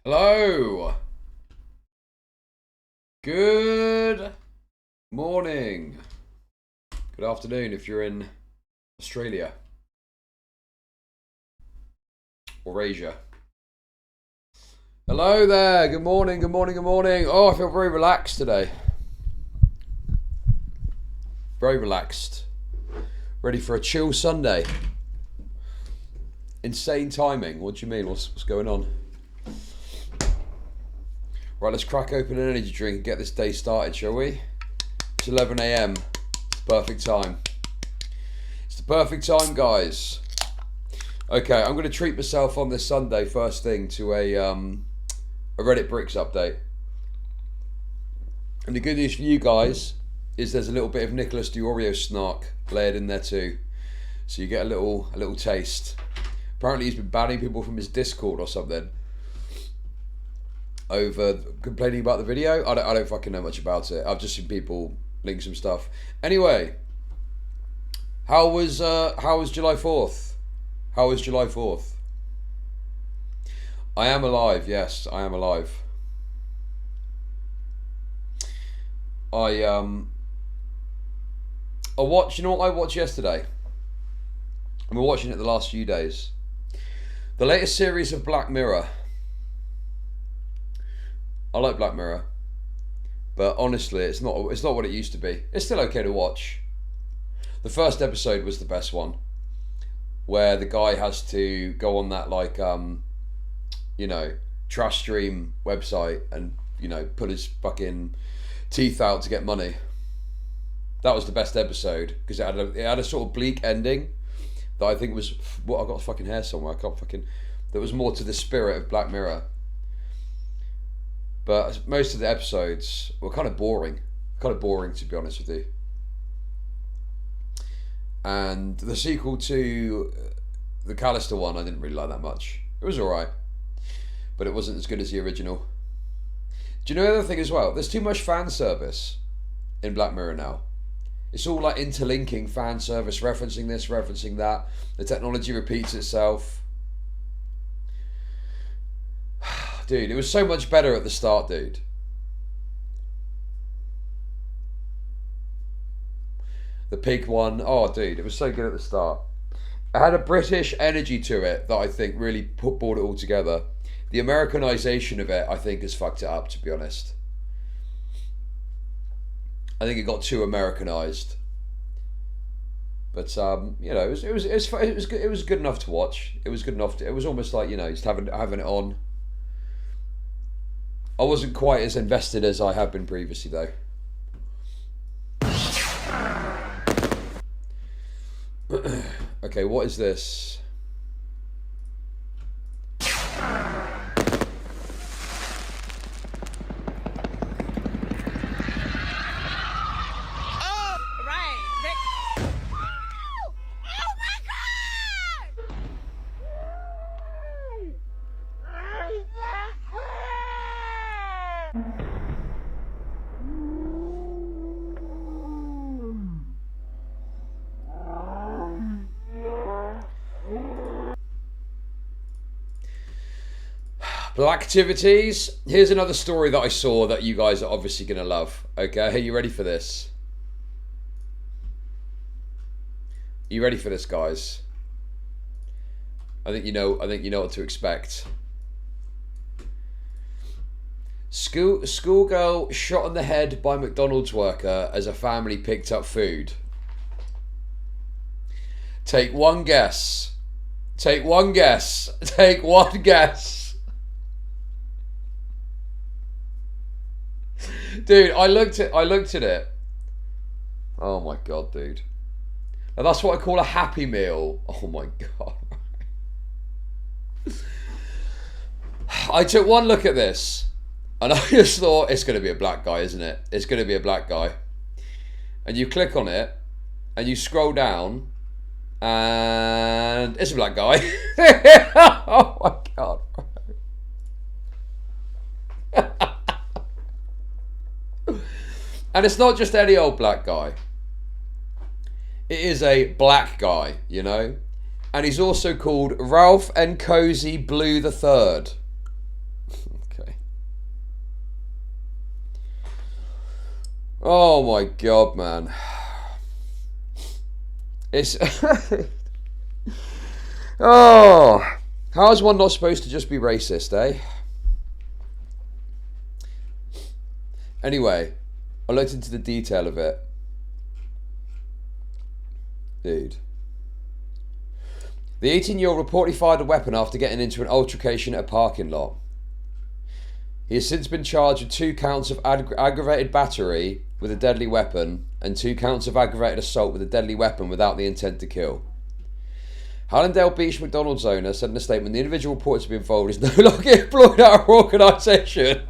Hello. Good morning. Good afternoon if you're in Australia or Asia. Hello there. Good morning. Good morning. Good morning. Oh, I feel very relaxed today. Very relaxed. Ready for a chill Sunday. Insane timing. What do you mean? What's going on? Right, let's crack open an energy drink and get this day started, shall we? It's 11 a.m. It's the perfect time. It's the perfect time, guys. Okay, I'm going to treat myself on this Sunday, first thing, to a Reddit Bricks update. And the good news for you guys is there's a little bit of Nicholas Diorio snark layered in there too. So you get a little taste. Apparently he's been banning people from his Discord or something over complaining about the video. I don't fucking know much about it. I've just seen people link some stuff. Anyway, how was July 4th? How was July 4th? I am alive. Yes, I am alive. I watched. You know what I watched yesterday? I've been watching it the last few days. The latest series of Black Mirror. I like Black Mirror, but honestly, it's not what it used to be. It's still okay to watch. The first episode was the best one, where the guy has to go on that trash stream website and put his fucking teeth out to get money. That was the best episode because it had a sort of bleak ending that I think was what I've got fucking hair somewhere. I can't fucking. There was more to the spirit of Black Mirror. But most of the episodes were kind of boring. Kind of boring, to be honest with you. And the sequel to the Callister one, I didn't really like that much. It was alright. But it wasn't as good as the original. Do you know the other thing as well? There's too much fan service in Black Mirror now. It's all like interlinking fan service, referencing this, referencing that. The technology repeats itself. Dude, it was so much better at the start, dude. The pig one, oh, dude, it was so good at the start. It had a British energy to it that I think really brought it all together. The Americanization of it, I think, has fucked it up, to be honest. I think it got too Americanized. But it was good enough to watch. It was good enough. It was almost like just having it on. I wasn't quite as invested as I have been previously, though. Okay, what is this? Blacktivities. Here's another story that I saw that you guys are obviously going to love. Okay, are you ready for this? Are you ready for this, guys? I think you know what to expect. Schoolgirl shot in the head by McDonald's worker as a family picked up food. Take one guess. Take one guess. Take one guess. Dude, I looked at it. Oh my god, dude. Now that's what I call a happy meal. Oh my god. I took one look at this and I just thought, it's going to be a black guy, isn't it? It's going to be a black guy. And you click on it and you scroll down and it's a black guy. Oh my god. And it's not just any old black guy. It is a black guy, And he's also called Ralph and Cozy Blue the Third. Oh my god, man. It's... Oh, how is one not supposed to just be racist, eh? Anyway, I looked into the detail of it. Dude. The 18-year-old reportedly fired a weapon after getting into an altercation at a parking lot. He has since been charged with 2 counts of aggravated battery with a deadly weapon and 2 counts of aggravated assault with a deadly weapon without the intent to kill. Hallandale Beach McDonald's owner said in a statement the individual reported to be involved is no longer employed at our organisation.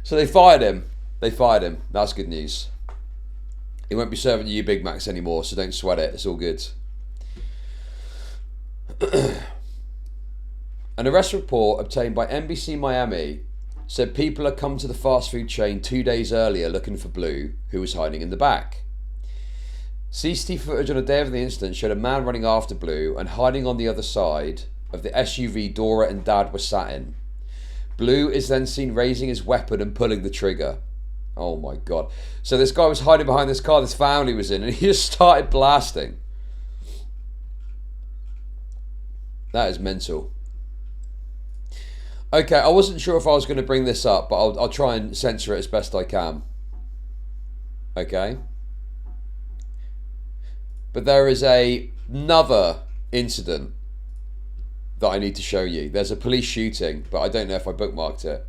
So they fired him. They fired him. That's good news. He won't be serving you Big Macs anymore, so don't sweat it. It's all good. An arrest report obtained by NBC Miami said people had come to the fast food chain 2 days earlier looking for Blue, who was hiding in the back. CCTV footage on the day of the incident showed a man running after Blue and hiding on the other side of the SUV Dora and Dad were sat in. Blue is then seen raising his weapon and pulling the trigger. Oh my god. So this guy was hiding behind this car this family was in and he just started blasting. That is mental. Okay, I wasn't sure if I was going to bring this up, but I'll try and censor it as best I can. Okay? But there is another incident that I need to show you. There's a police shooting, but I don't know if I bookmarked it.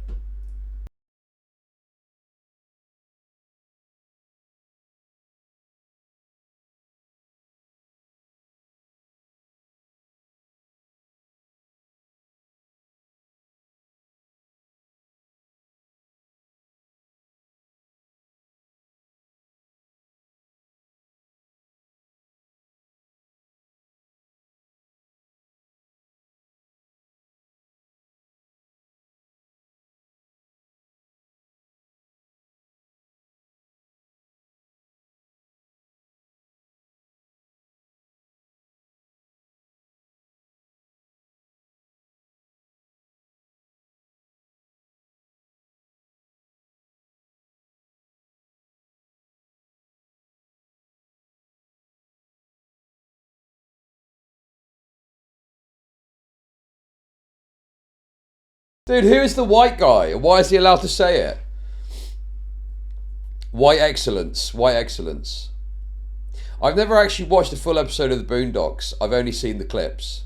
Dude, who is the white guy? Why is he allowed to say it? White excellence. White excellence. I've never actually watched a full episode of the Boondocks. I've only seen the clips.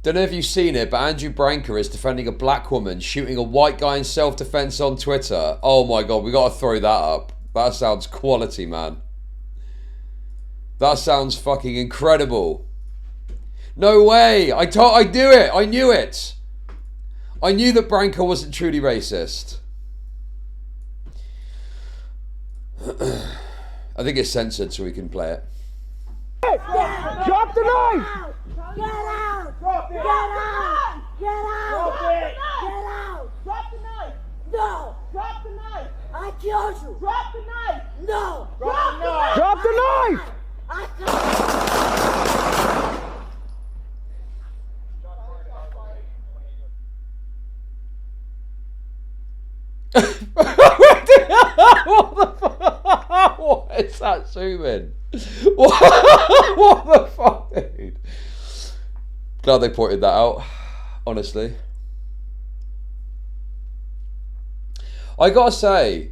Don't know if you've seen it, but Andrew Branca is defending a black woman shooting a white guy in self-defense on Twitter. Oh my god, we gotta throw that up. That sounds quality, man. That sounds fucking incredible. No way! I knew it! I knew it! I knew that Branca wasn't truly racist. I think it's censored so we can play it. Drop the knife! Get out! Drop it! Get out! Get out! Drop it! Get out! Drop the knife! No! Drop the knife! I killed you! Drop the knife! No! Drop the knife! Drop the knife! I killed What the fuck? What is that zooming? What the fuck, dude? Glad they pointed that out, honestly. I gotta say,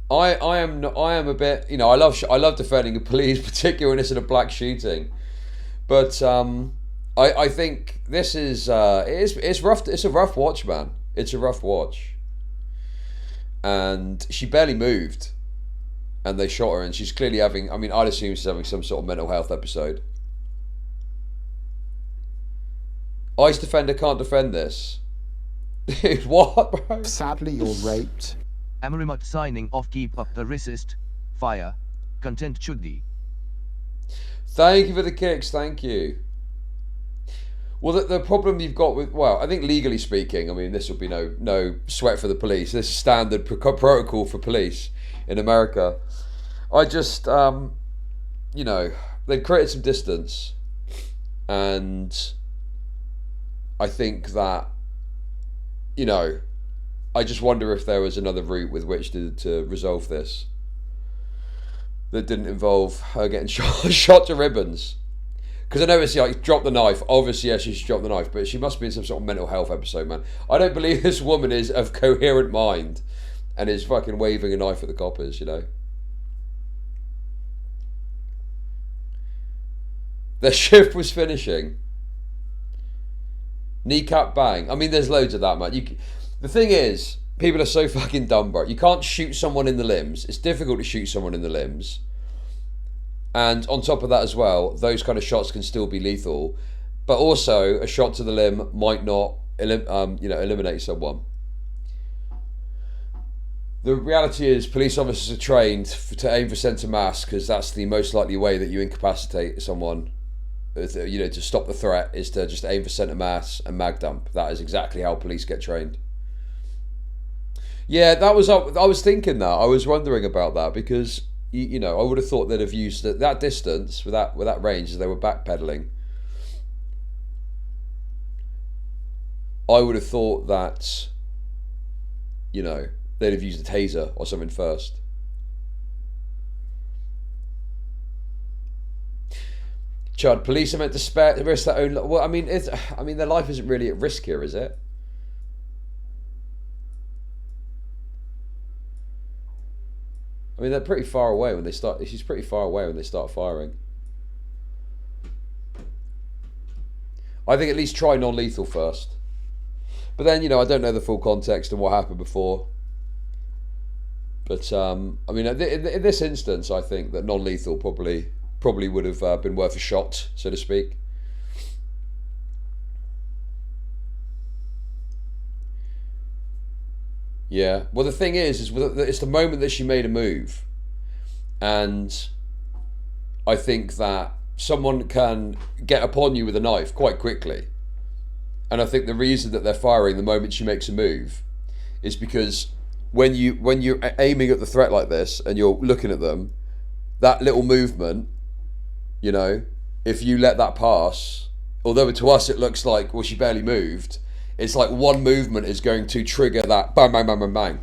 I am a bit, you know, I love defending the police, particularly when it's in a black shooting, but I think this is it's rough. It's a rough watch, man. It's a rough watch. And she barely moved, and they shot her, and she's clearly having, I mean, I'd assume she's having some sort of mental health episode. ICE defender can't defend this. Dude, what, bro? Sadly, you're raped. Amarimat signing off. Keep up the racist fire. Content Chuddi. Thank you for the kicks, thank you. Well, the problem you've got with, well, I think legally speaking, I mean, this will be no sweat for the police. This is standard protocol for police in America. I just, you know, they've created some distance, and I think that, you know, I just wonder if there was another route with which to resolve this that didn't involve her getting shot to ribbons. Because I know it's like, drop the knife. Obviously, yes, she should drop the knife, but she must be in some sort of mental health episode, man. I don't believe this woman is of coherent mind and is fucking waving a knife at the coppers, you know. Their shift was finishing. Kneecap bang. I mean, there's loads of that, man. The thing is, people are so fucking dumb, bro. You can't shoot someone in the limbs. It's difficult to shoot someone in the limbs. And on top of that as well, those kind of shots can still be lethal. But also, a shot to the limb might not, eliminate someone. The reality is, police officers are trained to aim for centre mass because that's the most likely way that you incapacitate someone. You know, to stop the threat is to just aim for centre mass and mag dump. That is exactly how police get trained. Yeah, I was thinking that. I was wondering about that because, you know, I would have thought they'd have used that distance with that range as they were backpedaling. I would have thought that, you know, they'd have used a taser or something first. Chud, police are meant to risk their own. Well, I mean, their life isn't really at risk here, is it? I mean, they're pretty far away when they start. She's pretty far away when they start firing. I think at least try non-lethal first. But then, you know, I don't know the full context and what happened before. But I mean, in this instance, I think that non-lethal probably would have been worth a shot, so to speak. Yeah. Well, the thing is it's the moment that she made a move, and I think that someone can get upon you with a knife quite quickly, and I think the reason that they're firing the moment she makes a move is because when you're aiming at the threat like this and you're looking at them, that little movement, you know, if you let that pass, although to us it looks like, well, she barely moved, it's like one movement is going to trigger that bang, bang, bang, bang, bang.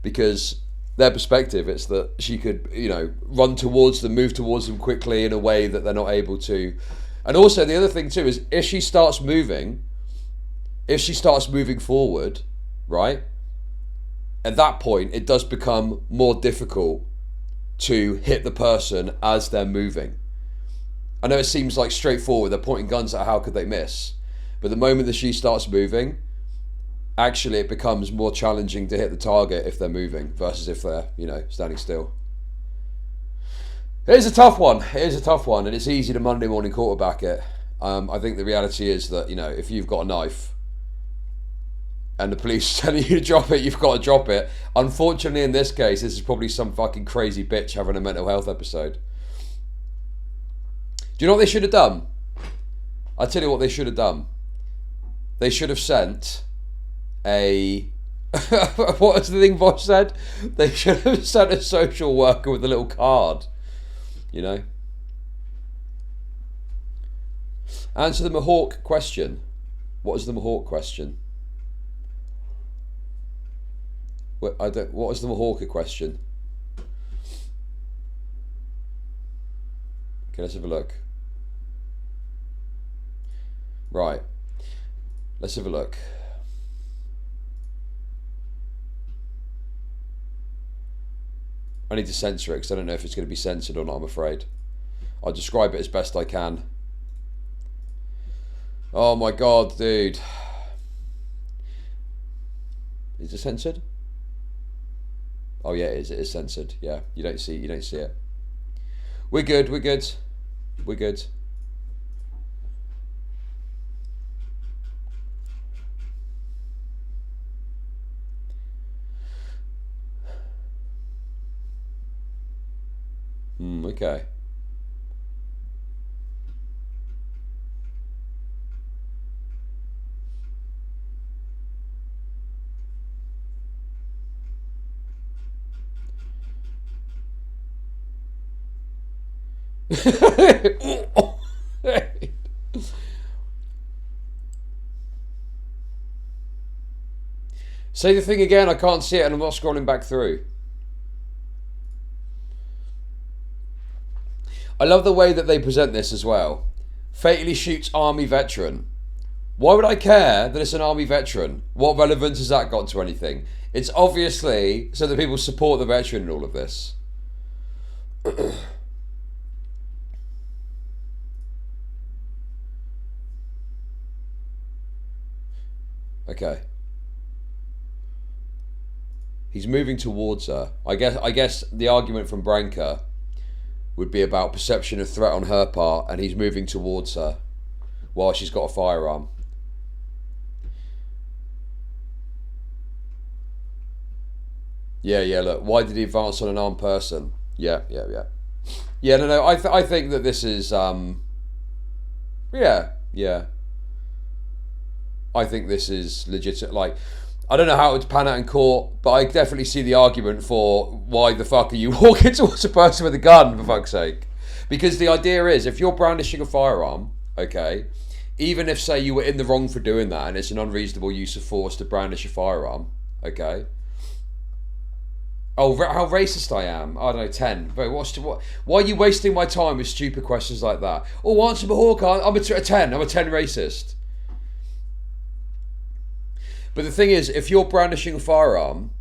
Because their perspective, it's that she could, you know, run towards them, move towards them quickly in a way that they're not able to. And also the other thing too is if she starts moving forward, right, at that point it does become more difficult to hit the person as they're moving. I know it seems like straightforward, they're pointing guns at her, how could they miss? But the moment that she starts moving, actually it becomes more challenging to hit the target if they're moving versus if they're, you know, standing still. It is a tough one, and it's easy to Monday morning quarterback it. I think the reality is that, you know, if you've got a knife and the police are telling you to drop it, you've got to drop it. Unfortunately, in this case, this is probably some fucking crazy bitch having a mental health episode. Do you know what they should have done? I'll tell you what they should have done. They should have sent a... what was the thing Bosch said? They should have sent a social worker with a little card. You know? Answer the Mahawk question. What is the Mahawk question? What was the Mahawk question? Okay, let's have a look. Right. Let's have a look. I need to censor it because I don't know if it's going to be censored or not, I'm afraid. I'll describe it as best I can. Oh my god, dude. Is it censored? Oh yeah, it is censored. Yeah, you don't see it. We're good. Okay. Say the thing again, I can't see it and I'm not scrolling back through. I love the way that they present this as well. Fatally shoots army veteran. Why would I care that it's an army veteran? What relevance has that got to anything? It's obviously so that people support the veteran in all of this. Okay. He's moving towards her. I guess the argument from Branka would be about perception of threat on her part, and he's moving towards her while she's got a firearm. Yeah, look. Why did he advance on an armed person? Yeah. Yeah, no. I think that this is, yeah. I think this is legit. Like, I don't know how it would pan out in court, but I definitely see the argument for why the fuck are you walking towards a person with a gun, for fuck's sake? Because the idea is, if you're brandishing a firearm, okay, even if, say, you were in the wrong for doing that and it's an unreasonable use of force to brandish a firearm, okay? Oh, how racist I am. I don't know, 10. But why are you wasting my time with stupid questions like that? Oh, answer my hawk. I'm a 10. I'm a 10 racist. But the thing is, if you're brandishing a firearm,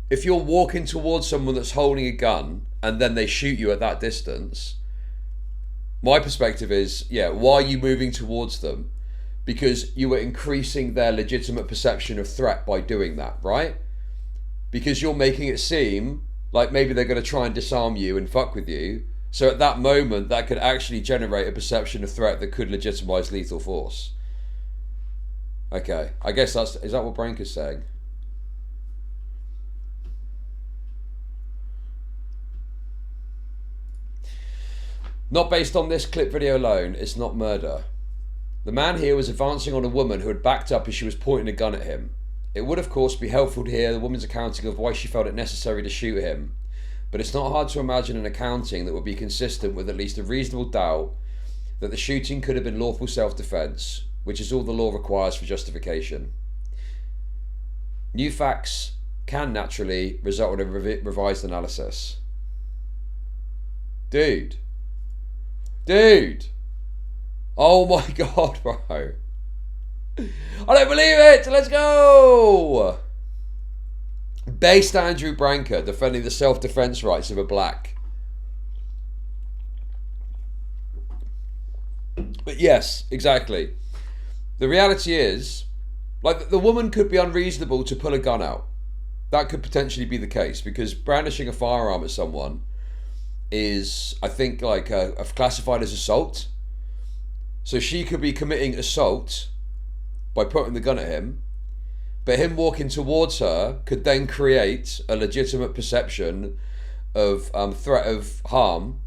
if you're walking towards someone that's holding a gun and then they shoot you at that distance, my perspective is, yeah, why are you moving towards them? Because you are increasing their legitimate perception of threat by doing that, right? Because you're making it seem like maybe they're going to try and disarm you and fuck with you. So at that moment, that could actually generate a perception of threat that could legitimize lethal force. Okay, I guess is that what Branka's saying? Not based on this clip video alone, it's not murder. The man here was advancing on a woman who had backed up as she was pointing a gun at him. It would of course be helpful to hear the woman's accounting of why she felt it necessary to shoot him, but it's not hard to imagine an accounting that would be consistent with at least a reasonable doubt that the shooting could have been lawful self-defense, which is all the law requires for justification. New facts can naturally result in a revised analysis. Dude. Oh my god, bro. I don't believe it! Let's go! Based Andrew Branka defending the self-defense rights of a black. But yes, exactly. The reality is, like, the woman could be unreasonable to pull a gun out. That could potentially be the case, because brandishing a firearm at someone is, I think, like, classified as assault. So she could be committing assault by putting the gun at him, but him walking towards her could then create a legitimate perception of threat of harm,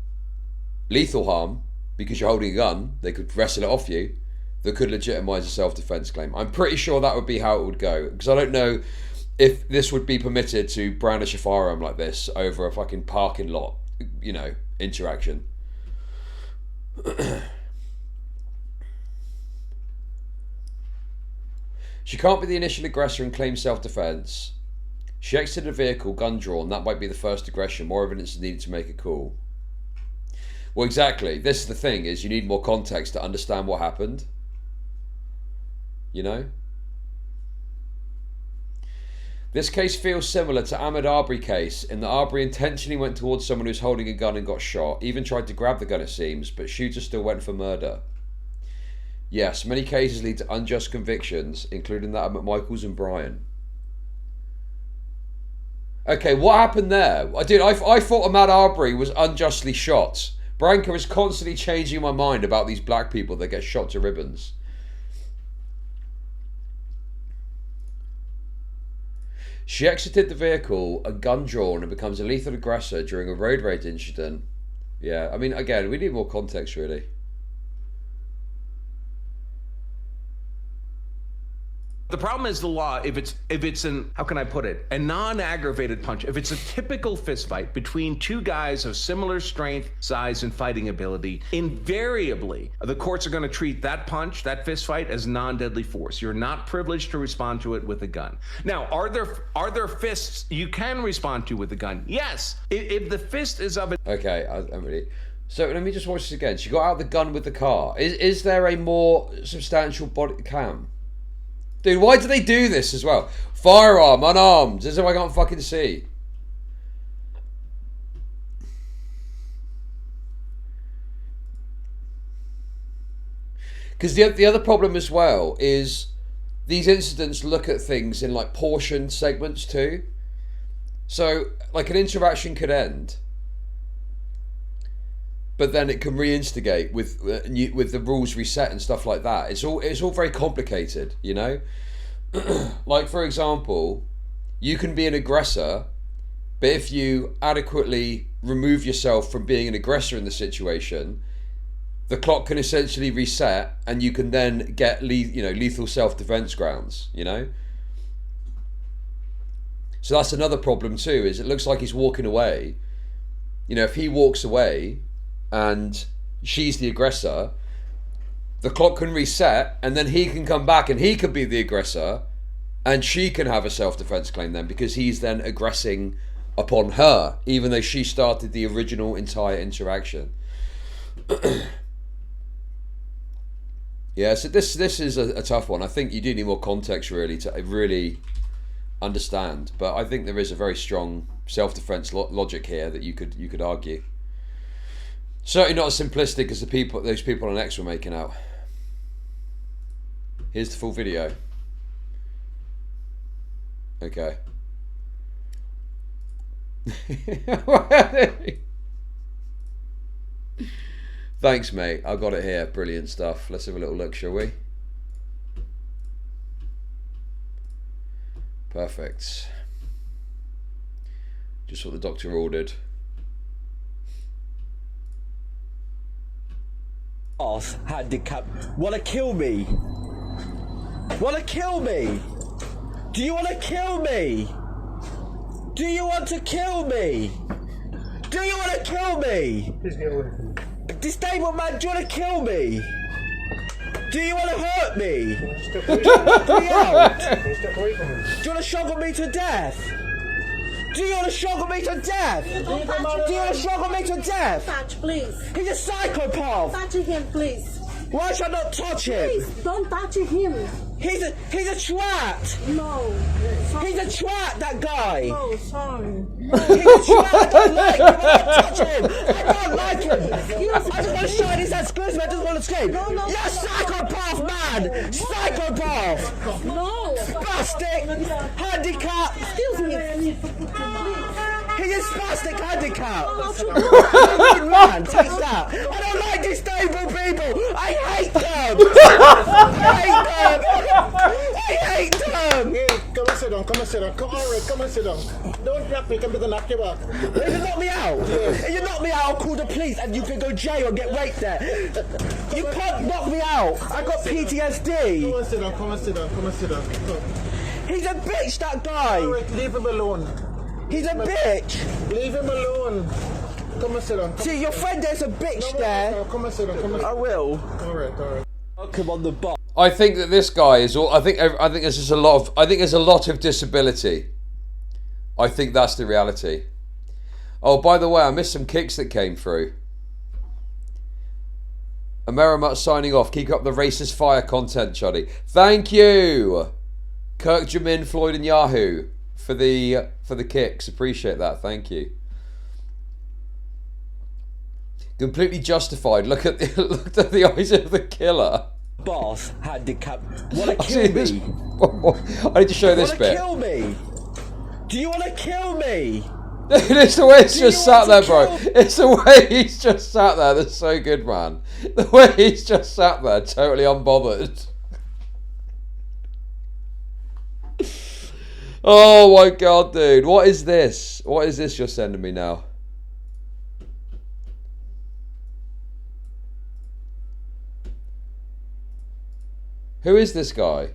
lethal harm, because you're holding a gun. They could wrestle it off you. That could legitimize a self-defense claim. I'm pretty sure that would be how it would go, because I don't know if this would be permitted to brandish a firearm like this over a fucking parking lot, you know, interaction. She can't be the initial aggressor and claim self-defense. She exited a vehicle, gun drawn. That might be the first aggression. More evidence is needed to make a call. Well, exactly. This is the thing, is you need more context to understand what happened. You know? This case feels similar to Ahmed Arbery case, in that Arbery intentionally went towards someone who's holding a gun and got shot. Even tried to grab the gun, it seems, but shooter still went for murder. Yes, many cases lead to unjust convictions, including that of McMichaels and Bryan. Okay, what happened there? I thought Ahmad Arbery was unjustly shot. Branka is constantly changing my mind about these black people that get shot to ribbons. She exited the vehicle, a gun drawn, and becomes a lethal aggressor during a road rage incident. Yeah, I mean, again, we need more context, really. The problem is the law, if it's an, how can I put it, a non-aggravated punch, if it's a typical fist fight between two guys of similar strength, size, and fighting ability, invariably, the courts are going to treat that punch, that fist fight, as non-deadly force. You're not privileged to respond to it with a gun. Now, are there fists you can respond to with a gun? Yes. If the fist is of a... Okay, I'm ready. So let me just watch this again. She got out the gun with the car. Is there a more substantial body cam? Dude, why do they do this as well? Firearm, unarmed, as if I can't fucking see. Because the other problem as well is these incidents look at things in like portion segments too. So like an interaction could end, but then it can reinstigate with the rules reset and stuff like that. It's all very complicated, you know. Like for example, you can be an aggressor, but if you adequately remove yourself from being an aggressor in the situation, the clock can essentially reset, and you can then get lethal self-defense grounds, you know. So that's another problem too. Is it looks like he's walking away. You know, if he walks away and she's the aggressor, the clock can reset, and then he can come back and he could be the aggressor, and she can have a self-defense claim then, because he's then aggressing upon her, even though she started the original entire interaction. Yeah, so this is a tough one. I think you do need more context really to really understand, but I think there is a very strong self-defense logic here that you could argue. Certainly not as simplistic as those people on X were making out. Here's the full video. Okay. Thanks, mate. I got it here. Brilliant stuff. Let's have a little look, shall we? Perfect. Just what the doctor ordered. Handicap. Wanna kill me? Wanna kill me? Do you wanna kill me? Do you want to kill me? Do you wanna kill me? Disabled man, do you wanna kill me? Do you wanna hurt me? Do you out? Do you wanna struggle me to death? Do you want to struggle me to death? Do you want to struggle me to death? Touch, please. He's a psychopath. Touch him, please. Why should I not touch him? Please, don't touch him. He's a twat. No. Sorry. He's a twat, that guy. No, sorry. He's a twat. I don't like him. I don't touch him. I don't like him. I just want to shine his head. Excuse me. I just want to escape. No, no. You're a psychopath, man. Psychopath. No. Spastic. Handicap. Excuse me. He's a spastic handicap. Good man, take that. I don't like disabled people. I hate them. I hate them. Hey, come and sit down. Come and sit down. All right, come and sit down. Don't drop me. Come to the knock you out. If you knock me out, if you knock me out, I'll call the police and you can go jail and get raped there. You can't knock me out. I got PTSD. Come and sit down. Come and sit down. Come and sit down. Come. He's a bitch, that guy. All right, leave him alone. He's a bitch. Leave him alone. Come and sit down. See, your friend there's a bitch there. Come and sit down. Come and sit I down. will. All right. Come on the box. I think that this guy is all. I think there's just a lot of. I think there's a lot of disability. I think that's the reality. Oh, by the way, I missed some kicks that came through. Amerimut signing off. Keep up the racist fire content, Chuddy. Thank you, Kirk, Jamin, Floyd, and Yahoo for the kicks. Appreciate that. Thank you. Completely justified. Look at the eyes of the killer. Boss handicap. Wanna I'll kill see me? this. I need to show this bit. Wanna kill me? Do you wanna kill me? It's the way it's just sat there, bro. It's the way he's just sat there. That's so good, man. The way he's just sat there, totally unbothered. Oh my god, dude. What is this? What is this you're sending me now? Who is this guy?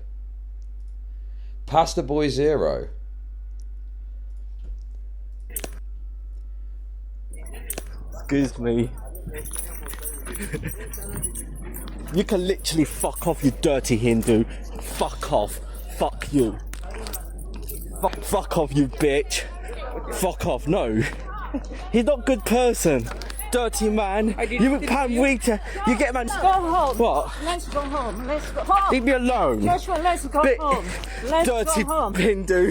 Pasta Boy 0. Excuse me. You can literally fuck off, you dirty Hindu. Fuck off. Fuck you. Fuck off, you bitch. Fuck off. No. He's not a good person. Dirty man. You can't wait to. You get man. Go home. What? Let's go home. Let's go home. Leave me alone. Joshua, let's go home. Let's Dirty go home. Hindu.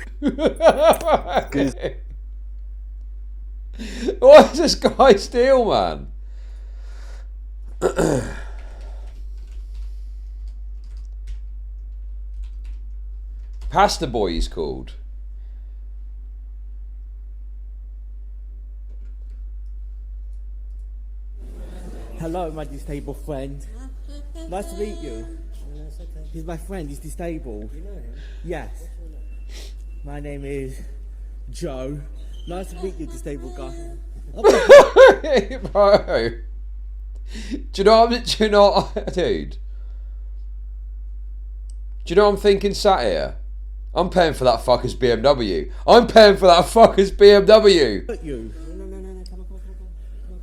What is this guy steal, man? Pasta Boy he's called. Hello, my disabled friend. Nice to meet you. He's my friend, he's disabled. You know him? Yes. My name is Joe. Nice to meet you, disabled guy. Bro. Do you know what, dude? Do you know what I'm thinking sat here? I'm paying for that fucker's BMW. I'm paying for that fucker's BMW. Look you. No, come on.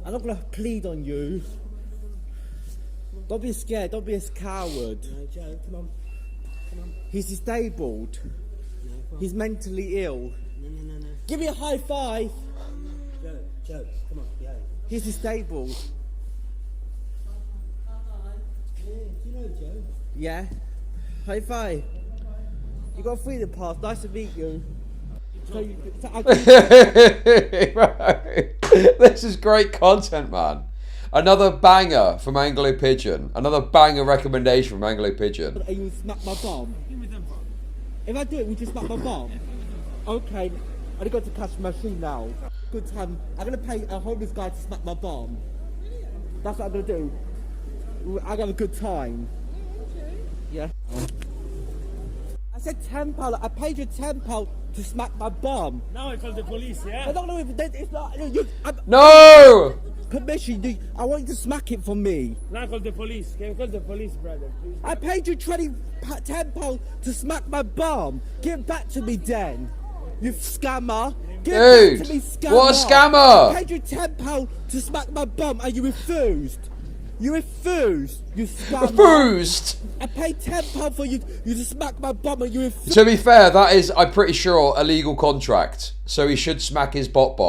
I'm not gonna plead on you. Don't be scared, don't be a coward. No, Joe, come on. He's disabled. No, he's mentally ill. No. Give me a high five. Joe, come on, yeah. He's disabled. Do you know Joe? Yeah. High five. You got a freedom pass. Nice to meet you. This is great content, man. Another banger from Anglo Pigeon. Another banger recommendation from Anglo Pigeon. Are you smack my bum? If I do it, would you smack my bum? Okay, I got to catch my machine now. Good time. I'm gonna pay a homeless guy to smack my bum. That's what I'm gonna do. I have a good time. Yeah. I said £10. I paid you £10 to smack my bum. Now I call the police, yeah? I don't know if it's not. No! Permission. I want you to smack it for me. Now call the police. Can you call the police, brother, please? I paid you £10 to smack my bum. Give it back to me, then. You scammer. Give it back to me, scammer. What a scammer! I paid you £10 to smack my bum and you refused. You refused. You scammer. Refused? I paid £10 for you to smack my bum and you refused. To be fair, that is, I'm pretty sure, a legal contract. So he should smack his bot.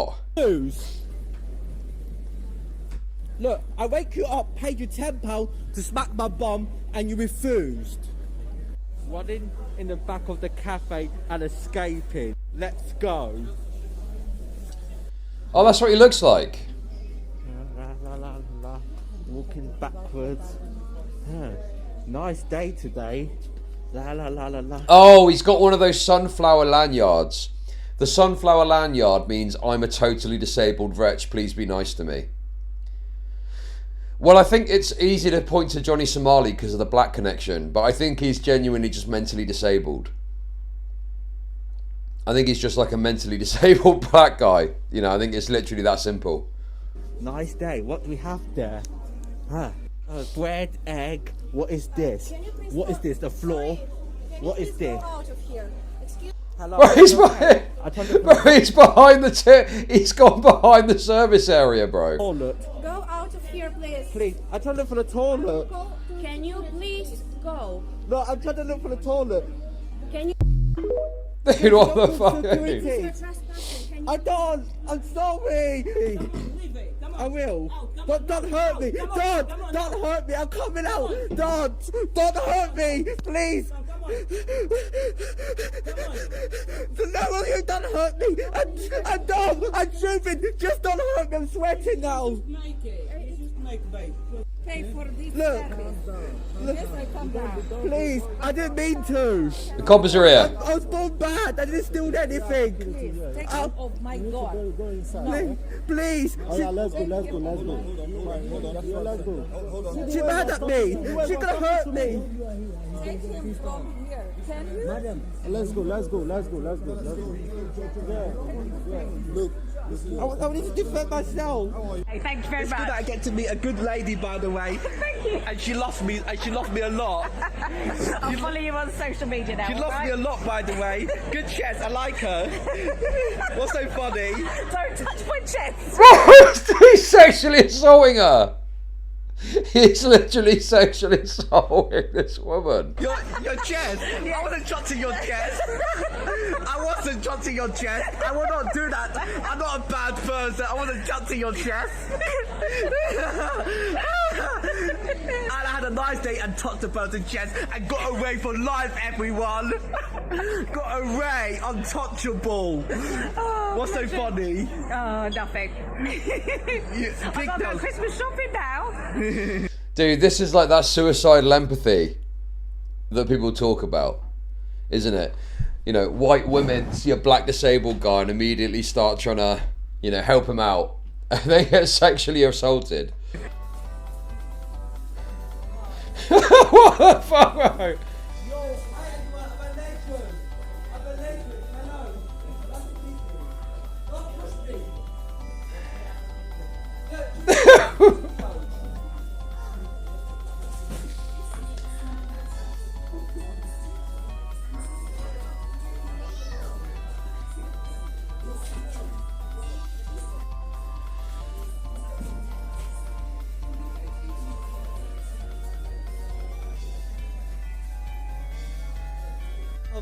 Look, I wake you up, paid you £10 to smack my bum, and you refused. Running in the back of the cafe and escaping. Let's go. Oh, that's what he looks like. Walking backwards. Nice day today. Oh, he's got one of those sunflower lanyards. The sunflower lanyard means I'm a totally disabled wretch. Please be nice to me. Well, I think it's easy to point to Johnny Somali because of the black connection, but I think he's genuinely just mentally disabled. I think he's just like a mentally disabled black guy. You know, I think it's literally that simple. Nice day. What do we have there? Bread, egg. What is this? What is this? The floor? What is this? Hello. Bro, he's behind the he's gone behind the service area, bro. Toilet. Go out of here, please. Please, I tried to look for the toilet. Can you please go? No, I'm trying to look for the toilet. Can you? Dude, what the fuck? You're trespassing. Can you? I don't. I'm sorry. I will. Don't hurt me. Don't hurt me. I'm coming out. Don't hurt me, please. No, you don't hurt me. I'm stupid. Just don't hurt me. I'm sweating now. Pay for this Look. service. Yes, I come down. Please, I didn't mean to. The coppers are here. I was born bad. I didn't steal anything. Please, take out of my door. Please. Let's go. She's mad at me. She's gonna hurt me. Take him from here. Can you? Madam, let's go. Look. I need to defend myself. Thank you very It's good that I get to meet a good lady, by the way. way. Thank you. And she loves me. And she loves me a lot. I'll follow you on social media now. She loves me a lot, by the way. Good chest. I like her. What's so funny? Don't touch my chest. He's sexually assaulting her. He's literally sexually assaulting this woman. Your chest? I wasn't touching your chest. I wasn't touching your chest. I will not do that. I'm not a bad person. I wasn't touching your chest. And I had a nice day and touched the person's chest and got away for life, everyone. Got away, untouchable. What's so funny? Oh, nothing. I gotta go Christmas shopping now. Dude, this is like that suicidal empathy that people talk about, isn't it? You know, white women see a black disabled guy and immediately start trying to, you know, help him out. And they get sexually assaulted. What the fuck, bro?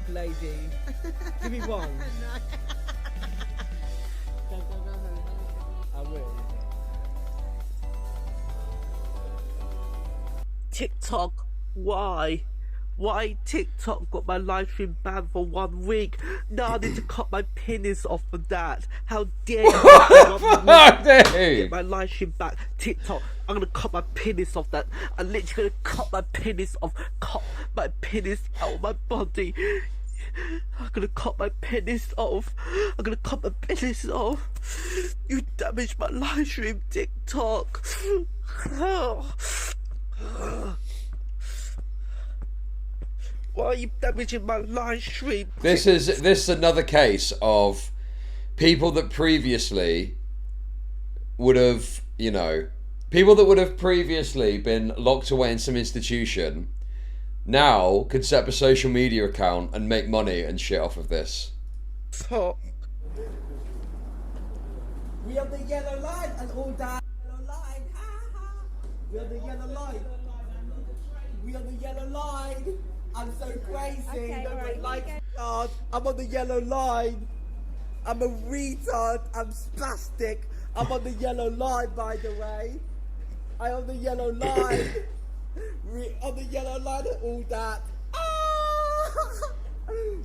Lady, give me one. I will. TikTok, why? Why TikTok got my live stream banned for 1 week? Now I need to cut my penis off for that. How dare you? Get my live stream back. TikTok, I'm gonna cut my penis off that. I'm literally gonna cut my penis off. Cut my penis out of my body. I'm gonna cut my penis off. I'm gonna cut my penis off. You damaged my live stream, TikTok. Why are you damaging my live stream? This is another case of people that previously would have, you know, people that would have previously been locked away in some institution now could set up a social media account and make money and shit off of this. Top. We have the yellow line and all that. Yellow line. We have the yellow line. We have the yellow line. I'm so crazy. Okay, Don't alright, like okay. God. I'm on the yellow line. I'm a retard. I'm spastic. I'm on the yellow line, by the way. I'm on the yellow line. We're on the yellow line and all that.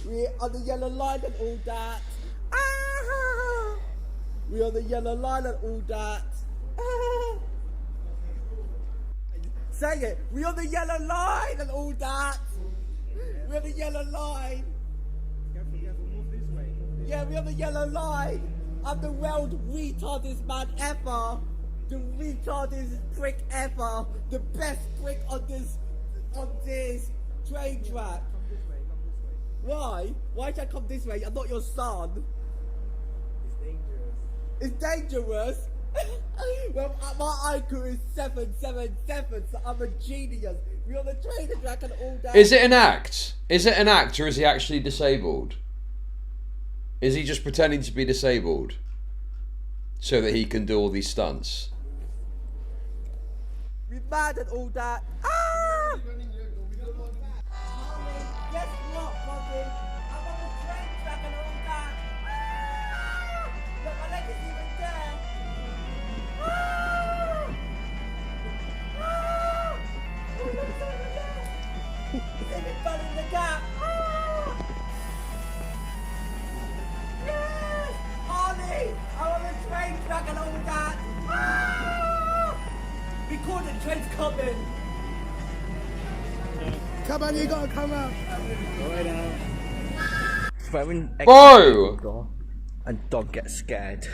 We're on the yellow line and all that. We're on the yellow line and all that. Say it. We're on the yellow line and all that. We're on the yellow line. Yeah, we're on the yellow line. I'm the world retardest man ever. The retardest prick ever. The best prick on this train track. Why? Why should I come this way? I'm not your son. It's dangerous. Well, my IQ is 777, so I'm a genius. We're on the train track and all that. Is it an act? Is it an act, or is he actually disabled? Is he just pretending to be disabled so that he can do all these stunts? We're mad and all that. Ah! Guess what, Bobby? I'm on the train track and all that. Ah! Look, my leg is even there. Ah! Ah! Oh, look, it's over there. It's even fun in the gap. Ah! Yes! Ollie! I'm on the train track and all that. Ah! We called it train's coming. Come on, you gotta come out. Bro! And don't get scared.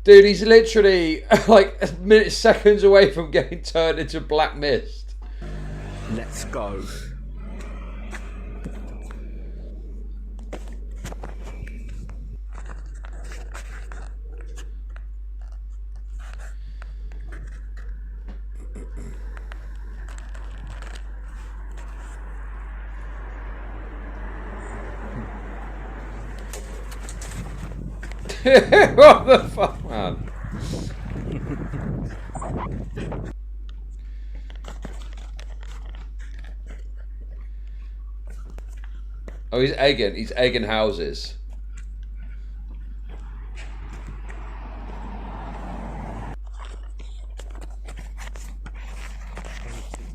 Dude, he's literally like seconds away from getting turned into black mist. Let's go. What the fuck, man? Oh, he's egging houses.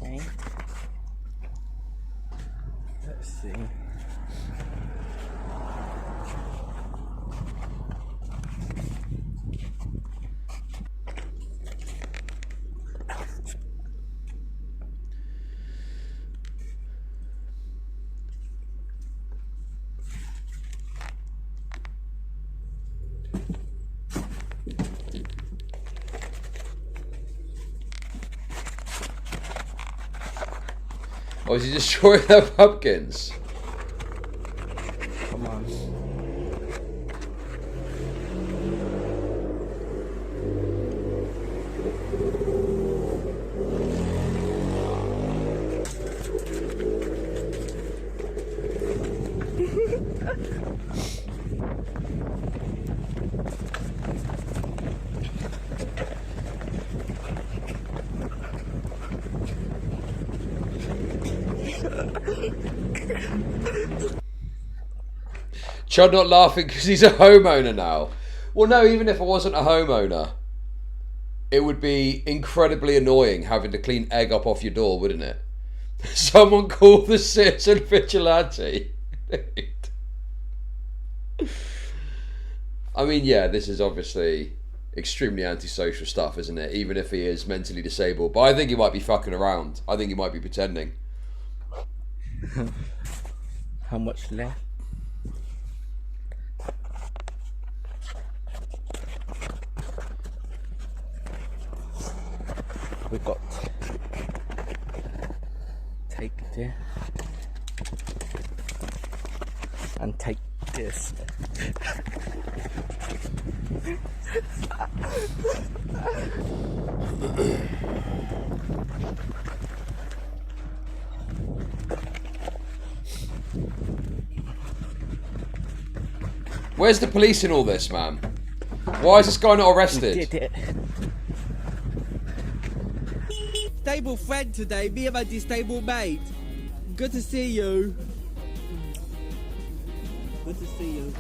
Okay. Let's see. Oh, is he destroying their pumpkins? Come on. Chud not laughing because he's a homeowner now. Well, no, even if I wasn't a homeowner, it would be incredibly annoying having to clean egg up off your door, wouldn't it? Someone call the citizen vigilante. I mean, yeah, this is obviously extremely antisocial stuff, isn't it? Even if he is mentally disabled. But I think he might be fucking around. I think he might be pretending. How much left? We've got take this and take this. Where's the police in all this, man? Why is this guy not arrested? We did it. Stable friend today, me and my disabled mate. Good to see you. Good to see you.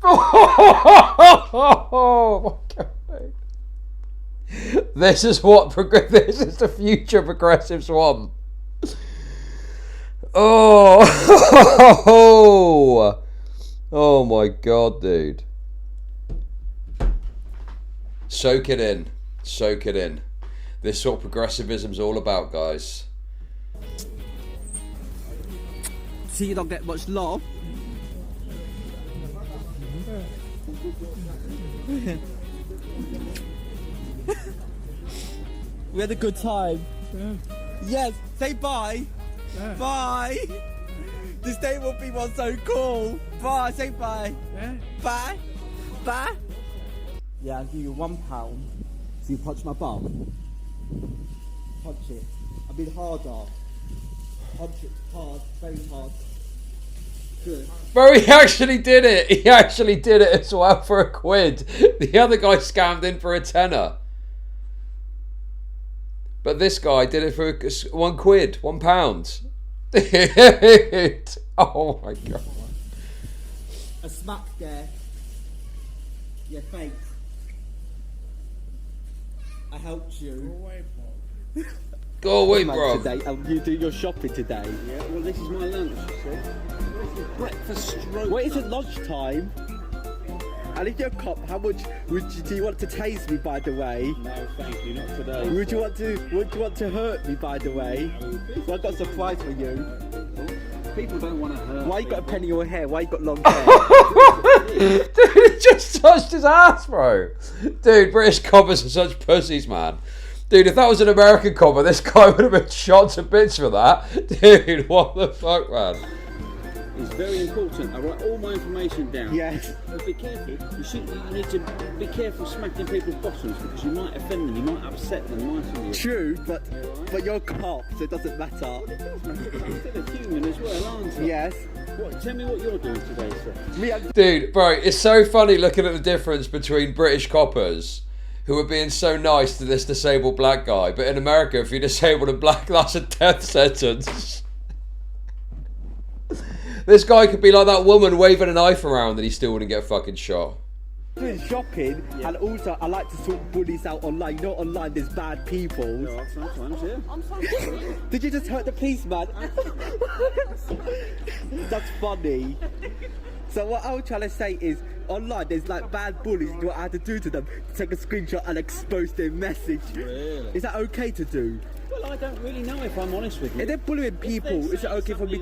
Oh my God. This is what this is the future progressive swamp. Oh, oh my God, dude. Soak it in. Soak it in. This is what progressivism's all about, guys. See, you don't get much love. We had a good time. Yeah. Yes, say bye. Yeah. Bye. Disabled people are so cool. Bye, say bye. Yeah. Bye. Bye. Yeah, I'll give you £1 so you punch my bum. Punch it. A bit harder. Punch it hard, very hard. Good. Bro, he actually did it. He actually did it as well for £1. The other guy scammed in for £10. But this guy did it for £1, £1. Dude. Oh my God. A smack there. Yeah, thanks. I helped you. Go away, bro. Today, you do your shopping today. Yeah, well, this is my lunch, you see. This is breakfast stroke. Well, it's at lunchtime. And if you're a cop, how much do you want to tase me, by the way? No, thank you, not today. Would you want to hurt me, by the way? Well, I've got a surprise for you. People don't want to hurt. Why you got a pen in your hair? Why you got long hair? Dude, he just touched his ass, bro. Dude, British coppers are such pussies, man. Dude, if that was an American copper, this guy would have been shot to bits for that. Dude, what the fuck, man? It's very important. I write all my information down. Yes. But be careful. You need to be careful smacking people's bottoms because you might offend them, you might upset them, mightn't you? True, but you're a cop, so it doesn't matter. You're still a human as well, aren't you? Yes. What? Tell me what you're doing today, sir. Dude, bro, it's so funny looking at the difference between British coppers who are being so nice to this disabled black guy, but in America, if you're disabled and black, that's a death sentence. This guy could be like that woman waving a knife around and he still wouldn't get fucking shot. Doing shopping, and also I like to sort bullies out online. You know, online there's bad people. No, sometimes, yeah. I'm sorry. Did you just hurt the policeman? That's funny. So what I was trying to say is, online there's like bad bullies. You know what I had to do to them? Take a screenshot and expose their message. Really? Is that okay to do? Well, I don't really know, if I'm honest with you. If they're bullying people, is it okay for me?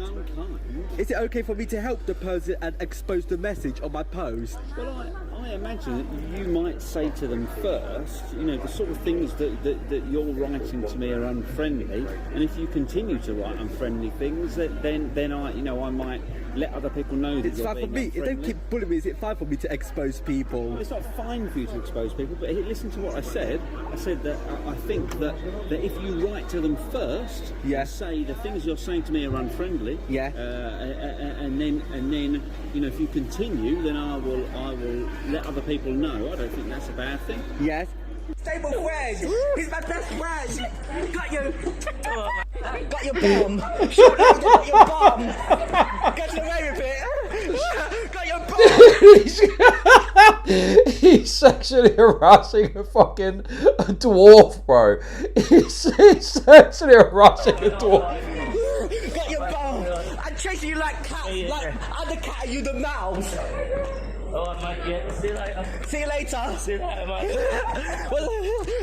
Is it okay for me to help the person and expose the message on my post? Well, I imagine that you might say to them first, you know, the sort of things that you're writing to me are unfriendly, and if you continue to write unfriendly things, then I might let other people know that it's fine for me. If they keep bullying me, is it fine for me to expose people? Well, it's not fine for you to expose people, but listen to what I said. I said that I think that if you write to them first, say the things you're saying to me are unfriendly, and then you know, if you continue, then I will let other people know. I don't think that's a bad thing. Yes. Stable friend. He's my best friend. Got you. Got your bomb. Short load, got your bomb. Get away with it. Got your bomb. He's sexually harassing a fucking dwarf, bro. He's sexually harassing a dwarf. Got your bomb. I'm chasing you like cats. Like I'm the cat, you the mouse. Oh, mate, yeah. See you later. See you later. See you later, mate. See you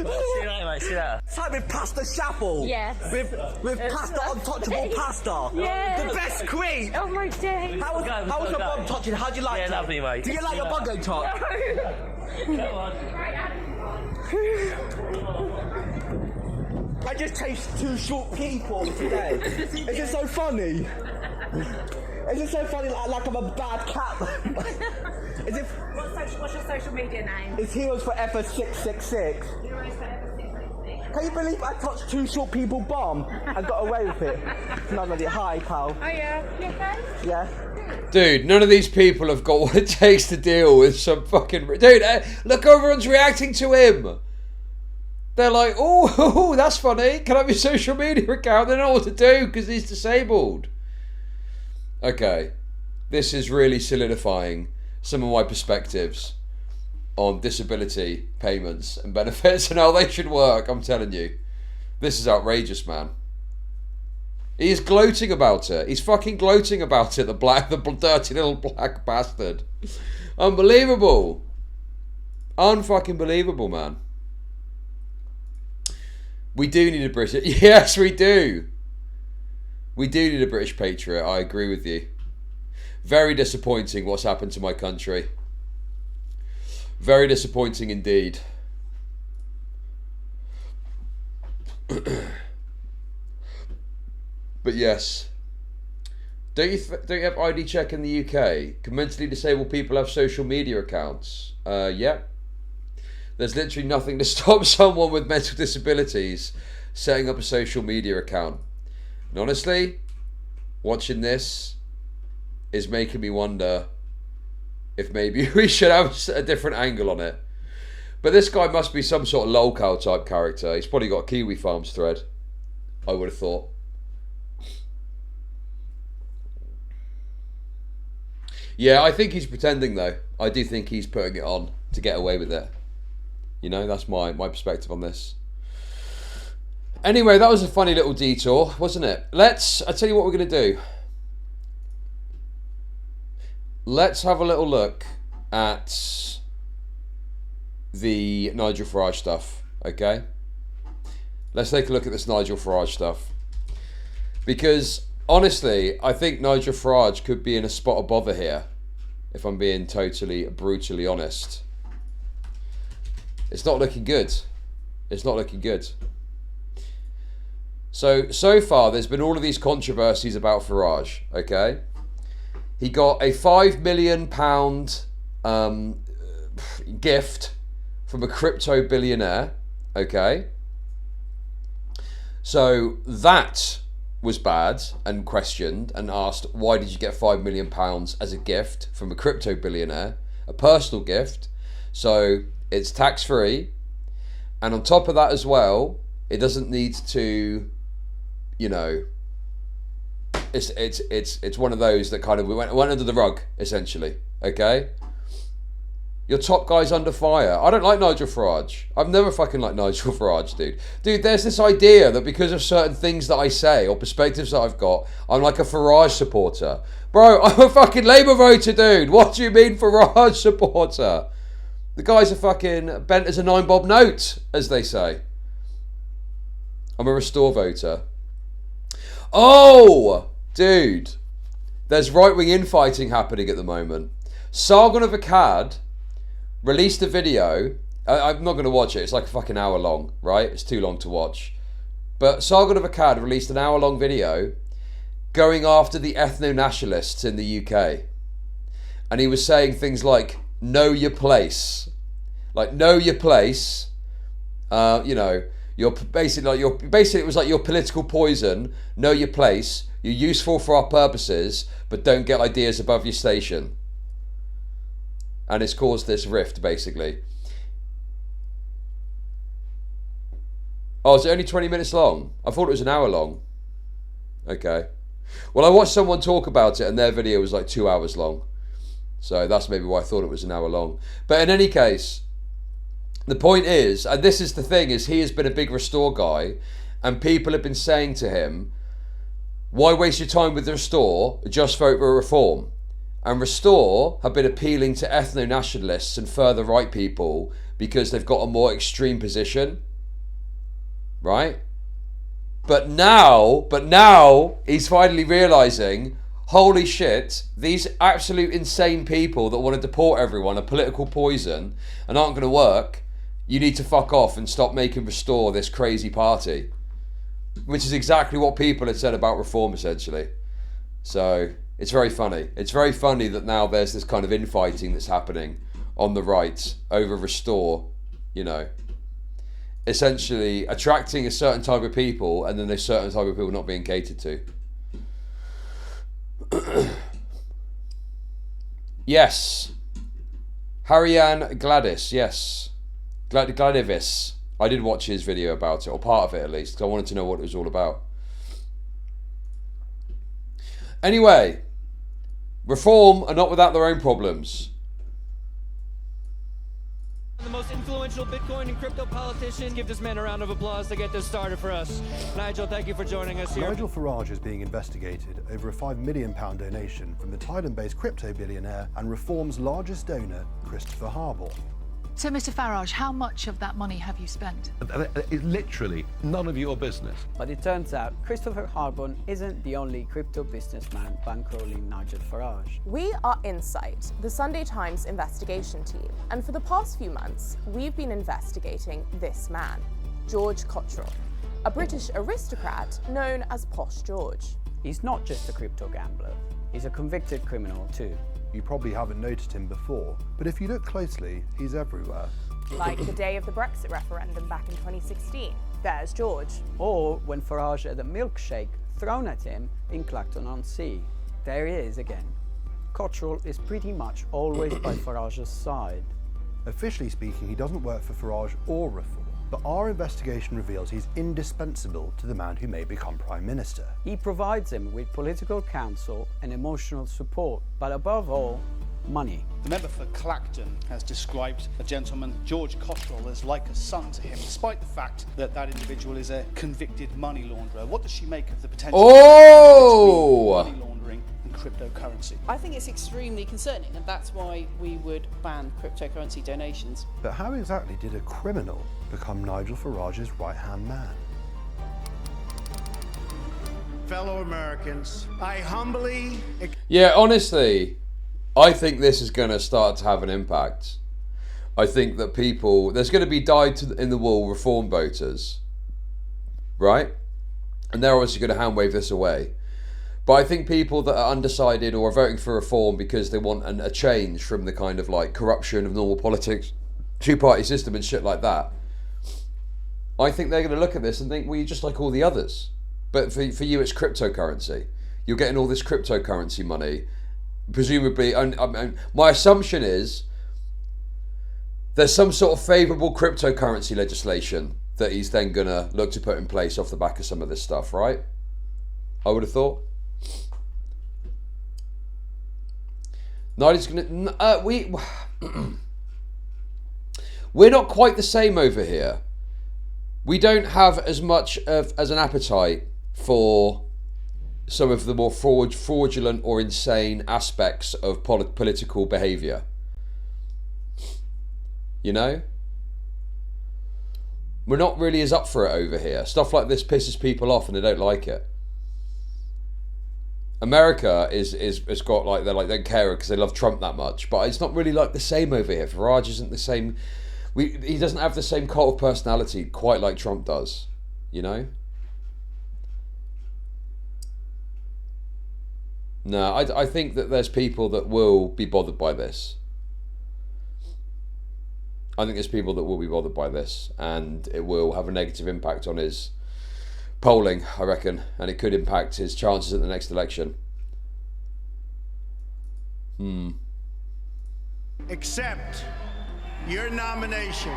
later, mate. See you later. It's like with Pasta Shuffle. Yes. With Pasta Untouchable Pasta. Yeah. The best queen. Oh my day. How was your bum touching? How'd you like it? Yeah, lovely, mate. Do you like your bum going top? Come on. I just chased two short people today. Is it so funny? Is it so funny like I'm a bad cat? Is it? What's your social media name? It's Heroes Forever 666. Can you believe I touched two short people bomb and got away with it? None of it. Hi, pal. Oh yeah. You okay? Yeah. Dude, none of these people have got what it takes to deal with some fucking... Dude, look, everyone's reacting to him. They're like, oh, that's funny. Can I have your social media account? They don't know what to do because he's disabled. Okay, this is really solidifying some of my perspectives on disability payments and benefits and how they should work. I'm telling you, this is outrageous, man. He's gloating about it. He's fucking gloating about it. The dirty little black bastard. Unbelievable. Unfucking believable, man. We do need a British... Yes, we do. We do need a British patriot. I agree with you. Very disappointing what's happened to my country. Very disappointing indeed. But yes. Don't you have ID check in the UK? Can mentally disabled people have social media accounts? Yeah. There's literally nothing to stop someone with mental disabilities setting up a social media account. And honestly, watching this is making me wonder if maybe we should have a different angle on it. But this guy must be some sort of lolcow type character. He's probably got a Kiwi Farms thread, I would have thought. Yeah, I think he's pretending though. I do think he's putting it on to get away with it. You know, that's my perspective on this. Anyway, that was a funny little detour, wasn't it? I'll tell you what we're going to do. Let's have a little look at the Nigel Farage stuff, okay? Let's take a look at this Nigel Farage stuff. Because, honestly, I think Nigel Farage could be in a spot of bother here, if I'm being totally, brutally honest. It's not looking good. It's not looking good. So far, there's been all of these controversies about Farage, okay? He got a £5 million gift from a crypto billionaire, okay? So that was bad and questioned and asked, why did you get £5 million as a gift from a crypto billionaire? A personal gift. So it's tax-free. And on top of that as well, it doesn't need to, you know, it's one of those that kind of went under the rug, essentially. Okay? Your top guy's under fire. I don't like Nigel Farage. I've never fucking liked Nigel Farage, dude. Dude, there's this idea that because of certain things that I say or perspectives that I've got, I'm like a Farage supporter. Bro, I'm a fucking Labour voter, dude. What do you mean Farage supporter? The guy's a fucking bent as a 9-bob note, as they say. I'm a Restore voter. Oh, dude. There's right-wing infighting happening at the moment. Sargon of Akkad released a video. I'm not going to watch it. It's like a fucking hour long, right? It's too long to watch. But Sargon of Akkad released an hour-long video going after the ethno-nationalists in the UK. And he was saying things like, know your place. Like, know your place. You know, you're basically it was like your political poison. Know your place. You're useful for our purposes, but don't get ideas above your station. And it's caused this rift, basically. Oh, is it only 20 minutes long? I thought it was an hour long. Okay. Well, I watched someone talk about it, and their video was like 2 hours long. So that's maybe why I thought it was an hour long. But in any case, the point is, and this is the thing, is he has been a big Restore guy, and people have been saying to him, why waste your time with Restore? Just vote for Reform. And Restore have been appealing to ethno-nationalists and further right people because they've got a more extreme position. Right? But now he's finally realising, holy shit, these absolute insane people that want to deport everyone are political poison and aren't going to work. You need to fuck off and stop making Restore this crazy party. Which is exactly what people had said about Reform, essentially. So it's very funny. It's very funny that now there's this kind of infighting that's happening on the right over Restore, you know, essentially attracting a certain type of people and then a certain type of people not being catered to. Yes. Harian Gladys, yes. Gladivis. I did watch his video about it, or part of it at least, because I wanted to know what it was all about. Anyway, Reform are not without their own problems. The most influential Bitcoin and crypto politician. Give this man a round of applause to get this started for us. Nigel, thank you for joining us here. Nigel Farage is being investigated over a £5 million donation from the Thailand-based crypto billionaire and Reform's largest donor, Christopher Harbour. So, Mr. Farage, how much of that money have you spent? It's literally none of your business. But it turns out Christopher Harbour isn't the only crypto businessman bankrolling Nigel Farage. We are Insight, the Sunday Times investigation team, and for the past few months, we've been investigating this man, George Cottrell, a British aristocrat known as Posh George. He's not just a crypto gambler, he's a convicted criminal too. You probably haven't noticed him before, but if you look closely, he's everywhere. Like the day of the Brexit referendum back in 2016. There's George. Or when Farage had a milkshake thrown at him in Clacton-on-Sea. There he is again. Cottrell is pretty much always by Farage's side. Officially speaking, he doesn't work for Farage or Reform, but our investigation reveals he's indispensable to the man who may become Prime Minister. He provides him with political counsel and emotional support, but above all, money. The member for Clacton has described a gentleman, George Cottrell, as like a son to him, despite the fact that that individual is a convicted money launderer. What does she make of the potential between money laundering and cryptocurrency? I think it's extremely concerning, and that's why we would ban cryptocurrency donations. But how exactly did a criminal become Nigel Farage's right-hand man? Fellow Americans, I humbly... Yeah, honestly, I think this is going to start to have an impact. I think that people... There's going to be dyed-in-the-wool Reform voters, right? And they're obviously going to hand-wave this away. But I think people that are undecided or are voting for Reform because they want a change from the kind of like corruption of normal politics, two-party system and shit like that, I think they're going to look at this and think, well, you're just like all the others. But for you, it's cryptocurrency. You're getting all this cryptocurrency money. Presumably, my assumption is there's some sort of favourable cryptocurrency legislation that he's then going to look to put in place off the back of some of this stuff, right? I would have thought. Nigel going to... We're not quite the same over here. We don't have as much as an appetite for some of the more fraudulent or insane aspects of political behaviour. You know? We're not really as up for it over here. Stuff like this pisses people off and they don't like it. America is got like, they don't care because they love Trump that much, but it's not really like the same over here. Farage isn't the same. He doesn't have the same cult of personality quite like Trump does, you know? No, I think that there's people that will be bothered by this. I think there's people that will be bothered by this, and it will have a negative impact on his polling, I reckon, and it could impact his chances at the next election. Accept your nomination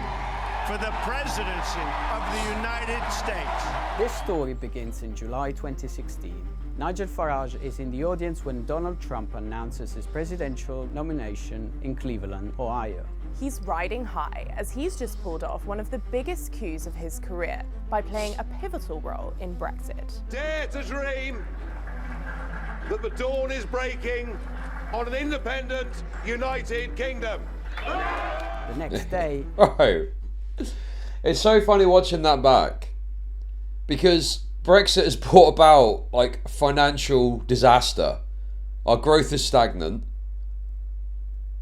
for the presidency of the United States. This story begins in July 2016. Nigel Farage is in the audience when Donald Trump announces his presidential nomination in Cleveland, Ohio. He's riding high as he's just pulled off one of the biggest coups of his career by playing a pivotal role in Brexit. Dare to dream that the dawn is breaking on an independent United Kingdom. The next day... Oh, it's so funny watching that back, because Brexit has brought about like financial disaster. Our growth is stagnant.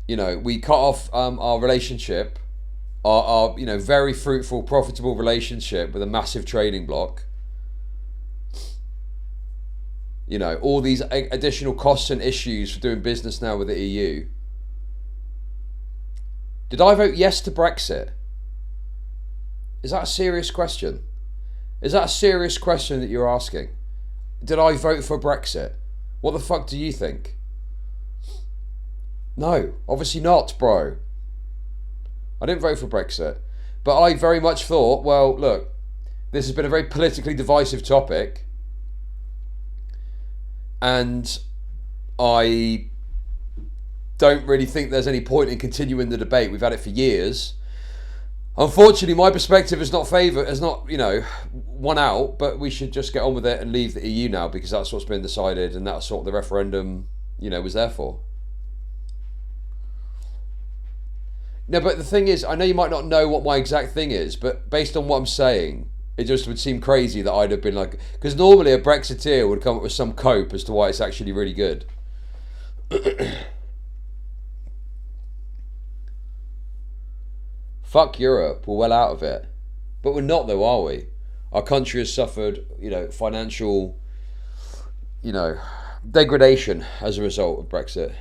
You know, we cut off our relationship, our you know, very fruitful, profitable relationship with a massive trading bloc. You know, all these additional costs and issues for doing business now with the EU. Did I vote yes to Brexit? Is that a serious question? Is that a serious question that you're asking? Did I vote for Brexit? What the fuck do you think? No, obviously not, bro. I didn't vote for Brexit. But I very much thought, well, look, this has been a very politically divisive topic. And I don't really think there's any point in continuing the debate. We've had it for years. Unfortunately, my perspective is not you know, won out, but we should just get on with it and leave the EU now, because that's what's been decided and that's what the referendum, you know, was there for. No, but the thing is, I know you might not know what my exact thing is, but based on what I'm saying, it just would seem crazy that I'd have been like... Because normally a Brexiteer would come up with some cope as to why it's actually really good. Fuck Europe, we're well out of it. But we're not though, are we? Our country has suffered, you know, financial, you know, degradation as a result of Brexit.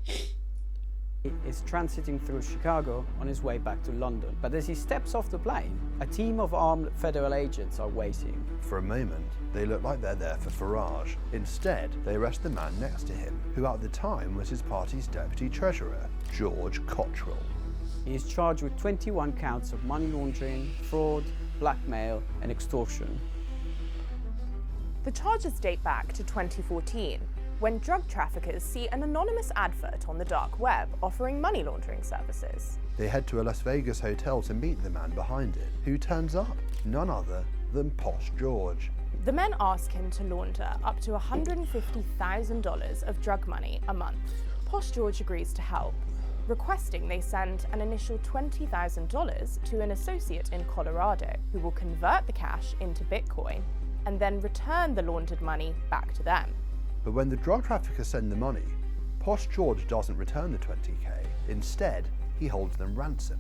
He is transiting through Chicago on his way back to London. But as he steps off the plane, a team of armed federal agents are waiting. For a moment, they look like they're there for Farage. Instead, they arrest the man next to him, who at the time was his party's deputy treasurer, George Cottrell. He is charged with 21 counts of money laundering, fraud, blackmail, and extortion. The charges date back to 2014, when drug traffickers see an anonymous advert on the dark web offering money laundering services. They head to a Las Vegas hotel to meet the man behind it, who turns up, none other than Posh George. The men ask him to launder up to $150,000 of drug money a month. Posh George agrees to help, requesting they send an initial $20,000 to an associate in Colorado, who will convert the cash into Bitcoin and then return the laundered money back to them. But when the drug traffickers send the money, Posh George doesn't return the 20k. Instead, he holds them ransom,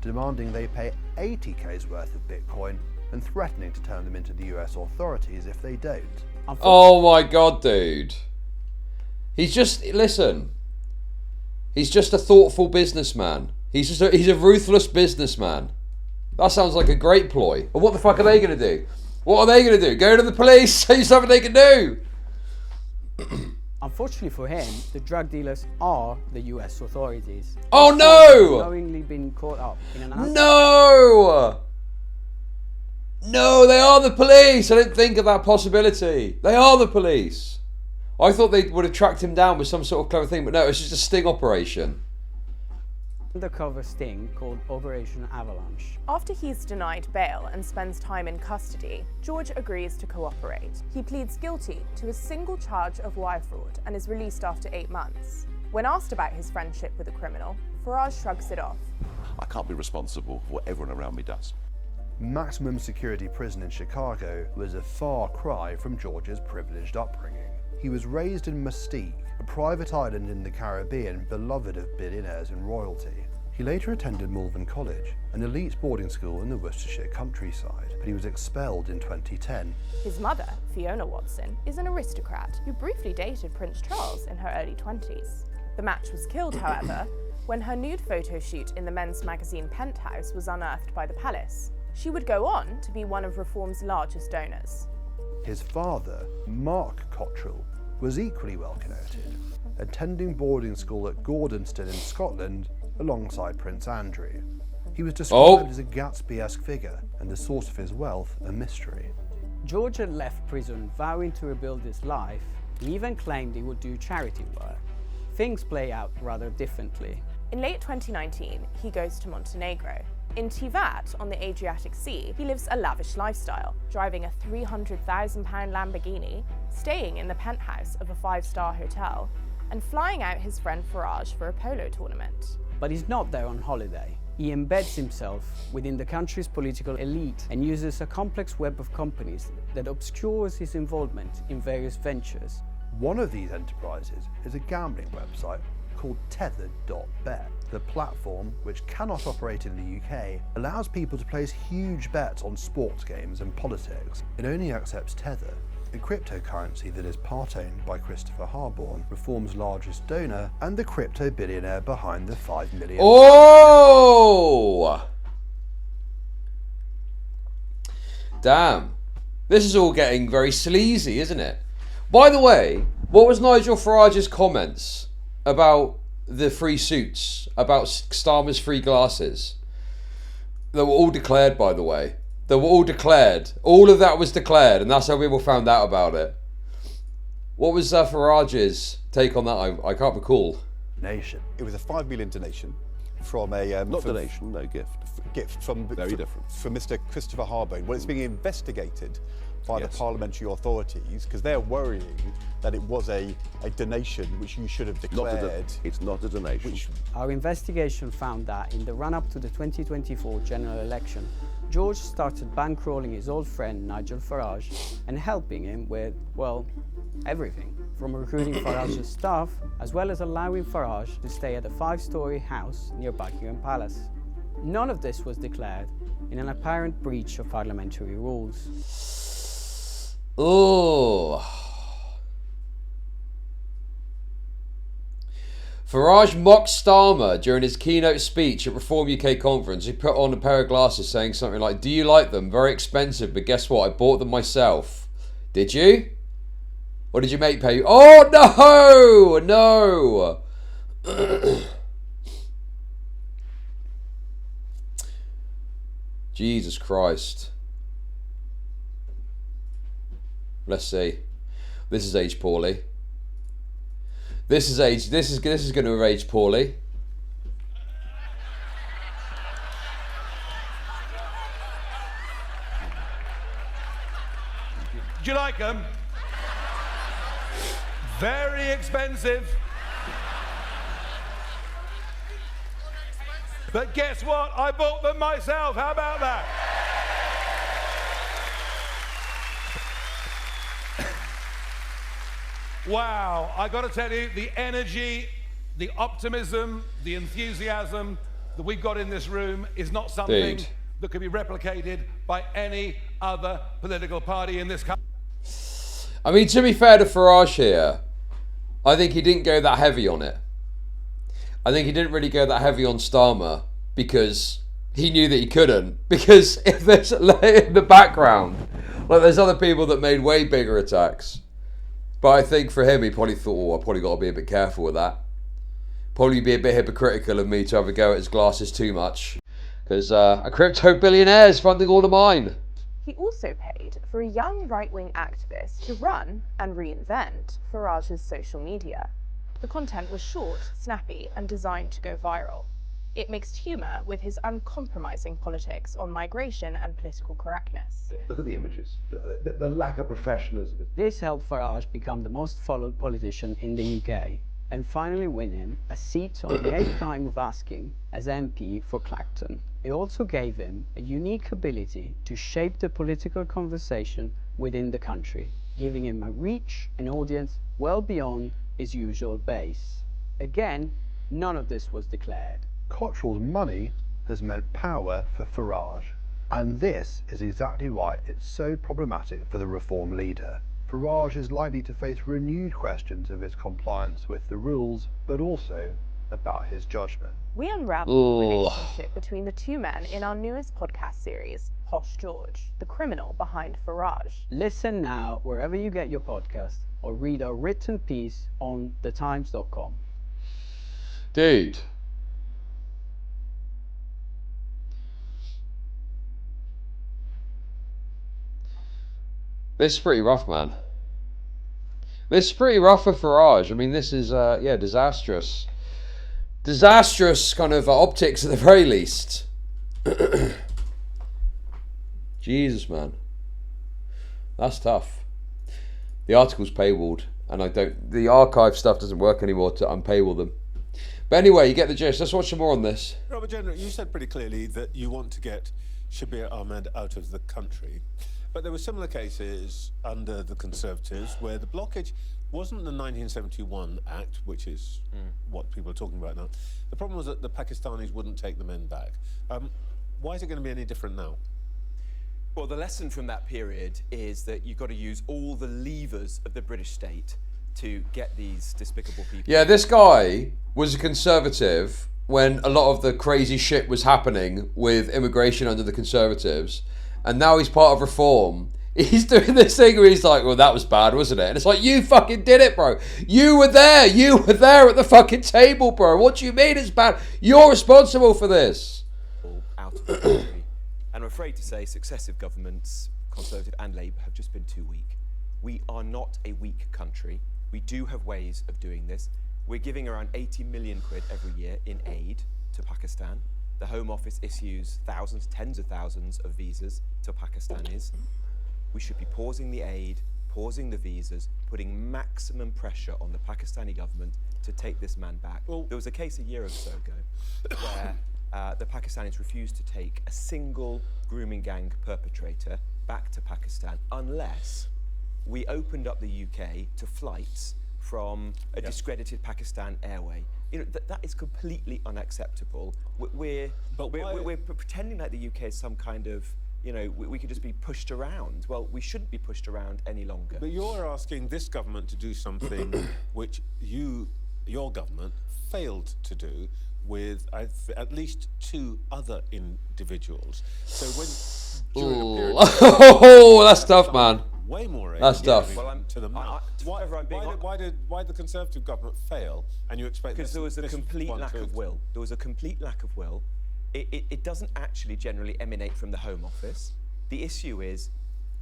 demanding they pay 80k's worth of Bitcoin and threatening to turn them into the US authorities if they don't. Oh my god, dude. He's just, listen. He's just a thoughtful businessman. He's a ruthless businessman. That sounds like a great ploy. But what the fuck are they going to do? What are they going to do? Go to the police? Say something they can do? Unfortunately for him, the drug dealers are the US authorities. Oh no! Knowingly been caught up in an No! No, they are the police! I didn't think of that possibility. They are the police. I thought they would have tracked him down with some sort of clever thing, but no, it's just a sting operation. undercover sting called Operation Avalanche. After he's denied bail and spends time in custody, George agrees to cooperate. He pleads guilty to a single charge of wire fraud and is released after 8 months. When asked about his friendship with the criminal, Farage shrugs it off. I can't be responsible for what everyone around me does. Maximum security prison in Chicago was a far cry from George's privileged upbringing. He was raised in Mystique, a private island in the Caribbean beloved of billionaires and royalty. He later attended Malvern College, an elite boarding school in the Worcestershire countryside, but he was expelled in 2010. His mother, Fiona Watson, is an aristocrat who briefly dated Prince Charles in her early 20s. The match was killed, however, when her nude photo shoot in the men's magazine Penthouse was unearthed by the palace. She would go on to be one of Reform's largest donors. His father, Mark Cottrell, was equally well connected, attending boarding school at Gordonston in Scotland alongside Prince Andrew. He was described as a Gatsby-esque figure and the source of his wealth a mystery. George had left prison vowing to rebuild his life. He even claimed he would do charity work. Things play out rather differently. In late 2019, he goes to Montenegro. In Tivat, on the Adriatic Sea, he lives a lavish lifestyle, driving a £300,000 Lamborghini, staying in the penthouse of a 5-star hotel, and flying out his friend Farage for a polo tournament. But he's not there on holiday. He embeds himself within the country's political elite and uses a complex web of companies that obscures his involvement in various ventures. One of these enterprises is a gambling website called Tethered.bet. The platform, which cannot operate in the UK, allows people to place huge bets on sports games and politics. It only accepts Tether, a cryptocurrency that is part-owned by Christopher Harborne, Reform's largest donor, and the crypto billionaire behind the $5 million... Oh! Damn. This is all getting very sleazy, isn't it? By the way, what was Nigel Farage's comments about the free suits, about Starmer's free glasses? They were all declared, by the way. They were all declared. All of that was declared, and that's how people found out about it. What was Farage's take on that? I can't recall. Nation. It was a $5 million donation from a... Not donation, no, gift. Gift from... Very different. From Mr. Christopher Harborne. Well, it's being investigated by the parliamentary authorities because they're worrying that it was a donation which you should have declared. It's not a donation. Our investigation found that in the run-up to the 2024 general election, George started bankrolling his old friend Nigel Farage and helping him with, well, everything. From recruiting Farage's staff, as well as allowing Farage to stay at a 5-story house near Buckingham Palace. None of this was declared in an apparent breach of parliamentary rules. Oh. Farage mocked Starmer during his keynote speech at Reform UK conference. He put on a pair of glasses saying something like, "Do you like them? Very expensive, but guess what? I bought them myself." Did you? Or did your mate pay you? Oh, no! No! Jesus Christ. Let's see. This is aged poorly. This is going to have aged poorly. Do you like them? Very expensive. But guess what? I bought them myself. How about that? Wow, I got to tell you, the energy, the optimism, the enthusiasm that we've got in this room is not something that could be replicated by any other political party in this country. I mean, to be fair to Farage here, I think he didn't go that heavy on it. I think he didn't really go that heavy on Starmer because he knew that he couldn't. Because if there's in the background, Like, there's other people that made way bigger attacks. But I think for him, he probably thought, oh, I've probably got to be a bit careful with that. Probably be a bit hypocritical of me to have a go at his glasses too much. Because a crypto billionaire is funding all of mine. He also paid for a young right-wing activist to run and reinvent Farage's social media. The content was short, snappy, and designed to go viral. It mixed humour with his uncompromising politics on migration and political correctness. Look at the images, the lack of professionalism. This helped Farage become the most followed politician in the UK and finally winning a seat on the 8th time of asking as MP for Clacton. It also gave him a unique ability to shape the political conversation within the country, giving him a reach and audience well beyond his usual base. Again, none of this was declared. Cottrell's money has meant power for Farage, and this is exactly why it's so problematic for the Reform leader. Farage is likely to face renewed questions of his compliance with the rules, but also about his judgment. We unravel the relationship between the two men in our newest podcast series, Posh George, the criminal behind Farage. Listen now wherever you get your podcast or read our written piece on thetimes.com. Dude. This is pretty rough, man. This is pretty rough for Farage. I mean, this is, yeah, disastrous. Disastrous kind of optics at the very least. Jesus, man. That's tough. The article's paywalled, and the archive stuff doesn't work anymore to unpaywall them. But anyway, you get the gist. Let's watch some more on this. Robert General, you said pretty clearly that you want to get Shabir Ahmed out of the country. But there were similar cases under the Conservatives where the blockage wasn't the 1971 Act, which is what people are talking about now. The problem was that the Pakistanis wouldn't take the men back. Why is it going to be any different now? Well, the lesson from that period is that you've got to use all the levers of the British state to get these despicable people. Yeah, this guy was a Conservative when a lot of the crazy shit was happening with immigration under the Conservatives. And now he's part of Reform. He's doing this thing where he's like, well, that was bad, wasn't it? And it's like, you fucking did it, bro. You were there. You were there at the fucking table, bro. What do you mean it's bad? You're responsible for this. Out of the country. And I'm afraid to say successive governments, Conservative and Labour, have just been too weak. We are not a weak country. We do have ways of doing this. We're giving around 80 million quid every year in aid to Pakistan. The Home Office issues thousands, tens of thousands of visas to Pakistanis. We should be pausing the aid, pausing the visas, putting maximum pressure on the Pakistani government to take this man back. Well, there was a case a year or so ago where the Pakistanis refused to take a single grooming gang perpetrator back to Pakistan unless we opened up the UK to flights from a discredited Pakistan airway. You know, that is completely unacceptable. We're pretending like the UK is some kind of, you know, we could just be pushed around. Well, we shouldn't be pushed around any longer. But you're asking this government to do something which your government failed to do with at least 2 other individuals. So when during a period Oh, that's tough, man. way more aid That's tough. to them now. Why did the Conservative government fail? And you expect because there was a complete lack of will. There was a complete lack of will. It doesn't actually generally emanate from the Home Office. The issue is,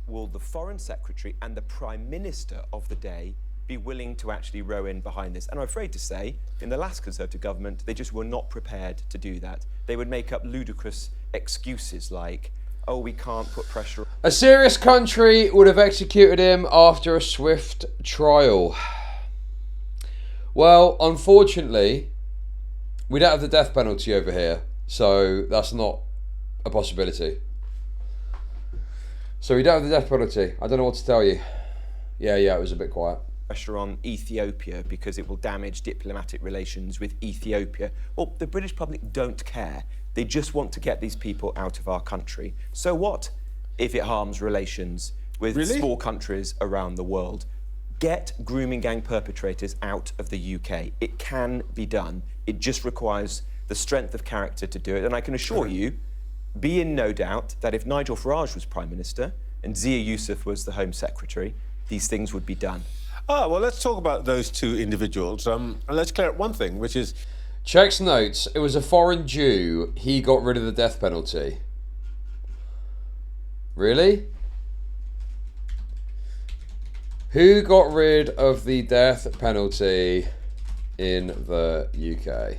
will the Foreign Secretary and the Prime Minister of the day be willing to actually row in behind this? And I'm afraid to say, in the last Conservative government, they just were not prepared to do that. They would make up ludicrous excuses like, oh, we can't put pressure. A serious country would have executed him after a swift trial. Well, unfortunately, we don't have the death penalty over here, so that's not a possibility. So we don't have the death penalty. I don't know what to tell you. Yeah, it was a bit quiet. Pressure on Ethiopia because it will damage diplomatic relations with Ethiopia. Well, the British public don't care. They just want to get these people out of our country. So what if it harms relations with small countries around the world? Get grooming gang perpetrators out of the UK. It can be done. It just requires the strength of character to do it. And I can assure you, be in no doubt that if Nigel Farage was Prime Minister, and Zia Yusuf was the Home Secretary, these things would be done. Ah, well, let's talk about those two individuals. And let's clear up one thing, which is... Checks notes, it was a foreign Jew. He got rid of the death penalty. Really? Who got rid of the death penalty in the UK?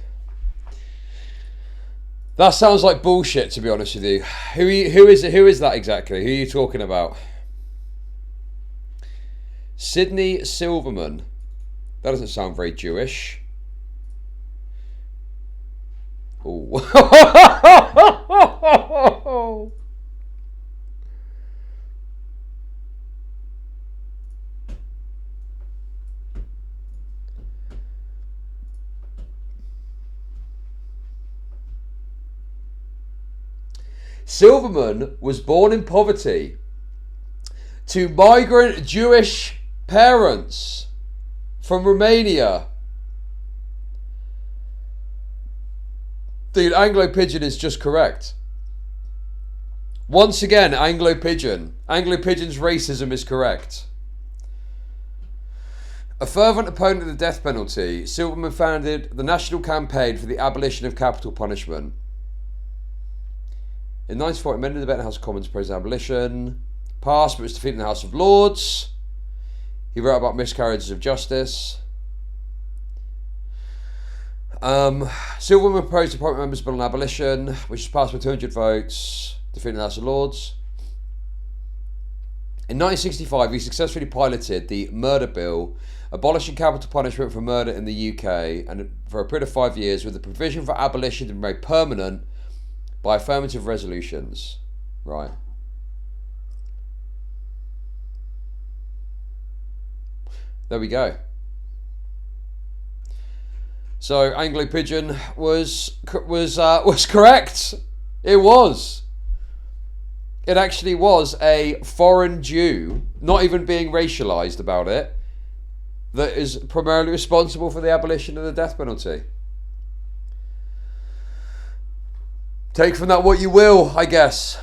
That sounds like bullshit, to be honest with you. Who is that exactly? Who are you talking about? Sydney Silverman. That doesn't sound very Jewish. Oh. Silverman was born in poverty to migrant Jewish parents from Romania. Dude, Anglo Pigeon is just correct. Once again, Anglo Pigeon. Anglo Pigeon's racism is correct. A fervent opponent of the death penalty, Silverman founded the National Campaign for the Abolition of Capital Punishment. In 1940, amended the debate in the House of Commons opposed abolition. Passed, but was defeated in the House of Lords. He wrote about miscarriages of justice. Silverman proposed a Parliament Members' Bill on Abolition, which was passed by 200 votes, defeated in the House of Lords. In 1965, he successfully piloted the Murder Bill, abolishing capital punishment for murder in the UK, and for a period of 5 years, with the provision for abolition to be made permanent by affirmative resolutions. Right. There we go. So Anglo Pigeon was correct. It was. It actually was a foreign Jew, not even being racialized about it, that is primarily responsible for the abolition of the death penalty. Take from that what you will, I guess.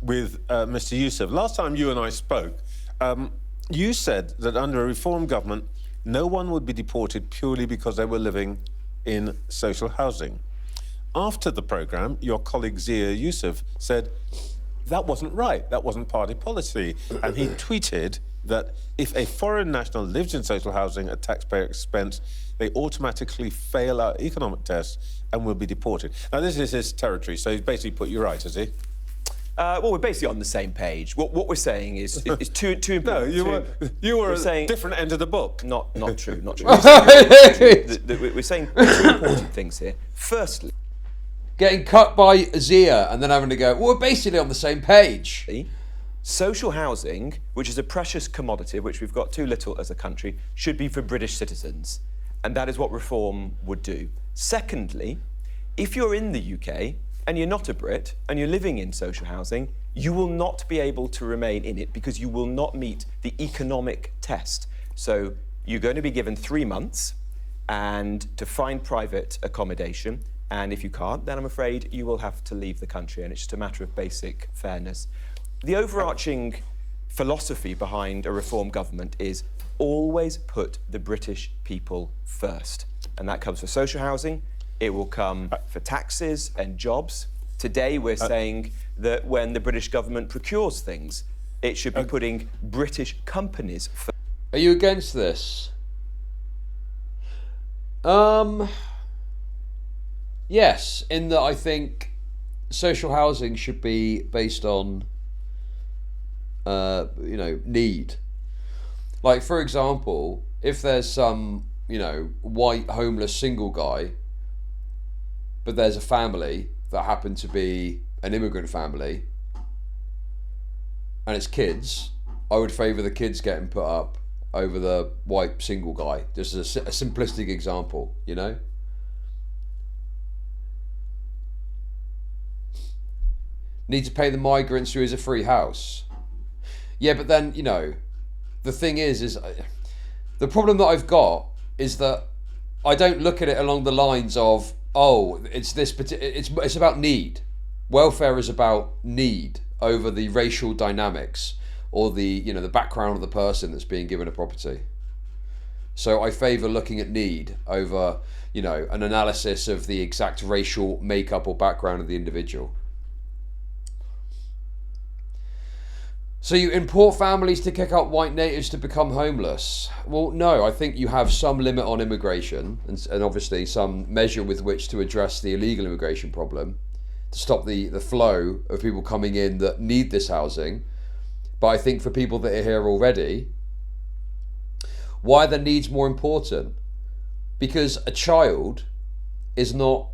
With Mr. Yusuf, last time you and I spoke, you said that under a reform government, no one would be deported purely because they were living in social housing. After the programme, your colleague Zia Yusuf said that wasn't right, that wasn't party policy. And he tweeted that if a foreign national lives in social housing at taxpayer expense, they automatically fail our economic tests and will be deported. Now, this is his territory, so he's basically put you right, has he? Well, we're basically on the same page. What we're saying is two important. No, you were saying different end of the book. Not true. Not true. We're saying two important things here. Firstly, getting cut by Zia and then having to go, well, we're basically on the same page. Social housing, which is a precious commodity, which we've got too little as a country, should be for British citizens. And that is what reform would do. Secondly, if you're in the UK and you're not a Brit and you're living in social housing, you will not be able to remain in it because you will not meet the economic test. So you're going to be given 3 months and to find private accommodation. And if you can't, then I'm afraid you will have to leave the country. And it's just a matter of basic fairness. The overarching philosophy behind a reform government is always put the British people first. And that comes for social housing. It will come for taxes and jobs. Today we're saying that when the British government procures things, it should be putting British companies first. Are you against this? Yes, in that I think social housing should be based on need. Like, for example, if there's some, white homeless single guy, but there's a family that happen to be an immigrant family, and it's kids, I would favour the kids getting put up over the white single guy. Just as a simplistic example, Need to pay the migrants who is a free house. Yeah, but then, the thing is the problem that I've got is that I don't look at it along the lines of, it's about need. Welfare is about need. over the racial dynamics or the the background of the person that's being given a property. So I favour looking at need over an analysis of the exact racial makeup or background of the individual. So you import families to kick out white natives to become homeless? Well, no, I think you have some limit on immigration and obviously some measure with which to address the illegal immigration problem, to stop the flow of people coming in that need this housing. But I think for people that are here already, why are their needs more important? Because a child is not,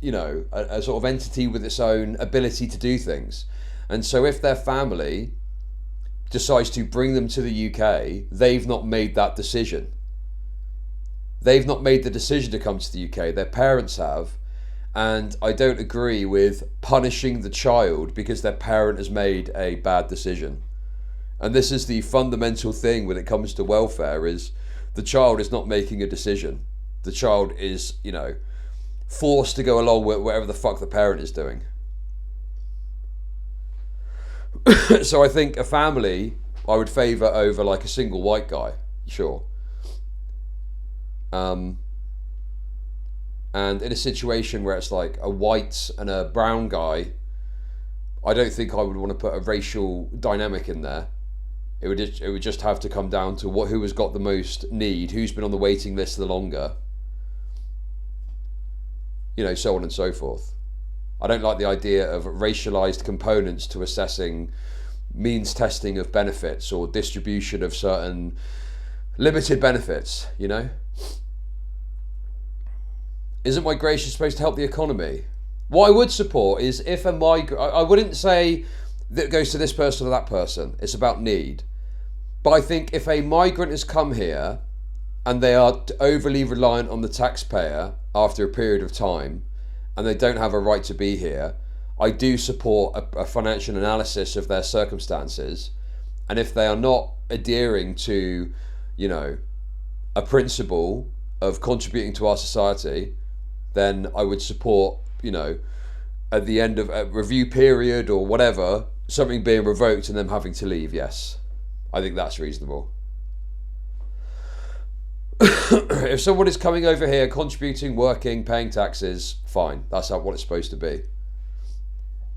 a sort of entity with its own ability to do things. And so if their family decides to bring them to the UK, they've not made that decision. They've not made the decision to come to the UK, their parents have. And I don't agree with punishing the child because their parent has made a bad decision. And this is the fundamental thing when it comes to welfare, is the child is not making a decision. The child is, forced to go along with whatever the fuck the parent is doing. So I think a family I would favour over like a single white guy, sure. And in a situation where it's like a white and a brown guy, I don't think I would want to put a racial dynamic in there. It would just have to come down to who has got the most need, who's been on the waiting list the longer, so on and so forth. I don't like the idea of racialized components to assessing means testing of benefits or distribution of certain limited benefits, Isn't migration supposed to help the economy? What I would support is if a migrant, I wouldn't say that it goes to this person or that person, it's about need. But I think if a migrant has come here and they are overly reliant on the taxpayer after a period of time and they don't have a right to be here, I do support a financial analysis of their circumstances. And if they are not adhering to, a principle of contributing to our society, then I would support, at the end of a review period or whatever, something being revoked and them having to leave, yes. I think that's reasonable. If someone is coming over here, contributing, working, paying taxes, fine. That's what it's supposed to be.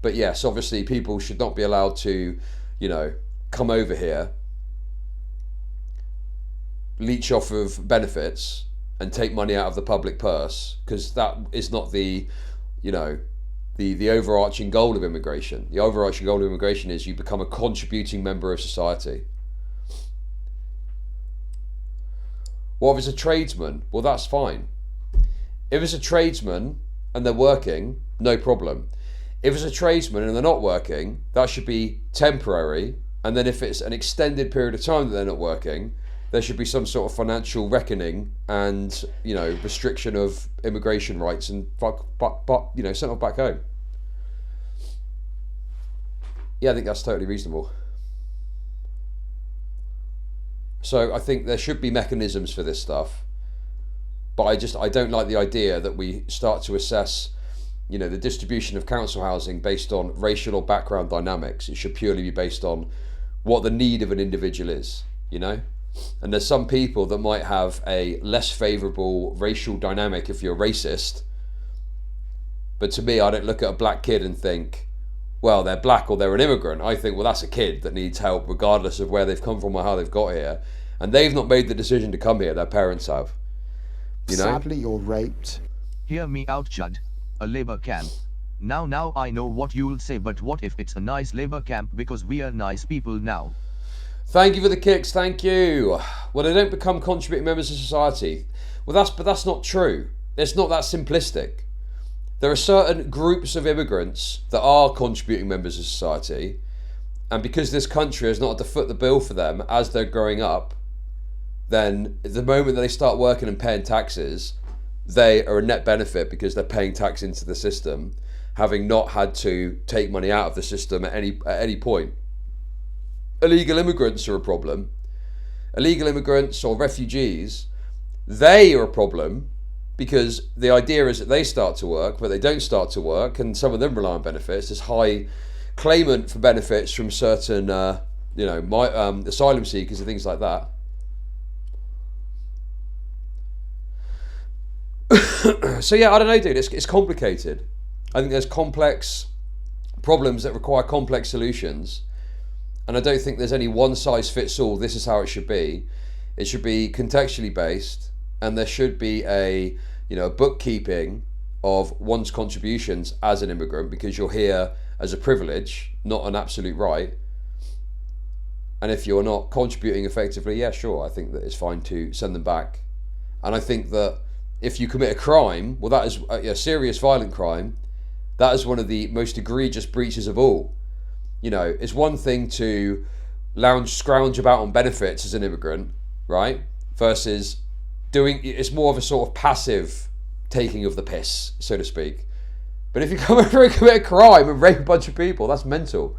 But yes, obviously people should not be allowed to, come over here, leech off of benefits and take money out of the public purse, because that is not the overarching goal of immigration. The overarching goal of immigration is you become a contributing member of society. Well, if it's a tradesman, well, that's fine. If it's a tradesman and they're working, no problem. If it's a tradesman and they're not working, that should be temporary. And then if it's an extended period of time that they're not working, there should be some sort of financial reckoning and, restriction of immigration rights and sent off back home. Yeah, I think that's totally reasonable. So I think there should be mechanisms for this stuff, but I don't like the idea that we start to assess, the distribution of council housing based on racial or background dynamics. It should purely be based on what the need of an individual is, And there's some people that might have a less favourable racial dynamic if you're racist, but to me, I don't look at a black kid and think, well, they're black or they're an immigrant. I think, well, that's a kid that needs help regardless of where they've come from or how they've got here. And they've not made the decision to come here, their parents have. Sadly, you're raped. Hear me out, Chud. A labor camp. Now I know what you'll say, but what if it's a nice labor camp because we are nice people now? Thank you for the kicks, thank you. Well, they don't become contributing members of society. Well, but that's not true. It's not that simplistic. There are certain groups of immigrants that are contributing members of society, and because this country has not had to foot the bill for them as they're growing up, then the moment that they start working and paying taxes, they are a net benefit because they're paying tax into the system, having not had to take money out of the system at any point. Illegal immigrants are a problem. Illegal immigrants or refugees, they are a problem because the idea is that they start to work, but they don't start to work, and some of them rely on benefits. There's high claimant for benefits from certain, you know, asylum seekers and things like that. So yeah, I don't know, dude. It's complicated. I think there's complex problems that require complex solutions, and I don't think there's any one size fits all. This is how it should be. It should be contextually based, and there should be a, you know, bookkeeping of one's contributions as an immigrant, because you're here as a privilege, not an absolute right. And if you're not contributing effectively, yeah, sure, I think that it's fine to send them back. And I think that if you commit a crime, well, that is a serious violent crime. That is one of the most egregious breaches of all. You know, it's one thing to scrounge about on benefits as an immigrant, right? Versus it's more of a sort of passive taking of the piss, so to speak. But if you come over and commit a crime and rape a bunch of people, that's mental.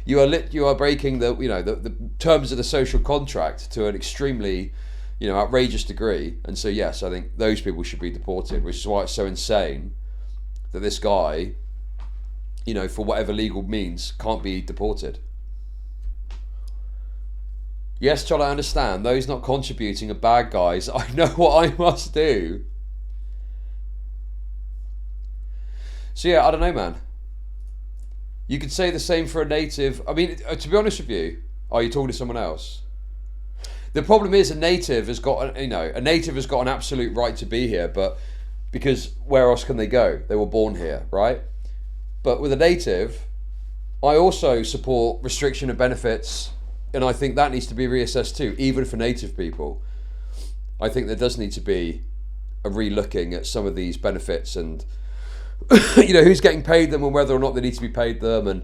You are breaking the, you know, the terms of the social contract to an extremely, you know, outrageous degree. And so yes, I think those people should be deported, which is why it's so insane that this guy, you know, for whatever legal means, can't be deported. Yes, Chud, I understand. Those not contributing are bad guys. I know what I must do. So yeah, I don't know, man. You could say the same for a native. I mean, to be honest with you, are you talking to someone else? The problem is a native has got, you know, a native has got an absolute right to be here, but because where else can they go? They were born here, right? But with a native, I also support restriction of benefits, and I think that needs to be reassessed too, even for native people. I think there does need to be a re-looking at some of these benefits and you know, who's getting paid them and whether or not they need to be paid them. And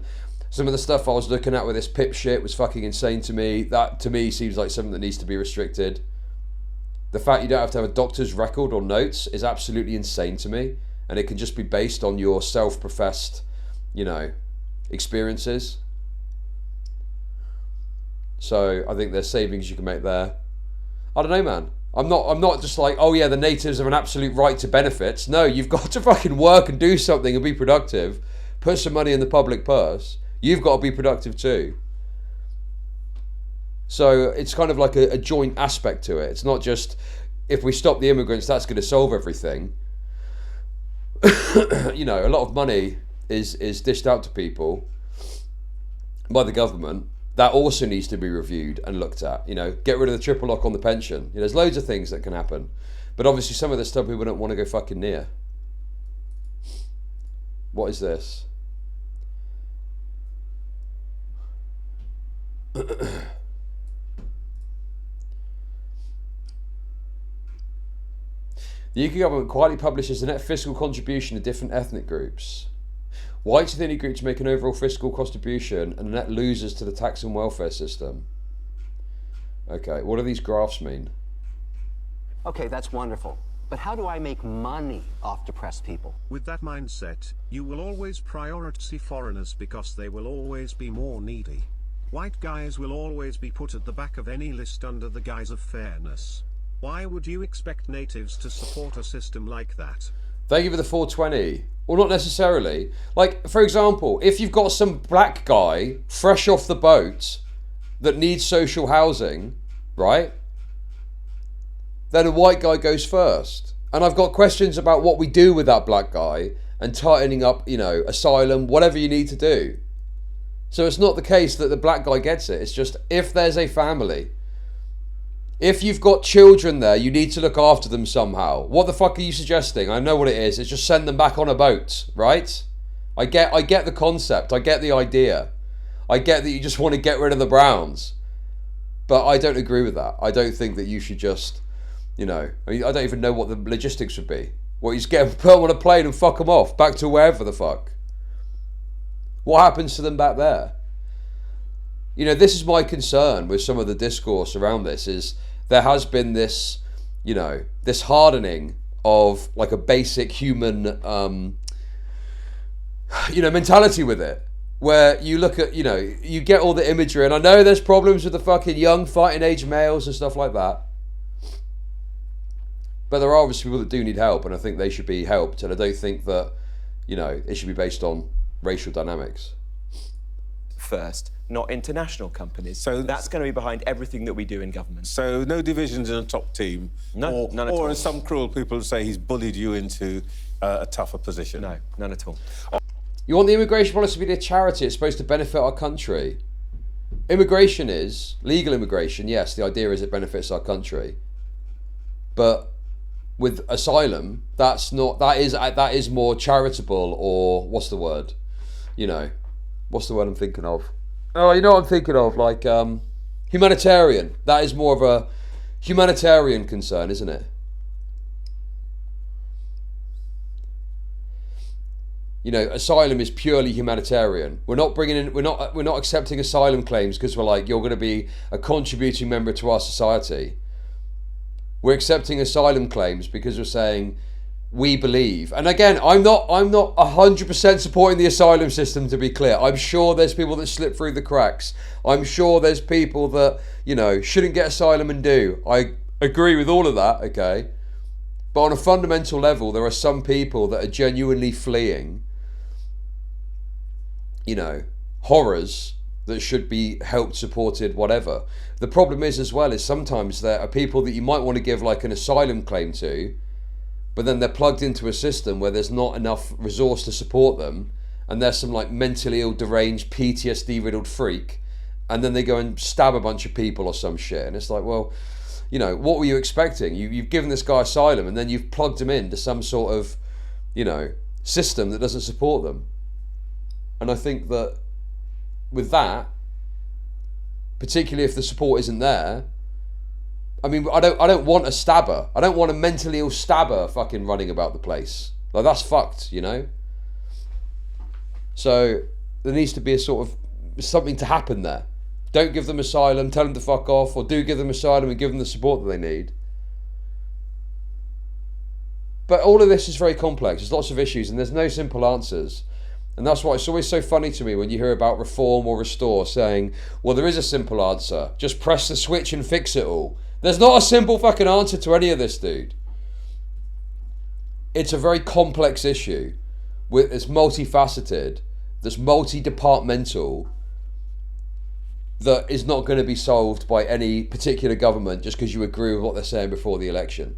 some of the stuff I was looking at with this PIP shit was fucking insane to me. That to me seems like something that needs to be restricted. The fact you don't have to have a doctor's record or notes is absolutely insane to me, and it can just be based on your self-professed, you know, experiences. So I think there's savings you can make there. I don't know, man. I'm not just like, oh yeah, the natives have an absolute right to benefits. No, you've got to fucking work and do something and be productive. Put some money in the public purse. You've got to be productive too. So it's kind of like a joint aspect to it. It's not just, if we stop the immigrants, that's going to solve everything. You know, a lot of money is dished out to people by the government. That also needs to be reviewed and looked at. You know, get rid of the triple lock on the pension. You know, there's loads of things that can happen. But obviously some of this stuff people don't want to go fucking near. What is this? The UK government quietly publishes the net fiscal contribution of different ethnic groups. Whites are the only group to make an overall fiscal contribution and the net losers to the tax and welfare system. Okay, what do these graphs mean? Okay, that's wonderful. But how do I make money off depressed people? With that mindset, you will always prioritize foreigners because they will always be more needy. White guys will always be put at the back of any list under the guise of fairness. Why would you expect natives to support a system like that? Thank you for the 420. Well, not necessarily. Like, for example, if you've got some black guy fresh off the boat that needs social housing, right? Then a white guy goes first. And I've got questions about what we do with that black guy and tightening up, you know, asylum, whatever you need to do. So it's not the case that the black guy gets it. It's just if there's a family, if you've got children there, you need to look after them somehow. What the fuck are you suggesting? I know what it is. It's just send them back on a boat, right? I get the concept. I get the idea. I get that you just want to get rid of the Browns. But I don't agree with that. I don't think that you should just, you know, I mean, I don't even know what the logistics would be. Well, you just get them, put them on a plane and fuck them off. Back to wherever the fuck. What happens to them back there? You know, this is my concern with some of the discourse around this, is there has been this, you know, this hardening of like a basic human, you know, mentality with it. Where you look at, you know, you get all the imagery, and I know there's problems with the fucking young fighting age males and stuff like that. But there are obviously people that do need help, and I think they should be helped, and I don't think that, you know, it should be based on racial dynamics. first, not international companies. So that's going to be behind everything that we do in government. So no divisions in a top team? No, none at all. Or as some cruel people say, he's bullied you into a tougher position? No, none at all. You want the immigration policy to be a charity? It's supposed to benefit our country. Immigration is legal immigration. Yes, the idea is it benefits our country. But with asylum, that is more charitable, or what's the word? You know, what's the word I'm thinking of? Oh, you know what I'm thinking of? Like humanitarian. That is more of a humanitarian concern, isn't it? You know, asylum is purely humanitarian. We're not bringing in, we're not accepting asylum claims because we're like, you're going to be a contributing member to our society. We're accepting asylum claims because we're saying we believe. And again, I'm not 100% supporting the asylum system, to be clear. I'm sure there's people that slip through the cracks. I'm sure there's people that, you know, shouldn't get asylum and do. I agree with all of that, okay? But on a fundamental level, there are some people that are genuinely fleeing, you know, horrors that should be helped, supported, whatever. The problem is as well is sometimes there are people that you might want to give like an asylum claim to, but then they're plugged into a system where there's not enough resource to support them, and there's some like mentally ill, deranged, PTSD-riddled freak, and then they go and stab a bunch of people or some shit, and it's like, well, you know, what were you expecting? You've given this guy asylum, and then you've plugged him into some sort of, you know, system that doesn't support them. And I think that with that, particularly if the support isn't there, I mean, I don't want a stabber. I don't want a mentally ill stabber fucking running about the place. Like, that's fucked, you know? So there needs to be a sort of something to happen there. Don't give them asylum, tell them to fuck off, or do give them asylum and give them the support that they need. But all of this is very complex. There's lots of issues and there's no simple answers. And that's why it's always so funny to me when you hear about reform or restore saying, well, there is a simple answer. Just press the switch and fix it all. There's not a simple fucking answer to any of this, dude. It's a very complex issue. It's multifaceted. That's multi-departmental. That is not going to be solved by any particular government just because you agree with what they're saying before the election.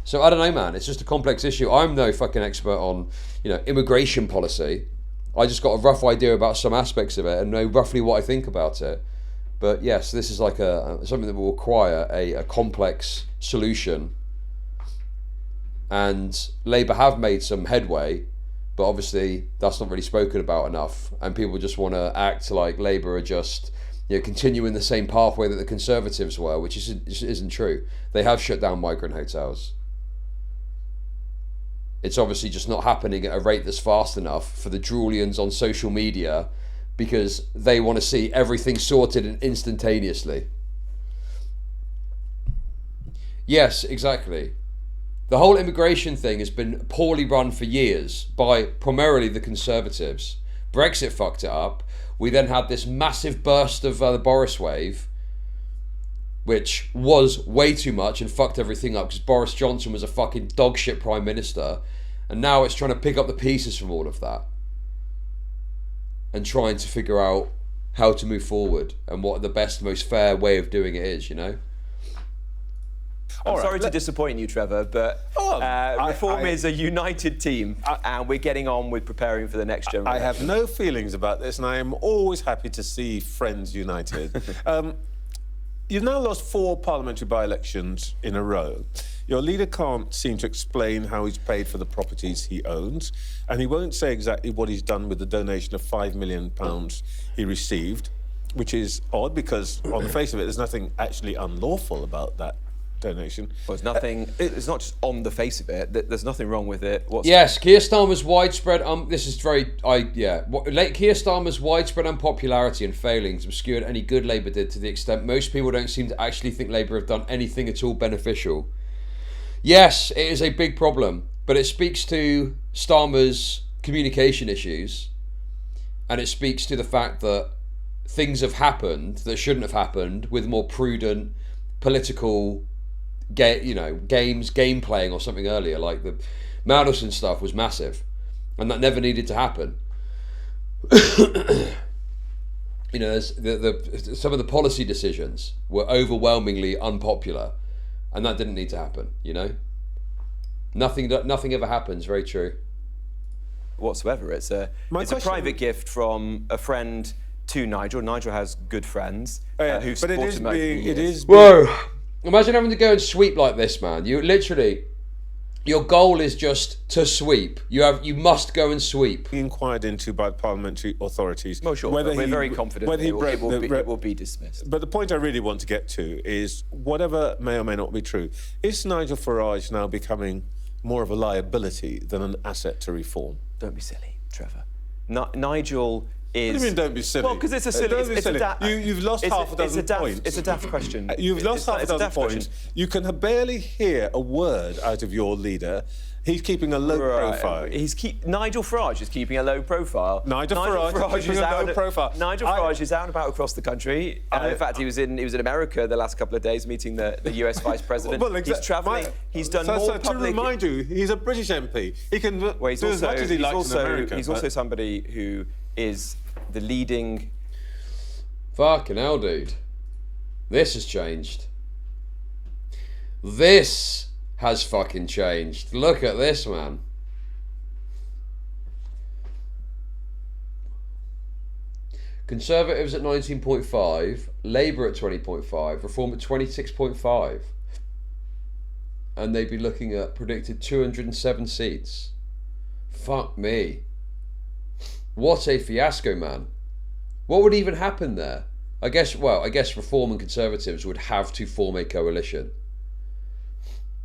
So I don't know, man. It's just a complex issue. I'm no fucking expert on, you know, immigration policy. I just got a rough idea about some aspects of it and know roughly what I think about it. But yes, this is like something that will require a complex solution. And Labour have made some headway, but obviously that's not really spoken about enough. And people just want to act like Labour are just, you know, continuing the same pathway that the Conservatives were, which isn't true. They have shut down migrant hotels. It's obviously just not happening at a rate that's fast enough for the Droolians on social media because they want to see everything sorted and instantaneously. Yes, exactly. The whole immigration thing has been poorly run for years by primarily the Conservatives. Brexit fucked it up. We then had this massive burst of the Boris wave, which was way too much and fucked everything up because Boris Johnson was a fucking dogshit Prime Minister, and now it's trying to pick up the pieces from all of that and trying to figure out how to move forward and what the best, most fair way of doing it is, you know? I'm sorry to disappoint you, Trevor, but Reform is a united team, and we're getting on with preparing for the next generation. I have no feelings about this, and I am always happy to see friends united. You've now lost 4 parliamentary by-elections in a row. Your leader can't seem to explain how he's paid for the properties he owns, and he won't say exactly what he's done with the donation of £5 million he received, which is odd because, on the face of it, there's nothing actually unlawful about that donation. Well, there's nothing. It's not just on the face of it. There's nothing wrong with it. Yes, Keir Starmer's widespread. This is very. Keir Starmer's widespread unpopularity and failings obscured any good Labour did to the extent most people don't seem to actually think Labour have done anything at all beneficial. Yes, it is a big problem, but it speaks to Starmer's communication issues, and it speaks to the fact that things have happened that shouldn't have happened with more prudent political game playing or something earlier. Like the Mandelson stuff was massive, and that never needed to happen. You know, there's some of the policy decisions were overwhelmingly unpopular, and that didn't need to happen. You know, nothing ever happens. Very true. Whatsoever, it's a private gift from a friend to Nigel. Nigel has good friends who support him. It is. Whoa! Imagine having to go and sweep like this, man. You literally, your goal is just to sweep. You must go and sweep. Inquired into by the parliamentary authorities. Well, sure. We're very confident whether it will be dismissed. But the point I really want to get to is whatever may or may not be true. Is Nigel Farage now becoming more of a liability than an asset to reform? Don't be silly, Trevor. Nigel is... What do you mean, don't be silly? Well, because it's a silly... You've lost half a dozen points. It's a daft question. You've lost half a dozen points. You can barely hear a word out of your leader. He's keeping a low profile. Nigel Farage is keeping a low profile. Nigel Farage is keeping a low profile. Nigel Farage is out and about across the country. In fact, he was in America the last couple of days meeting the US Vice President. Well, he's travelling. He's done more public... To remind you, he's a British MP. He can do as much as he likes in America. He's also somebody who is the leading... Fucking hell, dude. This has changed. This has fucking changed. Look at this, man. Conservatives at 19.5, Labour at 20.5, Reform at 26.5. And they'd be looking at predicted 207 seats. Fuck me. What a fiasco, man. What would even happen there? I guess Reform and Conservatives would have to form a coalition.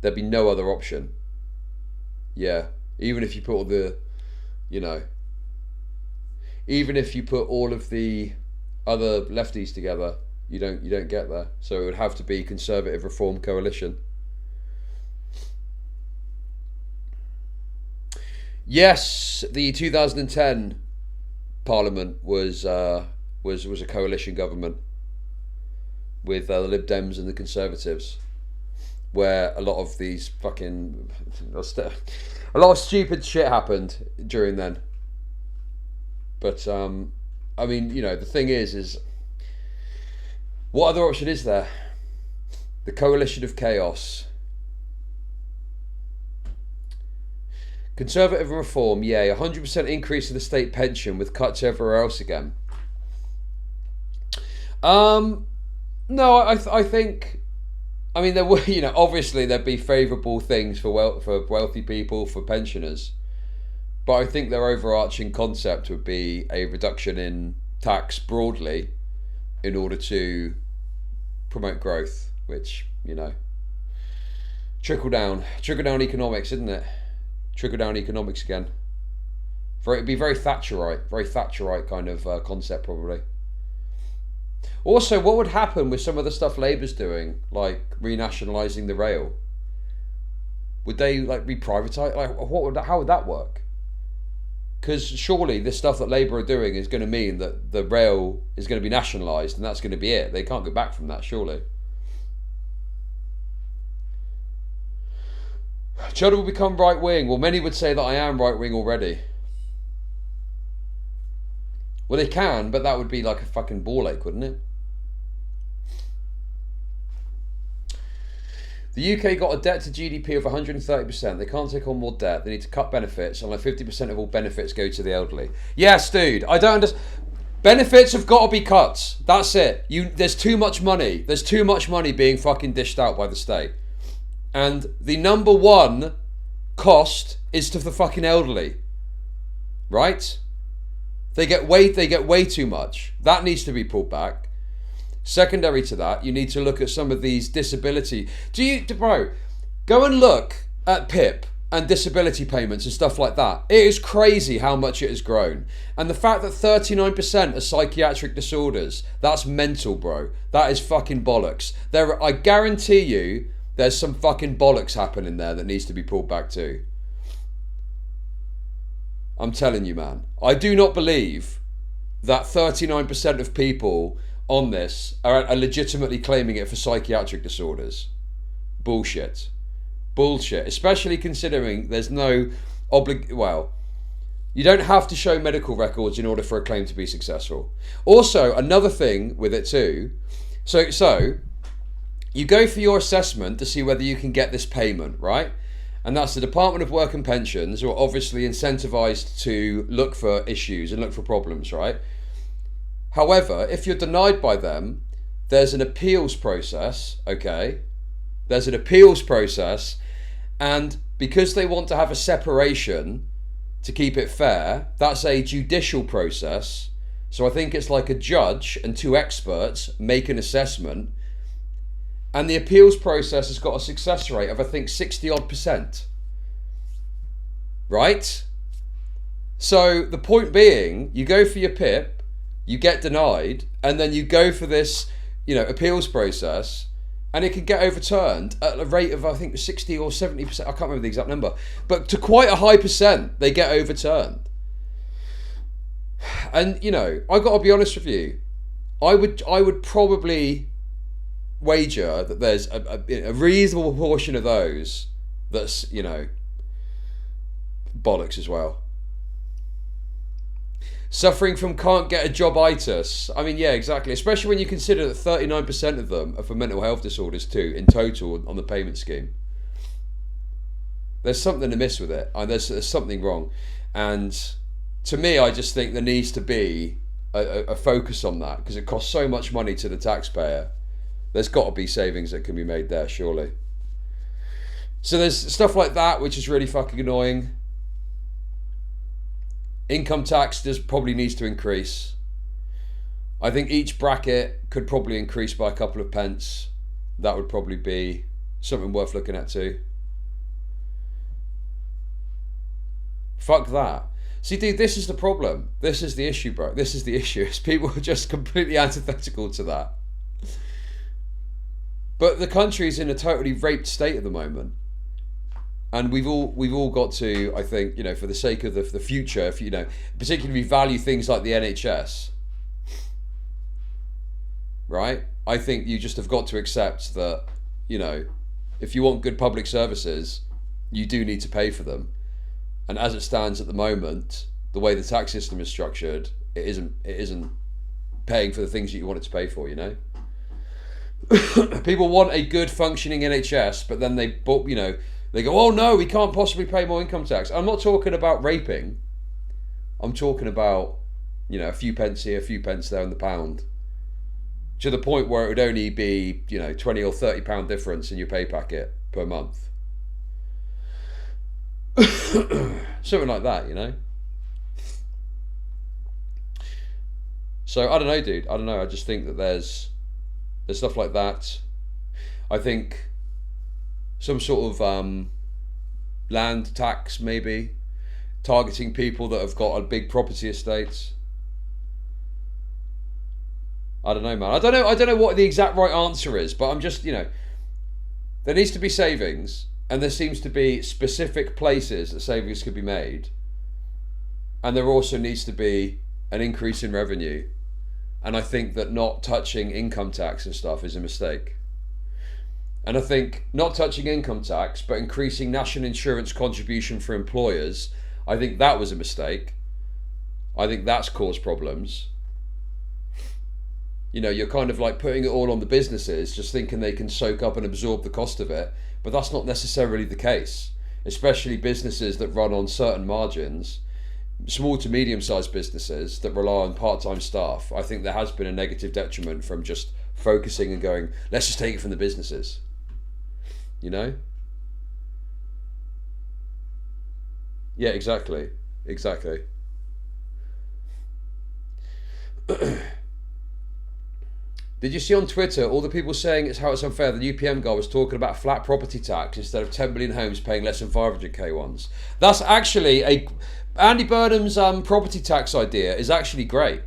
There'd be no other option. Yeah, even if you put all the, you know, even if you put all of the other lefties together, you don't get there. So it would have to be Conservative Reform coalition. Yes, the 2010 Parliament was a coalition government with the Lib Dems and the Conservatives, where a lot of these fucking... a lot of stupid shit happened during then. But, I mean, you know, the thing is... what other option is there? The coalition of chaos. Conservative and Reform, yeah, 100% increase in the state pension with cuts everywhere else again. No, I think... I mean, there were, you know, obviously there'd be favourable things for wealthy people, for pensioners, but I think their overarching concept would be a reduction in tax broadly in order to promote growth, which, you know, trickle down economics, isn't it? Trickle down economics again. It'd be very Thatcherite kind of concept probably. Also, what would happen with some of the stuff Labour's doing, like renationalising the rail? Would they like reprivatise? Like, how would that work? Because surely this stuff that Labour are doing is going to mean that the rail is going to be nationalised, and that's going to be it. They can't go back from that, surely. Chud will become right wing. Well, many would say that I am right wing already. Well, they can, but that would be like a fucking ball ache, wouldn't it? The UK got a debt to GDP of 130%. They can't take on more debt. They need to cut benefits, and like 50% of all benefits go to the elderly. Yes, dude, I don't understand. Benefits have got to be cut. That's it. There's too much money. There's too much money being fucking dished out by the state. And the number one cost is to the fucking elderly. Right? They get way too much. That needs to be pulled back. Secondary to that, you need to look at some of these disability... Bro, go and look at PIP and disability payments and stuff like that. It is crazy how much it has grown. And the fact that 39% are psychiatric disorders, that's mental, bro. That is fucking bollocks. I guarantee you there's some fucking bollocks happening there that needs to be pulled back too. I'm telling you, man. I do not believe that 39% of people on this are legitimately claiming it for psychiatric disorders. Bullshit. Bullshit. Especially considering there's no You don't have to show medical records in order for a claim to be successful. Also, another thing with it too, so you go for your assessment to see whether you can get this payment, right? And that's the Department of Work and Pensions, who are obviously incentivized to look for issues and look for problems, right? However, if you're denied by them, there's an appeals process, okay? There's an appeals process, and because they want to have a separation to keep it fair, that's a judicial process. So I think it's like a judge and two experts make an assessment, and the appeals process has got a success rate of, I think, 60-odd%. Right? So the point being, you go for your PIP, you get denied, and then you go for this, appeals process, and it can get overturned at a rate of, I think, 60 or 70%. I can't remember the exact number. But to quite a high percent, they get overturned. And, I got to be honest with you. I would probably wager that there's a reasonable portion of those that's, bollocks as well. Suffering from can't get a job-itis. I mean, yeah, exactly. Especially when you consider that 39% of them are for mental health disorders too, in total, on the payment scheme. There's something amiss with it. There's something wrong. And to me, I just think there needs to be a focus on that, because it costs so much money to the taxpayer. There's got to be savings that can be made there, surely. So there's stuff like that, which is really fucking annoying. Income tax probably needs to increase. I think each bracket could probably increase by a couple of pence. That would probably be something worth looking at too. Fuck that. See, dude, this is the problem. This is the issue, bro. This is the issue. Is people are just completely antithetical to that. But the country's in a totally raped state at the moment. And we've all got to, I think, for the sake of the future, if particularly value things like the NHS, right? I think you just have got to accept that, if you want good public services, you do need to pay for them. And as it stands at the moment, the way the tax system is structured, it isn't paying for the things that you want it to pay for, People want a good functioning NHS, but then they go, oh no, we can't possibly pay more income tax. I'm not talking about raping. I'm talking about, a few pence here, a few pence there in the pound. To the point where it would only be, 20 or £30 difference in your pay packet per month. Something like that, So, I don't know, dude. I don't know. I just think that there's stuff like that. I think some sort of land tax, maybe, targeting people that have got a big property estates. I don't know, man. I don't know what the exact right answer is, but I'm just, there needs to be savings, and there seems to be specific places that savings could be made, and there also needs to be an increase in revenue. And I think that not touching income tax and stuff is a mistake. And I think not touching income tax, but increasing national insurance contribution for employers, I think that was a mistake. I think that's caused problems. You're kind of like putting it all on the businesses, just thinking they can soak up and absorb the cost of it. But that's not necessarily the case, especially businesses that run on certain margins. Small to medium-sized businesses that rely on part-time staff, I think there has been a negative detriment from just focusing and going, let's just take it from the businesses. Yeah, exactly. Did you see on Twitter all the people saying it's unfair? The UPM guy was talking about flat property tax instead of 10 million homes paying less than 500k ones. That's actually Andy Burnham's property tax idea is actually great,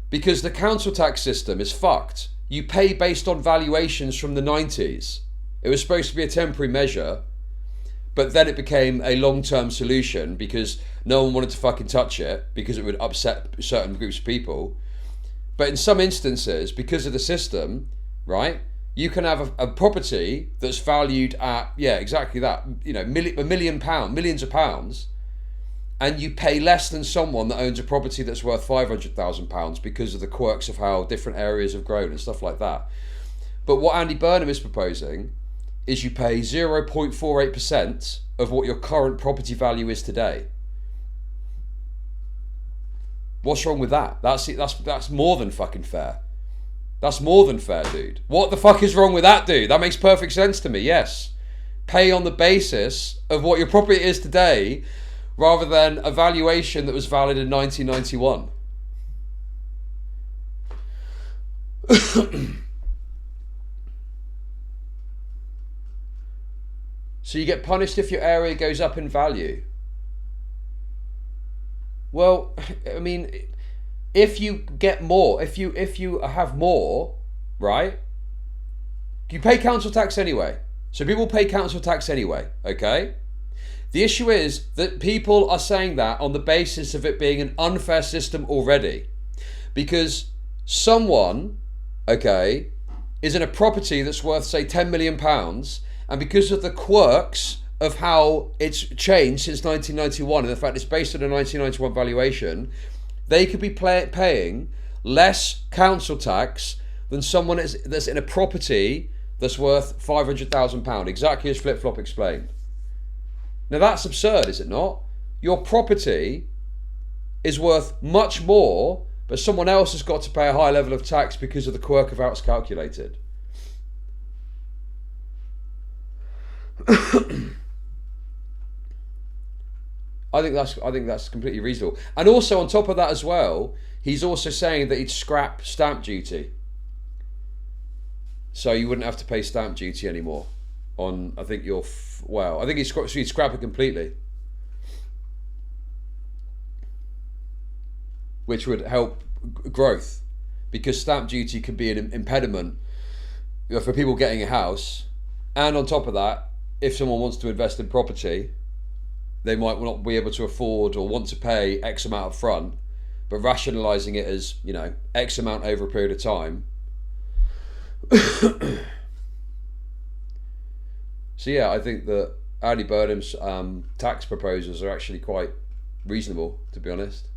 because the council tax system is fucked. You pay based on valuations from the 90s. It was supposed to be a temporary measure, but then it became a long-term solution because no one wanted to fucking touch it because it would upset certain groups of people. But in some instances, because of the system, right, you can have a property that's valued at, exactly that, £1 million, millions of pounds, and you pay less than someone that owns a property that's worth £500,000 because of the quirks of how different areas have grown and stuff like that. But what Andy Burnham is proposing is you pay 0.48% of what your current property value is today. What's wrong with that? That's more than fucking fair. That's more than fair, dude. What the fuck is wrong with that, dude? That makes perfect sense to me, yes. Pay on the basis of what your property is today rather than a valuation that was valid in 1991. So you get punished if your area goes up in value. Well, I mean, if you get more, if you have more, right? You pay council tax anyway. So people pay council tax anyway, okay? The issue is that people are saying that on the basis of it being an unfair system already. Because someone, okay, is in a property that's worth, say, £10 million, and because of the quirks of how it's changed since 1991 and the fact it's based on a 1991 valuation, they could be paying less council tax than someone that's in a property that's worth £500,000, exactly as Flip Flop explained. Now that's absurd, is it not? Your property is worth much more, but someone else has got to pay a high level of tax because of the quirk of how it's calculated. I think that's completely reasonable. And also on top of that as well, he's also saying that he'd scrap stamp duty. So you wouldn't have to pay stamp duty anymore on, I think I think he'd scrap it completely. Which would help growth, because stamp duty can be an impediment for people getting a house. And on top of that, if someone wants to invest in property, they might not be able to afford or want to pay X amount up front, but rationalising it as, you know, X amount over a period of time. So yeah, I think that Andy Burnham's tax proposals are actually quite reasonable, to be honest.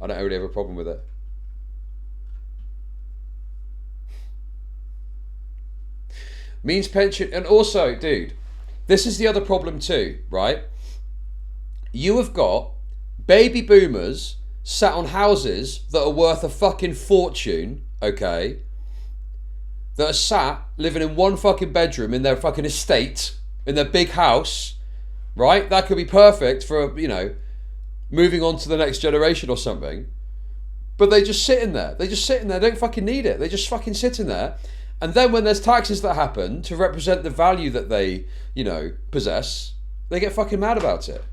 I don't really have a problem with it. Means pension, and also, dude, this is the other problem too, right? You have got baby boomers sat on houses that are worth a fucking fortune, okay? That are sat living in one fucking bedroom in their fucking estate, in their big house, right? That could be perfect for, you know, moving on to the next generation or something. But they just sit in there. They just sit in there. They don't fucking need it. They just fucking sit in there. And then when there's taxes that happen to represent the value that they, you know, possess, they get fucking mad about it.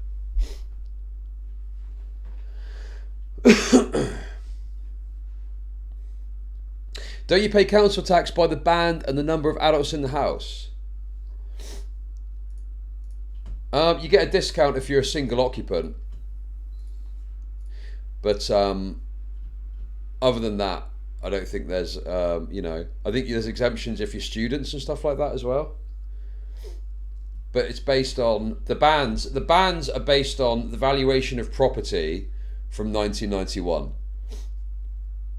Don't you pay council tax by the band and the number of adults in the house? You get a discount if you're a single occupant. But other than that, I don't think there's, you know, I think there's exemptions if you're students and stuff like that as well. But it's based on the bands. The bands are based on the valuation of property from 1991.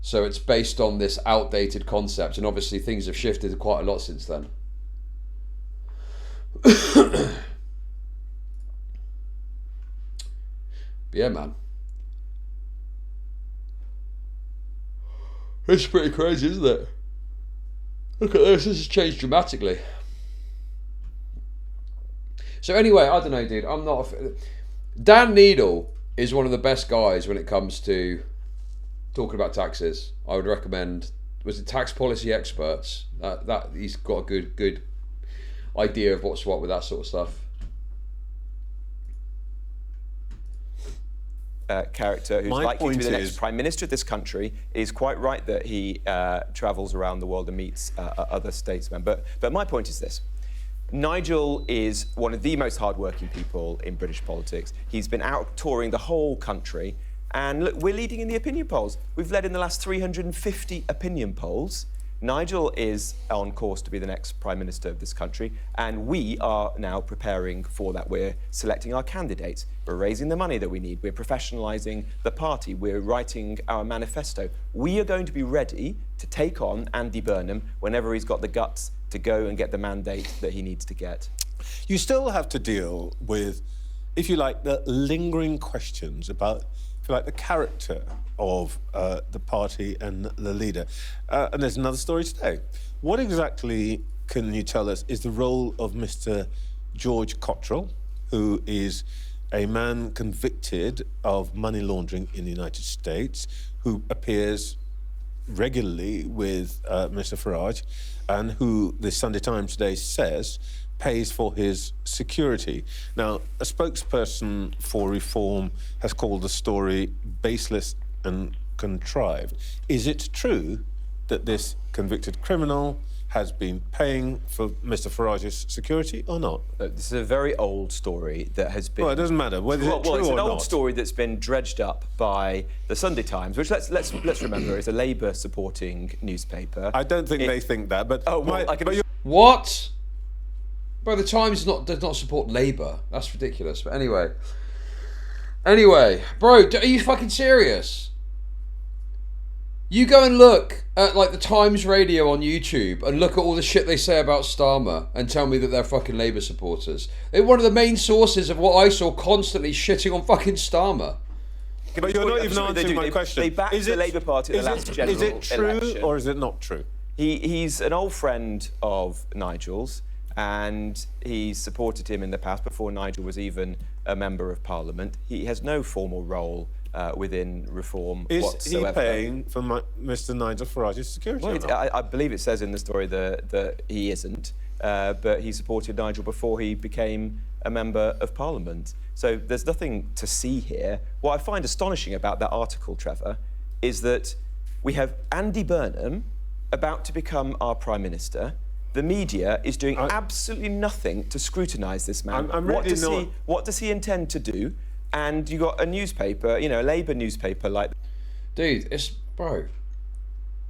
So it's based on this outdated concept, and obviously things have shifted quite a lot since then. But yeah, man. It's pretty crazy, isn't it? Look at this. This has changed dramatically. So anyway, I don't know, dude. I'm not Dan Needle is one of the best guys when it comes to talking about taxes. I would recommend, was it Tax Policy Experts? That he's got a good idea of what's what with that sort of stuff. Character who's likely to be the next Prime Minister of this country is quite right that he travels around the world and meets other statesmen. But my point is this. Nigel is one of the most hardworking people in British politics. He's been out touring the whole country. And look, we're leading in the opinion polls. We've led in the last 350 opinion polls. Nigel is on course to be the next Prime Minister of this country, and we are now preparing for that. We're selecting our candidates. We're raising the money that we need. We're professionalising the party. We're writing our manifesto. We are going to be ready to take on Andy Burnham whenever he's got the guts to go and get the mandate that he needs to get. You still have to deal with, if you like, the lingering questions about, if you like, the character of the party and the leader. And there's another story today. What exactly, can you tell us, is the role of Mr. George Cottrell, who is a man convicted of money laundering in the United States, who appears regularly with Mr. Farage, and who the Sunday Times today says pays for his security. Now, a spokesperson for Reform has called the story baseless and contrived. Is it true that this convicted criminal has been paying for Mr. Farage's security or not? This is a very old story that has been... Well, it doesn't matter whether it's true or not. It's an old story that's been dredged up by the Sunday Times, which let's remember is a Labour-supporting newspaper. I don't think they think that, but... What? Bro, the Times does not support Labour. That's ridiculous. But anyway, bro, are you fucking serious? You go and look at like the Times Radio on YouTube and look at all the shit they say about Starmer and tell me that they're fucking Labour supporters. They're one of the main sources of what I saw constantly shitting on fucking Starmer. But you're not even answering my question. They backed the Labour Party at the last general election. Is it true or is it not true? He's an old friend of Nigel's, and he's supported him in the past before Nigel was even a member of Parliament. He has no formal role within Reform whatsoever. Is he paying for Mr. Nigel Farage's security? Well, I believe it says in the story that he isn't, but he supported Nigel before he became a member of Parliament. So there's nothing to see here. What I find astonishing about that article, Trevor, is that we have Andy Burnham about to become our Prime Minister. The media is doing absolutely nothing to scrutinise this man. What does he intend to do? And you got a newspaper, a Labour newspaper like... Dude, bro.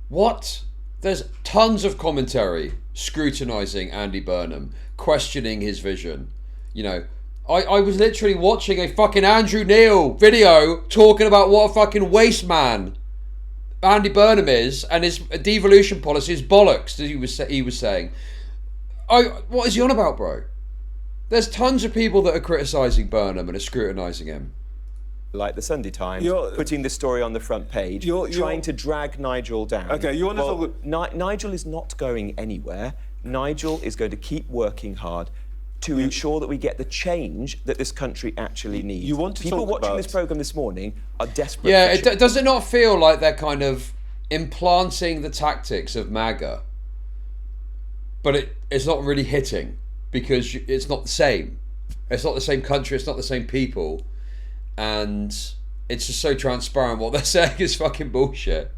What? There's tons of commentary scrutinising Andy Burnham, questioning his vision. I was literally watching a fucking Andrew Neil video talking about what a fucking waste man Andy Burnham is, and his devolution policy is bollocks, as he was saying. What is he on about, bro? There's tons of people that are criticising Burnham and are scrutinising him. Like the Sunday Times, putting the story on the front page, trying to drag Nigel down. Okay, you want to talk... Nigel is not going anywhere. Nigel is going to keep working hard to ensure that we get the change that this country actually needs. People watching this programme this morning are desperate. Yeah, does it not feel like they're kind of implanting the tactics of MAGA? But it's not really hitting, because it's not the same. It's not the same country, it's not the same people. And it's just so transparent. What they're saying is fucking bullshit.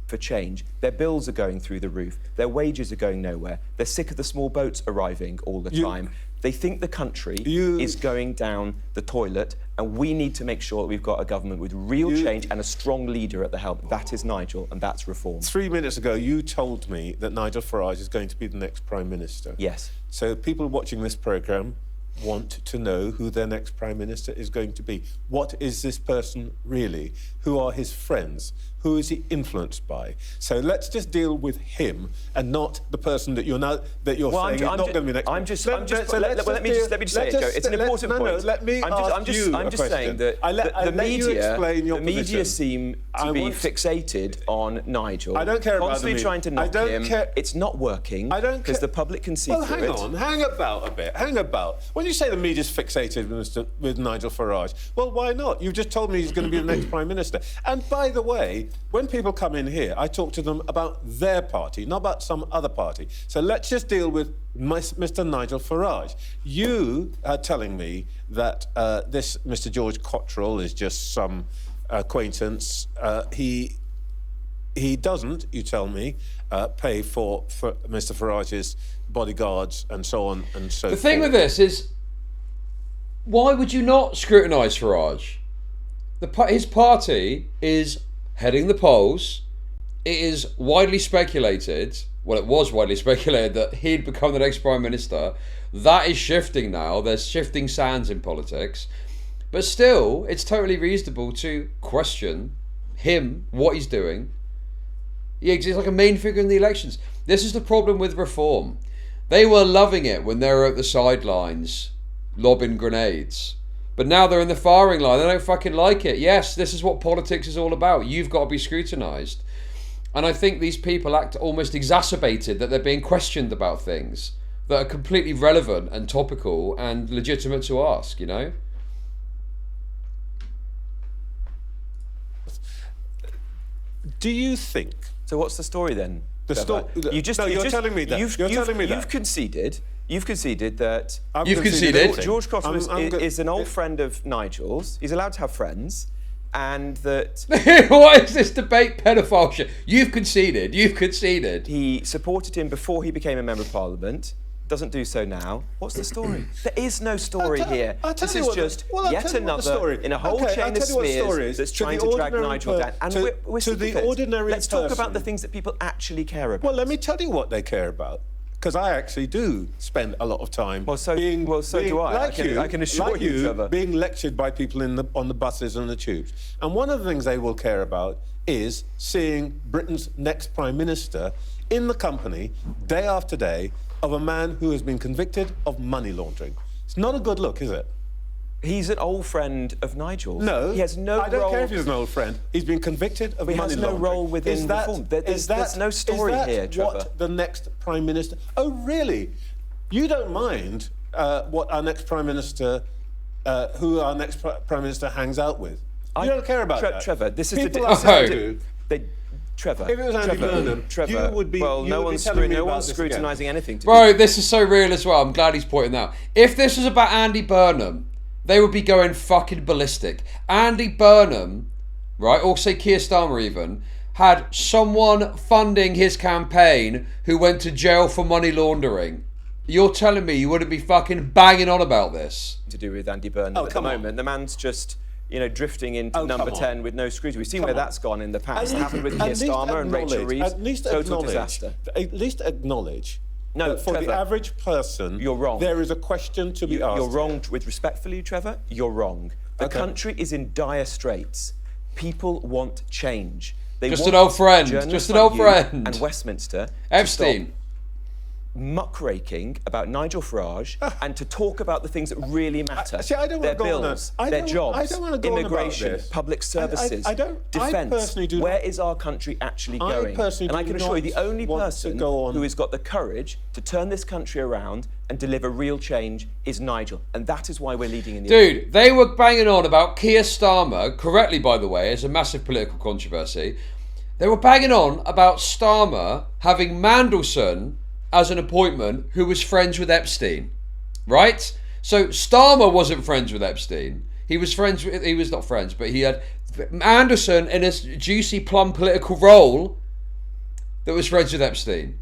For change. Their bills are going through the roof. Their wages are going nowhere. They're sick of the small boats arriving all the time. They think the country is going down the toilet, and we need to make sure that we've got a government with real change and a strong leader at the helm. That is Nigel, and that's Reform. 3 minutes ago, you told me that Nigel Farage is going to be the next Prime Minister. Yes. So people watching this programme want to know who their next Prime Minister is going to be. What is this person really? Who are his friends? Who is he influenced by? So let's just deal with him and not the person that you're saying is not going to be next. Let me just say it, Joe. It's an important point. Let me ask you I'm just saying that the media seem to be fixated on Nigel. I don't care about constantly trying to knock him. It's not working because the public can see through it. Hang about a bit. Hang about. When you say the media's fixated with Nigel Farage, well, why not? You've just told me he's going to be the next Prime Minister. And by the way, when people come in here, I talk to them about their party, not about some other party. So let's just deal with Mr. Nigel Farage. You are telling me that this Mr. George Cottrell is just some acquaintance. He doesn't, you tell me, pay for Mr. Farage's bodyguards and so on and so forth. The thing with this is, why would you not scrutinise Farage? His party is heading the polls. It is widely speculated, well, it was widely speculated that he'd become the next Prime Minister. That is shifting now. There's shifting sands in politics. But still, it's totally reasonable to question him, what he's doing. He exists like a main figure in the elections. This is the problem with Reform. They were loving it when they were at the sidelines, lobbing grenades. But now they're in the firing line. They don't fucking like it. Yes, this is what politics is all about. You've got to be scrutinised. And I think these people act almost exacerbated that they're being questioned about things that are completely relevant and topical and legitimate to ask, you know? Do you think... So what's the story then? The story... You're telling me that. You've conceded that... You've conceded. George Cottrell is an old friend of Nigel's. He's allowed to have friends. And that... What is this debate pedophile shit? You've conceded. You've conceded. He supported him before he became a Member of Parliament. Doesn't do so now. What's the story? There is no story here. This is just yet another in a whole chain of smears that's trying to drag Nigel down. And we're sick of it. Let's talk about the things that people actually care about. Well, let me tell you what they care about. Because I actually do spend a lot of time so do I. Like I can assure you, Trevor. Being lectured by people on the buses and the tubes. And one of the things they will care about is seeing Britain's next Prime Minister in the company, day after day, of a man who has been convicted of money laundering. It's not a good look, is it? He's an old friend of Nigel's. No, he has no. I don't care if he's an old friend. He's been convicted of money laundering. He has no role within Reform. There's no story here, Trevor. What the next Prime Minister... Oh, really? You don't mind what our next Prime Minister... who our next Prime Minister hangs out with? You don't care about that? Trevor, this is people Trevor, if it was Andy Burnham, Trevor, you would be. Well, no one's scrutinising anything. Bro, this is so real as well. I'm glad he's pointing that out. If this was about Andy Burnham, they would be going fucking ballistic. Andy Burnham, right, or say Keir Starmer even, had someone funding his campaign who went to jail for money laundering. You're telling me you wouldn't be fucking banging on about this? To do with Andy Burnham at the moment. The man's just... drifting into number 10 with no scrutiny. We've seen where that's gone in the past. It happened with Keir Starmer and Rachel Reeves. Total disaster. At least acknowledge that for the average person, you're wrong. There is a question to be asked. You're wrong. With respectfully, Trevor, you're wrong. The country is in dire straits. People want change. They just an old friend. Just an old friend. And Westminster. Epstein. Muckraking about Nigel Farage and to talk about the things that really matter. See, I don't their want to go bills, on their jobs, I don't want to go immigration, on about this. public services, defence. I personally do Where is our country actually going? And I can assure you, the only person who has got the courage to turn this country around and deliver real change is Nigel. And that is why we're leading in the Dude, they were banging on about Keir Starmer, correctly by the way, it's a massive political controversy. They were banging on about Starmer having Mandelson as an appointment who was friends with Epstein, right? So Starmer wasn't friends with Epstein. He was not friends, but he had Anderson in a juicy plum political role that was friends with Epstein.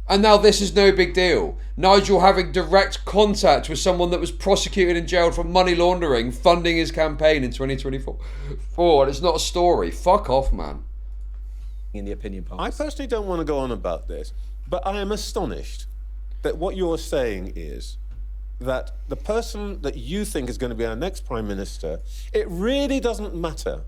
And now this is no big deal. Nigel having direct contact with someone that was prosecuted and jailed for money laundering, funding his campaign in 2024. And it's not a story. Fuck off, man. In the opinion polls. I personally don't want to go on about this. But I am astonished that what you're saying is that the person that you think is going to be our next Prime Minister, it really doesn't matter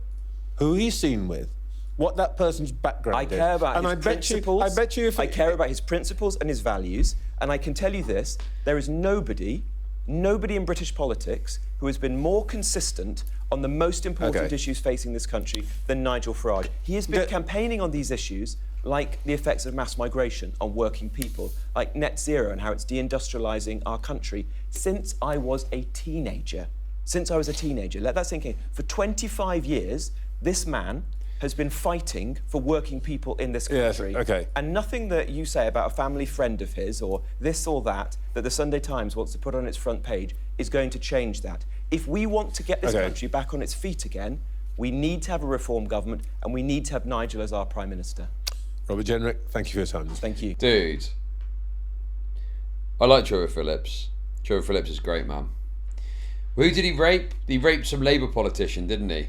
who he's seen with, what that person's background is. I care about his principles. I bet you if I care about his principles and his values, and I can tell you this, there is nobody in British politics who has been more consistent on the most important issues facing this country than Nigel Farage. He has been campaigning on these issues like the effects of mass migration on working people, like net zero and how it's deindustrialising our country, since I was a teenager. Let that sink in. For 25 years, this man has been fighting for working people in this country. Yes, and nothing that you say about a family friend of his or this or that the Sunday Times wants to put on its front page is going to change that. If we want to get this country back on its feet again, we need to have a reform government and we need to have Nigel as our Prime Minister. Robert Jenrick, thank you for your time. Thank you. Dude, I like Trevor Phillips. Trevor Phillips is great, man. Who did he rape? He raped some Labour politician, didn't he?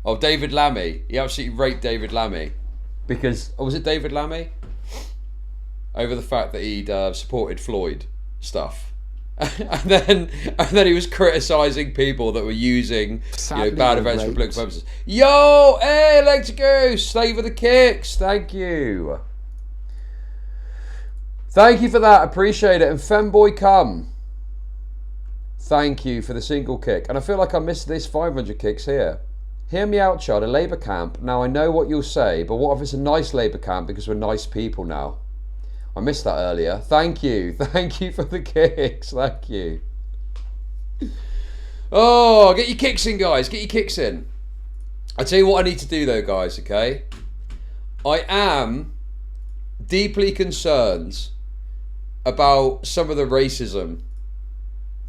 Oh, David Lammy. He absolutely raped David Lammy. Because, oh, was it David Lammy? Over the fact that he'd supported Floyd stuff. and then he was criticising people that were using bad events for political purposes. Yo, hey, Electric, thank you for the kicks. Thank you. Thank you for that. Appreciate it. And Femboy Come. Thank you for the single kick. And I feel like I missed this 500 kicks here. Hear me out, Chud. A Labour camp. Now I know what you'll say, but what if it's a nice Labour camp because we're nice people now? I missed that earlier. Thank you. Thank you for the kicks. Thank you. Oh, get your kicks in, guys. Get your kicks in. I tell you what I need to do, though, guys, okay? I am deeply concerned about some of the racism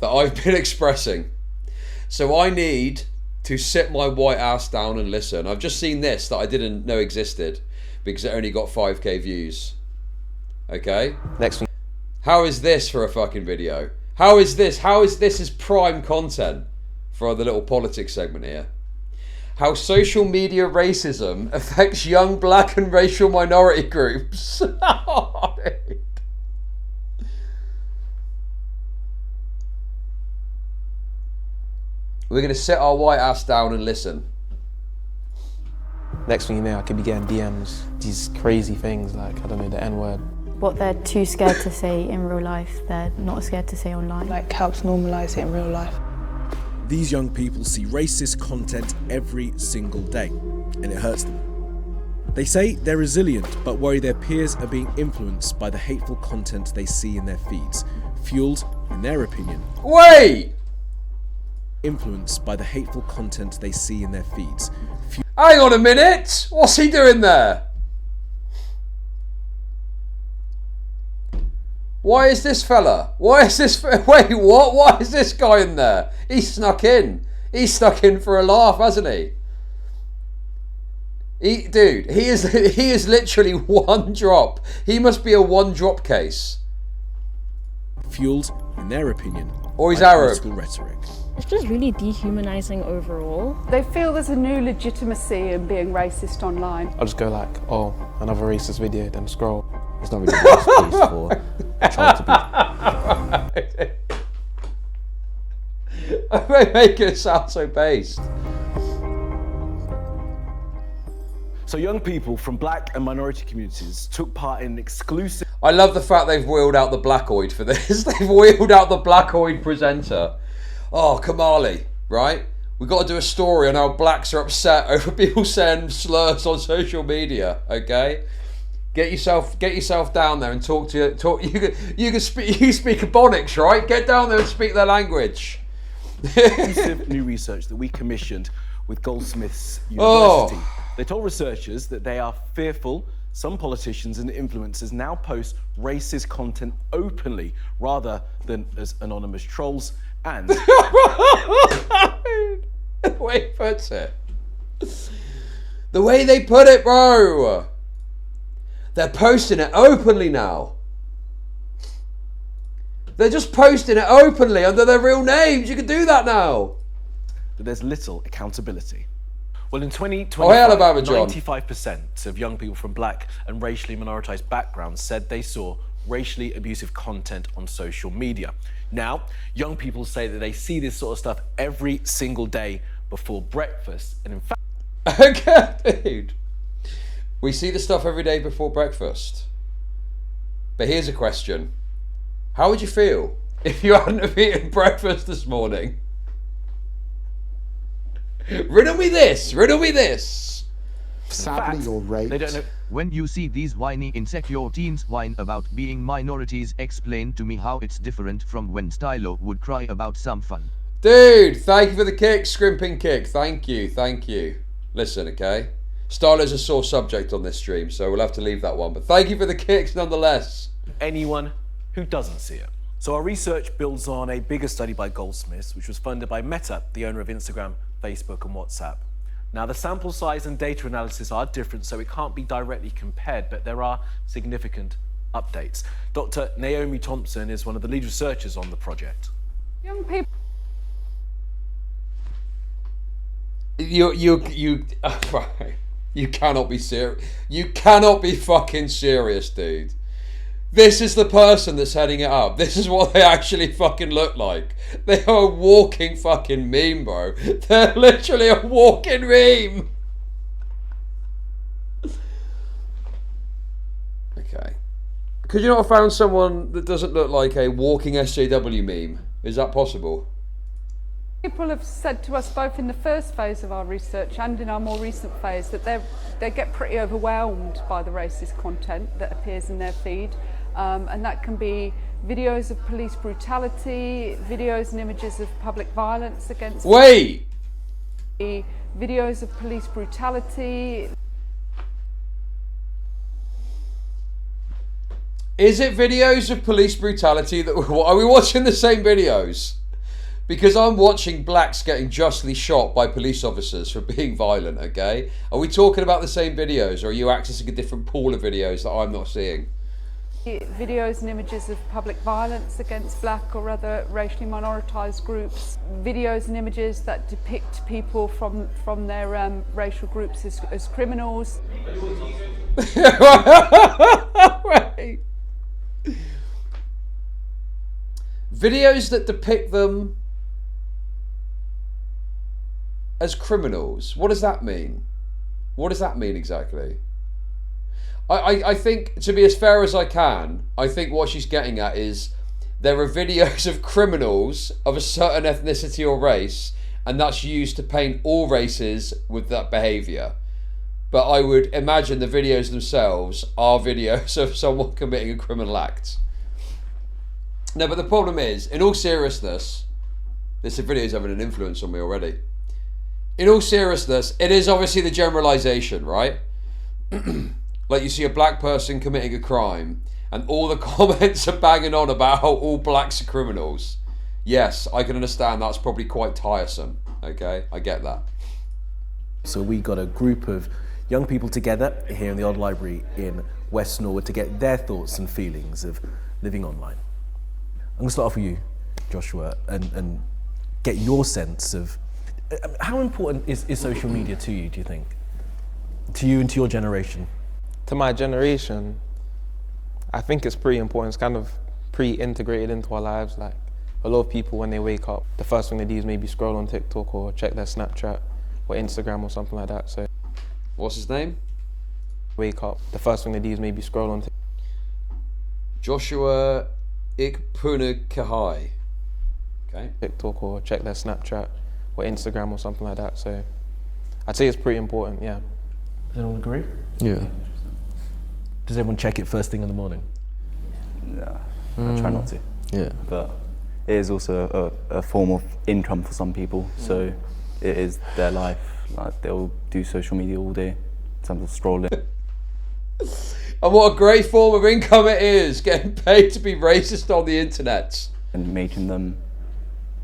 that I've been expressing. So I need to sit my white ass down and listen. I've just seen this that I didn't know existed because it only got 5k views. Okay? Next one. How is this for a fucking video? How is this? How is this as prime content for the little politics segment here? How social media racism affects young black and racial minority groups. We're going to sit our white ass down and listen. Next thing you know, I could be getting DMs, these crazy things like, I don't know, the N-word. What they're too scared to say in real life, they're not scared to say online. Like helps normalise it in real life. These young people see racist content every single day, and it hurts them. They say they're resilient, but worry their peers are being influenced by the hateful content they see in their feeds, fueled, in their opinion. Wait! Influenced by the hateful content they see in their feeds. Hang on a minute! What's he doing there? Why is this fella? Why is this... Wait, what? Why is this guy in there? He snuck in. He's stuck in for a laugh, hasn't he? Dude, he is literally one drop. He must be a one drop case. Fueled, in their opinion, or he's Arab. Rhetoric. It's just really dehumanizing overall. They feel there's a new legitimacy in being racist online. I'll just go like, oh, another racist video, then scroll. It's not really the best place for a child to be. They make it sound so based. So young people from black and minority communities took part in exclusive... I love the fact they've wheeled out the blackoid for this. They've wheeled out the blackoid presenter. Oh, Kamali, right? We've got to do a story on how blacks are upset over people saying slurs on social media, okay? Get yourself down there and talk. You can speak Ebonics, right? Get down there and speak their language. exclusive new research that we commissioned with Goldsmiths University. They told researchers that they are fearful some politicians and influencers now post racist content openly rather than as anonymous trolls, and the way he puts it. The way they put it, bro. They're posting it openly now. They're just posting it openly under their real names. You can do that now. But there's little accountability. Well, in 2025, 95% of young people from black and racially minoritized backgrounds said they saw racially abusive content on social media. Now, young people say that they see this sort of stuff every single day before breakfast, and in fact... Okay, dude. We see the stuff every day before breakfast. But here's a question. How would you feel if you hadn't have eaten breakfast this morning? Riddle me this! Riddle me this! Sadly, you're right. They don't know. When you see these whiny insecure teens whine about being minorities, explain to me how it's different from when Stylo would cry about some fun. Dude, thank you for the kick, scrimping kick. Thank you, thank you. Listen, okay? Stylo's a sore subject on this stream, so we'll have to leave that one. But thank you for the kicks nonetheless. Anyone who doesn't see it. So our research builds on a bigger study by Goldsmiths, which was funded by Meta, the owner of Instagram, Facebook and WhatsApp. Now the sample size and data analysis are different, so it can't be directly compared, but there are significant updates. Dr. Naomi Thompson is one of the lead researchers on the project. Young people... You cannot be serious. You cannot be fucking serious, dude. This is the person that's heading it up. This is what they actually fucking look like. They are a walking fucking meme, bro. They're literally a walking meme. Okay. Could you not have found someone that doesn't look like a walking SJW meme? Is that possible? People have said to us both in the first phase of our research and in our more recent phase that they get pretty overwhelmed by the racist content that appears in their feed. And that can be videos of police brutality, videos and images of public violence against... Wait! Videos of police brutality. Is it videos of police brutality that... Are we watching the same videos? Because I'm watching blacks getting justly shot by police officers for being violent, okay? Are we talking about the same videos, or are you accessing a different pool of videos that I'm not seeing? Videos and images of public violence against black or other racially minoritized groups. Videos and images that depict people from their racial groups as criminals. Right. Videos that depict them as criminals. What does that mean? What does that mean exactly? I think, to be as fair as I can, I think what she's getting at is there are videos of criminals of a certain ethnicity or race, and that's used to paint all races with that behaviour. But I would imagine the videos themselves are videos of someone committing a criminal act. No, but the problem is, in all seriousness, this video's having an influence on me already. In all seriousness, it is obviously the generalisation, right? Like, you see a black person committing a crime and all the comments are banging on about how all blacks are criminals. Yes, I can understand that's probably quite tiresome, okay? I get that. So we got a group of young people together here in the Odd Library in West Norwood to get their thoughts and feelings of living online. I'm going to start off with you, Joshua, and get your sense of how important is social media to you, do you think? To you and to your generation? To my generation, I think it's pretty important. It's kind of pre-integrated into our lives. Like, a lot of people, when they wake up, the first thing they do is maybe scroll on TikTok or check their Snapchat or Instagram or something like that. So, what's his name? Wake up, the first thing they do is maybe scroll on Joshua Ikpunakahai. Okay. TikTok or check their Snapchat or Instagram or something like that. So, I'd say it's pretty important, yeah. Does anyone agree? Yeah. Does everyone check it first thing in the morning? Yeah, I try not to. Yeah. But it is also a form of income for some people, so it is their life. Like, they'll do social media all day in terms of scrolling. And what a great form of income it is, getting paid to be racist on the internet. And making them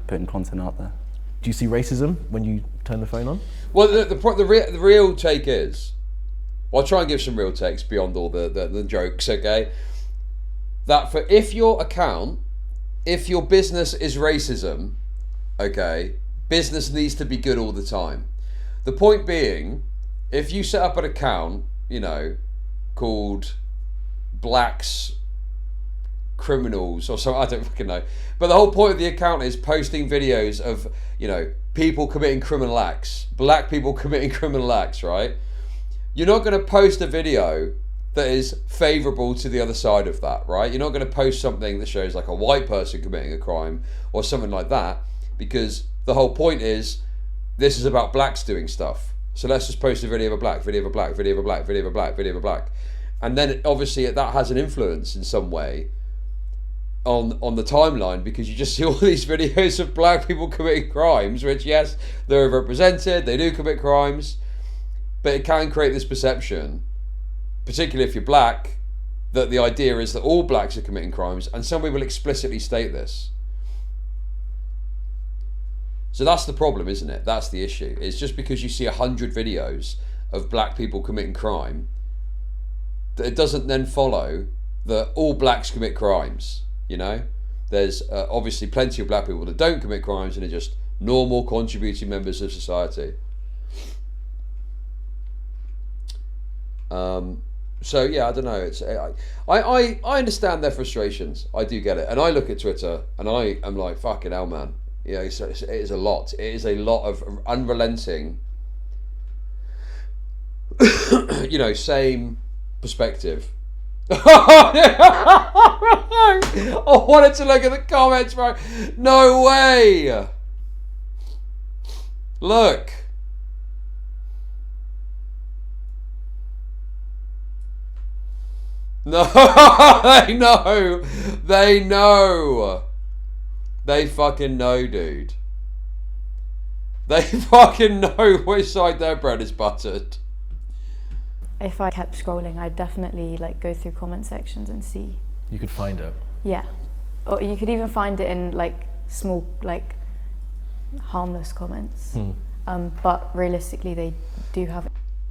putting content out there. Do you see racism when you turn the phone on? Well, the real take is, I'll try and give some real takes beyond all the jokes, okay? That for if your business is racism, okay, business needs to be good all the time. The point being, if you set up an account, you know, called Blacks Criminals or something, I don't fucking know. But the whole point of the account is posting videos of, you know, people committing criminal acts, black people committing criminal acts, right? You're not going to post a video that is favourable to the other side of that, right? You're not going to post something that shows like a white person committing a crime or something like that, because the whole point is this is about blacks doing stuff. So let's just post a video of a black, video of a black, video of a black, video of a black, video of a black. And then obviously that has an influence in some way on the timeline, because you just see all these videos of black people committing crimes, which, yes, they're overrepresented, they do commit crimes, but it can create this perception, particularly if you're black, that the idea is that all blacks are committing crimes, and some people explicitly state this. So that's the problem, isn't it? That's the issue. It's just because you see 100 videos of black people committing crime, that it doesn't then follow that all blacks commit crimes, you know? There's obviously plenty of black people that don't commit crimes and are just normal contributing members of society. So yeah, I don't know. It's I understand their frustrations. I do get it, and I look at Twitter and I am like, fucking hell, man. Yeah, it is a lot. It is a lot of unrelenting. You know, same perspective. I wanted to look at the comments, bro. No way. Look. No, they know. They know. They fucking know, dude. They fucking know which side their bread is buttered. If I kept scrolling, I'd definitely like go through comment sections and see. You could find it. Yeah. Or you could even find it in like small, like harmless comments. But realistically, they do have.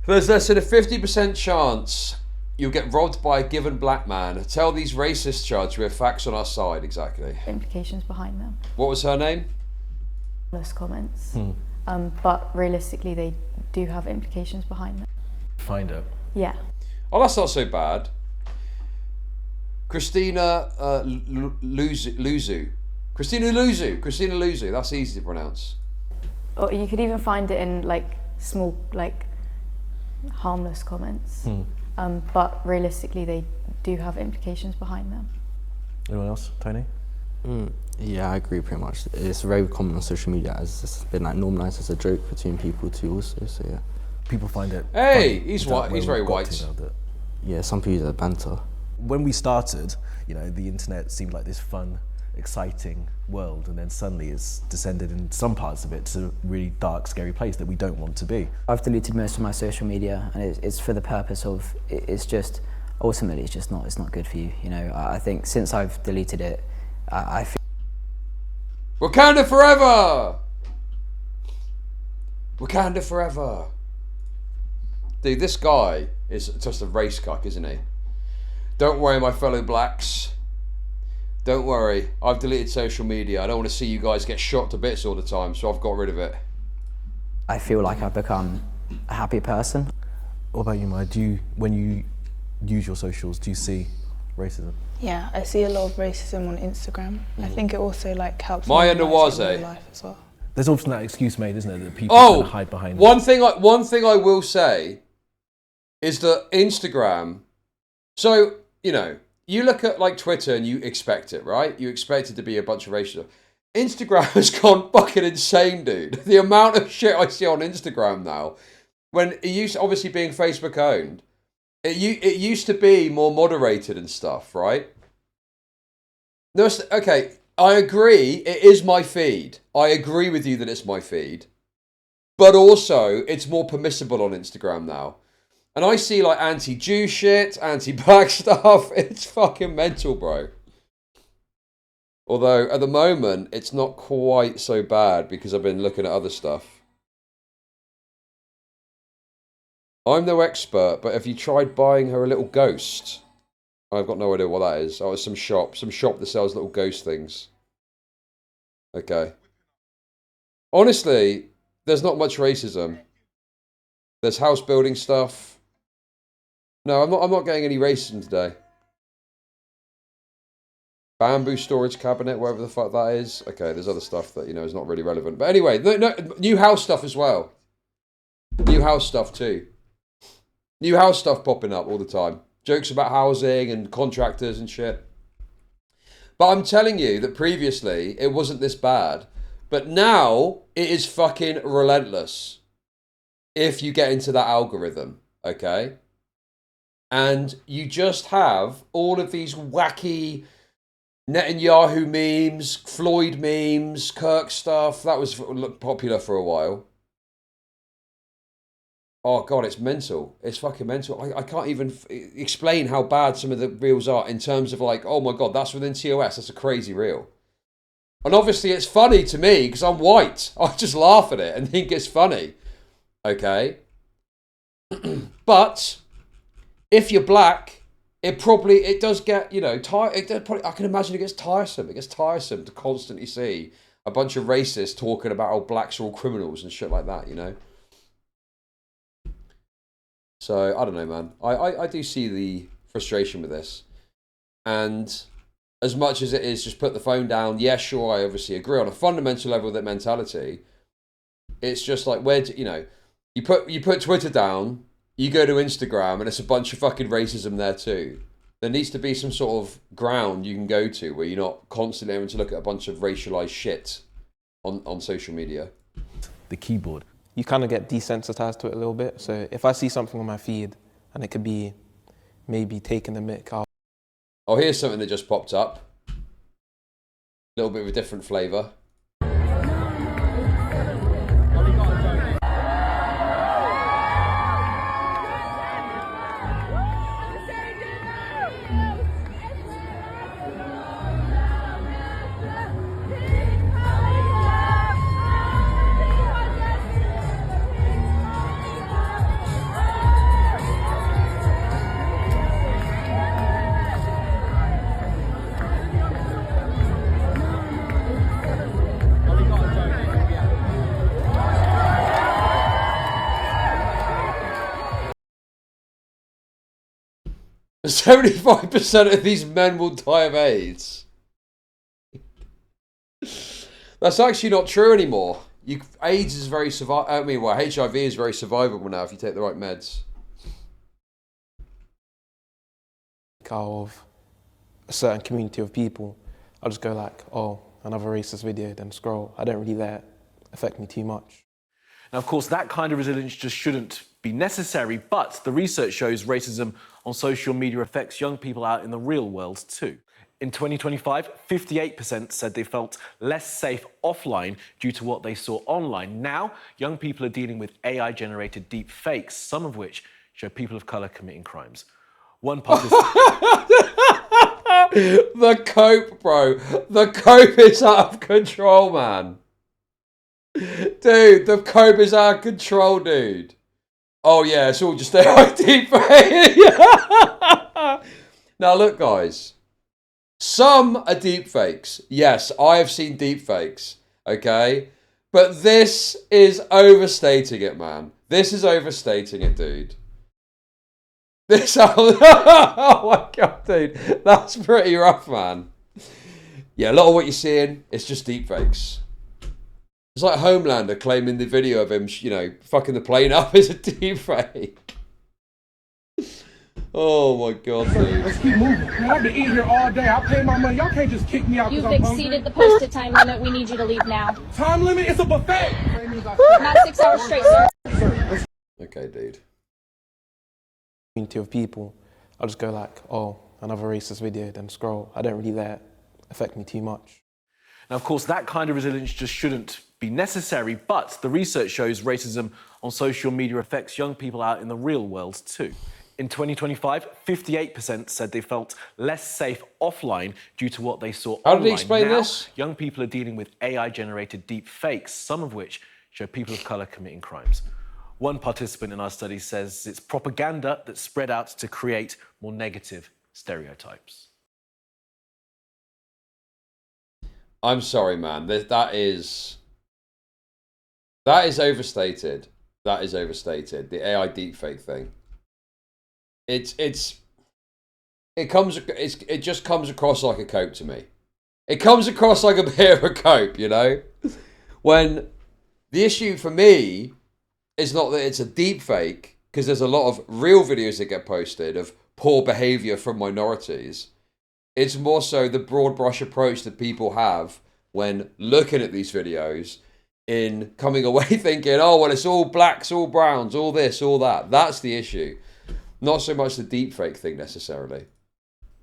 There's less than a 50% chance you'll get robbed by a given black man. Tell these racist chuds we have facts on our side. Exactly. Implications behind them. What was her name? Harmless comments. But realistically, they do have implications behind them. Find it. Yeah. Oh, that's not so bad. Christina Luzu. Christina Luzu. That's easy to pronounce. Or you could even find it in like small, like harmless comments. But realistically, they do have implications behind them. Anyone else? Tony? Yeah, I agree pretty much. It's very common on social media as it's been like normalised as a joke between people too also, so yeah. People find it Hey, funny. he's white. He's very white. Yeah, some people use it as banter. When we started, you know, the internet seemed like this fun, exciting world, and then suddenly it's descended in some parts of it to a really dark, scary place that we don't want to be. I've deleted most of my social media, and it's for the purpose of it's just ultimately it's not good for you. You know, I think since I've deleted it, I feel. Wakanda forever. Wakanda forever. Dude, this guy is just a race cuck, isn't he? Don't worry, my fellow blacks. Don't worry. I've deleted social media. I don't want to see you guys get shot to bits all the time, so I've got rid of it. I feel like I've become a happy person. What about you, Maya? When you use your socials, do you see racism? Yeah, I see a lot of racism on Instagram. I think it also like helps Maya normalise it in Nawaze. real life as well. There's often that excuse made, isn't it, that people kind of hide behind. One thing I will say is that Instagram. So you know, you look at like Twitter and you expect it, right? You expect it to be a bunch of racial. Instagram has gone fucking insane, dude. The amount of shit I see on Instagram now, when it used to, obviously being Facebook owned, it used to be more moderated and stuff, right? No, okay, I agree. It is my feed. I agree with you that it's my feed, but also it's more permissible on Instagram now. And I see like anti-Jew shit, anti-black stuff. It's fucking mental, bro. Although at the moment, it's not quite so bad because I've been looking at other stuff. I'm no expert, but have you tried buying her a little ghost? I've got no idea what that is. Oh, it's some shop that sells little ghost things. Okay. Honestly, there's not much racism. There's house building stuff. No, I'm not getting any racism today. Bamboo storage cabinet, wherever the fuck that is. Okay, there's other stuff that, you know, is not really relevant. But anyway, no, new house stuff as well. New house stuff too. New house stuff popping up all the time. Jokes about housing and contractors and shit. But I'm telling you that previously it wasn't this bad. But now it is fucking relentless. If you get into that algorithm, okay? And you just have all of these wacky Netanyahu memes, Floyd memes, Kirk stuff. That was popular for a while. Oh, God, it's mental. It's fucking mental. I can't even explain how bad some of the reels are in terms of like, oh my God, that's within TOS. That's a crazy reel. And obviously it's funny to me because I'm white. I just laugh at it and think it's funny. Okay? But if you're black, it does get, you know, I can imagine it gets tiresome. It gets tiresome to constantly see a bunch of racists talking about how blacks are all criminals and shit like that, you know? So I don't know, man. I do see the frustration with this, and as much as it is just put the phone down, yeah, sure, I obviously agree on a fundamental level with that mentality. It's just like, where do, you know, you put Twitter down, you go to Instagram, and it's a bunch of fucking racism there too. There needs to be some sort of ground you can go to where you're not constantly having to look at a bunch of racialized shit on social media. The keyboard. You kind of get desensitized to it a little bit. So if I see something on my feed and it could be maybe taking the mick out. Oh, here's something that just popped up. A little bit of a different flavour. "75% of these men will die of AIDS." That's actually not true anymore. AIDS is very HIV is very survivable now if you take the right meds. Of a certain community of people, I'll just go like, oh, another racist video, then scroll. I don't really let it affect me too much. Now, of course, that kind of resilience just shouldn't be necessary, but the research shows racism on social media affects young people out in the real world too. In 2025, 58% said they felt less safe offline due to what they saw online. Now, young people are dealing with AI-generated deep fakes, some of which show people of colour committing crimes. One participant... The cope, bro. The cope is out of control, man. Dude, the cope is out of control, dude. Oh yeah, it's all just AI deepfake. Now look, guys. Some are deepfakes. Yes, I have seen deepfakes. Okay? But this is overstating it, man. This is overstating it, dude. This... Oh my god, dude. That's pretty rough, man. Yeah, a lot of what you're seeing, it's just deepfakes. It's like Homelander claiming the video of him, you know, fucking the plane up is a deepfake. Oh my god, dude. Let's keep moving. Man, I've been eating here all day. I pay my money. Y'all can't just kick me out because I'm hungry. You've exceeded the posted time limit. We need you to leave now. Time limit? It's a buffet. Not 6 hours straight, sir. Okay, dude. Community of people, I'll just go like, oh, another racist video, then scroll. I don't really let it affect me too much. Now, of course, that kind of resilience just shouldn't be necessary, but the research shows racism on social media affects young people out in the real world too. In 2025, 58% said they felt less safe offline due to what they saw online. How did he explain now, this? Young people are dealing with AI-generated deep fakes, some of which show people of colour committing crimes. One participant in our study says it's propaganda that's spread out to create more negative stereotypes. I'm sorry, man. That is overstated. That is overstated. The AI deepfake thing. It just comes across like a cope to me. It comes across like a bit of a cope, you know? When the issue for me is not that it's a deepfake, because there's a lot of real videos that get posted of poor behaviour from minorities. It's more so the broad brush approach that people have when looking at these videos, in coming away thinking, oh, well, it's all blacks, all browns, all this, all that. That's the issue. Not so much the deepfake thing necessarily.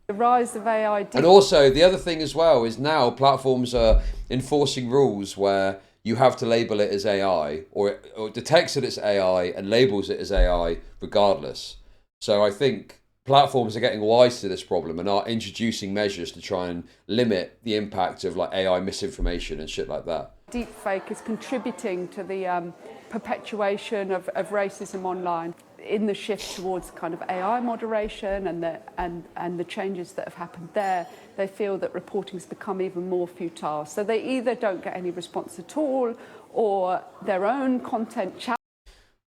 The rise of AI. And also, the other thing as well is now platforms are enforcing rules where you have to label it as AI, or it detects that it's AI and labels it as AI regardless. So I think platforms are getting wise to this problem and are introducing measures to try and limit the impact of like AI misinformation and shit like that. Deepfake is contributing to the perpetuation of racism online. In the shift towards kind of AI moderation and the changes that have happened there, they feel that reporting's become even more futile. So they either don't get any response at all, or their own content.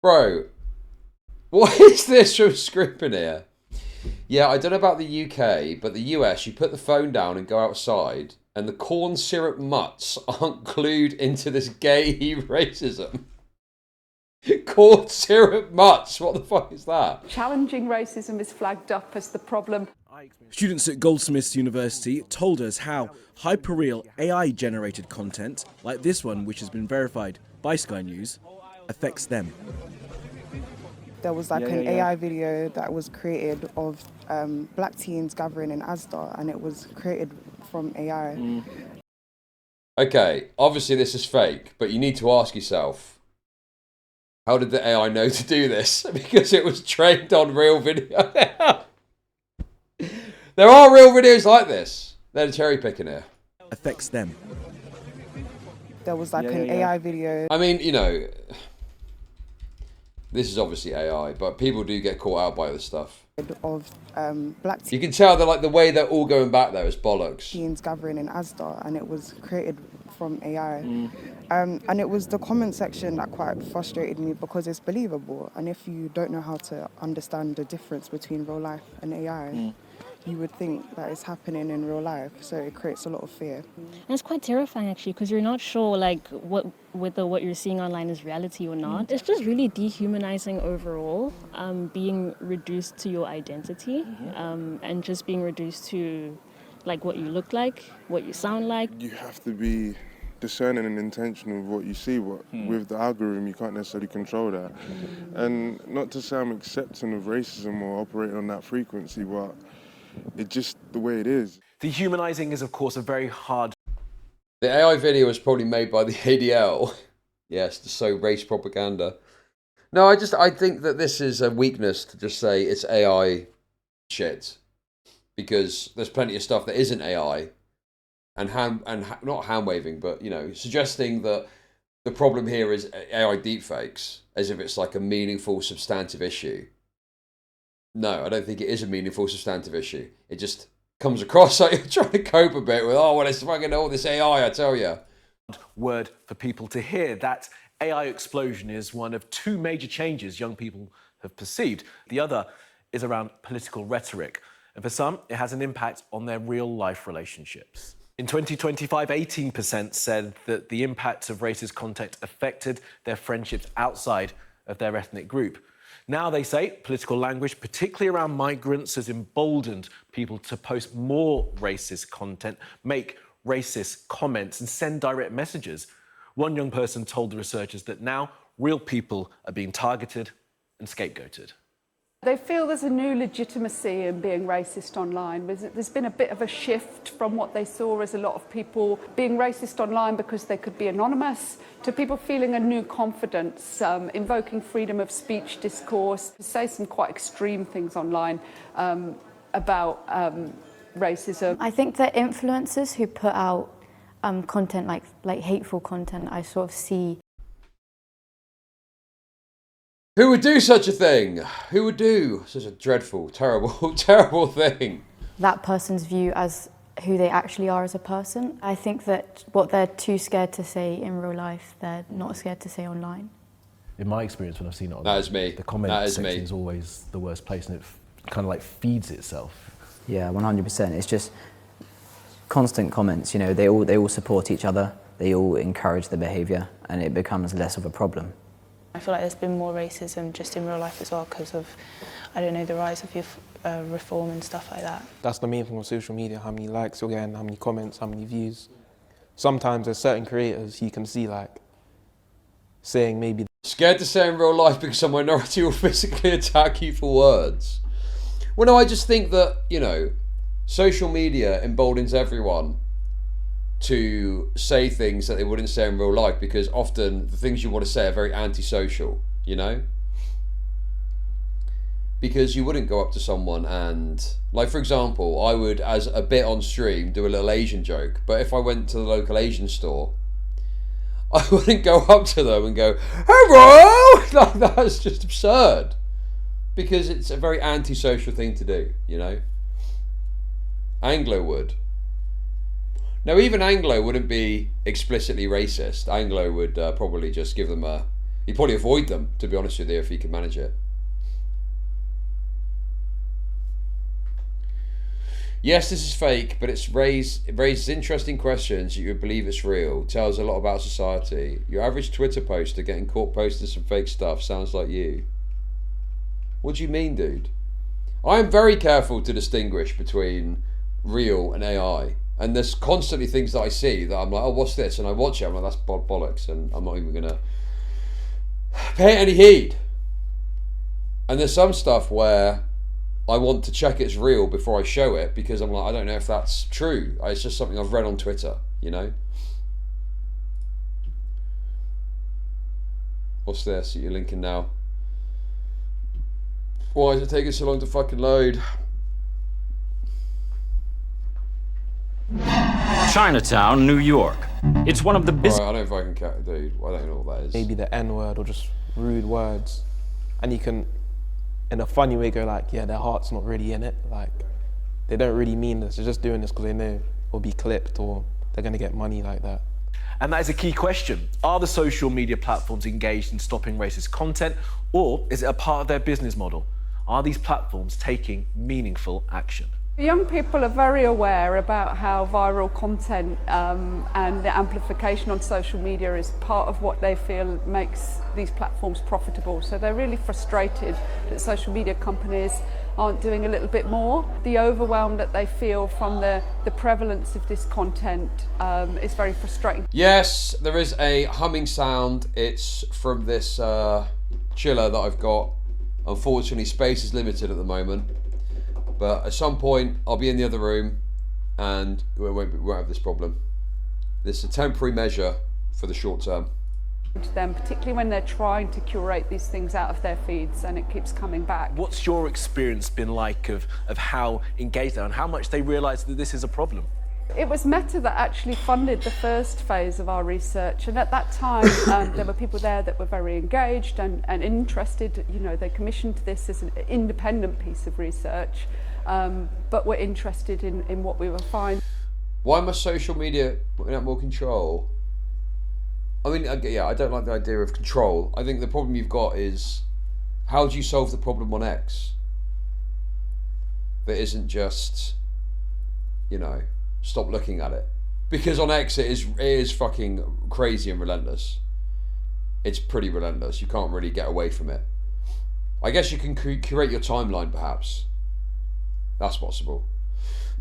Bro, What is this from Scrippin here? Yeah, I don't know about the UK, but the US, you put the phone down and go outside, and the corn syrup mutts aren't glued into this gay racism. Corn syrup mutts, what the fuck is that? Challenging racism is flagged up as the problem. Students at Goldsmiths University told us how hyperreal AI-generated content, like this one which has been verified by Sky News, affects them. There was like an AI video that was created of black teens gathering in Asda, and it was created from AI. Okay, obviously this is fake, but you need to ask yourself, how did the AI know to do this? Because it was trained on real video. There are real videos like this. They're cherry picking here. Affects them. There was like an AI video. I mean, you know, this is obviously AI, but people do get caught out by this stuff. Of black You can tell that like the way they're all going back there is bollocks. teens gathering in Asda, and it was created from AI. And it was the comment section that quite frustrated me because it's believable. And if you don't know how to understand the difference between real life and AI, you would think that it's happening in real life. So it creates a lot of fear. And it's quite terrifying actually, because you're not sure like whether what you're seeing online is reality or not. It's just really dehumanizing overall, being reduced to your identity, and just being reduced to like what you look like, what you sound like. You have to be discerning and intentional with what you see. With the algorithm, you can't necessarily control that. And not to say I'm accepting of racism or operating on that frequency, but it's just the way it is. Dehumanizing is, of course, a very hard... The AI video was probably made by the ADL. Yes, to sow race propaganda. No, I think that this is a weakness to just say it's AI shit. Because there's plenty of stuff that isn't AI. And not hand-waving, but, you know, suggesting that the problem here is AI deepfakes, as if it's like a meaningful, substantive issue. No, I don't think it is a meaningful, substantive issue. It just comes across like you're trying to cope a bit with, oh, well, it's fucking all this AI, I tell you. Word for people to hear. That AI explosion is one of two major changes young people have perceived. The other is around political rhetoric. And for some, it has an impact on their real-life relationships. In 2025, 18% said that the impact of racist content affected their friendships outside of their ethnic group. Now they say political language, particularly around migrants, has emboldened people to post more racist content, make racist comments and send direct messages. One young person told the researchers that now real people are being targeted and scapegoated. They feel there's a new legitimacy in being racist online. There's been a bit of a shift from what they saw as a lot of people being racist online because they could be anonymous, to people feeling a new confidence, invoking freedom of speech discourse, to say some quite extreme things online about racism. I think that influencers who put out content like hateful content, I sort of see. Who would do such a thing? Who would do such a dreadful, terrible, terrible thing? That person's view as who they actually are as a person. I think that what they're too scared to say in real life, they're not scared to say online. In my experience, when I've seen it online, that is me. The comment section is always the worst place, and it kind of like feeds itself. Yeah, 100%. It's just constant comments. You know, they all support each other. They all encourage the behaviour, and it becomes less of a problem. I feel like there's been more racism just in real life as well because of, I don't know, the rise of youth reform and stuff like that. That's the main thing with social media, how many likes you're getting, how many comments, how many views. Sometimes there's certain creators you can see like saying maybe... Scared to say in real life because some minority will physically attack you for words. Well, no, I just think that, you know, social media emboldens everyone to say things that they wouldn't say in real life, because often the things you want to say are very antisocial, you know? Because you wouldn't go up to someone and, like for example, I would, as a bit on stream, do a little Asian joke, but if I went to the local Asian store, I wouldn't go up to them and go, hello! Like, that's just absurd. Because it's a very antisocial thing to do, you know? Anglo would. Now, even Anglo wouldn't be explicitly racist. Anglo would probably just give them a... He'd probably avoid them, to be honest with you, if he could manage it. Yes, this is fake, but it raises interesting questions that you would believe it's real. Tells a lot about society. Your average Twitter poster getting caught posting some fake stuff sounds like you. What do you mean, dude? I am very careful to distinguish between real and AI. And there's constantly things that I see that I'm like, oh, what's this? And I watch it, I'm like, that's bollocks, and I'm not even going to pay it any heed. And there's some stuff where I want to check it's real before I show it, because I'm like, I don't know if that's true. It's just something I've read on Twitter, you know? What's this that you're linking now? Why is it taking so long to fucking load? Chinatown, New York. It's one of the busiest. Right, I don't know if I can count, dude. I don't know what that is. Maybe the N-word or just rude words. And you can, in a funny way, go like, yeah, their heart's not really in it. Like, they don't really mean this. They're just doing this because they know it'll be clipped or they're going to get money like that. And that is a key question. Are the social media platforms engaged in stopping racist content, or is it a part of their business model? Are these platforms taking meaningful action? Young people are very aware about how viral content and the amplification on social media is part of what they feel makes these platforms profitable. So they're really frustrated that social media companies aren't doing a little bit more. The overwhelm that they feel from the prevalence of this content is very frustrating. Yes, there is a humming sound. It's from this chiller that I've got. Unfortunately, space is limited at the moment. But at some point, I'll be in the other room and we won't have this problem. This is a temporary measure for the short term. To them, particularly when they're trying to curate these things out of their feeds and it keeps coming back. What's your experience been like of how engaged they are and how much they realise that this is a problem? It was Meta that actually funded the first phase of our research, and at that time there were people there that were very engaged and interested. You know, they commissioned this as an independent piece of research, but were interested in what we were finding. Why must social media have more control? I mean, yeah, I don't like the idea of control. I think the problem you've got is, how do you solve the problem on X? That isn't just, you know, stop looking at it. Because on X it is fucking crazy and relentless. It's pretty relentless. You can't really get away from it. I guess you can curate your timeline, perhaps. That's possible.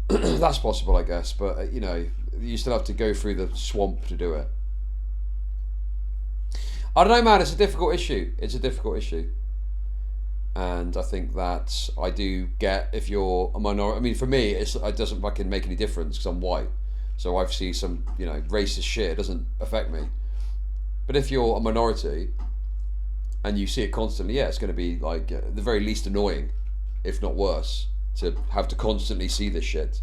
That's possible, I guess. But, you know, you still have to go through the swamp to do it. I don't know, man. It's a difficult issue. It's a difficult issue. And I think that I do get, if you're a minority, I mean, for me, it doesn't fucking make any difference because I'm white. So I see some, you know, racist shit, it doesn't affect me. But if you're a minority and you see it constantly, yeah, it's going to be like at the very least annoying, if not worse, to have to constantly see this shit.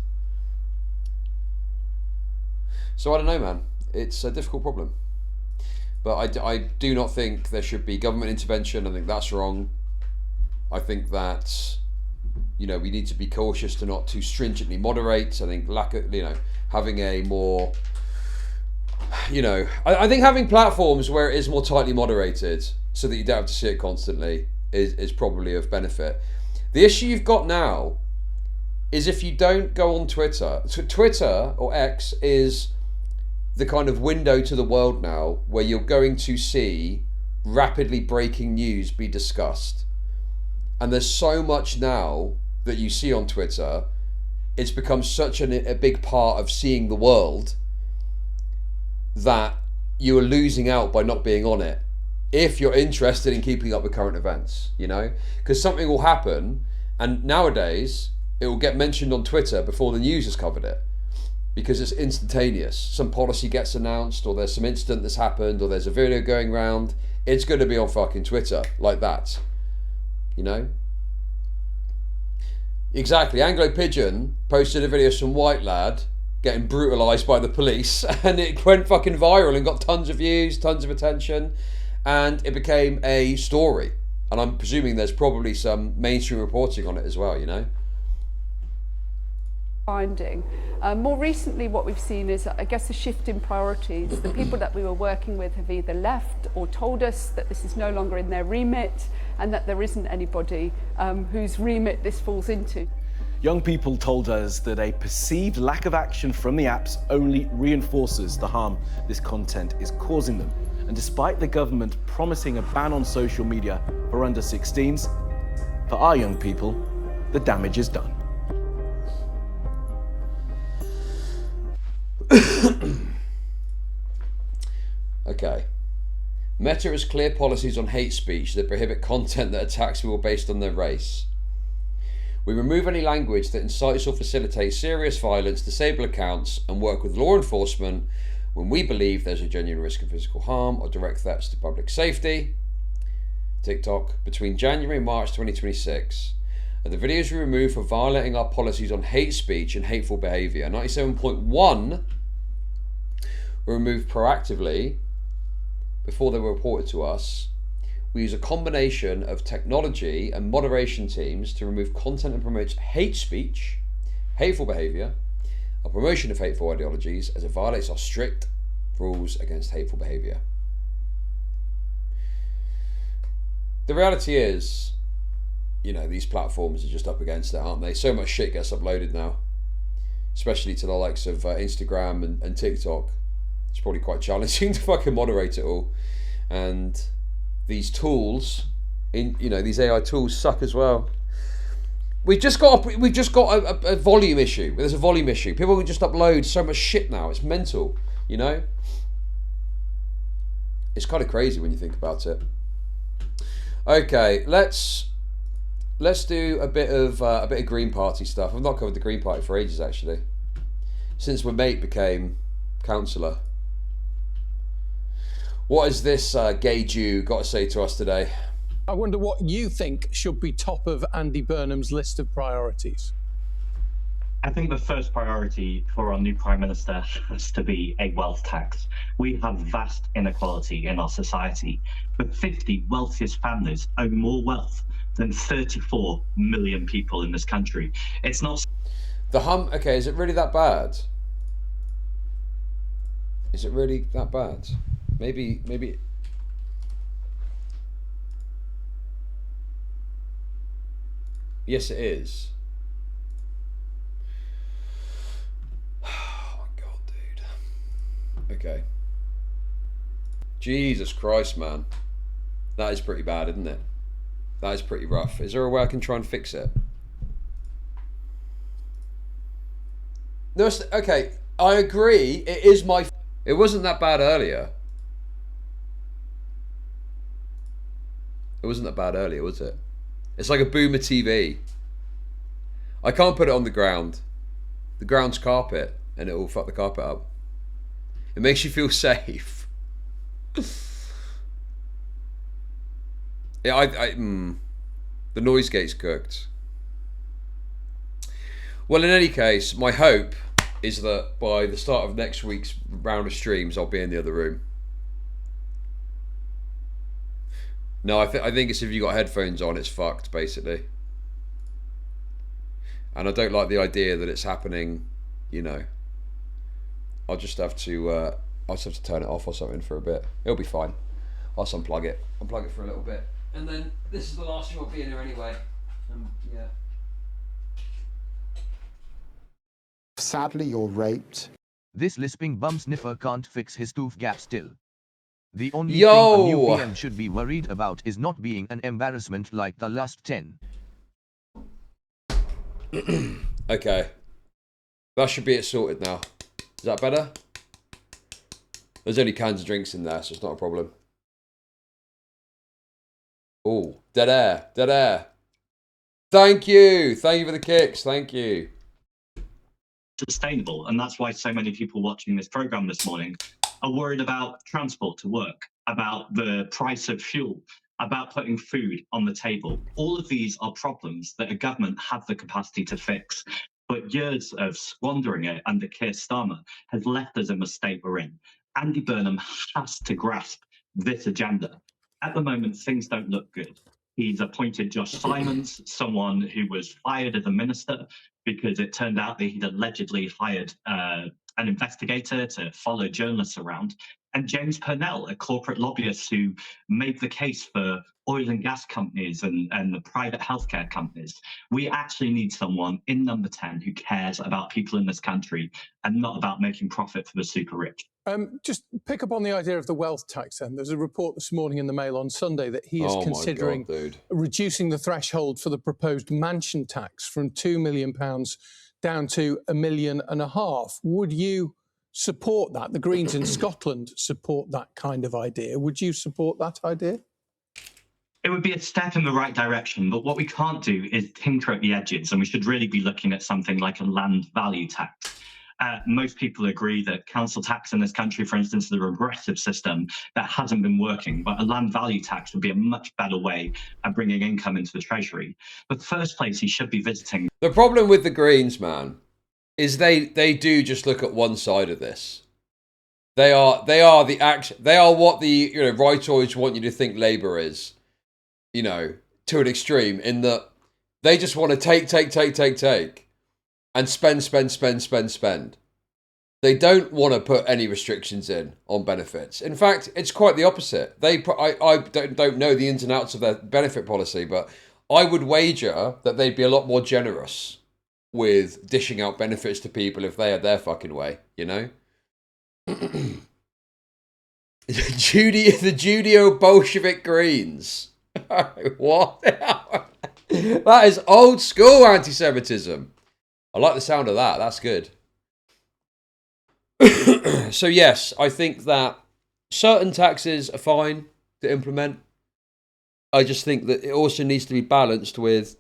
So I don't know, man. It's a difficult problem. But I do not think there should be government intervention. I think that's wrong. I think that, you know, we need to be cautious to not too stringently moderate. I think having a more, you know, I think having platforms where it is more tightly moderated so that you don't have to see it constantly is probably of benefit. The issue you've got now is if you don't go on Twitter. So Twitter or X is the kind of window to the world now where you're going to see rapidly breaking news be discussed. And there's so much now that you see on Twitter, it's become such a big part of seeing the world that you are losing out by not being on it if you're interested in keeping up with current events, you know? Because something will happen, and nowadays it will get mentioned on Twitter before the news has covered it because it's instantaneous. Some policy gets announced, or there's some incident that's happened, or there's a video going around. It's going to be on fucking Twitter like that. You know? Exactly. Anglo Pigeon posted a video of some white lad getting brutalised by the police, and it went fucking viral and got tons of views, tons of attention, and it became a story. And I'm presuming there's probably some mainstream reporting on it as well, you know? Finding. More recently, what we've seen is, I guess, a shift in priorities. The people that we were working with have either left or told us that this is no longer in their remit and that there isn't anybody whose remit this falls into. Young people told us that a perceived lack of action from the apps only reinforces the harm this content is causing them. And despite the government promising a ban on social media for under 16s, for our young people, the damage is done. Okay. Meta has clear policies on hate speech that prohibit content that attacks people based on their race. We remove any language that incites or facilitates serious violence, disable accounts, and work with law enforcement when we believe there's a genuine risk of physical harm or direct threats to public safety. TikTok, between January and March 2026, are the videos we remove for violating our policies on hate speech and hateful behaviour. 97.1 were removed proactively before they were reported to us. We use a combination of technology and moderation teams to remove content that promotes hate speech, hateful behaviour, or promotion of hateful ideologies as it violates our strict rules against hateful behaviour. The reality is, you know, these platforms are just up against it, aren't they? So much shit gets uploaded now, especially to the likes of Instagram and TikTok. It's probably quite challenging to fucking moderate it all. And these tools, these AI tools suck as well. We've just got a volume issue. There's a volume issue. People can just upload so much shit now. It's mental, you know. It's kind of crazy when you think about it. Okay, let's do a bit of Green Party stuff. I've not covered the Green Party for ages actually, since my mate became councillor. What has this gay Jew got to say to us today? I wonder what you think should be top of Andy Burnham's list of priorities. I think the first priority for our new Prime Minister has to be a wealth tax. We have vast inequality in our society. The 50 wealthiest families own more wealth than 34 million people in this country. It's not... Okay, is it really that bad? Is it really that bad? Maybe... Yes, it is. Oh my god, dude. Okay. Jesus Christ, man. That is pretty bad, isn't it? That is pretty rough. Is there a way I can try and fix it? No, okay, I agree. It is my... It wasn't that bad earlier. It wasn't that bad earlier, was it? It's like a boomer TV. I can't put it on the ground. The ground's carpet, and it will fuck the carpet up. It makes you feel safe. Yeah, the noise gate's cooked. Well, in any case, my hope is that by the start of next week's round of streams, I'll be in the other room. No, I think it's if you got headphones on, it's fucked, basically. And I don't like the idea that it's happening, you know. I'll just have to turn it off or something for a bit. It'll be fine. I'll just unplug it for a little bit. And then this is the last time I'll be in here anyway. Yeah. Sadly, you're raped. This lisping bum sniffer can't fix his tooth gap still. The only thing a new PM should be worried about is not being an embarrassment like the last 10. Okay. That should be it sorted now. Is that better? There's only cans of drinks in there, so it's not a problem. Oh, dead air. Dead air. Thank you. Thank you for the kicks. Thank you. Sustainable, and that's why so many people watching this program this morning are worried about transport to work, about the price of fuel, about putting food on the table. All of these are problems that a government have the capacity to fix, but years of squandering it under Keir Starmer has left us in the state we're in. Andy Burnham has to grasp this agenda. At the moment, things don't look good. He's appointed Josh Simons, someone who was fired as a minister because it turned out that he'd allegedly hired an investigator to follow journalists around, and James Purnell, a corporate lobbyist who made the case for oil and gas companies and the private healthcare companies. We actually need someone in number 10 who cares about people in this country and not about making profit for the super rich. Just pick up on the idea of the wealth tax then. There's a report this morning in the Mail on Sunday that he is considering reducing the threshold for the proposed mansion tax from £2 million down to £1.5 million. Would you support that? The Greens in Scotland support that kind of idea. Would you support that idea? It would be a step in the right direction, but what we can't do is tinker at the edges, and we should really be looking at something like a land value tax. Most people agree that council tax in this country, for instance, is a regressive system that hasn't been working, but a land value tax would be a much better way of bringing income into the Treasury. But the first place he should be visiting... The problem with the Greens, man, is they do just look at one side of this. They are what the rightoids want you to think Labour is, to an extreme, in that they just want to take, and spend. They don't want to put any restrictions in on benefits. In fact, it's quite the opposite. I don't know the ins and outs of their benefit policy, but I would wager that they'd be a lot more generous with dishing out benefits to people if they had their fucking way, The Judeo-Bolshevik Greens. What? That is old school anti-Semitism. I like the sound of that. That's good. So yes, I think that certain taxes are fine to implement. I just think that it also needs to be balanced with,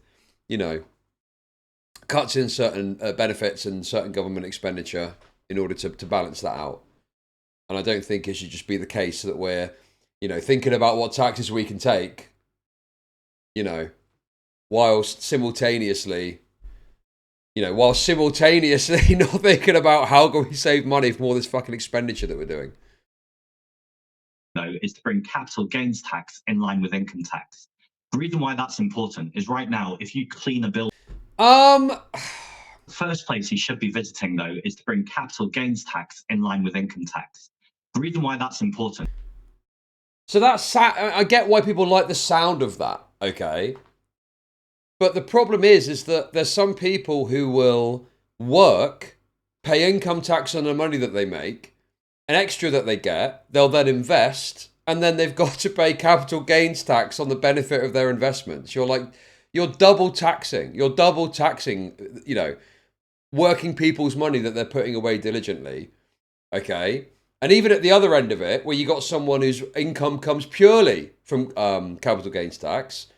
cuts in certain benefits and certain government expenditure in order to balance that out. And I don't think it should just be the case that we're, thinking about what taxes we can take, whilst simultaneously not thinking about how can we save money from all this fucking expenditure that we're doing. Is to bring capital gains tax in line with income tax. The reason why that's important is right now, if you clean a bill... The first place he should be visiting, though, is to bring capital gains tax in line with income tax. The reason why that's important... So I get why people like the sound of that, okay? But the problem is that there's some people who will work, pay income tax on the money that they make, an extra that they get, they'll then invest, and then they've got to pay capital gains tax on the benefit of their investments. You're double taxing, working people's money that they're putting away diligently, okay? And even at the other end of it, where you got someone whose income comes purely from capital gains tax,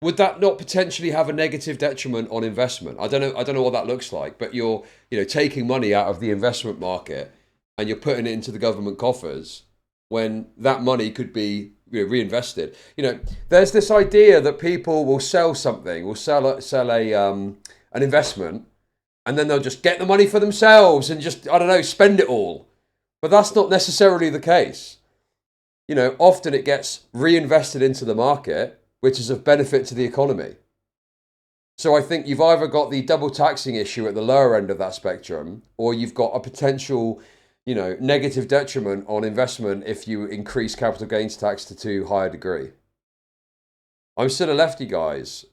would that not potentially have a negative detriment on investment? I don't know what that looks like, but you're taking money out of the investment market and you're putting it into the government coffers when that money could be reinvested. There's this idea that people will sell something, will sell an investment, and then they'll just get the money for themselves and just, spend it all. But that's not necessarily the case. Often it gets reinvested into the market, which is of benefit to the economy. So I think you've either got the double taxing issue at the lower end of that spectrum, or you've got a potential, negative detriment on investment if you increase capital gains tax to too high a degree. I'm still a lefty, guys.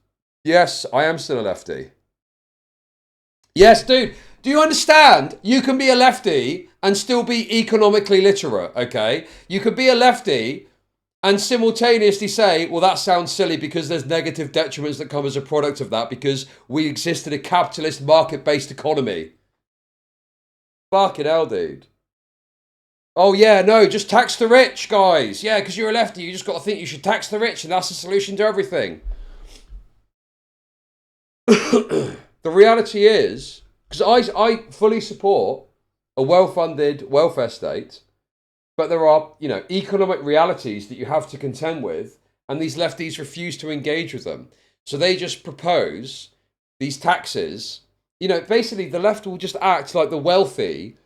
Yes, I am still a lefty. Yes, dude. Do you understand? You can be a lefty and still be economically literate, okay? You could be a lefty and simultaneously say, well, that sounds silly because there's negative detriments that come as a product of that because we exist in a capitalist market-based economy. Fucking hell, dude. Oh, yeah, no, just tax the rich, guys. Yeah, because you're a lefty, you just got to think you should tax the rich and that's the solution to everything. The reality is, because I fully support a well-funded welfare state, but there are, economic realities that you have to contend with, and these lefties refuse to engage with them. So they just propose these taxes. Basically the left will just act like the wealthy,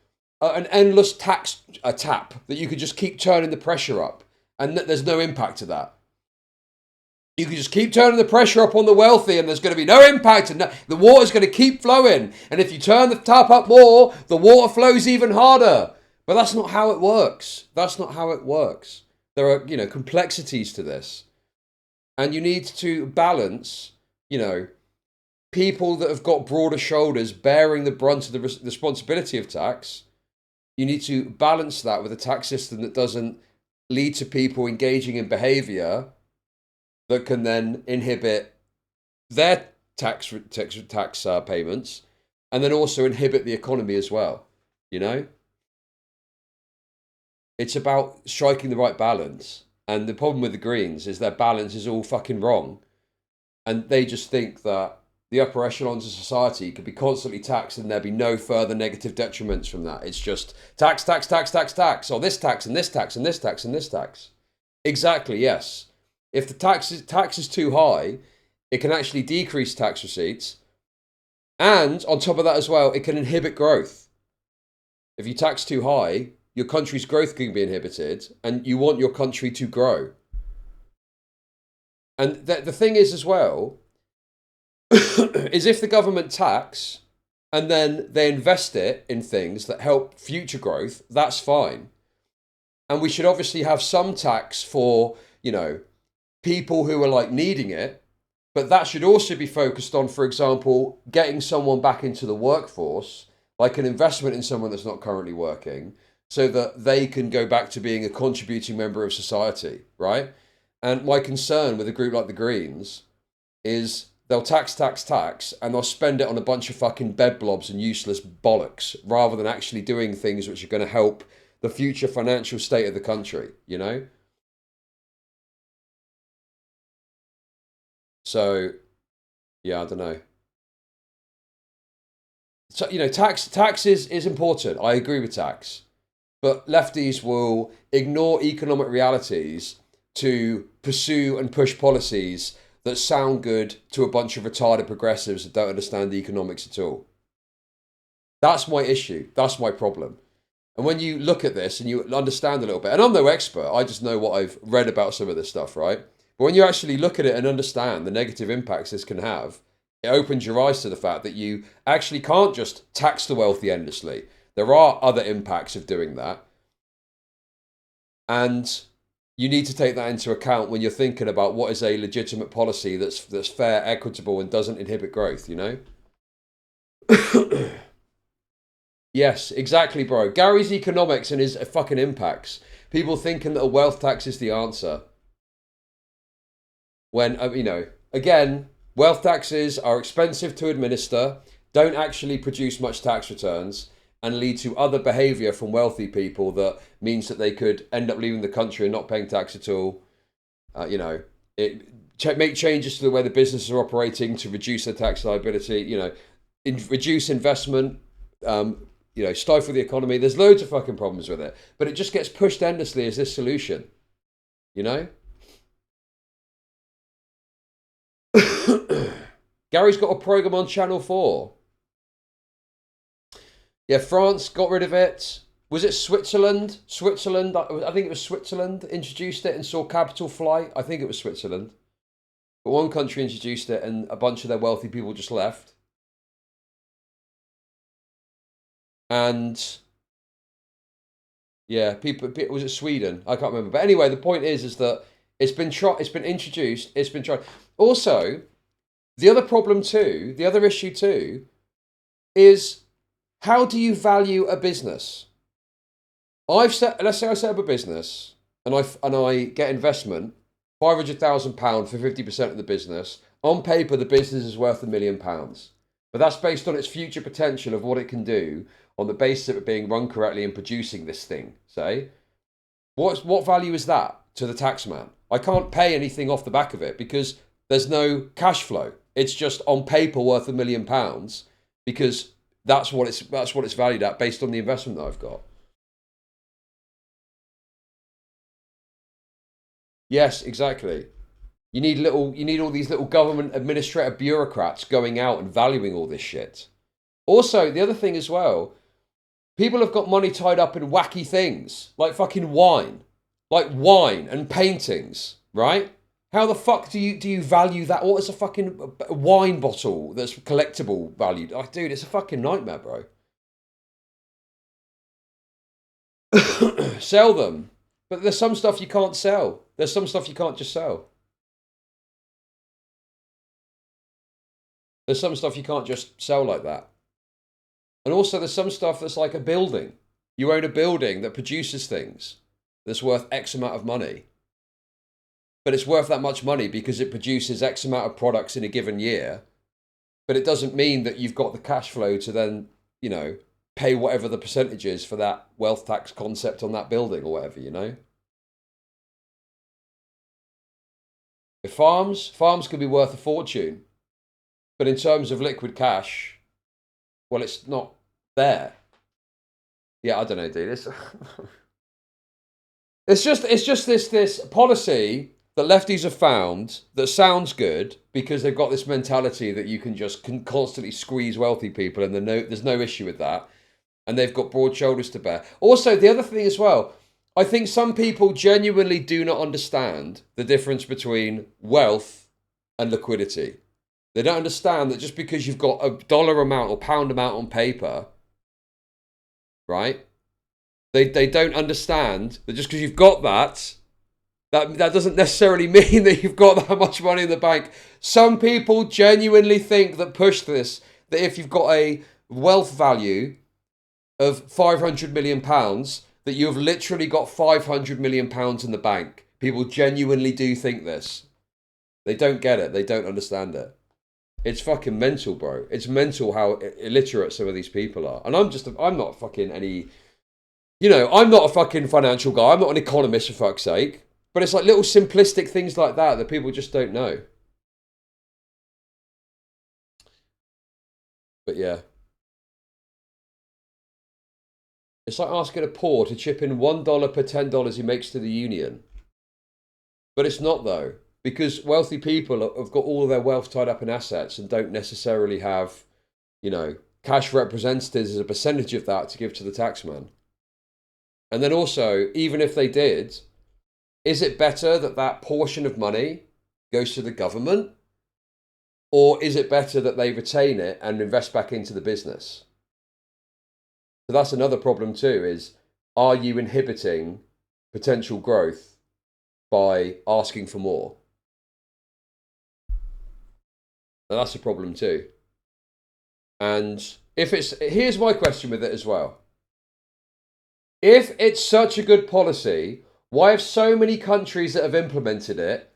an endless tax tap that you could just keep turning the pressure up, and there's no impact to that. You can just keep turning the pressure up on the wealthy and there's going to be no impact and the water's going to keep flowing. And if you turn the tap up more, the water flows even harder. But that's not how it works. That's not how it works. There are, complexities to this. And you need to balance, people that have got broader shoulders bearing the brunt of the responsibility of tax. You need to balance that with a tax system that doesn't lead to people engaging in behavior that can then inhibit their tax payments, and then also inhibit the economy as well. It's about striking the right balance. And the problem with the Greens is their balance is all fucking wrong, and they just think that the upper echelons of society could be constantly taxed and there'd be no further negative detriments from that. It's just tax, tax, tax, tax, tax, or this tax and this tax and this tax and this tax. Exactly, yes. If the tax is too high, it can actually decrease tax receipts. And on top of that as well, it can inhibit growth. If you tax too high, your country's growth can be inhibited, and you want your country to grow. And the thing is as well, is if the government tax and then they invest it in things that help future growth, that's fine. And we should obviously have some tax for, people who are needing it, but that should also be focused on, for example, getting someone back into the workforce, like an investment in someone that's not currently working, so that they can go back to being a contributing member of society, right? And my concern with a group like the Greens is they'll tax, and they'll spend it on a bunch of fucking bed blobs and useless bollocks, rather than actually doing things which are going to help the future financial state of the country, So, yeah, I don't know. So, tax is important. I agree with tax. But lefties will ignore economic realities to pursue and push policies that sound good to a bunch of retarded progressives that don't understand the economics at all. That's my issue. That's my problem. And when you look at this and you understand a little bit, and I'm no expert, I just know what I've read about some of this stuff, right? But when you actually look at it and understand the negative impacts this can have, it opens your eyes to the fact that you actually can't just tax the wealthy endlessly. There are other impacts of doing that. And you need to take that into account when you're thinking about what is a legitimate policy that's fair, equitable, and doesn't inhibit growth, Yes, exactly, bro. Gary's economics and his fucking impacts. People thinking that a wealth tax is the answer. When, again, wealth taxes are expensive to administer, don't actually produce much tax returns, and lead to other behaviour from wealthy people that means that they could end up leaving the country and not paying tax at all. Make changes to the way the businesses are operating to reduce their tax liability, reduce investment, stifle the economy. There's loads of fucking problems with it. But it just gets pushed endlessly as this solution, Gary's got a programme on Channel 4. Yeah, France got rid of it. Was it Switzerland? I think it was Switzerland introduced it and saw capital flight. I think it was Switzerland. But one country introduced it and a bunch of their wealthy people just left. And yeah, was it Sweden? I can't remember. But anyway, the point is that it's been introduced, it's been tried. Also, the other issue too, is how do you value a business? Let's say I set up a business and I get investment, £500,000 for 50% of the business. On paper, the business is worth £1 million, but that's based on its future potential of what it can do on the basis of it being run correctly and producing this thing. Say, what value is that to the taxman? I can't pay anything off the back of it because there's no cash flow. It's just on paper worth £1 million because that's what it's valued at based on the investment that I've got. Yes, exactly. You need all these little government administrative bureaucrats going out and valuing all this shit. Also, the other thing as well, people have got money tied up in wacky things like fucking wine and paintings, right? How the fuck do you value that? What is a fucking wine bottle that's collectible valued? Like, dude, it's a fucking nightmare, bro. Sell them. But there's some stuff you can't sell. There's some stuff you can't just sell. There's some stuff you can't just sell like that. And also there's some stuff that's like a building. You own a building that produces things that's worth X amount of money. But it's worth that much money because it produces X amount of products in a given year. But it doesn't mean that you've got the cash flow to then, you know, pay whatever the percentage is for that wealth tax concept on that building or whatever, you know? If farms can be worth a fortune. But in terms of liquid cash, well, it's not there. Yeah, I don't know, dude. It's just this policy that lefties have found that sounds good because they've got this mentality that you can just constantly squeeze wealthy people and there's no issue with that. And they've got broad shoulders to bear. Also, the other thing as well, I think some people genuinely do not understand the difference between wealth and liquidity. They don't understand that just because you've got a dollar amount or pound amount on paper, right? They don't understand that just because you've got that doesn't necessarily mean that you've got that much money in the bank. Some people genuinely think that that if you've got a wealth value of £500 million, that you have literally got £500 million in the bank. People genuinely do think this. They don't get it. They don't understand it. It's fucking mental, bro. It's mental how illiterate some of these people are. And I'm not fucking any, you know, I'm not a fucking financial guy. I'm not an economist, for fuck's sake. But it's like little simplistic things like that people just don't know. But yeah. It's like asking a poor to chip in $1 per $10 he makes to the union. But it's not, though. Because wealthy people have got all of their wealth tied up in assets and don't necessarily have, you know, cash representatives as a percentage of that to give to the taxman. And then also, even if they did, is it better that that portion of money goes to the government? Or is it better that they retain it and invest back into the business? So that's another problem too, is are you inhibiting potential growth by asking for more? Now that's a problem too. And here's my question with it as well. If it's such a good policy, why have so many countries that have implemented it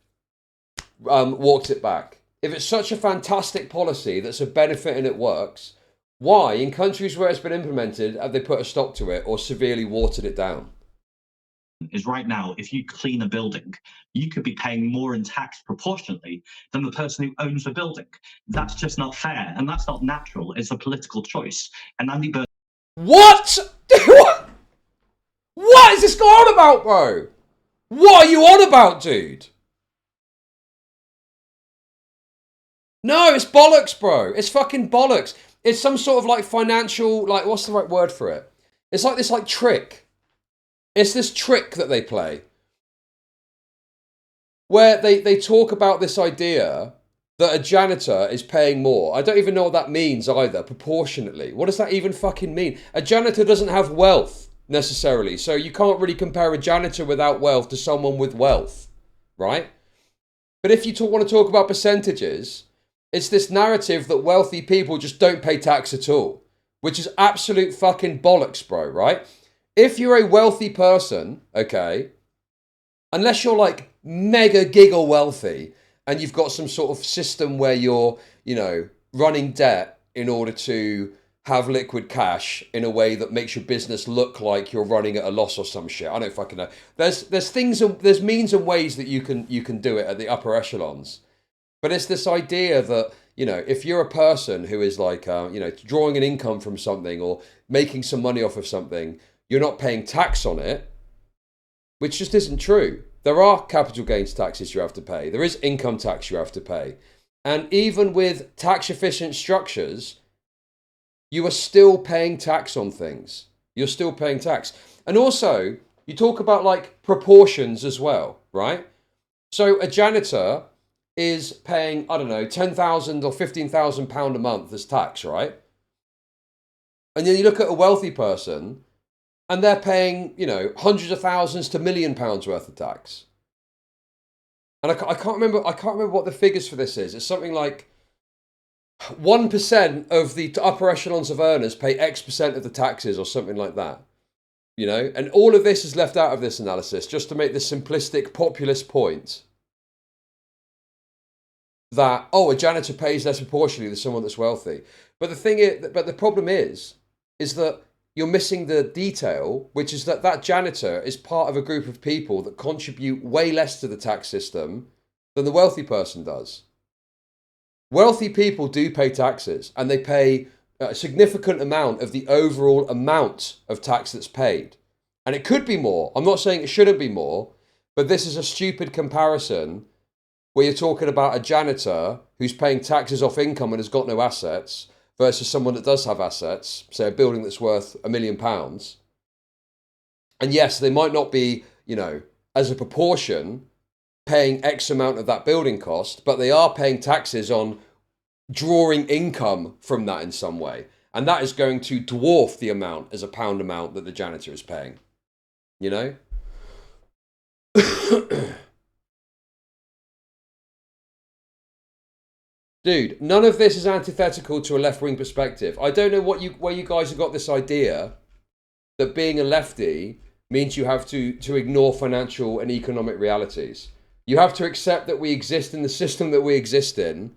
walked it back? If it's such a fantastic policy that's a benefit and it works, why, in countries where it's been implemented, have they put a stop to it or severely watered it down? Is right now, if you clean a building, you could be paying more in tax proportionately than the person who owns the building. That's just not fair, and that's not natural. It's a political choice. And Andy Burnham... What? What is this going on about, bro? What are you on about, dude? No, it's bollocks, bro. It's fucking bollocks. It's some sort of like financial, like, what's the right word for it? It's like this like trick. It's this trick that they play. Where they talk about this idea that a janitor is paying more. I don't even know what that means either, proportionately. What does that even fucking mean? A janitor doesn't have wealth, necessarily. So you can't really compare a janitor without wealth to someone with wealth, right? But if you want to talk about percentages, it's this narrative that wealthy people just don't pay tax at all, which is absolute fucking bollocks, bro, right? If you're a wealthy person, okay, unless you're like mega giggle wealthy and you've got some sort of system where you're, you know, running debt in order to have liquid cash in a way that makes your business look like you're running at a loss or some shit. I don't fucking know. There's things, there's means and ways that you can do it at the upper echelons. But it's this idea that, you know, if you're a person who is like, you know, drawing an income from something or making some money off of something, you're not paying tax on it, which just isn't true. There are capital gains taxes you have to pay. There is income tax you have to pay. And even with tax efficient structures, you are still paying tax on things. You're still paying tax. And also, you talk about like proportions as well, right? So a janitor is paying, I don't know, £10,000 or £15,000 a month as tax, right? And then you look at a wealthy person and they're paying, you know, hundreds of thousands to £1 million worth of tax. And I can't remember what the figures for this is. It's something like 1% of the upper echelons of earners pay X% of the taxes or something like that. You know, and all of this is left out of this analysis just to make the simplistic populist point that, oh, a janitor pays less proportionally than someone that's wealthy. But the problem is that you're missing the detail, which is that that janitor is part of a group of people that contribute way less to the tax system than the wealthy person does. Wealthy people do pay taxes, and they pay a significant amount of the overall amount of tax that's paid. And it could be more. I'm not saying it shouldn't be more, but this is a stupid comparison where you're talking about a janitor who's paying taxes off income and has got no assets versus someone that does have assets, say a building that's worth £1 million. And yes, they might not be, you know, as a proportion paying X amount of that building cost, but they are paying taxes on drawing income from that in some way. And that is going to dwarf the amount as a pound amount that the janitor is paying. You know? Dude, none of this is antithetical to a left-wing perspective. I don't know where you guys have got this idea that being a lefty means you have to ignore financial and economic realities. You have to accept that we exist in the system that we exist in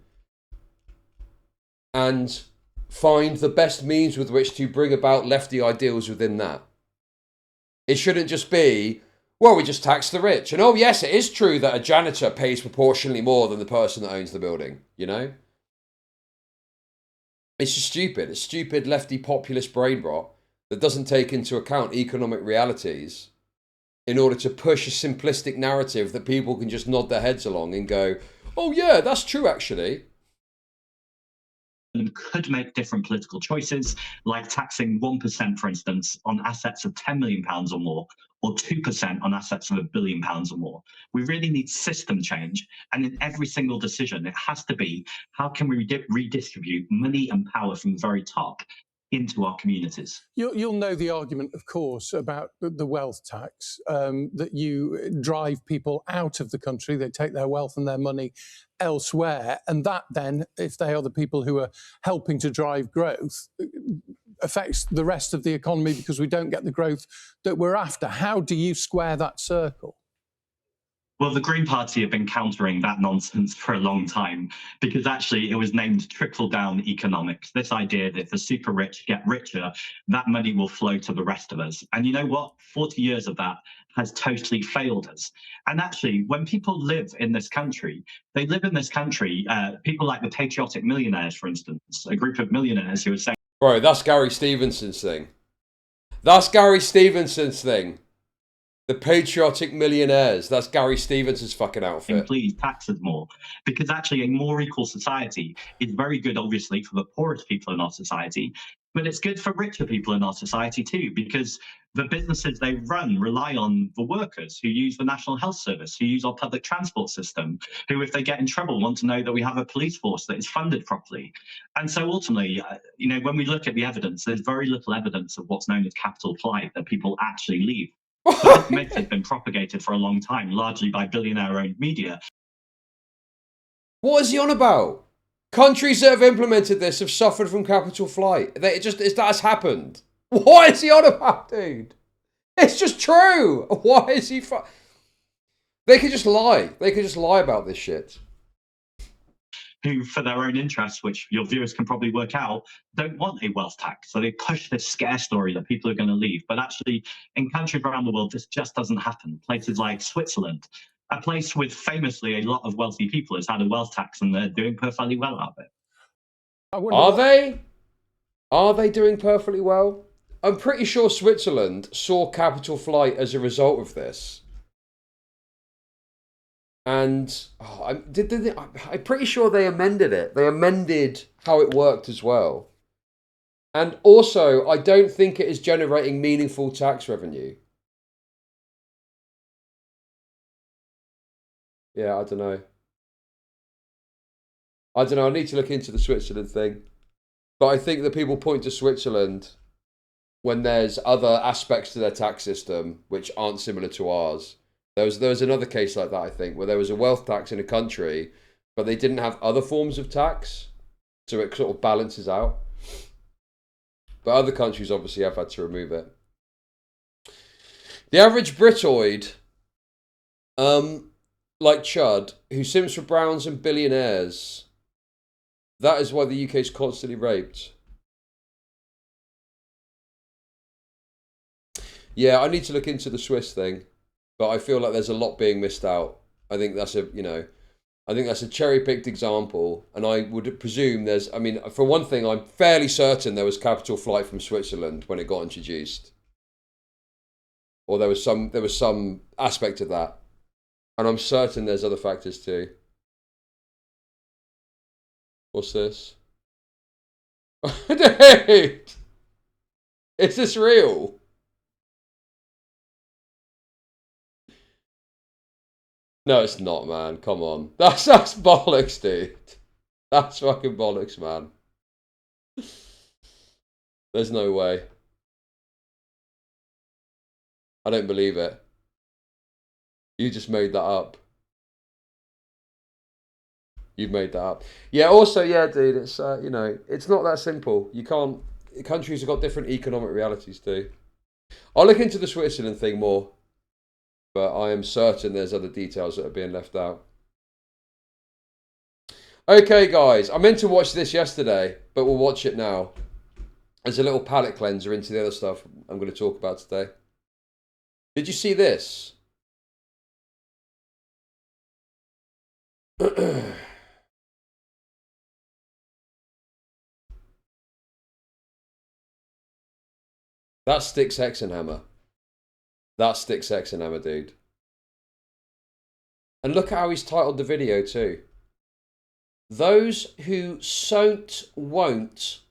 and find the best means with which to bring about lefty ideals within that. It shouldn't just be, well, we just tax the rich. And oh, yes, it is true that a janitor pays proportionally more than the person that owns the building, you know? It's just stupid. It's stupid lefty populist brain rot that doesn't take into account economic realities in order to push a simplistic narrative that people can just nod their heads along and go, oh, yeah, that's true, actually. Could make different political choices, like taxing 1%, for instance, on assets of £10 million or more, or 2% on assets of £1 billion or more. We really need system change, and in every single decision, it has to be, how can we redistribute money and power from the very top into our communities? You'll know the argument, of course, about the wealth tax, that you drive people out of the country, they take their wealth and their money elsewhere, and that then, if they are the people who are helping to drive growth, affects the rest of the economy because we don't get the growth that we're after. How do you square that circle? Well, the Green Party have been countering that nonsense for a long time because actually it was named trickle-down economics, this idea that if the super rich get richer, that money will flow to the rest of us. And you know what? 40 years of that has totally failed us. And actually, when people live in this country, they live in this country, people like the patriotic millionaires, for instance, a group of millionaires who are saying... Bro, that's Gary Stevenson's thing. That's Gary Stevenson's thing. The patriotic millionaires. That's Gary Stevenson's fucking outfit. Please tax us more. Because actually a more equal society is very good, obviously, for the poorest people in our society, but it's good for richer people in our society too, because the businesses they run rely on the workers who use the National Health Service, who use our public transport system, who, if they get in trouble, want to know that we have a police force that is funded properly. And so ultimately, you know, when we look at the evidence, there's very little evidence of what's known as capital flight, that people actually leave. This myth has been propagated for a long time, largely by billionaire-owned media. What is he on about? Countries that have implemented this have suffered from capital flight. That's happened. What is he on about, dude? It's just true. Why is he... They could just lie. They could just lie about this shit. Who, for their own interests, which your viewers can probably work out, don't want a wealth tax. So they push this scare story that people are going to leave. But actually, in countries around the world, this just doesn't happen. Places like Switzerland, a place with famously a lot of wealthy people, has had a wealth tax and they're doing perfectly well out of it. Are they? Are they doing perfectly well? I'm pretty sure Switzerland saw capital flight as a result of this. And I'm pretty sure they amended it. They amended how it worked as well. And also, I don't think it is generating meaningful tax revenue. Yeah, I don't know. I don't know. I need to look into the Switzerland thing. But I think that people point to Switzerland when there's other aspects to their tax system which aren't similar to ours. There was another case like that, I think, where there was a wealth tax in a country, but they didn't have other forms of tax, so it sort of balances out. But other countries obviously have had to remove it. The average Britoid, like Chud, who sims for browns and billionaires, that is why the UK is constantly raped. Yeah, I need to look into the Swiss thing, but I feel like there's a lot being missed out. I think that's a, I think that's a cherry-picked example, and I would presume I mean, for one thing, I'm fairly certain there was capital flight from Switzerland when it got introduced. Or there was some aspect of that. And I'm certain there's other factors too. What's this? Dude! Is this real? No, it's not, man. Come on. That's bollocks, dude. That's fucking bollocks, man. There's no way. I don't believe it. You just made that up. You've made that up. Yeah, also, yeah, dude, it's, it's not that simple. You can't... Countries have got different economic realities too. I'll look into the Switzerland thing more. But I am certain there's other details that are being left out. Okay, guys. I meant to watch this yesterday, but we'll watch it now. As a little palate cleanser into the other stuff I'm going to talk about today. Did you see this? That's Sticks Hexenhammer. That's Sticks Hexenhammer, dude. And look at how he's titled the video too. Those who son't won't,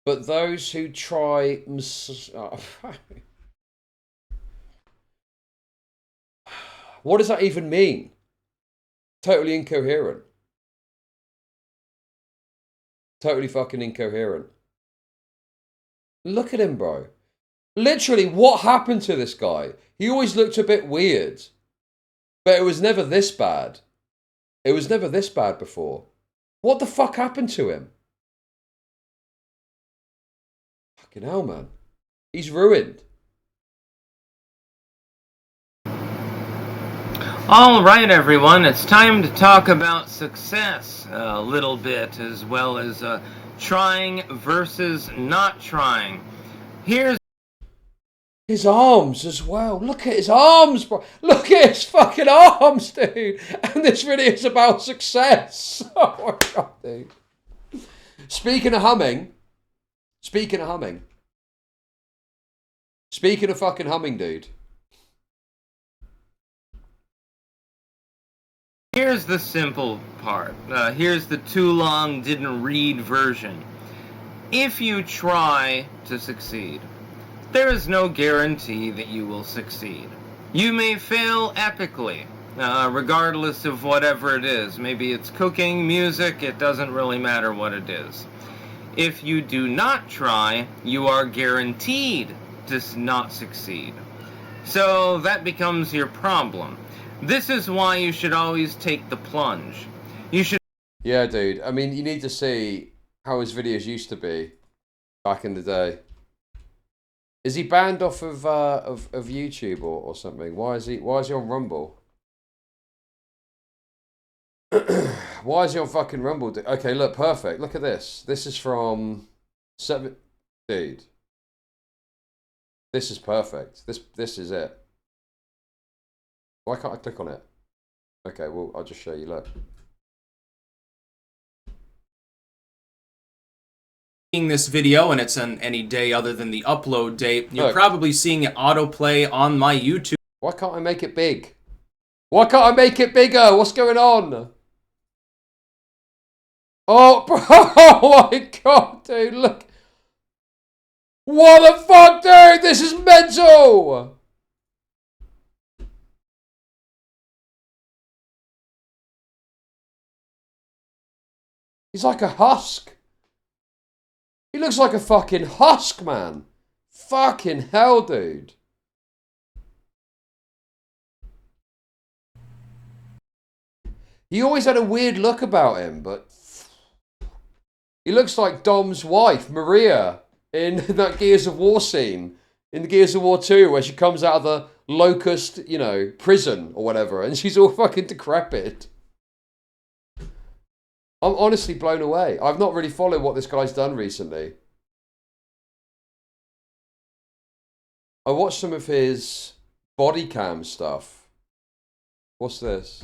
but those who try What does that even mean? Totally incoherent. Totally fucking incoherent. Look at him, bro. Literally, what happened to this guy? He always looked a bit weird. But it was never this bad. It was never this bad before. What the fuck happened to him? Fucking hell, man. He's ruined. All right, everyone, it's time to talk about success a little bit, as well as trying versus not trying. Here's his arms as well. Look at his arms, bro. Look at his fucking arms, dude. And this video is about success. Oh my god, dude. Speaking of fucking humming, dude. Here's the simple part. Here's the too long didn't read version. If you try to succeed, there is no guarantee that you will succeed. You may fail epically, regardless of whatever it is. Maybe it's cooking, music, it doesn't really matter what it is. If you do not try, you are guaranteed to not succeed. So that becomes your problem. This is why you should always take the plunge. You should... Yeah, dude. I mean, you need to see how his videos used to be back in the day. Is he banned off of YouTube or something? Why is he on Rumble? Why is he on fucking Rumble? Okay, look, perfect. Look at this. This is from dude. This is perfect. This is it. Why can't I click on it? Okay, well, I'll just show you, look. This video, and it's on any day other than the upload date, you're probably seeing it autoplay on my YouTube. Why can't I make it big? Why can't I make it bigger? What's going on? Oh, bro, oh my god, dude, look. What the fuck, dude? This is mental. He's like a husk. He looks like a fucking husk, man. Fucking hell, dude. He always had a weird look about him, but he looks like Dom's wife, Maria, in that Gears of War scene. In the Gears of War 2, where she comes out of the Locust, you know, prison or whatever, and she's all fucking decrepit. I'm honestly blown away. I've not really followed what this guy's done recently. I watched some of his body cam stuff. What's this?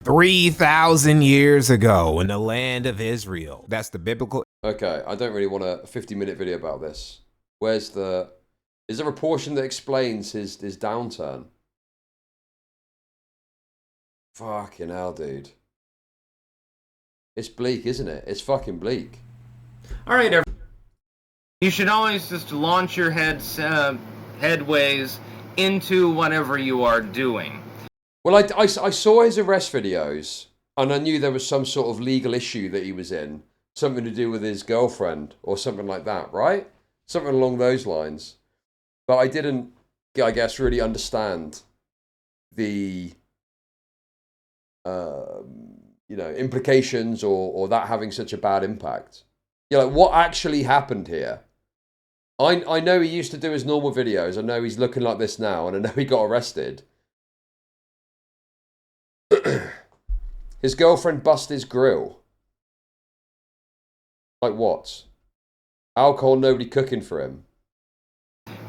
3,000 years ago in the land of Israel. That's the biblical. Okay, I don't really want a 50-minute video about this. Where's the... Is there a portion that explains his downturn? Fucking hell, dude. It's bleak, isn't it? It's fucking bleak. All right, everyone. You should always just launch your headways into whatever you are doing. Well, I saw his arrest videos, and I knew there was some sort of legal issue that he was in. Something to do with his girlfriend, or something like that, right? Something along those lines. But I didn't, I guess, really understand the, you know, implications or that having such a bad impact. You know, like, what actually happened here? I know he used to do his normal videos. I know he's looking like this now, and I know he got arrested. His girlfriend busted his grill. Like what? Alcohol, nobody cooking for him.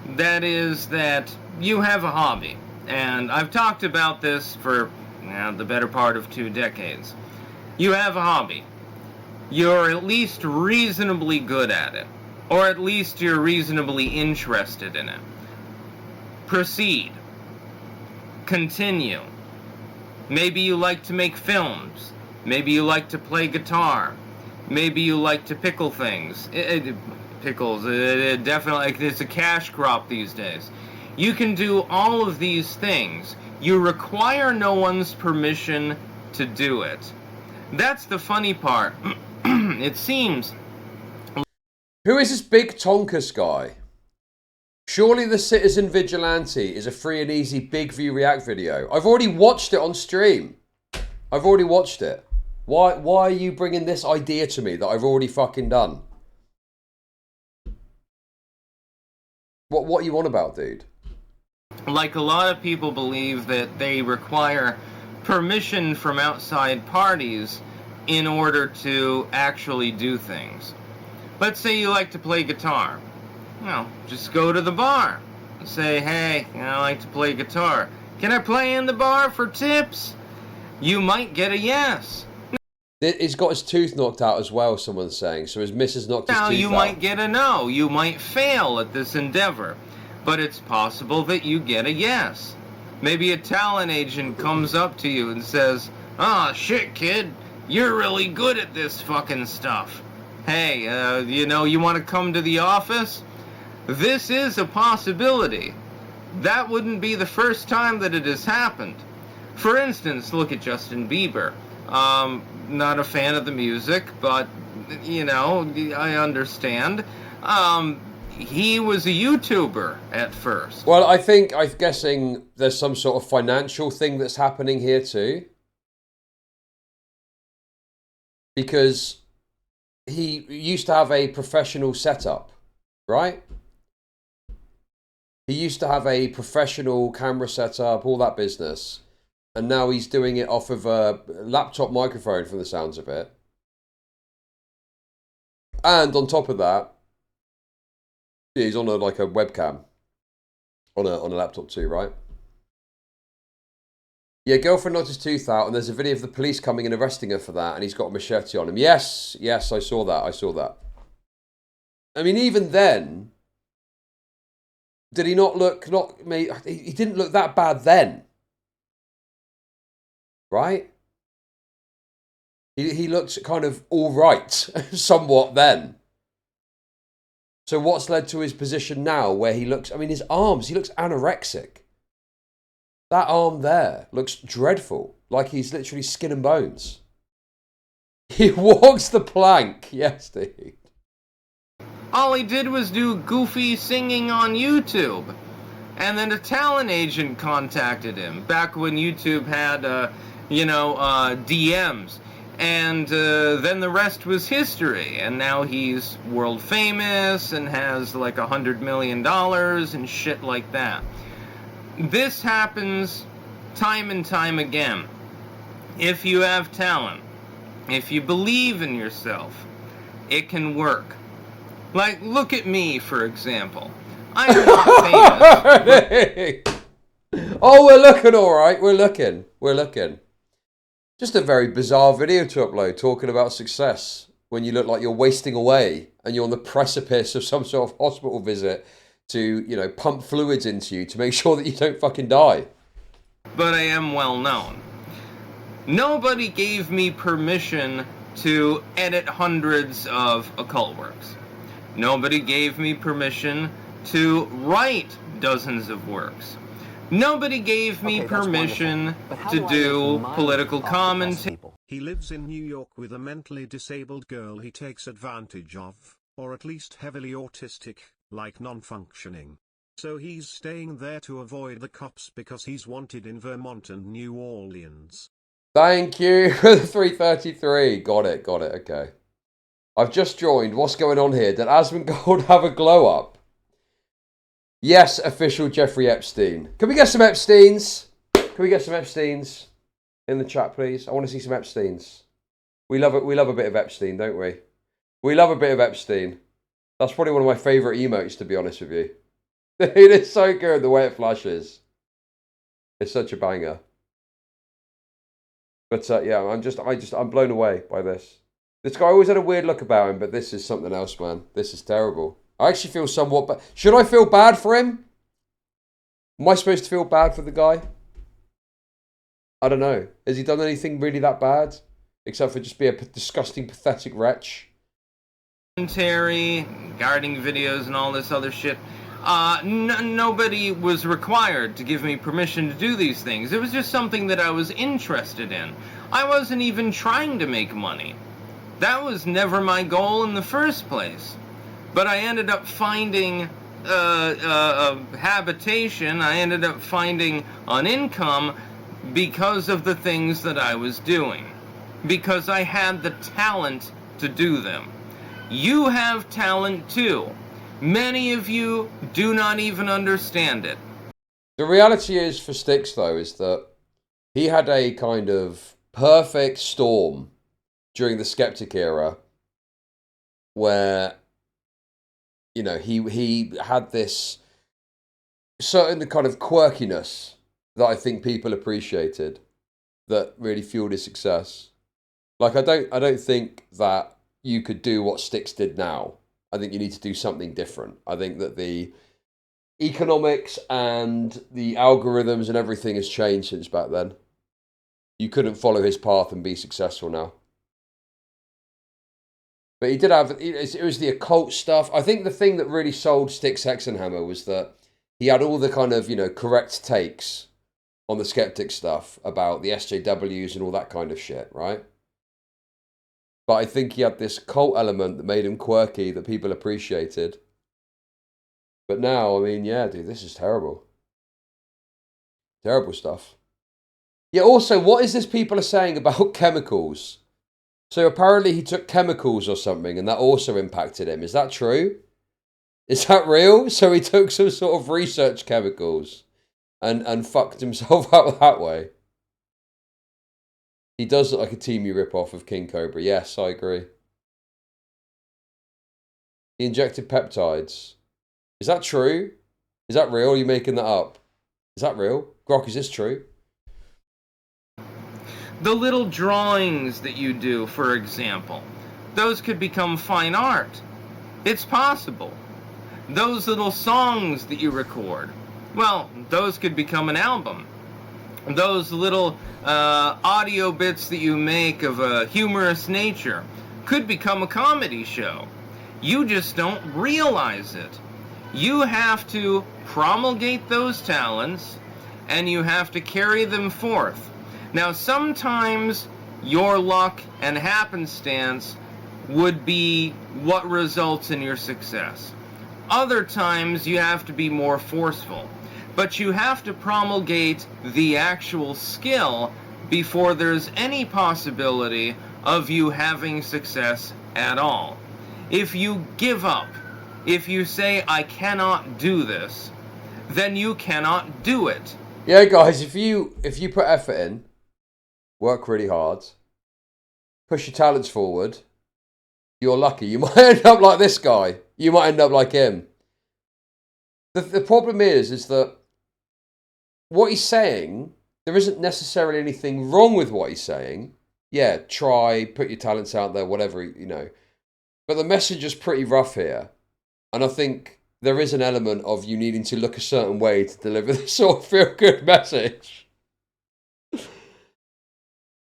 That is that you have a hobby. And I've talked about this for the better part of 2 decades. You have a hobby. You're at least reasonably good at it. Or at least you're reasonably interested in it. Proceed. Continue. Maybe you like to make films. Maybe you like to play guitar. Maybe you like to pickle things. Pickles, definitely, it's a cash crop these days. You can do all of these things. You require no one's permission to do it. That's the funny part. It seems... Who is this big Tonkus guy? Surely the Citizen Vigilante is a free and easy big view react video. I've already watched it on stream. I've already watched it. Why are you bringing this idea to me that I've already fucking done? What are you on about, dude? Like a lot of people believe that they require permission from outside parties in order to actually do things. Let's say you like to play guitar. Well, just go to the bar and say, hey, I like to play guitar. Can I play in the bar for tips? You might get a yes. He's got his tooth knocked out as well, someone's saying. So his missus knocked his tooth out. Now, you might get a no. You might fail at this endeavor. But it's possible that you get a yes. Maybe a talent agent comes up to you and says, oh, shit, kid, you're really good at this fucking stuff. Hey, you want to come to the office? This is a possibility. That wouldn't be the first time that it has happened. For instance, look at Justin Bieber. Not a fan of the music, but, I understand. He was a YouTuber at first. Well, I'm guessing there's some sort of financial thing that's happening here too. Because he used to have a professional setup, right? He used to have a professional camera setup, all that business. And now he's doing it off of a laptop microphone from the sounds of it. And on top of that, yeah, he's on a webcam. On a laptop too, right? Yeah, girlfriend knocked his tooth out, and there's a video of the police coming and arresting her for that, and he's got a machete on him. Yes, I saw that. I mean, even then, did he not look, he didn't look that bad then. Right? He looked kind of all right, somewhat then. So what's led to his position now where he looks, his arms, he looks anorexic. That arm there looks dreadful, like he's literally skin and bones. He walks the plank. Yes, dude. All he did was do goofy singing on YouTube. And then a talent agent contacted him back when YouTube had, DMs. And then the rest was history. And now he's world famous and has like $100 million and shit like that. This happens time and time again. If you have talent, if you believe in yourself, it can work. Like, look at me, for example. I am not famous. Oh, we're looking all right. We're looking. Just a very bizarre video to upload, talking about success when you look like you're wasting away and you're on the precipice of some sort of hospital visit to, pump fluids into you to make sure that you don't fucking die. But I am well known. Nobody gave me permission to edit hundreds of occult works. Nobody gave me permission to write dozens of works. Nobody gave me permission to do political commentary. He lives in New York with a mentally disabled girl he takes advantage of, or at least heavily autistic, like non-functioning. So he's staying there to avoid the cops because he's wanted in Vermont and New Orleans. Thank you for the 333. Got it, okay. I've just joined. What's going on here? Did Asmongold have a glow up? Yes, official Jeffrey Epstein. Can we get some Epsteins? In the chat, please? I want to see some Epsteins. We love it. We love a bit of Epstein, don't we? We love a bit of Epstein. That's probably one of my favourite emotes, to be honest with you. It is so good, the way it flashes. It's such a banger. But yeah, I'm blown away by this. This guy always had a weird look about him, but this is something else, man. This is terrible. I actually feel somewhat bad. Should I feel bad for him? Am I supposed to feel bad for the guy? I don't know. Has he done anything really that bad? Except for just be a disgusting, pathetic wretch. Commentary, gardening videos, and all this other shit. Nobody was required to give me permission to do these things. It was just something that I was interested in. I wasn't even trying to make money. That was never my goal in the first place. But I ended up finding a habitation. I ended up finding an income because of the things that I was doing. Because I had the talent to do them. You have talent too. Many of you do not even understand it. The reality is for Styx, though, is that he had a kind of perfect storm during the Skeptic era where, he had this certain kind of quirkiness that I think people appreciated that really fueled his success. Like, I don't think that you could do what Styx did now. I think you need to do something different. I think that the economics and the algorithms and everything has changed since back then. You couldn't follow his path and be successful now. But he did have, it was the occult stuff. I think the thing that really sold Styx Hexenhammer was that he had all the kind of, correct takes on the skeptic stuff about the SJWs and all that kind of shit, right? But I think he had this cult element that made him quirky that people appreciated. But now, yeah, dude, this is terrible. Terrible stuff. Yeah, also, what is this people are saying about chemicals? So apparently he took chemicals or something and that also impacted him. Is that true? Is that real? So he took some sort of research chemicals and fucked himself up that way. He does look like a Teemu ripoff of King Cobra. Yes, I agree. He injected peptides. Is that true? Is that real? Are you making that up? Is that real? Grok, is this true? The little drawings that you do, for example, those could become fine art. It's possible. Those little songs that you record, well, those could become an album. Those little audio bits that you make of a humorous nature could become a comedy show. You just don't realize it. You have to promulgate those talents and you have to carry them forth. Now, sometimes your luck and happenstance would be what results in your success. Other times you have to be more forceful, but you have to promulgate the actual skill before there's any possibility of you having success at all. If you give up, if you say, I cannot do this, then you cannot do it. Yeah, guys, if you put effort in, work really hard, push your talents forward, you're lucky. You might end up like this guy. You might end up like him. The problem is that what he's saying, there isn't necessarily anything wrong with what he's saying. Yeah, try, put your talents out there, whatever, you know. But the message is pretty rough here. And I think there is an element of you needing to look a certain way to deliver this sort of feel-good message.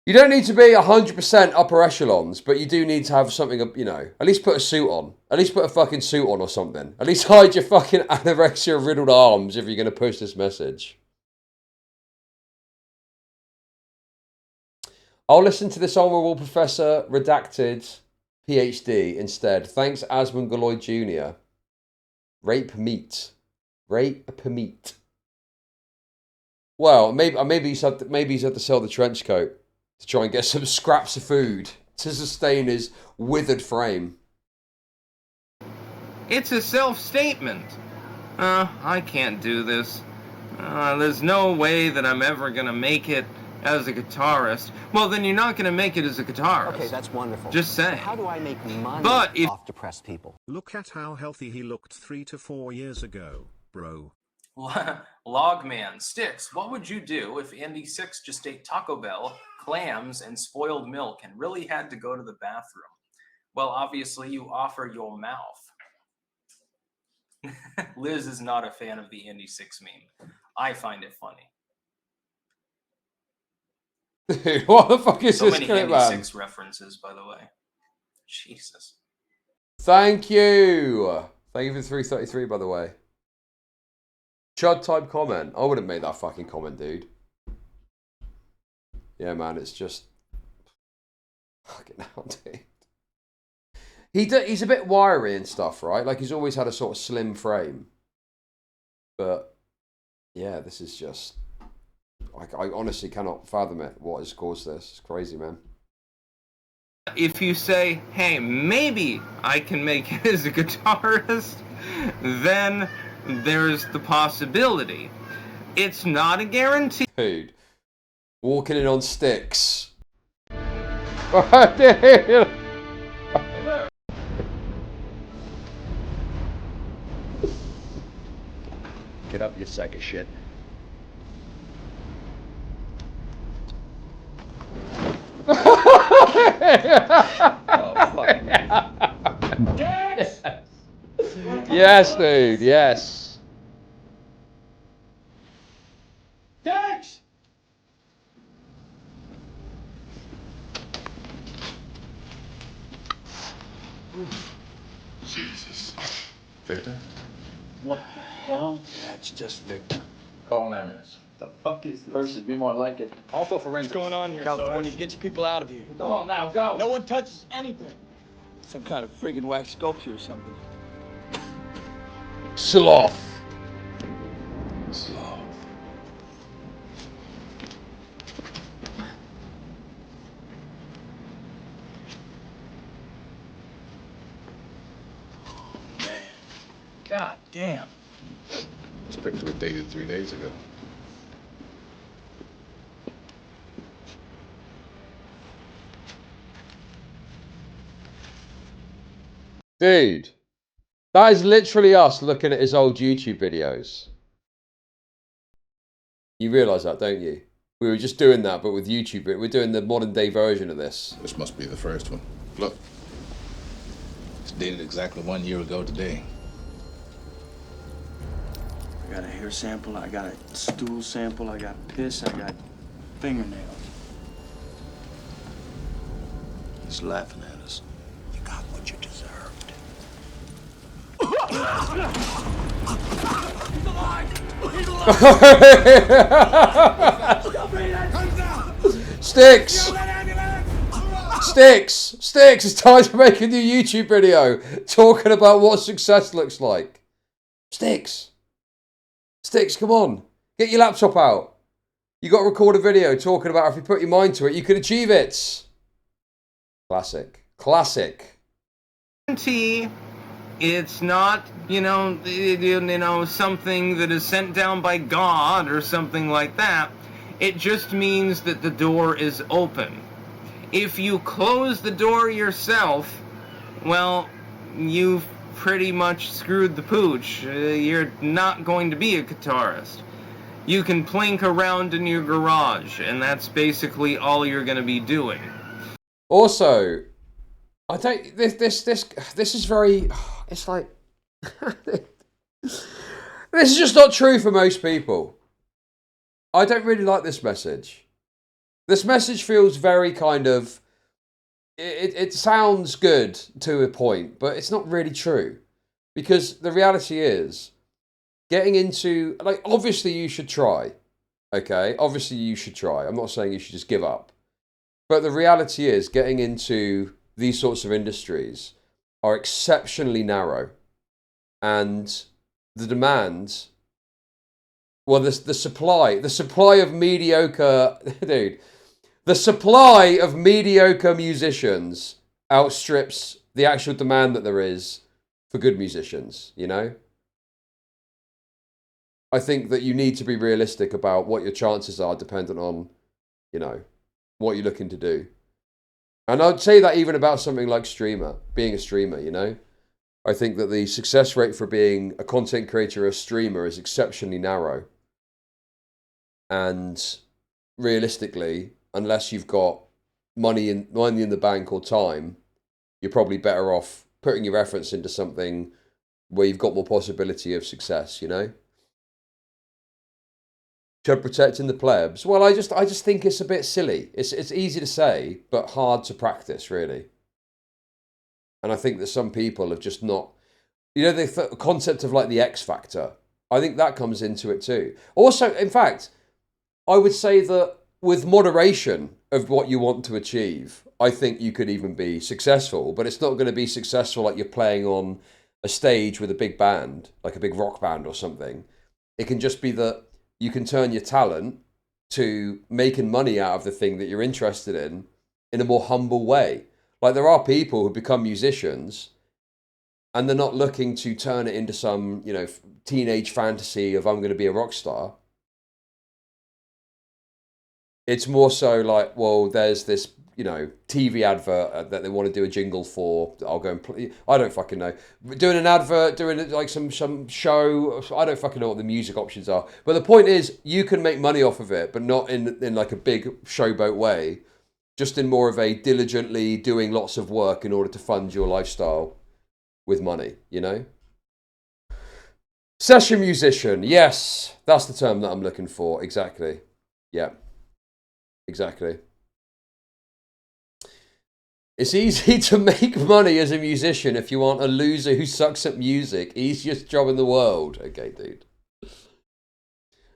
You don't need to be 100% upper echelons, but you do need to have something, you know, at least put a suit on. At least put a fucking suit on or something. At least hide your fucking anorexia-riddled arms if you're going to push this message. I'll listen to this Honourable Professor Redacted PhD instead. Thanks, Asmund Galoy Jr. Rape meat. Rape meat. Well, maybe he's had to sell the trench coat to try and get some scraps of food to sustain his withered frame. It's a self-statement. I can't do this. There's no way that I'm ever gonna make it as a guitarist. Well, then you're not gonna make it as a guitarist. Okay, that's wonderful. Just saying. How do I make money off depressed people? Look at how healthy he looked 3 to 4 years ago, bro. Logman, Sticks, what would you do if Andy 6 just ate Taco Bell, clams, and spoiled milk and really had to go to the bathroom? Well, obviously you offer your mouth. Liz is not a fan of the Andy 6 meme. I find it funny. Dude, what the fuck is so this many clip, Andy man? 6 references, by the way. Jesus. Thank you. Thank you for 333, by the way. Chud type comment. I wouldn't make that fucking comment, dude. Yeah, man, it's just fucking hell, dude. He's a bit wiry and stuff, right? Like he's always had a sort of slim frame. But yeah, this is just I honestly cannot fathom it. What has caused this? It's crazy, man. If you say, hey, maybe I can make it as a guitarist, then there's the possibility. It's not a guarantee. Dude, walking in on sticks. Dude. Get up, you sack of shit. Oh, fuck. Yes! Yes, dude, yes. Dex! Jesus. Victor? What the hell? That's just Victor. Call an ambulance. The fuck is this? Versus be more like it. Also forensic. What's going on here, California, get your people out of here. Come on now, go. No one touches anything. Some kind of friggin' wax sculpture or something. Sloth. Sloth. Man. God damn. This picture was dated 3 days ago. Dude, that is literally us looking at his old YouTube videos. You realise that, don't you? We were just doing that, but with YouTube. We're doing the modern day version of this. This must be the first one. Look. It's dated exactly 1 year ago today. I got a hair sample, I got a stool sample, I got piss, I got fingernails. He's laughing at us. You got what you deserved. He's alive! He's alive! Sticks! Sticks, it's time to make a new YouTube video talking about what success looks like. Sticks, come on. Get your laptop out. You got to record a video talking about if you put your mind to it, you can achieve it. Classic. It's not, something that is sent down by God or something like that. It just means that the door is open. If you close the door yourself, well, you've pretty much screwed the pooch. You're not going to be a guitarist. You can plink around in your garage, and that's basically all you're going to be doing. Also, I don't. This is very. It's like this is just not true for most people. I don't really like this message. This message feels very kind of. It sounds good to a point, but it's not really true, because the reality is, getting into obviously you should try. Okay, obviously you should try. I'm not saying you should just give up, but the reality is, getting into these sorts of industries are exceptionally narrow, and the demand, well, the supply of mediocre, dude, the supply of mediocre musicians outstrips the actual demand that there is for good musicians, I think that you need to be realistic about what your chances are dependent on, what you're looking to do. And I'd say that even about something like being a streamer, I think that the success rate for being a content creator or a streamer is exceptionally narrow. And realistically, unless you've got money in the bank or time, you're probably better off putting your efforts into something where you've got more possibility of success, To protecting the plebs. Well, I just think it's a bit silly. It's easy to say, but hard to practice, really. And I think that some people have just not, the concept of the X Factor. I think that comes into it too. Also, in fact, I would say that with moderation of what you want to achieve, I think you could even be successful. But it's not going to be successful like you're playing on a stage with a big band, like a big rock band or something. It can just be that you can turn your talent to making money out of the thing that you're interested in a more humble way. Like, there are people who become musicians and they're not looking to turn it into some, teenage fantasy of I'm going to be a rock star. It's more so like, well, there's this, TV advert that they want to do a jingle for. I'll go and play. I don't fucking know. Doing an advert, doing some show. I don't fucking know what the music options are. But the point is, you can make money off of it, but not in like a big showboat way. Just in more of a diligently doing lots of work in order to fund your lifestyle with money, Session musician. Yes, that's the term that I'm looking for. Exactly. Yeah. Exactly. It's easy to make money as a musician if you aren't a loser who sucks at music. Easiest job in the world. Okay, dude.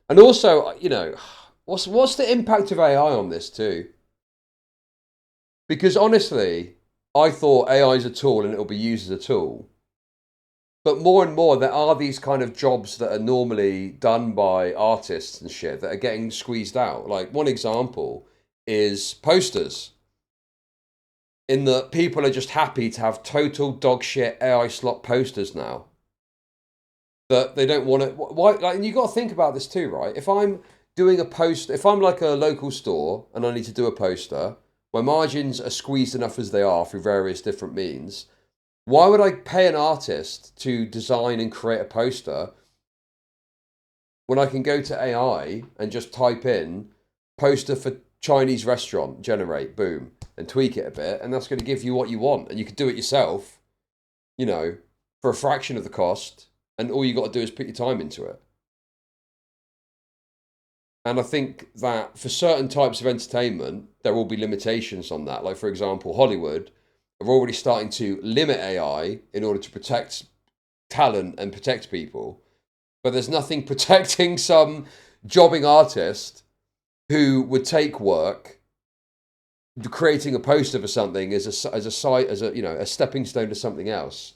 And also, what's the impact of AI on this too? Because honestly, I thought AI is a tool and it'll be used as a tool. But more and more, there are these kind of jobs that are normally done by artists and shit that are getting squeezed out. Like, one example is posters. In that people are just happy to have total dog shit AI slot posters now. That they don't want to. Why? And you got to think about this too, right? If I'm doing a post, if I'm like a local store and I need to do a poster, my margins are squeezed enough as they are through various different means. Why would I pay an artist to design and create a poster when I can go to AI and just type in poster for Chinese restaurant, generate, boom, and tweak it a bit, and that's going to give you what you want, and you could do it yourself, for a fraction of the cost, and all you got to do is put your time into it. And I think that for certain types of entertainment, there will be limitations on that. Like, for example, Hollywood are already starting to limit AI in order to protect talent and protect people, but there's nothing protecting some jobbing artist who would take work, creating a poster for something as a stepping stone to something else.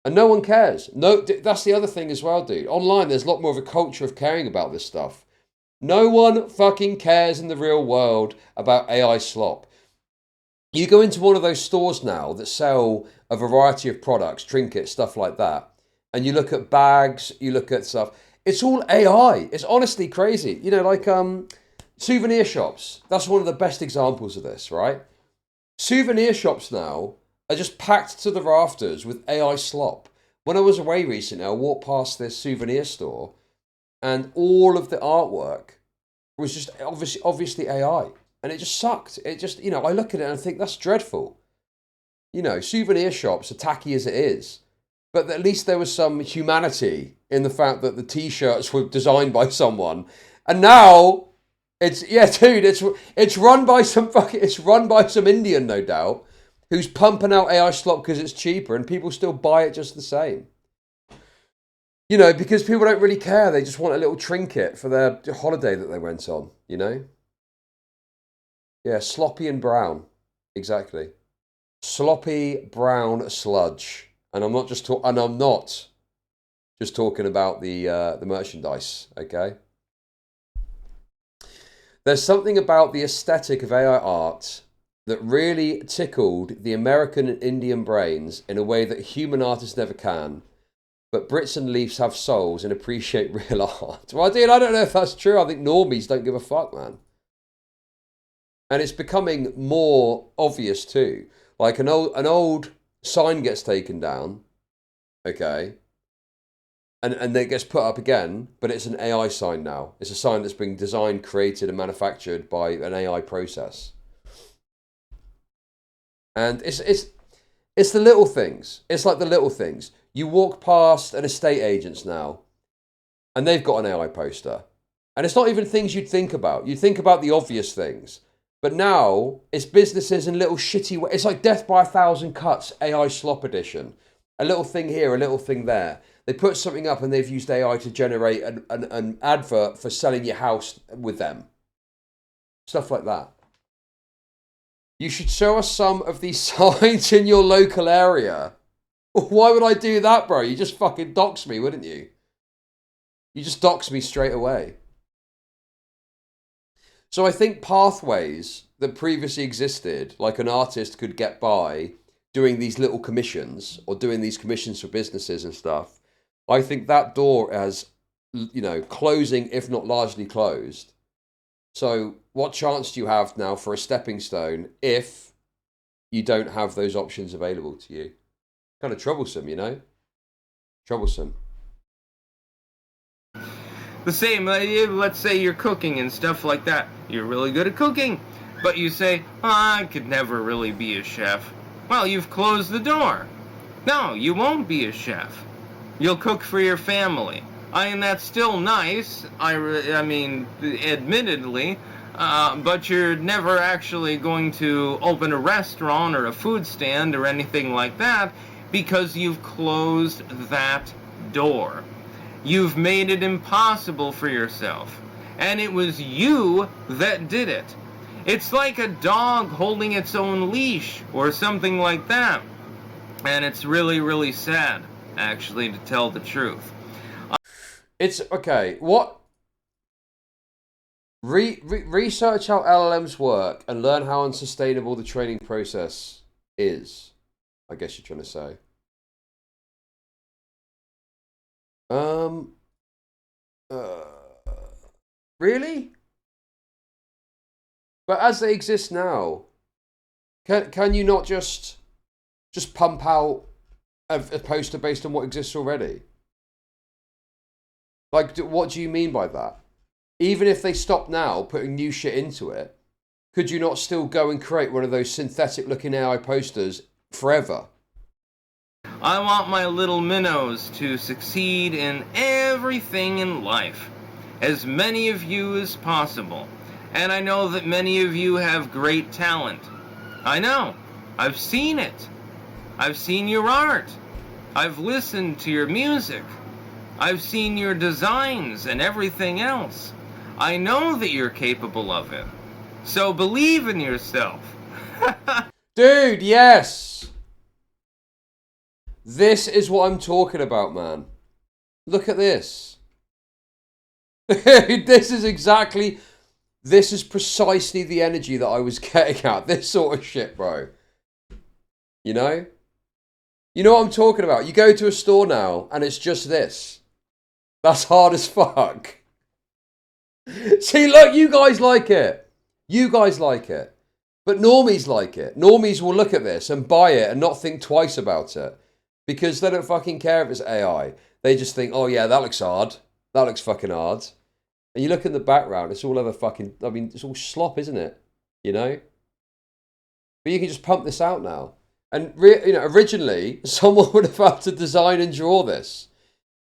And no one cares. No, that's the other thing as well, dude. Online, there's a lot more of a culture of caring about this stuff. No one fucking cares in the real world about AI slop. You go into one of those stores now that sell a variety of products, trinkets, stuff like that, and you look at bags, you look at stuff. It's all AI. It's honestly crazy. You know, like souvenir shops. That's one of the best examples of this, right? Souvenir shops now are just packed to the rafters with AI slop. When I was away recently, I walked past this souvenir store and all of the artwork was just obviously AI. And it just sucked. It just, you know, I look at it and I think that's dreadful. You know, souvenir shops are tacky as it is. But at least there was some humanity in the fact that the t-shirts were designed by someone. And now it's run by some Indian, no doubt, who's pumping out AI slop because it's cheaper and people still buy it just the same. You know, because people don't really care. They just want a little trinket for their holiday that they went on, you know? Yeah, sloppy and brown. Exactly. Sloppy brown sludge. And I'm not just talking about the merchandise, okay? There's something about the aesthetic of AI art that really tickled the American and Indian brains in a way that human artists never can. But Brits and Leafs have souls and appreciate real art. Well, dude, I don't know if that's true. I think normies don't give a fuck, man. And it's becoming more obvious too. Like an old sign gets taken down, okay, and then it gets put up again, but it's an AI sign now. It's a sign that's been designed, created, and manufactured by an AI process. And it's the little things. It's like the little things. You walk past an estate agent's now, and they've got an AI poster. And it's not even things you'd think about. You'd think about the obvious things. But now, it's businesses in little shitty ways. It's like Death by 1,000 Cuts, AI slop edition. A little thing here, a little thing there. They put something up and they've used AI to generate an advert for selling your house with them. Stuff like that. You should show us some of these signs in your local area. Why would I do that, bro? You just fucking dox me, wouldn't you? You just dox me straight away. So I think pathways that previously existed, like an artist could get by doing these little commissions or doing these commissions for businesses and stuff, I think that door has, you know, closing, if not largely closed. So what chance do you have now for a stepping stone if you don't have those options available to you? Kind of troublesome, you know? Troublesome. The same, let's say you're cooking and stuff like that. You're really good at cooking, but you say, oh, I could never really be a chef. Well, you've closed the door. No, you won't be a chef. You'll cook for your family. I mean, that's still nice, I mean, admittedly, but you're never actually going to open a restaurant or a food stand or anything like that because you've closed that door. You've made it impossible for yourself. And it was you that did it. It's like a dog holding its own leash or something like that. And it's really, really sad, actually, to tell the truth. It's, okay, what? Research how LLMs work and learn how unsustainable the training process is, I guess you're trying to say. Really? But as they exist now, can you not just pump out a poster based on what exists already? Like, what do you mean by that? Even if they stop now putting new shit into it, could you not still go and create one of those synthetic looking AI posters forever? I want my little minnows to succeed in everything in life. As many of you as possible. And I know that many of you have great talent. I know. I've seen it. I've seen your art. I've listened to your music. I've seen your designs and everything else. I know that you're capable of it. So believe in yourself. Dude, yes! This is what I'm talking about, man. Look at this. This is precisely the energy that I was getting at. This sort of shit, bro. You know? You know what I'm talking about? You go to a store now, and it's just this. That's hard as fuck. See, look, you guys like it. You guys like it. But normies like it. Normies will look at this and buy it and not think twice about it. Because they don't fucking care if it's AI. They just think, oh yeah, that looks hard. That looks fucking hard. And you look in the background, it's all over fucking... I mean, it's all slop, isn't it? You know? But you can just pump this out now. And, you know, originally, someone would have had to design and draw this.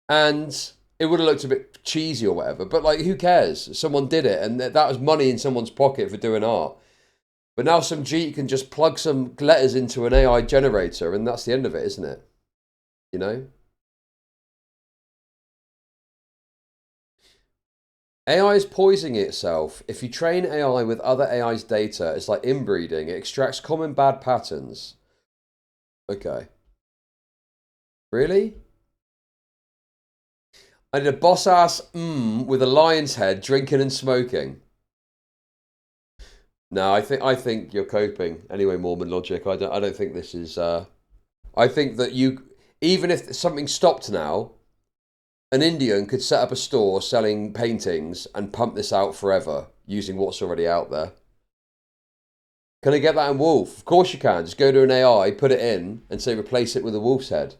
And it would have looked a bit cheesy or whatever. But, like, who cares? Someone did it. And that was money in someone's pocket for doing art. But now some G can just plug some letters into an AI generator. And that's the end of it, isn't it? You know? AI is poisoning itself. If you train AI with other AI's data, it's like inbreeding. It extracts common bad patterns. Okay. Really? I need a boss-ass with a lion's head drinking and smoking. No, I think you're coping. Anyway, Mormon Logic, I don't think this is... I think that you... Even if something stopped now, an Indian could set up a store selling paintings and pump this out forever using what's already out there. Can I get that in wolf? Of course you can. Just go to an AI, put it in, and say replace it with a wolf's head.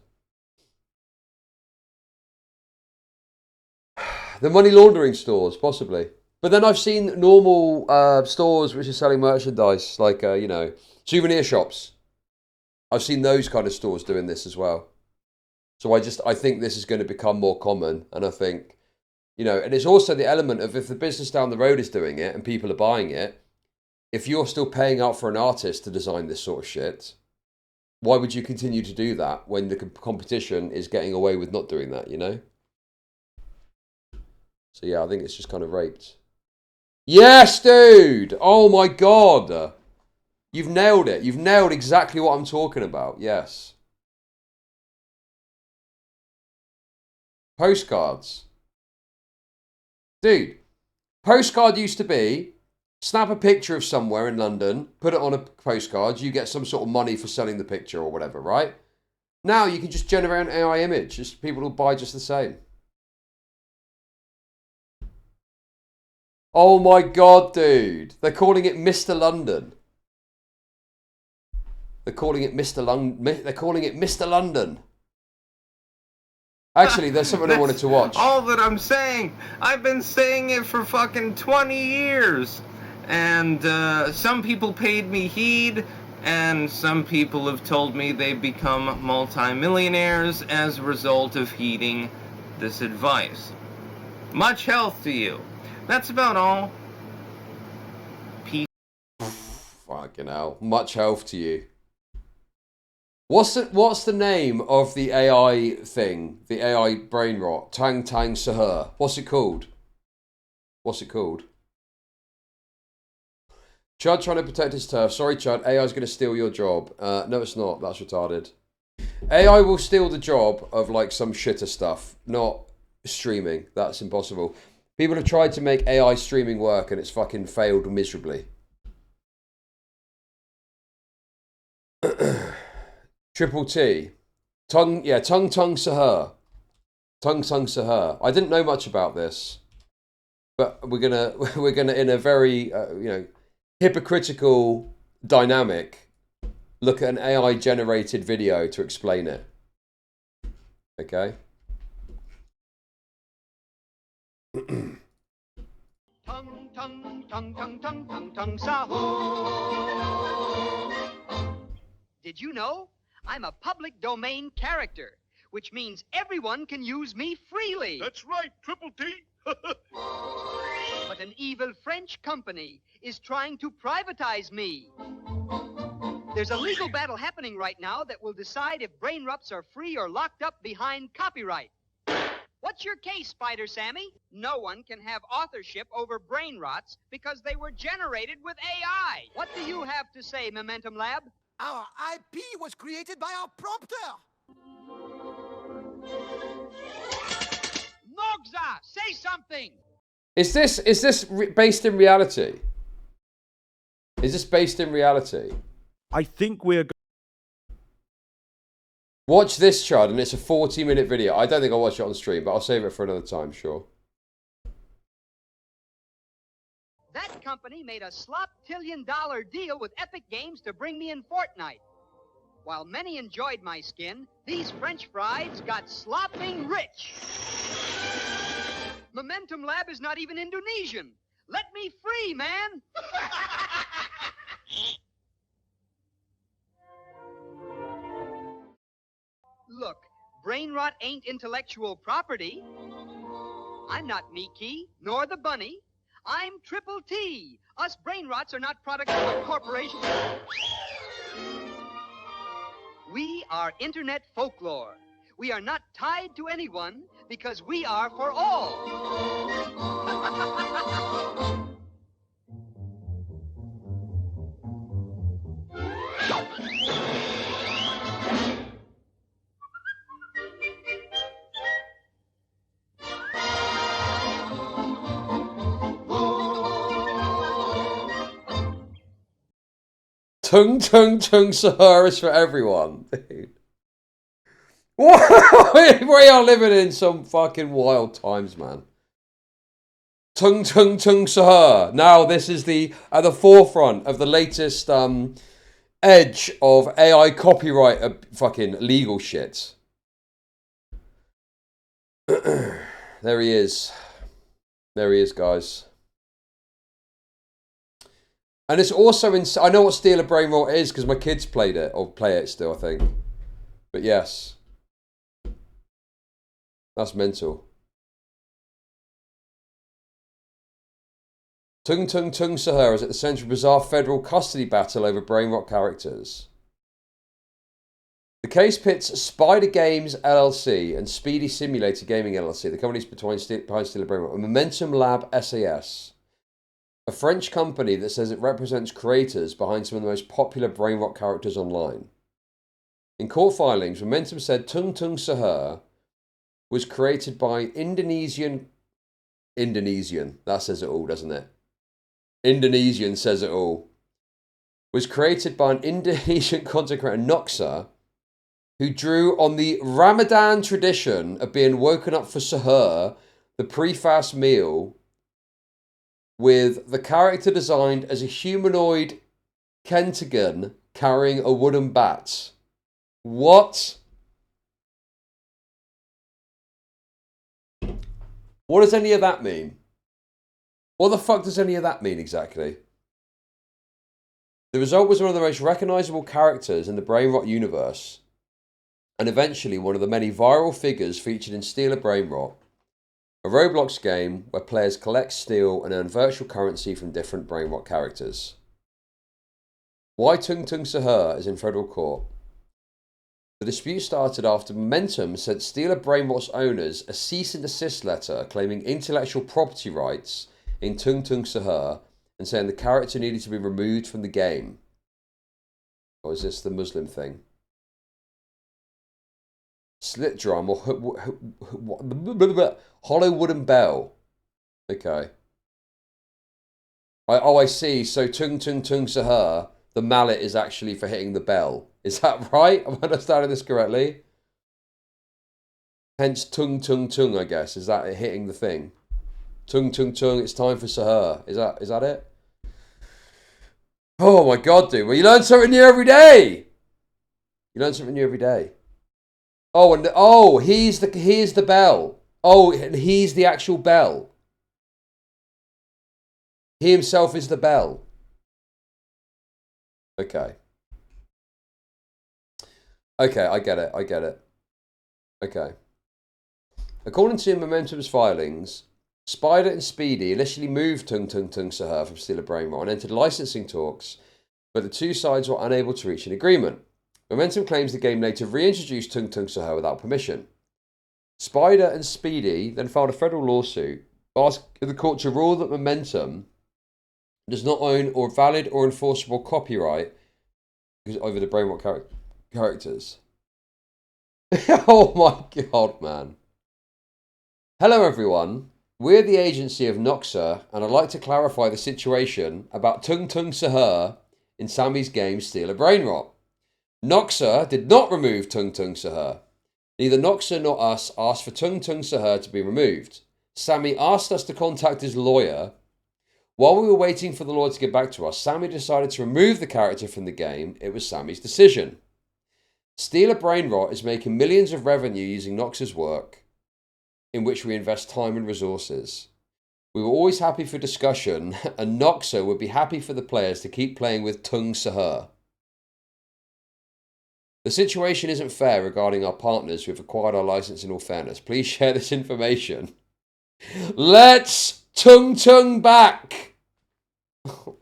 The money laundering stores, possibly. But then I've seen normal stores which are selling merchandise, like, you know, souvenir shops. I've seen those kind of stores doing this as well. So I think this is going to become more common. And I think, you know, and it's also the element of if the business down the road is doing it and people are buying it, if you're still paying out for an artist to design this sort of shit, why would you continue to do that when the competition is getting away with not doing that, you know? So yeah, I think it's just kind of raped. Yes, dude! Oh my God! You've nailed it. You've nailed exactly what I'm talking about. Yes. Postcards. Dude, postcard used to be snap a picture of somewhere in London, put it on a postcard, you get some sort of money for selling the picture or whatever, right? Now you can just generate an AI image. Just people will buy just the same. Oh my God, dude. They're calling it Mr. London. They're calling it Mr. London. Actually, there's something I wanted to watch. All that I'm saying. I've been saying it for fucking 20 years. And some people paid me heed, and some people have told me they've become multimillionaires as a result of heeding this advice. Much health to you. That's about all. Peace. Fucking hell. Much health to you. What's the name of the AI thing? The AI brain rot? Tang Sahur. What's it called? What's it called? Chud trying to protect his turf. Sorry, Chud. AI's going to steal your job. No, it's not. That's retarded. AI will steal the job of like some shitter stuff, not streaming. That's impossible. People have tried to make AI streaming work and it's fucking failed miserably. Triple T. Tung Sahur. Tung Sahur. I didn't know much about this, but we're gonna in a very you know, hypocritical dynamic look at an AI generated video to explain it. Okay. Did you know? I'm a public domain character, which means everyone can use me freely. That's right, Triple T. But an evil French company is trying to privatize me. There's a legal battle happening right now that will decide if brain rups are free or locked up behind copyright. What What's your case, Spider Sammy? No one can have authorship over brain rots because they were generated with AI. What do you have to say, Momentum Lab? Our IP was created by our prompter. Nogza, say something. Is this based in reality? Is this based in reality? I think we're. Watch this, Chud, and it's a 40-minute video. I don't think I'll watch it on stream, but I'll save it for another time, sure. That company made a slop-tillion-dollar deal with Epic Games to bring me in Fortnite. While many enjoyed my skin, these French fries got slopping rich. Momentum Lab is not even Indonesian. Let me free, man! Look, brain rot ain't intellectual property. I'm not Mickey, nor the bunny. I'm Triple T. Us brain rots are not products of a corporation. We are internet folklore. We are not tied to anyone because we are for all. Tung tung tung Sahara is for everyone. Dude. What? We are living in some fucking wild times, man. Tung tung tung Sahara. Now this is at the forefront of the latest edge of AI copyright fucking legal shit. There he is. There he is, guys. And it's also in. I know what Steal a Brain Rot is because my kids played it or play it still, I think. But yes, that's mental. Tung Tung Tung Sahara is at the centre of a bizarre federal custody battle over brain rot characters. The case pits Spider Games LLC and Speedy Simulator Gaming LLC, the companies behind Steal a Brain Rot, and Momentum Lab SAS. A French company that says it represents creators behind some of the most popular brain rot characters online. In court filings, Momentum said Tung Tung Sahara was created by Indonesian, that says it all, doesn't it? Indonesian says it all. Was created by an Indonesian content creator, Noxa, who drew on the Ramadan tradition of being woken up for Sahur, the pre-fast meal, with the character designed as a humanoid Kentagon carrying a wooden bat. What? What does any of that mean? What the fuck does any of that mean exactly? The result was one of the most recognizable characters in the Brain Rot universe, and eventually one of the many viral figures featured in Steal a Brain Rot, a Roblox game where players collect, steal, and earn virtual currency from different brain rot characters. Why Tung Tung Sahara is in federal court. The dispute started after Momentum sent Steal a Brain Rot's owners a cease and desist letter claiming intellectual property rights in Tung Tung Sahara and saying the character needed to be removed from the game. Or is this the Muslim thing? Slit drum or hollow wooden bell. Okay. I see. So Tung Tung Tung Sahara, the mallet is actually for hitting the bell. Is that right? Am I understanding this correctly? Hence Tung Tung Tung, I guess. Is that it hitting the thing? Tung Tung Tung, it's time for Sahara. Is that it? Oh my god, dude. Well, you learn something new every day. You learn something new every day. Oh, and he's the bell. Oh, and he's the actual bell. He himself is the bell. Okay. Okay, I get it. Okay. According to Momentum's filings, Spider and Speedy initially moved Tung Tung Tung Sahara from Steal a Brain Rot and entered licensing talks, but the two sides were unable to reach an agreement. Momentum claims the game later reintroduced Tung Tung Sahara without permission. Spider and Speedy then filed a federal lawsuit asking the court to rule that Momentum does not own or valid or enforceable copyright over the Brainrot characters. Oh my god, man. Hello everyone. We're the agency of Noxa, and I'd like to clarify the situation about Tung Tung Sahur in Sammy's game Steal a Brainrot. Noxa did not remove Tung Tung Sahur. Neither Noxa nor us asked for Tung Tung Sahur to be removed. Sammy asked us to contact his lawyer. While we were waiting for the lawyer to get back to us, Sammy decided to remove the character from the game. It was Sammy's decision. Steal a Brainrot is making millions of revenue using Noxa's work, in which we invest time and resources. We were always happy for discussion, and Noxa would be happy for the players to keep playing with Tung Sahur. The situation isn't fair regarding our partners who have acquired our license in all fairness. Please share this information. Let's Tung Tung back! Oh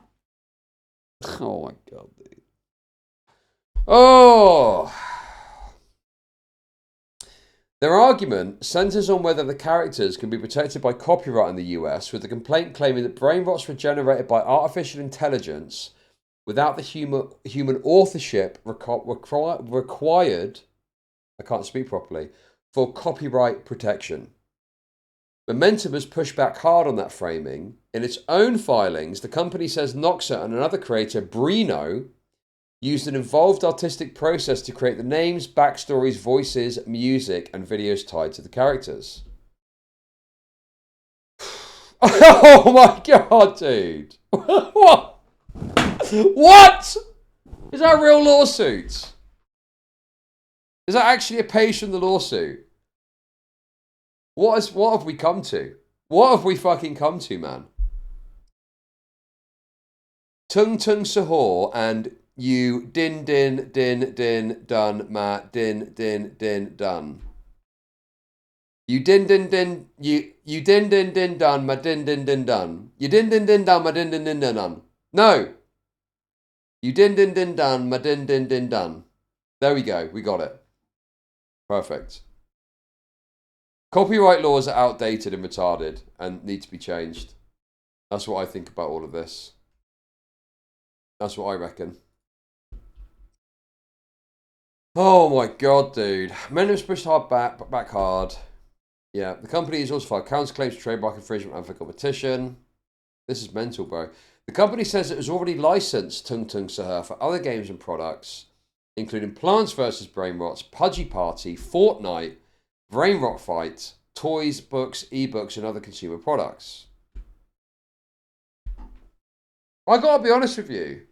my god, dude. Oh! Their argument centres on whether the characters can be protected by copyright in the US, with the complaint claiming that brainrots were generated by artificial intelligence without the human authorship required, I can't speak properly, for copyright protection. Momentum has pushed back hard on that framing. In its own filings, the company says Noxa and another creator, Brino, used an involved artistic process to create the names, backstories, voices, music, and videos tied to the characters. Oh my god, dude! What? What? Is that a real lawsuit? Is that actually a page from the lawsuit? What have we come to? What have we fucking come to, man? Tung Tung Sahur and you din din din din done ma din din din done. You din din din you din din din done ma din din din done. You din din din done ma din din din done. No. You din din din done ma din din din done. There we go. We got it. Perfect. Copyright laws are outdated and retarded and need to be changed. That's what I think about all of this. That's what I reckon. Oh my god, dude. Momentum's pushed hard back hard. Yeah, the company has also filed counterclaims for trademark infringement and for competition. This is mental, bro. The company says it has already licensed Tung Tung Sahur for other games and products, including Plants vs. Brainrots, Pudgy Party, Fortnite, Brainrot Fight, toys, books, ebooks, and other consumer products. I gotta be honest with you.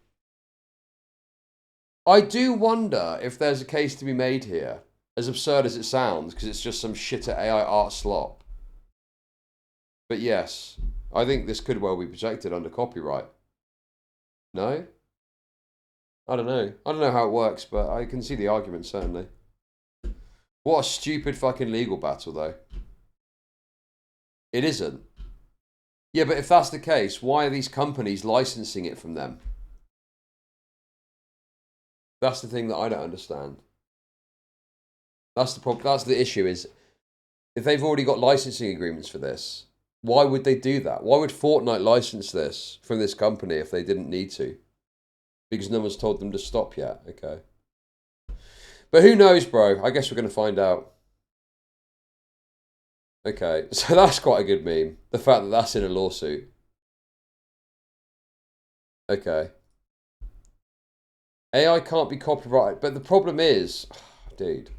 I do wonder if there's a case to be made here, as absurd as it sounds, because it's just some shit at AI art slop. But yes, I think this could well be protected under copyright. No? I don't know. I don't know how it works, but I can see the argument, certainly. What a stupid fucking legal battle, though. It isn't. Yeah, but if that's the case, why are these companies licensing it from them? That's the thing that I don't understand. That's the problem. That's the issue, is if they've already got licensing agreements for this, why would they do that? Why would Fortnite license this from this company if they didn't need to? Because no one's told them to stop yet. Okay. But who knows, bro? I guess we're going to find out. Okay, so that's quite a good meme. The fact that that's in a lawsuit. Okay. AI can't be copyrighted, but the problem is, dude,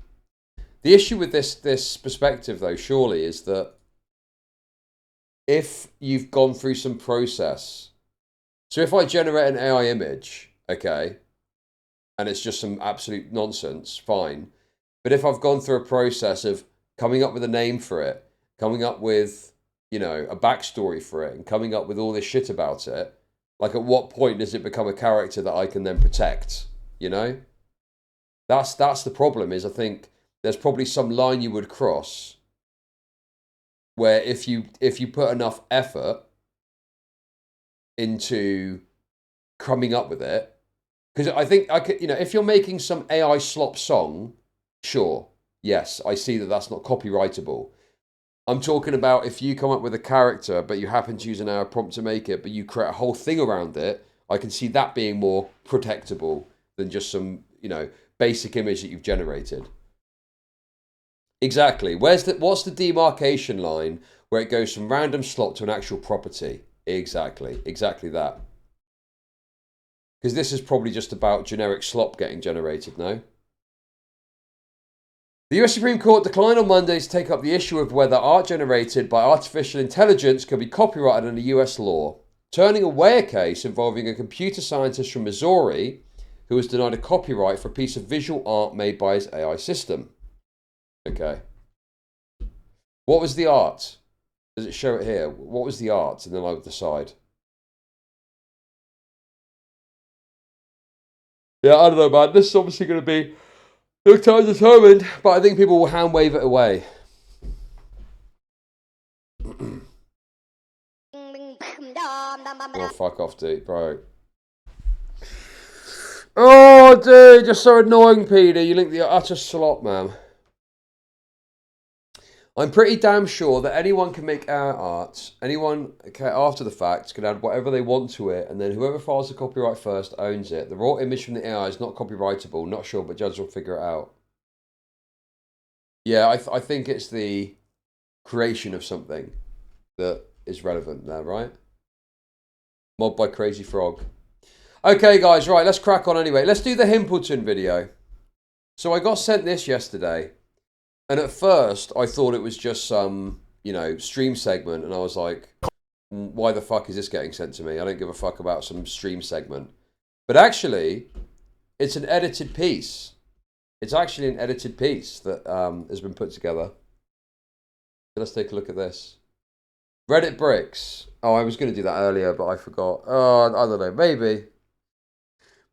the issue with this perspective, though, surely, is that if you've gone through some process, so if I generate an AI image, okay, and it's just some absolute nonsense, fine, but if I've gone through a process of coming up with a name for it, coming up with, you know, a backstory for it, and coming up with all this shit about it, like, at what point does it become a character that I can then protect, you know? That's the problem, is I think there's probably some line you would cross where if you put enough effort into coming up with it, because I think, you know, if you're making some AI slop song, sure, yes, I see that that's not copyrightable. I'm talking about if you come up with a character, but you happen to use an AI prompt to make it, but you create a whole thing around it, I can see that being more protectable than just some, you know, basic image that you've generated. Exactly. What's the demarcation line where it goes from random slot to an actual property? Exactly. Exactly that. Because this is probably just about generic slop getting generated, no? The US Supreme Court declined on Monday to take up the issue of whether art generated by artificial intelligence can be copyrighted under US law, turning away a case involving a computer scientist from Missouri who was denied a copyright for a piece of visual art made by his AI system. Okay. What was the art? Does it show it here? What was the art? And then I would decide. Yeah, I don't know, man. This is obviously going to be time determined, but I think people will hand wave it away. Oh, fuck off, dude, bro. Oh, dude, you're so annoying, Peter. You link the utter slot, man. I'm pretty damn sure that anyone can make art. Anyone, okay, after the fact, can add whatever they want to it, and then whoever files the copyright first owns it. The raw image from the AI is not copyrightable. Not sure, but judges will figure it out. Yeah, I think it's the creation of something that is relevant there, right? Mod by Crazy Frog. Okay, guys, right, let's crack on anyway. Let's do the Himpleton video. So I got sent this yesterday. And at first, I thought it was just some, you know, stream segment. And I was like, why the fuck is this getting sent to me? I don't give a fuck about some stream segment. But actually, it's an edited piece. It's actually an edited piece that has been put together. So let's take a look at this. Reddit bricks. Oh, I was going to do that earlier, but I forgot. Oh, I don't know. Maybe.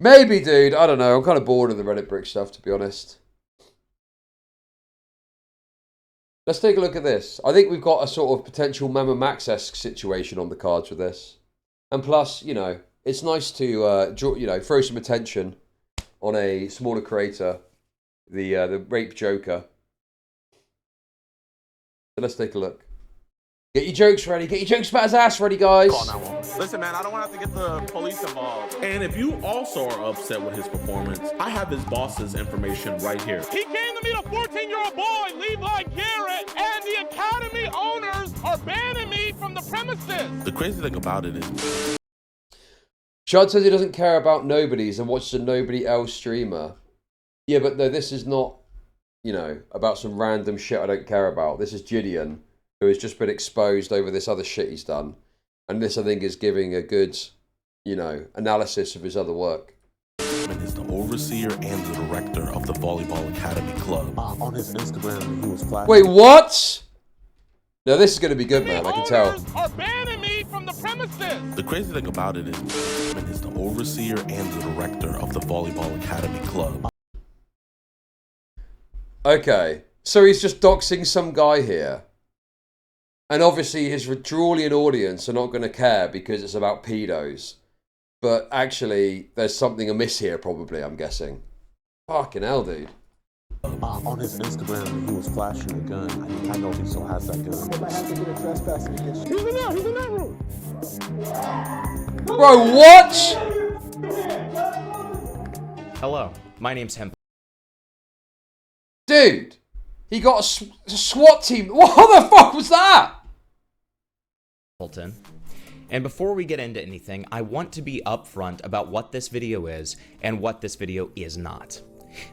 Maybe, dude. I don't know. I'm kind of bored of the Reddit brick stuff, to be honest. Let's take a look at this. I think we've got a sort of potential Mama Max-esque situation on the cards with this. And plus, you know, it's nice to, you know, throw some attention on a smaller creator, the Rape Joker. So let's take a look. Get your jokes ready. Get your jokes about his ass ready, guys. Listen, man, I don't want to have to get the police involved. And if you also are upset with his performance, I have his boss's information right here. He came to meet a 14-year-old boy, Levi Garrett, and the academy owners are banning me from the premises. The crazy thing about it is... Chud says he doesn't care about nobodies and watches a nobody else streamer. Yeah, but no, this is not, you know, about some random shit I don't care about. This is JIDEON, who has just been exposed over this other shit he's done. And this, I think, is giving a good, you know, analysis of his other work. Is the overseer and the director of the Volleyball Academy Club. On his Instagram, he was flashing. Wait, what? No, this is going to be good, man. I can tell. Are banning me from the premises. The crazy thing about it is the overseer and the director of the Volleyball Academy Club. Okay, so he's just doxing some guy here. And obviously his Drawlian audience are not going to care because it's about pedos. But actually, there's something amiss here, probably, I'm guessing. Fucking hell, dude. On his Instagram, he was flashing a gun. I know he still has that gun. He's in that room. Bro, what? Hello, my name's Hemp. Dude, he got a SWAT team. What the fuck was that? And before we get into anything, I want to be upfront about what this video is and what this video is not.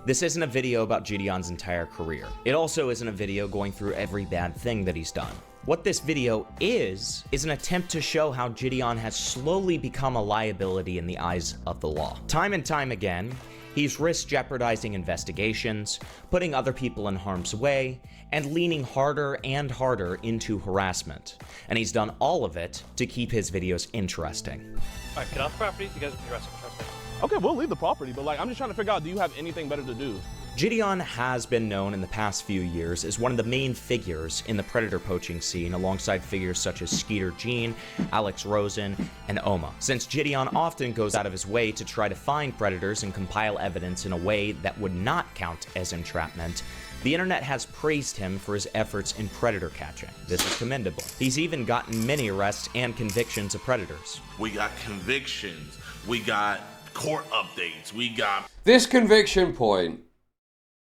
This isn't a video about JIDEON's entire career. It also isn't a video going through every bad thing that he's done. What this video is an attempt to show how JIDEON has slowly become a liability in the eyes of the law. Time and time again, he's risked jeopardizing investigations, putting other people in harm's way, and leaning harder and harder into harassment. And he's done all of it to keep his videos interesting. Alright, get off the property. You guys can be arrested for trespassing. Okay, we'll leave the property, but like, I'm just trying to figure out, do you have anything better to do? JIDEON has been known in the past few years as one of the main figures in the predator poaching scene, alongside figures such as Skeeter Jean, Alex Rosen, and Oma. Since JIDEON often goes out of his way to try to find predators and compile evidence in a way that would not count as entrapment, The internet has praised him for his efforts in predator catching. This is commendable. He's even gotten many arrests and convictions of predators. We got convictions. We got court updates. We got... This conviction point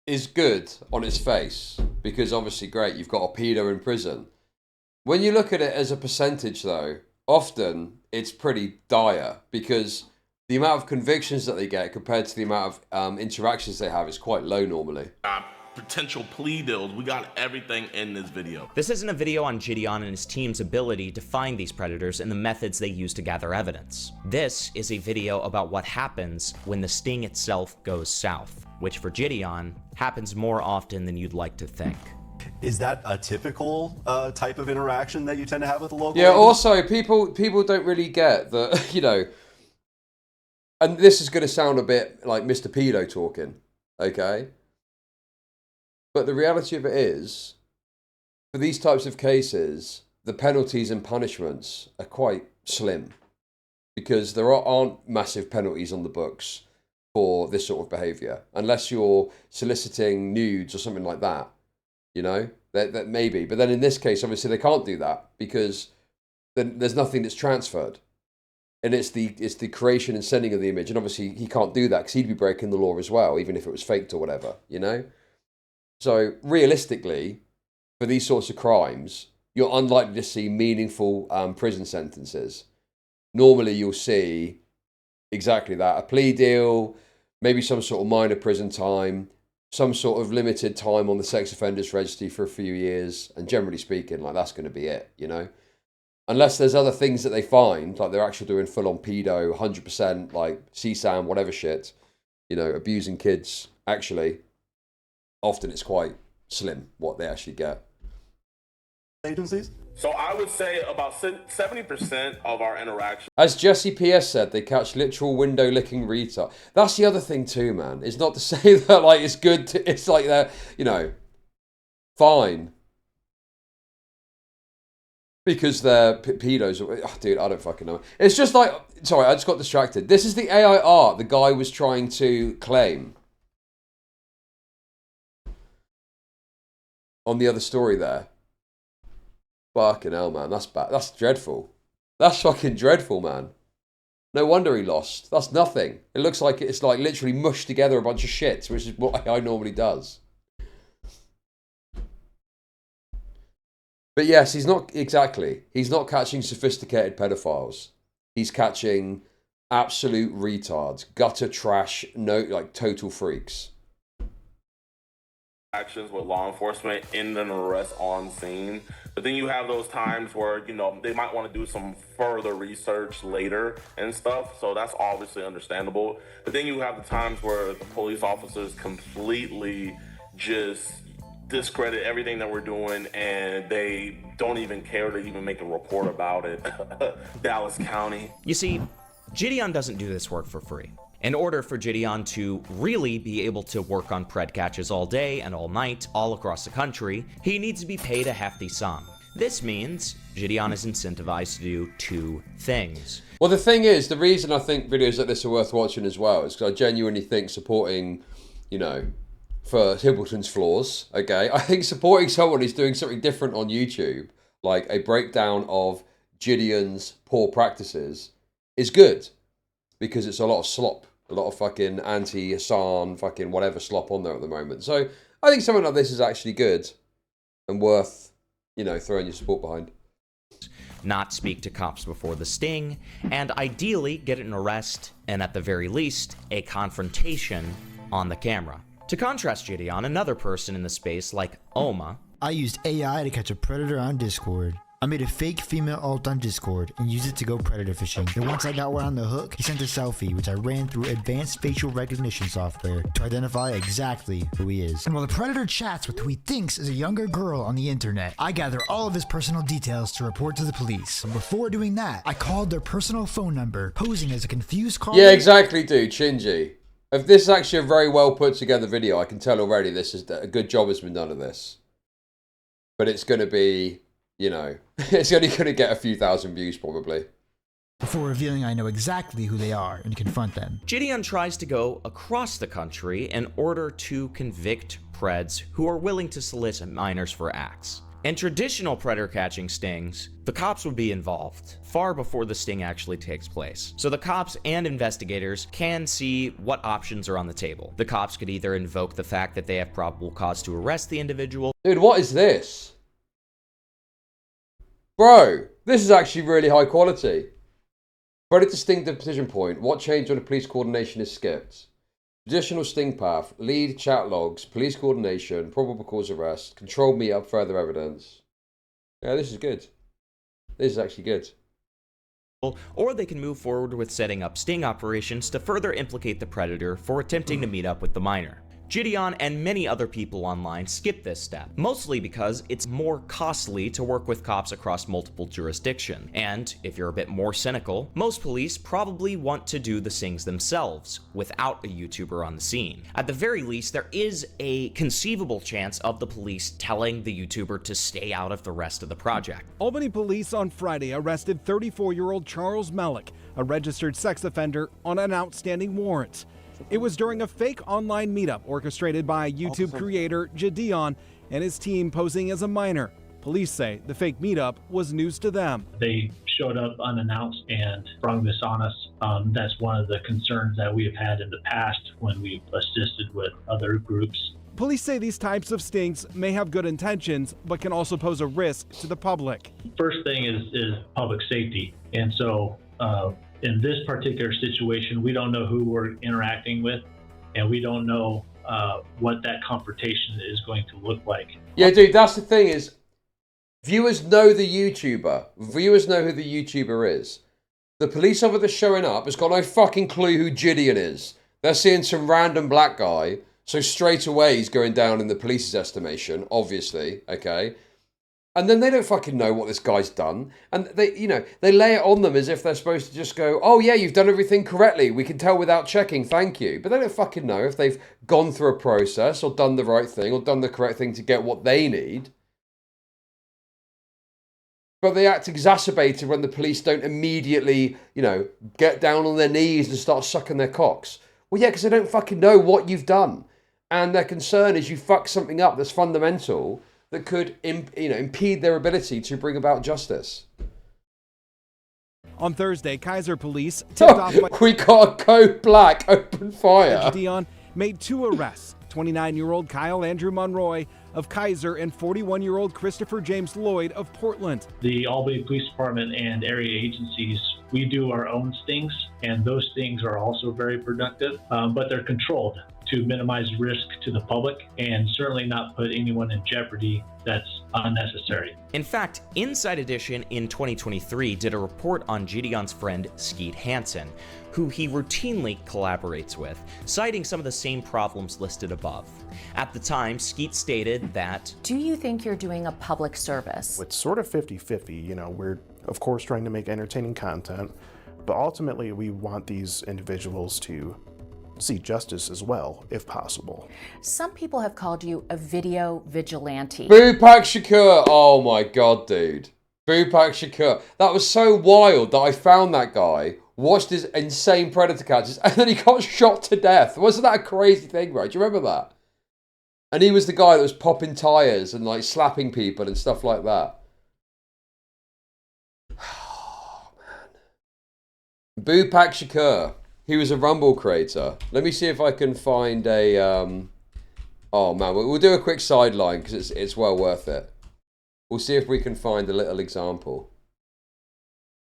is good on its face, because obviously, great, you've got a pedo in prison. When you look at it as a percentage, though, often it's pretty dire, because the amount of convictions that they get compared to the amount of interactions they have is quite low normally. Potential plea deals. We got everything in this video. This isn't a video on JIDEON and his team's ability to find these predators and the methods they use to gather evidence. This is a video about what happens when the sting itself goes south, which for JIDEON happens more often than you'd like to think. Is that a typical type of interaction that you tend to have with a local? Yeah, also, people don't really get that, you know, and this is going to sound a bit like Mr. Pedo talking, okay? But the reality of it is, for these types of cases, the penalties and punishments are quite slim, because there aren't massive penalties on the books for this sort of behaviour, unless you're soliciting nudes or something like that, you know, that maybe. But then in this case, obviously they can't do that, because then there's nothing that's transferred. And it's the creation and sending of the image, and obviously he can't do that because he'd be breaking the law as well, even if it was faked or whatever, you know? So realistically, for these sorts of crimes, you're unlikely to see meaningful prison sentences. Normally you'll see exactly that, a plea deal, maybe some sort of minor prison time, some sort of limited time on the sex offenders registry for a few years, and generally speaking, like, that's going to be it, you know? Unless there's other things that they find, like they're actually doing full-on pedo, 100%, like CSAM, whatever shit, you know, abusing kids, actually, often it's quite slim what they actually get. Agencies? So I would say about 70% of our interactions. As Jesse PS said, they catch literal window licking retard. That's the other thing too, man. It's not to say that, like, it's good to, it's like they're, you know, fine. Because they're pedos. Oh, dude, I don't fucking know. It's just like, sorry, I just got distracted. This is the AI art the guy was trying to claim on the other story there. Fucking hell, man. That's bad. That's dreadful. That's fucking dreadful, man. No wonder he lost. That's nothing. It looks like it's like literally mushed together a bunch of shit, which is what AI normally does. But yes, he's not catching sophisticated pedophiles. He's catching absolute retards, gutter trash, no, like total freaks. Actions with law enforcement in an arrest on scene. But then you have those times where, you know, they might want to do some further research later and stuff. So that's obviously understandable. But then you have the times where the police officers completely just discredit everything that we're doing, and they don't even care to even make a report about it. Dallas County. You see, JIDEON doesn't do this work for free. In order for JIDEON to really be able to work on pred catches all day and all night, all across the country, he needs to be paid a hefty sum. This means JIDEON is incentivized to do two things. Well, the thing is, the reason I think videos like this are worth watching as well is because I genuinely think supporting, you know, for Hibbleton's flaws, okay, I think supporting someone who's doing something different on YouTube, like a breakdown of JIDEON's poor practices, is good. Because it's a lot of slop. A lot of fucking anti-Hassan, fucking whatever slop on there at the moment. So I think something like this is actually good and worth, you know, throwing your support behind. Not speak to cops before the sting, and ideally get an arrest, and at the very least, a confrontation on the camera. To contrast JIDEON, another person in the space like Oma. I used AI to catch a predator on Discord. I made a fake female alt on Discord and used it to go predator fishing. Then once I got one on the hook, he sent a selfie, which I ran through advanced facial recognition software to identify exactly who he is. And while the predator chats with who he thinks is a younger girl on the internet, I gather all of his personal details to report to the police. And before doing that, I called their personal phone number, posing as a confused caller. Yeah, exactly, dude. Shinji. If this is actually a very well put together video, I can tell already this is a good job has been done of this. But it's going to be, you know, it's only going to get a few thousand views probably. before revealing I know exactly who they are and confront them. JIDEON tries to go across the country in order to convict Preds who are willing to solicit minors for acts. In traditional predator catching stings, the cops would be involved far before the sting actually takes place. So the cops and investigators can see what options are on the table. The cops could either invoke the fact that they have probable cause to arrest the individual. Dude, what is this? Bro, this is actually really high quality. Predator sting decision point. What change on the police coordination is skipped? Traditional sting path, lead chat logs, police coordination, probable cause arrest, controlled meetup, further evidence. Yeah, this is good. This is actually good. Or they can move forward with setting up sting operations to further implicate the predator for attempting to meet up with the minor. JIDEON and many other people online skip this step, mostly because it's more costly to work with cops across multiple jurisdictions. And if you're a bit more cynical, most police probably want to do the stings themselves without a YouTuber on the scene. At the very least, there is a conceivable chance of the police telling the YouTuber to stay out of the rest of the project. Albany police on Friday arrested 34-year-old Charles Melick, a registered sex offender, on an outstanding warrant. It was during a fake online meetup orchestrated by YouTube creator JIDEON and his team posing as a minor. Police say the fake meetup was news to them. They showed up unannounced and sprung this on us. That's one of the concerns that we have had in the past when we've assisted with other groups. Police say these types of stings may have good intentions, but can also pose a risk to the public. First thing is public safety. And so in this particular situation, we don't know who we're interacting with, and we don't know what that confrontation is going to look like. Yeah, dude, that's the thing is, viewers know the YouTuber. Viewers know who the YouTuber is. The police officer showing up has got no fucking clue who JIDEON is. They're seeing some random black guy, so straight away he's going down in the police's estimation, obviously, okay? And then they don't fucking know what this guy's done. And they, you know, they lay it on them as if they're supposed to just go, oh yeah, you've done everything correctly. We can tell without checking, thank you. But they don't fucking know if they've gone through a process or done the right thing or done the correct thing to get what they need. But they act exacerbated when the police don't immediately, you know, get down on their knees and start sucking their cocks. Well, yeah, because they don't fucking know what you've done. And their concern is you fuck something up that's fundamental that could, impede their ability to bring about justice. On Thursday, Kaiser police tipped off by we got a code black, open fire. JIDEON made 2 arrests. 29-year-old Kyle Andrew Monroy of Kaiser and 41-year-old Christopher James Lloyd of Portland. The Albany Police Department and area agencies, we do our own stings, and those stings are also very productive, but they're controlled to minimize risk to the public and certainly not put anyone in jeopardy that's unnecessary. In fact, Inside Edition in 2023 did a report on JIDEON's friend Skeet Hansen, who he routinely collaborates with, citing some of the same problems listed above. At the time, Skeet stated that, "Do you think you're doing a public service?" It's sort of 50-50, you know, we're of course trying to make entertaining content, but ultimately we want these individuals to see justice as well, if possible. Some people have called you a video vigilante. Boopak Shakur! Oh my god, dude. Boopak Shakur. That was so wild that I found that guy, watched his insane predator catches, and then he got shot to death. Wasn't that a crazy thing, right? Do you remember that? And he was the guy that was popping tires and like slapping people and stuff like that. Oh, man. Boopak Shakur. He was a Rumble creator. Let me see if I can find a... Oh, man. We'll do a quick sideline because it's well worth it. We'll see if we can find a little example.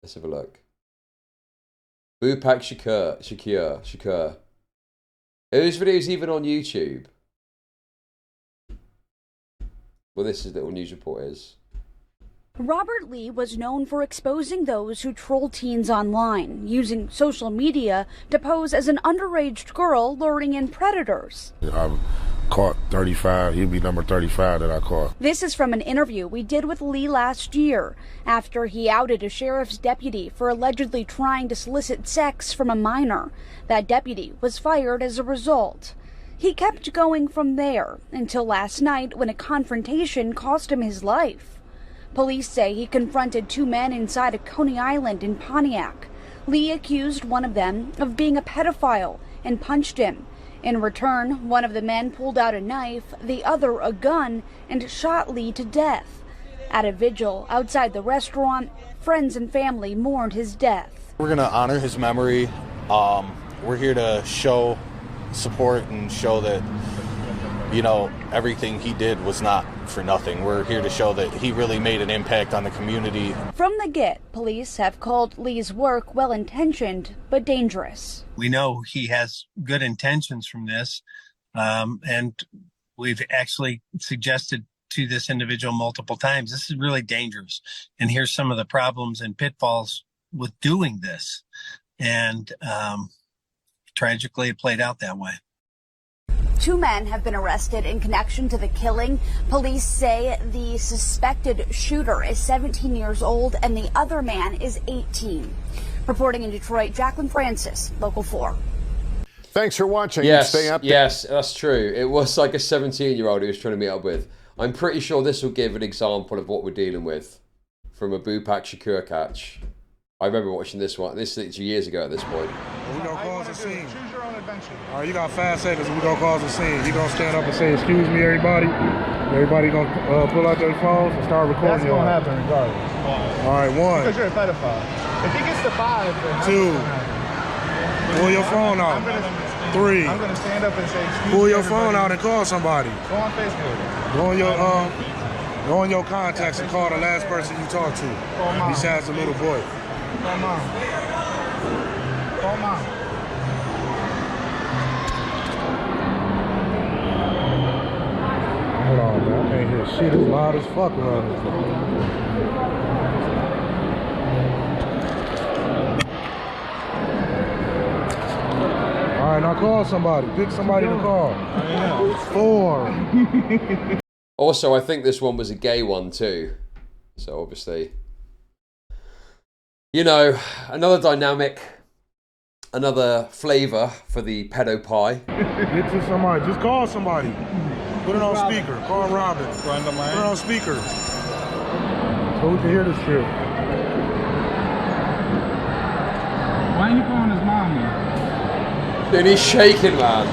Let's have a look. Boopak Shakur. Whose video is even on YouTube? Well, this is little news report is. Robert Lee was known for exposing those who troll teens online, using social media to pose as an underage girl luring in predators. I've caught 35. He'd be number 35 that I caught. This is from an interview we did with Lee last year, after he outed a sheriff's deputy for allegedly trying to solicit sex from a minor. That deputy was fired as a result. He kept going from there until last night when a confrontation cost him his life. Police say he confronted 2 men inside a Coney Island in Pontiac. Lee accused one of them of being a pedophile and punched him. In return, one of the men pulled out a knife, the other a gun, and shot Lee to death. At a vigil outside the restaurant, friends and family mourned his death. We're going to honor his memory. We're here to show support and show that, you know, everything he did was not for nothing. We're here to show that he really made an impact on the community. From the get, police have called Lee's work well-intentioned but dangerous. We know he has good intentions from this, and we've actually suggested to this individual multiple times, this is really dangerous. And here's some of the problems and pitfalls with doing this. And tragically, it played out that way. 2 men have been arrested in connection to the killing. Police say the suspected shooter is 17 years old and the other man is 18. Reporting in Detroit, Jacqueline Francis, Local 4. Thanks for watching. Yes, Stay up. yes, that's true. It was like a 17-year-old he was trying to meet up with. I'm pretty sure this will give an example of what we're dealing with from a Bupak Shakur catch. I remember watching this one. This is years ago at this point. We're going to cause a scene. Choose your own adventure. All right, you got 5 seconds and we're going to cause a scene. You're going to stand up and say, excuse me, everybody. Everybody going to pull out their phones and start recording. That's going to happen regardless. All right, 1. Because you're a pedophile. If he gets to 5, then 2. Pull your phone out. 3. I'm going to stand up and say, excuse me, pull your phone out and call somebody. Go on Facebook. Go on your contacts and call the last person you talked to. Besides the little boy. Call mom. Call mom. Hold on, man. I can't hear shit. It's loud as fuck around this thing. All right, now call somebody. Pick somebody to call. 4. Also, I think this one was a gay one too. So obviously, you know, another dynamic, another flavour for the pedo pie. Get to somebody. Just call somebody. Put it on speaker. Call Robin. Put it on speaker. So we can hear this shit. Why are you calling his mom, man? Dude, he's shaking, man.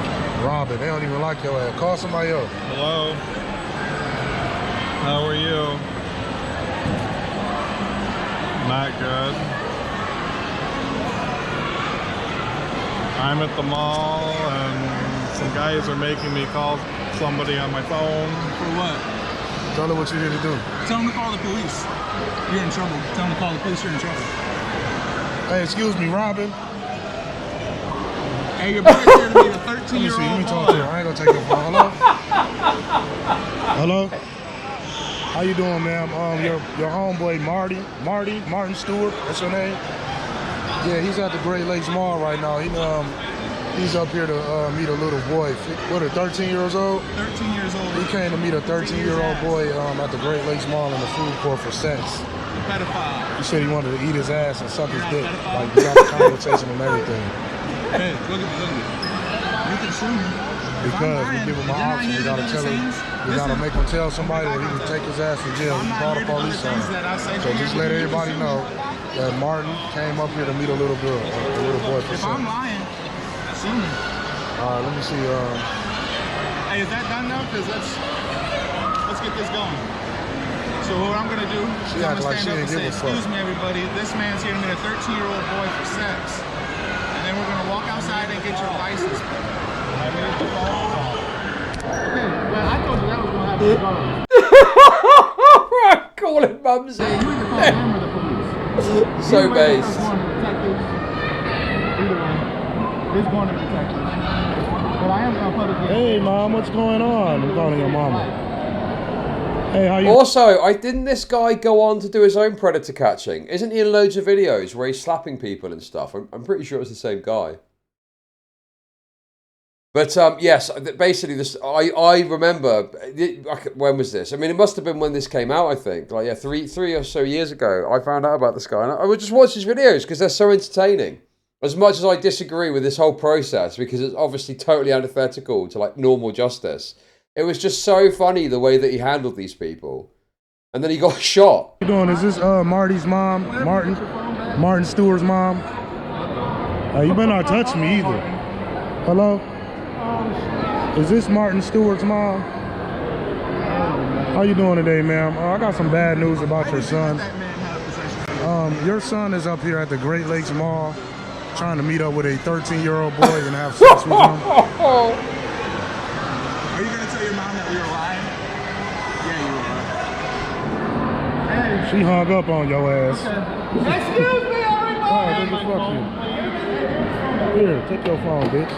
Robin, they don't even like your ass. Call somebody else. Hello. How are you? Not good. I'm at the mall and some guys are making me call somebody on my phone. For what? Tell them what you need to do. Tell them to call the police. You're in trouble. Tell them to call the police. You're in trouble. Hey, excuse me, Robin. Hey, your boy's here to meet a 13-year-old Let me talk boy. to her. I ain't gonna take your phone. Hello? Hello? How you doing, ma'am? Your homeboy Martin Stewart, that's your name? Yeah, he's at the Great Lakes Mall right now. He's up here to meet a little boy. What, 13 years old? 13 years old. He came to meet a 13-year-old boy at the Great Lakes Mall in the food court for sex. Pedophile. He said he wanted to eat his ass and suck his dick. Like, we got a conversation and everything. Hey, look at me. You can sue me. Because we give him an option, we gotta tell him, we gotta make him tell somebody or he can take his ass to jail. We call the police on him. So just let everybody know that Martin came up here to meet a little girl, a little boy for If sex. I'm lying, sue me. Alright, let me see. Hey, is that done now? Because let's get this going. So what I'm gonna do is I'm gonna stand up and say, excuse me, everybody, this man's here to meet a 13-year-old boy for sex. And then we're gonna walk outside and get your license. Okay, well, I told you that was gonna happen regardless. Call it Mumsy. Hey, you either call them or the police. So based. It's going to detectives. But I am gonna put it. Hey, Mom, what's going on? I'm calling your mama. Hey, how you? Also, didn't this guy go on to do his own predator catching? Isn't he in loads of videos where he's slapping people and stuff? I'm pretty sure it's the same guy. But yes, basically, this I remember. When was this? I mean, it must have been when this came out. I think, like, yeah, three or so years ago. I found out about this guy, and I would just watch his videos because they're so entertaining. As much as I disagree with this whole process because it's obviously totally antithetical to like normal justice, it was just so funny the way that he handled these people, and then he got shot. What you doing? Is this Marty's mom, Martin Stewart's mom? You better not touch me either. Hello? Is this Martin Stewart's mom? How you doing today, ma'am? I got some bad news about your son. Your son is up here at the Great Lakes Mall trying to meet up with a 13-year-old boy and have sex with him. Are you going to tell your mom that we were lying? Yeah, you were. She hung up on your ass. Excuse me, everybody! Nigga, fuck you. Here, take your phone, bitch.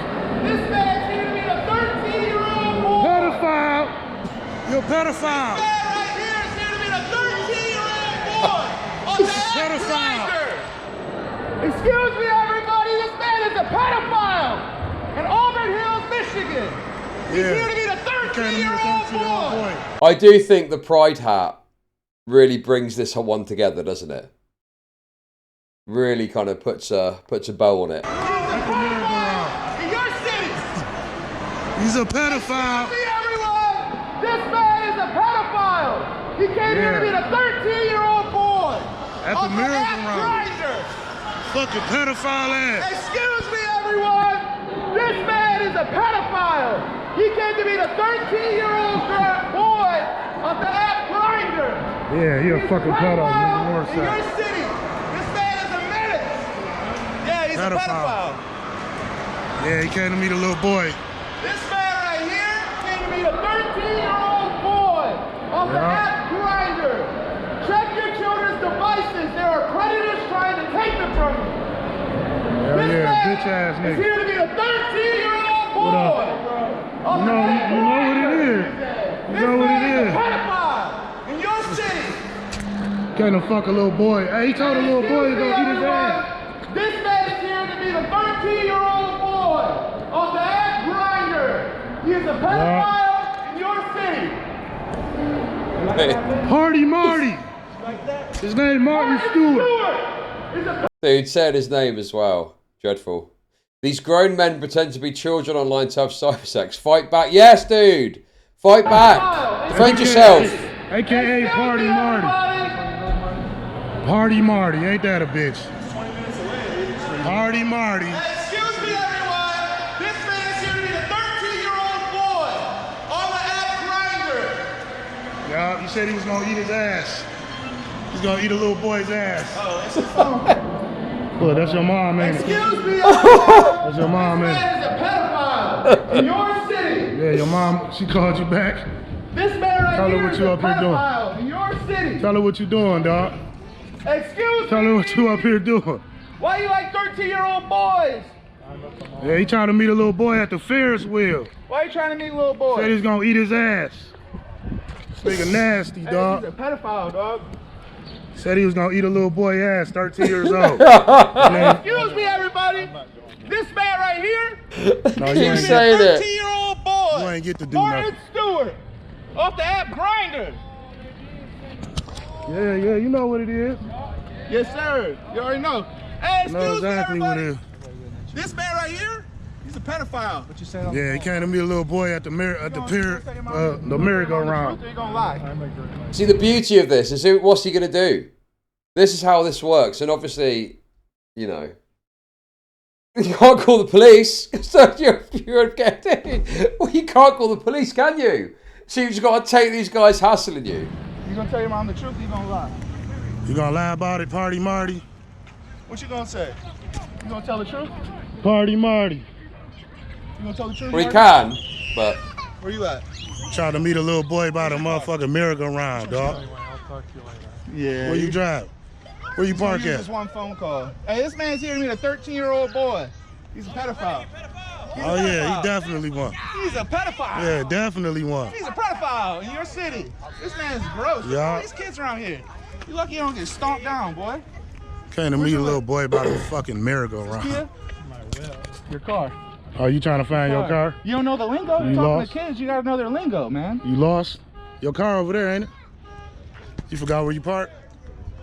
This man's here to meet a 13-year-old boy! Pedophile! You're a pedophile! This man right here is here to meet a 13-year-old boy! On the pedophile! Excuse me, everybody! This man is a pedophile! In Auburn Hills, Michigan! He's here to meet a 13-year-old boy! I do think the pride hat really brings this one together, doesn't it? Really kind of puts a bow on it. In your city! He's a pedophile! See everyone! This man is a pedophile! He came here to meet a 13-year-old boy! At the merry-go-round. Fucking pedophile ass! Excuse me, everyone! This man is a pedophile! He came to meet a 13-year-old boy on the app Grindr! Yeah, he a fucking pedophile. In your city! This man is a menace! Yeah, he's a pedophile! Yeah, he came to meet a little boy. This man right here came to meet a 13-year-old boy on the app Grindr! Check your children's devices. There are predators trying to take them from you. Hell yeah, bitch ass He's nigga. here to be a 13-year-old boy. You know what it is. You know what it is. Pedophile in your city. Can't fuck a little boy. Hey, he told a little boy he's gonna eat his ass. This man is here to be the 13-year-old boy on the app Grindr. He is a pedophile in your city. Party Marty. His name Martin Stewart. Dude said his name as well. Dreadful. These grown men pretend to be children online to have cyber sex. Fight back. Yes, dude. Fight back. Defend yourself. AKA Party Marty. Party Marty. Ain't that a bitch? Party Marty. Excuse me, everyone. This man is here to be the 13-year-old boy on the app Grindr. Yeah, he said he was gonna eat his ass. He's gonna eat a little boy's ass. Oh, that's his phone. Look, that's your mom, man. Excuse me, everyone. That's your mom, This man. man is a pedophile in your city. Yeah, your mom, she called you back. This man right Tell her here what is you a up here doing. pedophile in your city. Tell her what you doing, dog. Excuse Tell me. her what you up here doing. Why you like 13-year-old boys? Yeah, he trying to meet a little boy at the Ferris wheel. Why you trying to meet little boys? Said he's gonna eat his ass. This nigga nasty, dog. He's a pedophile, dog. Said he was gonna eat a little boy ass, 13 years old. Excuse me, everybody. This man right here. No, he's you ain't saying get- 13-year-old boy. You ain't get to do Martin nothing. Stewart off the app Grindr. Yeah, you know what it is. Yes, sir. You already know. Hey, You know excuse exactly me, what it everybody. is. This man right here, he's a pedophile. What you saying? Yeah, he came to meet a little boy at the merry-go-round. You gonna lie? See, the beauty of this is what's he going to do? This is how this works. And obviously, you know, you can't call the police. So you're getting, well, you can't call the police, can you? So you've just got to take these guys hassling you. You gonna tell your mom the truth or you gonna lie? You gonna lie about it, Party Marty? What you gonna say? You gonna tell the truth? Party Marty. You gonna tell the truth? Well, he Marty? can, but... Where you at? Trying to meet a little boy by the motherfucking merry-go-round, dog. Yeah. Where you drive? Where you park Use at? Just one phone call. Hey, this man's here to meet a 13-year-old boy. He's a pedophile. Oh yeah, he definitely won. He's a pedophile. Yeah, definitely won. He's a pedophile in your city. This man's gross. Look at all these kids around here. You lucky you don't get stomped down, boy. Came to meet a little boy by the fucking merry-go-round. Kia? Your car. Oh, you trying to find your car? You don't know the lingo? You You're talking lost? to kids, you gotta know their lingo, man. You lost? Your car over there, ain't it? You forgot where you parked?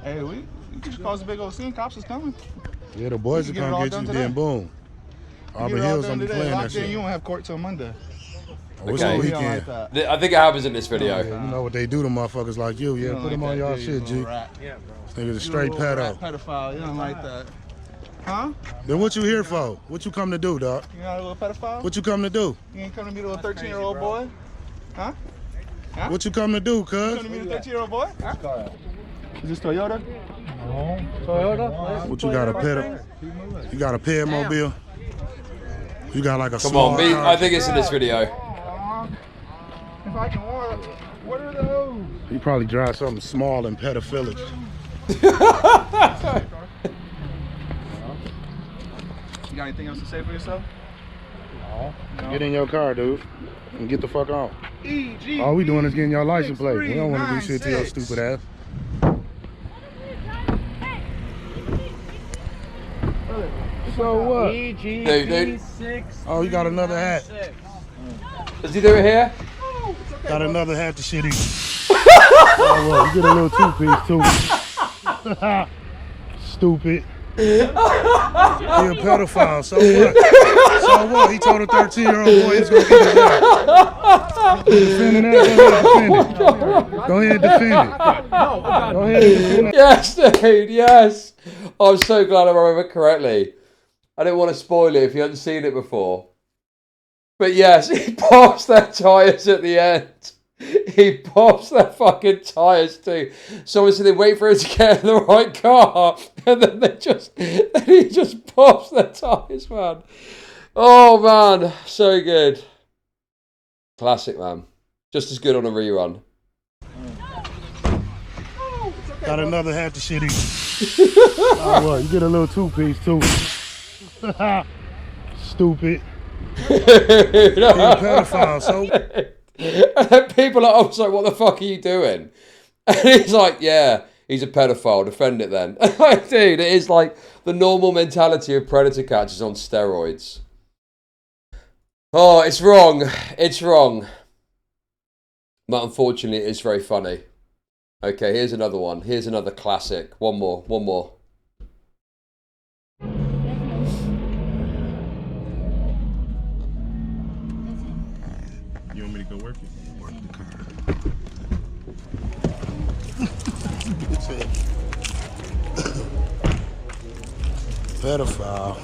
Hey, we just caused a big old scene. Cops is coming. Yeah, the boys are We can gonna get it get all you, done then today. boom. Auburn Get it all Hills done gonna be today. playing Locked that in, shit. You won't have court till Monday. Okay. We don't like that. I think it happens in this video. Yeah, you know what they do to motherfuckers like you. Yeah, don't put them like on that, y'all do you, shit, G. little rat? This nigga's a straight You a little pedo. rat pedophile. You don't like that. Huh? Then what you here for? What you come to do, dog? You not a little pedophile? What you come to do? You ain't coming to meet a little 13-year-old boy? Huh? Huh? What you come to do, You cuz? coming to meet a 13-year-old boy? Huh? Is this Toyota? No. Toyota? What you got, a pet? You got a pet mobile? You got like a Come small on, me. car? I think it's in this video. If I can walk, what are those? You probably drive something small and pedophilic. You got anything else to say for yourself? No. Get in your car, dude, and get the fuck on. EG. All we doing is getting your license plate. We don't want to do shit to your 6396. stupid ass. So what? Dude. Oh, you got another hat. Does he do it here? Got another hat to shit in. Oh, well, you get a little two-piece too. Stupid. He a pedophile, so what? So what? He told a 13-year-old boy he's gonna get his ass. Defending that? Go ahead and defend it. Go ahead and defend it. Yes, dude, yes. I'm so glad I remember correctly. I didn't want to spoil it if you hadn't seen it before. But yes, he pops their tyres at the end. He pops their fucking tyres too. So obviously they wait for him to get in the right car, and then he just pops their tyres, man. Oh man, so good. Classic, man. Just as good on a rerun. Got another hat to shit in. Oh, what? You get a little two-piece too. Stupid. He a pedophile, so. And then people are also, what the fuck are you doing? And he's like, yeah, he's a pedophile, defend it then. Like, dude, it is like the normal mentality of predator catchers on steroids. Oh, it's wrong. It's wrong. But unfortunately, it's very funny. Okay, here's another one. Here's another classic. One more. You want me to go work it? Pedophile.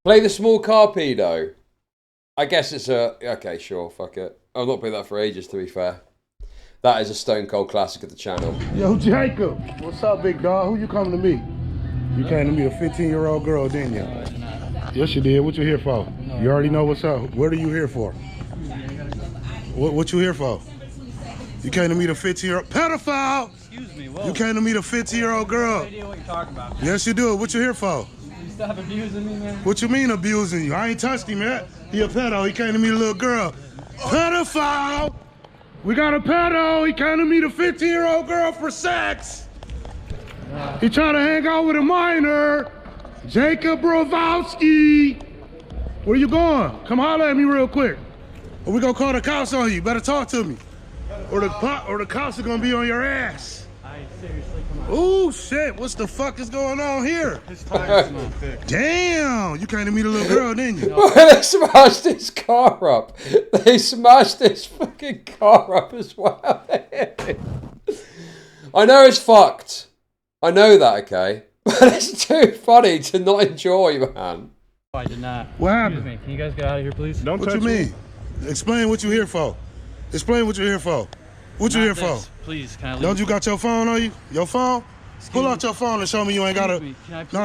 Play the small car pedo. I guess it's a... Okay, sure, fuck it. I've not played that for ages, to be fair. That is a stone cold classic of the channel. Yo, Jacob. What's up, big dog? Who you coming to meet? You came to meet a 15-year-old girl, didn't you? Yes, you did. What you here for? You already know what's up. What are you here for? What you here for? You came to meet a 15-year-old... Pedophile! Excuse me, whoa. You came to meet a 15-year-old girl. I have no idea what you're talking about. Yes, you do. What you here for? You stop abusing me, man. What you mean abusing you? I ain't touched him yet. He a pedo. He came to meet a little girl. Pedophile! We got a pedo. He came to meet a 15-year-old girl for sex. He trying to hang out with a minor. Jacob Brovowski. Where you going? Come holler at me real quick. Or we gonna call the cops on you. Better talk to me. Or the cops are gonna be on your ass. Seriously, come on. Oh shit, what's the fuck is going on here? His tire's not fixed. Damn, you came to meet a little girl, didn't you? They smashed his car up. They smashed his fucking car up as well. I know it's fucked. I know that, okay? But it's too funny to not enjoy, man. I did not. What happened? Excuse me. Can you guys get out of here, please? Don't what you mean? Explain what you here for. Explain what you're here for. What you here for? Please, can I leave? Don't you got your phone on you? Your phone? Pull out your phone and show me you ain't got a... No.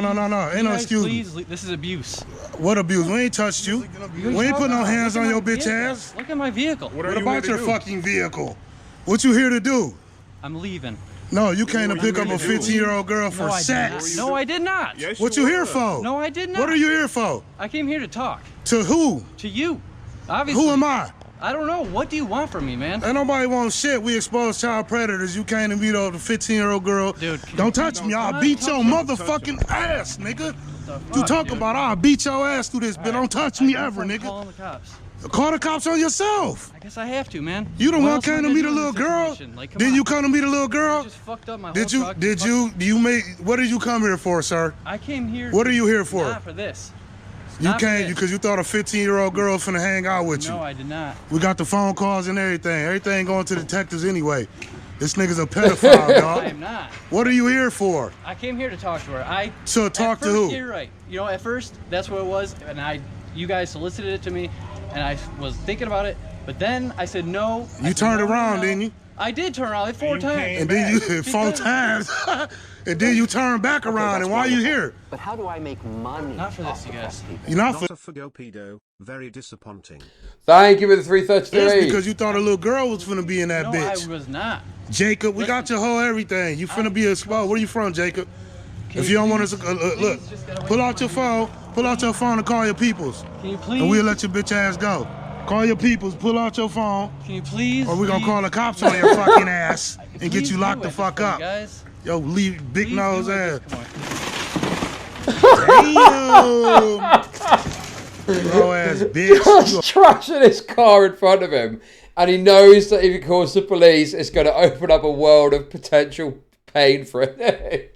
Ain't no excuse me. Please, this is abuse. What abuse? We ain't touched you. We ain't put no hands on your bitch ass. Look at my vehicle. What about your fucking vehicle? What you here to do? I'm leaving. No, you came to pick up a 15-year-old girl for sex. No, I did not. Yes, what you here for? No, I did not. What are you here for? I came here to talk. To who? To you. Obviously. Who am I? I don't know. What do you want from me, man? Ain't nobody want shit. We expose child predators. You came to meet a 15-year-old girl. Dude, don't touch me. I'll beat your motherfucking ass, nigga. You talk about I'll beat your ass through this, but don't touch me ever, nigga. Calling the cops. Call the cops on yourself. I guess I have to, man. You the What one else am I came to gonna meet do a in little this girl? situation? Like, come Didn't on. you come to meet a little girl? I just fucked up my Did whole you? truck. Did you? Do you make? What did you come here for, sir? I came here. What are you here for? Not for this. You Not for came this. because you thought a 15-year-old girl was finna hang out with you. No, I did not. We got the phone calls and everything. Everything going to detectives anyway. This nigga's a pedophile, dog. I am not. What are you here for? I came here to talk to her. So talk to first, who? You're right. You know, at first that's what it was, and you guys solicited it to me, and I was thinking about it, but then I said no. You turned around, didn't you? I did turn around like 4 times. And then you 4 times. And then you turn back around. And why are you here? But how do I make money? Not for this, you guys. You're not for go pedo. Very disappointing. Thank you for the 333. That's because you thought a little girl was finna be in that No, bitch. I was not. Jacob, we got your whole everything. You finna be exposed. Where you from, Jacob? If you don't want us to look, pull out your phone. Pull out your phone and call your peoples. Can you please? And we'll let your bitch ass go. Call your peoples. Pull out your phone. Can you please? Or we gonna call the cops on your fucking ass and get you locked the fuck up. Guys. Yo, leave big nose ass. Damn! Bro ass bitch. Just trashing his car in front of him, and he knows that if he calls the police, it's going to open up a world of potential pain for him.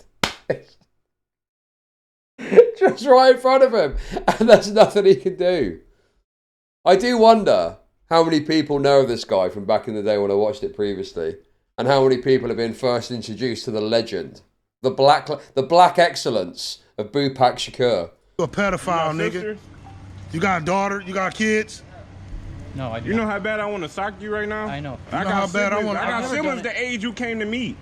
Just right in front of him, and there's nothing he can do. I do wonder how many people know this guy from back in the day when I watched it previously, and how many people have been first introduced to the legend, the black excellence of Bupak Shakur. You a pedophile, nigga. You got a daughter? You got kids? No, I do. You know how bad I want to sock you right now? I know. You know how bad I want. I got siblings the age you came to meet.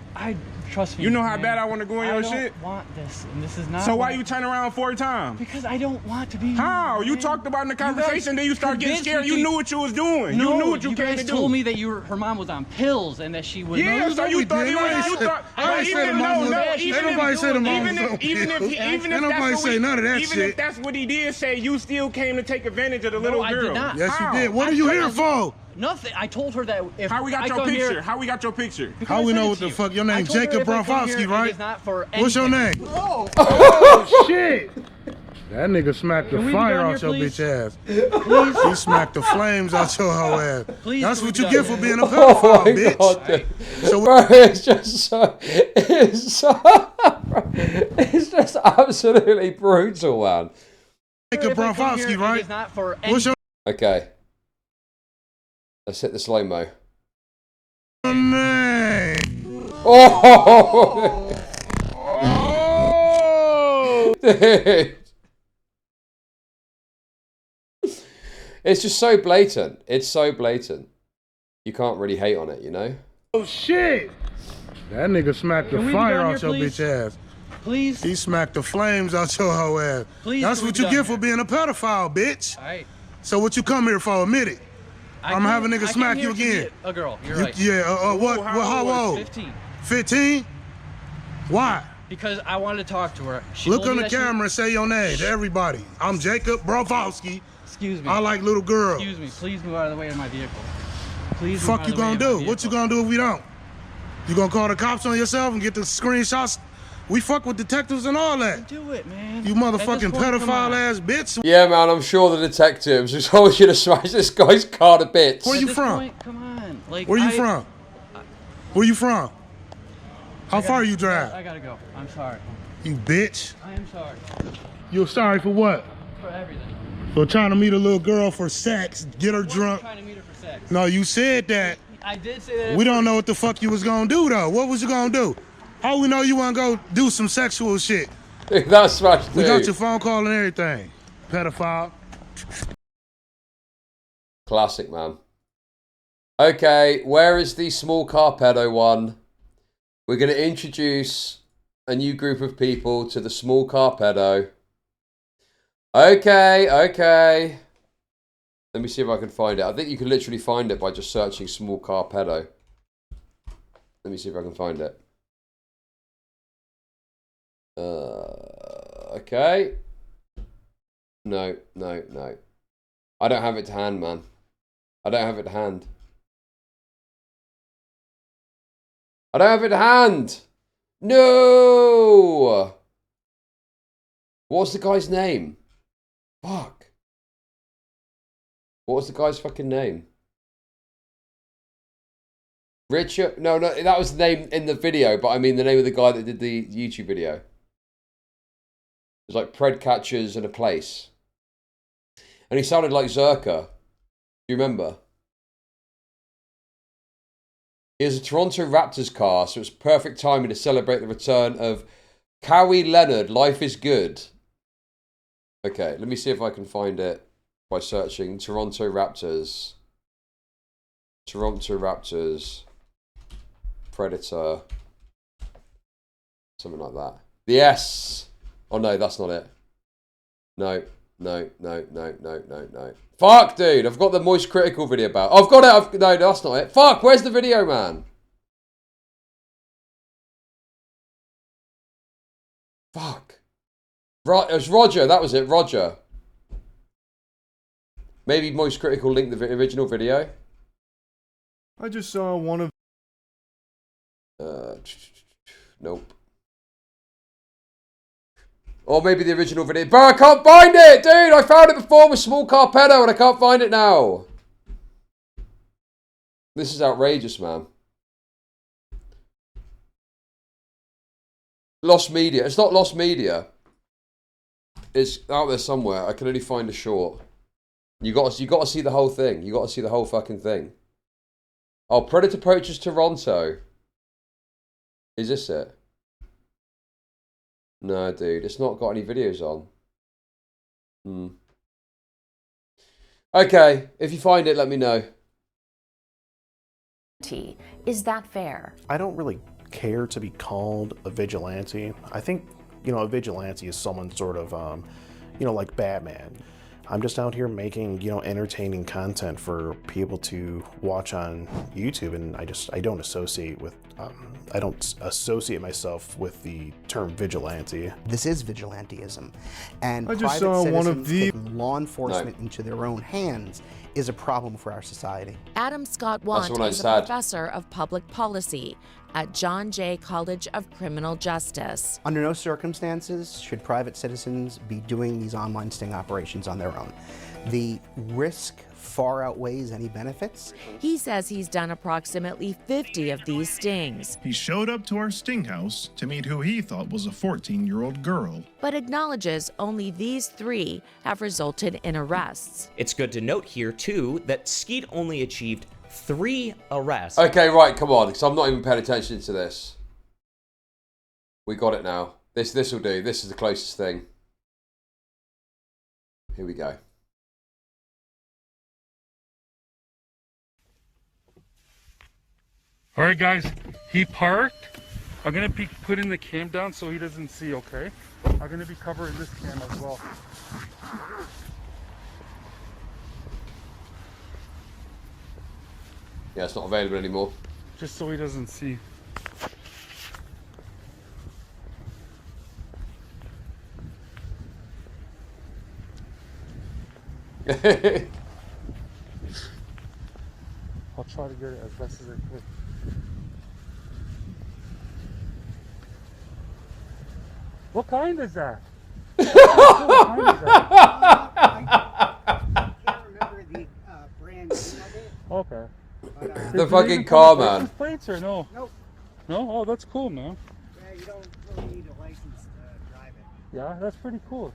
Trust me. You know how man. bad I want to go in your shit? I don't want this, and this is not. So why you turn around 4 times? Because I don't want to be. How? You talked about in the conversation, then you start getting scared. You knew what you was doing. No, you knew what you came to do. guys told me that her mom was on pills and that she was. Yeah, so you thought it was. You thought. Even if that's what he did say, you still came to take advantage of the little girl. I did not. Yes, you did. What are you here for? Nothing. I told her that if how we got I your come picture? Here, how we got your picture? How we know what the fuck? Your name Jacob Brofowski, right? What's your name? Oh shit! That nigga smacked the fire out your bitch ass. Please? He smacked the flames out your hoe ass. Please, that's what you done? get for being a pedophile, bitch. God, so bro, it's just absolutely brutal, man. Jacob Brofowski, right? What's your Okay. Let's hit the slow-mo. name? Oh! Dude. It's just so blatant. It's so blatant. You can't really hate on it, you know? Oh shit! That nigga smacked the fire out your bitch ass. Please? He smacked the flames out your hoe ass. Please. That's what you get for being a pedophile, bitch. Alright. So what you come here for? Admit it. I'm having niggas smack you again. A girl. You're right. Yeah. What? How old? 15. 15? Why? Because I wanted to talk to her. She Look told on me the that camera and say your name to everybody. I'm Jacob Brofowski. Excuse me. I like little girls. Excuse me. Please move out of the way of my vehicle. Please. Fuck you gonna do? What you gonna do if we don't? You gonna call the cops on yourself and get the screenshots? We fuck with detectives and all that. Do it, man. You motherfucking pedophile ass bitch. Yeah, man, I'm sure the detectives just told you to smash this guy's car to bits. Where you from? Point, come on. Like, Where you from? Where you from? How far you drive? I gotta go. I'm sorry. You bitch. I am sorry. You're sorry for what? For everything. For trying to meet a little girl for sex, get her drunk. Trying to meet her for sex. No, you said that. I did say that. We don't know what the fuck you was gonna do though. What was you gonna do? How we know you wanna go do some sexual shit? That's smashed We too. got your phone call and everything. Pedophile. Classic, man. Okay, where is the small car pedo one? We're going to introduce a new group of people to the small car pedo. Okay. Let me see if I can find it. I think you can literally find it by just searching small car pedo. Let me see if I can find it. Okay. No. I don't have it to hand, man. I don't have it to hand. No! What's the guy's name? Fuck. What was the guy's fucking name? Richard? No, that was the name in the video, but I mean the name of the guy that did the YouTube video. It was like Pred Catchers and a Place. And he sounded like Zerka. Do you remember? He has a Toronto Raptors car, so it's perfect timing to celebrate the return of Kawhi Leonard. Life is good. Okay, let me see if I can find it by searching Toronto Raptors. Toronto Raptors. Predator. Something like that. Yes! Oh no, that's not it. No. Fuck, dude! I've got the Moist Critical video about. I've got it! No, that's not it. Fuck! Where's the video, man? Fuck. Right, it was Roger. That was it, Roger. Maybe Moist Critical linked the original video. I just saw one of... Nope. Or maybe the original video. Bro, I can't find it, dude! I found it before with Small Carpedo and I can't find it now. This is outrageous, man. Lost Media. It's not Lost Media. It's out there somewhere. I can only find a short. You got to see the whole thing. You got to see the whole fucking thing. Oh, Predator Approaches Toronto. Is this it? No, dude. It's not got any videos on. Okay. If you find it, let me know. Is that fair? I don't really care to be called a vigilante. I think, you know, a vigilante is someone sort of, you know, like Batman. I'm just out here making, you know, entertaining content for people to watch on YouTube, and I don't associate with, I don't associate myself with the term vigilante. This is vigilantism, and I just private saw citizens one of the taking law enforcement into their own hands is a problem for our society. Adam Scott Want is a professor of public policy at John Jay College of Criminal Justice. Under no circumstances should private citizens be doing these online sting operations on their own. The risk far outweighs any benefits. He says he's done approximately 50 of these stings. He showed up to our sting house to meet who he thought was a 14-year-old girl. But acknowledges only these 3 have resulted in arrests. It's good to note here, too, that Skeet only achieved 3 arrests. Okay, right, come on, because I'm not even paying attention to this. We got it now. This will do. This is the closest thing. Here we go. All right, guys, he parked. I'm gonna be putting the cam down so he doesn't see, okay? I'm gonna be covering this cam as well. Yeah, it's not available anymore. Just so he doesn't see. I'll try to get it as best as I could. What kind is that? What kind is that? I can't remember the brand name of it. Okay. But, the fucking car, man. Plates or no? Nope. No? Oh, that's cool, man. Yeah, you don't really need a license to drive it. Yeah, that's pretty cool.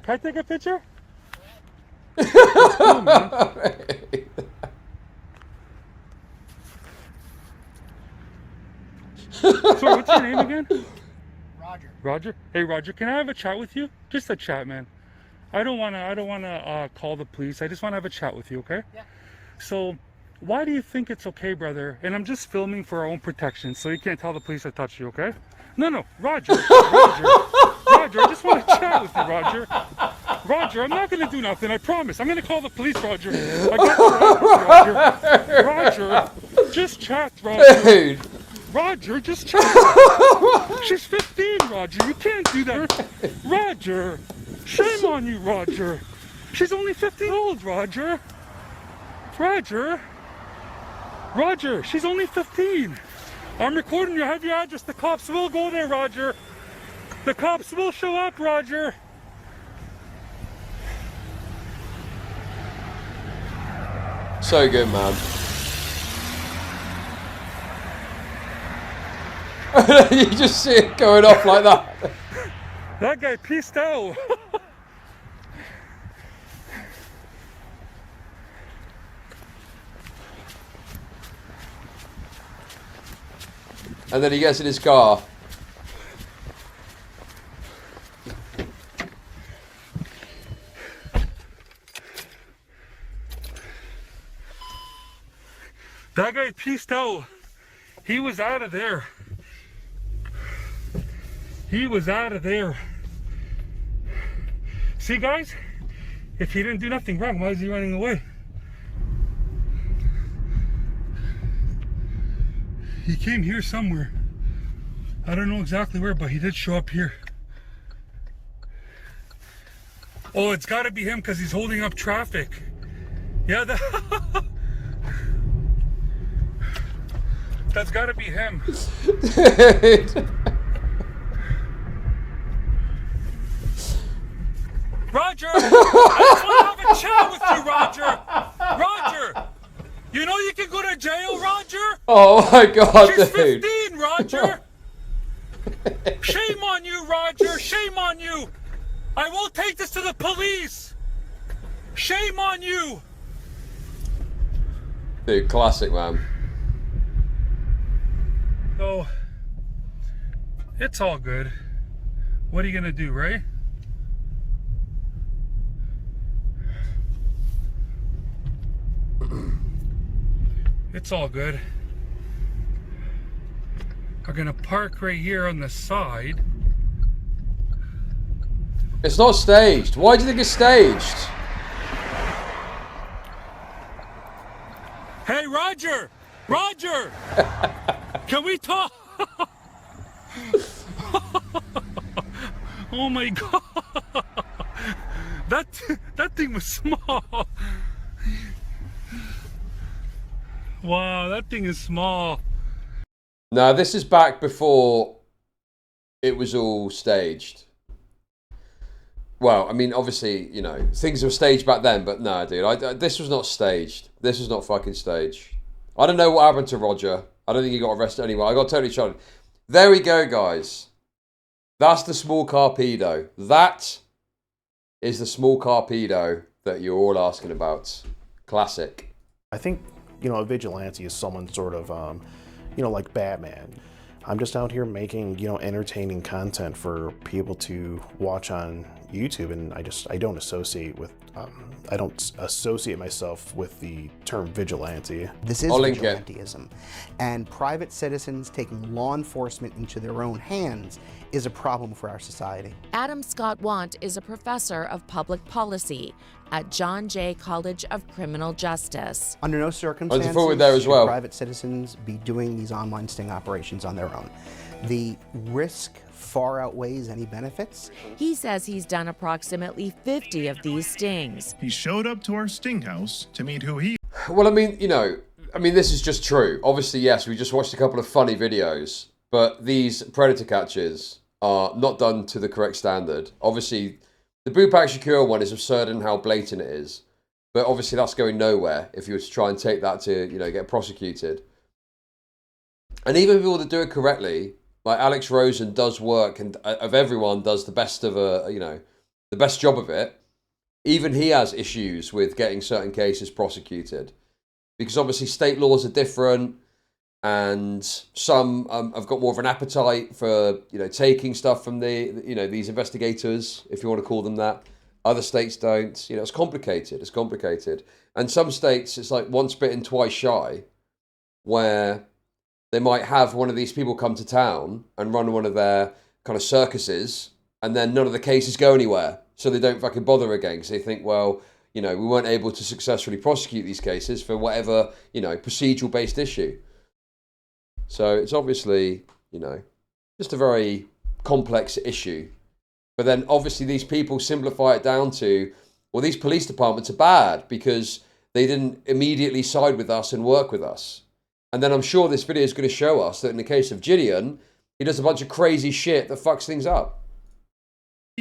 Can I take a picture? That's cool, man. Sorry, what's your name again? Roger. Roger? Hey, Roger, can I have a chat with you? Just a chat, man. I don't wanna call the police. I just wanna have a chat with you, okay? Yeah. So, why do you think it's okay, brother? And I'm just filming for our own protection, so you can't tell the police I touched you, okay? No, Roger. Roger, I just want to chat with you, Roger. Roger, I'm not going to do nothing, I promise. I'm going to call the police, Roger. I got your address, Roger. Roger, just chat, Roger. Dude. Roger, just chat. She's 15, Roger. You can't do that. Roger, shame on you, Roger. She's only 15 old, Roger. Roger, she's only 15. I'm recording you. I have your address. The cops will go there, Roger. The cops will show up, Roger. So good, man. You just see it going off like that. That guy peaced out. And then he gets in his car. That guy peaced out. He was out of there. He was out of there. See, guys? If he didn't do nothing wrong, why is he running away? He came here somewhere. I don't know exactly where, but he did show up here. Oh, it's got to be him because he's holding up traffic. Yeah, that's got to be him. Roger, I just want to have a chat with you, Roger. Roger, you know you can go to jail, Roger. Oh my God, She's dude. 15, Roger. Shame on you, Roger. Shame on you. I won't take this to the police. Shame on you. Dude, classic, man. So, it's all good. What are you gonna do, right? It's all good. I'm gonna park right here on the side. It's not staged. Why do you think it's staged? Hey, Roger! Roger! Can we talk? Oh my God! That thing was small. Wow, that thing is small. No, this is back before it was all staged. Well, I mean, obviously, you know, things were staged back then, but no, dude, this was not staged. This was not fucking staged. I don't know what happened to Roger. I don't think he got arrested anyway. I got totally shot. There we go, guys. That's the small car pedo. That is the small car pedo that you're all asking about. Classic. I think, you know, a vigilante is someone sort of, you know, like Batman. I'm just out here making, you know, entertaining content for people to watch on YouTube, and I don't associate with, I don't associate myself with the term vigilante. This is vigilantism, and private citizens taking law enforcement into their own hands is a problem for our society. Adam Scott Want is a professor of public policy at John Jay College of Criminal Justice. Under no circumstances there as well. should private citizens be doing these online sting operations on their own. The risk far outweighs any benefits. He says he's done approximately 50 of these stings. He showed up to our sting house to meet who he... Well, I mean, you know, this is just true. Obviously, yes, we just watched a couple of funny videos, but these predator catches are not done to the correct standard. Obviously, the Bupak Shakur one is absurd in how blatant it is, but obviously that's going nowhere if you were to try and take that to, you know, get prosecuted. And even people that do it correctly, like Alex Rosen does work and of everyone does the best of the best job of it. Even he has issues with getting certain cases prosecuted because obviously state laws are different, and some have got more of an appetite for, you know, taking stuff from the, you know, these investigators, if you want to call them that. Other states don't. You know, it's complicated. It's complicated. And some states, it's like once bitten, twice shy, where they might have one of these people come to town and run one of their kind of circuses, and then none of the cases go anywhere. So they don't fucking bother again because they think, well, you know, we weren't able to successfully prosecute these cases for whatever, you know, procedural-based issue. So it's obviously, you know, just a very complex issue. But then obviously these people simplify it down to, well, these police departments are bad because they didn't immediately side with us and work with us. And then I'm sure this video is going to show us that in the case of JIDEON, he does a bunch of crazy shit that fucks things up.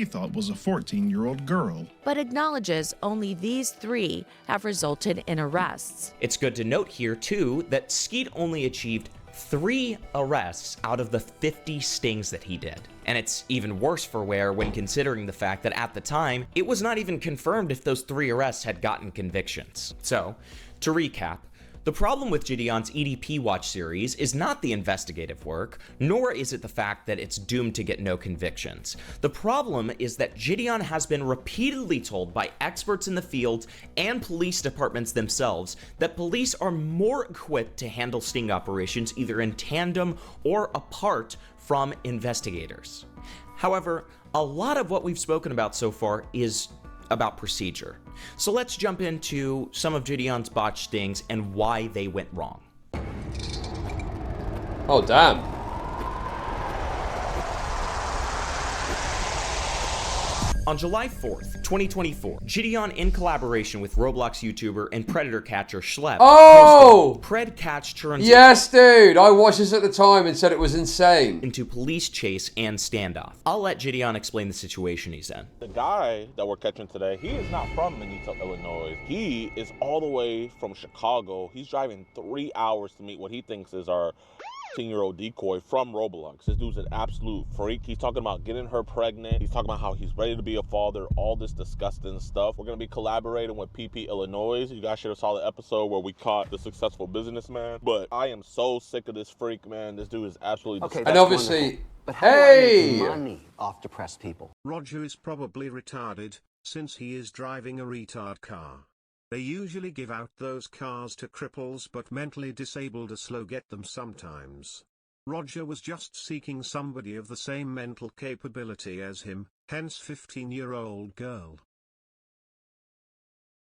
he thought was a 14-year-old girl. but acknowledges only these 3 have resulted in arrests. It's good to note here, too, that Skeet only achieved 3 arrests out of the 50 stings that he did. And it's even worse for Ware when considering the fact that at the time, it was not even confirmed if those 3 arrests had gotten convictions. So, to recap, the problem with JIDEON's EDP Watch series is not the investigative work, nor is it the fact that it's doomed to get no convictions. The problem is that JIDEON has been repeatedly told by experts in the field and police departments themselves that police are more equipped to handle sting operations either in tandem or apart from investigators. However, a lot of what we've spoken about so far is about procedure. So let's jump into some of JIDEON's botched stings and why they went wrong. Oh, damn. On July 4th, 2024, JIDEON, in collaboration with Roblox YouTuber and Predator catcher Schlepp, posted Pred Catch turns yes, dude! I watched this at the time and said it was insane. into police chase and standoff. I'll let JIDEON explain the situation he's in. The guy that we're catching today, he is not from Minito, Illinois. He is all the way from Chicago. He's driving 3 hours to meet what he thinks is our 16-year-old decoy from Roblox. This dude's an absolute freak. He's talking about getting her pregnant. He's talking about how he's ready to be a father, all this disgusting stuff. We're going to be collaborating with PP Illinois. You guys should have saw the episode where we caught the successful businessman. But I am so sick of this freak, man. This dude is absolutely Okay, and obviously, wonderful. But how do I make money off depressed people? Roger is probably retarded, since he is driving a retard car. They usually give out those cars to cripples, but mentally disabled or slow get them sometimes. Roger was just seeking somebody of the same mental capability as him, hence 15-year-old girl.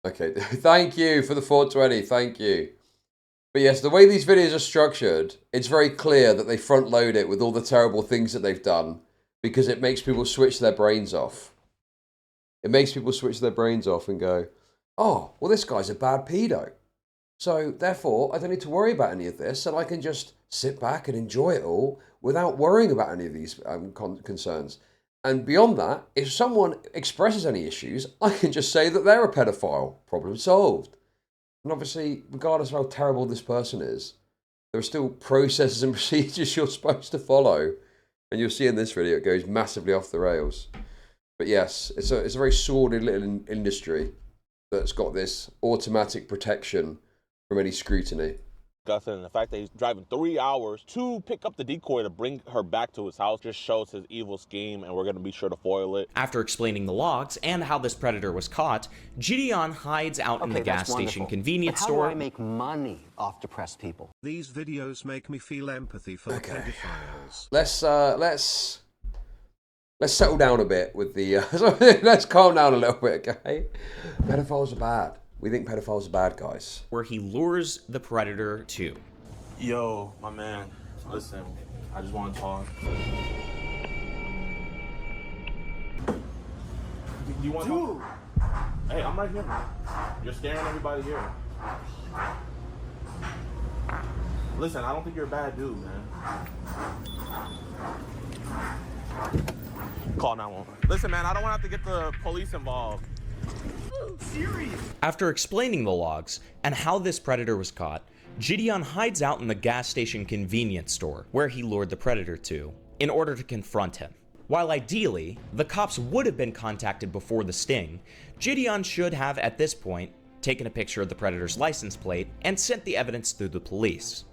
Okay, thank you for the 420, thank you. But yes, the way these videos are structured, it's very clear that they front load it with all the terrible things that they've done because it makes people switch their brains off. It makes people switch their brains off and go, oh, well, this guy's a bad pedo. So, therefore, I don't need to worry about any of this, and I can just sit back and enjoy it all without worrying about any of these concerns. And beyond that, if someone expresses any issues, I can just say that they're a pedophile. Problem solved. And obviously, regardless of how terrible this person is, there are still processes and procedures you're supposed to follow. And you'll see in this video, it goes massively off the rails. But yes, it's a very sordid little industry that's got this automatic protection from any scrutiny. And the fact that he's driving 3 hours to pick up the decoy to bring her back to his house just shows his evil scheme, and we're going to be sure to foil it. After explaining the logs and how this predator was caught, JIDEON hides out in the gas station convenience store. How do I make money off depressed people? These videos make me feel empathy for the pedophiles. Let's settle down a bit with the... let's calm down a little bit, okay? Pedophiles are bad. We think pedophiles are bad, guys. Where he lures the predator to. Yo, my man, listen, I just want to talk. You want to talk? Hey, I'm right here, man. You're scaring everybody here. Listen, I don't think you're a bad dude, man. Call 911. Listen, man, I don't want to have to get the police involved. Serious. After explaining the logs and how this predator was caught, JIDEON hides out in the gas station convenience store where he lured the predator to in order to confront him. While ideally, the cops would have been contacted before the sting, JIDEON should have at this point taken a picture of the predator's license plate and sent the evidence through the police.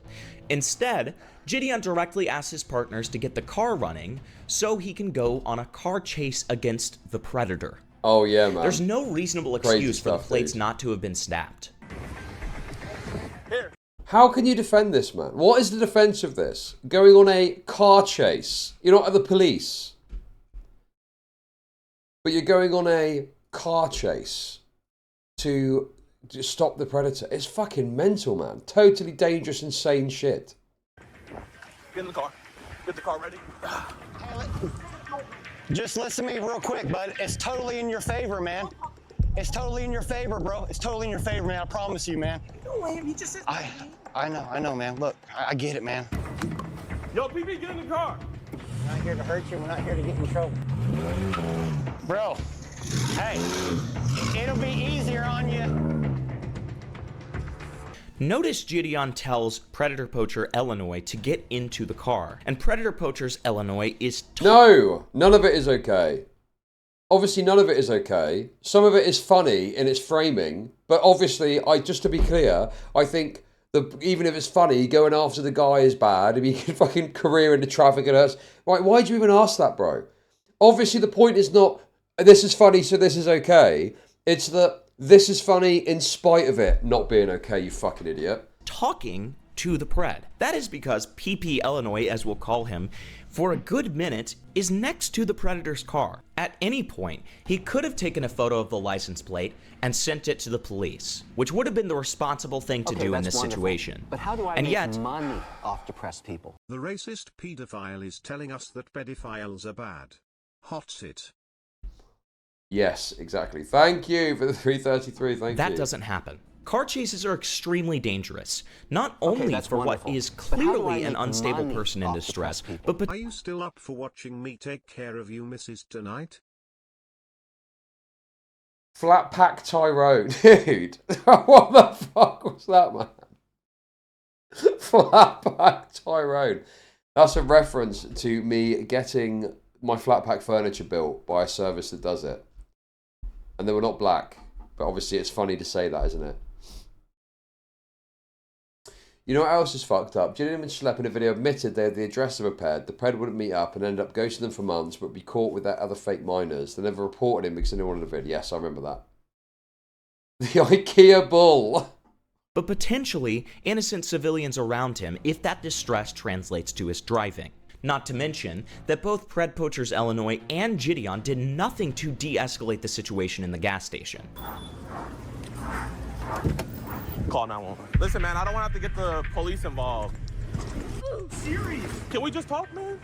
Instead, JIDEON directly asks his partners to get the car running so he can go on a car chase against the predator. Oh yeah, man. There's no reasonable excuse for the plates not to have been snapped. How can you defend this, man? What is the defense of this? Going on a car chase. You're not at the police. But you're going on a car chase to stop the predator. It's fucking mental, man. Totally dangerous, insane shit. Get in the car. Get the car ready. Just listen to me real quick, bud. It's totally in your favor, man. It's totally in your favor, bro. It's totally in your favor, man. I promise you, man. No way, he just said. I know, man. Look, I get it, man. Yo, PP, get in the car. We're not here to hurt you. We're not here to get in trouble. Bro, hey, it'll be easier on you. Notice JIDEON tells Predator Poacher Illinois to get into the car, and Predator Poacher's Illinois is No, none of it is okay. Obviously, none of it is okay. Some of it is funny in its framing, but obviously, just to be clear, I think even if it's funny, going after the guy is bad. If he can fucking career into traffic and hurts, right? Why do you even ask that, bro? Obviously, the point is not this is funny, so this is okay. It's that this is funny in spite of it not being okay. You fucking idiot. talking to the Pred. That is because PP Illinois, as we'll call him, for a good minute, is next to the Predator's car. At any point, he could have taken a photo of the license plate and sent it to the police, which would have been the responsible thing to do in this situation. But how do I make money off depressed people? The racist pedophile is telling us that pedophiles are bad. Hot sit. Yes, exactly. Thank you for the 333. Thank you. That doesn't happen. Car chases are extremely dangerous, not only for what is clearly an unstable person in distress, but Are you still up for watching me take care of you, Mrs. Tonight? Flat Pack Tyrone. Dude, what the fuck was that, man? Flat Pack Tyrone. That's a reference to me getting my flat pack furniture built by a service that does it. And they were not black, but obviously it's funny to say that, isn't it? You know what else is fucked up? JIDEON and Schlep in a video admitted they had the address of a ped. The ped wouldn't meet up and ended up ghosting them for months, but be caught with their other fake minors. They never reported him because they didn't want to vid. Yes, I remember that. The IKEA bull. but potentially innocent civilians around him if that distress translates to his driving. Not to mention that both Pred Poachers Illinois and JIDEON did nothing to de-escalate the situation in the gas station. Call 911. Listen, man, I don't want to have to get the police involved. Serious? Can we just talk, man?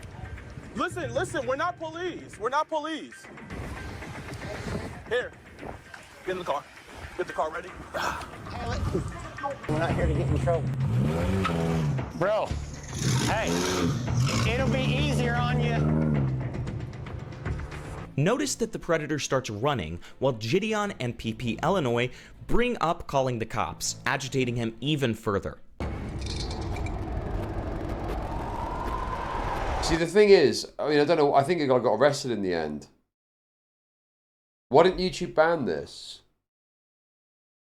Listen, we're not police. We're not police. Here, get in the car. Get the car ready. We're not here to get in trouble. Bro, hey, it'll be easier on you. Notice that the Predator starts running while JIDEON and PP Illinois bring up calling the cops, agitating him even further. See, the thing is, I mean, I don't know, I think a guy got arrested in the end. Why didn't YouTube ban this?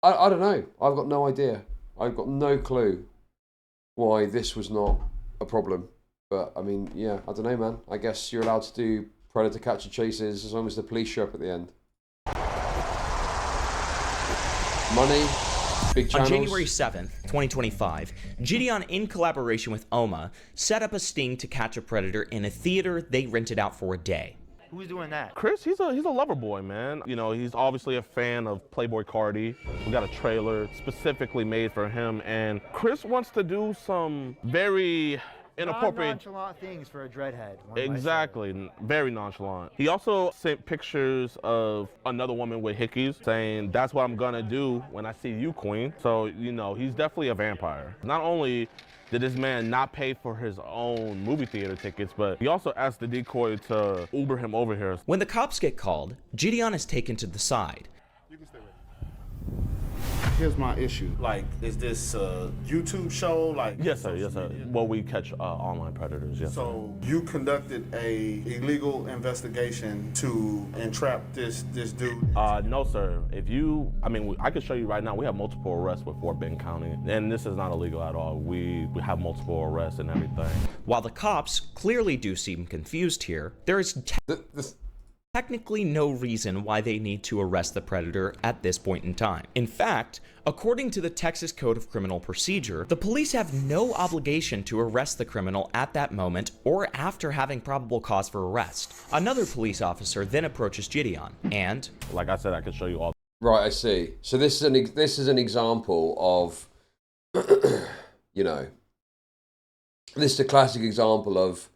I don't know. I've got no idea. I've got no clue why this was not a problem. But, I mean, yeah, I don't know, man. I guess you're allowed to do Predator catcher chases as long as the police show up at the end. Money, big channels. On January 7th, 2025, JIDEON, in collaboration with OMA, set up a sting to catch a predator in a theater they rented out for a day. Who's doing that? Chris, he's a lover boy, man. You know, he's obviously a fan of Playboy Cardi. We got a trailer specifically made for him, and Chris wants to do some very inappropriate, nonchalant things for a dreadhead. Exactly, very nonchalant. He also sent pictures of another woman with hickeys, saying that's what I'm gonna do when I see you, queen. So, you know, he's definitely a vampire. Not only did this man not pay for his own movie theater tickets, but he also asked the decoy to Uber him over here. When the cops get called, JIDEON is taken to the side. Here's my issue. Like, is this a YouTube show? Like, yes, sir. Yes, sir. Well, we catch online predators. Yes. So you conducted a illegal investigation to entrap this dude? No, sir. I could show you right now. We have multiple arrests with Fort Bend County, and this is not illegal at all. We have multiple arrests and everything. While the cops clearly do seem confused here, there is technically no reason why they need to arrest the predator at this point in time. In fact, according to the Texas Code of Criminal Procedure, the police have no obligation to arrest the criminal at that moment or after having probable cause for arrest. Another police officer then approaches JIDEON and, like I said, I can show you all. Right, I see. So this is an example of, you know, this is a classic example of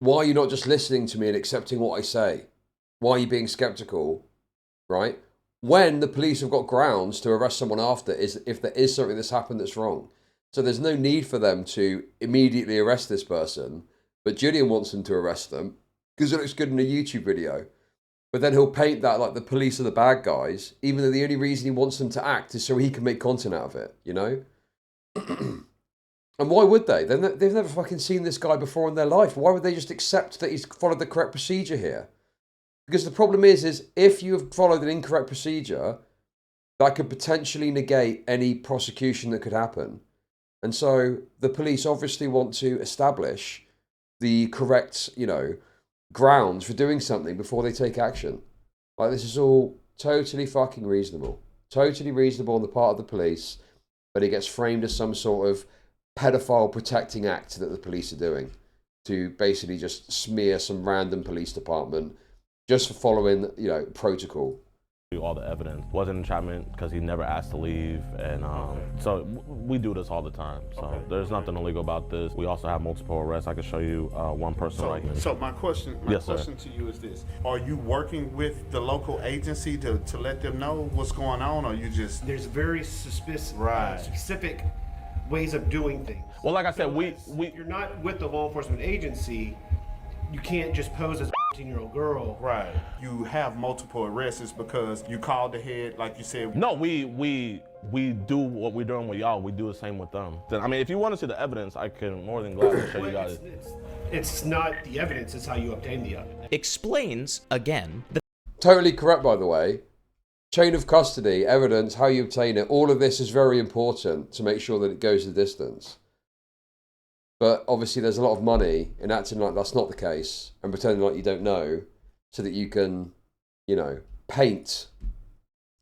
why are you not just listening to me and accepting what I say? Why are you being skeptical, right? When the police have got grounds to arrest someone after, if there is something that's happened that's wrong. So there's no need for them to immediately arrest this person, but JIDEON wants them to arrest them. because it looks good in a YouTube video. But then he'll paint that like the police are the bad guys, even though the only reason he wants them to act is so he can make content out of it, you know? And why would they? They've never fucking seen this guy before in their life. Why would they just accept that he's followed the correct procedure here? Because the problem is if you have followed an incorrect procedure, that could potentially negate any prosecution that could happen. And so the police obviously want to establish the correct, you know, grounds for doing something before they take action. Like, this is all totally fucking reasonable. Totally reasonable on the part of the police, but it gets framed as some sort of pedophile protecting act that the police are doing to basically just smear some random police department just for following, you know, protocol. All the evidence wasn't entrapment because he never asked to leave, and so we do this all the time. So there's nothing illegal about this. We also have multiple arrests. I can show you one person right here. So my question to you is this: are you working with the local agency to let them know what's going on, or you just? There's very specific ways of doing things. Well, like I said, if you're not with the law enforcement agency, you can't just pose as a 15-year-old girl. Right. You have multiple arrests because you called ahead, like you said. No, we do what we're doing with y'all. We do the same with them. I mean, if you want to see the evidence, I can more than gladly show you guys. It's not the evidence, it's how you obtain the evidence. Explains, again, Totally correct, by the way. Chain of custody, evidence, how you obtain it, all of this is very important to make sure that it goes the distance. But obviously there's a lot of money in acting like that's not the case and pretending like you don't know so that you can, you know, paint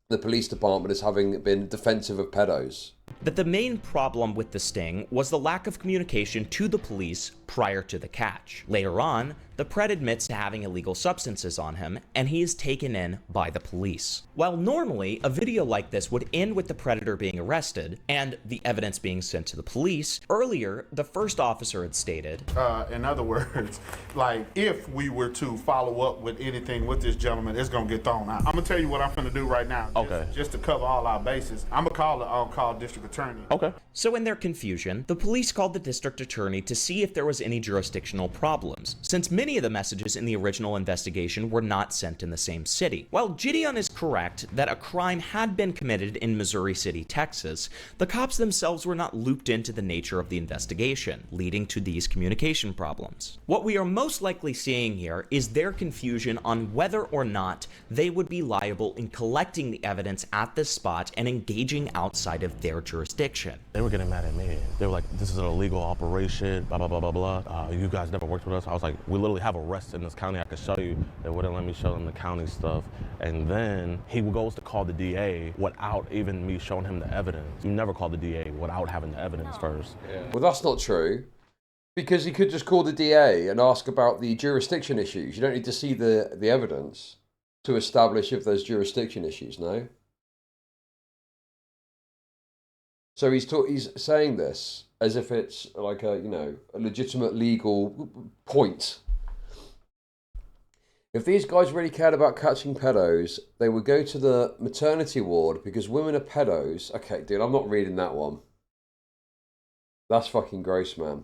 the police department as having been defensive of pedos. that the main problem with the sting was the lack of communication to the police prior to the catch. Later on, the Pred admits to having illegal substances on him, and he is taken in by the police. While normally, a video like this would end with the predator being arrested, and the evidence being sent to the police, earlier, the first officer had stated, in other words, like, if we were to follow up with anything with this gentleman, it's gonna get thrown out. I'm gonna tell you what I'm gonna do right now. Just to cover all our bases. I'm gonna call the on-call district attorney. Okay. So in their confusion, the police called the district attorney to see if there was any jurisdictional problems, since many of the messages in the original investigation were not sent in the same city. While JIDEON is correct that a crime had been committed in Missouri City, Texas, the cops themselves were not looped into the nature of the investigation, leading to these communication problems. What we are most likely seeing here is their confusion on whether or not they would be liable in collecting the evidence at this spot and engaging outside of their jurisdiction. They were getting mad at me. They were like, this is an illegal operation, blah, blah, blah, blah, blah. You guys never worked with us. I was like, we literally have arrests in this county I could show you. They wouldn't let me show them the county stuff. And then he goes to call the DA without even me showing him the evidence. You never call the DA without having the evidence first. Yeah. Well, that's not true. Because he could just call the DA and ask about the jurisdiction issues. You don't need to see the evidence to establish if there's jurisdiction issues, no? So he's saying this as if it's like a, you know, a legitimate legal point. If these guys really cared about catching pedos, they would go to the maternity ward because women are pedos. Okay, dude, I'm not reading that one. That's fucking gross, man.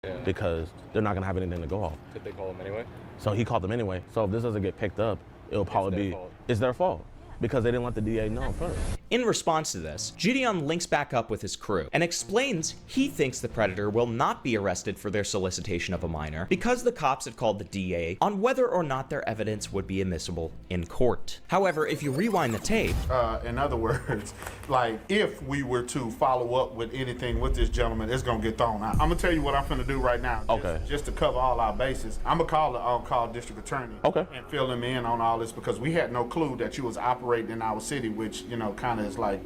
Yeah. Because they're not gonna have anything to go off. Did they call him anyway? So he called them anyway. So if this doesn't get picked up, it'll probably it's their fault. Because they didn't let the DA know first. In response to this, JIDEON links back up with his crew and explains he thinks the predator will not be arrested for their solicitation of a minor because the cops had called the DA on whether or not their evidence would be admissible in court. However, if you rewind the tape... in other words, like, if we were to follow up with anything with this gentleman, it's gonna get thrown out. I'm gonna tell you what I'm gonna do right now. Just to cover all our bases. I'm gonna call the on-call district attorney and fill him in on all this because we had no clue that you was operating in our city, which, you know, kind of is like.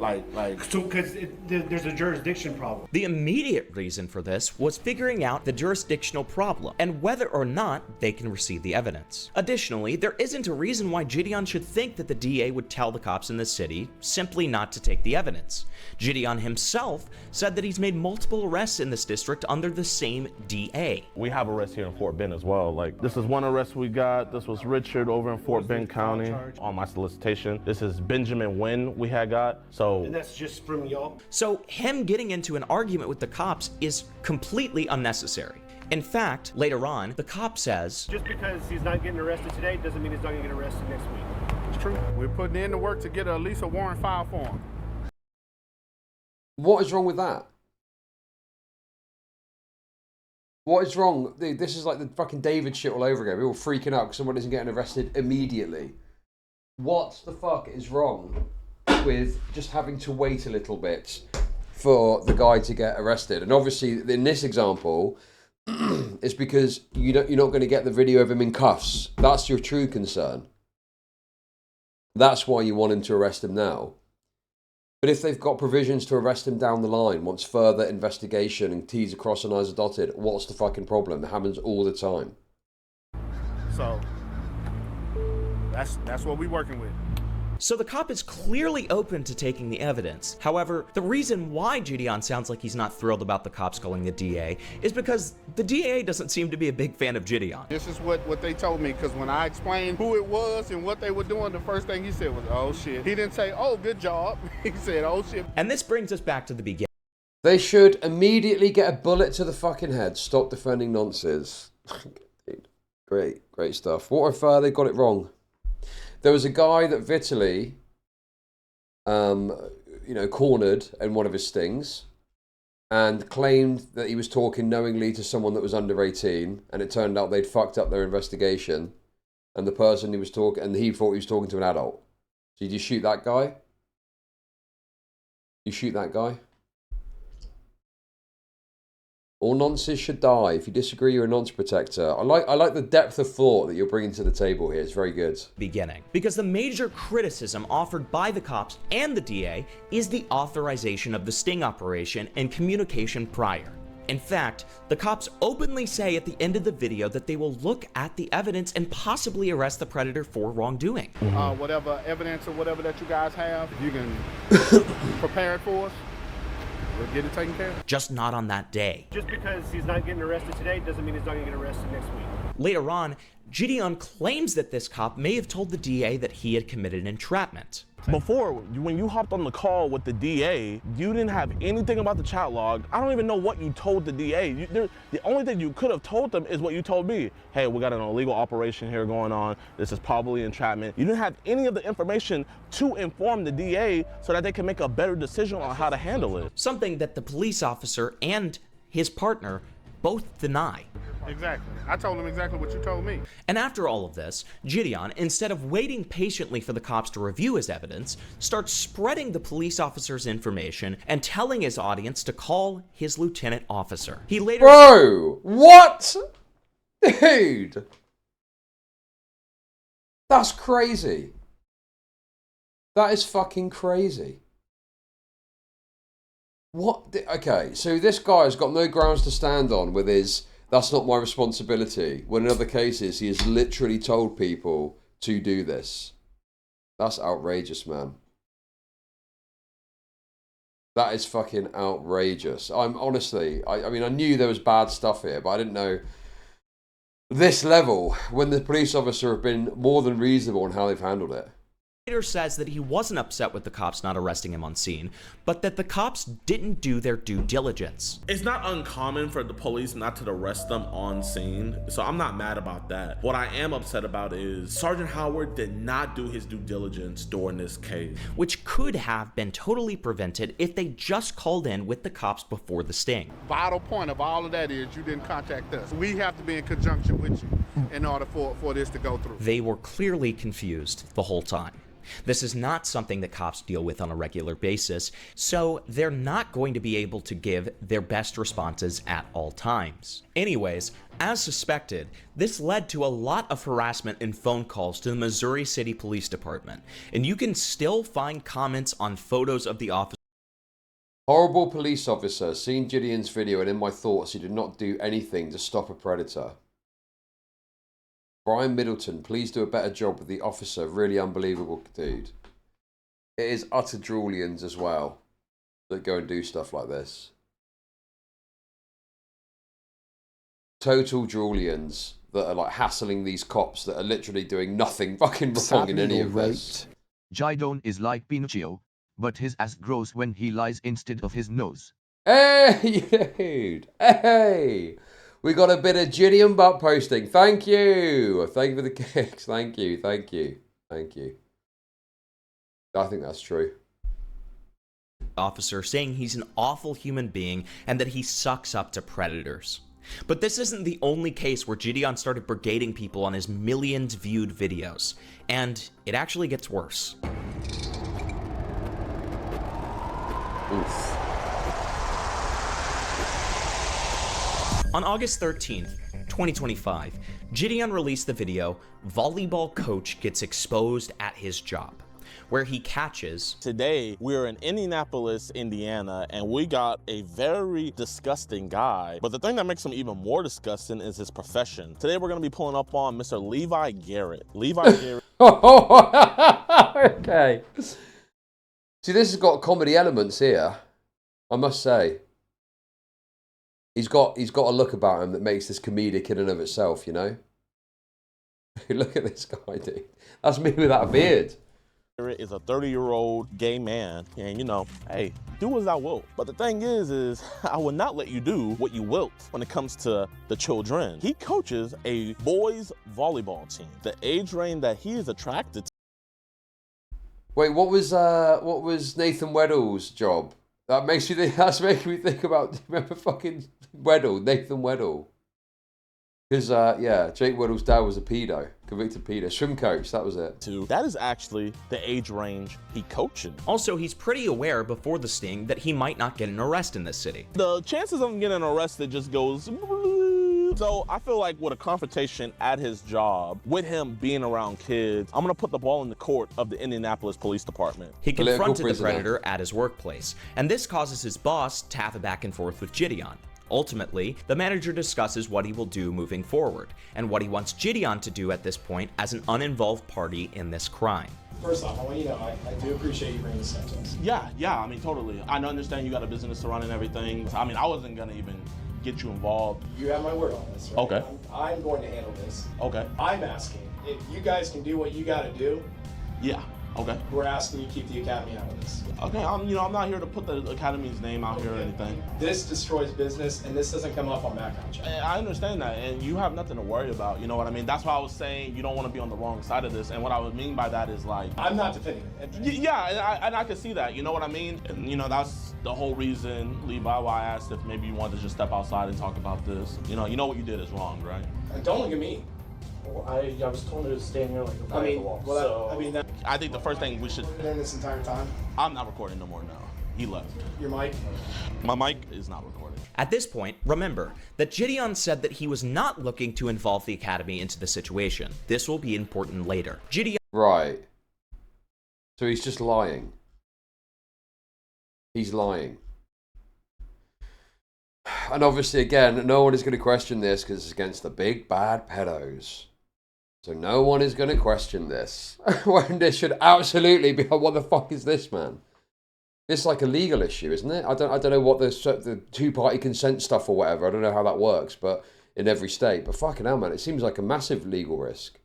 So, because there's a jurisdiction problem. The immediate reason for this was figuring out the jurisdictional problem and whether or not they can receive the evidence. Additionally, there isn't a reason why JIDEON should think that the DA would tell the cops in the city simply not to take the evidence. JIDEON himself said that he's made multiple arrests in this district under the same DA. We have arrests here in Fort Bend as well. Like, this is one arrest we got. This was Richard over in Fort Bend County on my solicitation. This is Benjamin Wynn we had got. So, and that's just from y'all? So him getting into an argument with the cops is completely unnecessary. In fact, later on, the cop says, just because he's not getting arrested today doesn't mean he's not going to get arrested next week. It's true. We're putting in the work to get at least a warrant filed for him. What is wrong with that? What is wrong? Dude, this is like the fucking David shit all over again. We're all freaking out because someone isn't getting arrested immediately. What the fuck is wrong with just having to wait a little bit for the guy to get arrested? And obviously, in this example, it's because you're not going to get the video of him in cuffs. That's your true concern. That's why you want him to arrest him now. But if they've got provisions to arrest him down the line, once further investigation and T's are crossed and I's are dotted, what's the fucking problem? It happens all the time. So, that's what we're working with. So the cop is clearly open to taking the evidence. However, the reason why JIDEON sounds like he's not thrilled about the cops calling the DA is because the DA doesn't seem to be a big fan of JIDEON. This is what they told me, because when I explained who it was and what they were doing, the first thing he said was, oh shit. He didn't say, oh, good job. He said, oh shit. And this brings us back to the beginning. They should immediately get a bullet to the fucking head. Stop defending nonsense. Great stuff. What if they got it wrong? There was a guy that Vitaly, cornered in one of his stings and claimed that he was talking knowingly to someone that was under 18, and it turned out they'd fucked up their investigation, and the person he was talking, and he thought he was talking to an adult. So did you shoot that guy? You shoot that guy? All nonces should die. If you disagree, you're a nonce protector. I like the depth of thought that you're bringing to the table here. It's very good. Beginning. Because the major criticism offered by the cops and the DA is the authorization of the sting operation and communication prior. In fact, the cops openly say at the end of the video that they will look at the evidence and possibly arrest the predator for wrongdoing. Whatever evidence or whatever that you guys have, if you can prepare it for us, we'll get it taken care of. Just not on that day. Just because he's not getting arrested today doesn't mean he's not going to get arrested next week. Later on, JIDEON claims that this cop may have told the DA that he had committed entrapment. Before, when you hopped on the call with the DA, you didn't have anything about the chat log. I don't even know what you told the DA. The only thing you could have told them is what you told me. Hey, we got an illegal operation here going on. This is probably entrapment. You didn't have any of the information to inform the DA so that they can make a better decision on how to handle it. Something that the police officer and his partner both deny. Exactly. I told him exactly what you told me. And after all of this, JIDEON, instead of waiting patiently for the cops to review his evidence, starts spreading the police officer's information and telling his audience to call his lieutenant officer. He later— Bro! What? Dude! That's crazy. That is fucking crazy. What? Okay, so this guy has got no grounds to stand on with his, that's not my responsibility, when in other cases he has literally told people to do this. That's outrageous, man. That is fucking outrageous. I mean, I knew there was bad stuff here, but I didn't know this level, when the police officer have been more than reasonable in how they've handled it. Later says that he wasn't upset with the cops not arresting him on scene, but that the cops didn't do their due diligence. It's not uncommon for the police not to arrest them on scene, so I'm not mad about that. What I am upset about is Sergeant Howard did not do his due diligence during this case. Which could have been totally prevented if they just called in with the cops before the sting. Vital point of all of that is you didn't contact us. We have to be in conjunction with you in order for this to go through. They were clearly confused the whole time. This is not something that cops deal with on a regular basis, so they're not going to be able to give their best responses at all times. Anyways, as suspected, this led to a lot of harassment and phone calls to the Missouri City Police Department, and you can still find comments on photos of the officer. Horrible police officer, seen JIDEON's video and in my thoughts he did not do anything to stop a predator. Brian Middleton, please do a better job with the officer. Really unbelievable, dude. It is utter Julians as well that go and do stuff like this. Total Julians that are like hassling these cops that are literally doing nothing fucking wrong in any of this. JIDEON is like Pinocchio, but his ass grows when he lies instead of his nose. Hey, dude. Hey. We got a bit of JIDEON butt posting. Thank you. Thank you for the kicks. Thank you. Thank you. Thank you. I think that's true. Officer saying he's an awful human being and that he sucks up to predators. But this isn't the only case where JIDEON started brigading people on his millions viewed videos. And it actually gets worse. Oof. On August 13th, 2025, JIDEON released the video, "Volleyball Coach Gets Exposed at His Job," where he catches... Today, we're in Indianapolis, Indiana, and we got a very disgusting guy. But the thing that makes him even more disgusting is his profession. Today, we're going to be pulling up on Mr. Levi Garrett. Levi Garrett... Okay. See, this has got comedy elements here, I must say. He's got a look about him that makes this comedic in and of itself, you know? Look at this guy, dude. That's me without a beard. Is a 30-year-old gay man, and you know, hey, do as I will. But the thing is I will not let you do what you wilt when it comes to the children. He coaches a boys volleyball team. The age range that he is attracted to. Wait, what was Nathan Weddle's job? That's making me think about, do you remember fucking Weddle, Nathan Weddle? Because, yeah, Jake Weddle's dad was a pedo, convicted pedo. Swim coach, that was it. That is actually the age range he coaching. Also, he's pretty aware before the sting that he might not get an arrest in this city. The chances of him getting arrested just goes... So I feel like with a confrontation at his job, with him being around kids, I'm gonna put the ball in the court of the Indianapolis Police Department. He confronted the predator at his workplace, and this causes his boss to have a back and forth with JIDEON. Ultimately, the manager discusses what he will do moving forward, and what he wants JIDEON to do at this point as an uninvolved party in this crime. First off, I want you to know I do appreciate you bringing this up to us. Yeah, I mean, totally. I understand you got a business to run and everything. I mean, I wasn't gonna even get you involed. You have my word on this, right? Okay. I'm going to handle this. Okay. I'm asking, if you guys can do what you gotta do. Yeah. Okay. We're asking you to keep the academy out of this. Okay, I'm not here to put the academy's name out here or anything. This destroys business, and this doesn't come up on background check. I understand that, and you have nothing to worry about. You know what I mean? That's why I was saying you don't want to be on the wrong side of this. And what I would mean by that is like, I'm not defending it. Yeah, and I can see that. You know what I mean? And you know that's the whole reason, Levi, why I asked if maybe you wanted to just step outside and talk about this. You know what you did is wrong, right? Don't look at me. Well, I was told to stand here like a fly at the wall. Well, I think the first thing we should... Been in this entire time? I'm not recording no more now. He left. Your mic? My mic is not recording. At this point, remember that JIDEON said that he was not looking to involve the academy into the situation. This will be important later. JIDEON... Right. So he's just lying. He's lying. And obviously, again, no one is going to question this because it's against the big bad pedos. So no one is going to question this. When this should absolutely be, what the fuck is this, man? It's like a legal issue, isn't it? I don't know what the two-party consent stuff or whatever. I don't know how that works, but in every state. But fucking hell, man, it seems like a massive legal risk.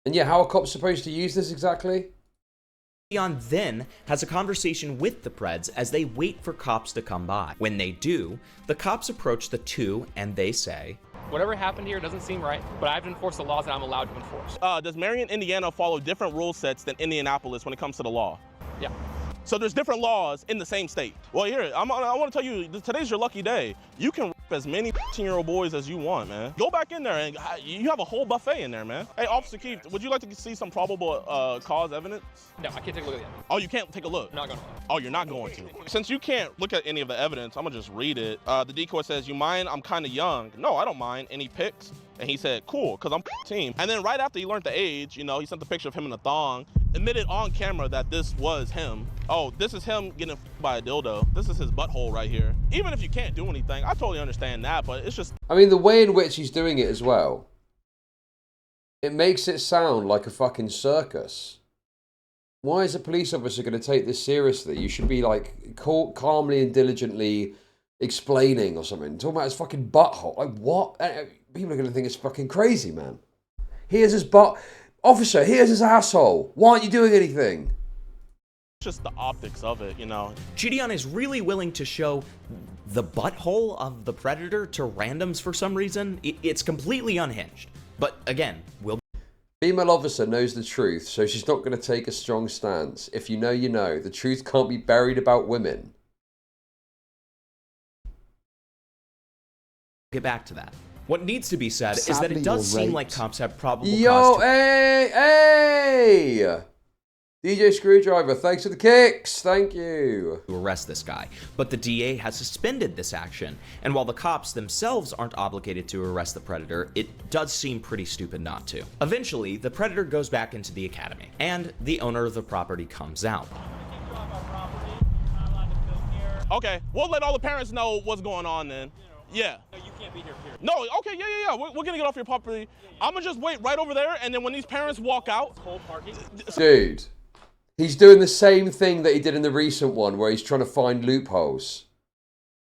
And yeah, how are cops supposed to use this exactly? JIDEON then has a conversation with the Preds as they wait for cops to come by. When they do, the cops approach the two and they say, "Whatever happened here doesn't seem right, but I have to enforce the laws that I'm allowed to enforce." Does Marion, Indiana follow different rule sets than Indianapolis when it comes to the law? Yeah. So there's different laws in the same state. Well, here, I want to tell you, today's your lucky day. You can rip as many 15-year-old boys as you want, man. Go back in there and you have a whole buffet in there, man. Hey, Officer Keith, would you like to see some probable cause evidence? No, I can't take a look at the evidence. Oh, you can't take a look? I'm not going to. Oh, you're not going to. Since you can't look at any of the evidence, I'm gonna just read it. The decoy says, "You mind? I'm kind of young." No, I don't mind. Any pics? And he said, "Cool, because I'm team." And then right after he learned the age, you know, he sent the picture of him in a thong, admitted on camera that this was him. Oh, this is him getting by a dildo. This is his butthole right here. Even if you can't do anything, I totally understand that, but it's just... I mean, the way in which he's doing it as well, it makes it sound like a fucking circus. Why is a police officer going to take this seriously? You should be like calmly and diligently explaining or something. Talking about his fucking butthole. Like, what? People are going to think it's fucking crazy, man. Here's his butt. Officer, here's his asshole. Why aren't you doing anything? just the optics of it, you know. JIDEON is really willing to show the butthole of the predator to randoms for some reason. It's completely unhinged. But again, we'll... Female officer knows the truth, so she's not going to take a strong stance. If you know, you know. The truth can't be buried about women. Get back to that. What needs to be said is that it does seem like cops have probable cause Yo, to... hey! DJ Screwdriver, thanks for the kicks. Thank you. To arrest this guy. But the DA has suspended this action. And while the cops themselves aren't obligated to arrest the predator, it does seem pretty stupid not to. Eventually, the predator goes back into the academy, and the owner of the property comes out. Okay, we'll let all the parents know what's going on then. Yeah. No, you can't be here, period. No, okay, yeah. We're gonna get off your property. I'm gonna just wait right over there, and then when these parents walk out... Whole parking? Dude, he's doing the same thing that he did in the recent one where he's trying to find loopholes.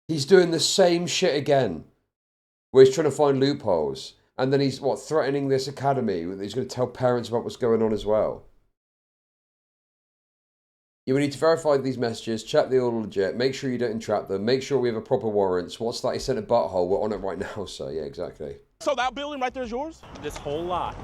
He's doing the same shit again, where he's trying to find loopholes. And then he's, what, threatening this academy. He's going to tell parents about what's going on as well. You will need to verify these messages, check they're all legit, make sure you don't entrap them, make sure we have a proper warrants. What's that? He sent a butthole. We're on it right now, so yeah, exactly. So that building right there is yours? This whole lot.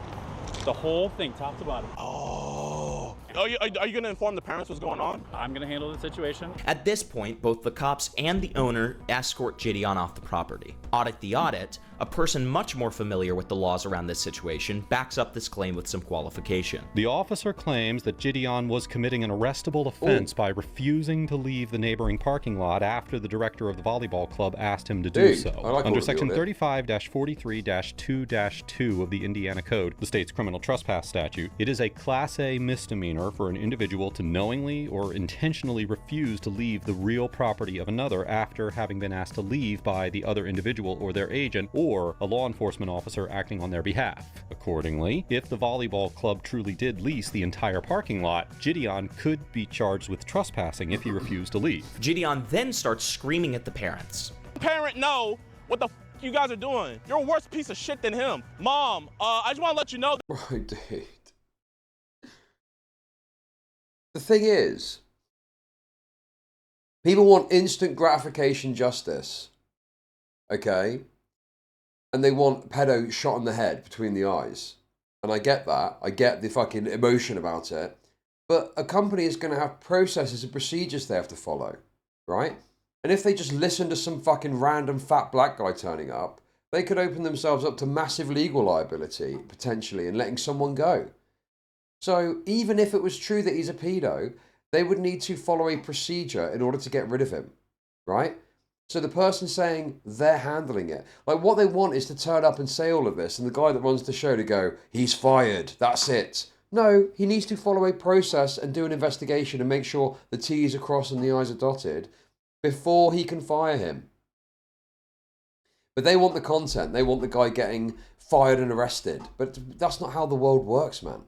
The whole thing, top to bottom. Oh. Are you going to inform the parents what's going on? I'm going to handle the situation. At this point, both the cops and the owner escort JIDEON off the property. Audit the audit, a person much more familiar with the laws around this situation backs up this claim with some qualification. The officer claims that JIDEON was committing an arrestable offense by refusing to leave the neighboring parking lot after the director of the volleyball club asked him to do so. Under section 35-43-2-2 of the Indiana Code, the state's criminal trespass statute, it is a Class A misdemeanor for an individual to knowingly or intentionally refuse to leave the real property of another after having been asked to leave by the other individual or their agent or a law enforcement officer acting on their behalf. Accordingly, if the volleyball club truly did lease the entire parking lot, JIDEON could be charged with trespassing if he refused to leave. JIDEON then starts screaming at the parents. Parent, know what the f you guys are doing. You're a worse piece of shit than him. Mom, I just want to let you know. Right, dude. The thing is, people want instant gratification justice, okay? And they want pedo shot in the head between the eyes. And I get that. I get the fucking emotion about it. But a company is going to have processes and procedures they have to follow, right? And if they just listen to some fucking random fat black guy turning up, they could open themselves up to massive legal liability, potentially, and letting someone go. So even if it was true that he's a pedo, they would need to follow a procedure in order to get rid of him, right? So the person saying they're handling it, like what they want is to turn up and say all of this, and the guy that runs the show to go, he's fired, that's it. No, he needs to follow a process and do an investigation and make sure the T's are crossed and the I's are dotted before he can fire him. But they want the content. They want the guy getting fired and arrested. But that's not how the world works, man.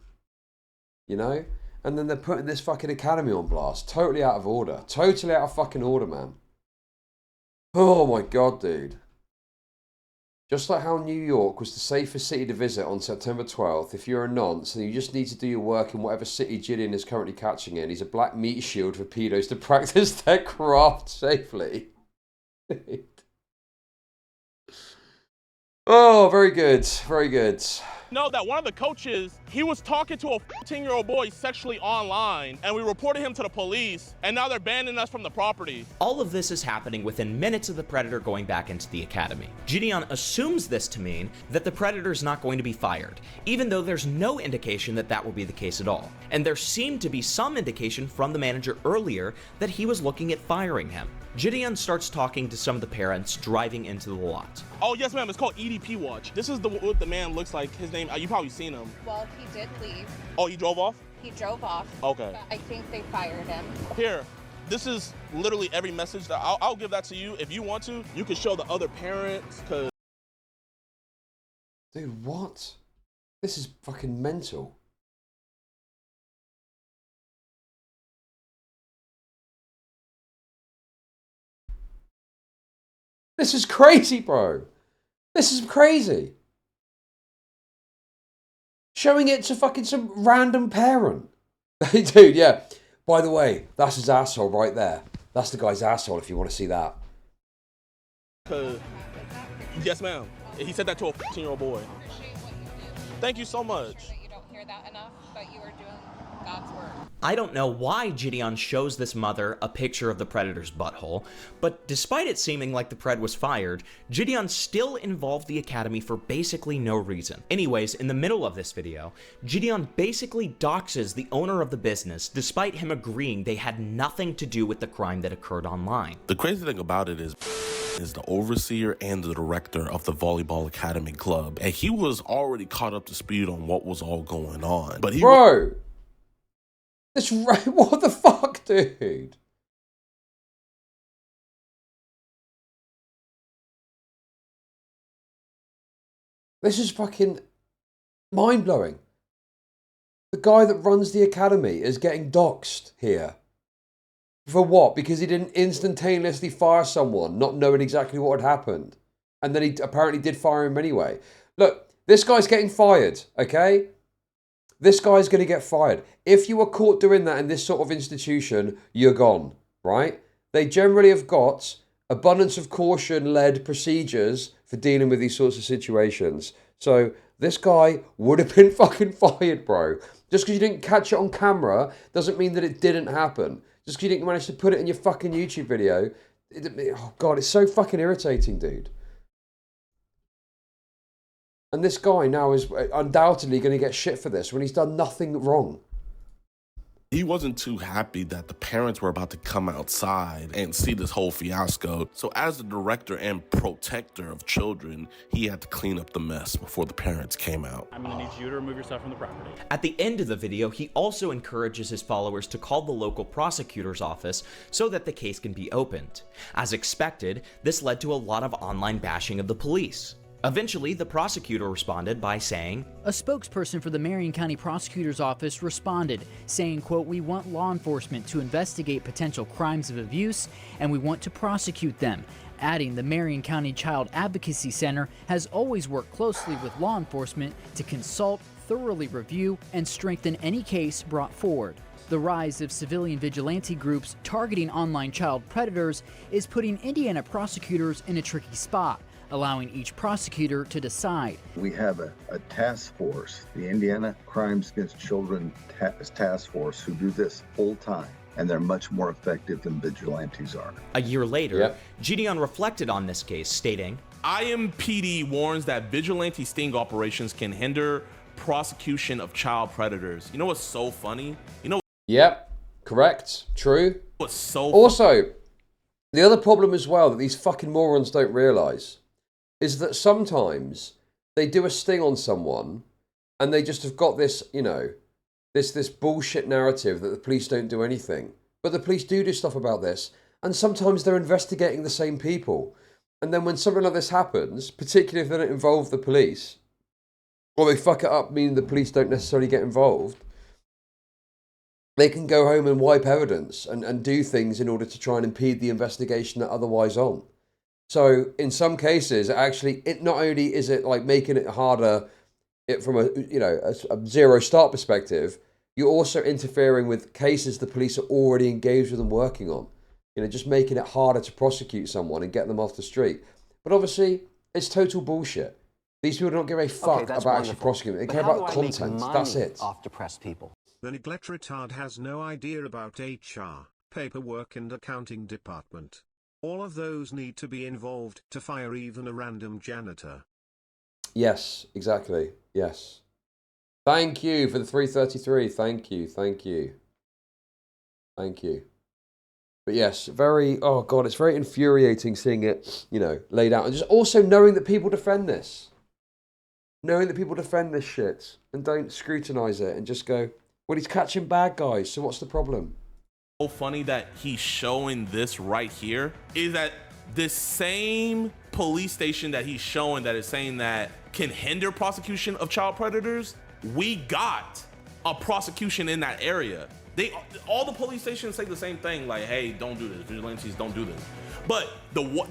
You know? And then they're putting this fucking academy on blast. Totally out of order. Totally out of fucking order, man. Oh my god, dude. Just like how New York was the safest city to visit on September 12th, if you're a nonce and you just need to do your work in whatever city JIDEON is currently catching in, he's a black meat shield for pedos to practice their craft safely. Oh, very good. Very good. Know that one of the coaches, he was talking to a 14-year-old boy sexually online, and we reported him to the police, and now they're banning us from the property. All of this is happening within minutes of the Predator going back into the academy. JIDEON assumes this to mean that the Predator's not going to be fired, even though there's no indication that that will be the case at all. And there seemed to be some indication from the manager earlier that he was looking at firing him. JIDEON starts talking to some of the parents driving into the lot. Oh, yes, ma'am. It's called EDP Watch. This is what the man looks like. His name, you probably seen him. Well, he did leave. Oh, he drove off? He drove off. Okay. I think they fired him. Here, this is literally every message that I'll give that to you. If you want to, you can show the other parents. Cause dude, what? This is fucking mental. This is crazy, bro. This is crazy. Showing it to fucking some random parent. Dude, yeah. By the way, that's his asshole right there. That's the guy's asshole if you want to see that. Yes, ma'am. He said that to a 14-year-old boy. Thank you so much. You don't hear that enough, but you are doing God's work. I don't know why JIDEON shows this mother a picture of the predator's butthole, but despite it seeming like the pred was fired, JIDEON still involved the academy for basically no reason. Anyways, in the middle of this video, JIDEON basically doxes the owner of the business despite him agreeing they had nothing to do with the crime that occurred online. The crazy thing about it is the overseer and the director of the volleyball academy club, and he was already caught up to speed on what was all going on. But he Bro! This what the fuck, dude? This is fucking mind-blowing. The guy that runs the academy is getting doxxed here. For what? Because he didn't instantaneously fire someone, not knowing exactly what had happened. And then he apparently did fire him anyway. Look, this guy's getting fired, okay? This guy's going to get fired. If you were caught doing that in this sort of institution, you're gone, right? They generally have got abundance of caution-led procedures for dealing with these sorts of situations. So this guy would have been fucking fired, bro. Just because you didn't catch it on camera doesn't mean that it didn't happen. Just because you didn't manage to put it in your fucking YouTube video. Oh, God, it's so fucking irritating, dude. And this guy now is undoubtedly going to get shit for this when he's done nothing wrong. He wasn't too happy that the parents were about to come outside and see this whole fiasco. So as the director and protector of children, he had to clean up the mess before the parents came out. I'm gonna need you to remove yourself from the property. At the end of the video, he also encourages his followers to call the local prosecutor's office so that the case can be opened. As expected, this led to a lot of online bashing of the police. Eventually, the prosecutor responded by saying, a spokesperson for the Marion County Prosecutor's Office responded, saying, quote, we want law enforcement to investigate potential crimes of abuse, and we want to prosecute them. Adding, the Marion County Child Advocacy Center has always worked closely with law enforcement to consult, thoroughly review, and strengthen any case brought forward. The rise of civilian vigilante groups targeting online child predators is putting Indiana prosecutors in a tricky spot, allowing each prosecutor to decide. We have a task force, the Indiana Crimes Against Children Task Force, who do this full time, and they're much more effective than vigilantes are. A year later, JIDEON reflected on this case, stating, IMPD warns that vigilante sting operations can hinder prosecution of child predators. You know what's so funny? You know. Yep, correct, true. What's so also, the other problem as well that these fucking morons don't realise is that sometimes they do a sting on someone and they just have got this, you know, this bullshit narrative that the police don't do anything. But the police do stuff about this, and sometimes they're investigating the same people. And then when something like this happens, particularly if they don't involve the police, or they fuck it up meaning the police don't necessarily get involved, they can go home and wipe evidence and do things in order to try and impede the investigation that otherwise on. So in some cases, actually, it not only is it like making it harder from a zero start perspective, you're also interfering with cases the police are already engaged with and working on. You know, just making it harder to prosecute someone and get them off the street. But obviously, it's total bullshit. These people don't give a fuck about actually prosecuting. They care about content. That's it. Off depressed people. The neglect retard has no idea about HR, paperwork and accounting department. All of those need to be involved to fire even a random janitor. Yes, exactly. Yes. Thank you for the 333. Thank you. Thank you. Thank you. But yes, very, oh God, it's very infuriating seeing it, you know, laid out. And just also knowing that people defend this. Knowing that people defend this shit and don't scrutinise it and just go, well, he's catching bad guys, so what's the problem? So funny that he's showing this right here is that this same police station that he's showing that is saying that can hinder prosecution of child predators, we got a prosecution in that area. All the police stations say the same thing, like, hey, don't do this, vigilantes don't do this. But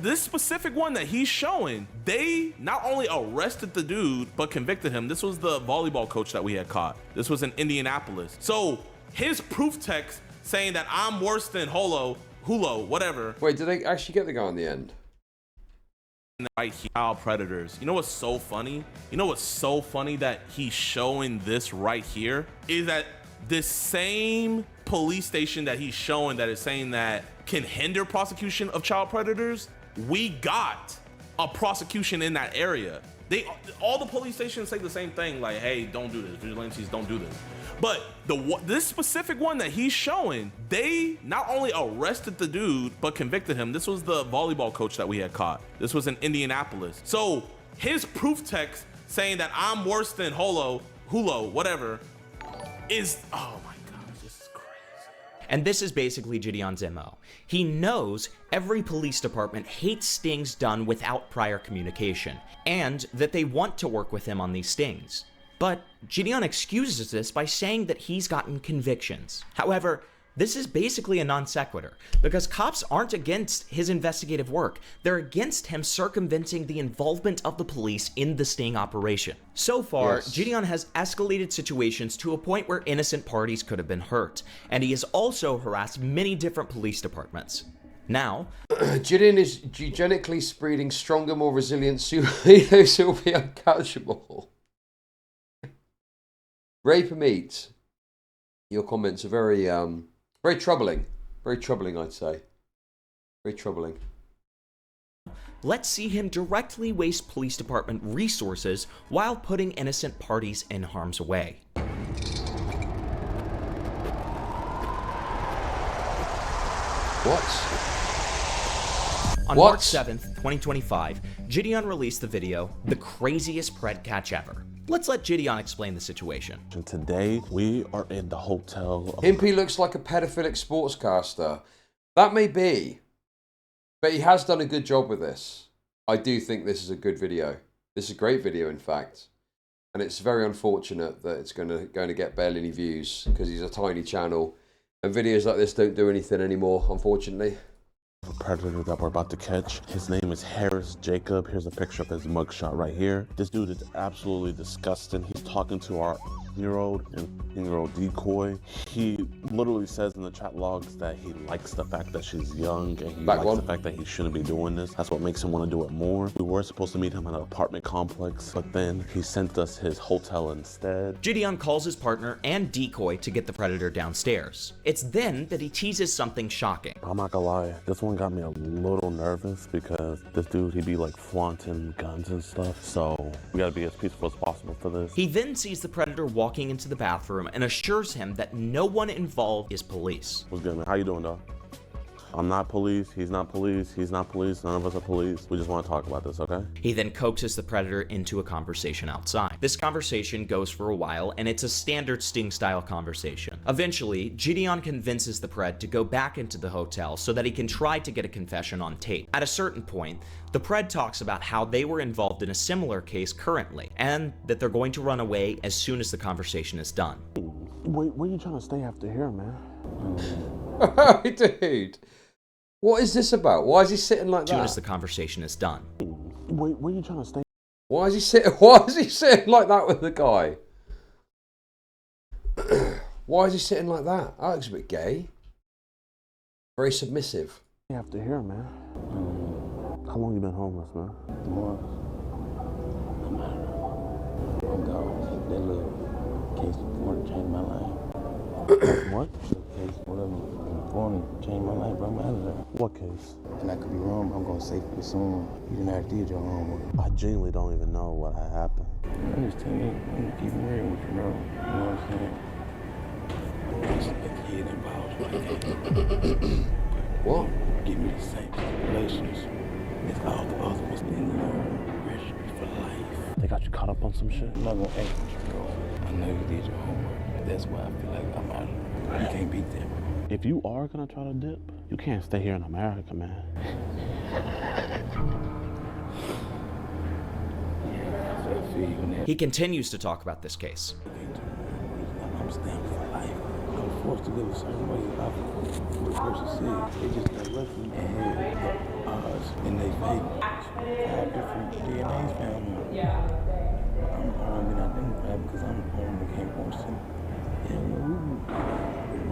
this specific one that he's showing, they not only arrested the dude, but convicted him. This was the volleyball coach that we had caught. This was in Indianapolis. So his proof text saying that I'm worse than Hulo, whatever. Wait, did they actually get the guy in the end? Right here, child predators. You know what's so funny? You know what's so funny that he's showing this right here is that this same police station that he's showing that is saying that can hinder prosecution of child predators, we got a prosecution in that area. All the police stations say the same thing, like, hey, don't do this, vigilantes, don't do this. But this specific one that he's showing, they not only arrested the dude, but convicted him. This was the volleyball coach that we had caught. This was in Indianapolis. So his proof text saying that I'm worse than Hulo, whatever, is, oh my God, this is crazy. And this is basically JIDEON's MO. He knows every police department hates stings done without prior communication, and that they want to work with him on these stings. But JIDEON excuses this by saying that he's gotten convictions. However, this is basically a non sequitur, because cops aren't against his investigative work. They're against him circumventing the involvement of the police in the sting operation. So far, Yes. JIDEON has escalated situations to a point where innocent parties could have been hurt, and he has also harassed many different police departments. Now, JIDEON is eugenically breeding stronger, more resilient superheroes who will be uncatchable. Rape and eat. Your comments are very troubling. Very troubling, I'd say. Very troubling. let's see him directly waste police department resources while putting innocent parties in harm's way. What? On March 7th, 2025, JIDEON released the video, The Craziest Pred Catch Ever. Let's let JIDEON explain the situation. And today, we are in the hotel. Himpy looks like a pedophilic sportscaster. That may be, but he has done a good job with this. I do think this is a good video. This is a great video, in fact. And it's very unfortunate that it's going to get barely any views because he's a tiny channel. And videos like this don't do anything anymore, unfortunately. The predator that we're about to catch, his name is Harris Jacob. Here's a picture of his mugshot right here. This dude is absolutely disgusting. He's talking to our 10-year-old decoy. He literally says in the chat logs that he likes the fact that she's young and he likes the fact that he shouldn't be doing this. That's what makes him want to do it more. We were supposed to meet him at an apartment complex, but then he sent us his hotel instead. JIDEON calls his partner and decoy to get the predator downstairs. It's then that he teases something shocking. I'm not gonna lie, this one got me a little nervous because this dude, he'd be like flaunting guns and stuff, so we gotta be as peaceful as possible for this. He then sees the predator walking into the bathroom and assures him that no one involved is police. What's good, man? How you doing, dog? I'm not police, he's not police, he's not police, none of us are police. We just want to talk about this, okay? He then coaxes the predator into a conversation outside. This conversation goes for a while, and it's a standard Sting-style conversation. Eventually, JIDEON convinces the pred to go back into the hotel so that he can try to get a confession on tape. At a certain point, the pred talks about how they were involved in a similar case currently, and that they're going to run away as soon as the conversation is done. Wait, where you trying to stay after here, man? Dude. What is this about? Why is he sitting like that? As soon as the conversation is done. Wait, where you trying to stay? Why is he sitting like that with the guy? Why is he sitting like that? That looks a bit gay. Very submissive. After here, man. How long you been homeless, man? Months. I'm out of there. I'm gone. That little case of porn changed my life. What? Case, whatever. Porn changed my life, bro. I'm out of there. What case? And I could be wrong, but I'm gonna say pretty soon. You didn't have to do your homework. I genuinely don't even know what had happened. I'm just telling you, I'm gonna keep it real with you, bro. You know what I'm saying? There's a kid involved right there. What? Give me the same stipulations as all the other ones in there. Arrest you for life. They got you caught up on some shit? I'm not gonna act with you, bro. I know you did your homework. That's why I feel like I'm out of there. You can't beat them. If you are gonna try to dip, you can't stay here in America, man. He continues to talk about this case. I'm staying for life. I'm forced to live a certain way. What the person said, they just got lucky and had odds in their favor. 5 different DNAs found me. I'm been identified because I'm the one that became Morrison. Yeah,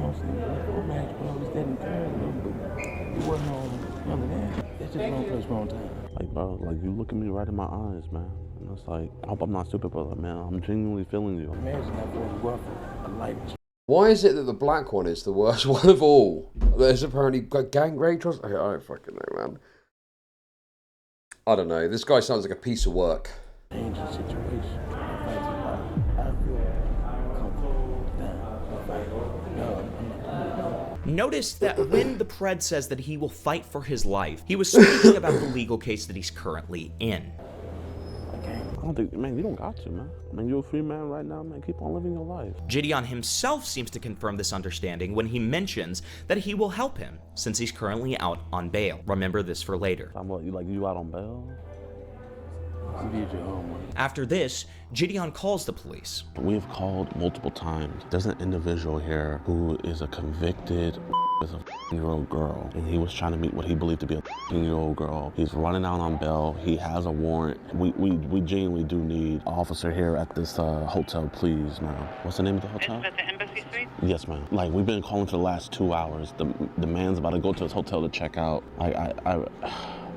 I'm saying? I'm that encouragement, but it wasn't on none of that. That's just wrong place, wrong time. Like, bro, like, you look at me right in my eyes, man. And it's like, I hope I'm not stupid, but, like, man, I'm genuinely feeling you. Imagine that for rough, a light. Why is it that the black one is the worst one of all? There's apparently gang rape trials. I don't fucking know, man. I don't know. This guy sounds like a piece of work. Dangerous situation. I feel comfortable down. Notice that when the Pred says that he will fight for his life, he was speaking about the legal case that he's currently in. I don't think, man, you don't got to, man. I mean, you're a free man right now, man. Keep on living your life. JIDEON himself seems to confirm this understanding when he mentions that he will help him since he's currently out on bail. Remember this for later. I'm like, you out on bail? After this, JIDEON calls the police. We've called multiple times. There's an individual here who is a convicted as a 15-year-old girl, and he was trying to meet what he believed to be a 15-year-old girl. He's running out on bail. He has a warrant. We genuinely do need an officer here at this hotel, please, ma'am. What's the name of the hotel? Is that the Embassy Suite? Yes, ma'am. Like, we've been calling for the last 2 hours. The man's about to go to his hotel to check out.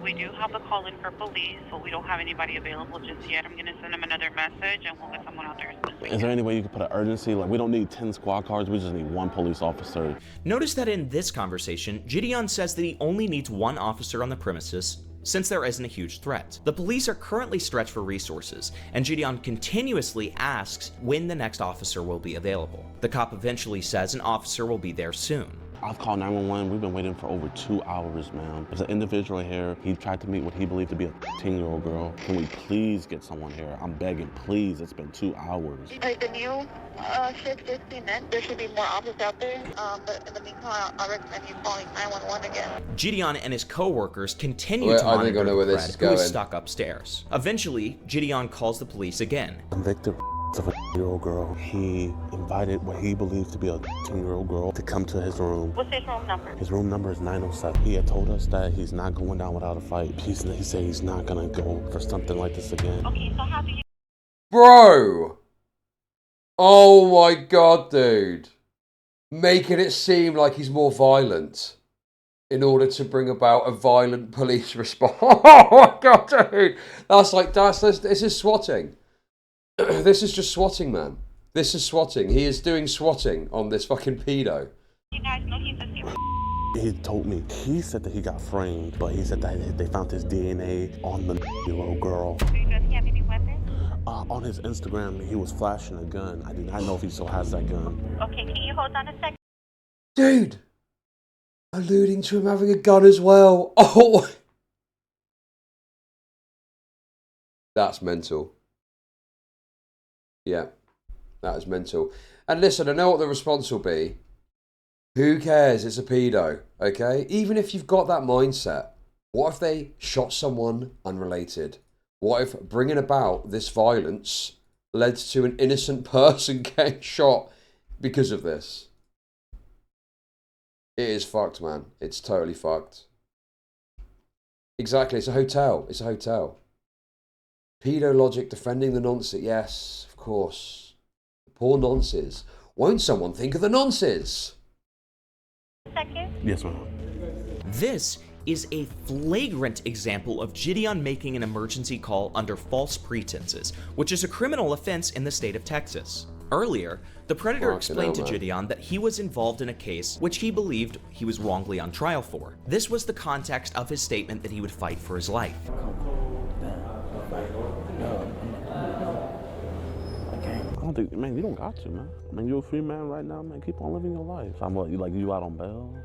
We do have a call in for police, but we don't have anybody available just yet. I'm going to send them another message and we'll get someone out there as soon as we can. Is there any way you could put an urgency? Like, we don't need 10 squad cars, we just need 1 police officer. Notice that in this conversation, JIDEON says that he only needs 1 officer on the premises since there isn't a huge threat. The police are currently stretched for resources, and JIDEON continuously asks when the next officer will be available. The cop eventually says an officer will be there soon. I've called 911. We've been waiting for over 2 hours, ma'am. There's an individual here. He tried to meet what he believed to be a 15-year-old girl. Can we please get someone here? I'm begging, please. It's been 2 hours. The new shift just came in. There should be more officers out there. But in the meantime, I recommend you calling 911 again. JIDEON and his co-workers continue to monitor the Pred, who is stuck upstairs. Eventually, JIDEON calls the police again. Convicted of a 15-year-old girl. He invited what he believes to be a 15-year-old girl to come to his room. What's his room number? His room number is 907. He had told us that he's not going down without a fight. He said he's not gonna go for something like this again. Okay, so how do you... Bro! Oh my god, dude. Making it seem like he's more violent in order to bring about a violent police response. Oh my god, dude! This is swatting. This is just swatting, man. This is swatting. He is doing swatting on this fucking pedo. You guys know he's a serial... He told me, he said that he got framed, but he said that they found his DNA on the year-old girl. Does he have any weapons? On his Instagram, he was flashing a gun. I do not know if he still has that gun. Okay, can you hold on a second? Dude! Alluding to him having a gun as well. Oh! That's mental. Yeah, that is mental. And listen, I know what the response will be. Who cares? It's a pedo, okay? Even if you've got that mindset, what if they shot someone unrelated? What if bringing about this violence led to an innocent person getting shot because of this? It is fucked, man. It's totally fucked. Exactly, it's a hotel. It's a hotel. Pedo Logic defending the nonsense. Yes, of course. Poor nonces. Won't someone think of the nonces? Second. Yes, ma'am. This is a flagrant example of JIDEON making an emergency call under false pretenses, which is a criminal offense in the state of Texas. Earlier, the Predator explained to JIDEON that he was involved in a case which he believed he was wrongly on trial for. This was the context of his statement that he would fight for his life. I don't think, man, you don't got to, man. I mean, you're a free man right now, man. Keep on living your life. So I'm like, you out on bail?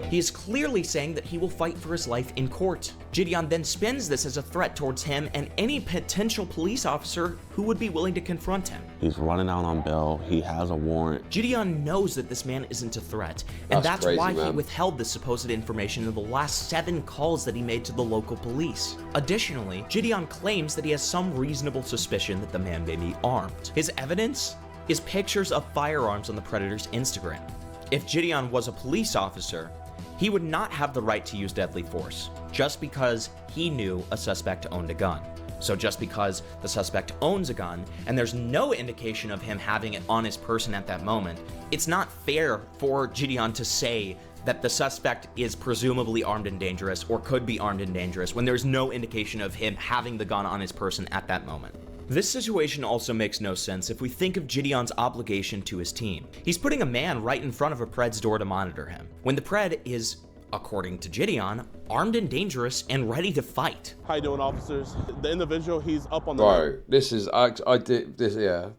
He is clearly saying that he will fight for his life in court. JIDEON then spins this as a threat towards him and any potential police officer who would be willing to confront him. He's running out on bail. He has a warrant. JIDEON knows that this man isn't a threat, and that's crazy, why man. he withheld this supposed information in the last 7 calls that he made to the local police. Additionally, JIDEON claims that he has some reasonable suspicion that the man may be armed. His evidence is pictures of firearms on the Predator's Instagram. If JIDEON was a police officer, he would not have the right to use deadly force, just because he knew a suspect owned a gun. So just because the suspect owns a gun and there's no indication of him having it on his person at that moment, it's not fair for JIDEON to say that the suspect is presumably armed and dangerous or could be armed and dangerous when there's no indication of him having the gun on his person at that moment. This situation also makes no sense if we think of JIDEON's obligation to his team. He's putting a man right in front of a Pred's door to monitor him, when the Pred is, according to JIDEON, armed and dangerous and ready to fight. How you doing, officers? The individual, he's up on the... Bro, this is... I did this, yeah.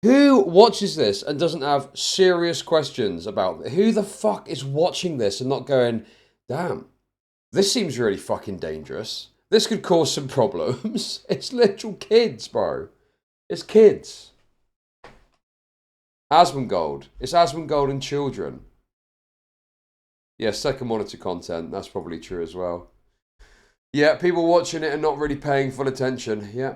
Who watches this and doesn't have serious questions about... Who the fuck is watching this and not going, damn, this seems really fucking dangerous. This could cause some problems. It's literal kids, bro. It's kids. Asmongold. It's Asmongold and children. Yeah, second monitor content. That's probably true as well. Yeah, people watching it and not really paying full attention. Yeah.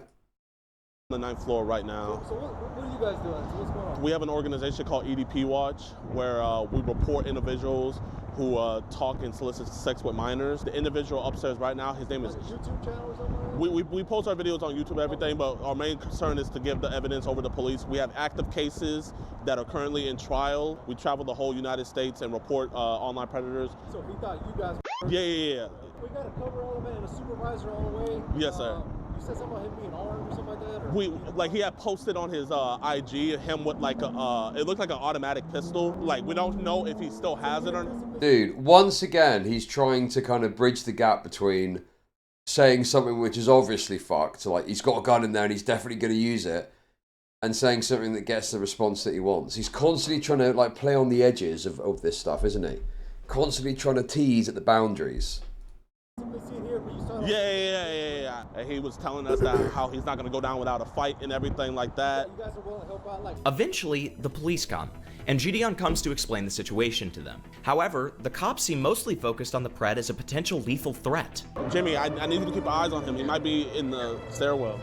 On the 9th floor right now. So what are you guys doing? So what's going on? We have an organization called EDP Watch where we report individuals who talk and solicit sex with minors. The individual upstairs right now, his name is... YouTube channel or something? We post our videos on YouTube and everything, but our main concern is to give the evidence over to police. We have active cases that are currently in trial. We travel the whole United States and report online predators. So he thought you guys... Yeah. We got to cover all of it and a supervisor all the way? Yes, sir. You said something about him being armed or something like that? Or? He had posted on his IG him with like a it looked like an automatic pistol. Like, we don't know if he still has it or not. Dude, once again, he's trying to kind of bridge the gap between saying something which is obviously fucked, like he's got a gun in there and he's definitely going to use it, and saying something that gets the response that he wants. He's constantly trying to like play on the edges of this stuff, isn't he? Constantly trying to tease at the boundaries. Yeah. And he was telling us that how he's not going to go down without a fight and everything like that. You guys are willing to help out? Eventually, the police come, and JIDEON comes to explain the situation to them. However, the cops seem mostly focused on the Pred as a potential lethal threat. Jimmy, I need you to keep eyes on him. He might be in the stairwell.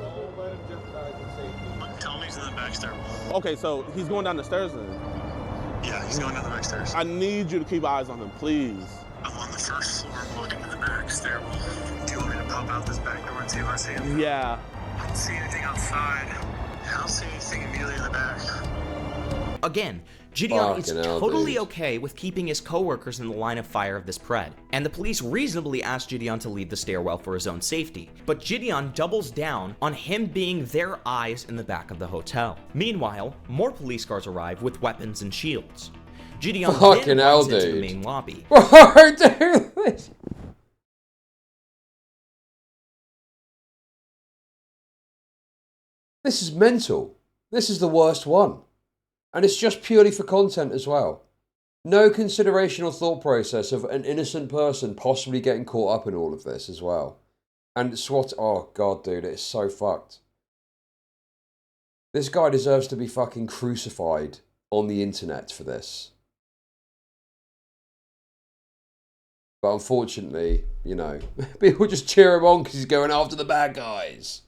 Tell me he's in the back stairwell. Okay, so he's going down the stairs then? Yeah, he's going down the back stairs. I need you to keep eyes on him, please. I'm on the first floor. I'm looking in the back stairwell. Do you want me to pop out this back door and see if I see him? Yeah. I don't see anything outside. I don't see anything immediately in the back. Again, JIDEON is totally okay with keeping his coworkers in the line of fire of this Pred, and the police reasonably ask JIDEON to leave the stairwell for his own safety, but JIDEON doubles down on him being their eyes in the back of the hotel. Meanwhile, more police cars arrive with weapons and shields. JIDEON then runs into the main lobby. This is mental. This is the worst one. And it's just purely for content as well. No consideration or thought process of an innocent person possibly getting caught up in all of this as well. And SWAT, oh god dude, it's so fucked. This guy deserves to be fucking crucified on the internet for this. But unfortunately, you know, people just cheer him on because he's going after the bad guys.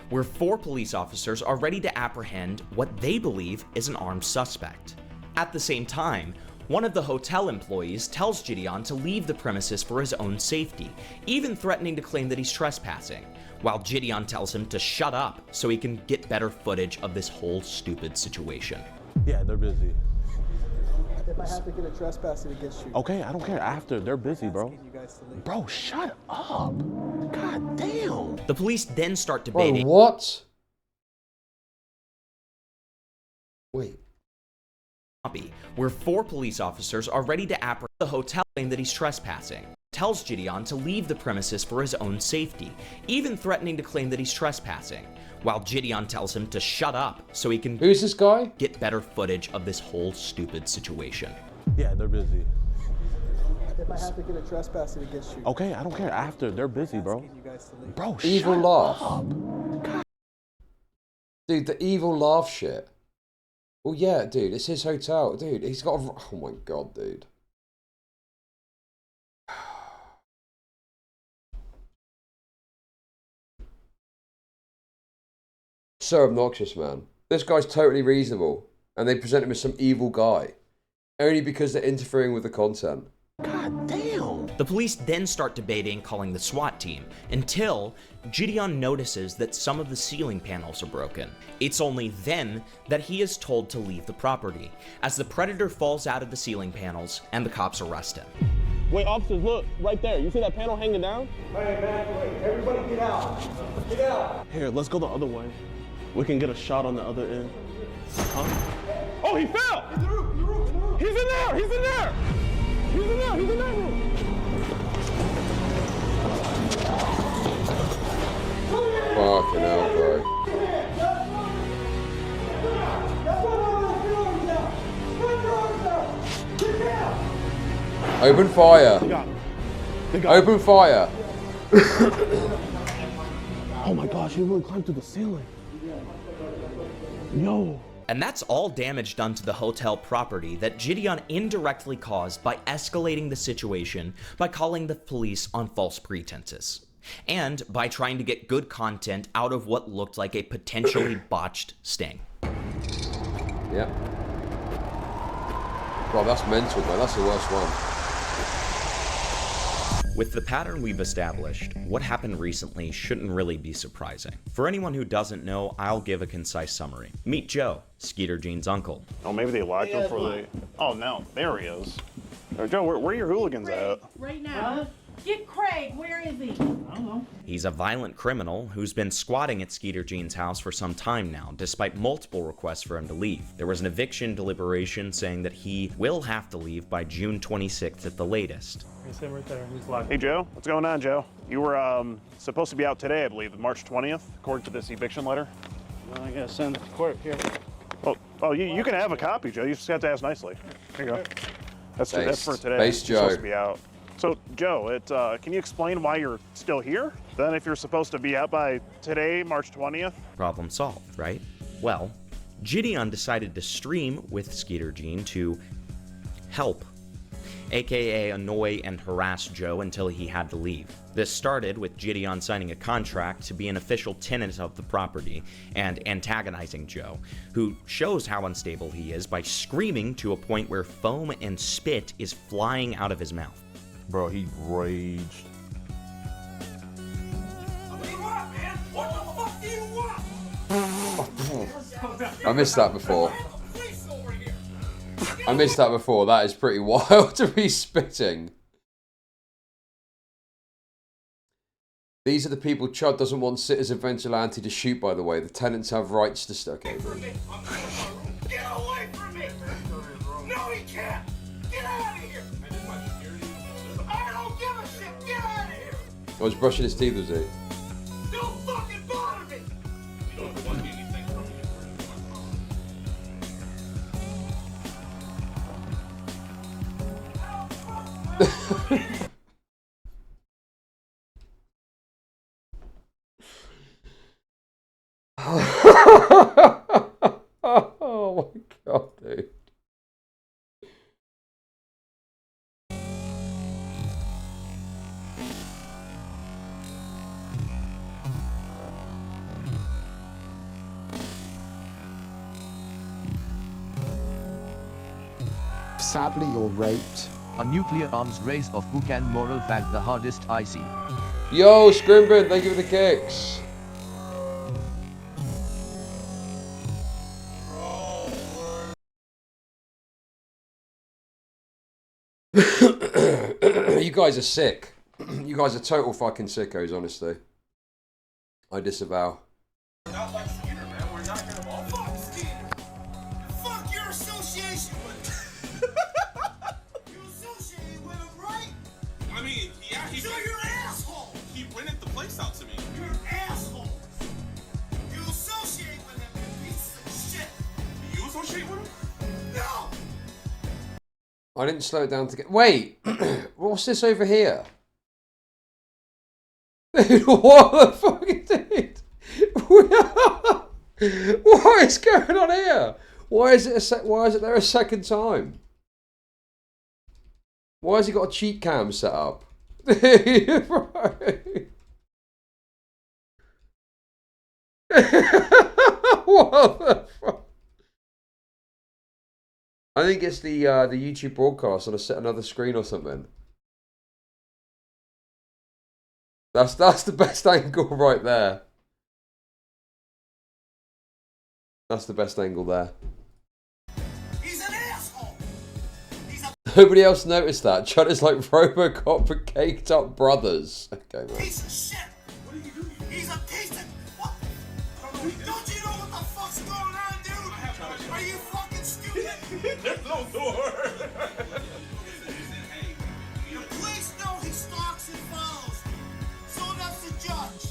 Where 4 police officers are ready to apprehend what they believe is an armed suspect. At the same time, one of the hotel employees tells JIDEON to leave the premises for his own safety, even threatening to claim that he's trespassing, while JIDEON tells him to shut up so he can get better footage of this whole stupid situation. Yeah, they're busy. They might have to get a trespassing against you. Okay, I don't care. After, they're busy, bro. Bro, shut up. God damn. The police then start debating. Bro, what? Wait. Where 4 police officers are ready to apprehend the hotel claim that he's trespassing. Tells JIDEON to leave the premises for his own safety, even threatening to claim that he's trespassing, while JIDEON tells him to shut up so he can Who's this guy? Get better footage of this whole stupid situation. Yeah, they're busy. They might have to get a trespassing against you. Okay, I don't care. After, they're busy, bro. Bro, evil shut laugh. up. Dude, the evil laugh shit. Well, yeah, dude, it's his hotel. Dude, he's got a... Oh my god, dude. So obnoxious, man. This guy's totally reasonable. And they present him as some evil guy. Only because they're interfering with the content. God damn. The police then start debating calling the SWAT team, until JIDEON notices that some of the ceiling panels are broken. It's only then that he is told to leave the property, as the predator falls out of the ceiling panels and the cops arrest him. Wait, officers, look, right there. You see that panel hanging down? Hey, man, everybody get out. Get out. Here, let's go the other way. We can get a shot on the other end. Huh? Oh, he fell! In the roof. He's in there! He's in there! He's in there! He's in that room! Fucking hell, bro. Open fire. Open fire. Oh my gosh, he really climbed through the ceiling. Yo. And that's all damage done to the hotel property that JIDEON indirectly caused by escalating the situation by calling the police on false pretenses, and by trying to get good content out of what looked like a potentially botched sting. Yep. God, that's mental, bro. That's the worst one. With the pattern we've established, what happened recently shouldn't really be surprising. For anyone who doesn't know, I'll give a concise summary. Meet Joe, Skeeter Jean's uncle. Oh, maybe they locked him for the... Oh, no. There he is. Joe, where are your hooligans at? Right now. Get Craig. Where is he? I don't know. He's a violent criminal who's been squatting at Skeeter Jean's house for some time now, despite multiple requests for him to leave. There was an eviction deliberation saying that he will have to leave by June 26th at the latest. He's him right there. He's locked. Hey, Joe. What's going on, Joe? You were supposed to be out today, I believe, March 20th, according to this eviction letter. Well, I gotta send it to court here. Oh, you can have a copy, Joe. You just have to ask nicely. Here you go. That's for today. Based Joe. You're supposed to be out. So, Joe, can you explain why you're still here? Then if you're supposed to be out by today, March 20th? Problem solved, right? Well, JIDEON decided to stream with Skeeter Jean to help, aka annoy and harass Joe until he had to leave. This started with JIDEON signing a contract to be an official tenant of the property and antagonizing Joe, who shows how unstable he is by screaming to a point where foam and spit is flying out of his mouth. Bro, he raged. I missed that before. I missed that before. That is pretty wild to be spitting. These are the people Chud doesn't want Citizen Vigilante to shoot, by the way. The tenants have rights to... Okay, bro. Get away from me! No, he can't! Get out of here! I don't give a shit! Get out of here! I was brushing his teeth, was he? Don't fucking bother me! Oh my god, dude. Sadly you're raped. A nuclear arms race of who can moral fact the hardest I see. Yo, Scrimbin, thank you for the kicks. You guys are sick. You guys are total fucking sickos, honestly. I disavow. Not like Skeeter, man. We're not gonna ball. Fuck Skeeter. Fuck your association with him. You associated with him, right? I mean, yeah, he... So you're an asshole. He rented the place out to me. You're an asshole. You associate with him, you piece of shit. You associate with him? No. I didn't slow it down to get... Wait! What's this over here? Dude, what the fuck, dude? What is going on here? Why is it there a second time? Why has he got a cheat cam set up? What the fuck? I think it's the YouTube broadcast on another screen or something. That's the best angle right there. That's the best angle there. He's an asshole. Nobody else noticed that. Chud is like Robocop for caked up brothers. Okay, man. Piece of shit. What are you doing? He's a piece of what? Don't you know what the fuck's going on, dude? Are you fucking stupid? There's no door. The police know he stalks and follows me. So does the judge.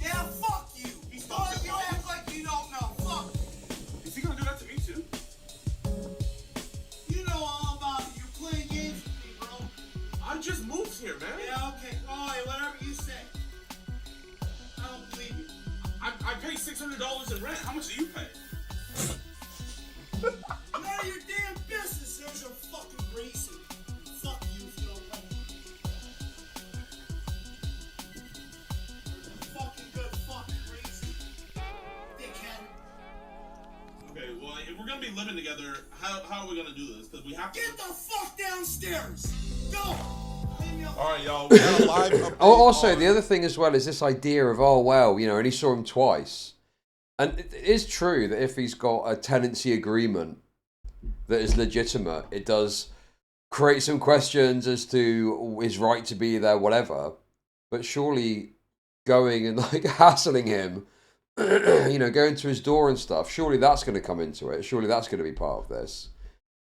Yeah, fuck you. Oh, you act like you don't know. Fuck. Is he gonna do that to me too? You know all about it. You're playing games with me, bro. I just moved here, man. Yeah, okay. Alright, whatever you say. I don't believe you. I paid $600 in rent. How much do you pay? None of your damn business. There's your fucking reason. Fuck you if you don't like me. Fucking good fucking reason. Dickhead. Okay, well, if we're gonna be living together, how are we gonna do this? Because we have to. Get the fuck downstairs. Go. All right, y'all. We got a live update. Oh, also, the other thing as well is this idea of, oh, well, you know, only saw him twice. And it is true that if he's got a tenancy agreement that is legitimate, it does create some questions as to his right to be there, whatever. But surely going and like hassling him, you know, going to his door and stuff, surely that's going to come into it. Surely that's going to be part of this.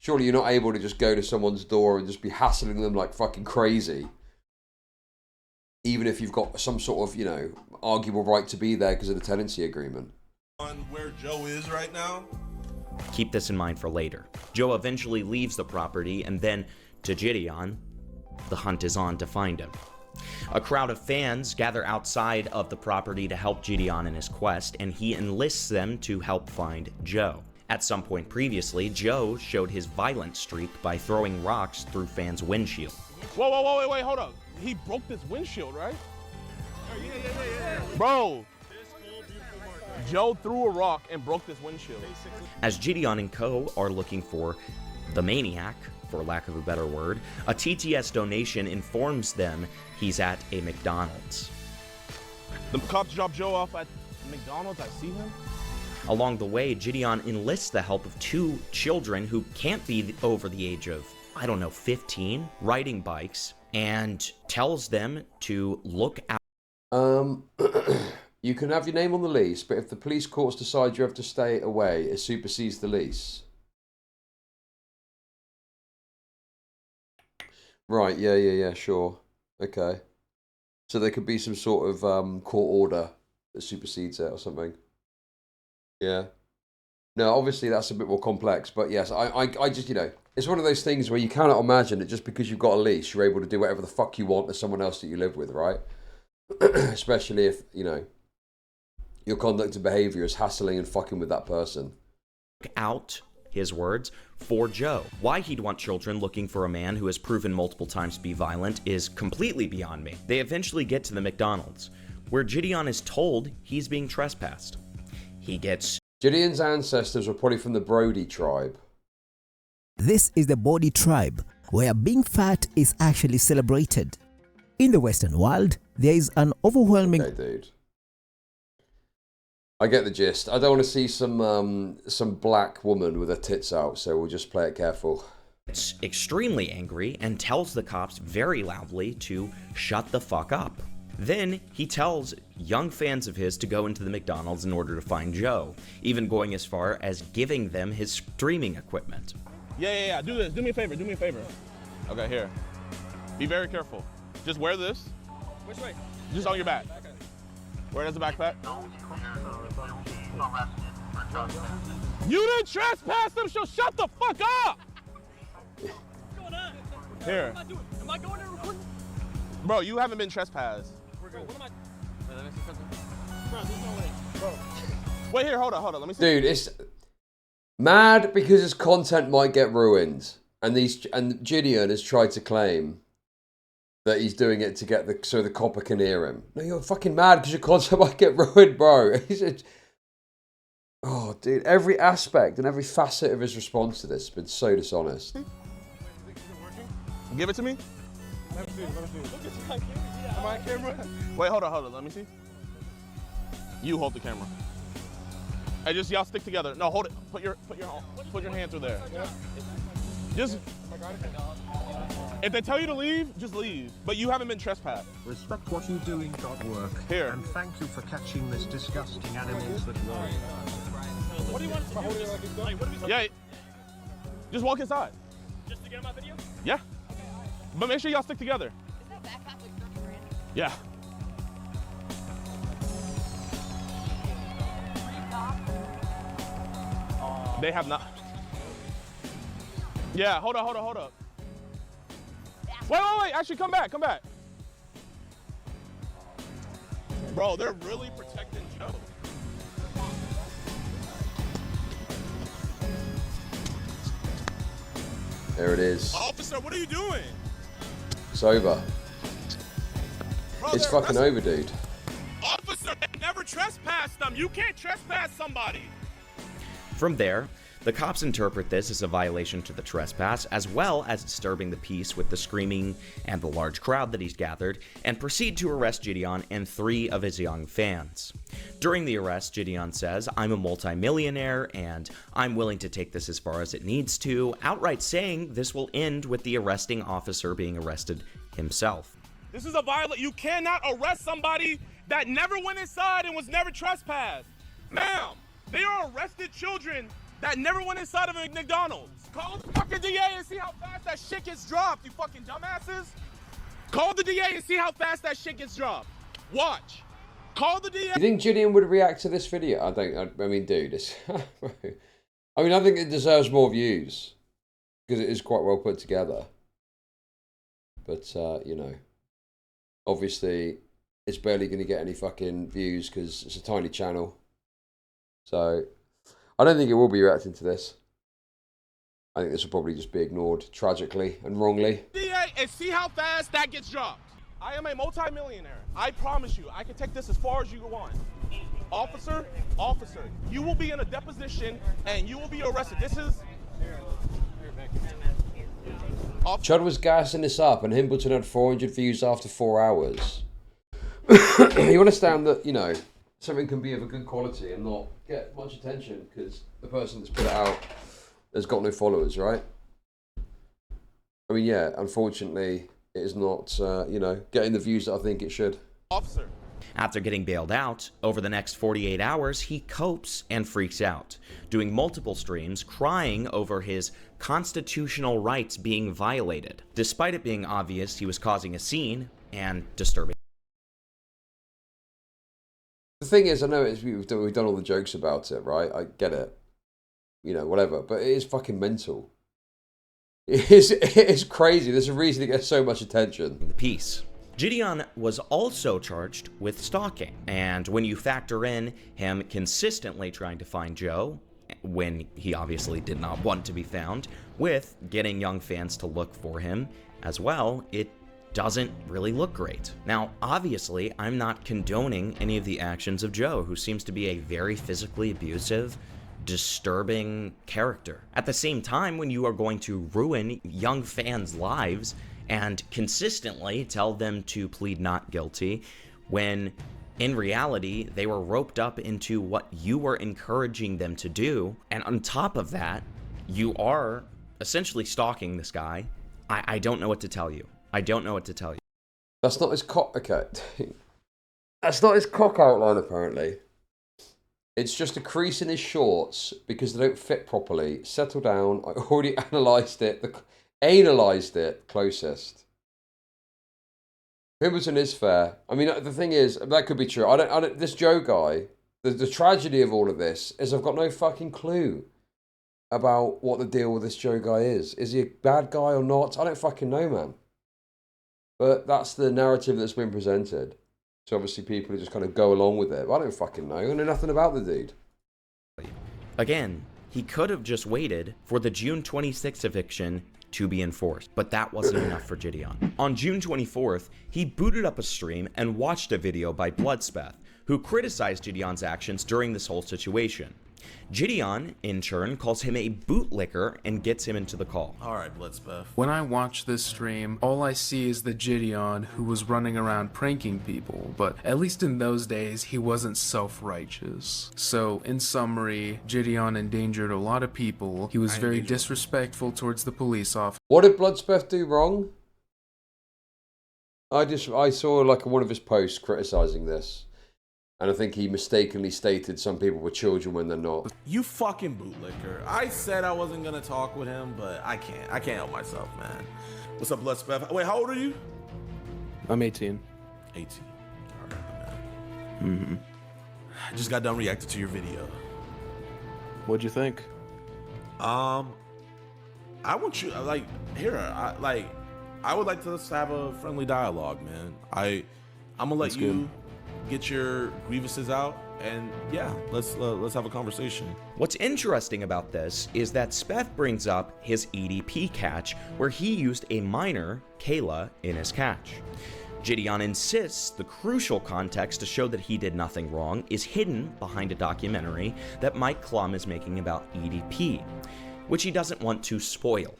Surely you're not able to just go to someone's door and just be hassling them like fucking crazy. Even if you've got some sort of, you know, arguable right to be there because of the tenancy agreement. On where Joe is right now. Keep this in mind for later. Joe eventually leaves the property, and then, to JIDEON, the hunt is on to find him. A crowd of fans gather outside of the property to help JIDEON in his quest, and he enlists them to help find Joe. At some point previously, Joe showed his violent streak by throwing rocks through fans' windshield. Whoa, wait, hold up. He broke this windshield, right? Bro, Joe threw a rock and broke this windshield. As JIDEON and co. are looking for the maniac, for lack of a better word, a TTS donation informs them he's at a McDonald's. The cops dropped Joe off at McDonald's. I see him. Along the way, JIDEON enlists the help of two children who can't be over the age of, I don't know, 15, riding bikes, and tells them to look out. You can have your name on the lease, but if the police courts decide you have to stay away, it supersedes the lease. Right, yeah, sure. Okay. So there could be some sort of court order that supersedes it or something. Yeah. No, obviously that's a bit more complex, but yes, I just, you know, it's one of those things where you cannot imagine that just because you've got a lease, you're able to do whatever the fuck you want to someone else that you live with, right? Especially if, you know, your conduct and behavior is hassling and fucking with that person. Out, his words, for Joe. Why he'd want children looking for a man who has proven multiple times to be violent is completely beyond me. They eventually get to the McDonald's, where JIDEON is told he's being trespassed. He gets... JIDEON's ancestors were probably from the Brody tribe. This is the Brody tribe, where being fat is actually celebrated. In the Western world, there is an overwhelming... Okay, dude. I get the gist. I don't want to see some black woman with her tits out, so we'll just play it careful. It's extremely angry and tells the cops very loudly to shut the fuck up. Then he tells young fans of his to go into the McDonald's in order to find Joe, even going as far as giving them his streaming equipment. Yeah. Do this. Do me a favor. Okay, here. Be very careful. Just wear this. Which way? Just on your back. Okay. Wear it as a backpack. You didn't trespass them, so shut the fuck up! What's going on? Here. What am I doing? Am I going there recording? Bro, you haven't been trespassed. We're good. What am I? Bro, there's no way. Bro. Wait, here, hold on. Let me see. Dude, it's mad because his content might get ruined. And JIDEON has tried to claim that he's doing it to get so the copper can hear him. No, you're fucking mad because your content might get ruined, bro. Oh, dude, every aspect and every facet of his response to this has been so dishonest. Give it to me. Let me see. Look at my camera. Am I on camera? Wait, hold on. Let me see. You hold the camera. Hey, just y'all stick together. No, hold it. Put your hand through there. Just. If they tell you to leave, just leave. But you haven't been trespassed. Respect what you doing. Work. Here. And thank you for catching this disgusting animals that worry. What do you want us to do? Like, what do we Yeah. Just walk inside. Just to get on my video? Yeah. But make sure y'all stick together. Is that backpack like 30 grand? Yeah. They have not. Yeah, hold up. Wait. Actually, come back. Bro, they're really protecting Joe. There it is. Officer, what are you doing? It's over. Bro, It's fucking over, dude. Officer, they never trespassed them. You can't trespass somebody. From there, the cops interpret this as a violation to the trespass, as well as disturbing the peace with the screaming and the large crowd that he's gathered, and proceed to arrest JIDEON and 3 of his young fans. During the arrest, JIDEON says, "I'm a multimillionaire, and I'm willing to take this as far as it needs to," outright saying this will end with the arresting officer being arrested himself. This is a violation. You cannot arrest somebody that never went inside and was never trespassed. Ma'am, they are arrested children that never went inside of a McDonald's. Call the fucking DA and see how fast that shit gets dropped, you fucking dumbasses. Call the DA and see how fast that shit gets dropped. Watch. Call the DA. You think JIDEON would react to this video? I mean, dude, it's... I mean, I think it deserves more views. Because it is quite well put together. But, you know. Obviously, it's barely going to get any fucking views because it's a tiny channel. So... I don't think it will be reacting to this. I think this will probably just be ignored tragically and wrongly. DA, and see how fast that gets dropped. I am a multi-millionaire. I promise you, I can take this as far as you want. Officer, you will be in a deposition and you will be arrested. This is... Chud was gassing this up and Himbleton had 400 views after 4 hours. You understand that, you know, something can be of a good quality and not get much attention because the person that's put it out has got no followers, right? I mean, yeah, unfortunately, it is not, you know, getting the views that I think it should. Officer. After getting bailed out, over the next 48 hours, he copes and freaks out, doing multiple streams, crying over his constitutional rights being violated, despite it being obvious he was causing a scene and disturbing. The thing is, I know we've done all the jokes about it, right? I get it. You know, whatever. But it is fucking mental. It is crazy. There's a reason it gets so much attention. The piece. JIDEON was also charged with stalking. And when you factor in him consistently trying to find Joe, when he obviously did not want to be found, with getting young fans to look for him as well, it doesn't really look great. Now, obviously, I'm not condoning any of the actions of Joe, who seems to be a very physically abusive, disturbing character. At the same time, when you are going to ruin young fans' lives and consistently tell them to plead not guilty, when in reality, they were roped up into what you were encouraging them to do, and on top of that, you are essentially stalking this guy, I don't know what to tell you. I don't know what to tell you. That's not his cock. Okay. That's not his cock outline, apparently. It's just a crease in his shorts because they don't fit properly. Settle down. I already analysed it. Analysed it closest. Himbleton is fair. I mean, the thing is, that could be true. I don't. This Joe guy, the tragedy of all of this is I've got no fucking clue about what the deal with this Joe guy is. Is he a bad guy or not? I don't fucking know, man. But that's the narrative that's been presented. So obviously people just kind of go along with it. But I don't fucking know. I know nothing about the dude. Again, he could have just waited for the June 26th eviction to be enforced, but that wasn't enough for JIDEON. On June 24th, he booted up a stream and watched a video by Bloodspeth, who criticized JIDEON's actions during this whole situation. JIDEON, in turn, calls him a bootlicker and gets him into the call. Alright, Bloodspeth. When I watch this stream, all I see is the JIDEON who was running around pranking people, but at least in those days, he wasn't self-righteous. So, in summary, JIDEON endangered a lot of people, he was very disrespectful towards the police officer. What did Bloodspeth do wrong? I saw like one of his posts criticizing this. And I think he mistakenly stated some people were children when they're not. You fucking bootlicker. I said I wasn't gonna talk with him, but I can't. I can't help myself, man. What's up, Bloodspeth? Wait, how old are you? I'm 18. 18. Alright, man. I just got done reacting to your video. What'd you think? I want you, like, here, I would like to just have a friendly dialogue, man. I'm gonna let you get your grievances out, and yeah, let's have a conversation. What's interesting about this is that Speth brings up his EDP catch, where he used a minor, Kayla, in his catch. JIDEON insists the crucial context to show that he did nothing wrong is hidden behind a documentary that Mike Klum is making about EDP, which he doesn't want to spoil.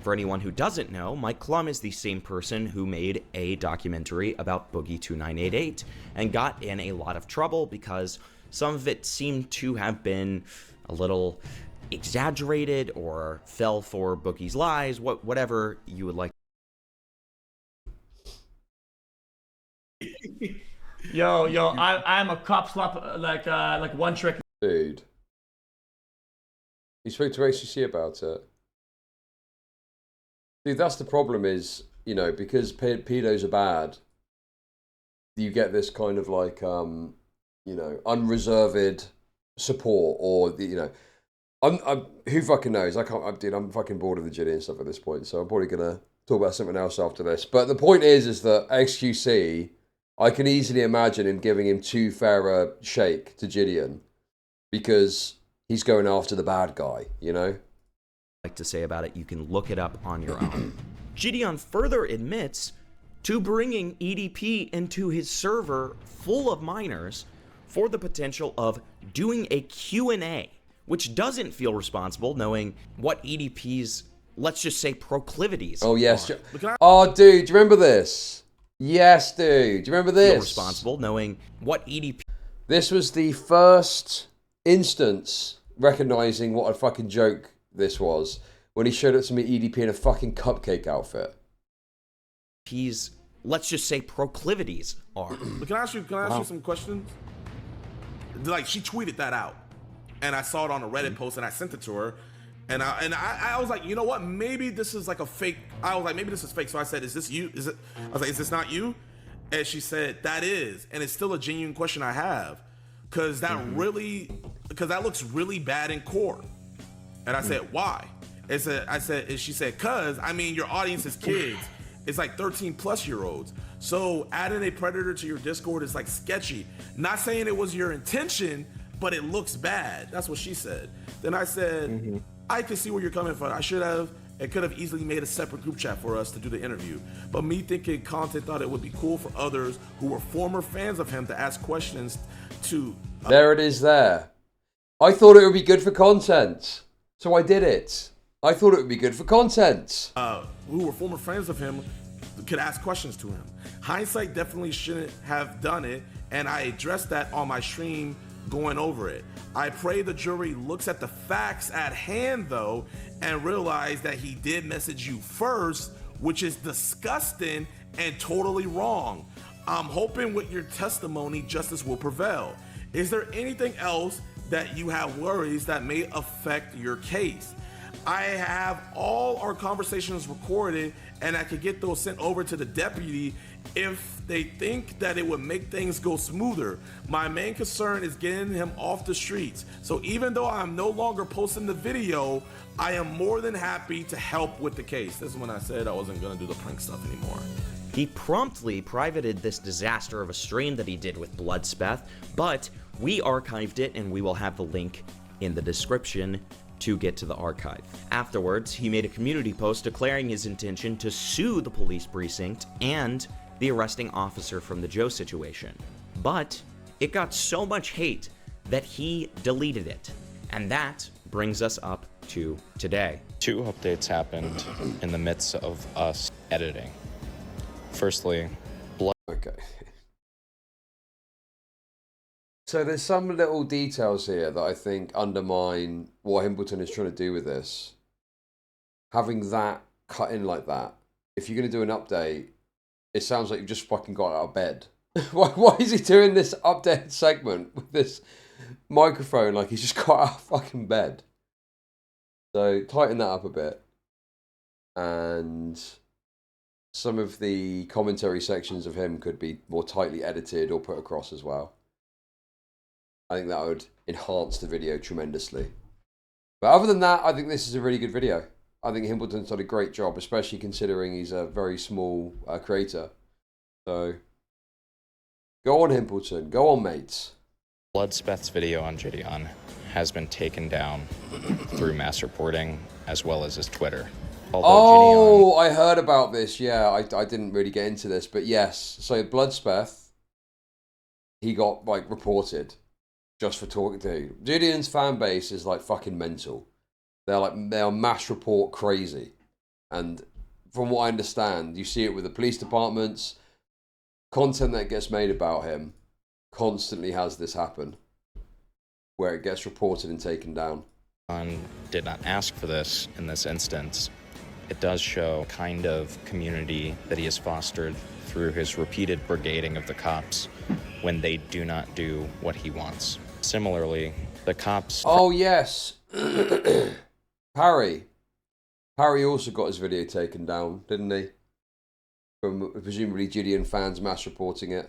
For anyone who doesn't know, Mike Klum is the same person who made a documentary about Boogie 2988 and got in a lot of trouble because some of it seemed to have been a little exaggerated or fell for Boogie's lies, whatever you would like. Yo, I'm a cop slap like one trick. Dude. You spoke to ACC about it. Dude, that's the problem is, you know, because pedos are bad, you get this kind of like, you know, unreserved support or, you know, I'm who fucking knows? Dude, I'm fucking bored of the JIDEON and stuff at this point, so I'm probably going to talk about something else after this. But the point is that XQC, I can easily imagine him giving him too fair a shake to JIDEON because he's going after the bad guy, you know? Like to say about it, you can look it up on your own. JIDEON further admits to bringing EDP into his server full of minors for the potential of doing a Q&A, which doesn't feel responsible knowing what EDP's, let's just say, proclivities Oh, yes. are. Oh, dude, do you remember this? Yes, dude. Do you remember this? Feel responsible knowing what EDP... This was the first instance recognizing what a fucking joke this was when he showed up to me EDP in a fucking cupcake outfit. He's, let's just say, proclivities are. But can I ask you some questions? Like, she tweeted that out, and I saw it on a Reddit post, and I sent it to her, and I was like, you know what? Maybe this is like a fake. I was like, maybe this is fake. So I said, is this you? I was like, is this not you? And she said, that is, and it's still a genuine question I have, because that looks really bad in court. And I said, why? She said, cause, I mean, your audience is kids. It's like 13-plus-year-olds. So adding a predator to your Discord is like sketchy. Not saying it was your intention, but it looks bad. That's what she said. Then I said, I can see where you're coming from. I should have and could have easily made a separate group chat for us to do the interview. But me thinking content thought it would be cool for others who were former fans of him to ask questions to... There it is there. I thought it would be good for content. So I did it. I thought it would be good for content. Who were former friends of him could ask questions to him. Hindsight definitely shouldn't have done it, and I addressed that on my stream going over it. I pray the jury looks at the facts at hand, though, and realize that he did message you first, which is disgusting and totally wrong. I'm hoping with your testimony, justice will prevail. Is there anything else that you have worries that may affect your case? I have all our conversations recorded, and I could get those sent over to the deputy if they think that it would make things go smoother. My main concern is getting him off the streets. So even though I'm no longer posting the video, I am more than happy to help with the case. This is when I said I wasn't gonna do the prank stuff anymore. He promptly privated this disaster of a stream that he did with Bloodspeth, but we archived it and we will have the link in the description to get to the archive. Afterwards, he made a community post declaring his intention to sue the police precinct and the arresting officer from the Joe situation. But it got so much hate that he deleted it. And that brings us up to today. 2 updates happened in the midst of us editing. Firstly, Okay. So there's some little details here that I think undermine what Himbleton is trying to do with this. Having that cut in like that, if you're going to do an update, it sounds like you've just fucking got out of bed. Why is he doing this update segment with this microphone like he's just got out of fucking bed? So tighten that up a bit. And some of the commentary sections of him could be more tightly edited or put across as well. I think that would enhance the video tremendously. But other than that, I think this is a really good video. I think Himbleton's done a great job, especially considering he's a very small creator. So, go on, Himbleton. Go on, mates. Bloodspeth's video on JIDEON has been taken down through mass reporting as well as his Twitter. Although I heard about this. Yeah, I didn't really get into this, but yes. So Bloodspeth, he got like reported just for talking to. JIDEON's fan base is like fucking mental. They're mass report crazy, and from what I understand, you see it with the police departments. Content that gets made about him constantly has this happen, where it gets reported and taken down. Did not ask for this in this instance. It does show kind of community that he has fostered through his repeated brigading of the cops when they do not do what he wants. Similarly, the cops... Oh, yes. Harry also got his video taken down, didn't he? From presumably JIDEON fans mass reporting it.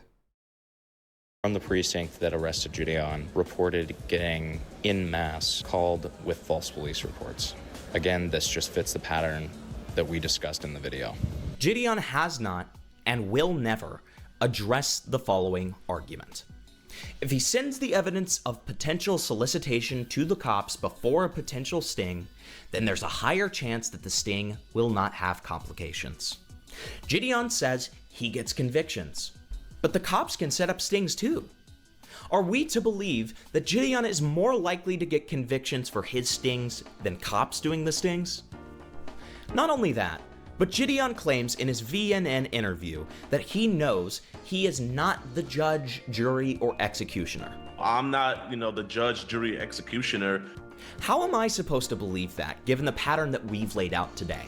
From the precinct that arrested JIDEON reported getting en masse called with false police reports. Again, this just fits the pattern that we discussed in the video. JIDEON has not and will never address the following argument. If he sends the evidence of potential solicitation to the cops before a potential sting, then there's a higher chance that the sting will not have complications. JIDEON says he gets convictions, but the cops can set up stings too. Are we to believe that JIDEON is more likely to get convictions for his stings than cops doing the stings? Not only that, but JIDEON claims in his VNN interview that he knows he is not the judge, jury, or executioner. I'm not, the judge, jury, executioner. How am I supposed to believe that, given the pattern that we've laid out today?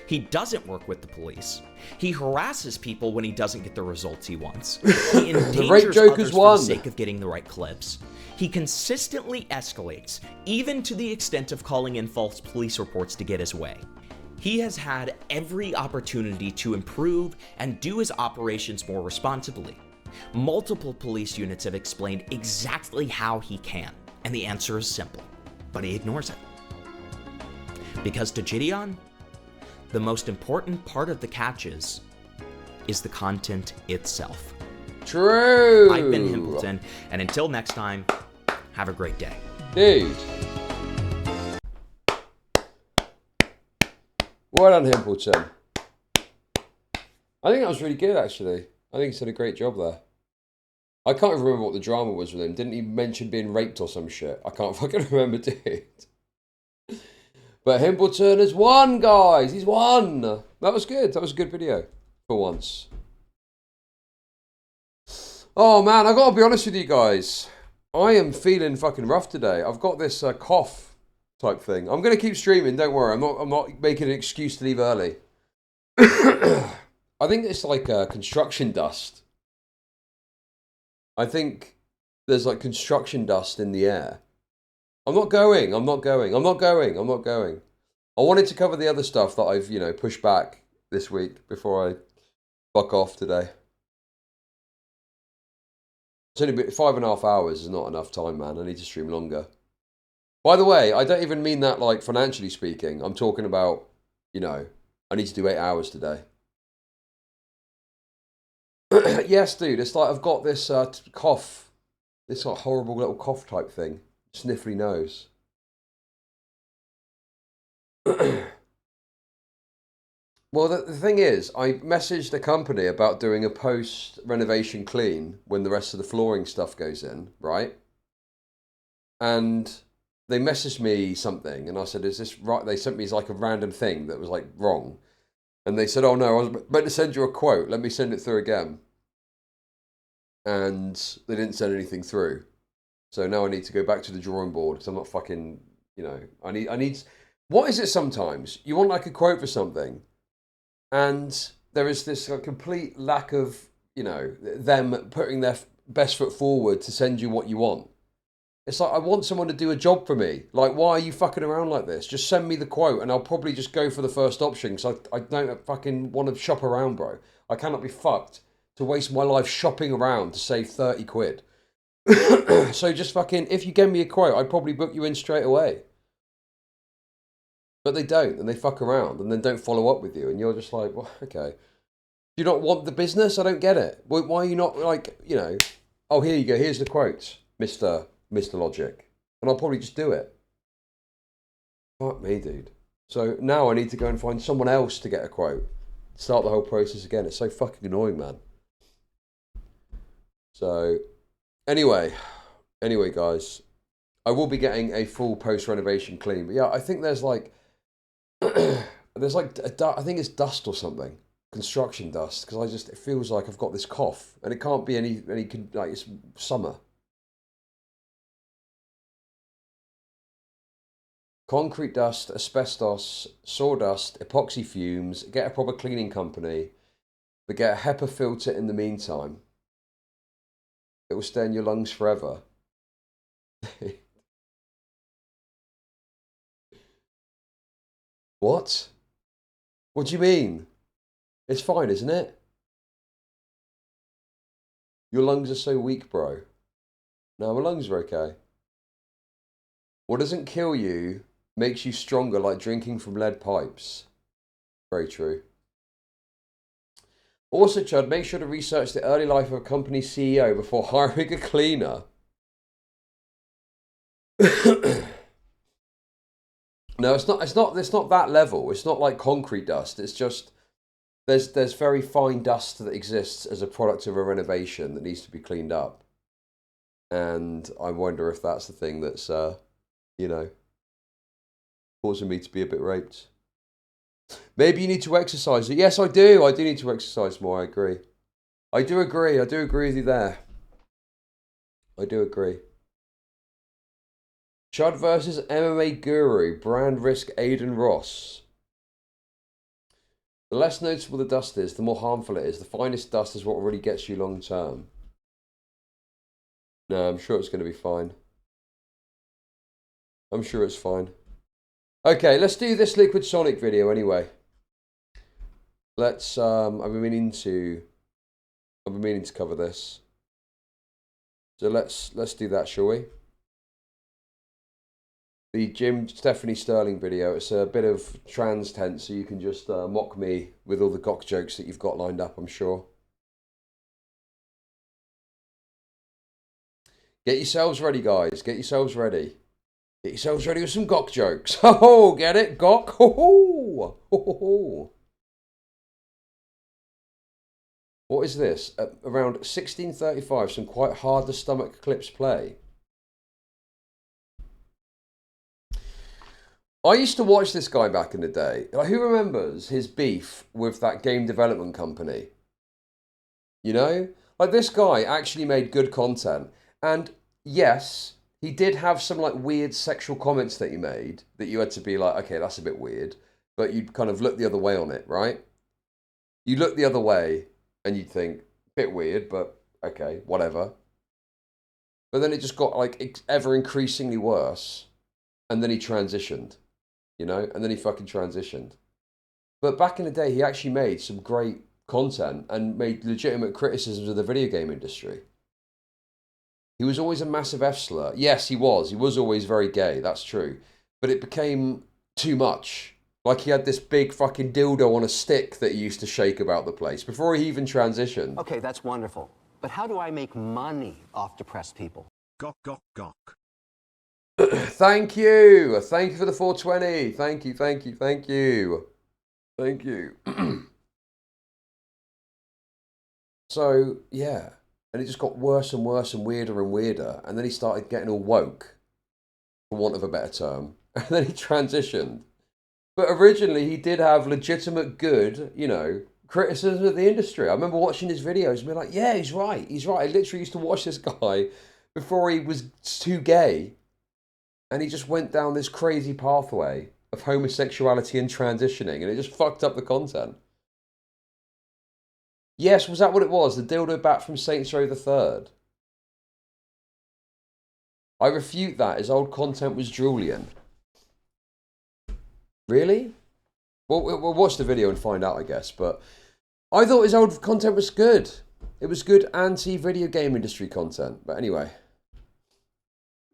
He doesn't work with the police. He harasses people when he doesn't get the results he wants. He endangers others for the sake of getting the right clips. He consistently escalates, even to the extent of calling in false police reports to get his way. He has had every opportunity to improve and do his operations more responsibly. Multiple police units have explained exactly how he can, and the answer is simple, but he ignores it. Because to JIDEON, the most important part of the catches is the content itself. True! I've been Himbleton, and until next time, have a great day. Dude. Well done, Himbleton. I think that was really good, actually. I think he's done a great job there. I can't even remember what the drama was with him. Didn't he mention being raped or some shit? I can't fucking remember, dude. But Himbleton has won, guys. He's won. That was good. That was a good video for once. Oh, man. I got to be honest with you guys. I am feeling fucking rough today. I've got this cough type thing. I'm going to keep streaming. Don't worry. I'm not making an excuse to leave early. I think it's like construction dust. I think there's like construction dust in the air. I'm not going. I wanted to cover the other stuff that I've, pushed back this week before I fuck off today. It's only been 5.5 hours is not enough time, man. I need to stream longer. By the way, I don't even mean that like financially speaking. I'm talking about, I need to do 8 hours today. Yes, dude. It's like I've got this cough. This like horrible little cough type thing. Sniffly nose. Well, the thing is, I messaged the company about doing a post-renovation clean when the rest of the flooring stuff goes in, right? and they messaged me something, and I said, "Is this right?" They sent me like a random thing that was like wrong, and they said, "Oh no, I was about to send you a quote. Let me send it through again." And they didn't send anything through, so now I need to go back to the drawing board because I'm not fucking, you know. I need. What is it? Sometimes you want like a quote for something, and there is this complete lack of, you know, them putting their best foot forward to send you what you want. It's like, I want someone to do a job for me. Like, why are you fucking around like this? Just send me the quote and I'll probably just go for the first option because I don't fucking want to shop around, bro. I cannot be fucked to waste my life shopping around to save 30 quid. So just fucking, if you give me a quote, I'd probably book you in straight away. But they don't, and they fuck around and then don't follow up with you. And you're just like, well, okay. Do you not want the business? I don't get it. Why are you not like, you know, oh, here you go. Here's the quotes, Mr. Logic. And I'll probably just do it. Fuck me, dude. So now I need to go and find someone else to get a quote. Start the whole process again. It's so fucking annoying, man. So, anyway, guys. I will be getting a full post-renovation clean. But yeah, I think there's like, there's like, I think it's dust or something. Construction dust. Because it feels like I've got this cough. And it can't be any like, it's summer. Concrete dust, asbestos, sawdust, epoxy fumes. Get a proper cleaning company. But get a HEPA filter in the meantime. It will stay in your lungs forever. What? What do you mean? It's fine, isn't it? Your lungs are so weak, bro. No, my lungs are okay. What doesn't kill you makes you stronger, like drinking from lead pipes. Very true. Also, Chud, make sure to research the early life of a company CEO before hiring a cleaner. No, it's not that level. It's not like concrete dust. It's just there's very fine dust that exists as a product of a renovation that needs to be cleaned up. And I wonder if that's the thing that's you know, causing me to be a bit raped. Maybe you need to exercise. Yes, I do. I do need to exercise more. I agree. I do agree with you there. I do agree. Chud versus MMA guru, brand risk Aiden Ross. The less noticeable the dust is, the more harmful it is. The finest dust is what really gets you long term. No, I'm sure it's going to be fine. I'm sure it's fine. Okay, let's do this Liquid Sonic video anyway. Let's, I've been meaning to cover this. So let's do that, shall we? The Jim Stephanie Sterling video. It's a bit of trans tense, so you can just mock me with all the gok jokes that you've got lined up, I'm sure. Get yourselves ready, guys. Get yourselves ready. Get yourselves ready with some gok jokes. Ho-ho, get it? Gok? Ho-ho! Ho-ho-ho! What is this? Around 1635, some quite hard-to-stomach clips play. I used to watch this guy back in the day. Like, who remembers his beef with that game development company? You know? Like, this guy actually made good content. And yes, he did have some like weird sexual comments that he made that you had to be like, okay, that's a bit weird. But you'd kind of look the other way on it, right? You look the other way and you'd think, bit weird, but okay, whatever. But then it just got like ever increasingly worse. And then he transitioned. You know, and then he fucking transitioned. But back in the day, he actually made some great content and made legitimate criticisms of the video game industry. He was always a massive F-slur. Yes, he was. He was always very gay, that's true. But it became too much. Like he had this big fucking dildo on a stick that he used to shake about the place before he even transitioned. Okay, that's wonderful. But how do I make money off depressed people? Gok, gok, gok. Thank you. Thank you for the 420. Thank you, thank you, thank you. Thank you. So, yeah. And it just got worse and worse and weirder. And then he started getting all woke. for want of a better term. And then he transitioned. But originally he did have legitimate good, you know, criticism of the industry. I remember watching his videos and being like, yeah, he's right. I literally used to watch this guy before he was too gay. And he just went down this crazy pathway of homosexuality and transitioning, and it just fucked up the content. Yes, was that what it was? The dildo bat from Saints Row the Third. I refute that. His old content was Julian. Really? Well, we'll watch the video and find out, I guess. But I thought his old content was good. It was good anti-video game industry content. But anyway.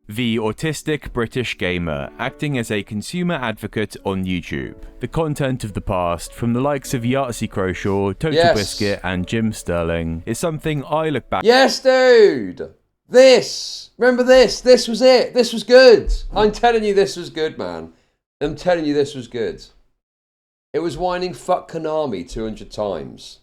The autistic British gamer acting as a consumer advocate on YouTube. The content of the past, from the likes of Yahtzee Croshaw, Total Biscuit and Jim Sterling, is something I look back. Yes, dude! This! Remember this? This was it. This was good. I'm telling you this was good, man. I'm telling you this was good. It was whining fuck Konami 200 times.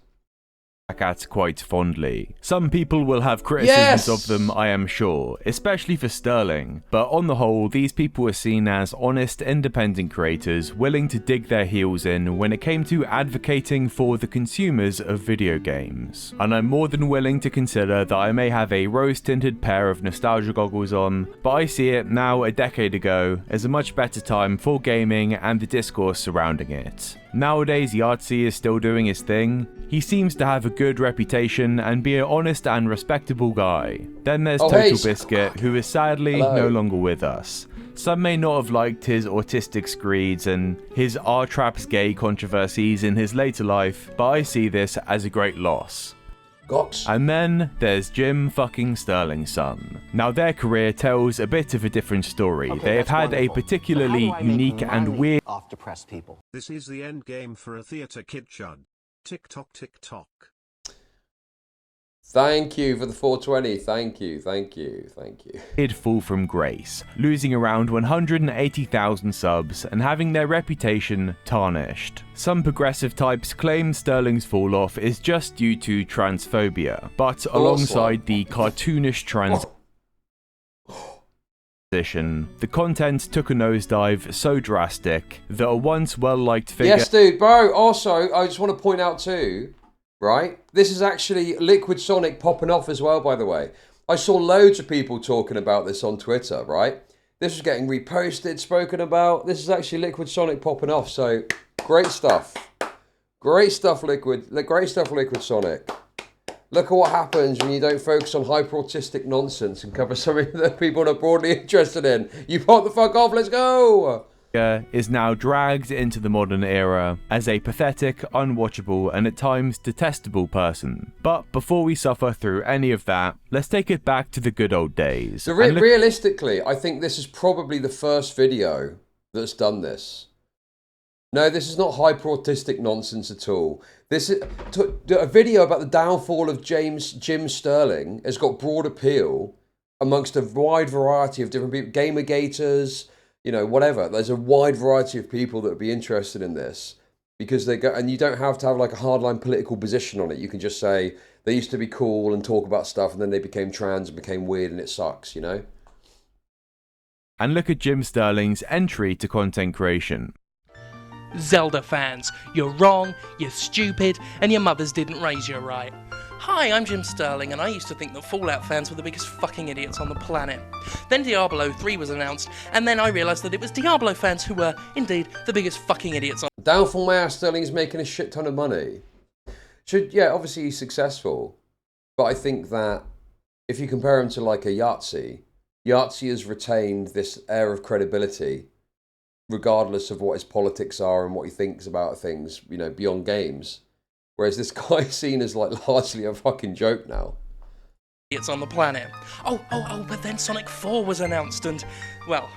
At quite fondly. Some people will have criticisms of them, I am sure, especially for Sterling, but on the whole, these people were seen as honest, independent creators willing to dig their heels in when it came to advocating for the consumers of video games. And I'm more than willing to consider that I may have a rose-tinted pair of nostalgia goggles on, but I see it now a decade ago as a much better time for gaming and the discourse surrounding it. Nowadays, Yahtzee is still doing his thing. He seems to have a good reputation and be an honest and respectable guy. Then there's Total Biscuit, who is sadly no longer with us. Some may not have liked his autistic screeds and his R-Traps gay controversies in his later life, but I see this as a great loss. And then there's Jim fucking Sterling's son. Now their career tells a bit of a different story. Okay, they have had a particularly unique and weird off depressed people. This is the end game for a theater kid, Chud. TikTok, TikTok. Thank you for the 420. Thank you. Did fall from grace, losing around 180,000 subs and having their reputation tarnished. Some progressive types claim Sterling's fall off is just due to transphobia, but alongside the cartoonish transition, the content took a nosedive so drastic that a once well-liked figure... Yes, dude, bro. Also, I just want to point out too, right? This is actually Liquid Sonic popping off as well, by the way. I saw loads of people talking about this on Twitter, right? This was getting reposted, spoken about. This is actually Liquid Sonic popping off, so great stuff. Great stuff, Liquid Sonic. Look at what happens when you don't focus on hyper-autistic nonsense and cover something that people are broadly interested in. You pop the fuck off, let's go! Is now dragged into the modern era as a pathetic, unwatchable, and at times detestable person. But before we suffer through any of that, let's take it back to the good old days. So realistically, I think this is probably the first video that's done this. No, this is not hyper-autistic nonsense at all. This is a video about the downfall of Jim Sterling has got broad appeal amongst a wide variety of different people, gamergators, you know, whatever. There's a wide variety of people that would be interested in this because they go, and you don't have to have like a hardline political position on it. You can just say they used to be cool and talk about stuff, and then they became trans and became weird, and it sucks, you know. And look at Jim Sterling's entry to content creation. Zelda fans, you're wrong, you're stupid, and your mothers didn't raise you right. Hi, I'm Jim Sterling, and I used to think that Fallout fans were the biggest fucking idiots on the planet. Then Diablo 3 was announced, and then I realised that it was Diablo fans who were, indeed, the biggest fucking idiots on... Downfall my ass, Sterling is making a shit ton of money. Yeah, obviously he's successful, but I think that if you compare him to like a Yahtzee has retained this air of credibility regardless of what his politics are and what he thinks about things, you know, beyond games. Whereas this guy's seen as like largely a fucking joke now. It's on the planet. But then Sonic 4 was announced and, well,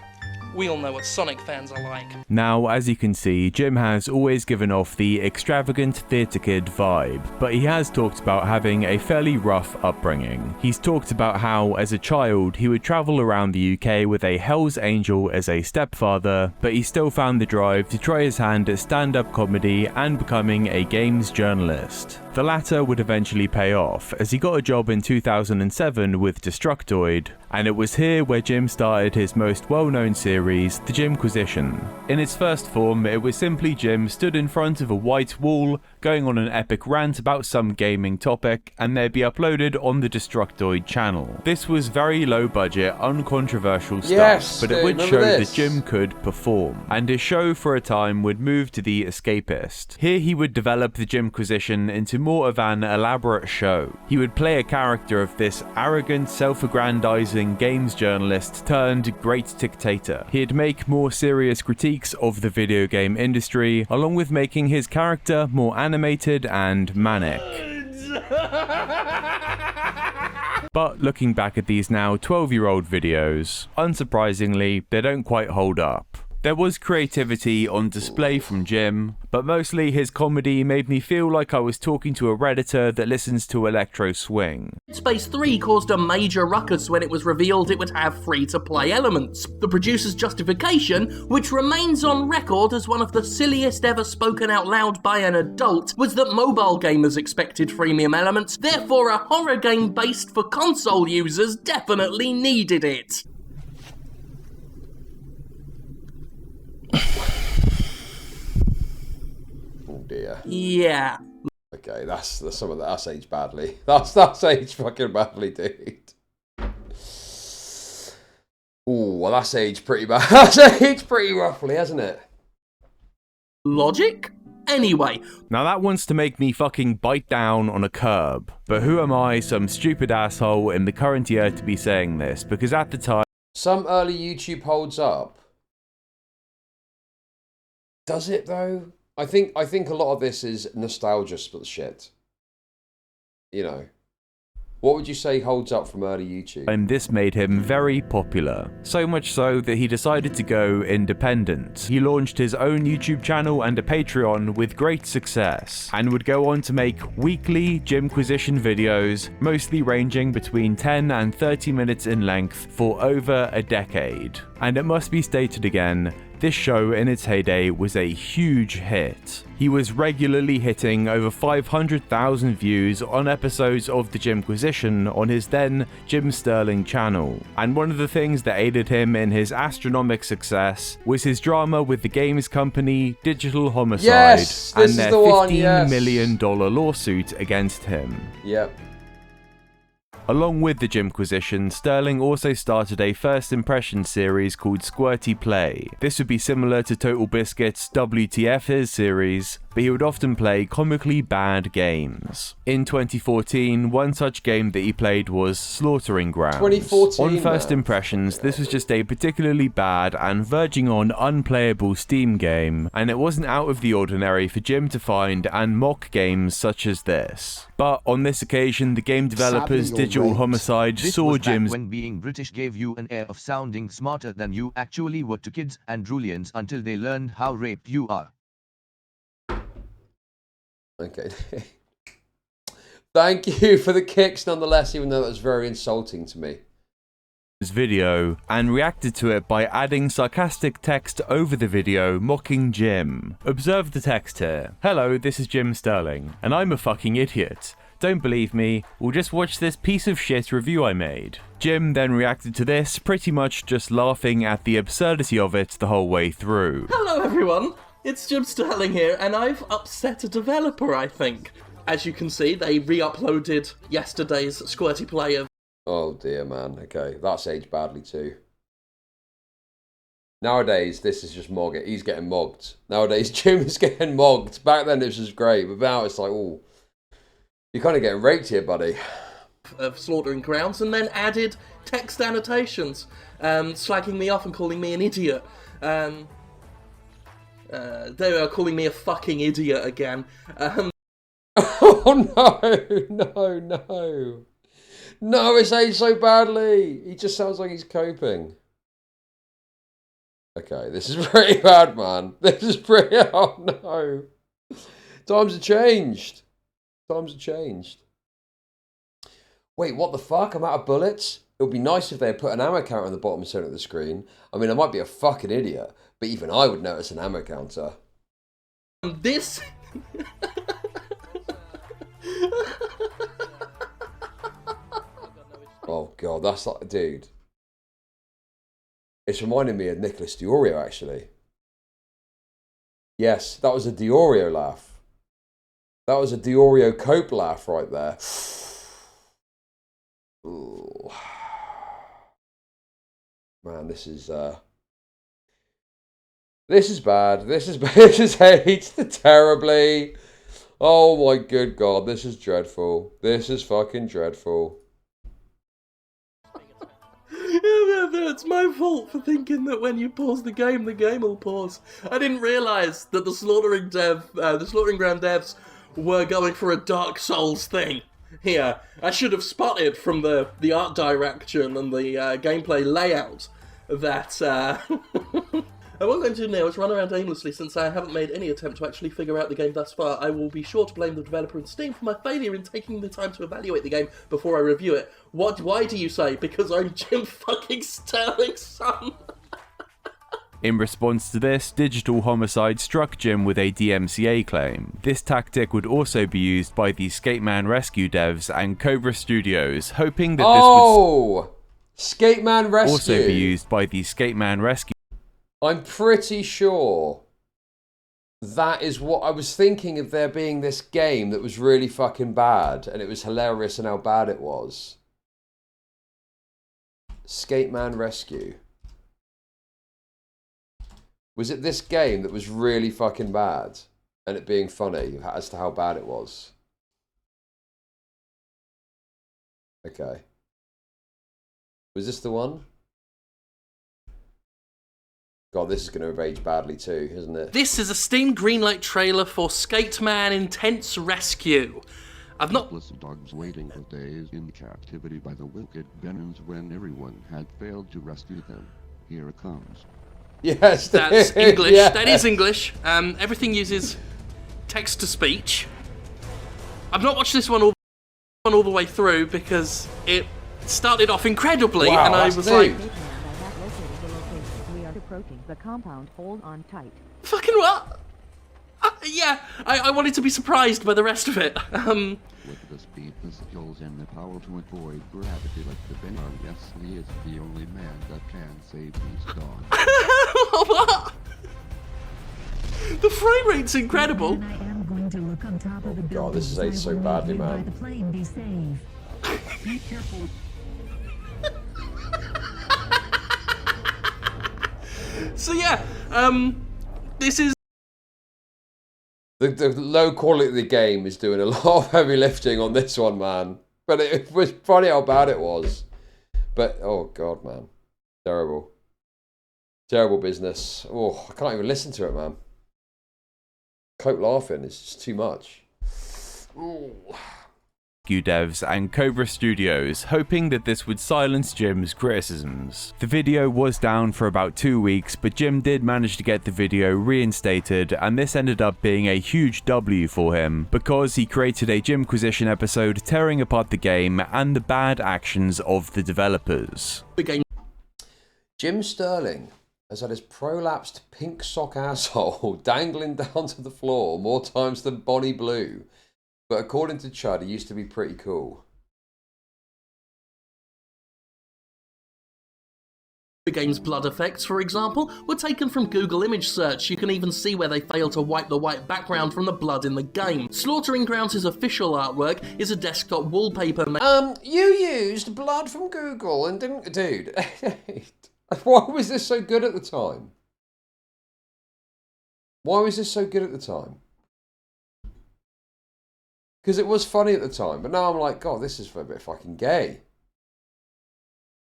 we all know what Sonic fans are like. Now, as you can see, Jim has always given off the extravagant theatre kid vibe, but he has talked about having a fairly rough upbringing. He's talked about how, as a child, he would travel around the UK with a Hell's Angel as a stepfather, but he still found the drive to try his hand at stand-up comedy and becoming a games journalist. The latter would eventually pay off, as he got a job in 2007 with Destructoid, and it was here where Jim started his most well-known series, The Jimquisition. In its first form, it was simply Jim stood in front of a white wall, going on an epic rant about some gaming topic, and they'd be uploaded on the Destructoid channel. This was very low-budget, uncontroversial stuff, but it would show that Jim could perform, and his show for a time would move to The Escapist. Here he would develop the Jimquisition into more of an elaborate show. He would play a character of this arrogant, self-aggrandizing games journalist turned great dictator. He'd make more serious critiques of the video game industry, along with making his character more animated and manic. But looking back at these now 12-year-old videos, unsurprisingly, they don't quite hold up. There was creativity on display from Jim, but mostly his comedy made me feel like I was talking to a Redditor that listens to electro swing. Space 3 caused a major ruckus when it was revealed it would have free-to-play elements. The producer's justification, which remains on record as one of the silliest ever spoken out loud by an adult, was that mobile gamers expected freemium elements, therefore a horror game based for console users definitely needed it. Oh dear. Yeah. Okay, that's some of that. That's aged badly. That's aged fucking badly, dude. Oh, well, that's aged pretty bad. That's aged pretty roughly, hasn't it? Logic? Anyway. Now that wants to make me fucking bite down on a curb. But who am I, some stupid asshole in the current year, to be saying this? Because at the time... Some early YouTube holds up. Does it though? I think a lot of this is nostalgia shit. You know. What would you say holds up from early YouTube? And this made him very popular. So much so that he decided to go independent. He launched his own YouTube channel and a Patreon with great success, and would go on to make weekly Jimquisition videos, mostly ranging between 10 and 30 minutes in length for over a decade. And it must be stated again, this show in its heyday was a huge hit. He was regularly hitting over 500,000 views on episodes of The Jimquisition on his then Jim Sterling channel. And one of the things that aided him in his astronomical success was his drama with the games company Digital Homicide and their $15 million lawsuit against him. Yep. Along with the Jimquisition, Sterling also started a first impression series called Squirty Play. This would be similar to Total Biscuit's WTF His series, but he would often play comically bad games. In 2014, one such game that he played was Slaughtering Grounds. 2014, on first impressions, this was just a particularly bad and verging on unplayable Steam game, and it wasn't out of the ordinary for Jim to find and mock games such as this. But on this occasion, the game developers Digital Homicide saw Jim's... when being British gave you an air of sounding smarter than you actually were to kids and Drulians until they learned how raped you are. Okay. Thank you for the kicks nonetheless, even though that was very insulting to me. Video and reacted to it by adding sarcastic text over the video mocking Jim. Observe the text here. Hello, this is Jim Sterling, and I'm a fucking idiot. Don't believe me? Well, just watch this piece of shit review I made. Jim then reacted to this, pretty much just laughing at the absurdity of it the whole way through. Hello everyone, it's Jim Sterling here, and I've upset a developer, I think. As you can see, they re-uploaded yesterday's Squirty Play of... Oh dear, man. Okay, that's aged badly too. Nowadays, this is just mog it. He's getting mogged. Nowadays, Jim is getting mogged. Back then, this was great, but now it's like, oh, you're kind of getting raped here, buddy. Of Slaughtering Grounds, and then added text annotations, slagging me off and calling me an idiot. They were calling me a fucking idiot again. Oh no. No, it's aged so badly. He just sounds like he's coping. Okay, this is pretty bad, man. This is pretty... Oh, no. Times have changed. Times have changed. Wait, what the fuck? I'm out of bullets? It would be nice if they had put an ammo counter on the bottom center of the screen. I mean, I might be a fucking idiot, but even I would notice an ammo counter. This... Oh god, that's like, dude. It's reminding me of Nicholas Diorio, actually. Yes, that was a Diorio laugh. That was a Diorio Cope laugh right there. Ooh. Man, this is bad. This is this is aged terribly. Oh my good god, this is dreadful. This is fucking dreadful. Yeah, it's my fault for thinking that when you pause the game will pause. I didn't realise that the Slaughtering Ground devs were going for a Dark Souls thing here. I should have spotted from the art direction and the gameplay layout that what I'm going to do now is run around aimlessly since I haven't made any attempt to actually figure out the game thus far. I will be sure to blame the developer and Steam for my failure in taking the time to evaluate the game before I review it. Why do you say? Because I'm Jim fucking Sterling's son. In response to this, Digital Homicide struck Jim with a DMCA claim. This tactic would also be used by the Skateman Rescue devs and Cobra Studios, hoping that this would Skateman Rescue also be used by the Skateman Rescue. I'm pretty sure that is what I was thinking of, there being this game that was really fucking bad, and it was hilarious in how bad it was. Skateman Rescue. Was it this game that was really fucking bad, and it being funny as to how bad it was? Okay. Was this the one? God, this is going to have aged badly too, isn't it? This is a Steam Greenlight trailer for Skateman Intense Rescue. I've not... dogs waiting for days in captivity by the wicked Benins when everyone had failed to rescue them. Here it comes. Yes, that's English. Yeah. That is English. Everything uses text to speech. I've not watched this one all the way through because it started off incredibly, and I was like, approaching the compound. Hold on tight. fucking what? Yeah, I wanted to be surprised by the rest of it. With the speed, the skills, and the power to avoid gravity like the Benon, yes, he is the only man that can save these dogs. What? The frame rate's incredible. I am going to look on top of the building. God, this is aged so badly, man. The plane be safe. Be careful. So yeah, this is... The low quality of the game is doing a lot of heavy lifting on this one, man. But it was funny how bad it was. But, oh god, man. Terrible. Terrible business. Oh, I can't even listen to it, man. Cope laughing is just too much. Ooh. Devs and Cobra Studios, hoping that this would silence Jim's criticisms. The video was down for about 2 weeks, but Jim did manage to get the video reinstated, and this ended up being a huge W for him, because he created a Jimquisition episode tearing apart the game and the bad actions of the developers. Jim Sterling has had his prolapsed pink sock asshole dangling down to the floor more times than Bonnie Blue. But according to Chud, he used to be pretty cool. The game's blood effects, for example, were taken from Google image search. You can even see where they fail to wipe the white background from the blood in the game. Slaughtering Grounds' official artwork is a desktop wallpaper. You used blood from Google and didn't... Dude, why was this so good at the time? Why was this so good at the time? Because it was funny at the time, but now I'm like, God, this is a bit fucking gay.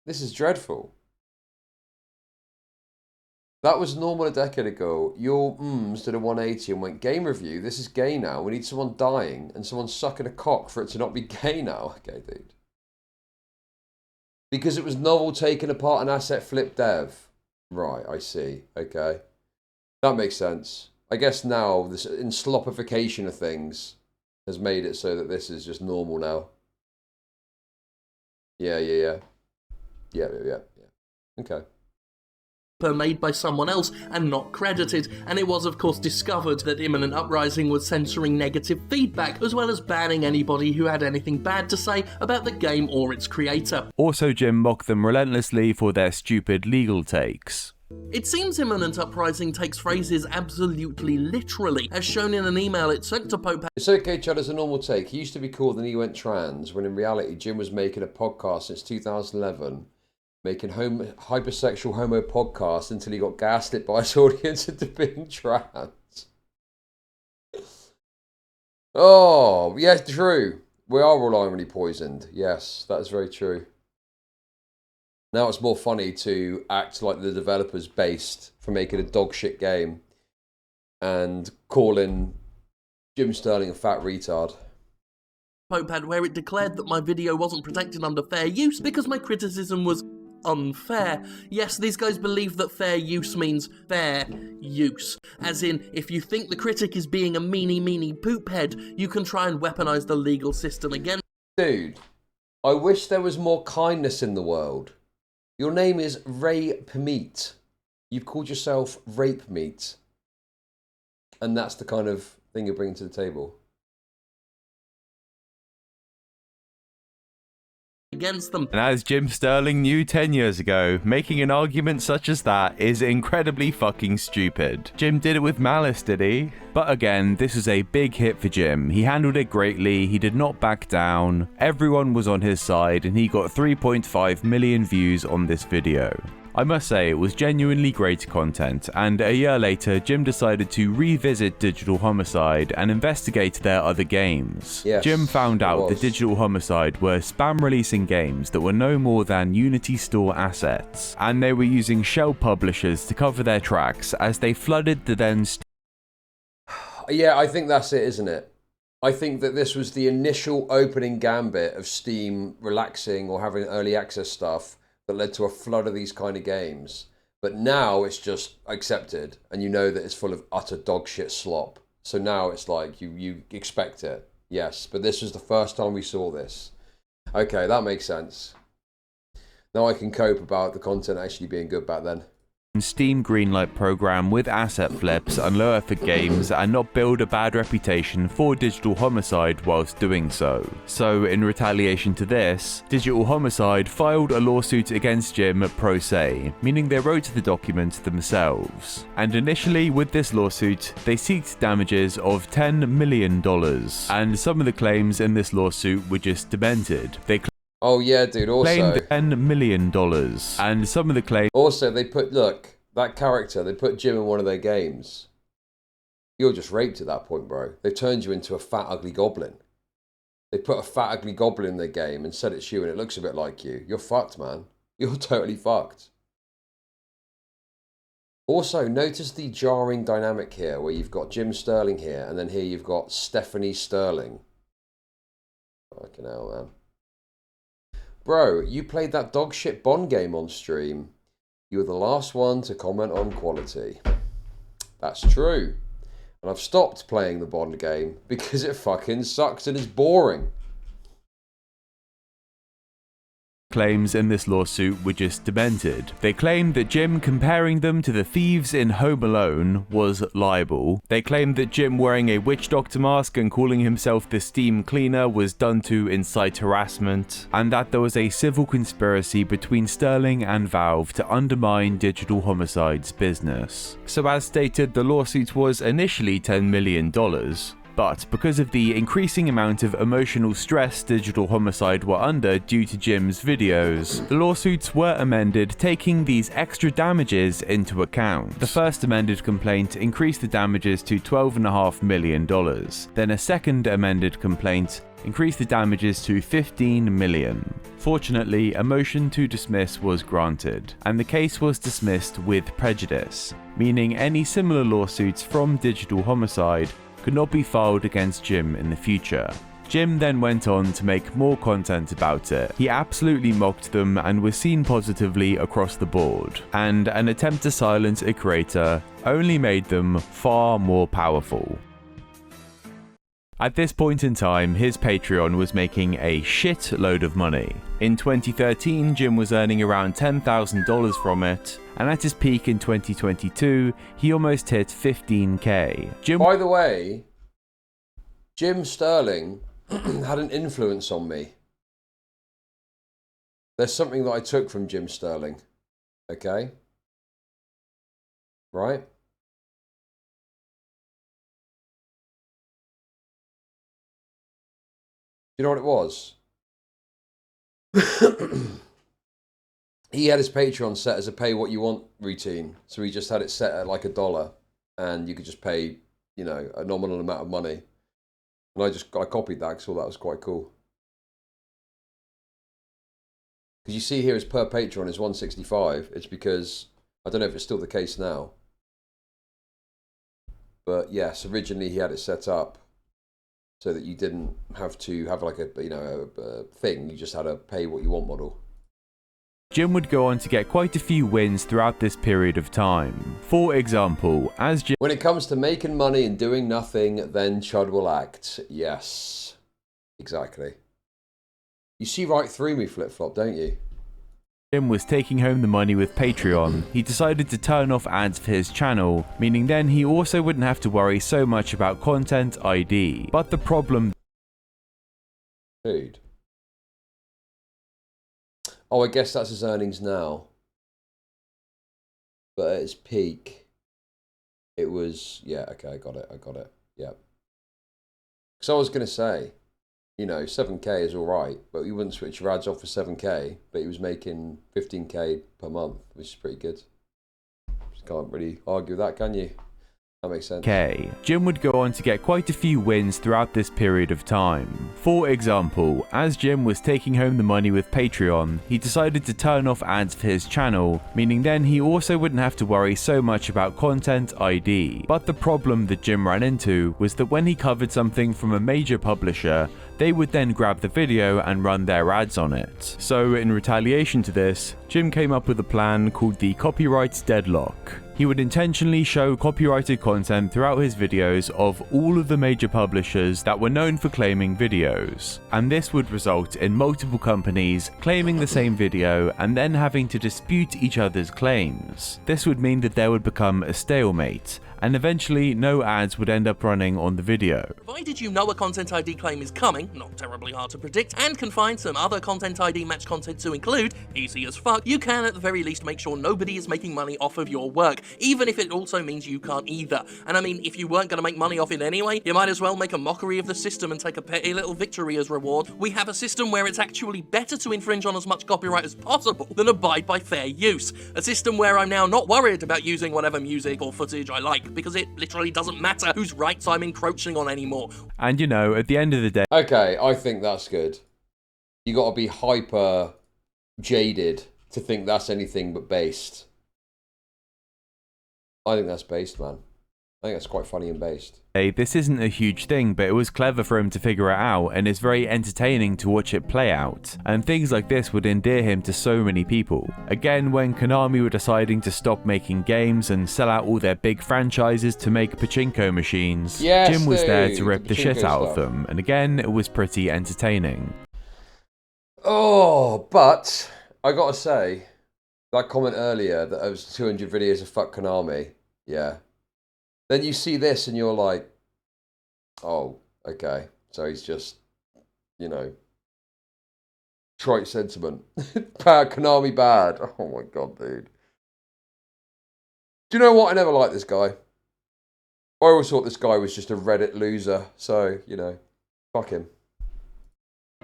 This is dreadful. That was normal a decade ago. Your did a 180 and went, game review, this is gay now. We need someone dying and someone sucking a cock for it to not be gay now. Okay, dude. Because it was novel taking apart an asset flip dev. Right, I see. Okay. That makes sense. I guess now, this enslopification of things has made it so that this is just normal now. Yeah. Okay. made by someone else and not credited, and it was of course discovered that Imminent Uprising was censoring negative feedback as well as banning anybody who had anything bad to say about the game or its creator. Also, Jim mocked them relentlessly for their stupid legal takes. It seems Imminent Uprising takes phrases absolutely literally, as shown in an email it sent to Pope. It's okay, Chud, as a normal take. He used to be called and he went trans, when in reality Jim was making a podcast since 2011, making hypersexual homo podcasts until he got gaslit by his audience into being trans. Oh, yes, true. We are all irony poisoned. Yes, that is very true. Now it's more funny to act like the developers based for making a dog shit game and calling Jim Sterling a fat retard. Popad, where it declared that my video wasn't protected under fair use because my criticism was unfair. Yes, these guys believe that fair use means fair use. As in, if you think the critic is being a meanie poophead, you can try and weaponize the legal system again. Dude, I wish there was more kindness in the world. Your name is Rape Meat. You've called yourself Rape Meat. And that's the kind of thing you're bringing to the table. Against them. And as Jim Sterling knew 10 years ago, making an argument such as that is incredibly fucking stupid. Jim did it with malice, did he? But again, this was a big hit for Jim. He handled it greatly, he did not back down, everyone was on his side, and he got 3.5 million views on this video. I must say, it was genuinely great content, and a year later, Jim decided to revisit Digital Homicide and investigate their other games. Yes, Jim found out that Digital Homicide were spam releasing games that were no more than Unity Store assets, and they were using shell publishers to cover their tracks as they flooded the then... Yeah, I think that's it, isn't it? I think that this was the initial opening gambit of Steam relaxing or having early access stuff that led to a flood of these kind of games. But now it's just accepted, and you know that it's full of utter dog shit slop. So now it's like, you expect it. Yes, but this was the first time we saw this. Okay, that makes sense. Now I can cope about the content actually being good back then. Steam greenlight program with asset flips and low effort games and not build a bad reputation for Digital Homicide whilst doing so. So in retaliation to this, Digital Homicide filed a lawsuit against Jim pro se, meaning they wrote the document themselves. And initially with this lawsuit, they sought damages of $10 million, and some of the claims in this lawsuit were just demented. They oh yeah, dude, also claimed $10 million, and some of the claims... Also, they put, look, that character, they put Jim in one of their games. You're just raped at that point, bro. They turned you into a fat, ugly goblin. They put a fat, ugly goblin in their game and said it's you and it looks a bit like you. You're fucked, man. You're totally fucked. Also, notice the jarring dynamic here, where you've got Jim Sterling here, and then here you've got Stephanie Sterling. Fucking hell, man. Bro, you played that dog shit Bond game on stream. You were the last one to comment on quality. That's true. And I've stopped playing the Bond game because it fucking sucks and is boring. Claims in this lawsuit were just demented. They claimed that Jim comparing them to the thieves in Home Alone was libel. They claimed that Jim wearing a witch doctor mask and calling himself the steam cleaner was done to incite harassment, and that there was a civil conspiracy between Sterling and Valve to undermine Digital Homicide's business. So as stated, the lawsuit was initially $10 million, but because of the increasing amount of emotional stress Digital Homicide were under due to Jim's videos, the lawsuits were amended, taking these extra damages into account. The first amended complaint increased the damages to $12.5 million. Then a second amended complaint increased the damages to $15 million. Fortunately, a motion to dismiss was granted, and the case was dismissed with prejudice, meaning any similar lawsuits from Digital Homicide could not be filed against Jim in the future. Jim then went on to make more content about it. He absolutely mocked them and was seen positively across the board, and an attempt to silence a creator only made them far more powerful. At this point in time, his Patreon was making a shitload of money. In 2013, Jim was earning around $10,000 from it, and at his peak in 2022, he almost hit 15k. By the way, Jim Sterling had an influence on me. There's something that I took from Jim Sterling, okay? Right? You know what it was? He had his Patreon set as a pay what you want routine. So he just had it set at like $1 and you could just pay, you know, a nominal amount of money. And I copied that because I thought that was quite cool. Because you see here his per Patreon is $165. It's because, I don't know if it's still the case now. But yes, originally he had it set up so that you didn't have to have like a, you know, a thing. You just had a pay what you want model. Jim would go on to get quite a few wins throughout this period of time. For example, as Jim... When it comes to making money and doing nothing, then Chud will act. Yes. Exactly. You see right through me, Flip-Flop, don't you? Jim was taking home the money with Patreon, he decided to turn off ads for his channel, meaning then he also wouldn't have to worry so much about content ID. But the problem... Dude. Oh, I guess that's his earnings now. But at its peak, it was... Yeah, okay, I got it. Yeah. Because I was going to say, you know, 7k is all right, but you wouldn't switch your ads off for 7k, but he was making 15k per month, which is pretty good. Just can't really argue with that, can you? That makes sense. Okay, Jim would go on to get quite a few wins throughout this period of time. For example, as Jim was taking home the money with Patreon, he decided to turn off ads for his channel, meaning then he also wouldn't have to worry so much about content ID. But the problem that Jim ran into was that when he covered something from a major publisher, they would then grab the video and run their ads on it. So in retaliation to this, Jim came up with a plan called the copyright deadlock. He would intentionally show copyrighted content throughout his videos of all of the major publishers that were known for claiming videos. And this would result in multiple companies claiming the same video and then having to dispute each other's claims. This would mean that there would become a stalemate, and eventually no ads would end up running on the video. Provided you know a content ID claim is coming, not terribly hard to predict, and can find some other content ID match content to include, easy as fuck, you can at the very least make sure nobody is making money off of your work, even if it also means you can't either. And I mean, if you weren't going to make money off it anyway, you might as well make a mockery of the system and take a petty little victory as reward. We have a system where it's actually better to infringe on as much copyright as possible than abide by fair use. A system where I'm now not worried about using whatever music or footage I like, because it literally doesn't matter whose rights I'm encroaching on anymore. And you know, at the end of the day... Okay, I think that's good. You got to be hyper jaded to think that's anything but based. I think that's based, man. I think that's quite funny and based. This isn't a huge thing, but it was clever for him to figure it out, and it's very entertaining to watch it play out. And things like this would endear him to so many people. Again, when Konami were deciding to stop making games and sell out all their big franchises to make pachinko machines, yes, Jim was there to dude, rip the shit out of them, and again, it was pretty entertaining. Oh, but I gotta say, that comment earlier that it was 200 videos of fuck Konami, yeah. Then you see this and you're like, oh, okay. So he's just, you know, trite sentiment. Konami bad. Oh my god, dude. Do you know what? I never liked this guy. I always thought this guy was just a Reddit loser. So, you know, fuck him.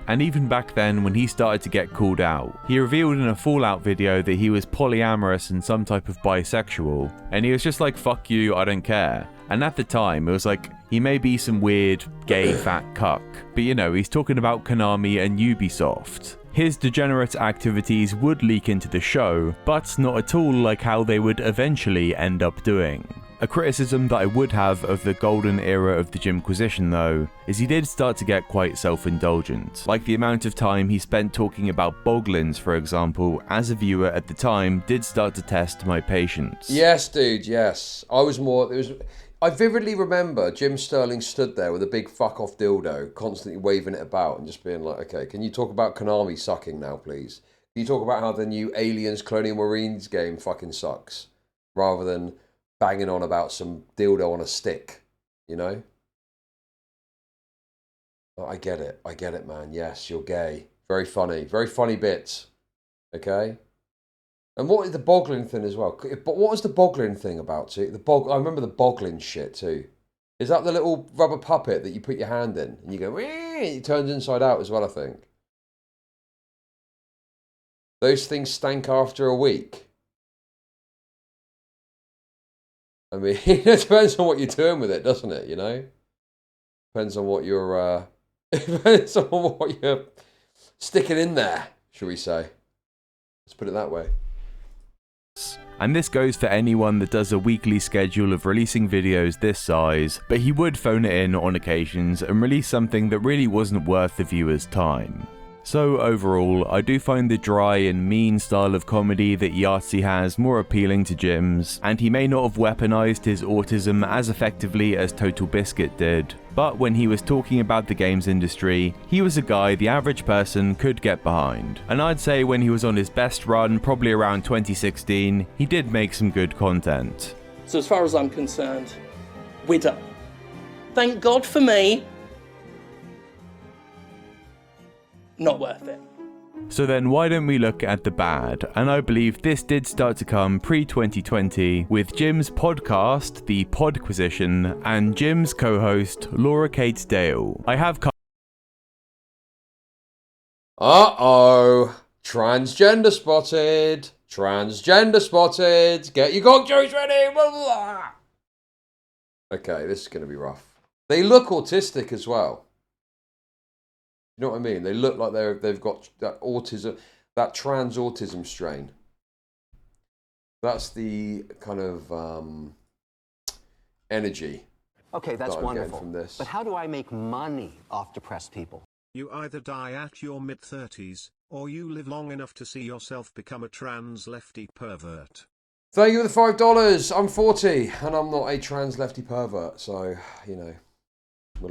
And even back then, when he started to get called out, he revealed in a Fallout video that he was polyamorous and some type of bisexual, and he was just like, fuck you, I don't care. And at the time, it was like, he may be some weird, gay, fat cuck, but you know, he's talking about Konami and Ubisoft. His degenerate activities would leak into the show, but not at all like how they would eventually end up doing. A criticism that I would have of the golden era of the Jimquisition though, is he did start to get quite self-indulgent. Like the amount of time he spent talking about boglins, for example, as a viewer at the time, did start to test my patience. Yes, dude, yes. I was more, I vividly remember Jim Sterling stood there with a big fuck off dildo, constantly waving it about and just being like, okay, can you talk about Konami sucking now, please? Can you talk about how the new Aliens Colonial Marines game fucking sucks? Rather than banging on about some dildo on a stick, you know? Oh, I get it, man. Yes, you're gay. Very funny bits. Okay? And what is the boggling thing as well? But what was the boggling thing about too? I remember the boggling shit too. Is that the little rubber puppet that you put your hand in and you go, it turns inside out as well, I think. Those things stank after a week. I mean, it depends on what you're doing with it, doesn't it? You know? Depends on what you're, depends on what you're sticking in there, shall we say. Let's put it that way. And this goes for anyone that does a weekly schedule of releasing videos this size, but he would phone it in on occasions and release something that really wasn't worth the viewer's time. So overall, I do find the dry and mean style of comedy that Yahtzee has more appealing to Jim's, and he may not have weaponized his autism as effectively as Total Biscuit did, but when he was talking about the games industry, he was a guy the average person could get behind. And I'd say when he was on his best run, probably around 2016, he did make some good content. So as far as I'm concerned, we're done. Thank God for me. Not worth it. So then why don't we look at the bad? And I believe this did start to come pre-2020 with Jim's podcast, The Podquisition, and Jim's co-host, Laura Kate Dale. I have Uh-oh. Transgender spotted. Transgender spotted. Get your cock jokes ready. Blah, blah. Okay, this is going to be rough. They look autistic as well. You know what I mean? They look like they've got that autism, that trans autism strain. That's the kind of energy. Okay, that's that wonderful. From this. But how do I make money off depressed people? You either die at your mid-30s, or you live long enough to see yourself become a trans lefty pervert. Thank you for the $5. I'm 40, and I'm not a trans lefty pervert, so, you know.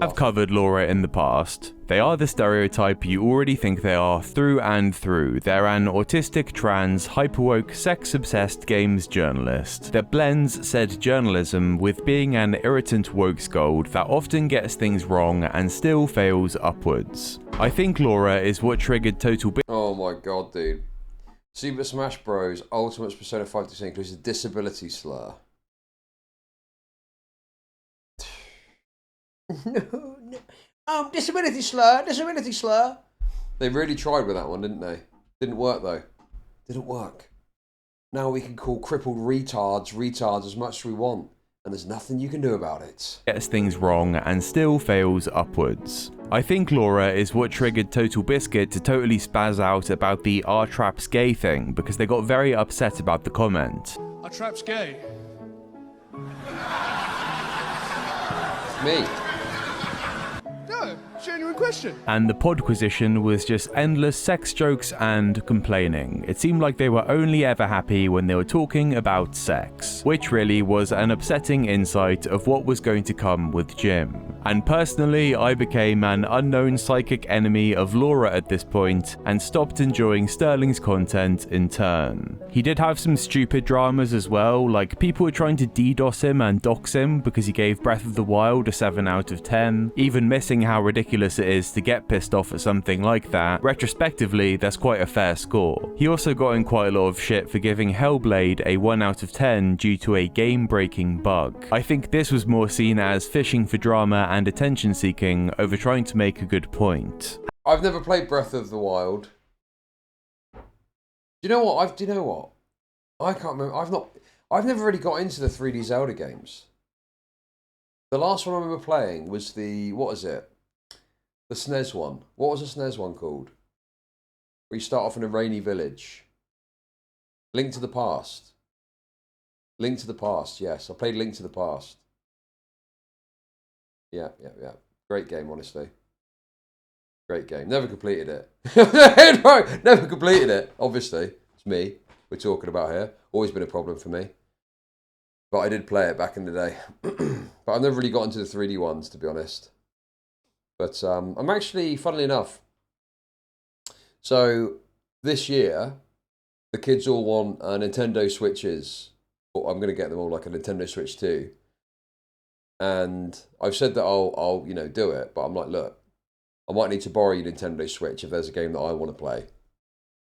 I've covered Laura in the past. They are the stereotype you already think they are through and through. They're an autistic, trans, hyperwoke, sex-obsessed games journalist that blends said journalism with being an irritant woke scold that often gets things wrong and still fails upwards. I think Laura is what triggered Total Oh my god, dude. Super Smash Bros. Ultimate Persona 5 to includes a disability slur. No. Disability slur. They really tried with that one, didn't they? Didn't work though. Didn't work. Now we can call crippled retards as much as we want, and there's nothing you can do about it. Gets things wrong and still fails upwards. I think Laura is what triggered Total Biscuit to totally spaz out about the R-Trap's gay thing because they got very upset about the comment. R-Trap's gay. Me. No, genuine question. And the Podquisition was just endless sex jokes and complaining. It seemed like they were only ever happy when they were talking about sex, which really was an upsetting insight of what was going to come with Jim. And personally, I became an unknown psychic enemy of Laura at this point and stopped enjoying Sterling's content in turn. He did have some stupid dramas as well, like people were trying to DDoS him and dox him because he gave Breath of the Wild a 7 out of 10, even missing how ridiculous it is to get pissed off at something like that. Retrospectively, that's quite a fair score. He also got in quite a lot of shit for giving Hellblade a 1 out of 10 due to a game-breaking bug. I think this was more seen as fishing for drama and attention seeking over trying to make a good point. I've never played Breath of the Wild. Do you know what? I can't remember. I've never really got into the 3D Zelda games. The last one I remember playing was the The SNES one. What was the SNES one called? Where you start off in a rainy village. Link to the Past. Link to the Past, yes. I played Link to the Past. Yeah. Great game, honestly. Great game. Never completed it. No, never completed it, obviously. It's me we're talking about here. Always been a problem for me. But I did play it back in the day. But I've never really got into the 3D ones, to be honest. But I'm actually, funnily enough, so this year, the kids all want Nintendo Switches. I'm going to get them all like a Nintendo Switch 2. And I've said that I'll you know, do it. But I'm like, look, I might need to borrow your Nintendo Switch if there's a game that I want to play.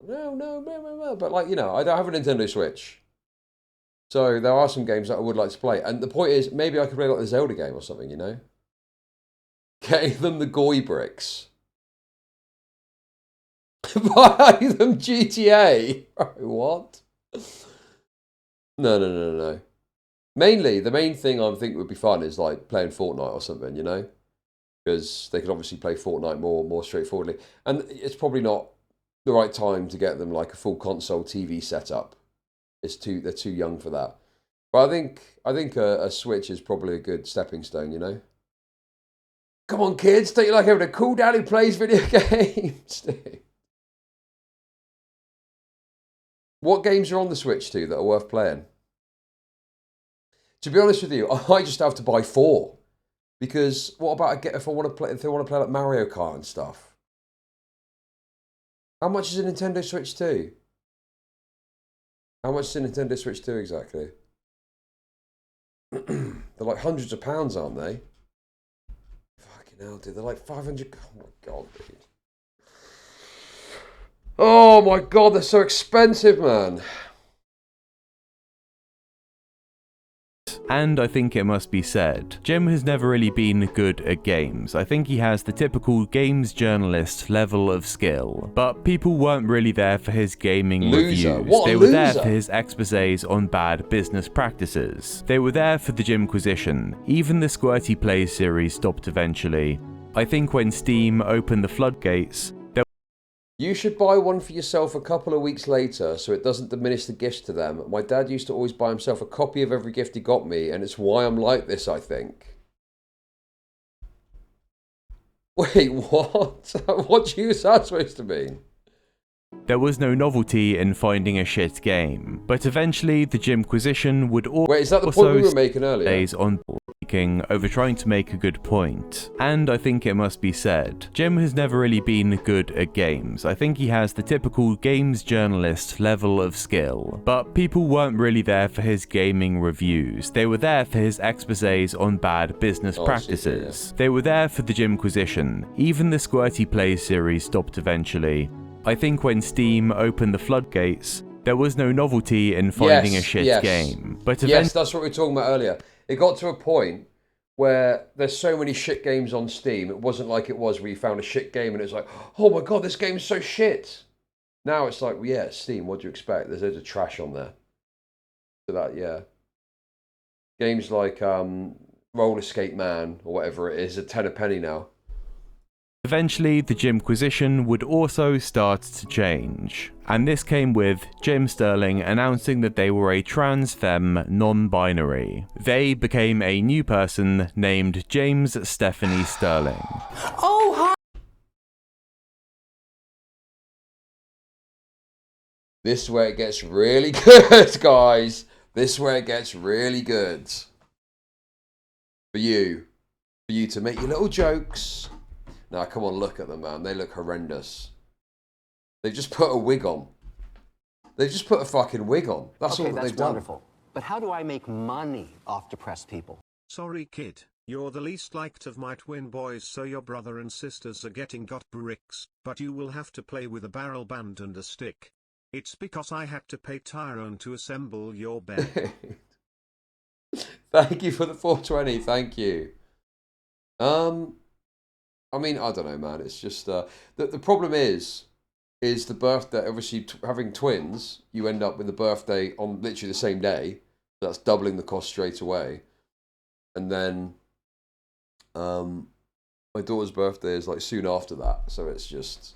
No. But like, you know, I don't have a Nintendo Switch. So there are some games that I would like to play. And the point is, maybe I could play like the Zelda game or something, you know? Getting them the Goy bricks. Buy them GTA. What? No. Mainly, the main thing I think would be fun is like playing Fortnite or something, you know? Because they could obviously play Fortnite more straightforwardly. And it's probably not the right time to get them like a full console TV setup. They're too young for that. But I think a Switch is probably a good stepping stone, you know? Come on, kids, don't you like having a cool dad who plays video games? What games are on the Switch too that are worth playing? To be honest with you, I just have to buy 4. Because what about if they want to play like Mario Kart and stuff? How much is a Nintendo Switch 2? How much is a Nintendo Switch 2 exactly? They're like hundreds of pounds, aren't they? Fucking hell, dude. They're like 500. Oh my god, dude. Oh my god, they're so expensive, man. And I think it must be said, Jim has never really been good at games. I think he has the typical games journalist level of skill. But people weren't really there for his gaming reviews. They were there for his exposés on bad business practices. They were there for the Jimquisition. Even the Squirty Plays series stopped eventually. I think when Steam opened the floodgates, you should buy one for yourself a couple of weeks later so it doesn't diminish the gifts to them. My dad used to always buy himself a copy of every gift he got me, and it's why I'm like this, I think. Wait, what? What use is that supposed to mean? There was no novelty in finding a shit game, but eventually the Jimquisition would also Wait, is that the point we were making earlier? Days on speaking over trying to make a good point. And I think it must be said, Jim has never really been good at games. I think he has the typical games journalist level of skill. But people weren't really there for his gaming reviews. They were there for his exposés on bad business practices. They were there for the Jimquisition. Even the Squirty Plays series stopped eventually. I think when Steam opened the floodgates, there was no novelty in finding a shit game. But yes, that's what we were talking about earlier. It got to a point where there's so many shit games on Steam, it wasn't like it was where you found a shit game and it's like, oh my god, this game's so shit. Now it's like, well, yeah, Steam, what do you expect? There's loads of trash on there. So that, yeah. Games like Roller Skate Man, or whatever it is, are 10 a penny now. Eventually, the Jimquisition would also start to change, and this came with Jim Sterling announcing that they were a trans femme non-binary. They became a new person named James Stephanie Sterling. Oh, hi! This is where it gets really good, guys. This is where it gets really good. For you to make your little jokes. Now, come on, look at them, man. They look horrendous. They've just put a wig on. They've just put a fucking wig on. That's all that they've done. Wonderful. But how do I make money off depressed people? Sorry, kid. You're the least liked of my twin boys, so your brother and sisters are getting got bricks, but you will have to play with a barrel band and a stick. It's because I had to pay Tyrone to assemble your bed. Thank you for the 420. Thank you. I mean, I don't know, man. It's just the problem is the birthday. Obviously, having twins, you end up with the birthday on literally the same day. That's doubling the cost straight away. And then, my daughter's birthday is like soon after that. So it's just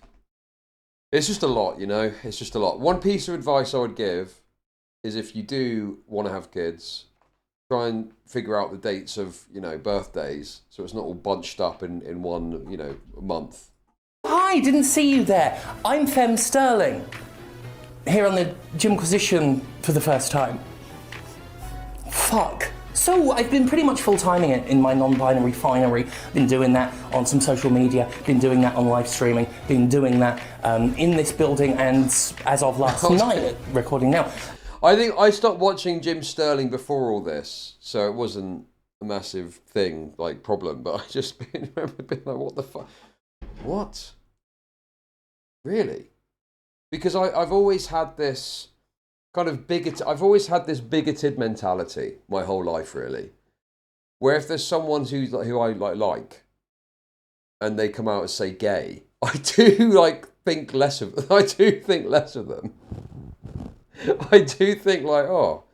a lot, you know. It's just a lot. One piece of advice I would give is if you do want to have kids, try and figure out the dates of, you know, birthdays, so it's not all bunched up in one, you know, month. Hi, didn't see you there. I'm Fem Sterling, here on the Jimquisition for the first time. fuck. So I've been pretty much full-timing it in my non-binary finery. Been doing that on some social media, been doing that on live streaming, been doing that in this building, and as of last night, recording now. I think I stopped watching Jim Sterling before all this, so it wasn't a massive thing, like, problem, but I just remember being like, what the fuck? What? Really? Because I've always had this kind of I've always had this bigoted mentality my whole life, really. Where if there's someone who I like, and they come out and say gay, I do think less of them. I do think less of them. I do think like, oh,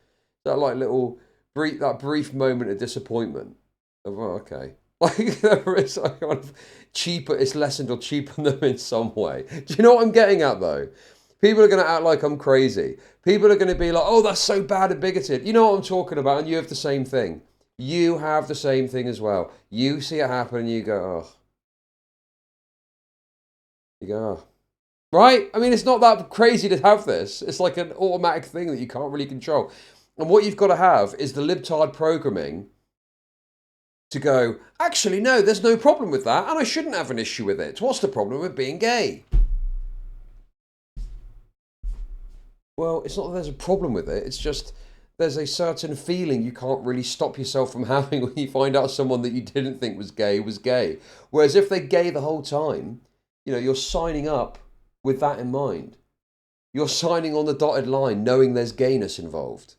that like little brief moment of disappointment. Of, oh, okay. Like there is a kind of cheaper, it's lessened or cheapened them in some way. Do you know what I'm getting at though? People are going to act like I'm crazy. People are going to be like, oh, that's so bad and bigoted. You know what I'm talking about, and you have the same thing. You have the same thing as well. You see it happen and you go, oh. You go, oh. Right? I mean, it's not that crazy to have this. It's like an automatic thing that you can't really control. And what you've got to have is the libtard programming to go, actually, no, there's no problem with that, and I shouldn't have an issue with it. What's the problem with being gay? Well, it's not that there's a problem with it. It's just there's a certain feeling you can't really stop yourself from having when you find out someone that you didn't think was gay. Whereas if they're gay the whole time, you know, you're signing up with that in mind. You're signing on the dotted line knowing there's gayness involved.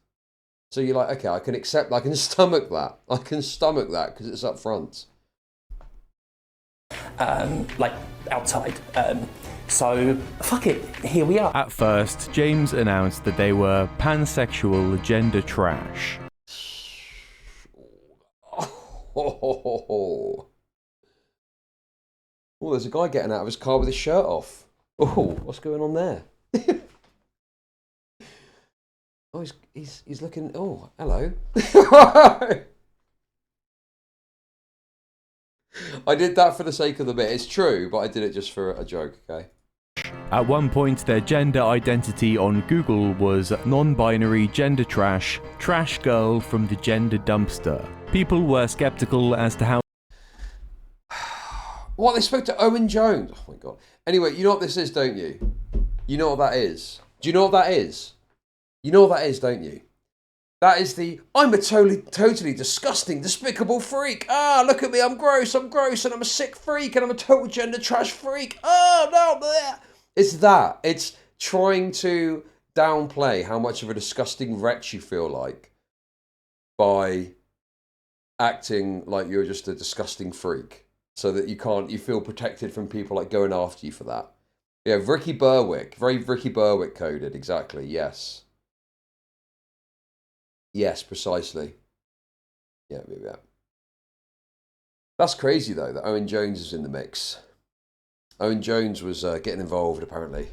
So you're like, okay, I can accept, I can stomach that. I can stomach that because it's up front. Like outside. So, fuck it, here we are. At first, James announced that they were pansexual gender trash. Oh, there's a guy getting out of his car with his shirt off. Oh, what's going on there? Oh, he's looking, oh, hello. I did that for the sake of the bit. It's true, but I did it just for a joke, okay? At one point, their gender identity on Google was non-binary gender trash girl from the gender dumpster. People were skeptical as to how... What, they spoke to Owen Jones? Oh my God. Anyway, you know what this is, don't you? You know what that is? Do you know what that is? You know what that is, don't you? That is the, I'm a totally disgusting, despicable freak. Ah, look at me, I'm gross, and I'm a sick freak, and I'm a total gender trash freak. Oh, no, bleh. It's that. It's trying to downplay how much of a disgusting wretch you feel like by acting like you're just a disgusting freak, so that you feel protected from people like going after you for that. Yeah, Ricky Berwick, very Ricky Berwick coded, exactly, yes. Yes, precisely. Yeah. That's crazy, though, that Owen Jones is in the mix. Owen Jones was getting involved, apparently.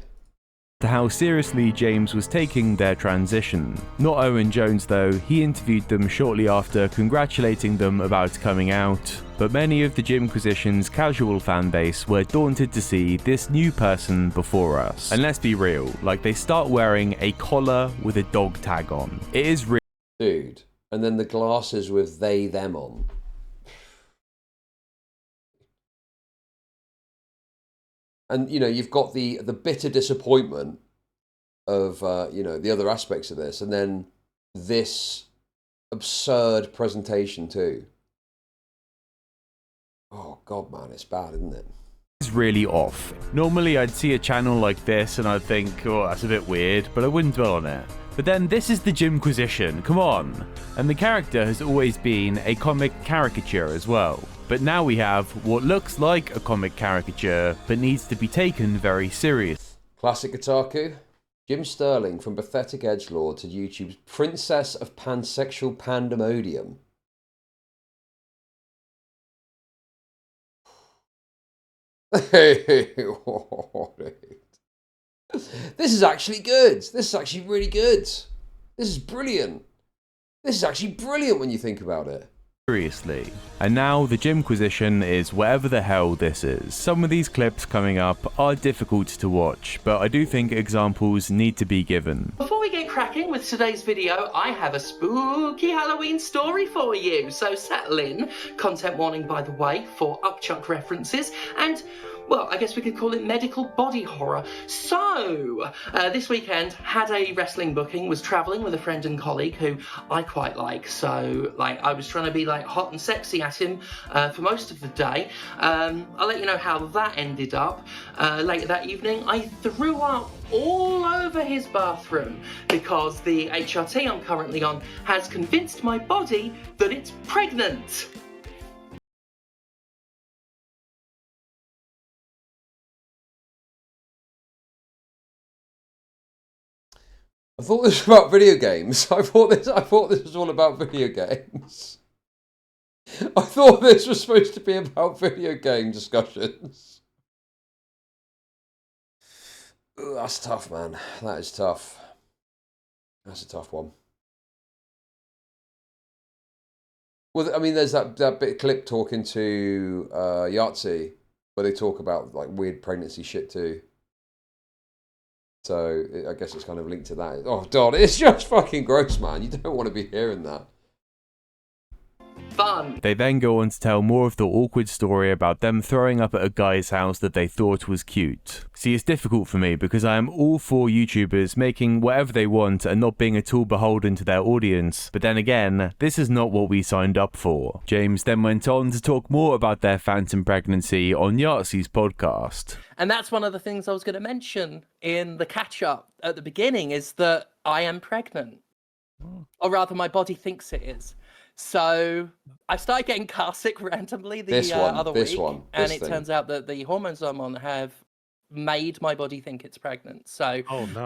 To how seriously James was taking their transition. Not Owen Jones, though. He interviewed them shortly after, congratulating them about coming out. But many of the Jimquisition's casual fanbase were daunted to see this new person before us. And let's be real, like, they start wearing a collar with a dog tag on. It is real. Dude, and then the glasses with they, them on. And, you know, you've got the bitter disappointment of, you know, the other aspects of this, and then this absurd presentation too. Oh, God, man, it's bad, isn't it? It's really off. Normally, I'd see a channel like this and I'd think, oh, that's a bit weird, but I wouldn't dwell on it. But then this is the Jimquisition, come on. And the character has always been a comic caricature as well. But now we have what looks like a comic caricature, but needs to be taken very serious. Classic Otaku. Jim Sterling from Pathetic Edgelord to YouTube's Princess of Pansexual Pandemonium. This is actually good. This is actually really good. This is brilliant. This is actually brilliant when you think about it. seriously. And now the Jimquisition is whatever the hell this is. Some of these clips coming up are difficult to watch, but I do think examples need to be given. Before we get cracking with today's video, I have a spooky Halloween story for you, so settle in. Content warning, by the way, for upchuck references, and well, I guess we could call it medical body horror. So, this weekend, had a wrestling booking, was travelling with a friend and colleague who I quite like, so, I was trying to be, hot and sexy at him for most of the day. I'll let you know how that ended up. Later that evening, I threw up all over his bathroom because the HRT I'm currently on has convinced my body that it's pregnant. I thought this was about video games. I thought this was all about video games. I thought this was supposed to be about video game discussions. Ugh, that's tough, man. That is tough. That's a tough one. Well, I mean, there's that bit of clip talking to Yahtzee where they talk about weird pregnancy shit too. So I guess it's kind of linked to that. Oh, God, it's just fucking gross, man. You don't want to be hearing that. Fun. They then go on to tell more of the awkward story about them throwing up at a guy's house that they thought was cute. See, it's difficult for me because I am all for YouTubers making whatever they want and not being at all beholden to their audience, but then again, this is not what we signed up for. James then went on to talk more about their phantom pregnancy on Yahtzee's podcast. And that's one of the things I was going to mention in the catch-up at the beginning, is that I am pregnant. Or rather, my body thinks it is. So I started getting car sick randomly the other week, and it turns out that the hormones I'm on have made my body think it's pregnant. So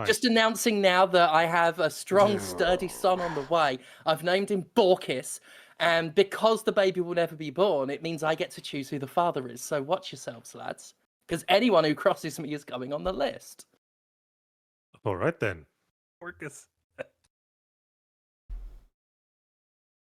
just announcing now that I have a strong, sturdy son on the way. I've named him Borkis, and because the baby will never be born, it means I get to choose who the father is. So watch yourselves, lads, because anyone who crosses me is going on the list. All right then, Borkis.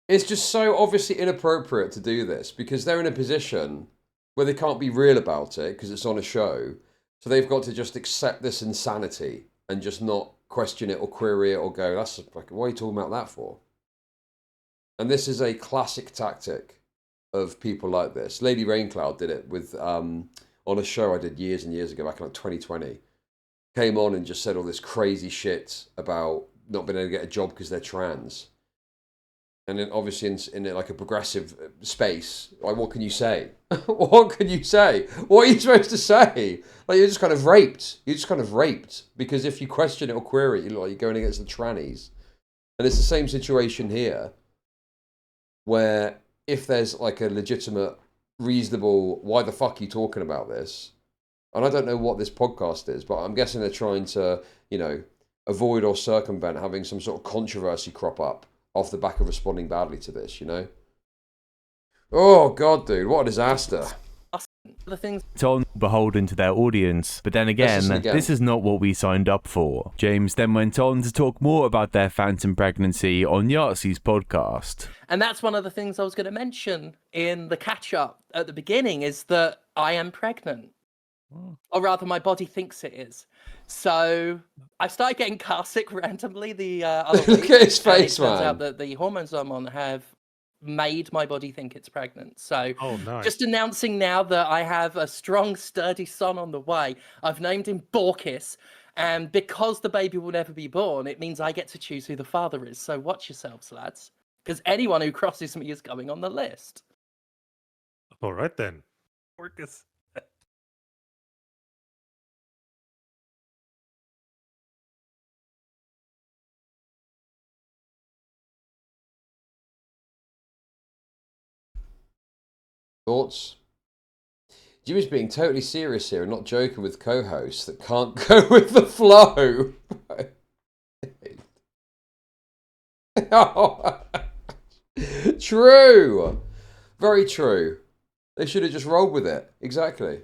It's just so obviously inappropriate to do this because they're in a position where they can't be real about it because it's on a show. So they've got to just accept this insanity and just not question it or query it or go, "That's what are you talking about that for?" And this is a classic tactic of people like this. Lady Raincloud did it with on a show I did years and years ago, back in 2020. Came on and just said all this crazy shit about not being able to get a job because they're trans. And then obviously in a progressive space, what can you say? What can you say? What are you supposed to say? You're just kind of raped. You're just kind of raped. Because if you question it or query it, you're going against the trannies. And it's the same situation here, where if there's a legitimate, reasonable, why the fuck are you talking about this? And I don't know what this podcast is, but I'm guessing they're trying to, avoid or circumvent having some sort of controversy crop up off the back of responding badly to this, Oh, God, dude, what a disaster. The things It's on beholden to their audience, but then again, this is not what we signed up for. James then went on to talk more about their phantom pregnancy on Yahtzee's podcast. And that's one of the things I was going to mention in the catch-up at the beginning, is that I am pregnant. Or rather, my body thinks it is. So I started getting car sick randomly the other week. Look at his face, and it turns man. out that the hormones I'm on have made my body think it's pregnant. So just announcing now that I have a strong, sturdy son on the way. I've named him Borkis, and because the baby will never be born, it means I get to choose who the father is. So watch yourselves, lads, because anyone who crosses me is going on the list. All right then, Borkis. Thoughts? Jimmy's being totally serious here and not joking with co-hosts that can't go with the flow. True. Very true. They should have just rolled with it. Exactly.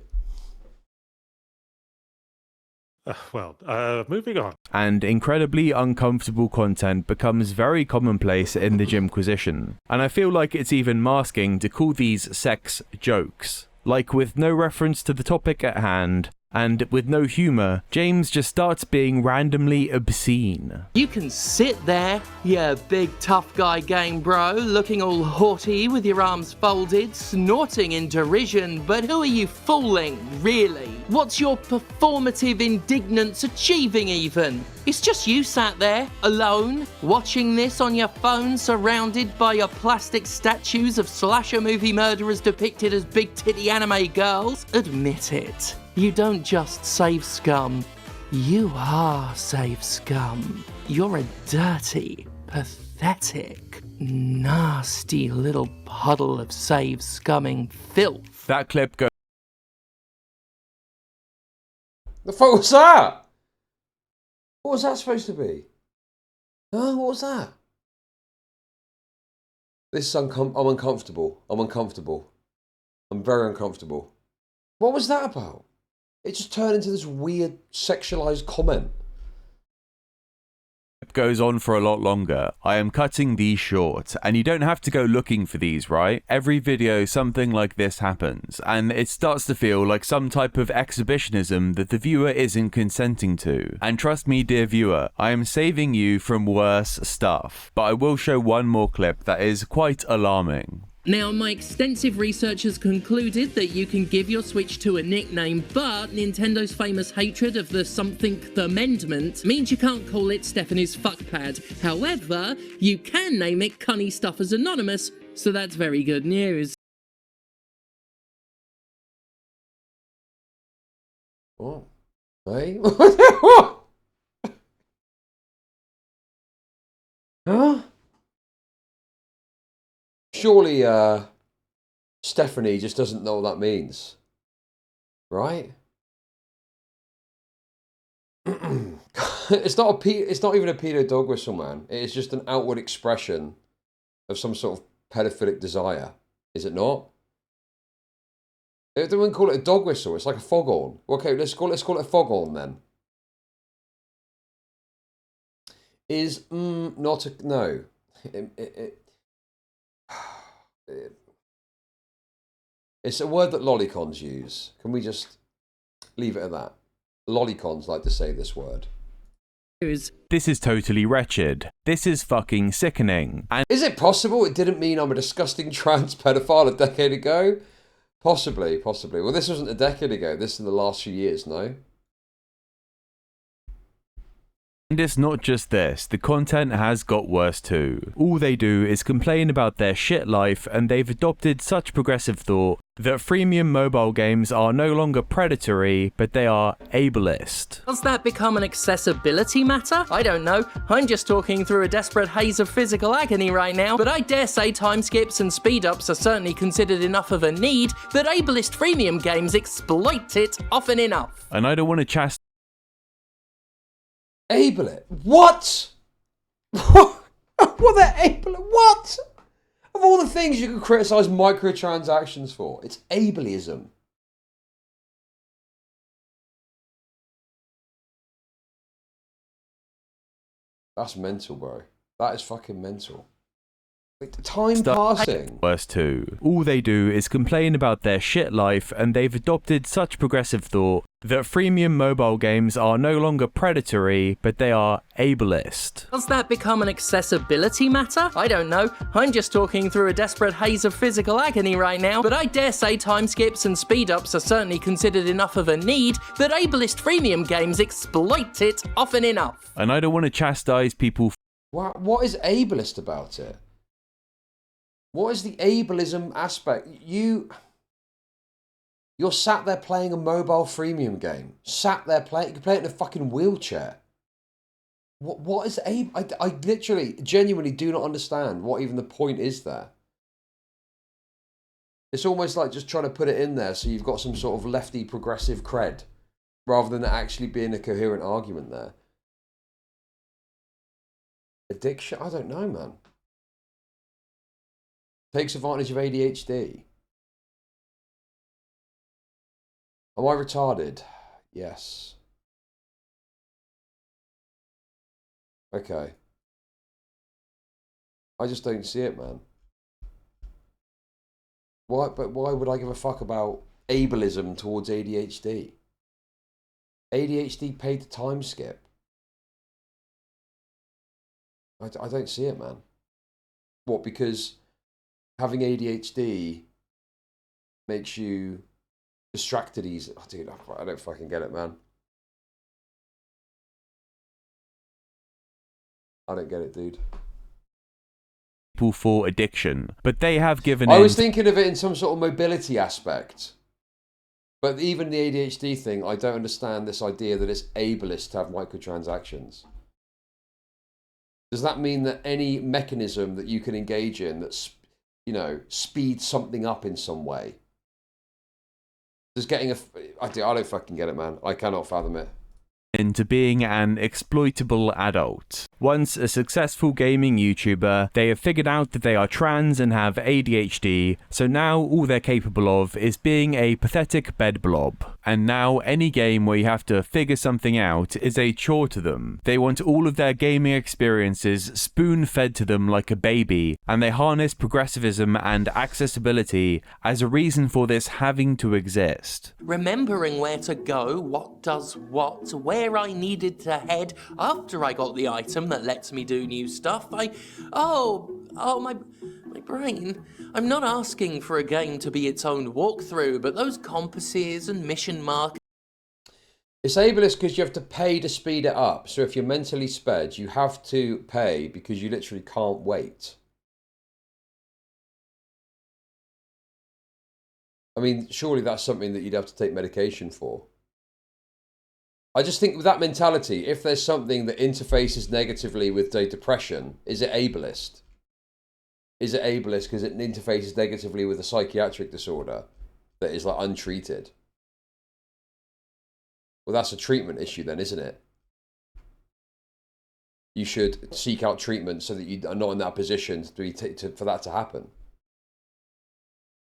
Moving on. And incredibly uncomfortable content becomes very commonplace in the Gymquisition. And I feel like it's even masking to call these sex jokes. Like, with no reference to the topic at hand, and with no humour, James just starts being randomly obscene. You can sit there, you big tough guy game bro, looking all haughty with your arms folded, snorting in derision, but who are you fooling, really? What's your performative indignance achieving even? It's just you sat there, alone, watching this on your phone, surrounded by your plastic statues of slasher movie murderers depicted as big titty anime girls. Admit it. You don't just save scum, you are save scum. You're a dirty, pathetic, nasty little puddle of save scumming filth. That clip goes... The fuck was that? What was that supposed to be? Huh? What was that? This is I'm uncomfortable. I'm uncomfortable. I'm very uncomfortable. What was that about? It just turned into this weird sexualized comment. It goes on for a lot longer. I am cutting these short, and you don't have to go looking for these, right? Every video something like this happens, and it starts to feel like some type of exhibitionism that the viewer isn't consenting to. And trust me, dear viewer, I am saving you from worse stuff, but I will show one more clip that is quite alarming. Now, my extensive research has concluded that you can give your Switch to a nickname, but Nintendo's famous hatred of the something-th amendment means you can't call it Stephanie's fuckpad. However, you can name it Cunny Stuffers Anonymous, so that's very good news. What? Hey? What? Huh? Surely, Stephanie just doesn't know what that means, right? It's not even a pedo dog whistle, man. It is just an outward expression of some sort of pedophilic desire, is it not? They wouldn't call it a dog whistle. It's like a foghorn. Okay, let's call it a foghorn then. Is not a no? It's a word that lolicons use. Can we just leave it at that? Lolicons like to say this word. This is totally wretched. This is fucking sickening. And is it possible it didn't mean I'm a disgusting trans pedophile a decade ago? Possibly. Well, this wasn't a decade ago. This is in the last few years, no? And it's not just this, the content has got worse too. All they do is complain about their shit life, and they've adopted such progressive thought that freemium mobile games are no longer predatory, but they are ableist. Does that become an accessibility matter? I don't know. I'm just talking through a desperate haze of physical agony right now, but I dare say time skips and speed ups are certainly considered enough of a need that ableist freemium games exploit it often enough. And I don't want to chastise Ableist? What? What the ableist? What? Of all the things you can criticize microtransactions for, it's ableism. That's mental, bro. That is fucking mental. Time passing. Worse too. All they do is complain about their shit life, and they've adopted such progressive thought that freemium mobile games are no longer predatory, but they are ableist. Does that become an accessibility matter? I don't know. I'm just talking through a desperate haze of physical agony right now, but I dare say time skips and speed ups are certainly considered enough of a need that ableist freemium games exploit it often enough. And I don't want to chastise people. What is ableist about it? What is the ableism aspect? You're sat there playing a mobile freemium game. Sat there playing. You can play it in a fucking wheelchair. What is I literally, genuinely do not understand what even the point is there. It's almost like just trying to put it in there so you've got some sort of lefty progressive cred, rather than actually being a coherent argument there. Addiction? I don't know, man. Takes advantage of ADHD. Am I retarded? Yes. Okay. I just don't see it, man. Why? But why would I give a fuck about ableism towards ADHD? ADHD paid the time skip. I don't see it, man. What? Because having ADHD makes you distracted easy. Oh, dude, I don't fucking get it, man. I don't get it, dude. People for addiction, but they have given I in. was thinking of it in some sort of mobility aspect. But even the ADHD thing, I don't understand this idea that it's ableist to have microtransactions. Does that mean that any mechanism that you can engage in that's, you know, speeds something up in some way? Just getting a... I don't fucking get it, man. I cannot fathom it. Into being an exploitable adult. Once a successful gaming YouTuber, they have figured out that they are trans and have ADHD, so now all they're capable of is being a pathetic bed blob. And now any game where you have to figure something out is a chore to them. They want all of their gaming experiences spoon-fed to them like a baby, and they harness progressivism and accessibility as a reason for this having to exist. Remembering where to go, what does what, where I needed to head after I got the item that lets me do new stuff. My brain. I'm not asking for a game to be its own walkthrough, but those compasses and mission markers. It's ableist because you have to pay to speed it up. So if you're mentally sped, you have to pay because you literally can't wait. I mean, surely that's something that you'd have to take medication for. I just think with that mentality, if there's something that interfaces negatively with depression, is it ableist? Is it ableist because it interfaces negatively with a psychiatric disorder that is like untreated? Well, that's a treatment issue then, isn't it? You should seek out treatment so that you are not in that position for that to happen.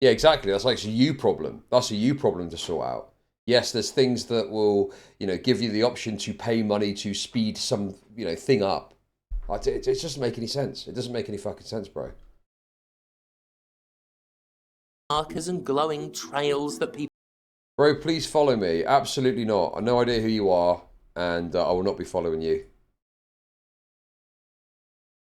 Yeah, exactly. That's like a you problem. That's a you problem to sort out. Yes, there's things that will, you know, give you the option to pay money to speed some, you know, thing up. It doesn't make any sense. It doesn't make any fucking sense, bro. Markers and glowing trails that people... Bro, please follow me. Absolutely not. I have no idea who you are, and I will not be following you.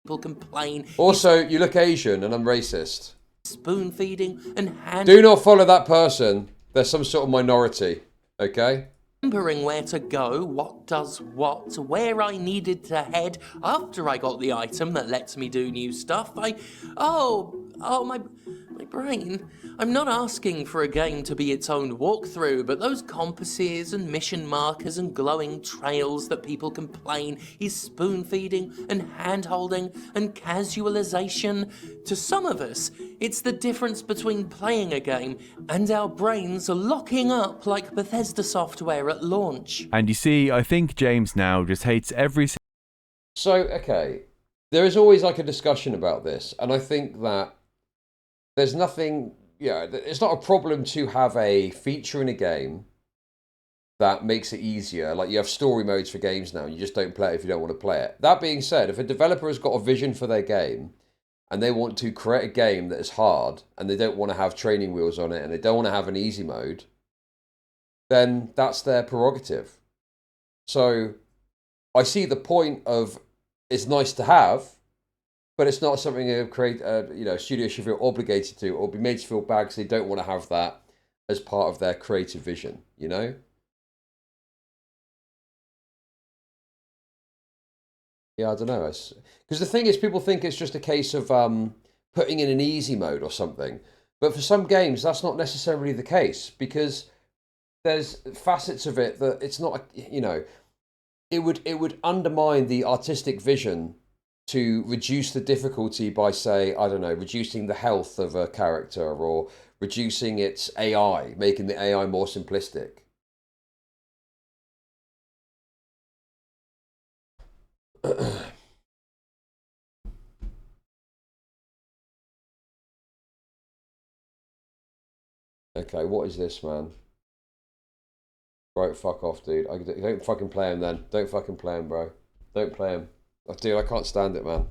People complain. Also, you look Asian, and I'm racist. Spoon feeding and hand... Do not follow that person. There's some sort of minority, okay? Remembering where to go, what does what, where I needed to head after I got the item that lets me do new stuff. My brain. I'm not asking for a game to be its own walkthrough, but those compasses and mission markers and glowing trails that people complain is spoon feeding and hand holding and casualization. To some of us, it's the difference between playing a game and our brains locking up like Bethesda software at launch. And you see, I think James now just hates every... So, okay, there is always like a discussion about this, and I think that there's nothing, yeah, it's not a problem to have a feature in a game that makes it easier. Like you have story modes for games now, and you just don't play it if you don't want to play it. That being said, if a developer has got a vision for their game and they want to create a game that is hard and they don't want to have training wheels on it and they don't want to have an easy mode, then that's their prerogative. So I see the point of it's nice to have, but it's not something a studio should feel obligated to or be made to feel bad because they don't want to have that as part of their creative vision, you know? Yeah, I don't know. Because the thing is, people think it's just a case of putting in an easy mode or something. But for some games, that's not necessarily the case because there's facets of it that it's not, you know, it would undermine the artistic vision to reduce the difficulty by, say, I don't know, reducing the health of a character or reducing its AI, making the AI more simplistic. Okay, what is this, man? Right, fuck off, dude. Don't fucking play him then. Don't fucking play him, bro. Don't play him. Dude, I can't stand it, man.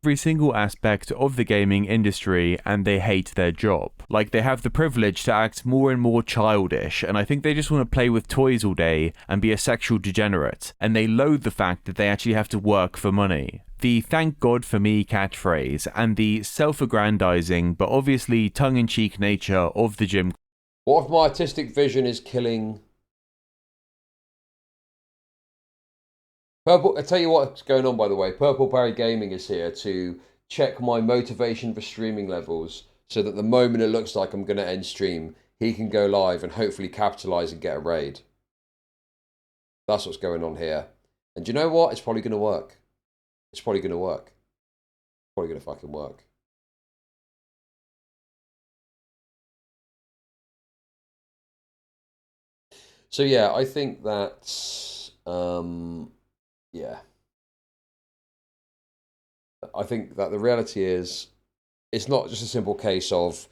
Every single aspect of the gaming industry, and they hate their job. Like, they have the privilege to act more and more childish, and I think they just want to play with toys all day and be a sexual degenerate, and they loathe the fact that they actually have to work for money. The "thank God for me" catchphrase, and the self-aggrandizing but obviously tongue-in-cheek nature of the gym. What if my artistic vision is killing... Purple, I tell you what's going on, by the way. Purple Barry Gaming is here to check my motivation for streaming levels so that the moment it looks like I'm going to end stream, he can go live and hopefully capitalize and get a raid. That's what's going on here. And do you know what? It's probably going to work. It's probably going to work. It's probably going to fucking work. So yeah, I think that's... yeah. I think that the reality is, it's not just a simple case of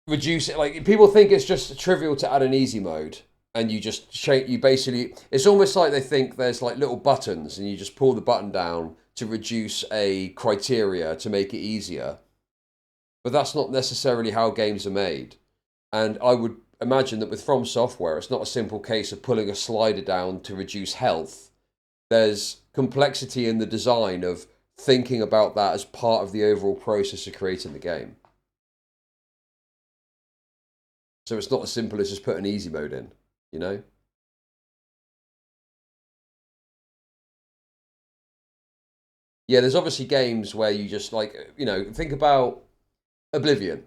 reduce it. Like, people think it's just trivial to add an easy mode, and you just change. You basically, it's almost like they think there's like little buttons, and you just pull the button down to reduce a criteria to make it easier. But that's not necessarily how games are made. And I would imagine that with From Software, it's not a simple case of pulling a slider down to reduce health. There's complexity in the design of thinking about that as part of the overall process of creating the game. So it's not as simple as just put an easy mode in, you know? Yeah, there's obviously games where you just like, you know, think about Oblivion.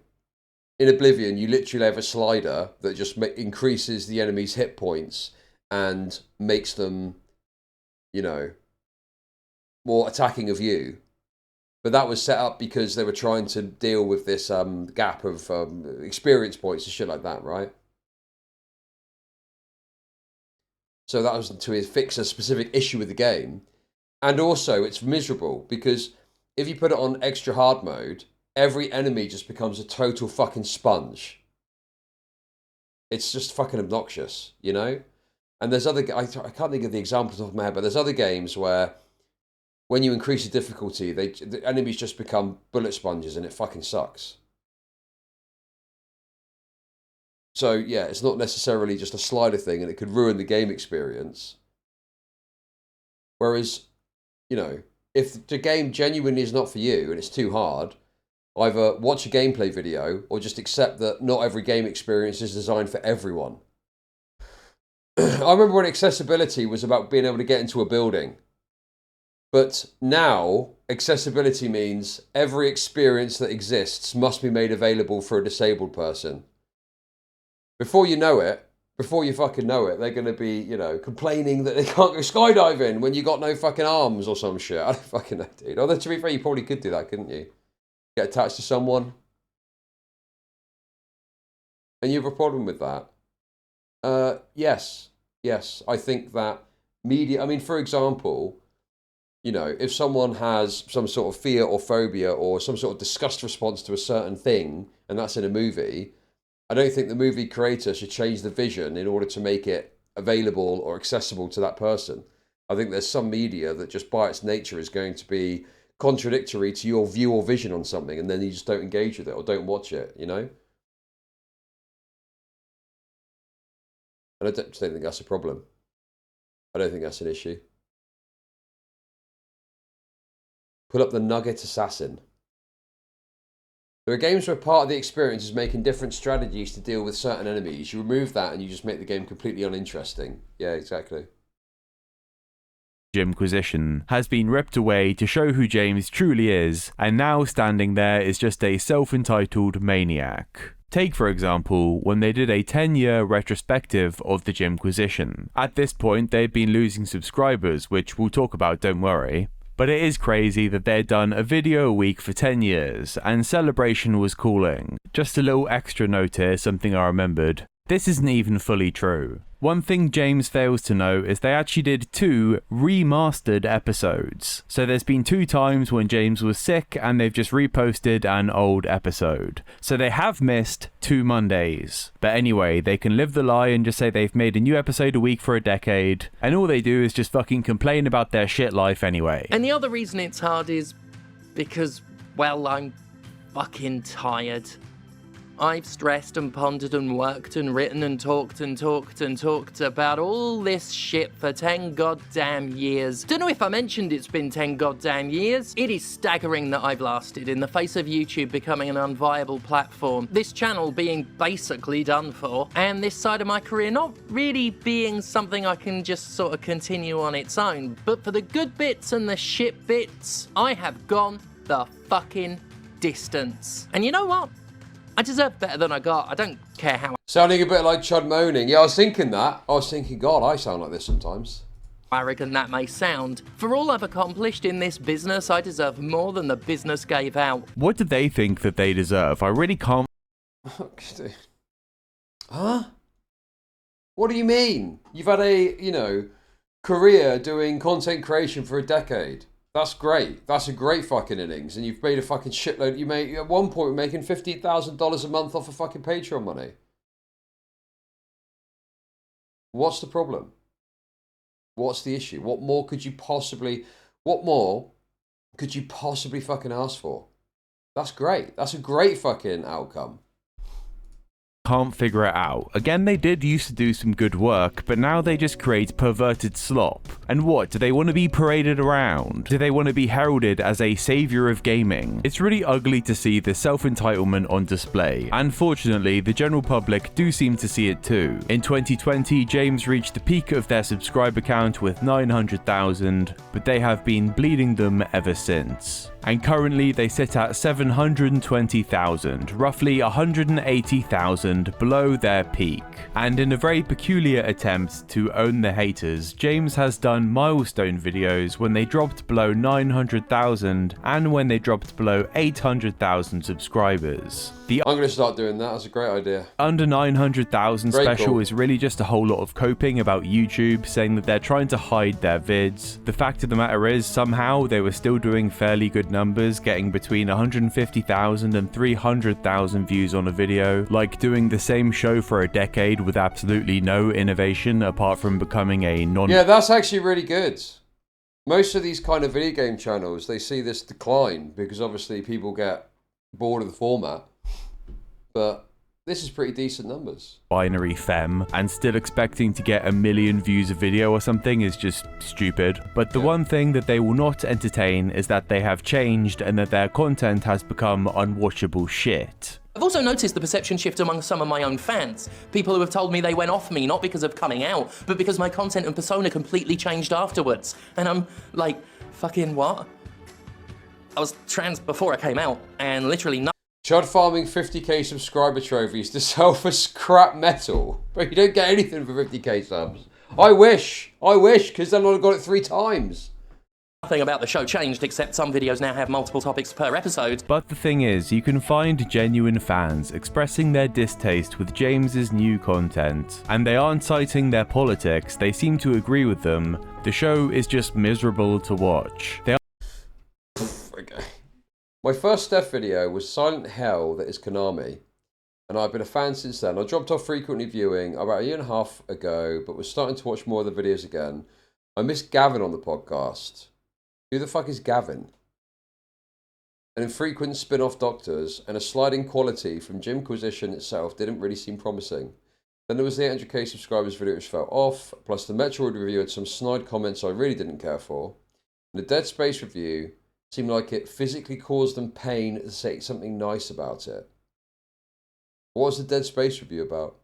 In Oblivion, you literally have a slider that just increases the enemy's hit points and makes them, you know, more attacking of you. But that was set up because they were trying to deal with this gap of experience points and shit like that, right? So that was to fix a specific issue with the game. And also, it's miserable because if you put it on extra hard mode, every enemy just becomes a total fucking sponge. It's just fucking obnoxious, you know? And there's other... I can't think of the examples off my head, but there's other games where when you increase the difficulty, the enemies just become bullet sponges and it fucking sucks. So, yeah, it's not necessarily just a slider thing and it could ruin the game experience. Whereas, you know, if the game genuinely is not for you and it's too hard, either watch a gameplay video or just accept that not every game experience is designed for everyone. I remember when accessibility was about being able to get into a building. But now, accessibility means every experience that exists must be made available for a disabled person. Before you know it, before you fucking know it, they're going to be, you know, complaining that they can't go skydiving when you got no fucking arms or some shit. I don't fucking know, dude. Although, to be fair, you probably could do that, couldn't you? Get attached to someone. And you have a problem with that? Yes. Yes. I think that media... I mean, for example... You know, if someone has some sort of fear or phobia or some sort of disgust response to a certain thing, and that's in a movie, I don't think the movie creator should change the vision in order to make it available or accessible to that person. I think there's some media that just by its nature is going to be contradictory to your view or vision on something, and then you just don't engage with it or don't watch it, you know? And I don't think that's a problem. I don't think that's an issue. Pull up the Nugget Assassin. There are games where part of the experience is making different strategies to deal with certain enemies. You remove that and you just make the game completely uninteresting. Yeah, exactly. Jimquisition has been ripped away to show who James truly is, and now standing there is just a self-entitled maniac. Take, for example, when they did a 10-year retrospective of the Jimquisition. At this point, they'd been losing subscribers, which we'll talk about, don't worry. But it is crazy that they'd done a video a week for 10 years, and celebration was calling. Just a little extra note here, something I remembered. This isn't even fully true. One thing James fails to know is they actually did 2 remastered episodes. So there's been 2 times when James was sick and they've just reposted an old episode. So they have missed 2 Mondays. But anyway, they can live the lie and just say they've made a new episode a week for a decade, and all they do is just fucking complain about their shit life anyway. And the other reason it's hard is because, well, I'm fucking tired. I've stressed and pondered and worked and written and talked about all this shit for 10 goddamn years. Don't know if I mentioned it's been 10 goddamn years. It is staggering that I've lasted in the face of YouTube becoming an unviable platform, this channel being basically done for, and this side of my career not really being something I can just sort of continue on its own. But for the good bits and the shit bits, I have gone the fucking distance. And you know what? I deserve better than I got. I don't care how. Sounding a bit like Chud moaning. Yeah, I was thinking that. I was thinking, God, I sound like this sometimes. Arrogant that may sound. For all I've accomplished in this business, I deserve more than the business gave out. What do they think that they deserve? I really can't. Huh? What do you mean? You've had a, you know, career doing content creation for a decade. That's great. That's a great fucking innings. And you've made a fucking shitload. You made, at one point, making $50,000 a month off of fucking Patreon money. What's the problem? What's the issue? What more could you possibly fucking ask for? That's great. That's a great fucking outcome. Can't figure it out. Again, they did used to do some good work, but now they just create perverted slop. And what, do they want to be paraded around? Do they want to be heralded as a savior of gaming? It's really ugly to see this self-entitlement on display, and fortunately, the general public do seem to see it too. In 2020, James reached the peak of their subscriber count with 900,000, but they have been bleeding them ever since. And currently they sit at 720,000, roughly 180,000 below their peak. And in a very peculiar attempt to own the haters, James has done milestone videos when they dropped below 900,000 and when they dropped below 800,000 subscribers. The I'm going to start doing that. That's a great idea. under 900,000 Very special cool. is really just a whole lot of coping about YouTube, saying that they're trying to hide their vids. The fact of the matter is, somehow they were still doing fairly good numbers, getting between 150,000 and 300,000 views on a video, like doing the same show for a decade with absolutely no innovation apart from becoming a Yeah, that's actually really good. Most of these kind of video game channels, they see this decline because obviously people get bored of the format. But this is pretty decent numbers. binary femme, and still expecting to get 1 million views a video or something is just stupid. But the one thing that they will not entertain is that they have changed and that their content has become unwatchable shit. I've also noticed the perception shift among some of my own fans. People who have told me they went off me, not because of coming out, but because my content and persona completely changed afterwards. And I'm like, fucking what? I was trans before I came out, and literally nothing. Chud farming 50k subscriber trophies to sell for scrap metal. But you don't get anything for 50k subs. I wish, because then I'd have got it 3 times. Nothing about the show changed, except some videos now have multiple topics per episode. But the thing is, you can find genuine fans expressing their distaste with James's new content, and they aren't citing their politics, they seem to agree with them. The show is just miserable to watch. They Okay. My first Steph video was Silent Hell That Is Konami, and I've been a fan since then. I dropped off frequently viewing about 1.5 years ago, but was starting to watch more of the videos again. I missed Gavin on the podcast. Who the fuck is Gavin? And infrequent spin-off doctors and a sliding quality from Gymquisition itself didn't really seem promising. Then there was the 800k subscribers video which fell off, plus the Metroid review had some snide comments I really didn't care for. And the Dead Space review seemed like it physically caused them pain to say something nice about it. What was the Dead Space review about?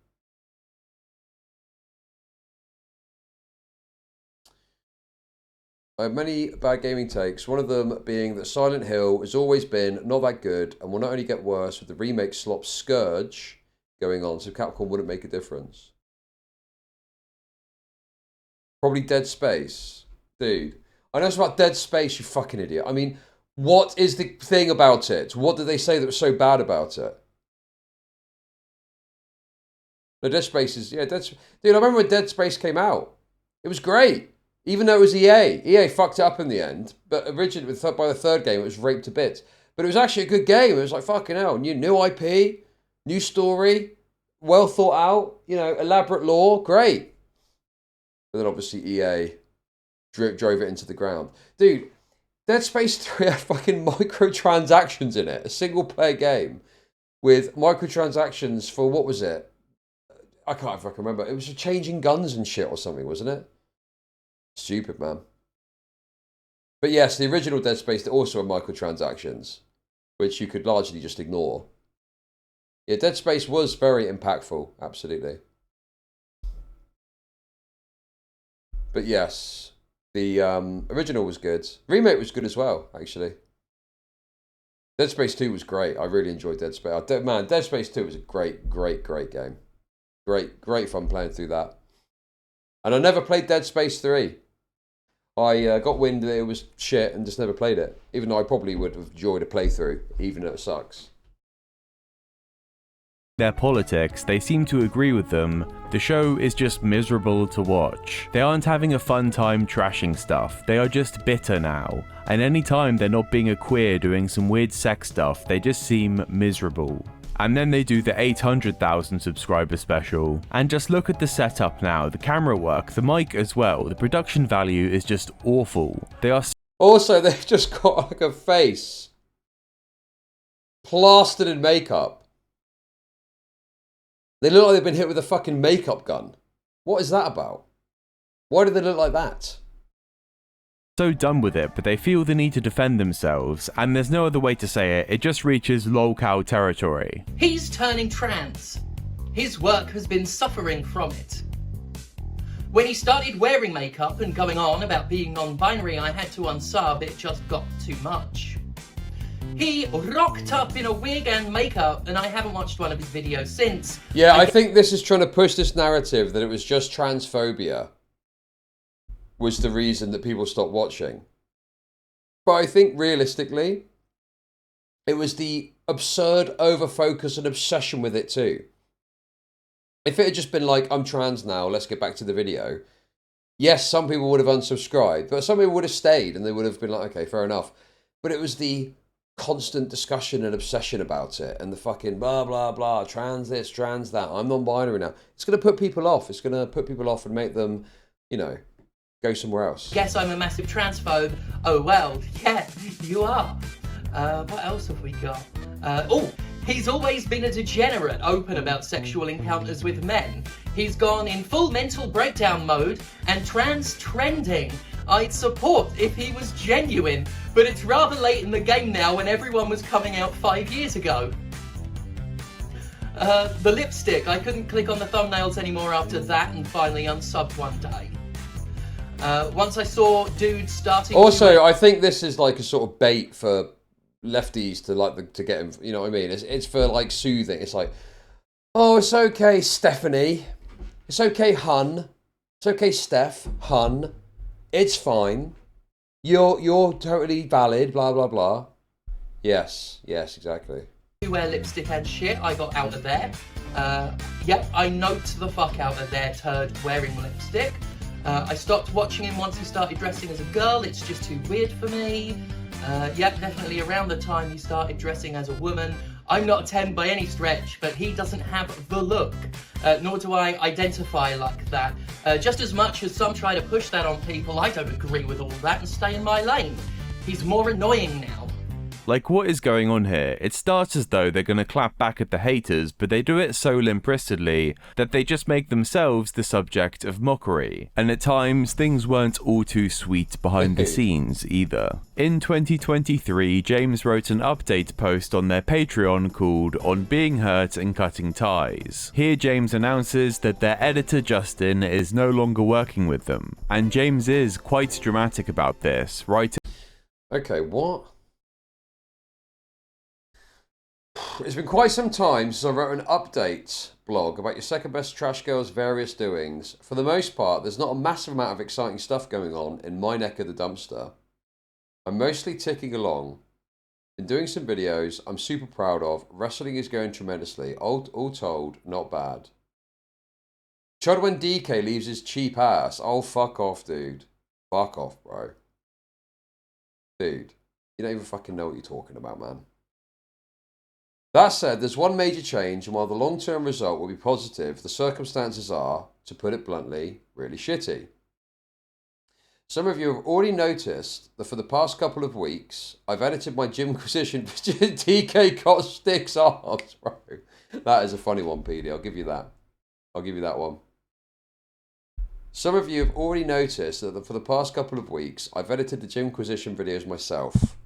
I have many bad gaming takes, one of them being that Silent Hill has always been not that good and will not only get worse with the remake slop Scourge going on, so Capcom wouldn't make a difference. Probably Dead Space. Dude, I know it's about Dead Space, you fucking idiot. I mean, what is the thing about it? What did they say that was so bad about it? No, Dead Space is, yeah, dude, I remember when Dead Space came out. It was great. Even though it was EA. EA fucked it up in the end. But originally, by the third game, it was raped to bits. But it was actually a good game. It was like, fucking hell. New IP, new story, well thought out, you know, elaborate lore. Great. But then obviously EA drove it into the ground. Dude, Dead Space 3 had fucking microtransactions in it. A single player game with microtransactions for, what was it? I can't fucking remember. It was for changing guns and shit or something, wasn't it? Stupid, man. But yes, the original Dead Space also had microtransactions, which you could largely just ignore. Yeah, Dead Space was very impactful, absolutely. But yes, the original was good. Remake was good as well, actually. Dead Space 2 was great. I really enjoyed Dead Space. Man, Dead Space 2 was a great game. Great fun playing through that. And I never played Dead Space 3. I got wind that it was shit and just never played it. Even though I probably would have enjoyed a playthrough, even though it sucks. Their politics, they seem to agree with them. The show is just miserable to watch. They aren't having a fun time trashing stuff, they are just bitter now. And anytime they're not being a queer doing some weird sex stuff, they just seem miserable. And then they do the 800,000 subscriber special. And just look at the setup now, the camera work, the mic as well, the production value is just awful. They are also, they've just got like a face plastered in makeup. They look like they've been hit with a fucking makeup gun. What is that about? Why do they look like that? so done with it, but they feel the need to defend themselves, and there's no other way to say it, it just reaches lolcow territory. He's turning trans. His work has been suffering from it. When he started wearing makeup and going on about being non-binary, I had to unsub, it just got too much. He rocked up in a wig and makeup, and I haven't watched one of his videos since. Yeah, I think this is trying to push this narrative that it was just transphobia was the reason that people stopped watching. But I think realistically, it was the absurd overfocus and obsession with it too. If it had just been like, I'm trans now, let's get back to the video. Yes, some people would have unsubscribed, but some people would have stayed and they would have been like, okay, fair enough. But it was the constant discussion and obsession about it and the fucking blah, blah, blah, trans this, trans that, I'm non-binary now. It's going to put people off. It's going to put people off and make them, you know, go somewhere else. Guess I'm a massive transphobe. Oh, well, yeah, you are. What else have we got? He's always been a degenerate, open about sexual encounters with men. He's gone in full mental breakdown mode and trans trending. I'd support if he was genuine, but it's rather late in the game now when everyone was coming out 5 years ago. The lipstick, I couldn't click on the thumbnails anymore after that and finally unsubbed one day. Once I saw dudes starting... Also, I think this is like a sort of bait for lefties to get him, you know what I mean? It's for like soothing. It's like, oh, it's okay, Stephanie. It's okay, hun. It's okay, Steph, hun. It's fine. You're totally valid, blah, blah, blah. Yes, exactly. You wear lipstick and shit, I got out of there. Yep, I note the fuck out of there, turd wearing lipstick. I stopped watching him once he started dressing as a girl, it's just too weird for me. Yep, definitely around the time he started dressing as a woman. I'm not a 10 by any stretch, but he doesn't have the look, nor do I identify like that. Just as much as some try to push that on people, I don't agree with all that and stay in my lane. He's more annoying now. Like, what is going on here? It starts as though they're gonna clap back at the haters, but they do it so limp-wristedly that they just make themselves the subject of mockery. And at times, things weren't all too sweet behind the scenes either. In 2023, James wrote an update post on their Patreon called On Being Hurt and Cutting Ties. Here James announces that their editor Justin is no longer working with them. And James is quite dramatic about this, writing... Okay, what? It's been quite some time since I wrote an update blog about your second best trash girl's various doings. For the most part, there's not a massive amount of exciting stuff going on in my neck of the dumpster. I'm mostly ticking along. Been doing some videos I'm super proud of. Wrestling is going tremendously. All told, not bad. Chud when DK leaves his cheap ass. Oh, fuck off, dude. Fuck off, bro. Dude, you don't even fucking know what you're talking about, man. That said, there's one major change, and while the long-term result will be positive, the circumstances are, to put it bluntly, really shitty. Some of you have already noticed that for the past couple of weeks, I've edited my gym position for DK got sticks arms, bro. That is a funny one, PD. I'll give you that. I'll give you that one. Some of you have already noticed that for the past couple of weeks, I've edited the Gymquisition videos myself.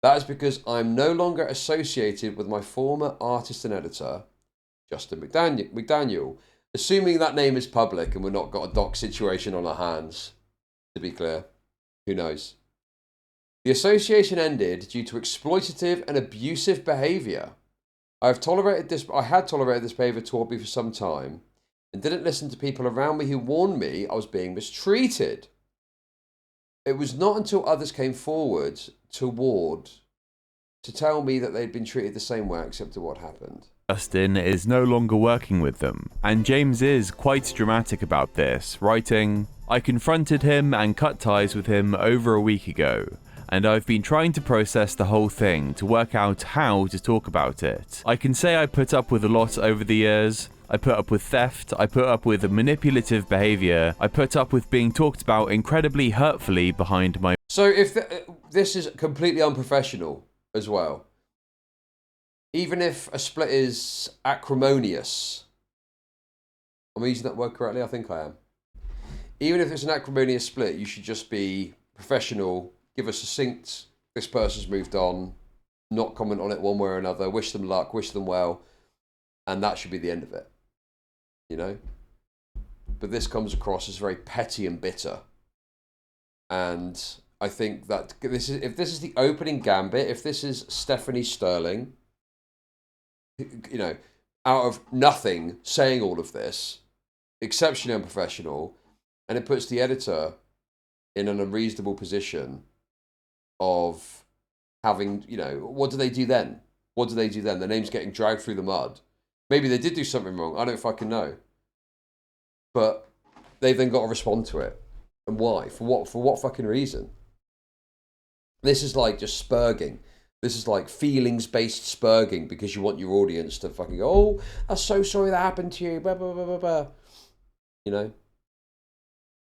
That is because I'm no longer associated with my former artist and editor, Justin McDaniel, assuming that name is public and we've not got a doc situation on our hands, to be clear. Who knows? The association ended due to exploitative and abusive behaviour. I had tolerated this behaviour toward me for some time, and didn't listen to people around me who warned me I was being mistreated. It was not until others came forward to tell me that they'd been treated the same way I accepted what happened. Justin is no longer working with them, and James is quite dramatic about this, writing, "I confronted him and cut ties with him over a week ago, and I've been trying to process the whole thing to work out how to talk about it. I can say I put up with a lot over the years. I put up with theft, I put up with manipulative behaviour, I put up with being talked about incredibly hurtfully behind my..." So if this is completely unprofessional as well, even if a split is acrimonious, am I using that word correctly? I think I am. Even if it's an acrimonious split, you should just be professional, give a succinct, this person's moved on, not comment on it one way or another, wish them luck, wish them well, and that should be the end of it. You know? But this comes across as very petty and bitter. And I think that if this is the opening gambit, if this is Stephanie Sterling, you know, out of nothing saying all of this, exceptionally unprofessional, and it puts the editor in an unreasonable position of having, you know, what do they do then? What do they do then? Their name's getting dragged through the mud. Maybe they did do something wrong. I don't fucking know. But they've then got to respond to it. And why? For what? For what fucking reason? This is like just spurging. This is like feelings-based spurging because you want your audience to fucking go, "Oh, I'm so sorry that happened to you." Blah, blah, blah, blah, blah. You know?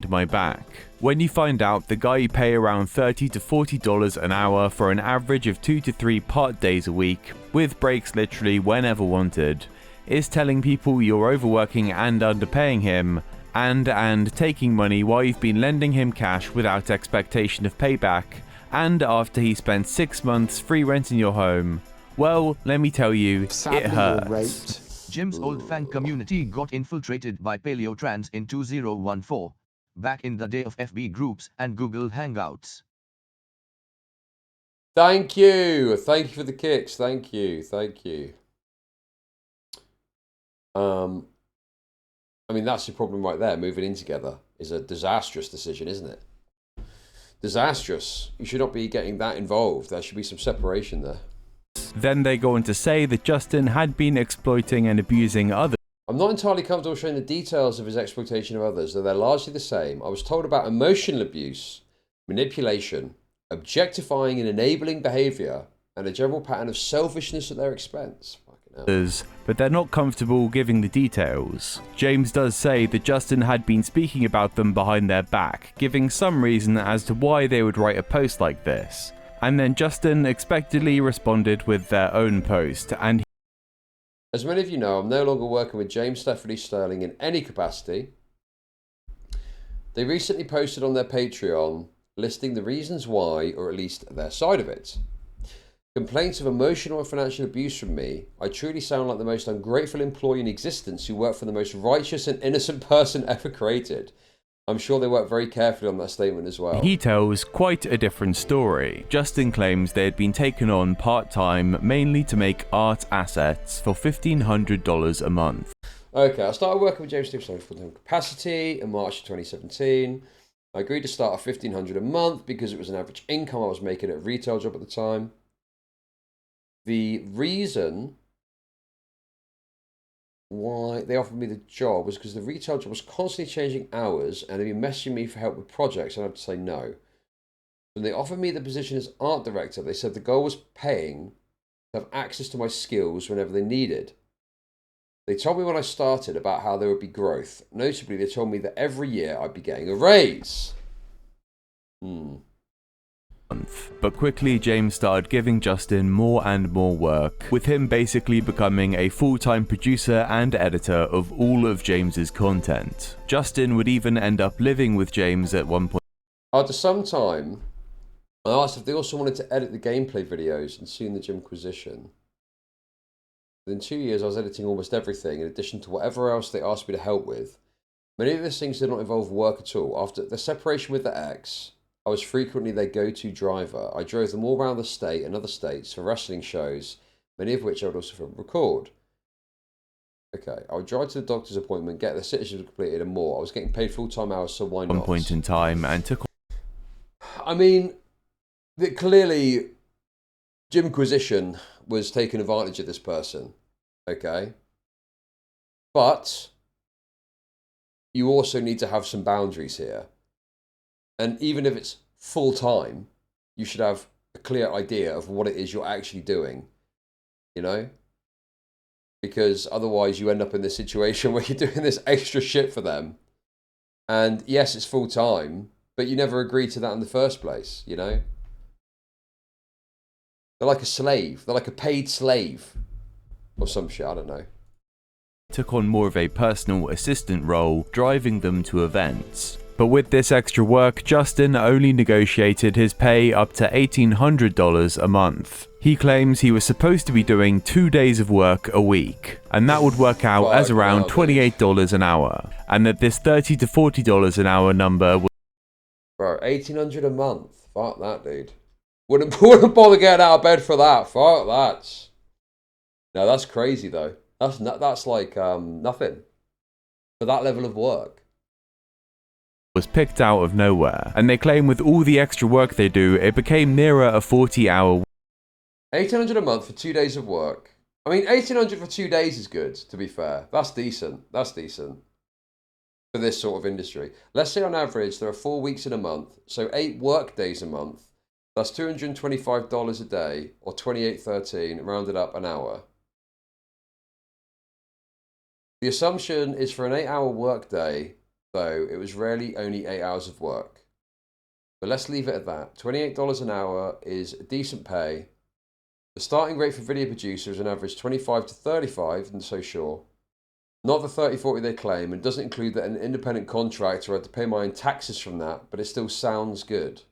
My back. When you find out the guy you pay around $30 to $40 an hour for an average of 2 to 3 part days a week, with breaks literally whenever wanted, is telling people you're overworking and underpaying him, and taking money while you've been lending him cash without expectation of payback, and after he spent 6 months free renting your home, well, let me tell you, it hurts. Jim's old fan community got infiltrated by Paleotrans in 2014, back in the day of FB groups and Google Hangouts. Thank you. Thank you for the kicks. Thank you. Thank you. I mean, that's the problem right there. Moving in together is a disastrous decision, isn't it? Disastrous. You should not be getting that involved. There should be some separation there. Then they go on to say that Justin had been exploiting and abusing others. I'm not entirely comfortable showing the details of his exploitation of others, though they're largely the same. I was told about emotional abuse, manipulation, objectifying and enabling behaviour, and a general pattern of selfishness at their expense. But they're not comfortable giving the details. James does say that Justin had been speaking about them behind their back, giving some reason as to why they would write a post like this. And then Justin expectedly responded with their own post, and as many of you know, I'm no longer working with James Stephanie Sterling in any capacity. They recently posted on their Patreon listing the reasons why, or at least their side of it. Complaints of emotional and financial abuse from me. I truly sound like the most ungrateful employee in existence who worked for the most righteous and innocent person ever created. I'm sure they worked very carefully on that statement as well. He tells quite a different story. Justin claims they had been taken on part-time, mainly to make art assets for $1,500 a month. Okay, I started working with James Stephanie full-time capacity in March 2017. I agreed to start at $1,500 a month because it was an average income I was making at a retail job at the time. The reason why they offered me the job was because the retail job was constantly changing hours and they'd been messaging me for help with projects, and I had to say no. When they offered me the position as art director, they said the goal was paying to have access to my skills whenever they needed. They told me when I started about how there would be growth. Notably, they told me that every year I'd be getting a raise. But quickly James started giving Justin more and more work, with him basically becoming a full-time producer and editor of all of James's content. Justin would even end up living with James at one point. After some time, I asked if they also wanted to edit the gameplay videos and soon the Gymquisition. Within 2 years I was editing almost everything in addition to whatever else they asked me to help with. Many of these things did not involve work at all. After the separation with the ex, I was frequently their go-to driver. I drove them all around the state and other states for wrestling shows, many of which I would also film and record. Okay, I would drive to the doctor's appointment, get the citizenship completed and more. I was getting paid full-time hours, so why not? One point in time and took... I mean, clearly Gymquisition was taking advantage of this person, okay? But you also need to have some boundaries here. And even if it's full-time, you should have a clear idea of what it is you're actually doing, you know? Because otherwise you end up in this situation where you're doing this extra shit for them. And yes, it's full-time, but you never agreed to that in the first place, you know? They're like a slave. They're like a paid slave. Or some shit, I don't know. Took on more of a personal assistant role, driving them to events. But with this extra work, Justin only negotiated his pay up to $1,800 a month. He claims he was supposed to be doing 2 days of work a week, and that would work out as around $28 an hour, and that this $30 to $40 an hour number was... Bro, $1,800 a month. Fuck that, dude. Wouldn't bother getting out of bed for that. Fuck that. No, that's crazy though. That's like nothing for that level of work. Was picked out of nowhere, and they claim with all the extra work they do, it became nearer a 40-hour. $1,800 a month for 2 days of work. I mean, $1,800 for 2 days is good, to be fair. That's decent. That's decent for this sort of industry. Let's say on average there are 4 weeks in a month, so 8 work days a month. That's $225 a day, or $28.13, rounded up an hour. The assumption is for an 8-hour work day, though, it was rarely only 8 hours of work. But let's leave it at that. $28 an hour is decent pay. The starting rate for video producers is an average 25 to 35, and so sure. Not the 30-40 they claim, and doesn't include that an independent contractor had to pay my own taxes from that, but it still sounds good.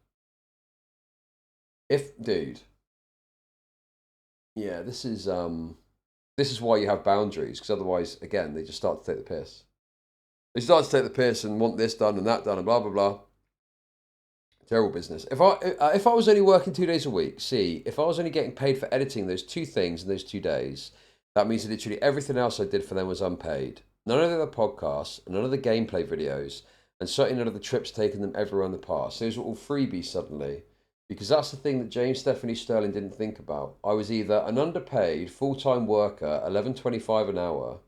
Dude. Yeah, this is why you have boundaries, because otherwise, again, they just start to take the piss. They start to take the piss and want this done and that done and blah, blah, blah. Terrible business. If I was only working 2 days a week, if I was only getting paid for editing those 2 things in those 2 days, that means that literally everything else I did for them was unpaid. None of the other podcasts, none of the gameplay videos, and certainly none of the trips taking them everywhere in the past. Those were all freebies suddenly. Because that's the thing that James Stephanie Sterling didn't think about. I was either an underpaid full-time worker, $11.25 an hour,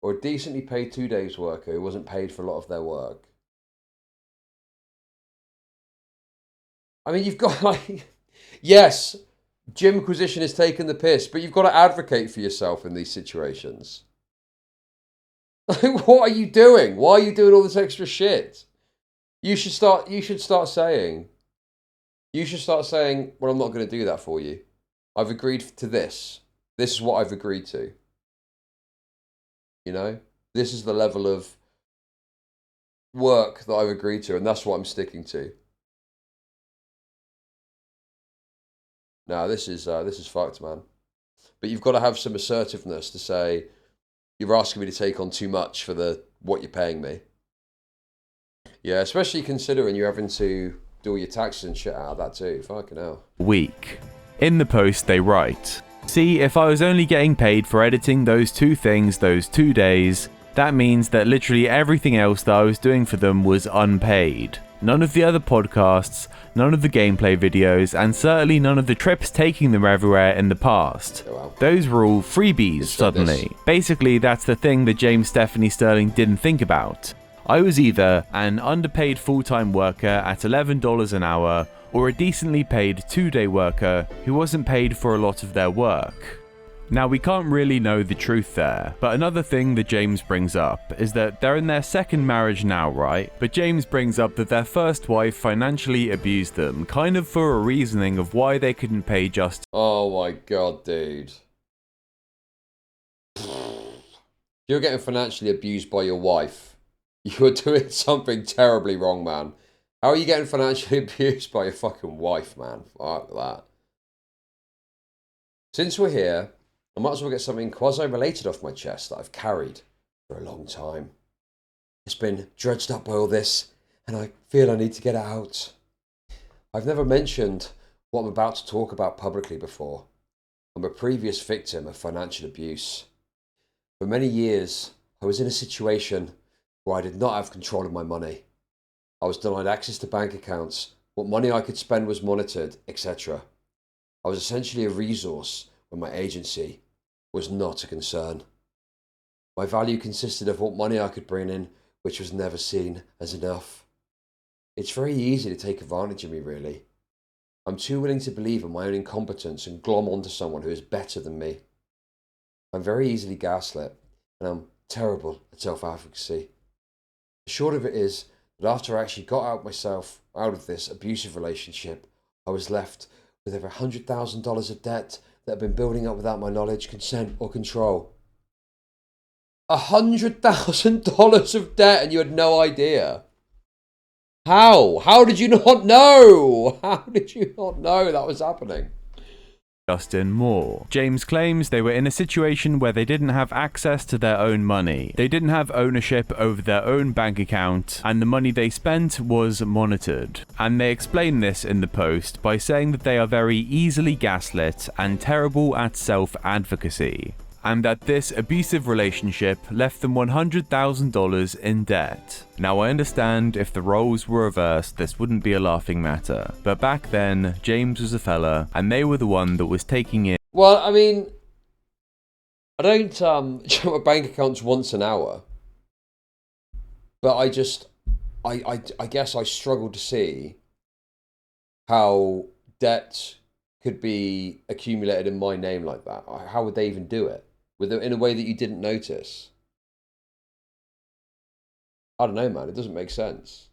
or a decently paid 2 days worker who wasn't paid for a lot of their work. I mean, you've got like... Yes, Gymquisition has taken the piss, but you've got to advocate for yourself in these situations. Like, what are you doing? Why are you doing all this extra shit? You should start saying... well, I'm not going to do that for you. I've agreed to this. This is what I've agreed to. You know? This is the level of work that I've agreed to, and that's what I'm sticking to. No, this is fucked, man. But you've got to have some assertiveness to say, you're asking me to take on too much for what you're paying me. Yeah, especially considering you're having to do all your taxes and shit out of that too. Fucking hell. Week. In the post they write, see, if I was only getting paid for editing those 2 things those 2 days, that means that literally everything else that I was doing for them was unpaid. None of the other podcasts, none of the gameplay videos, and certainly none of the trips taking them everywhere in the past. Those were all freebies suddenly. Basically, that's the thing that James Stephanie Sterling didn't think about. I was either an underpaid full-time worker at $11 an hour, or a decently paid 2-day worker who wasn't paid for a lot of their work. Now, we can't really know the truth there, but another thing that James brings up is that they're in their second marriage now, right? But James brings up that their first wife financially abused them, kind of for a reasoning of why they couldn't pay just. Oh my god, dude. You're getting financially abused by your wife. You're doing something terribly wrong, man. How are you getting financially abused by your fucking wife, man? Fuck that. Since we're here, I might as well get something quasi-related off my chest that I've carried for a long time. It's been dredged up by all this, and I feel I need to get it out. I've never mentioned what I'm about to talk about publicly before. I'm a previous victim of financial abuse. For many years, I was in a situation where I did not have control of my money. I was denied access to bank accounts, what money I could spend was monitored, etc. I was essentially a resource when my agency was not a concern. My value consisted of what money I could bring in, which was never seen as enough. It's very easy to take advantage of me, really. I'm too willing to believe in my own incompetence and glom onto someone who is better than me. I'm very easily gaslit, and I'm terrible at self-advocacy. The short of it is that after I actually got out of this abusive relationship, I was left with over $100,000 of debt that had been building up without my knowledge, consent, or control. $100,000 of debt and you had no idea. How? How did you not know? How did you not know that was happening? Justin Moore. James claims they were in a situation where they didn't have access to their own money. They didn't have ownership over their own bank account, and the money they spent was monitored. And they explain this in the post by saying that they are very easily gaslit and terrible at self-advocacy, and that this abusive relationship left them $100,000 in debt. Now, I understand if the roles were reversed, this wouldn't be a laughing matter, but back then, James was a fella, and they were the one that was taking in. Well, I mean, I don't check my bank accounts once an hour, but I guess I struggle to see how debt could be accumulated in my name like that. How would they even do it? In a way that you didn't notice? I don't know, man. It doesn't make sense.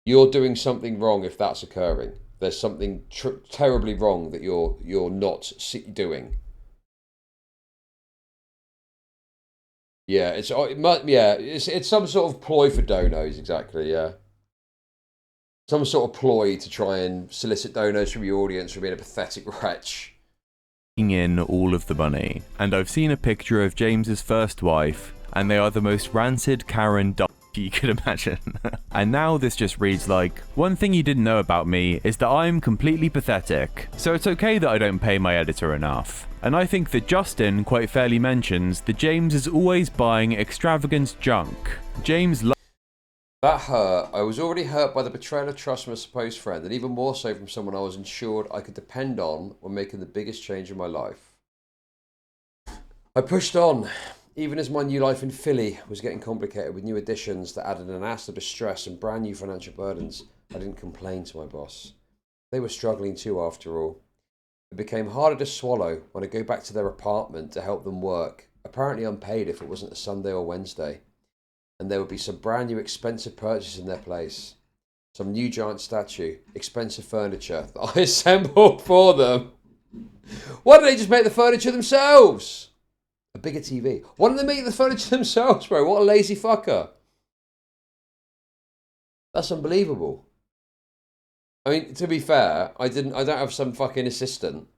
You're doing something wrong if that's occurring. There's something terribly wrong that you're not doing. Yeah, it's some sort of ploy for donos, exactly. Yeah, some sort of ploy to try and solicit donos from your audience for being a pathetic wretch. In all of the money, and I've seen a picture of James's first wife, and they are the most rancid Karen you could imagine. And now this just reads like, one thing you didn't know about me is that I'm completely pathetic, so it's okay that I don't pay my editor enough. And I think that Justin quite fairly mentions that James is always buying extravagant junk. James That hurt. I was already hurt by the betrayal of trust from a supposed friend, and even more so from someone I was ensured I could depend on when making the biggest change in my life. I pushed on, even as my new life in Philly was getting complicated with new additions that added an acid of stress and brand new financial burdens. I didn't complain to my boss. They were struggling too, after all. It became harder to swallow when I go back to their apartment to help them work, apparently unpaid if it wasn't a Sunday or Wednesday. And there would be some brand new expensive purchase in their place. Some new giant statue, expensive furniture that I assembled for them. Why don't they just make the furniture themselves? A bigger TV. Why don't they make the furniture themselves, bro? What a lazy fucker. That's unbelievable. I mean, to be fair, I don't have some fucking assistant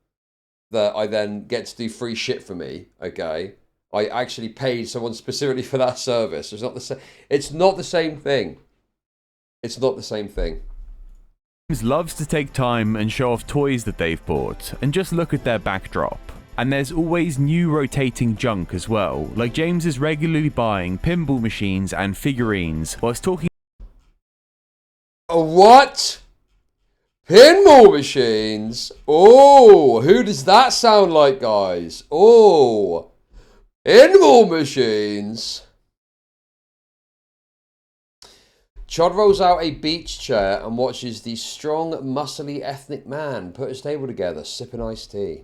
that I then get to do free shit for me, okay? I actually paid someone specifically for that service. It's not the same. It's not the same thing. It's not the same thing. James loves to take time and show off toys that they've bought, and just look at their backdrop. And there's always new rotating junk as well, like James is regularly buying pinball machines and figurines whilst talking What? Pinball machines? Oh, who does that sound like, guys? Oh, pinball machines. Chud rolls out a beach chair and watches the strong, muscly ethnic man put his table together, sipping iced tea.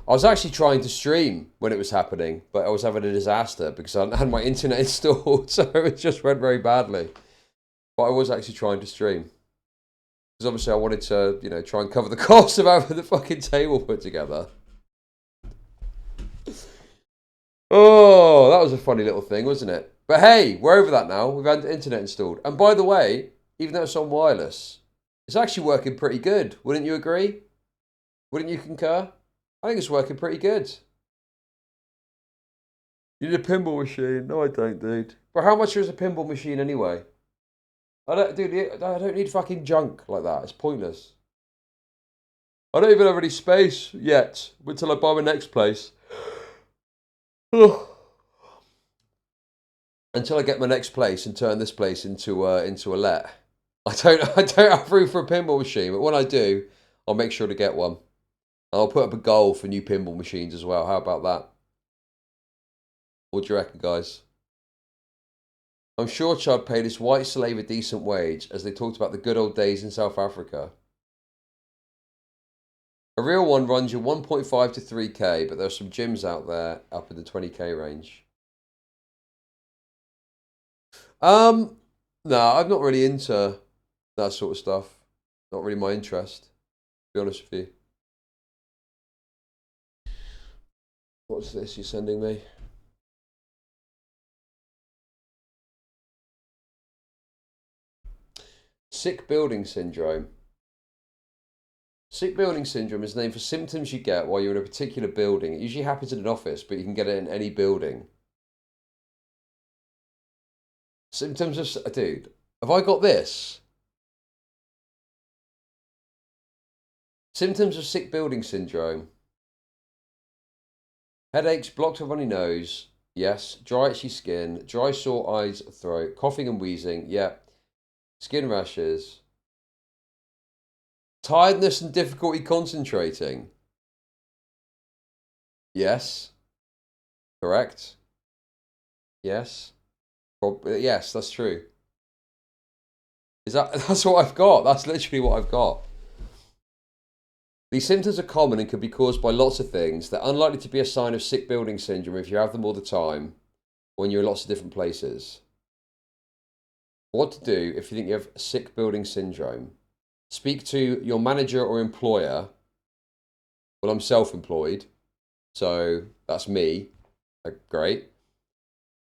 I was actually trying to stream when it was happening, but I was having a disaster because I hadn't had my internet installed, so it just went very badly. But I was actually trying to stream. Because obviously I wanted to, you know, try and cover the cost of having the fucking table put together. Oh, that was a funny little thing, wasn't it? But hey, we're over that now. We've had the internet installed. And by the way, even though it's on wireless, it's actually working pretty good. Wouldn't you agree? Wouldn't you concur? I think it's working pretty good. You need a pinball machine? No, I don't, dude. But how much is a pinball machine anyway? I don't need fucking junk like that. It's pointless. I don't even have any space yet until I buy my next place. Until I get my next place and turn this place into a let. I don't have room for a pinball machine, but when I do, I'll make sure to get one. I'll put up a goal for new pinball machines as well. How about that? What do you reckon, guys? I'm sure Chud paid his white slave a decent wage as they talked about the good old days in South Africa. A real one runs you 1.5 to 3k, but there's some gyms out there up in the 20k range. No, I'm not really into that sort of stuff. Not really my interest, to be honest with you. What's this you're sending me? Sick building syndrome. Sick building syndrome is named for symptoms you get while you're in a particular building. It usually happens in an office, but you can get it in any building. Symptoms of... Dude, have I got this? Symptoms of sick building syndrome. Headaches, blocked or runny nose. Yes. Dry itchy skin. Dry sore eyes, throat. Coughing and wheezing. Yeah. Skin rashes. Tiredness and difficulty concentrating. Yes. Correct. Yes. Yes, that's true. That's what I've got. That's literally what I've got. These symptoms are common and can be caused by lots of things. They're unlikely to be a sign of sick building syndrome if you have them all the time, when you're in lots of different places. What to do if you think you have sick building syndrome? Speak to your manager or employer. Well, I'm self-employed, so that's me. Great.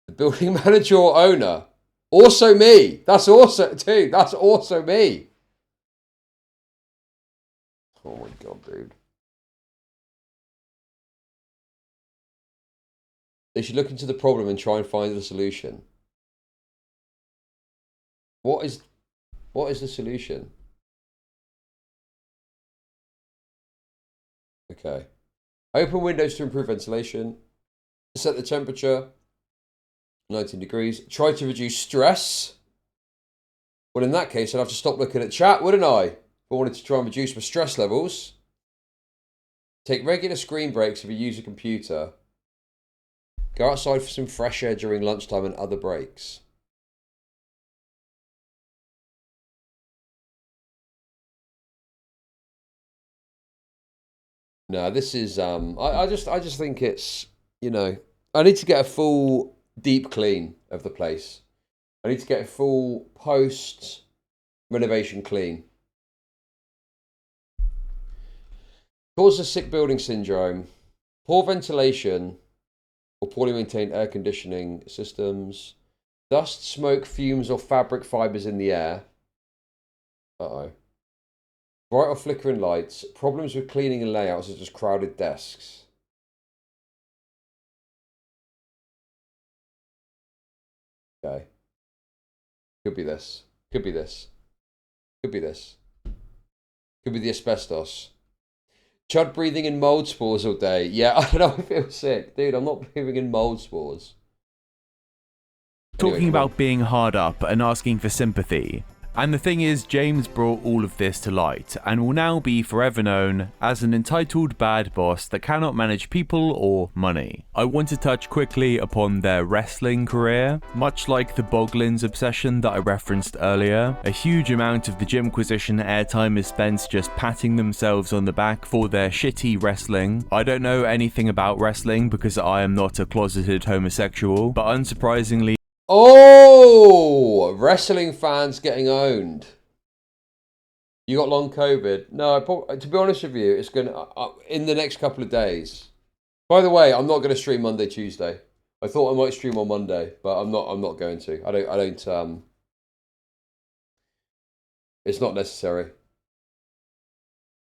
The building manager or owner. Also me. That's also, dude, that's also me. Oh my God, dude. They should look into the problem and try and find the solution. What is the solution? Okay. Open windows to improve ventilation. Set the temperature. 19 degrees. Try to reduce stress. Well, in that case, I'd have to stop looking at chat, wouldn't I? If I wanted to try and reduce my stress levels. Take regular screen breaks if you use a computer. Go outside for some fresh air during lunchtime and other breaks. No, this is I just think it's, you know, I need to get a full deep clean of the place. I need to get a full post renovation clean. Causes sick building syndrome, poor ventilation or poorly maintained air conditioning systems, dust, smoke, fumes or fabric fibers in the air. Uh-oh. Bright or flickering lights, problems with cleaning and layouts such as crowded desks. Okay. Could be this. Could be this. Could be this. Could be the asbestos. Chud breathing in mold spores all day. Yeah, I know, I feel sick. Dude, I'm not breathing in mold spores. Talking about being hard up and asking for sympathy. And the thing is, James brought all of this to light, and will now be forever known as an entitled bad boss that cannot manage people or money. I want to touch quickly upon their wrestling career. Much like the Boglin's obsession that I referenced earlier, a huge amount of the Jimquisition airtime is spent just patting themselves on the back for their shitty wrestling. I don't know anything about wrestling because I am not a closeted homosexual, but unsurprisingly, oh, wrestling fans getting owned. You got long COVID? No, to be honest with you, it's gonna in the next couple of days. By the way, I'm not going to stream Monday, Tuesday. I thought I might stream on Monday, but I'm not going to. I don't. It's not necessary.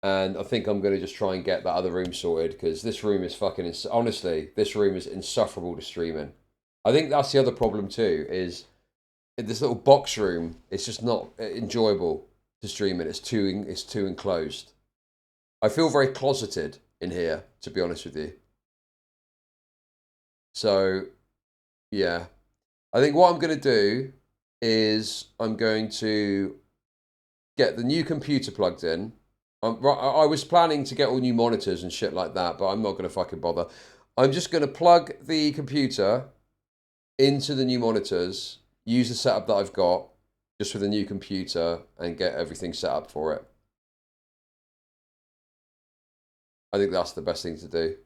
And I think I'm going to just try and get that other room sorted because this room is fucking. Honestly, this room is insufferable to stream in. I think that's the other problem too, is in this little box room, it's just not enjoyable to stream in. It's too enclosed. I feel very closeted in here, to be honest with you. So, yeah. I think what I'm going to do is I'm going to get the new computer plugged in. I was planning to get all new monitors and shit like that, but I'm not going to fucking bother. I'm just going to plug the computer into the new monitors, use the setup that I've got, just with a new computer, and get everything set up for it. I think that's the best thing to do.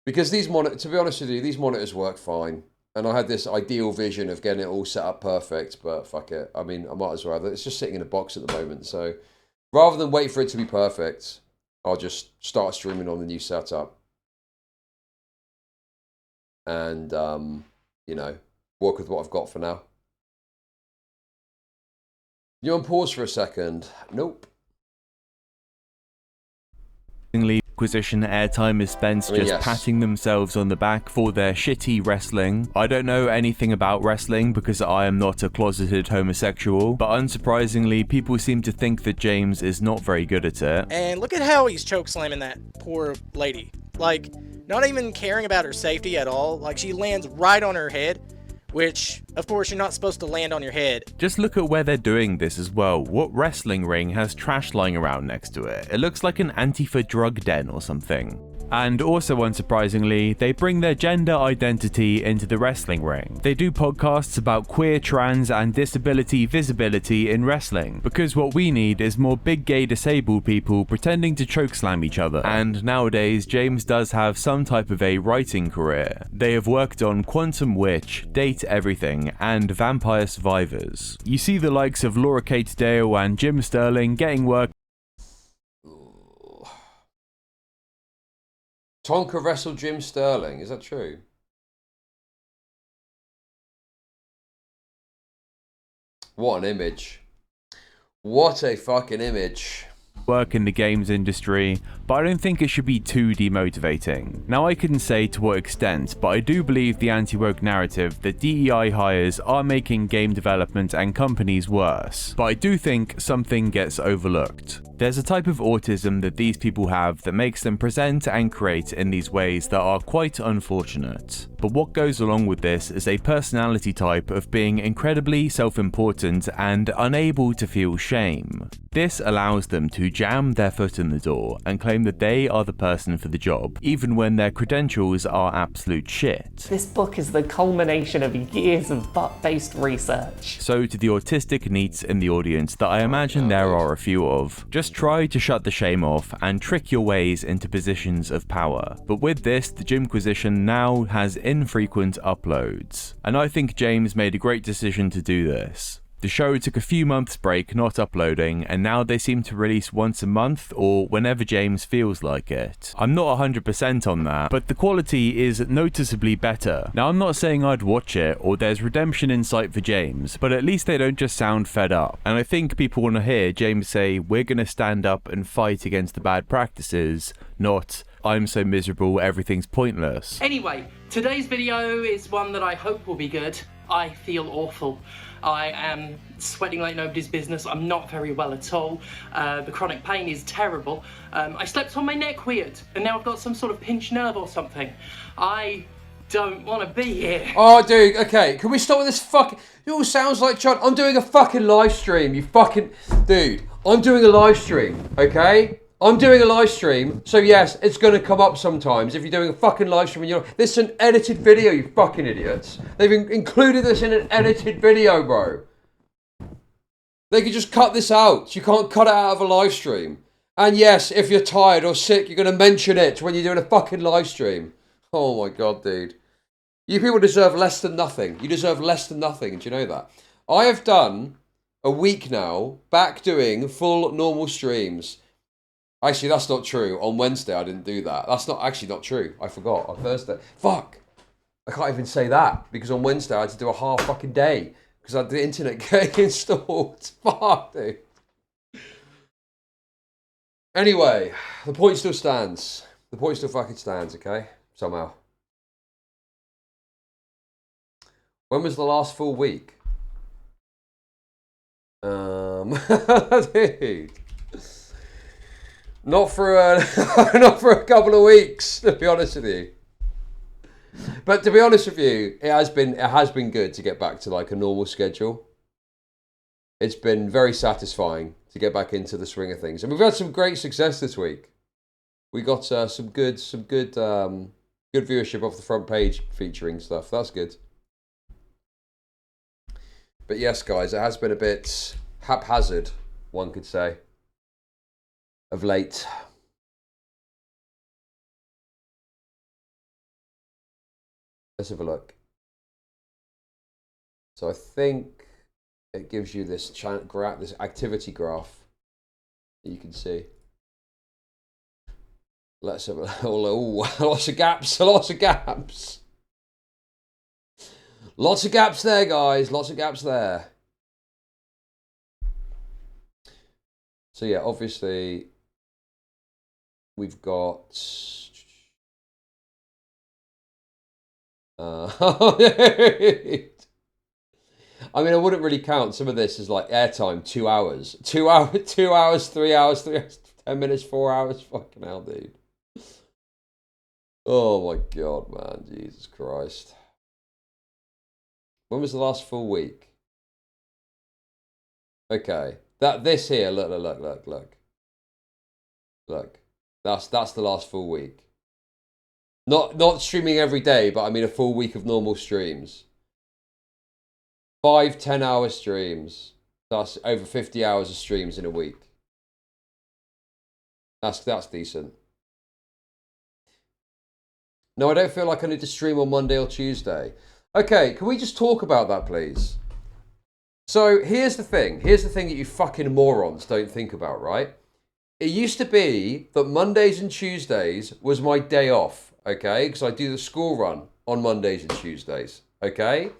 Because these monitors, to be honest with you, these monitors work fine. And I had this ideal vision of getting it all set up perfect, but fuck it. I mean, I might as well. It's just sitting in a box at the moment, so rather than wait for it to be perfect, I'll just start streaming on the new setup. And, you know, work with what I've got for now. You on pause for a second? Nope. Acquisition airtime is spent just patting themselves on the back for their shitty wrestling. I don't know anything about wrestling because I am not a closeted homosexual, but unsurprisingly, people seem to think that James is not very good at it. And look at how he's chokeslamming that poor lady. Like, not even caring about her safety at all. Like, she lands right on her head, which, of course, you're not supposed to land on your head. Just look at where they're doing this as well. What wrestling ring has trash lying around next to it? It looks like an Antifa drug den or something. And also unsurprisingly, they bring their gender identity into the wrestling ring. They do podcasts about queer, trans, and disability visibility in wrestling, because what we need is more big gay disabled people pretending to chokeslam each other. And nowadays, James does have some type of a writing career. They have worked on Quantum Witch, Date Everything, and Vampire Survivors. You see the likes of Laura Kate Dale and Jim Sterling getting work. Tonka wrestled Jim Sterling. Is that true? What an image. What a fucking image. Work in the games industry, but I don't think it should be too demotivating. Now, I couldn't say to what extent, but I do believe the anti-woke narrative that DEI hires are making game development and companies worse, but I do think something gets overlooked. There's a type of autism that these people have that makes them present and create in these ways that are quite unfortunate. But what goes along with this is a personality type of being incredibly self-important and unable to feel shame. This allows them to jam their foot in the door and claim that they are the person for the job, even when their credentials are absolute shit. This book is the culmination of years of butt-based research. So to the autistic neets in the audience that I imagine there are a few of, just try to shut the shame off and trick your ways into positions of power. But with this, the Jimquisition now has infrequent uploads, and I think James made a great decision to do this. The show took a few months break not uploading, and now they seem to release once a month or whenever James feels like it. I'm not 100% on that, but the quality is noticeably better. Now, I'm not saying I'd watch it or there's redemption in sight for James, but at least they don't just sound fed up. And I think people want to hear James say, we're gonna stand up and fight against the bad practices, not, I'm so miserable, everything's pointless. Anyway, today's video is one that I hope will be good. I feel awful. I am sweating like nobody's business. I'm not very well at all. The chronic pain is terrible. I slept on my neck weird, and now I've got some sort of pinched nerve or something. I don't want to be here. Oh, dude, okay. Can we stop with this fucking... It all sounds like Chud. I'm doing a fucking live stream, you fucking... Dude, I'm doing a live stream, okay? I'm doing a live stream, so yes, it's going to come up sometimes if you're doing a fucking live stream and you're... This is an edited video, you fucking idiots. They've included this in an edited video, bro. They could just cut this out. You can't cut it out of a live stream. And yes, if you're tired or sick, you're going to mention it when you're doing a fucking live stream. Oh my god, dude. You people deserve less than nothing. You deserve less than nothing. Do you know that? I have done a week now back doing full normal streams. Actually, that's not true. On Wednesday, I didn't do that. That's not actually not true. I forgot. On Thursday. Fuck. I can't even say that because on Wednesday, I had to do a half fucking day because I had the internet getting installed. Fuck, dude. Anyway, the point still stands. The point still fucking stands, okay? Somehow. When was the last full week? Dude. Not for a couple of weeks, to be honest with you. But to be honest with you, it has been good to get back to like a normal schedule. It's been very satisfying to get back into the swing of things, and we've had some great success this week. We got some good viewership off the front page featuring stuff. That's good. But yes, guys, it has been a bit haphazard, one could say, of late. Let's have a look. So I think it gives you this this activity graph that you can see. Let's have a lots of gaps, lots of gaps. Lots of gaps there, guys. Lots of gaps there. So yeah, obviously we've got I mean, I wouldn't really count some of this as like airtime. 2 hours, 2 hours, 2 hours, 3 hours, 3 hours, 10 minutes, 4 hours. Fucking hell, dude. Oh my god, man. Jesus Christ. When was the last full week? Okay. This here, look. That's the last full week. Not streaming every day, but I mean a full week of normal streams. 5 10-hour streams. That's over 50 hours of streams in a week. That's decent. No, I don't feel like I need to stream on Monday or Tuesday. Okay, can we just talk about that, please? So here's the thing. Here's the thing that you fucking morons don't think about, right? It used to be that Mondays and Tuesdays was my day off, okay? Because I do the school run on Mondays and Tuesdays, okay?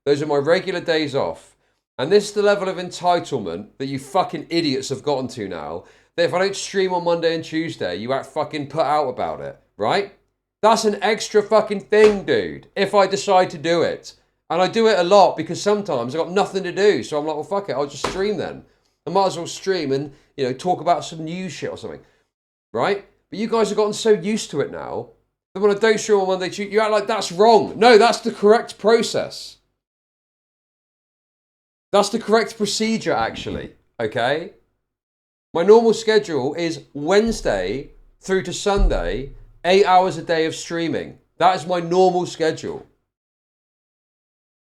Those are my regular days off. And this is the level of entitlement that you fucking idiots have gotten to now, that if I don't stream on Monday and Tuesday, you act fucking put out about it, right? That's an extra fucking thing, dude, if I decide to do it. And I do it a lot because sometimes I've got nothing to do. So I'm like, well, fuck it, I'll just stream then. I might as well stream and, you know, talk about some news shit or something, right? But you guys have gotten so used to it now that when I don't stream on Monday, you act like that's wrong. No, that's the correct process. That's the correct procedure, actually, okay? My normal schedule is Wednesday through to Sunday, 8 hours a day of streaming. That is my normal schedule.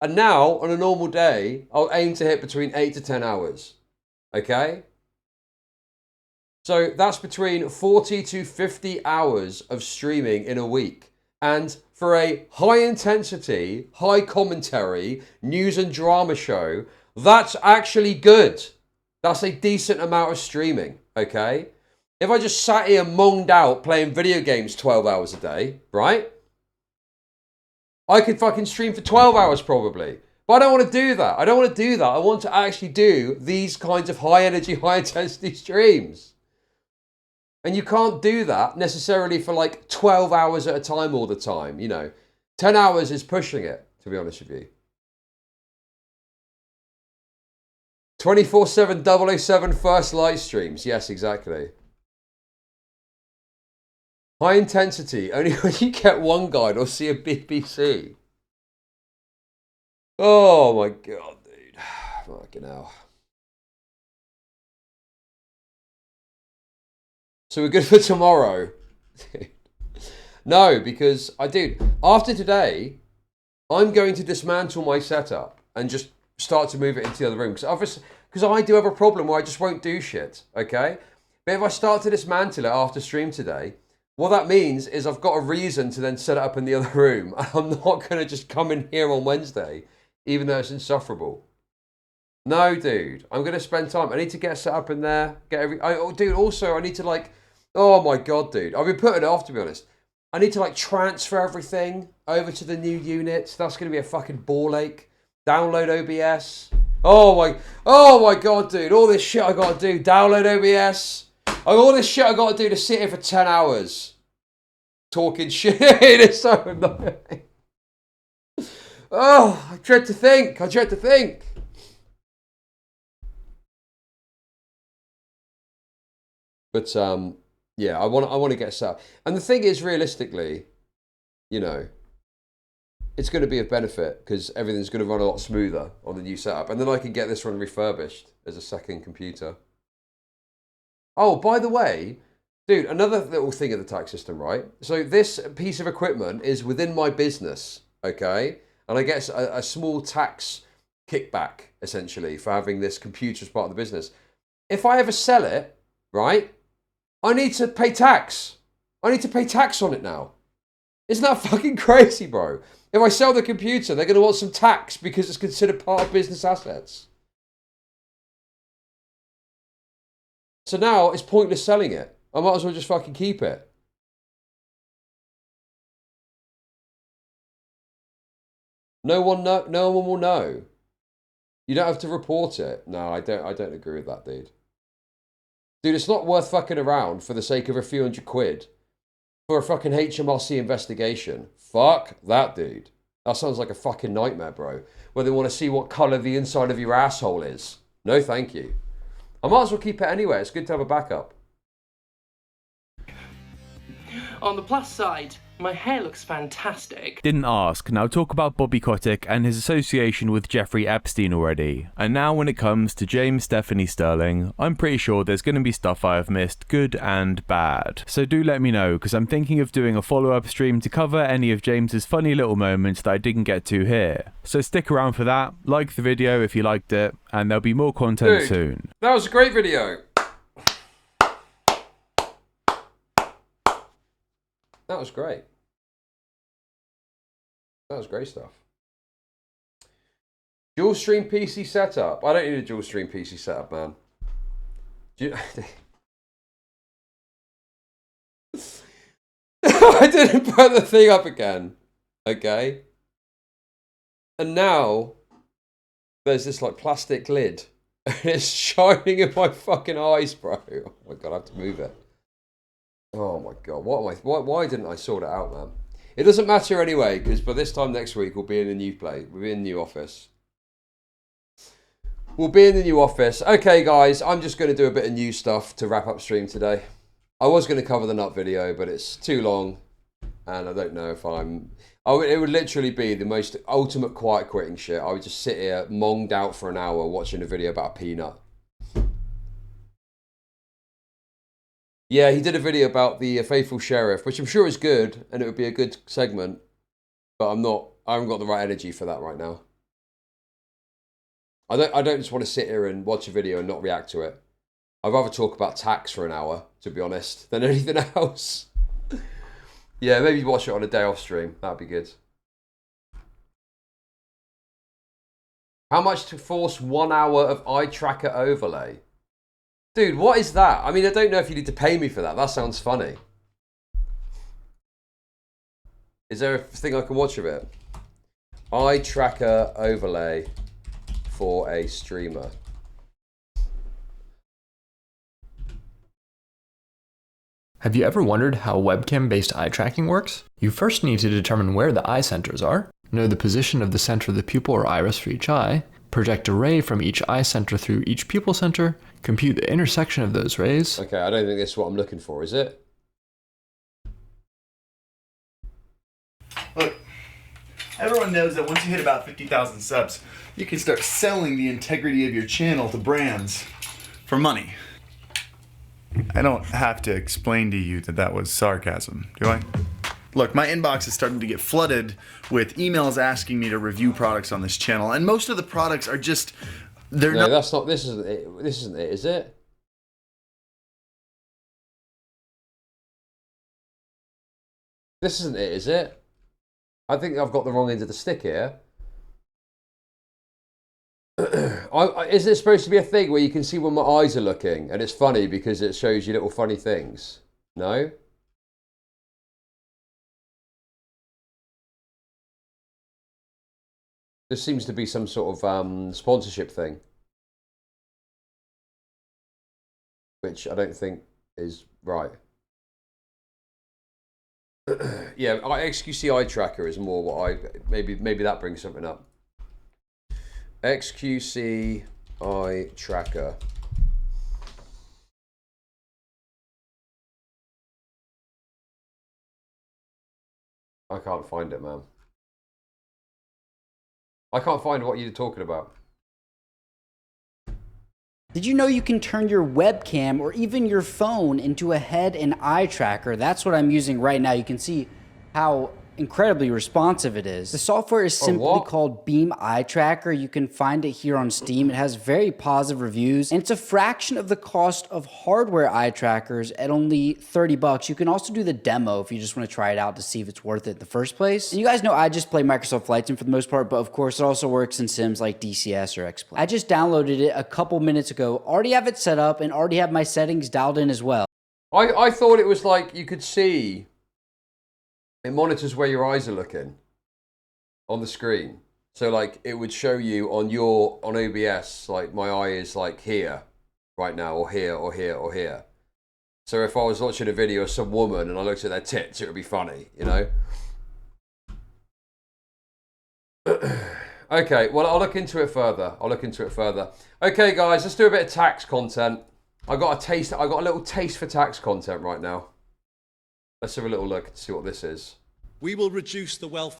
And now, on a normal day, I'll aim to hit between 8 to 10 hours. Okay? So that's between 40 to 50 hours of streaming in a week. And for a high intensity, high commentary, news and drama show, that's actually good. That's a decent amount of streaming. Okay? If I just sat here monged out playing video games 12 hours a day, right? I could fucking stream for 12 hours probably. But I don't want to do that. I don't want to do that. I want to actually do these kinds of high energy, high intensity streams. And you can't do that necessarily for like 12 hours at a time all the time. You know, 10 hours is pushing it, to be honest with you. 24/7 007 first light streams. Yes, exactly. High intensity, only when you get one guide or see a BBC. Oh my god, dude. Fucking hell. So we're good for tomorrow. No, because after today, I'm going to dismantle my setup and just start to move it into the other room. Because I do have a problem where I just won't do shit, okay? But if I start to dismantle it after stream today, what that means is I've got a reason to then set it up in the other room. I'm not going to just come in here on Wednesday, even though it's insufferable. No, dude. I'm going to spend time. I need to get set up in there. Dude, also, I need to, like... Oh, my God, dude. I've been putting it off, to be honest. I need to, like, transfer everything over to the new units. That's going to be a fucking ball ache. Download OBS. Oh, my God, dude. All this shit I got to do. Download OBS. All this shit I got to do to sit here for 10 hours. Talking shit. It's so annoying. Oh, I dread to think. But, yeah, I want to get set up. And the thing is, realistically, you know, it's going to be of benefit because everything's going to run a lot smoother on the new setup. And then I can get this one refurbished as a second computer. Oh, by the way, dude, another little thing of the tax system, right? So this piece of equipment is within my business, okay? And I get a small tax kickback, essentially, for having this computer as part of the business. If I ever sell it, right, I need to pay tax. I need to pay tax on it now. Isn't that fucking crazy, bro? If I sell the computer, they're going to want some tax because it's considered part of business assets. So now it's pointless selling it. I might as well just fucking keep it. No one will know. You don't have to report it. No, I don't agree with that, dude. Dude, it's not worth fucking around for the sake of a few £100 for a fucking HMRC investigation. Fuck that, dude. That sounds like a fucking nightmare, bro. Where they want to see what colour the inside of your asshole is. No, thank you. I might as well keep it anyway. It's good to have a backup. On the plus side, my hair looks fantastic. Didn't ask. Now talk about Bobby Kotick and his association with Jeffrey Epstein already. And now when it comes to James Stephanie Sterling, I'm pretty sure there's going to be stuff I have missed, good and bad. So do let me know, because I'm thinking of doing a follow-up stream to cover any of James's funny little moments that I didn't get to here. So stick around for that, like the video if you liked it, and there'll be more content Dude, soon. That was a great video. That was great. That was great stuff. Dual stream PC setup. I don't need a dual stream PC setup, man. I didn't put the thing up again. Okay. And now there's this like plastic lid. And it's shining in my fucking eyes, bro. Oh my god, I have to move it. Oh my god, why didn't I sort it out, man? It doesn't matter anyway, because by this time next week we'll be in a new place. We'll be in the new office. We'll be in the new office. Okay, guys, I'm just going to do a bit of new stuff to wrap up stream today. I was going to cover the nut video, but it's too long, and I don't know if it would literally be the most ultimate quiet quitting shit. I would just sit here, monged out for an hour watching a video about a peanut. Yeah, he did a video about the Faithful Sheriff, which I'm sure is good, and it would be a good segment, but I haven't got the right energy for that right now. I don't just want to sit here and watch a video and not react to it. I'd rather talk about tax for an hour, to be honest, than anything else. Yeah, maybe watch it on a day off stream. That'd be good. How much to force 1 hour of eye tracker overlay? Dude, what is that? I mean, I don't know if you need to pay me for that. That sounds funny. Is there a thing I can watch of it? Eye tracker overlay for a streamer. Have you ever wondered how webcam-based eye tracking works? You first need to determine where the eye centers are, know the position of the center of the pupil or iris for each eye, project a ray from each eye center through each pupil center, compute the intersection of those rays. Okay, I don't think this is what I'm looking for, is it? Everyone knows that once you hit about 50,000 subs, you can start selling the integrity of your channel to brands for money. I don't have to explain to you that that was sarcasm, do I? Look, my inbox is starting to get flooded with emails asking me to review products on this channel, and most of the products are just... They're No, that's not... This isn't it. This isn't it, is it? This isn't it, is it? I think I've got the wrong end of the stick here. Is it supposed to be a thing where you can see when my eyes are looking and it's funny because it shows you little funny things? No? This seems to be some sort of sponsorship thing. Which I don't think is right. Yeah, XQC eye tracker is more what I... Maybe that brings something up. XQC eye tracker. I can't find it, man. I can't find what you're talking about. Did you know you can turn your webcam or even your phone into a head and eye tracker? That's what I'm using right now. You can see how incredibly responsive it is. The software is simply called Beam Eye Tracker. You can find it here on Steam. It has very positive reviews, and it's a fraction of the cost of hardware eye trackers at only 30 bucks. You can also do the demo if you just want to try it out to see if it's worth it in the first place. And you guys know I just play Microsoft Flight Sim for the most part, but of course it also works in sims like DCS or X-Plane. I just downloaded it a couple minutes ago, already have it set up, and already have my settings dialed in as well. I thought it was like you could see... It monitors where your eyes are looking on the screen. So like it would show you on OBS, like my eye is like here right now, or here, or here, or here. So if I was watching a video of some woman and I looked at their tits, it would be funny, you know? Okay, well, I'll look into it further. Okay, guys, let's do a bit of tax content. I got a little taste for tax content right now. Let's have a little look and see what this is. We will reduce the wealth.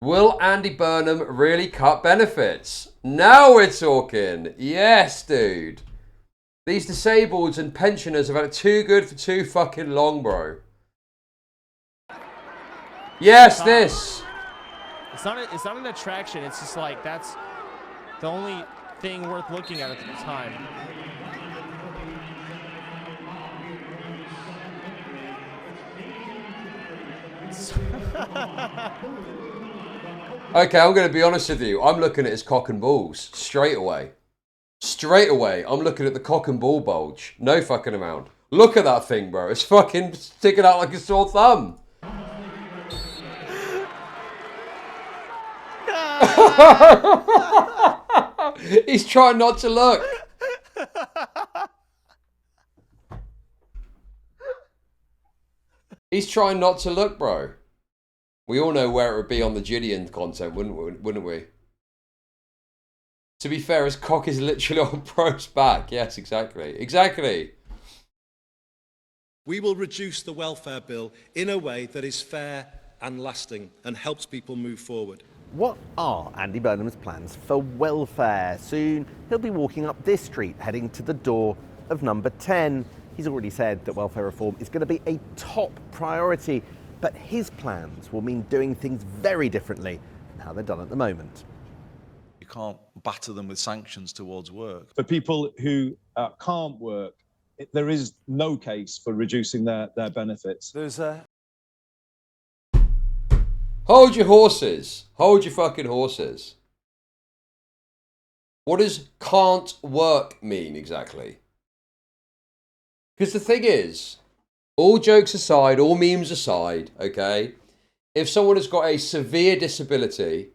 Will Andy Burnham really cut benefits? Now we're talking. Yes, dude. These disableds and pensioners have had it too good for too fucking long, bro. Yes, this. It's not an attraction. It's just like that's the only thing worth looking at the time. Okay, I'm going to be honest with you. I'm looking at his cock and balls straight away. Straight away, I'm looking at the cock and ball bulge. No fucking amount. Look at that thing, bro. It's fucking sticking out like a sore thumb. He's trying not to look. He's trying not to look, bro. We all know where it would be on the JIDEON content, wouldn't we? To be fair, his cock is literally on bro's back. Yes, exactly. Exactly. We will reduce the welfare bill in a way that is fair and lasting and helps people move forward. What are Andy Burnham's plans for welfare? Soon he'll be walking up this street, heading to the door of number 10. He's already said that welfare reform is going to be a top priority, but his plans will mean doing things very differently than how they're done at the moment. You can't batter them with sanctions towards work. For people who can't work, there is no case for reducing their benefits. There's a... Hold your horses. Hold your fucking horses. What does can't work mean exactly? Because the thing is, all jokes aside, all memes aside, okay, if someone has got a severe disability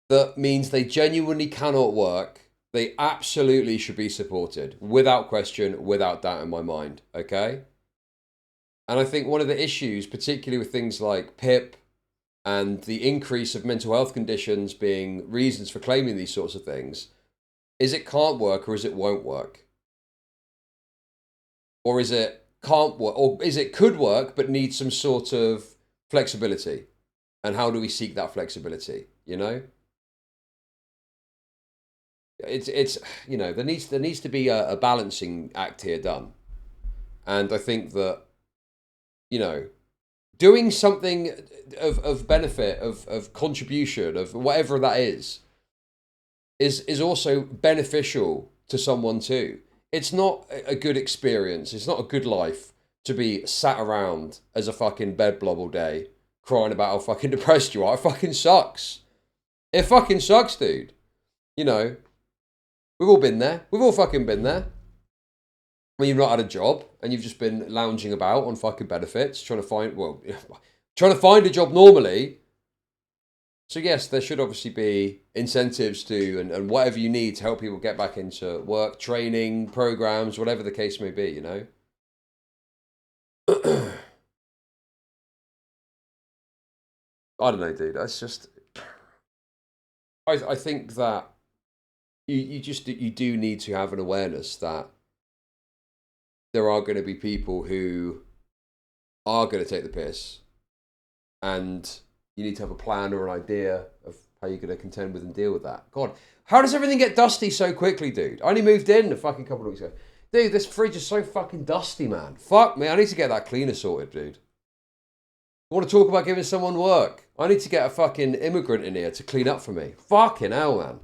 that means they genuinely cannot work, they absolutely should be supported, without question, without doubt in my mind, okay? And I think one of the issues, particularly with things like PIP and the increase of mental health conditions being reasons for claiming these sorts of things, is it can't work or is it won't work? Or is it can't work, or is it could work but needs some sort of flexibility? And how do we seek that flexibility, you know? It's you know, there needs to be a balancing act here done. And I think that, you know, doing something of benefit, of contribution, of whatever that is also beneficial to someone too. It's not a good experience. It's not a good life to be sat around as a fucking bed blob all day crying about how fucking depressed you are. It fucking sucks. It fucking sucks, dude. You know, we've all been there. We've all fucking been there. When you've not had a job and you've just been lounging about on fucking benefits, trying to find a job normally. So yes, there should obviously be incentives to and whatever you need to help people get back into work, training, programs, whatever the case may be, you know? I don't know, dude. That's just... I think that you do need to have an awareness that there are going to be people who are going to take the piss, and you need to have a plan or an idea of how you're going to contend with and deal with that. God, how does everything get dusty so quickly, dude? I only moved in a fucking couple of weeks ago. Dude, this fridge is so fucking dusty, man. Fuck me, I need to get that cleaner sorted, dude. I want to talk about giving someone work. I need to get a fucking immigrant in here to clean up for me. Fucking hell, man.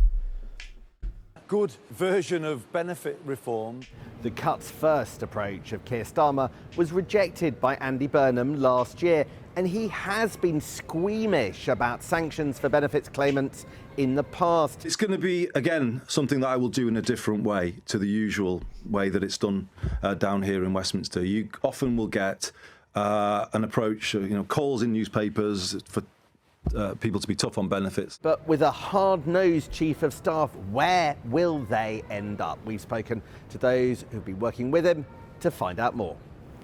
Good version of benefit reform. The cuts first approach of Keir Starmer was rejected by Andy Burnham last year, and he has been squeamish about sanctions for benefits claimants in the past. It's going to be, again, something that I will do in a different way to the usual way that it's done down here in Westminster. You often will get an approach, you know, calls in newspapers for people to be tough on benefits. But with a hard-nosed chief of staff, where will they end up? We've spoken to those who've been working with him to find out more.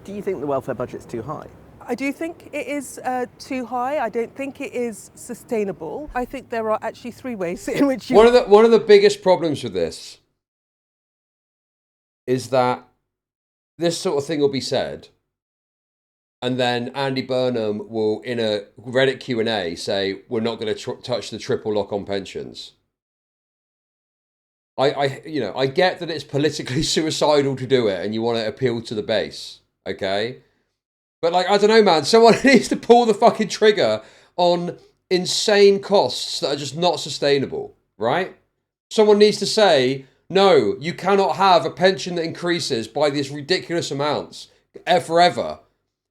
Do you think the welfare budget's too high? I do think it is too high. I don't think it is sustainable. I think there are actually three ways in which you... One of the biggest problems with this is that this sort of thing will be said, and then Andy Burnham will, in a Reddit Q&A, say, we're not going to touch the triple lock on pensions. I get that it's politically suicidal to do it and you want to appeal to the base, okay? But, like, I don't know, man. Someone needs to pull the fucking trigger on insane costs that are just not sustainable, right? Someone needs to say, no, you cannot have a pension that increases by these ridiculous amounts forever.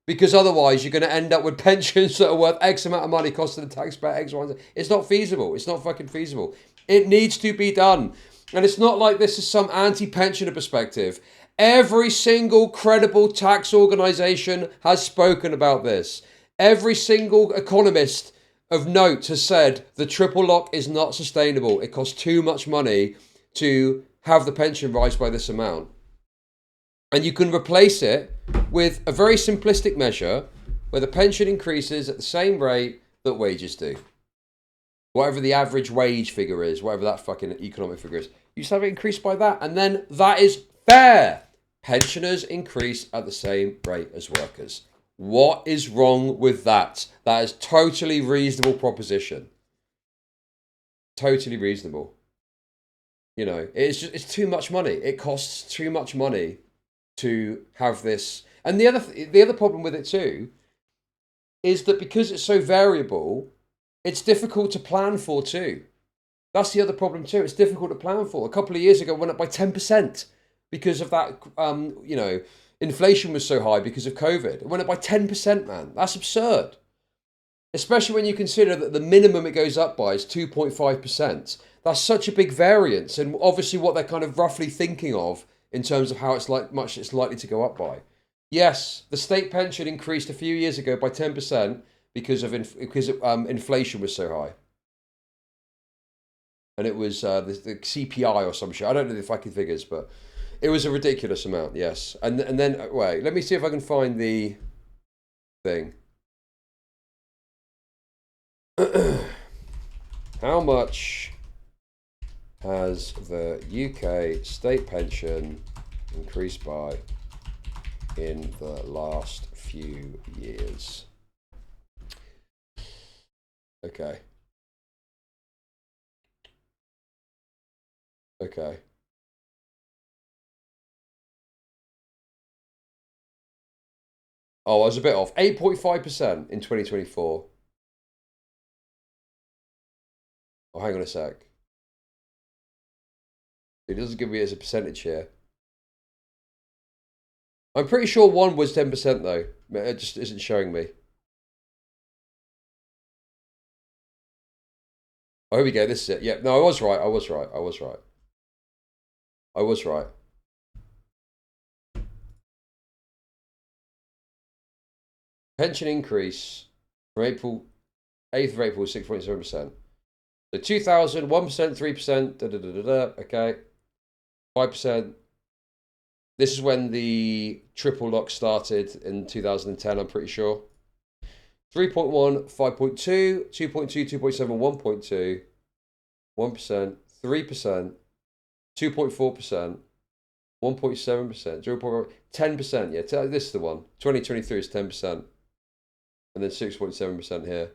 Because otherwise you're going to end up with pensions that are worth X amount of money costing the taxpayer X, Y, and Z. It's not feasible. It's not fucking feasible. It needs to be done. And it's not like this is some anti-pensioner perspective. Every single credible tax organisation has spoken about this. Every single economist of note has said the triple lock is not sustainable. It costs too much money to have the pension rise by this amount. And you can replace it with a very simplistic measure where the pension increases at the same rate that wages do. Whatever the average wage figure is, whatever that fucking economic figure is, you just have it increased by that, and then that is fair. Pensioners increase at the same rate as workers. What is wrong with that? That is totally reasonable proposition. Totally reasonable. You know, it's too much money. It costs too much money to have this. And the other problem with it too is that because it's so variable, it's difficult to plan for too. That's the other problem too. It's difficult to plan for. A couple of years ago, it went up by 10% because of that. You know, inflation was so high because of COVID. It went up by 10%, man. That's absurd. Especially when you consider that the minimum it goes up by is 2.5%. That's such a big variance, and obviously what they're kind of roughly thinking of in terms of how much it's likely to go up by. Yes, the state pension increased a few years ago by 10% because inflation was so high. And it was the CPI or some shit. I don't know the fucking figures, but it was a ridiculous amount, yes. And then, wait, let me see if I can find the thing. How much has the UK state pension increased by in the last few years? Okay. Okay. Oh, I was a bit off. 8.5% in 2024. Oh, hang on a sec. It doesn't give me as a percentage here. I'm pretty sure one was 10% though. It just isn't showing me. Oh, here we go. This is it. Yeah, no, I was right. I was right. I was right. I was right. Pension increase from April, 8th of April, 6.7%. So 2,000, 1%, 3%, okay. 5%. This is when the triple lock started in 2010, I'm pretty sure. 3.1, 5.2, 2.2, 2.7, 1.2, 1%, 3%, 2.4%, 1.7%, 0.4, 10%. Yeah, this is the one. 2023 is 10%. And then 6.7% here.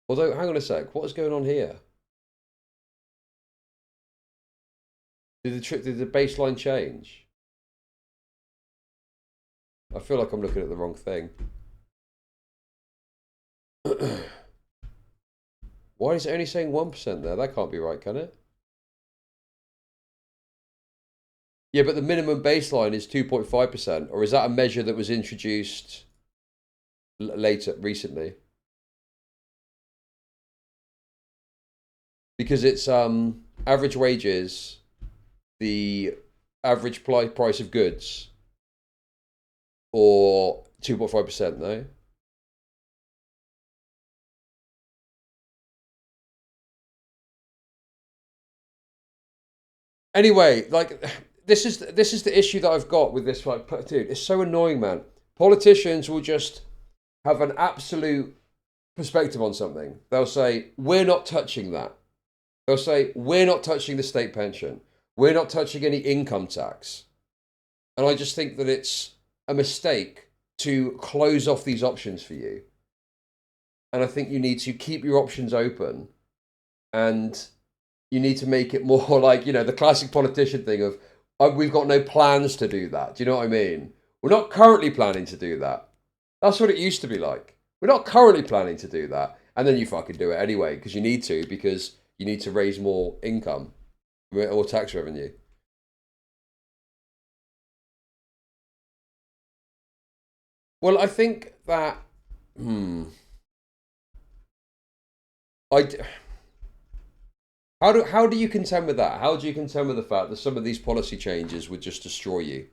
Although, hang on a sec, what is going on here? Did the baseline change? I feel like I'm looking at the wrong thing. Why is it only saying 1% there? That can't be right, can it? Yeah, but the minimum baseline is 2.5%, or is that a measure that was introduced recently? Because it's average wages, the average price of goods, or 2.5%, no? Anyway, like this is the issue that I've got with this. Like, dude, it's so annoying, man. Politicians will just have an absolute perspective on something. They'll say, we're not touching that. They'll say, we're not touching the state pension. We're not touching any income tax. And I just think that it's a mistake to close off these options for you. And I think you need to keep your options open, and you need to make it more like, you know, the classic politician thing of, we've got no plans to do that. Do you know what I mean? We're not currently planning to do that. That's what it used to be like. We're not currently planning to do that. And then you fucking do it anyway, because you need to raise more income or tax revenue. Well, I think that, how do you contend with that? How do you contend with the fact that some of these policy changes would just destroy you?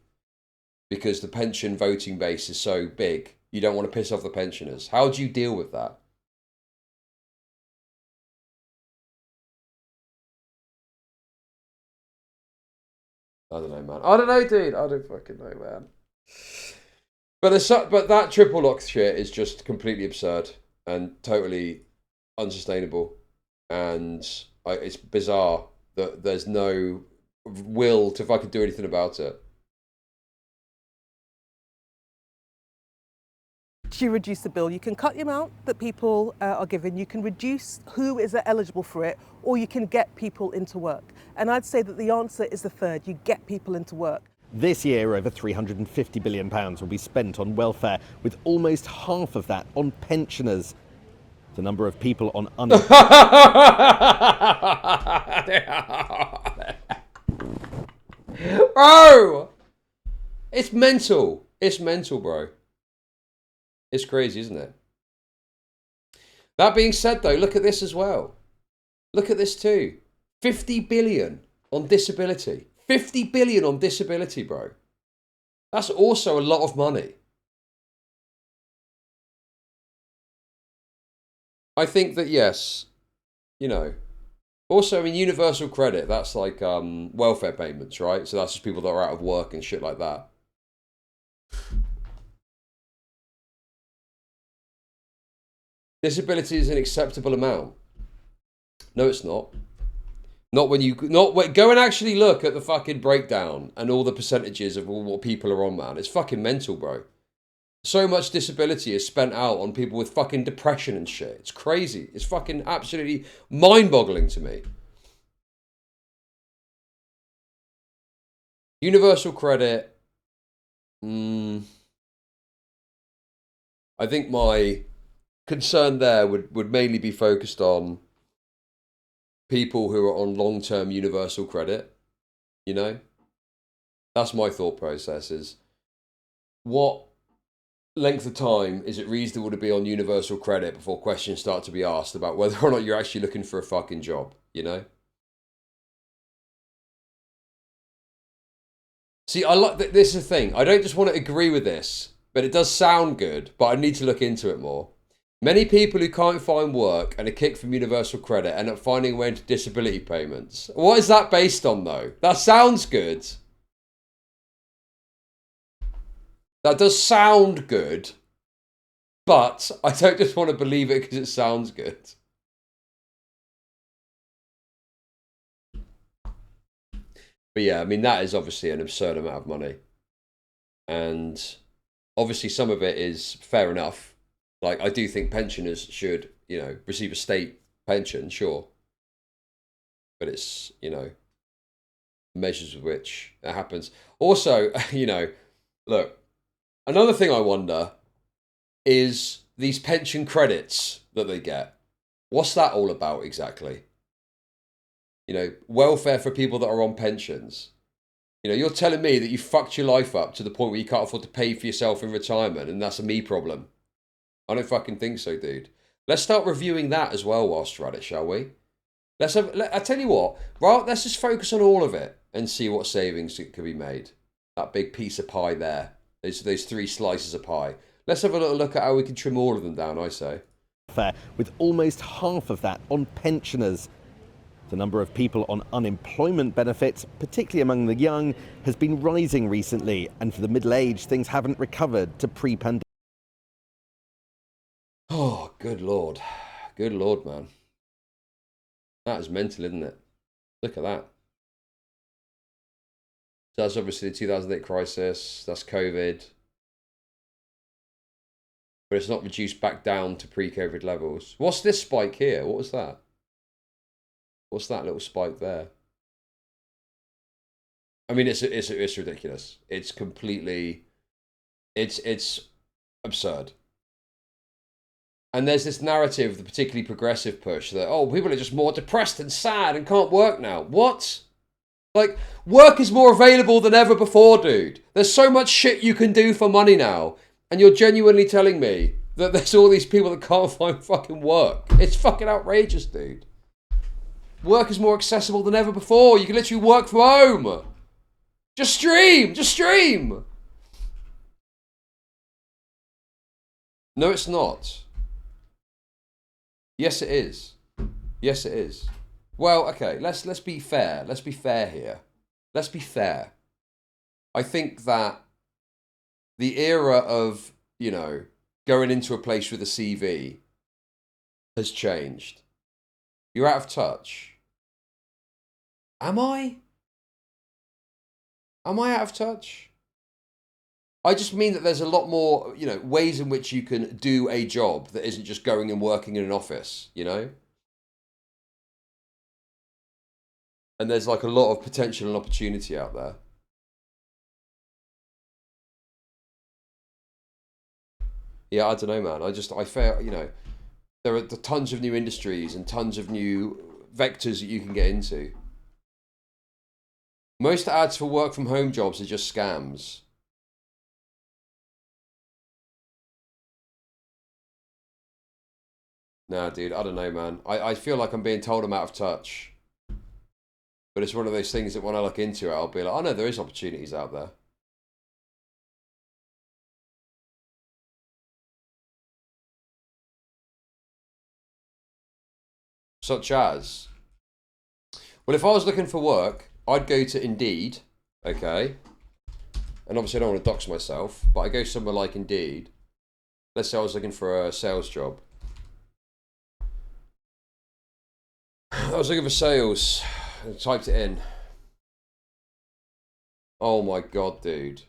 Because the pension voting base is so big, you don't want to piss off the pensioners. How do you deal with that? I don't know, man. I don't know, dude. I don't fucking know, man. But that triple lock shit is just completely absurd and totally unsustainable. And it's bizarre that there's no will to fucking do anything about it. You reduce the bill. You can cut the amount that people are given, you can reduce who is eligible for it, or you can get people into work. And I'd say that the answer is the third. You get people into work. This year, over £350 billion will be spent on welfare, with almost half of that on pensioners. The number of people on Bro! It's mental. It's mental, bro. It's crazy, isn't it? That being said, though, look at this as well. Look at this too. 50 billion on disability. 50 billion on disability, bro. That's also a lot of money. I think that, yes, you know. Also, I mean, universal credit, that's like welfare payments, right? So that's just people that are out of work and shit like that. Disability is an acceptable amount. No, it's not. Not when you, go and actually look at the fucking breakdown and all the percentages of all what people are on, man. It's fucking mental, bro. So much disability is spent out on people with fucking depression and shit. It's crazy. It's fucking absolutely mind-boggling to me. Universal credit. I think my concern there would mainly be focused on people who are on long-term universal credit, you know? That's my thought process is, what length of time is it reasonable to be on universal credit before questions start to be asked about whether or not you're actually looking for a fucking job, you know? See, I like this is the thing. I don't just want to agree with this, but it does sound good, but I need to look into it more. Many people who can't find work and are kicked from universal credit end up finding a way into disability payments. What is that based on, though? That sounds good. That does sound good, but I don't just want to believe it because it sounds good. But yeah, I mean, that is obviously an absurd amount of money. And obviously some of it is fair enough. Like, I do think pensioners should, you know, receive a state pension, sure. But it's, you know, measures with which it happens. Also, you know, look, another thing I wonder is these pension credits that they get. What's that all about exactly? You know, welfare for people that are on pensions. You know, you're telling me that you fucked your life up to the point where you can't afford to pay for yourself in retirement, and that's a me problem. I don't fucking think so, dude. Let's start reviewing that as well whilst we're at it, shall we? I tell you what, right, let's just focus on all of it and see what savings could be made. That big piece of pie there. Those 3 slices of pie. Let's have a little look at how we can trim all of them down, I say. Fair, with almost half of that on pensioners. The number of people on unemployment benefits, particularly among the young, has been rising recently, and for the middle-aged, things haven't recovered to pre-pandemic. Oh, good lord. Good lord, man. That is mental, isn't it? Look at that. So that's obviously the 2008 crisis. That's COVID. But it's not reduced back down to pre-COVID levels. What's this spike here? What was that? What's that little spike there? I mean, it's ridiculous. It's completely... It's absurd. And there's this narrative, the particularly progressive push, that, oh, people are just more depressed and sad and can't work now. What? Like, work is more available than ever before, dude. There's so much shit you can do for money now. And you're genuinely telling me that there's all these people that can't find fucking work. It's fucking outrageous, dude. Work is more accessible than ever before. You can literally work from home. Just stream. Just stream. No, it's not. Yes, it is. Yes, it is. Well, okay, let's be fair. Let's be fair here. Let's be fair. I think that the era of, you know, going into a place with a CV has changed. You're out of touch. Am I? Am I out of touch? I just mean that there's a lot more, you know, ways in which you can do a job that isn't just going and working in an office, you know? And there's like a lot of potential and opportunity out there. Yeah, I don't know, man. I feel, you know, there are tons of new industries and tons of new vectors that you can get into. Most ads for work from home jobs are just scams. Nah, dude, I don't know, man. I feel like I'm being told I'm out of touch. But it's one of those things that when I look into it, I'll be like, oh no, there is opportunities out there. Such as? Well, if I was looking for work, I'd go to Indeed, okay? And obviously I don't want to dox myself, but I go somewhere like Indeed. Let's say I was looking for a sales job. I was looking for sales, I typed it in. Oh my god, dude.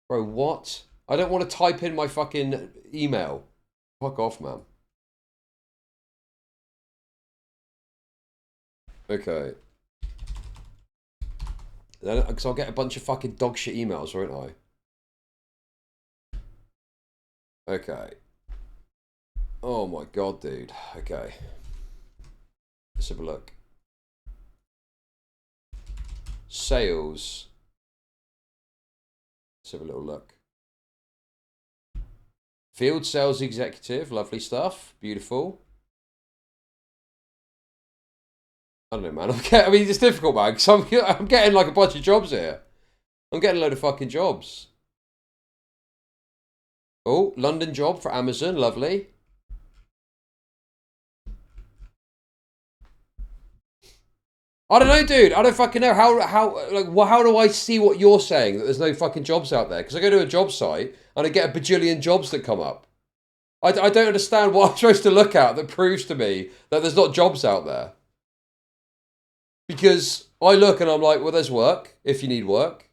Bro, what? I don't want to type in my fucking email. Fuck off, man. Okay. Because I'll get a bunch of fucking dog shit emails, won't I? Okay. Oh my god, dude. Okay. Let's have a look. Sales. Let's have a little look. Field sales executive. Lovely stuff. Beautiful. I don't know, man. I mean, it's difficult, man, because I'm getting like a bunch of jobs here. I'm getting a load of fucking jobs. Oh, London job for Amazon. Lovely. I don't know, dude. I don't fucking know. How do I see what you're saying, that there's no fucking jobs out there? Because I go to a job site and I get a bajillion jobs that come up. I don't understand what I'm supposed to look at that proves to me that there's not jobs out there. Because I look and I'm like, well, there's work if you need work.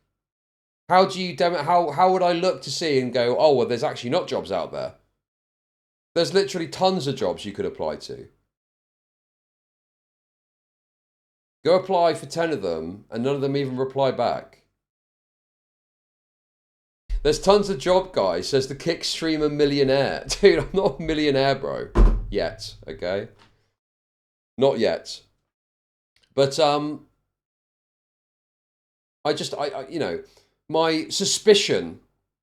How would I look to see and go, oh, well, there's actually not jobs out there? There's literally tons of jobs you could apply to. Go apply for 10 of them, and none of them even reply back. There's tons of job guys, says the kick streamer millionaire. Dude, I'm not a millionaire, bro. Yet, okay? Not yet. But, I you know, my suspicion,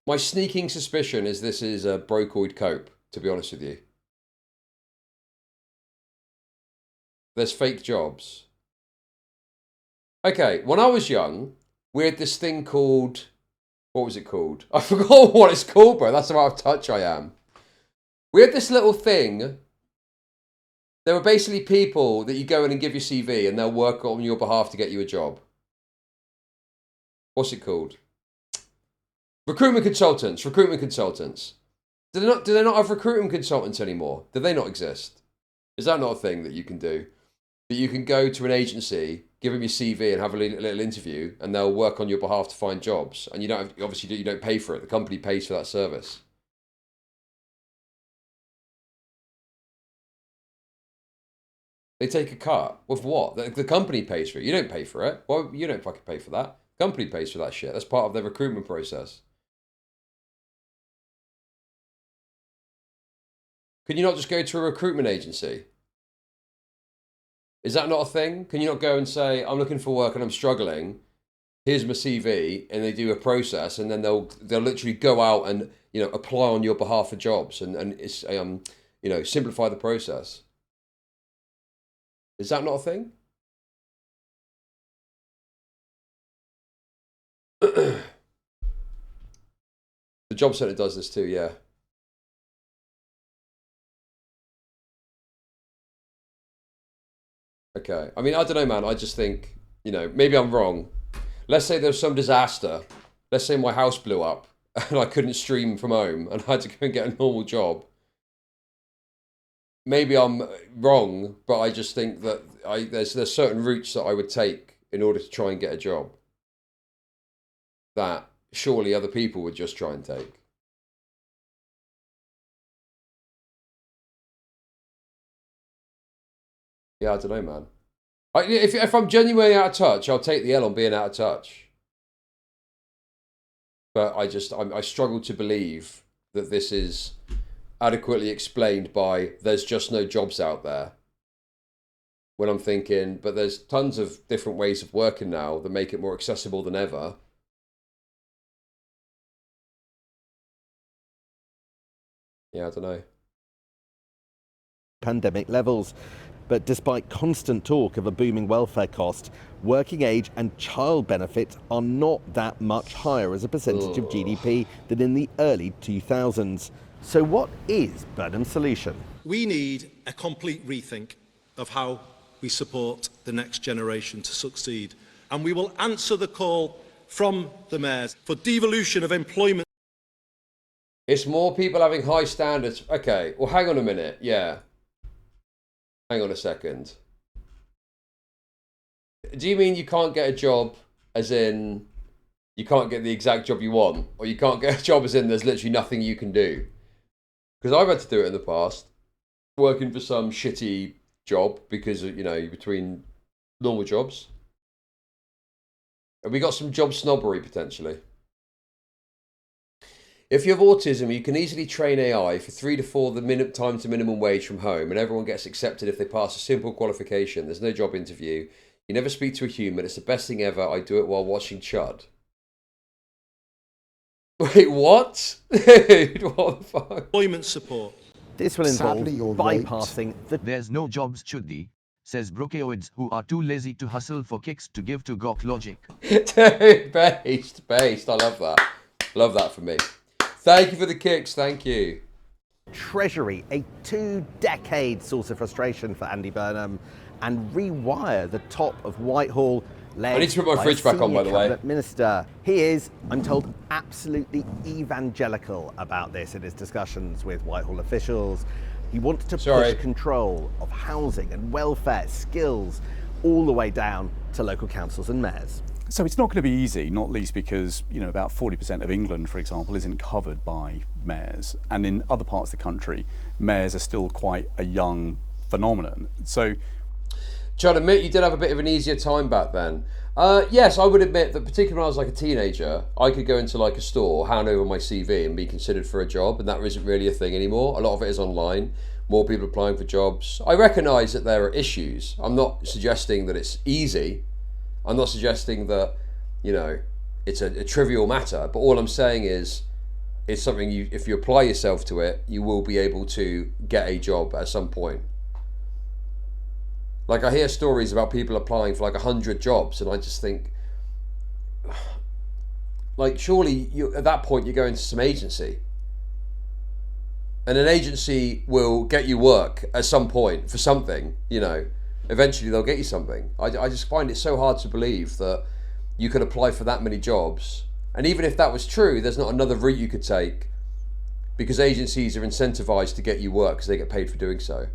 my sneaking suspicion is this is a brocoid cope, to be honest with you. There's fake jobs. Okay, when I was young, we had this thing called... What was it called? I forgot what it's called, bro. That's how out of touch I am. We had this little thing. There were basically people that you go in and give your CV and they'll work on your behalf to get you a job. What's it called? Recruitment consultants. Recruitment consultants. Do they not have recruitment consultants anymore? Do they not exist? Is that not a thing that you can do? That you can go to an agency, give them your CV and have a little interview, and they'll work on your behalf to find jobs. And you don't have, obviously you don't pay for it. The company pays for that service. They take a cut. With what? The company pays for it. You don't pay for it. Well, you don't fucking pay for that. The company pays for that shit. That's part of their recruitment process. Can you not just go to a recruitment agency? Is that not a thing? Can you not go and say, I'm looking for work and I'm struggling. Here's my CV, and they do a process, and then they'll literally go out and, you know, apply on your behalf for jobs and it's you know, simplify the process. Is that not a thing? The job centre does this too, yeah. Okay. I mean, I don't know, man. I just think, you know, maybe I'm wrong. Let's say there's some disaster. Let's say my house blew up and I couldn't stream from home and I had to go and get a normal job. Maybe I'm wrong, but I just think that there's certain routes that I would take in order to try and get a job that surely other people would just try and take. Yeah, I don't know, man. If I'm genuinely out of touch, I'll take the L on being out of touch. But I struggle to believe that this is adequately explained by there's just no jobs out there. When I'm thinking, but there's tons of different ways of working now that make it more accessible than ever. Yeah, I don't know. Pandemic levels. But despite constant talk of a booming welfare cost, working age and child benefits are not that much higher as a percentage of GDP than in the early 2000s. So what is Burnham's solution? We need a complete rethink of how we support the next generation to succeed. And we will answer the call from the mayors for devolution of employment. It's more people having high standards. Okay, well, hang on a minute. Yeah. Hang on a second. do you mean you can't get a job as in you can't get the exact job you want, or you can't get a job as in there's literally nothing you can do? Because I've had to do it in the past, working for some shitty job because, you know, between normal jobs. And we got some job snobbery potentially. If you have autism, you can easily train AI for 3 to 4 times the minimum wage from home, and everyone gets accepted if they pass a simple qualification. There's no job interview. You never speak to a human. It's the best thing ever. I do it while watching Chud. Wait, what? Dude, what the fuck? Employment support. This will involve Sadly, you're bypassing the... There's no jobs, Chuddy, says brokeoids who are too lazy to hustle for kicks to give to Gok Logic. Dude, based. I love that. Love that for me. Thank you for the kicks, thank you. Treasury, a 2-decade source of frustration for Andy Burnham, and rewire the top of Whitehall. I need to put my fridge back on, by the way. Minister. He is, I'm told, absolutely evangelical about this in his discussions with Whitehall officials. He wants to push control of housing and welfare, skills, all the way down to local councils and mayors. So it's not going to be easy, not least because, you know, about 40% of England, for example, isn't covered by mayors. And in other parts of the country, mayors are still quite a young phenomenon. So, John, admit you did have a bit of an easier time back then. Yes, I would admit that particularly when I was like a teenager, I could go into like a store, hand over my CV and be considered for a job, and that isn't really a thing anymore. A lot of it is online. More people applying for jobs. I recognise that there are issues. I'm not suggesting that it's easy. I'm not suggesting that, you know, it's a trivial matter, but all I'm saying is it's something if you apply yourself to it, you will be able to get a job at some point. Like I hear stories about people applying for like 100 jobs, and I just think, like, surely at that point you're going to some agency. And an agency will get you work at some point for something, you know. Eventually they'll get you something. I just find it so hard to believe that you could apply for that many jobs. And even if that was true, there's not another route you could take, because agencies are incentivized to get you work because they get paid for doing so.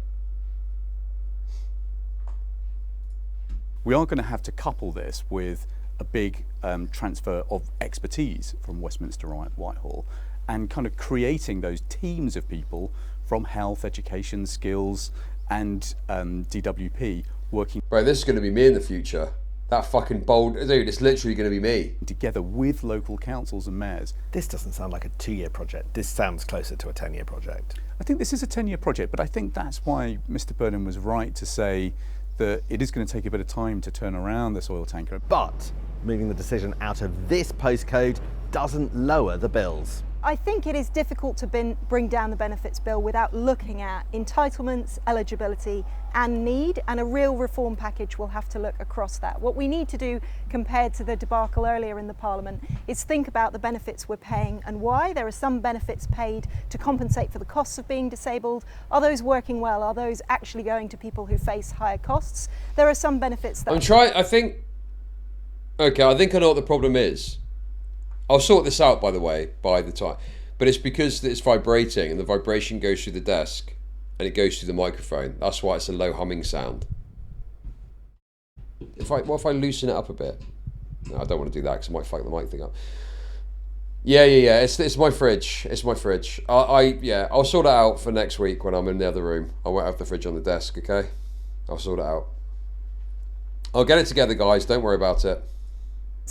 we are going to have to couple this with a big transfer of expertise from Westminster Whitehall, and kind of creating those teams of people from health, education, skills, and DWP working. Bro, this is going to be me in the future. That fucking bold dude, it's literally going to be me. Together with local councils and mayors. This doesn't sound like a 2-year project. This sounds closer to a 10-year project. I think this is a 10-year project, but I think that's why Mr. Burnham was right to say that it is going to take a bit of time to turn around this oil tanker. But moving the decision out of this postcode doesn't lower the bills. I think it is difficult to bring down the benefits bill without looking at entitlements, eligibility and need, and a real reform package will have to look across that. What we need to do, compared to the debacle earlier in the Parliament, is think about the benefits we're paying and why. There are some benefits paid to compensate for the costs of being disabled. Are those working well? Are those actually going to people who face higher costs? There are some benefits that... I think I know what the problem is. I'll sort this out, by the way, by the time. But it's because it's vibrating and the vibration goes through the desk and it goes through the microphone. That's why it's a low humming sound. What if I loosen it up a bit? No, I don't want to do that because I might fuck the mic thing up. Yeah. It's my fridge. It's my fridge. I'll sort it out for next week when I'm in the other room. I won't have the fridge on the desk, okay? I'll sort it out. I'll get it together, guys. Don't worry about it.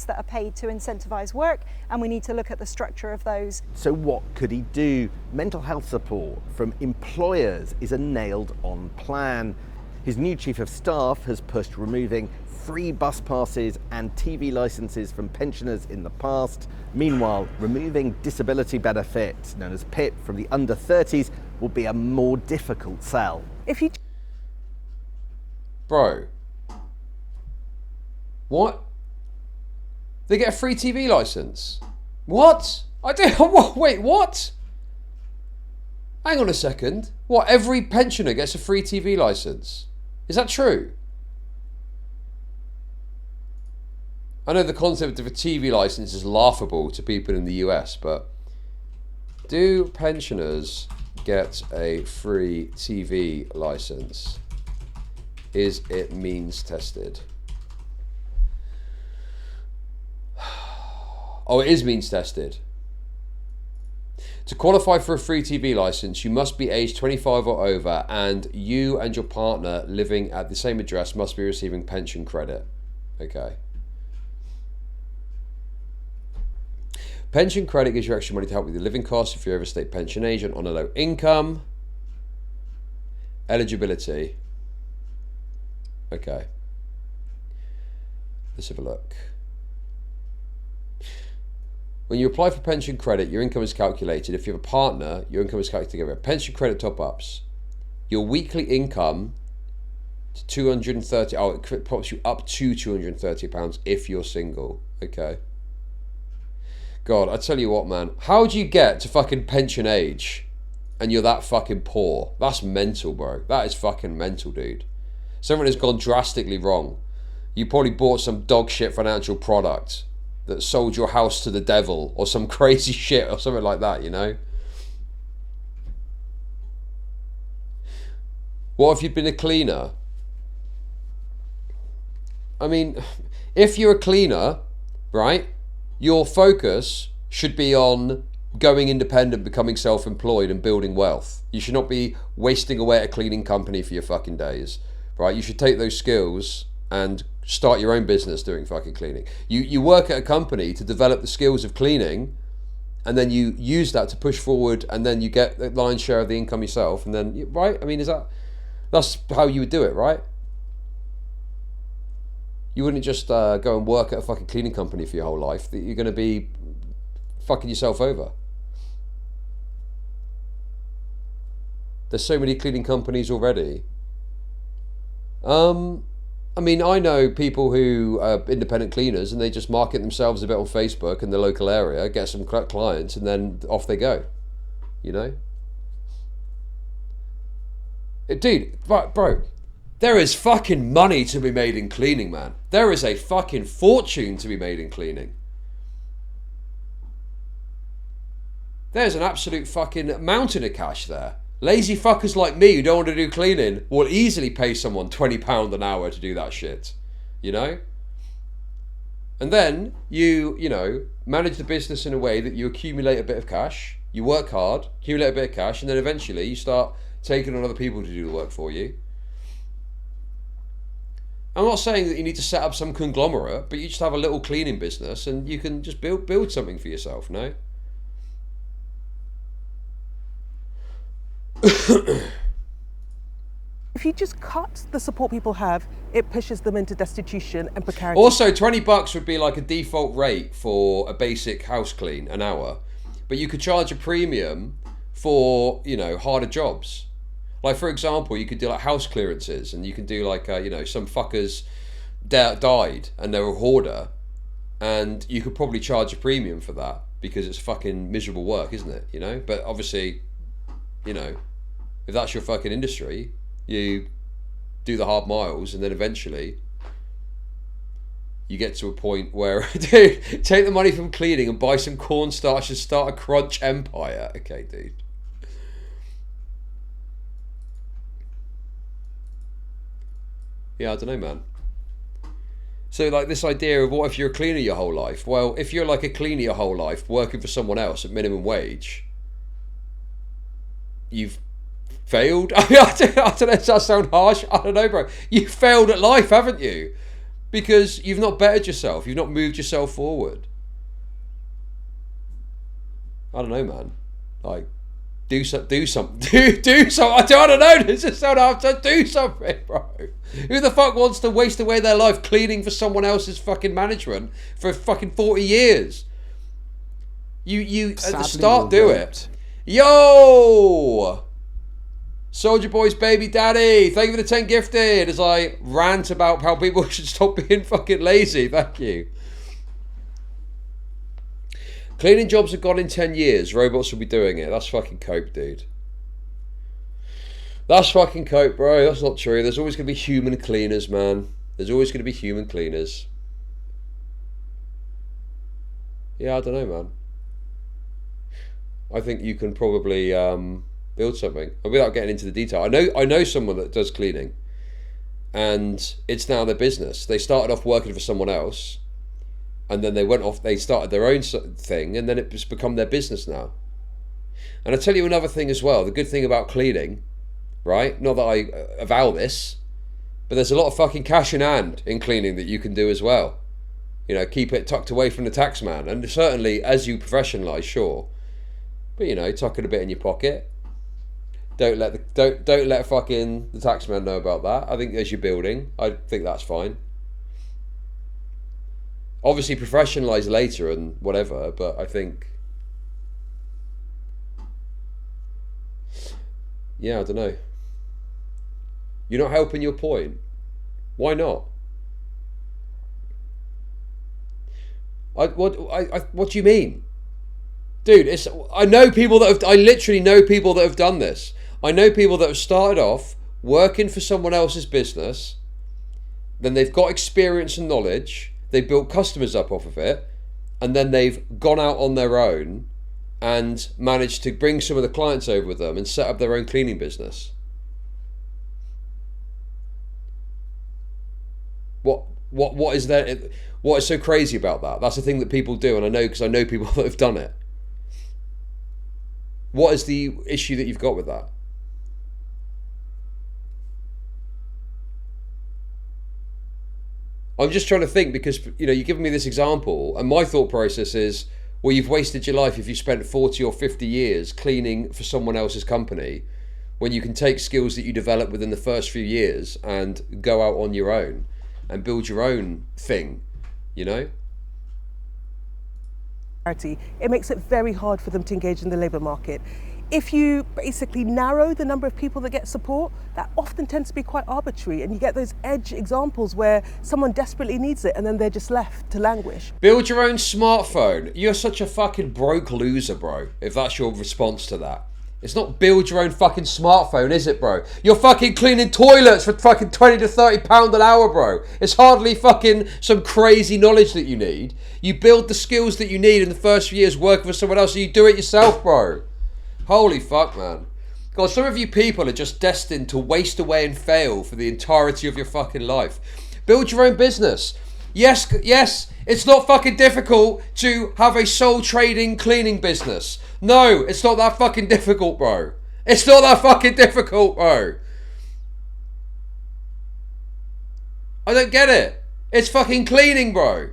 That are paid to incentivise work, and we need to look at the structure of those. So what could he do? Mental health support from employers is a nailed-on plan. His new chief of staff has pushed removing free bus passes and TV licences from pensioners in the past. Meanwhile, removing disability benefits, known as PIP, from the under-30s will be a more difficult sell. If you... Bro. What? They get a free TV licence. What? Wait, what? Hang on a second. What, every pensioner gets a free TV licence? Is that true? I know the concept of a TV licence is laughable to people in the US, but do pensioners get a free TV licence? Is it means tested? Oh, it is means tested. To qualify for a free TV license, you must be aged 25 or over, and you and your partner living at the same address must be receiving pension credit. Okay. Pension credit gives you extra money to help with your living costs if you're over state pension age and on a low income. Eligibility. Okay. Let's have a look. When you apply for pension credit, your income is calculated. If you have a partner, your income is calculated together. Pension credit top-ups. Your weekly income to 230. Oh, it pops you up to £230 if you're single. Okay. God, I tell you what, man. How do you get to fucking pension age and you're that fucking poor? That's mental, bro. That is fucking mental, dude. Something has gone drastically wrong. You probably bought some dog shit financial product that sold your house to the devil or some crazy shit or something like that, you know? What if you'd been a cleaner? I mean, if you're a cleaner, right, your focus should be on going independent, becoming self-employed and building wealth. You should not be wasting away at a cleaning company for your fucking days, right? You should take those skills and start your own business doing fucking cleaning. You work at a company to develop the skills of cleaning, and then you use that to push forward, and then you get the lion's share of the income yourself, and then, right? I mean, that's how you would do it, right? You wouldn't just go and work at a fucking cleaning company for your whole life. You're going to be fucking yourself over. There's so many cleaning companies already. I mean, I know people who are independent cleaners and they just market themselves a bit on Facebook in the local area, get some clients, and then off they go. You know? Dude, bro, there is fucking money to be made in cleaning, man. There is a fucking fortune to be made in cleaning. There's an absolute fucking mountain of cash there. Lazy fuckers like me who don't want to do cleaning will easily pay someone £20 an hour to do that shit. You know? And then you know, manage the business in a way that you accumulate a bit of cash, you work hard, accumulate a bit of cash, and then eventually you start taking on other people to do the work for you. I'm not saying that you need to set up some conglomerate, but you just have a little cleaning business and you can just build something for yourself, no? If you just cut the support people have, it pushes them into destitution and precarity. Also, $20 would be like a default rate for a basic house clean an hour, but you could charge a premium for, you know, harder jobs. Like, for example, you could do like house clearances, and you can do like, you know, some fuckers died and they were a hoarder, and you could probably charge a premium for that because it's fucking miserable work, isn't it? You know, but obviously, you know, if that's your fucking industry, you do the hard miles, and then eventually you get to a point where, dude, take the money from cleaning and buy some cornstarch and start a crunch empire. Okay, dude. Yeah, I don't know, man. So, like, this idea of what if you're a cleaner your whole life? Well, if you're like a cleaner your whole life, working for someone else at minimum wage, you've failed. I don't know, does that sound harsh? I don't know, bro. You failed at life, haven't you? Because you've not bettered yourself. You've not moved yourself forward. I don't know, man. Like, do something. Do something. I don't know. This just sound hard to do something, bro. Who the fuck wants to waste away their life cleaning for someone else's fucking management for fucking 40 years? You at the start do it. Yo! Soldier Boy's baby daddy, thank you for the 10 gifted as I rant about how people should stop being fucking lazy. Thank you. Cleaning jobs are gone in 10 years. Robots will be doing it. That's fucking cope, dude. That's fucking cope, bro. That's not true. There's always going to be human cleaners, man. There's always going to be human cleaners. Yeah, I don't know, man. I think you can probably build something. Without getting into the detail, I know someone that does cleaning, and it's now their business. They started off working for someone else, And then they went off, they started their own thing, and then it's become their business now. And I tell you another thing as well, the good thing about cleaning, right? Not that I avow this, but there's a lot of fucking cash in hand in cleaning that you can do as well. You know, keep it tucked away from the tax man. And certainly as you professionalise, sure. But you know, tuck it a bit in your pocket. Don't let fucking the tax man know about that. I think as you're building, I think that's fine. Obviously professionalise later and whatever, but I think, yeah, I don't know. You're not helping your point. Why not? What do you mean? Dude, I literally know people that have done this. I know people that have started off working for someone else's business, then they've got experience and knowledge, they've built customers up off of it, and then they've gone out on their own and managed to bring some of the clients over with them and set up their own cleaning business. What is there? What is so crazy about that? That's the thing that people do, and I know because I know people that have done it. What is the issue that you've got with that? I'm just trying to think, because you know, you're giving me this example, and my thought process is, well, you've wasted your life if you spent 40 or 50 years cleaning for someone else's company, when you can take skills that you develop within the first few years and go out on your own and build your own thing, you know? It makes it very hard for them to engage in the labour market. If you basically narrow the number of people that get support, that often tends to be quite arbitrary, and you get those edge examples where someone desperately needs it and then they're just left to languish. Build your own smartphone. You're such a fucking broke loser, bro, if that's your response to that. It's not build your own fucking smartphone, is it, bro? You're fucking cleaning toilets for fucking 20 to £30 an hour, bro. It's hardly fucking some crazy knowledge that you need. You build the skills that you need in the first few years working for someone else, and you do it yourself, bro. Holy fuck, man. God, some of you people are just destined to waste away and fail for the entirety of your fucking life. Build your own business. Yes, it's not fucking difficult to have a sole trading cleaning business. No, it's not that fucking difficult, bro. It's not that fucking difficult, bro. I don't get it. It's fucking cleaning, bro.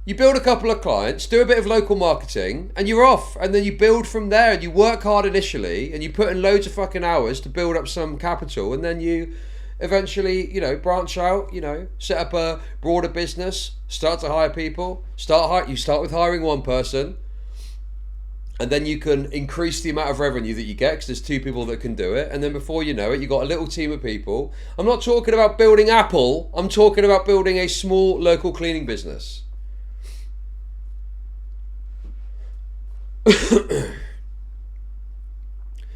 You build a couple of clients, do a bit of local marketing, and you're off. And then you build from there, and you work hard initially, and you put in loads of fucking hours to build up some capital, and then you eventually, you know, branch out, you know, set up a broader business, start to hire people, you start with hiring one person, and then you can increase the amount of revenue that you get because there's two people that can do it, and then before you know it, you've got a little team of people. I'm not talking about building Apple, I'm talking about building a small local cleaning business.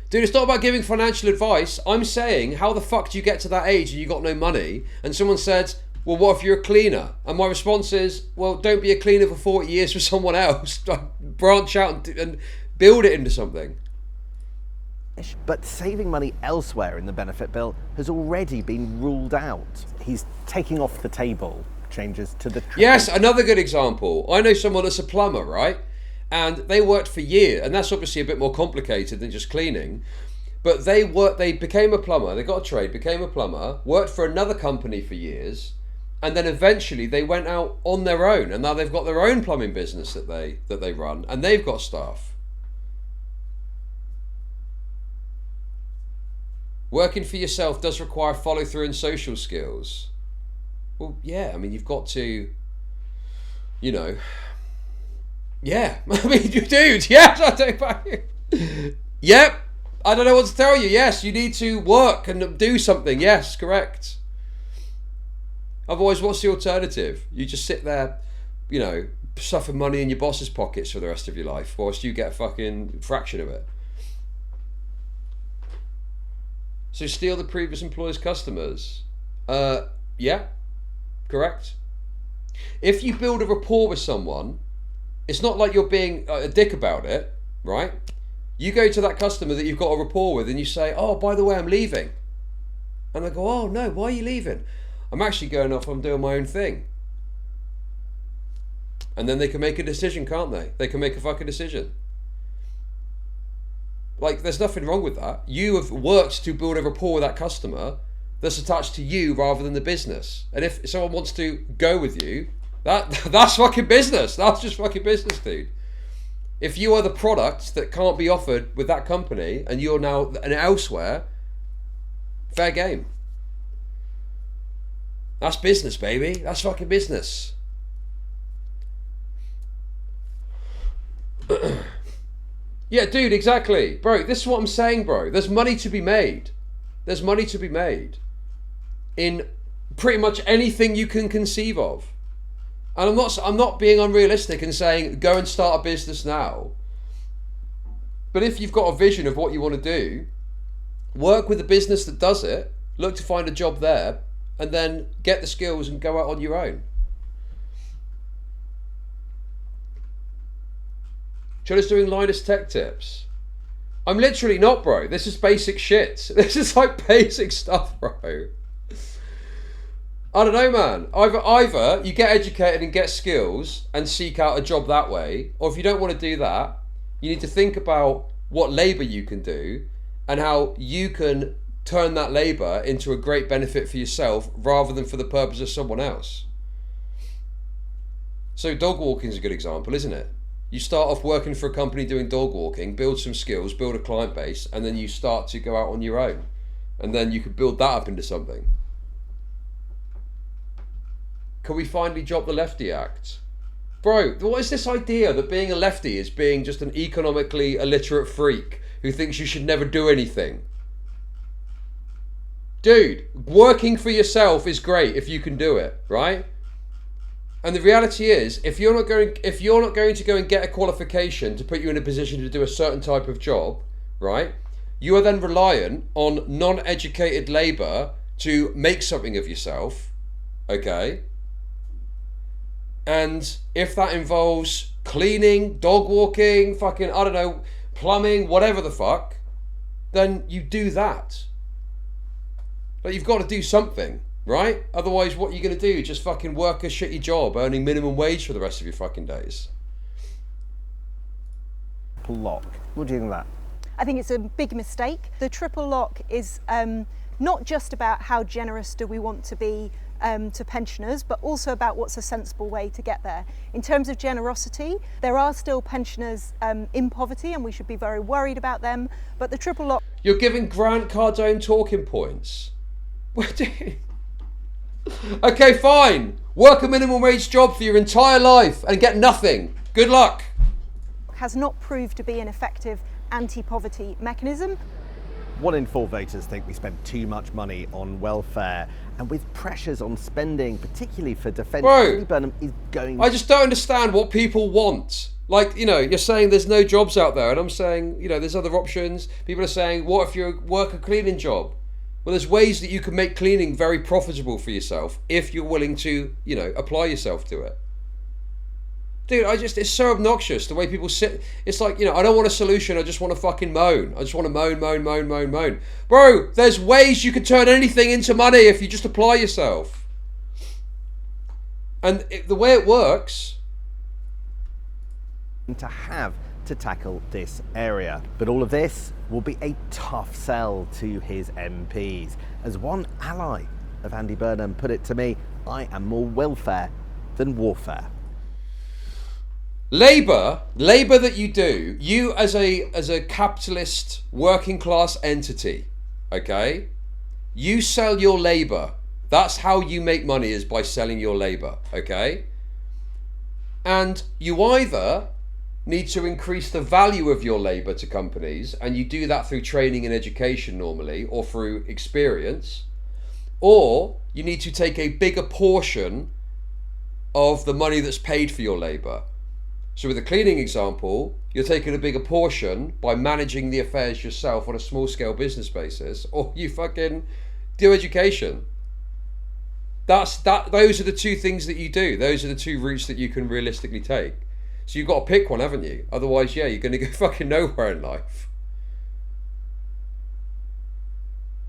Dude, it's not about giving financial advice. I'm saying, how the fuck do you get to that age and you got no money? And someone said, well, what if you're a cleaner? And my response is, well, don't be a cleaner for 40 years for someone else. Branch out and build it into something. But saving money elsewhere in the benefit bill has already been ruled out. He's taking off the table changes to the... Yes, another good example. I know someone that's a plumber, right? And they worked for years, and that's obviously a bit more complicated than just cleaning. But they became a plumber, they got a trade, became a plumber, worked for another company for years, and then eventually they went out on their own, and now they've got their own plumbing business that they run, and they've got staff. Working for yourself does require follow through and social skills. Well, yeah, I mean, you've got to, you know... Yeah, I mean, dude, yes, I take back. Yep, I don't know what to tell you. Yes, you need to work and do something. Yes, correct. Otherwise, what's the alternative? You just sit there, you know, stuffing money in your boss's pockets for the rest of your life, whilst you get a fucking fraction of it. So steal the previous employer's customers. Yeah, correct. If you build a rapport with someone, it's not like you're being a dick about it, right? You go to that customer that you've got a rapport with and you say, oh, by the way, I'm leaving. And they go, oh, no, why are you leaving? I'm actually going off, I'm doing my own thing. And then they can make a decision, can't they? They can make a fucking decision. Like, there's nothing wrong with that. You have worked to build a rapport with that customer that's attached to you rather than the business. And if someone wants to go with you, that's fucking business. That's just fucking business, dude. If you are the product that can't be offered with that company and you're now elsewhere, fair game. That's business, baby. That's fucking business. Yeah, dude, exactly. Bro, this is what I'm saying, bro. There's money to be made. There's money to be made in pretty much anything you can conceive of. And I'm not being unrealistic and saying go and start a business now. But if you've got a vision of what you want to do, work with a business that does it, look to find a job there, and then get the skills and go out on your own. Chud's doing Linus Tech Tips. I'm literally not, bro. This is basic shit. This is like basic stuff, bro. I don't know, man. Either you get educated and get skills and seek out a job that way, or if you don't want to do that, you need to think about what labour you can do and how you can turn that labour into a great benefit for yourself rather than for the purpose of someone else. So dog walking is a good example, isn't it? You start off working for a company doing dog walking, build some skills, build a client base, and then you start to go out on your own. And then you can build that up into something. Can we finally drop the lefty act? Bro, what is this idea that being a lefty is being just an economically illiterate freak who thinks you should never do anything? Dude, working for yourself is great if you can do it, right? And the reality is, if you're not going to go and get a qualification to put you in a position to do a certain type of job, right? You are then reliant on non-educated labour to make something of yourself, okay? And if that involves cleaning, dog walking, fucking, I don't know, plumbing, whatever the fuck, then you do that. But you've got to do something. Right? Otherwise, what are you going to do? Just fucking work a shitty job earning minimum wage for the rest of your fucking days. Lock. What do you think of that? I think it's a big mistake. The triple lock is not just about how generous do we want to be to pensioners, but also about what's a sensible way to get there. In terms of generosity, there are still pensioners in poverty and we should be very worried about them, but the triple lock... You're giving Grant Cardone talking points. What do you... Okay, fine. Work a minimum wage job for your entire life and get nothing. Good luck. Has not proved to be an effective anti-poverty mechanism. 1 in 4 voters think we spend too much money on welfare, and with pressures on spending, particularly for defence, Andy Burnham is going... I just don't understand what people want. Like, you know, you're saying there's no jobs out there, and I'm saying, you know, there's other options. People are saying, what if you work a cleaning job? Well, there's ways that you can make cleaning very profitable for yourself if you're willing to, you know, apply yourself to it. Dude, it's so obnoxious the way people sit. It's like, you know, I don't want a solution, I just want to fucking moan. I just want to moan. Bro, there's ways you can turn anything into money if you just apply yourself. And the way it works... to tackle this area. But all of this will be a tough sell to his MPs. As one ally of Andy Burnham put it to me, I am more welfare than warfare. Labour that you do, you as a capitalist working class entity, okay? You sell your labour. That's how you make money, is by selling your labour, okay? And you either need to increase the value of your labour to companies, and you do that through training and education normally, or through experience, or you need to take a bigger portion of the money that's paid for your labour. So with the cleaning example, you're taking a bigger portion by managing the affairs yourself on a small scale business basis, or you fucking do education. Those are the two things that you do. Those are the two routes that you can realistically take. So you've got to pick one, haven't you? Otherwise, yeah, you're going to go fucking nowhere in life.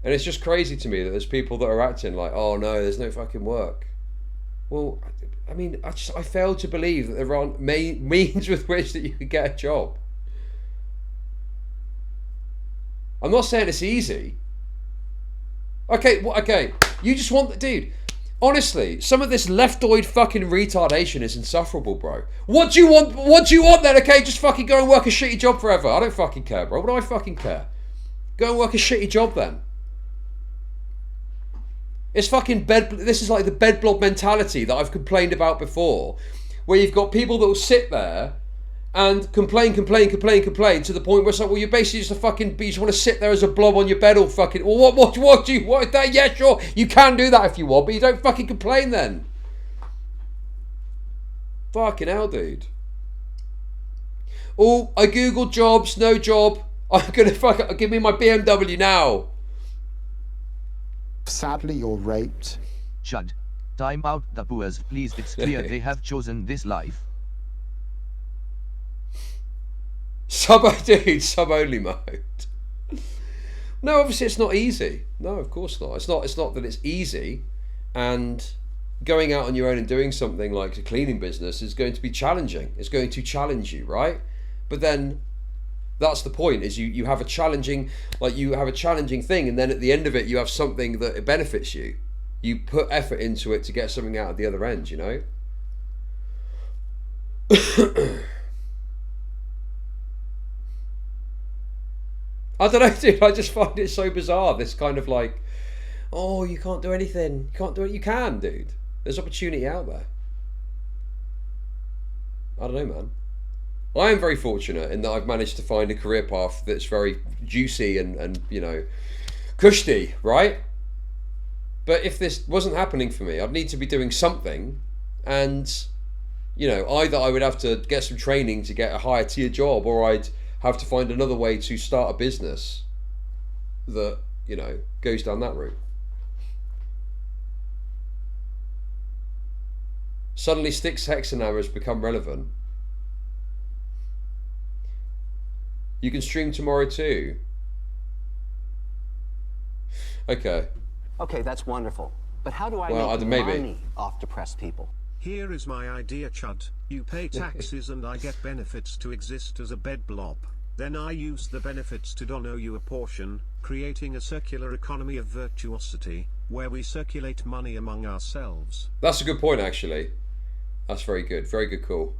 And it's just crazy to me that there's people that are acting like, oh no, there's no fucking work. Well, I mean, I fail to believe that there aren't means with which that you could get a job. I'm not saying it's easy. Okay, okay, you just want the dude. Honestly, some of this leftoid fucking retardation is insufferable, bro. What do you want? What do you want then? Okay, just fucking go and work a shitty job forever. I don't fucking care, bro. What do I fucking care? Go and work a shitty job then. It's fucking this is like the bed blob mentality that I've complained about before, where you've got people that will sit there and complain to the point where it's like, well, you're basically just a fucking, you just want to sit there as a blob on your bed all fucking, well, what do you want that? Yeah, sure, you can do that if you want, but you don't fucking complain then. Fucking hell, dude. Oh, I googled jobs, no job. I'm gonna give me my BMW now. Sadly, you're raped. Chud. Time out the boers, please. It's clear they have chosen this life. Sub-only mode. No, obviously it's not easy. No, of course not. It's not that it's easy, and going out on your own and doing something like a cleaning business is going to be challenging. It's going to challenge you, right? But then that's the point, is you have a challenging, thing, and then at the end of it you have something that it benefits you. You put effort into it to get something out at the other end, you know? I don't know, dude, I just find it so bizarre, this kind of like, oh, you can't do anything, you can't do it. You can, dude. There's opportunity out there. I don't know, man. I am very fortunate in that I've managed to find a career path that's very juicy and you know, cushy, right? But if this wasn't happening for me, I'd need to be doing something, and you know, either I would have to get some training to get a higher tier job, or I'd have to find another way to start a business that, you know, goes down that route. Suddenly sticks hexanammer has become relevant. You can stream tomorrow too. Okay. Okay, that's wonderful. But how do I make money off depressed people? Here is my idea, Chud. You pay taxes and I get benefits to exist as a bed blob. Then I use the benefits to dono you a portion, creating a circular economy of virtuosity, where we circulate money among ourselves. That's a good point, actually. That's very good. Very good call.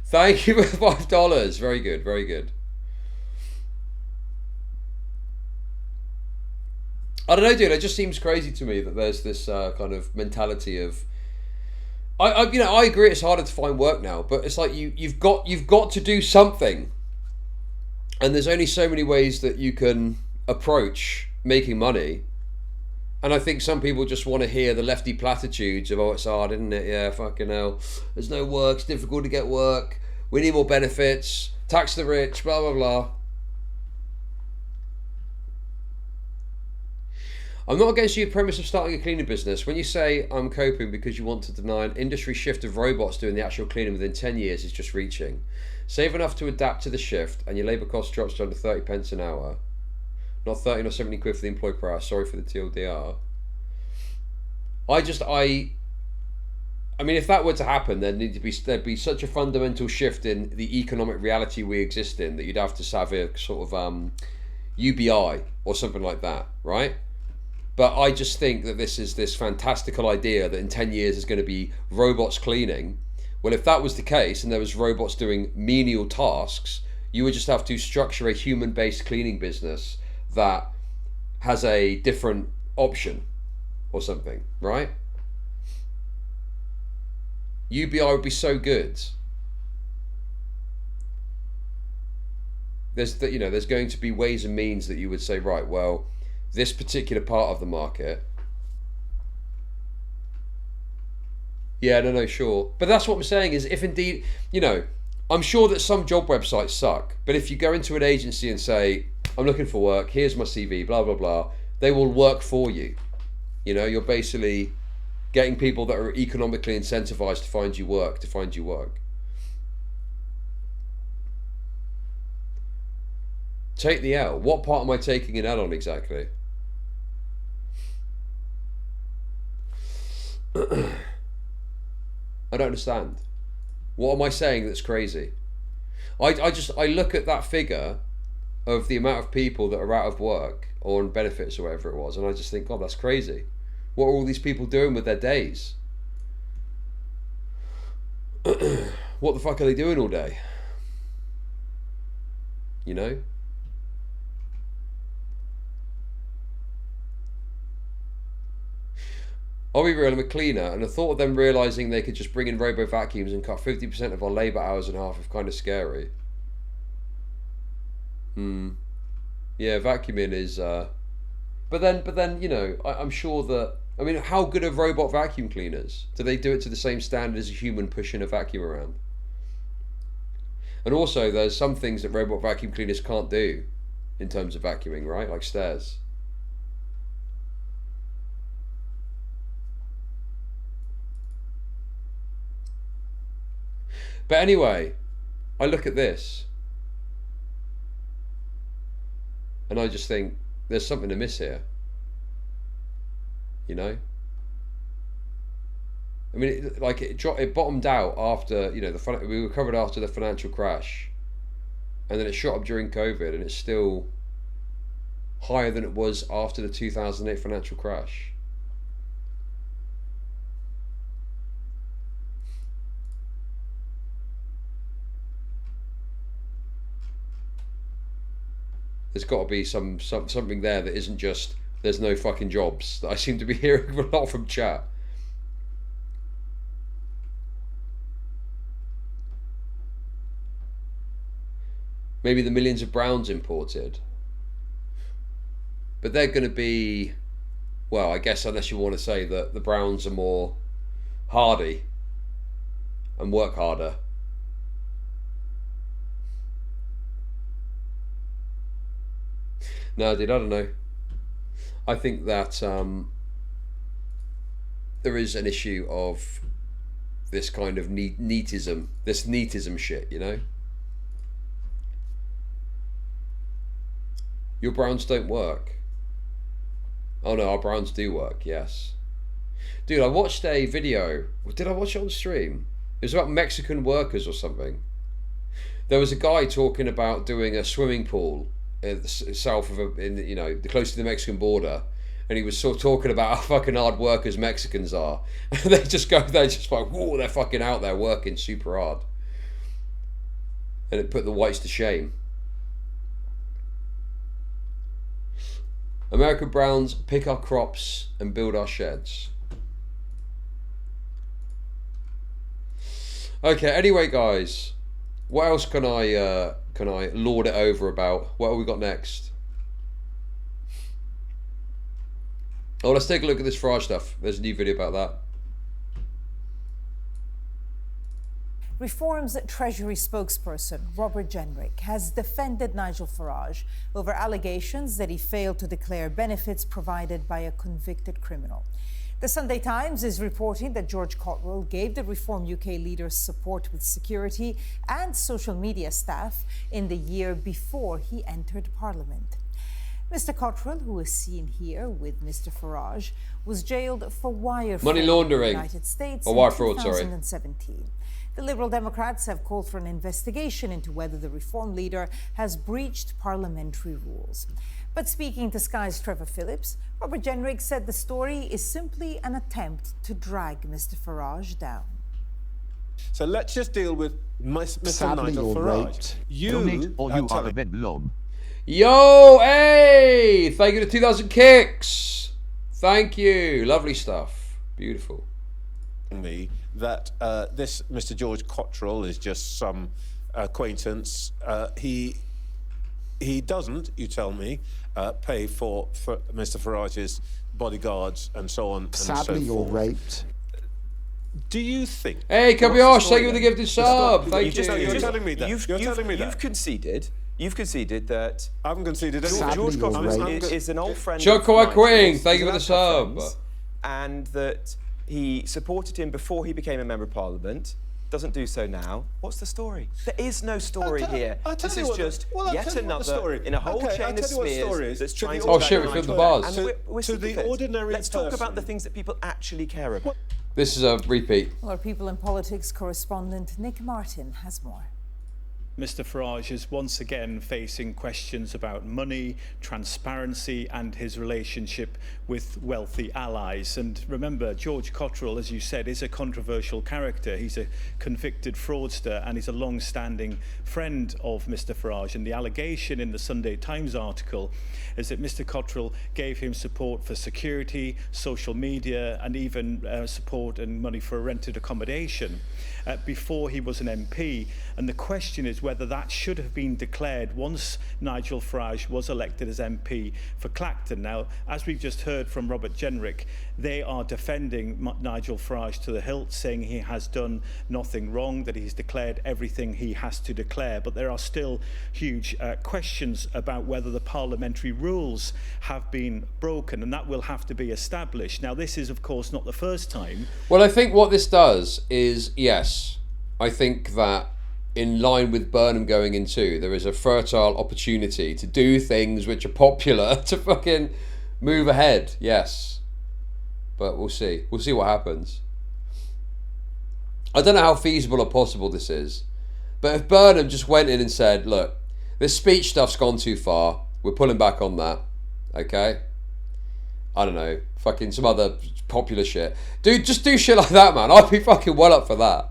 Thank you for $5. Very good. Very good. I don't know, dude. It just seems crazy to me that there's this kind of mentality of. You know, I agree. It's harder to find work now, but it's like you've got to do something, and there's only so many ways that you can approach making money. And I think some people just want to hear the lefty platitudes of, oh, it's hard, isn't it? Yeah, fucking hell. There's no work. It's difficult to get work. We need more benefits. Tax the rich. Blah blah blah. I'm not against your premise of starting a cleaning business. When you say I'm coping because you want to deny an industry shift of robots doing the actual cleaning within 10 years is just reaching. Save enough to adapt to the shift and your labour cost drops to under 30 pence an hour. Not 30 nor 70 quid for the employee per hour. Sorry for the TLDR. I mean, if that were to happen, there'd be such a fundamental shift in the economic reality we exist in that you'd have to have a sort of UBI or something like that, right? But I just think that this is this fantastical idea that in 10 years is going to be robots cleaning. Well, if that was the case and there was robots doing menial tasks, you would just have to structure a human-based cleaning business that has a different option or something, right? UBI would be so good. There's going to be ways and means that you would say, right, well, this particular part of the market. Yeah, no, sure. But that's what I'm saying is, if indeed, you know, I'm sure that some job websites suck, but if you go into an agency and say, I'm looking for work, here's my CV, blah, blah, blah, they will work for you. You know, you're basically getting people that are economically incentivized to find you work, Take the L. What part am I taking an L on exactly? I don't understand. What am I saying that's crazy? I look at that figure of the amount of people that are out of work or on benefits or whatever it was, and I just think, God, that's crazy. What are all these people doing with their days? What the fuck are they doing all day? You know? I'll be real, I'm a cleaner, and the thought of them realising they could just bring in robo vacuums and cut 50% of our labour hours in half is kind of scary. Yeah, vacuuming is... But then, you know, I'm sure that... I mean, how good are robot vacuum cleaners? Do they do it to the same standard as a human pushing a vacuum around? And also, there's some things that robot vacuum cleaners can't do in terms of vacuuming, right? Like stairs. But anyway, I look at this and I just think there's something amiss here. You know? I mean, it bottomed out after, you know, we recovered after the financial crash, and then it shot up during COVID, and it's still higher than it was after the 2008 financial crash. There's got to be something there that isn't just there's no fucking jobs, that I seem to be hearing a lot from chat. Maybe the millions of browns imported. But they're going to be, well, I guess unless you want to say that the browns are more hardy and work harder. No, dude, I don't know. I think that there is an issue of this kind of neatism, this neatism shit, you know? Your browns don't work. Oh no, our browns do work, yes. Dude, I watched a video. Did I watch it on stream? It was about Mexican workers or something. There was a guy talking about doing a swimming pool south of, you know, close to the Mexican border, and he was sort of talking about how fucking hard workers Mexicans are. And they're just like, whoa, they're fucking out there working super hard. And it put the whites to shame. American browns pick our crops and build our sheds. Okay, anyway guys, what else can I lord it over about? What have we got next? Oh, let's take a look at this FARAGE stuff. There's a new video about that. Reform's Treasury spokesperson, Robert Jenrick, has defended Nigel Farage over allegations that he failed to declare benefits provided by a convicted criminal. The Sunday Times is reporting that George Cottrell gave the Reform UK leader support with security and social media staff in the year before he entered Parliament. Mr. Cottrell, who is seen here with Mr. Farage, was jailed for wire fraud money laundering, in the United States or wire in fraud, 2017. The Liberal Democrats have called for an investigation into whether the Reform leader has breached parliamentary rules. But speaking to Sky's Trevor Phillips, Robert Jenrick said the story is simply an attempt to drag Mr. Farage down. So let's just deal with Mr. Nigel Farage. Donate or you are a bed blob. Yo, hey! Thank you to 2,000 kicks. Thank you. Lovely stuff. Beautiful. Me that this Mr. George Cottrell is just some acquaintance. He doesn't, you tell me, pay for Mr. Farage's bodyguards and so on. Sadly, and so you're forth. raped. Do you think? Hey, Kabiosh, thank you for the gifted sub. Thank you. You're telling me that. You've conceded. You've conceded that. I haven't conceded. George Cottrell is an old friend. Choco Queen, thank you for the sub. And that he supported him before he became a member of Parliament. Doesn't do so now. What's the story? There is no story here. This is just yet another in a whole chain of smears that's trying to. Oh shit, we filled the bars. We're to the ordinary Let's talk about the things that people actually care about. This is a repeat. Our People in Politics correspondent Nick Martin has more. Mr Farage is once again facing questions about money, transparency and his relationship with wealthy allies. And remember, George Cottrell, as you said, is a controversial character. He's a convicted fraudster and he's a long-standing friend of Mr Farage. And the allegation in the Sunday Times article is that Mr Cottrell gave him support for security, social media and even support and money for rented accommodation before he was an MP. And the question is whether that should have been declared once Nigel Farage was elected as MP for Clacton. Now, as we've just heard from Robert Jenrick, they are defending Nigel Farage to the hilt, saying he has done nothing wrong, that he's declared everything he has to declare. But there are still huge questions about whether the parliamentary rules have been broken, and that will have to be established. Now, this is, of course, not the first time. Well, I think what this does is, yes, I think that in line with Burnham going into, there is a fertile opportunity to do things which are popular to fucking move ahead. Yes. But we'll see. We'll see what happens. I don't know how feasible or possible this is. But if Burnham just went in and said, look, this speech stuff's gone too far. We're pulling back on that. Okay? I don't know. Fucking some other popular shit. Dude, just do shit like that, man. I'd be fucking well up for that.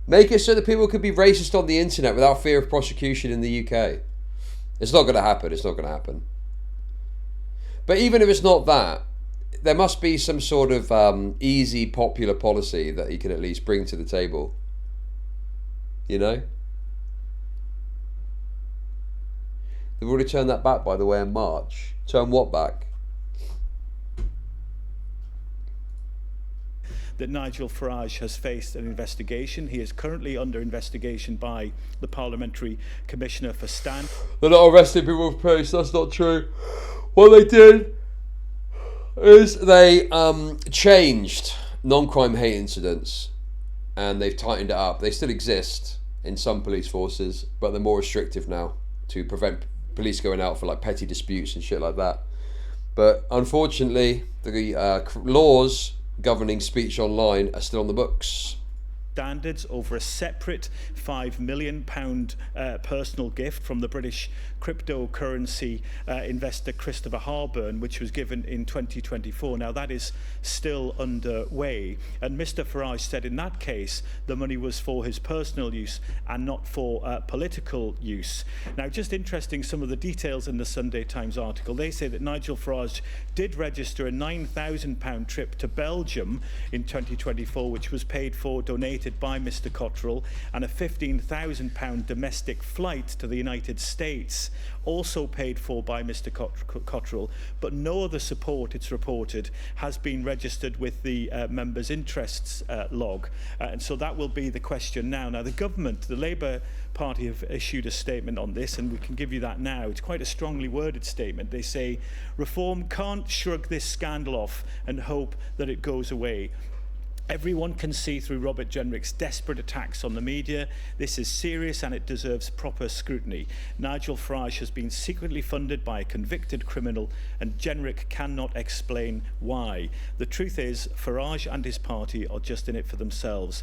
Make it so that people could be racist on the internet without fear of prosecution in the UK. It's not going to happen. It's not going to happen. But even if it's not that, there must be some sort of easy popular policy that he can at least bring to the table. You know? They've already turned that back, by the way, in March. Turn what back? That Nigel Farage has faced an investigation. He is currently under investigation by the Parliamentary Commissioner for Stan. They're not arresting people with praise. That's not true. What they did is they changed non-crime hate incidents and they've tightened it up. They still exist in some police forces, but they're more restrictive now to prevent police going out for like petty disputes and shit like that. But unfortunately, the laws governing speech online are still on the books. Standards over a separate £5 million personal gift from the British cryptocurrency investor Christopher Harburn, which was given in 2024. Now that is still underway, and Mr Farage said in that case the money was for his personal use and not for political use. Now, just interesting, some of the details in the Sunday Times article. They say that Nigel Farage did register a £9,000 trip to Belgium in 2024, which was paid for, donated by Mr Cottrell, and a £15,000 domestic flight to the United States, also paid for by Mr Cottrell, but no other support, it's reported, has been registered with the members' interests log. And so that will be the question now. Now, the government, the Labour Party, have issued a statement on this, and we can give you that now. It's quite a strongly worded statement. They say, Reform can't shrug this scandal off and hope that it goes away. Everyone can see through Robert Jenrick's desperate attacks on the media. This is serious and it deserves proper scrutiny. Nigel Farage has been secretly funded by a convicted criminal, and Jenrick cannot explain why. The truth is, Farage and his party are just in it for themselves.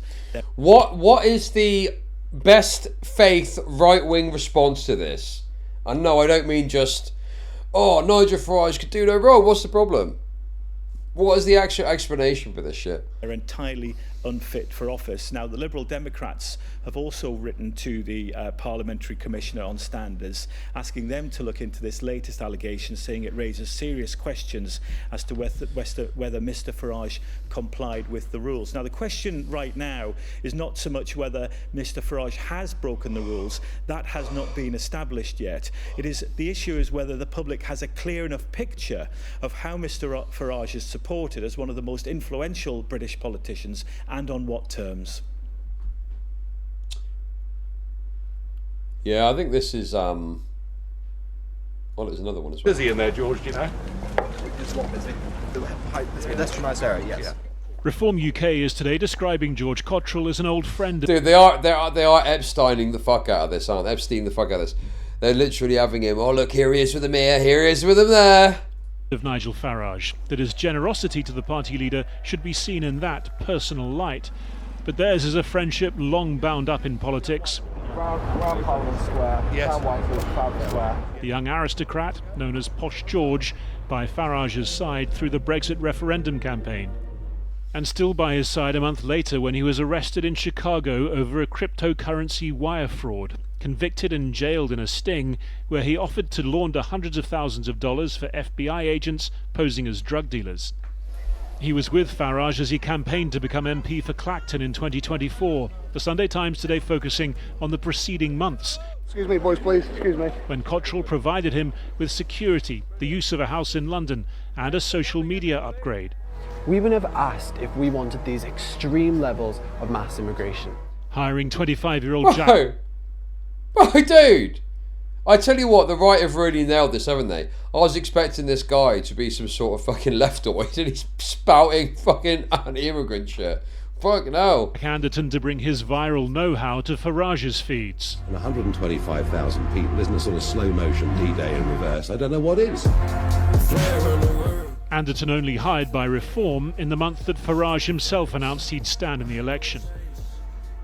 What is the best faith right-wing response to this? And no, I don't mean just, oh, Nigel Farage could do no wrong. What's the problem? What is the actual explanation for this shit? They're entirely unfit for office. Now, the Liberal Democrats have also written to the Parliamentary Commissioner on Standards, asking them to look into this latest allegation, saying it raises serious questions as to whether Mr Farage complied with the rules. Now, the question right now is not so much whether Mr Farage has broken the rules. That has not been established yet. The issue is whether the public has a clear enough picture of how Mr Farage is supported as one of the most influential British politicians, and on what terms. Yeah, I think this is well, there's another one as well. Busy in there, George, do you know? It's not busy. It's a pedestrianised area, yes. Yeah. Reform UK is today describing George Cottrell as an old friend. Dude, they are Epsteining the fuck out of this, aren't they? Epstein the fuck out of this. They're literally having him, oh look, here he is with him here, here he is with him there. of Nigel Farage, that his generosity to the party leader should be seen in that personal light. But theirs is a friendship long bound up in politics. Round Parliament Square, down Whitehall, Trafalgar Square. The young aristocrat, known as Posh George, by Farage's side through the Brexit referendum campaign. And still by his side a month later when he was arrested in Chicago over a cryptocurrency wire fraud, convicted and jailed in a sting where he offered to launder hundreds of thousands of dollars for FBI agents posing as drug dealers. He was with Farage as he campaigned to become MP for Clacton in 2024. The Sunday Times today focusing on the preceding months. Excuse me, boys, please. Excuse me. When Cottrell provided him with security, the use of a house in London, and a social media upgrade. We were never asked if we wanted these extreme levels of mass immigration. Hiring 25-year-old Jack. Bro, dude! I tell you what, the right have really nailed this, haven't they? I was expecting this guy to be some sort of fucking leftoid and he's spouting fucking anti-immigrant shit. Fucking hell. Anderton to bring his viral know-how to Farage's feeds. And 125,000 people isn't a sort of slow motion D-Day in reverse. I don't know what is. Anderton only hired by Reform in the month that Farage himself announced he'd stand in the election.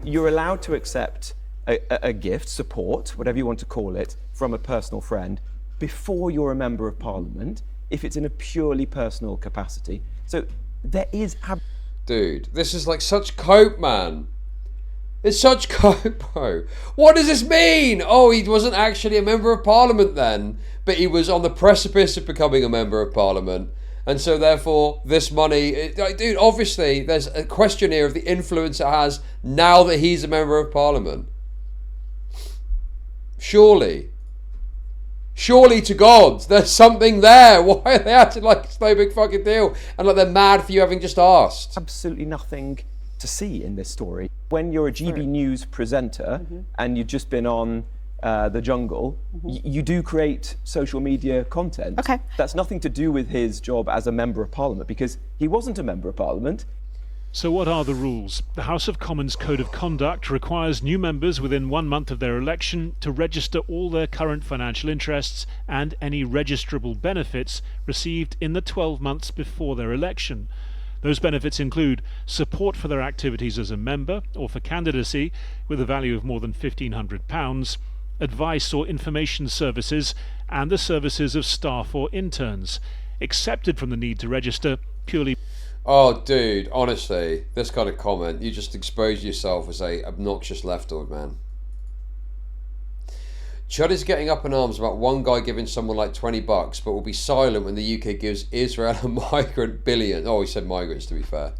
You're allowed to accept a gift, support, whatever you want to call it, from a personal friend before you're a member of Parliament, if it's in a purely personal capacity. So there is... Dude, this is like such cope, man. It's such cope, bro. What does this mean? Oh, he wasn't actually a member of Parliament then, but he was on the precipice of becoming a member of Parliament. And so therefore, this money... dude, obviously, there's a question here of the influence it has now that he's a member of Parliament. Surely to God, there's something there. Why are they acting like it's no big fucking deal? And like they're mad for you having just asked. Absolutely nothing to see in this story. When you're a GB News presenter and you've just been on The Jungle, you do create social media content. Okay. That's nothing to do with his job as a member of Parliament, because he wasn't a member of Parliament. So what are the rules? The House of Commons Code of Conduct requires new members within 1 month of their election to register all their current financial interests and any registrable benefits received in the 12 months before their election. Those benefits include support for their activities as a member or for candidacy with a value of more than £1,500, advice or information services, and the services of staff or interns, excepted from the need to register purely... Oh, dude, honestly, this kind of comment, you just expose yourself as a obnoxious leftoid, man. Chud is getting up in arms about one guy giving someone like $20, but will be silent when the UK gives Israel a migrant billion. Oh, he said migrants, to be fair.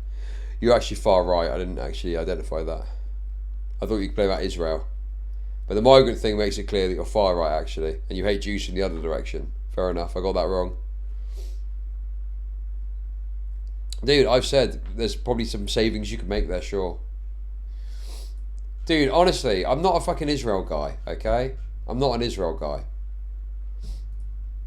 You're actually far right. I didn't actually identify that. I thought you could play about Israel. But the migrant thing makes it clear that you're far right, actually, and you hate Jews from the other direction. Fair enough, I got that wrong. Dude, I've said there's probably some savings you can make there, sure. Dude, honestly, I'm not a fucking Israel guy, okay? I'm not an Israel guy.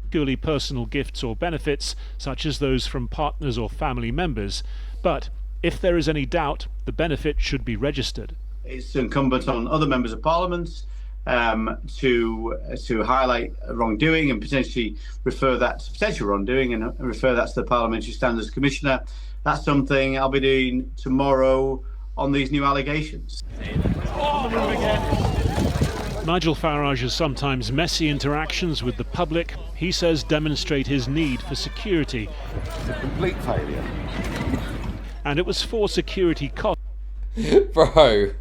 Purely personal gifts or benefits, such as those from partners or family members. But if there is any doubt, the benefit should be registered. It's incumbent on other members of Parliament to highlight wrongdoing and potentially refer that to potential wrongdoing and refer that to the Parliamentary Standards Commissioner. That's something I'll be doing tomorrow on these new allegations. Nigel Farage's sometimes messy interactions with the public, he says, demonstrate his need for security. It's a complete failure. And it was for security costs. Bro,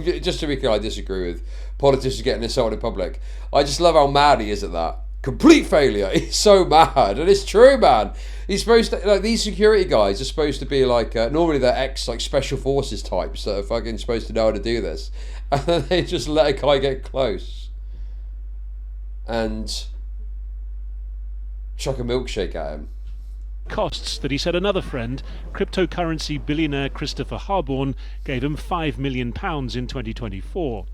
just to be clear, I disagree with politicians getting assaulted in public. I just love how mad he is at that. Complete failure. He's so mad, and it's true, man. He's supposed to, like, these security guys are supposed to be like normally they're ex like special forces types that are fucking supposed to know how to do this, and then they just let a guy get close and chuck a milkshake at him. Costs that he said another friend, cryptocurrency billionaire Christopher Harborne, gave him £5 million in 2024.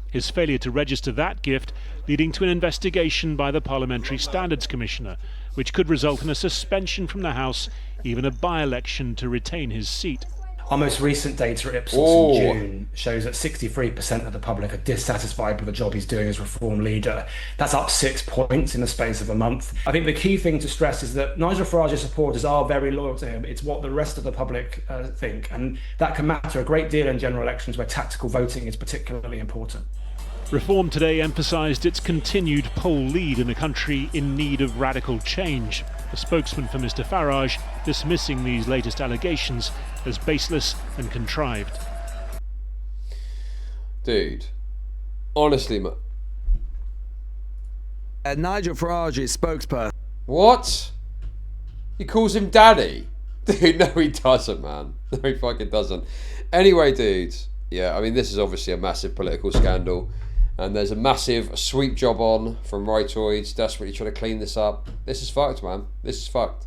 His failure to register that gift leading to an investigation by the Parliamentary Standards Commissioner, which could result in a suspension from the House, even a by-election to retain his seat. Our most recent data at Ipsos in June shows that 63% of the public are dissatisfied with the job he's doing as reform leader. That's up 6 points in the space of a month. I think the key thing to stress is that Nigel Farage's supporters are very loyal to him. It's what the rest of the public think, and that can matter a great deal in general elections where tactical voting is particularly important. Reform today emphasised its continued poll lead in a country in need of radical change. A spokesman for Mr Farage dismissing these latest allegations as baseless and contrived. Dude, honestly, Nigel Farage's spokesperson. What? He calls him daddy? Dude, no he doesn't, man. No he fucking doesn't. Anyway, dudes, yeah, I mean, this is obviously a massive political scandal. And there's a massive sweep job on from rightoids desperately trying to clean this up. This is fucked, man. This is fucked.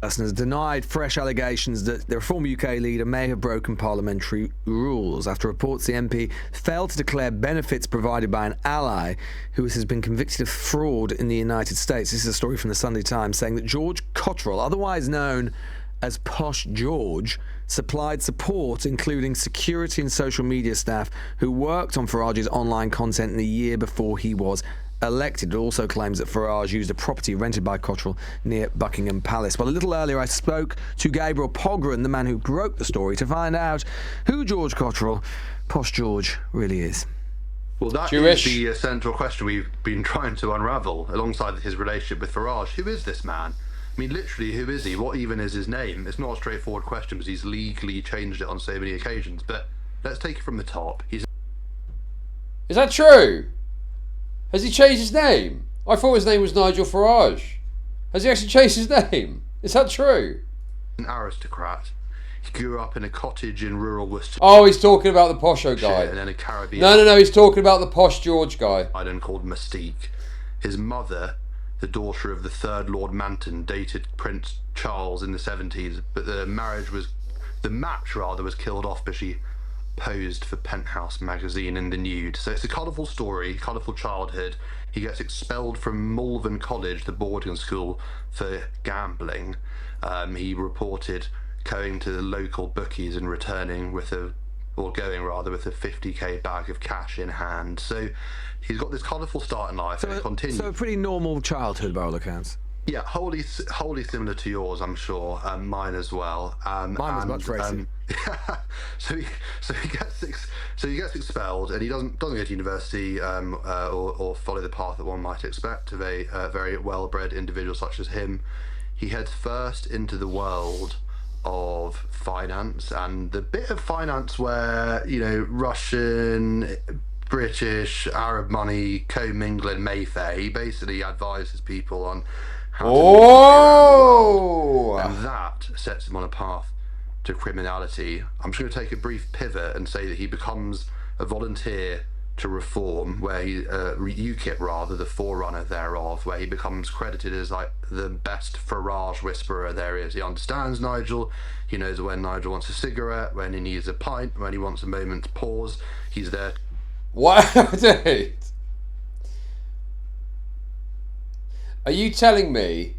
Has denied fresh allegations that the Reform UK leader may have broken parliamentary rules after reports the MP failed to declare benefits provided by an ally who has been convicted of fraud in the United States. This is a story from the Sunday Times saying that George Cottrell, otherwise known as Posh George, supplied support, including security and social media staff who worked on Farage's online content in the year before he was elected. It also claims that Farage used a property rented by Cottrell near Buckingham Palace. Well, a little earlier I spoke to Gabriel Pogren, the man who broke the story, to find out who George Cottrell, Posh George, really is. Well, that is the central question we've been trying to unravel, alongside his relationship with Farage. Who is this man? I mean, literally, who is he? What even is his name? It's not a straightforward question because he's legally changed it on so many occasions. But let's take it from the top. Is that true? Has he changed his name? I thought his name was Nigel Farage. Has he actually changed his name? Is that true? An aristocrat. He grew up in a cottage in rural Worcestershire. Oh, he's talking about the Posho guy. And then a Caribbean. No, he's talking about the Posh George guy. Island called Mystique. His mother, the daughter of the 3rd Lord Manton, dated Prince Charles in the 70s, but the match was killed off because she posed for Penthouse magazine in the nude. So it's a colourful story, colourful childhood. He gets expelled from Malvern College, the boarding school, for gambling. He reported going to the local bookies and going with a 50k bag of cash in hand. So he's got this colourful start in life, and it continues. So a pretty normal childhood by all accounts. Yeah, wholly similar to yours, I'm sure, mine as well. Mine was much racing. So he gets expelled, and he doesn't go to university or follow the path that one might expect of a very well-bred individual such as him. He heads first into the world of finance, and the bit of finance where, you know, Russian, British, Arab money commingle in Mayfair. He basically advises people on how to move around the world, and that sets him on a path to criminality. I'm just going to take a brief pivot and say that he becomes a volunteer to Reform, where he UKIP rather, the forerunner thereof, where he becomes credited as like the best Farage whisperer there is. He understands Nigel. He knows when Nigel wants a cigarette, when he needs a pint, when he wants a moment's pause. He's there. What? Dude, are you telling me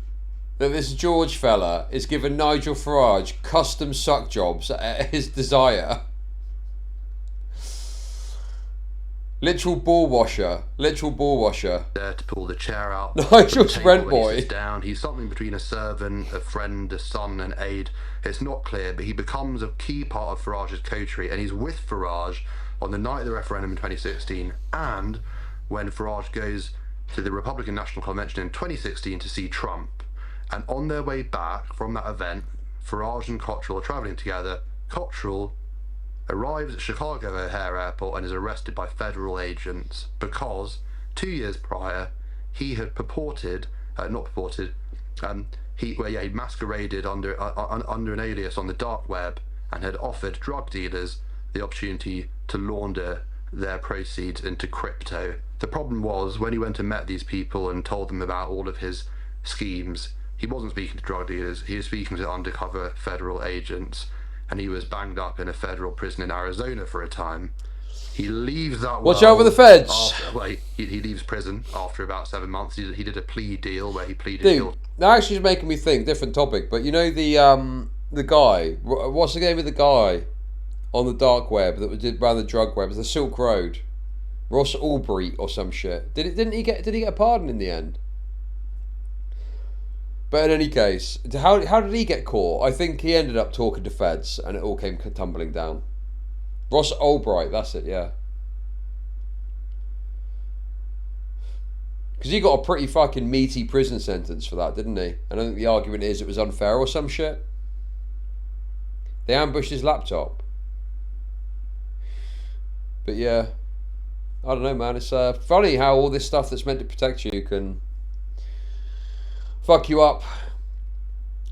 that this George fella is giving Nigel Farage custom suck jobs at his desire? Literal ball washer. There to pull the chair out. Nigel's rent boy. Down. He's something between a servant, a friend, a son, an aide. It's not clear, but he becomes a key part of Farage's coterie, and he's with Farage on the night of the referendum in 2016, and when Farage goes to the Republican National Convention in 2016 to see Trump. And on their way back from that event, Farage and Cottrell are travelling together. Cottrell arrives at Chicago O'Hare Airport and is arrested by federal agents because 2 years prior he had he masqueraded under an alias on the dark web and had offered drug dealers the opportunity to launder their proceeds into crypto. The problem was, when he went and met these people and told them about all of his schemes, he wasn't speaking to drug dealers, he was speaking to undercover federal agents, and he was banged up in a federal prison in Arizona for a time. He leaves that. Watch out for the feds. He leaves prison after about 7 months. He did a plea deal where he pleaded guilty. That actually is making me think. Different topic, but you know the guy. What's the name of the guy on the dark web that was around the drug web. It was the Silk Road. Ross Albright or some shit. Did he get a pardon in the end? But in any case, how did he get caught? I think he ended up talking to feds and it all came tumbling down. Ross Albright, that's it, yeah. Because he got a pretty fucking meaty prison sentence for that, didn't he? And I think the argument is it was unfair or some shit. They ambushed his laptop. But yeah, I don't know, man. It's funny how all this stuff that's meant to protect you can fuck you up.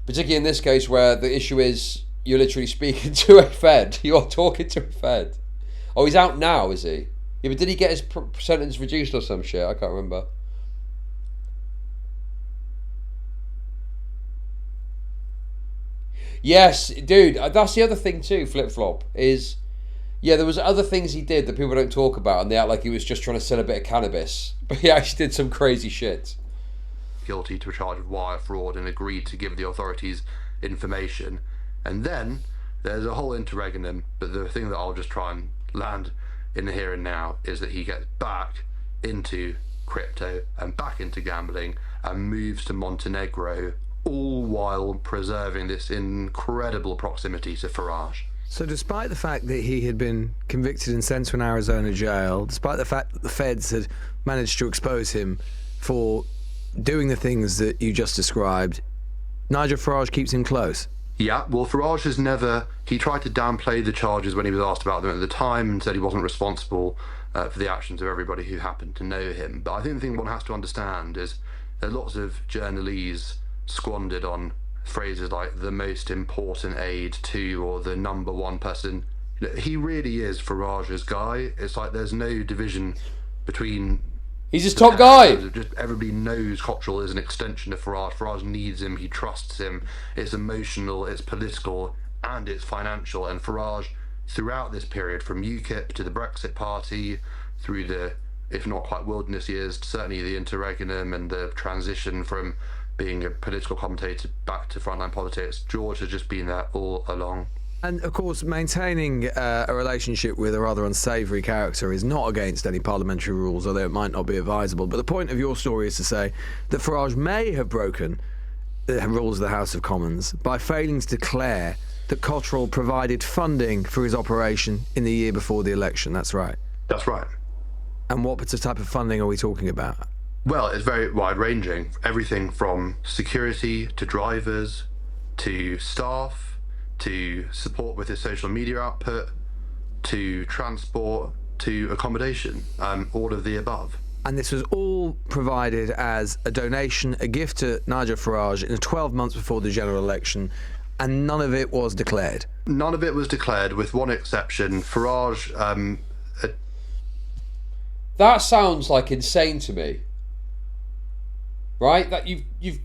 Particularly in this case where the issue is you're literally speaking to a Fed. You're talking to a Fed. Oh, he's out now, is he? Yeah, but did he get his sentence reduced or some shit? I can't remember. Yes, dude, that's the other thing too, flip-flop, is, yeah, there was other things he did that people don't talk about, and they act like he was just trying to sell a bit of cannabis. But he actually did some crazy shit. Guilty to a charge of wire fraud and agreed to give the authorities information. And then there's a whole interregnum, but the thing that I'll just try and land in the here and now is that he gets back into crypto and back into gambling and moves to Montenegro, all while preserving this incredible proximity to Farage. So despite the fact that he had been convicted and sent to an Arizona jail, despite the fact that the feds had managed to expose him for doing the things that you just described, Nigel Farage keeps him close. Yeah, well, Farage has never... He tried to downplay the charges when he was asked about them at the time and said he wasn't responsible for the actions of everybody who happened to know him. But I think the thing one has to understand is there are lots of journalese squandered on phrases like the most important aide to or the number one person. He really is Farage's guy. It's like there's no division between... He's his top guy. Just everybody knows Cottrell is an extension of Farage. Farage needs him. He trusts him. It's emotional, it's political, and it's financial. And Farage, throughout this period, from UKIP to the Brexit Party, through the, if not quite wilderness years, certainly the interregnum and the transition from being a political commentator back to frontline politics, George has just been there all along. And of course, maintaining a relationship with a rather unsavoury character is not against any parliamentary rules, although it might not be advisable. But the point of your story is to say that Farage may have broken the rules of the House of Commons by failing to declare that Cottrell provided funding for his operation in the year before the election. That's right. That's right. And what type of funding are we talking about? Well, it's very wide-ranging. Everything from security to drivers to staff to support with his social media output, to transport, to accommodation, all of the above. And this was all provided as a donation, a gift to Nigel Farage in the 12 months before the general election, and none of it was declared? None of it was declared, with one exception. Farage... That sounds like insane to me. Right? That you've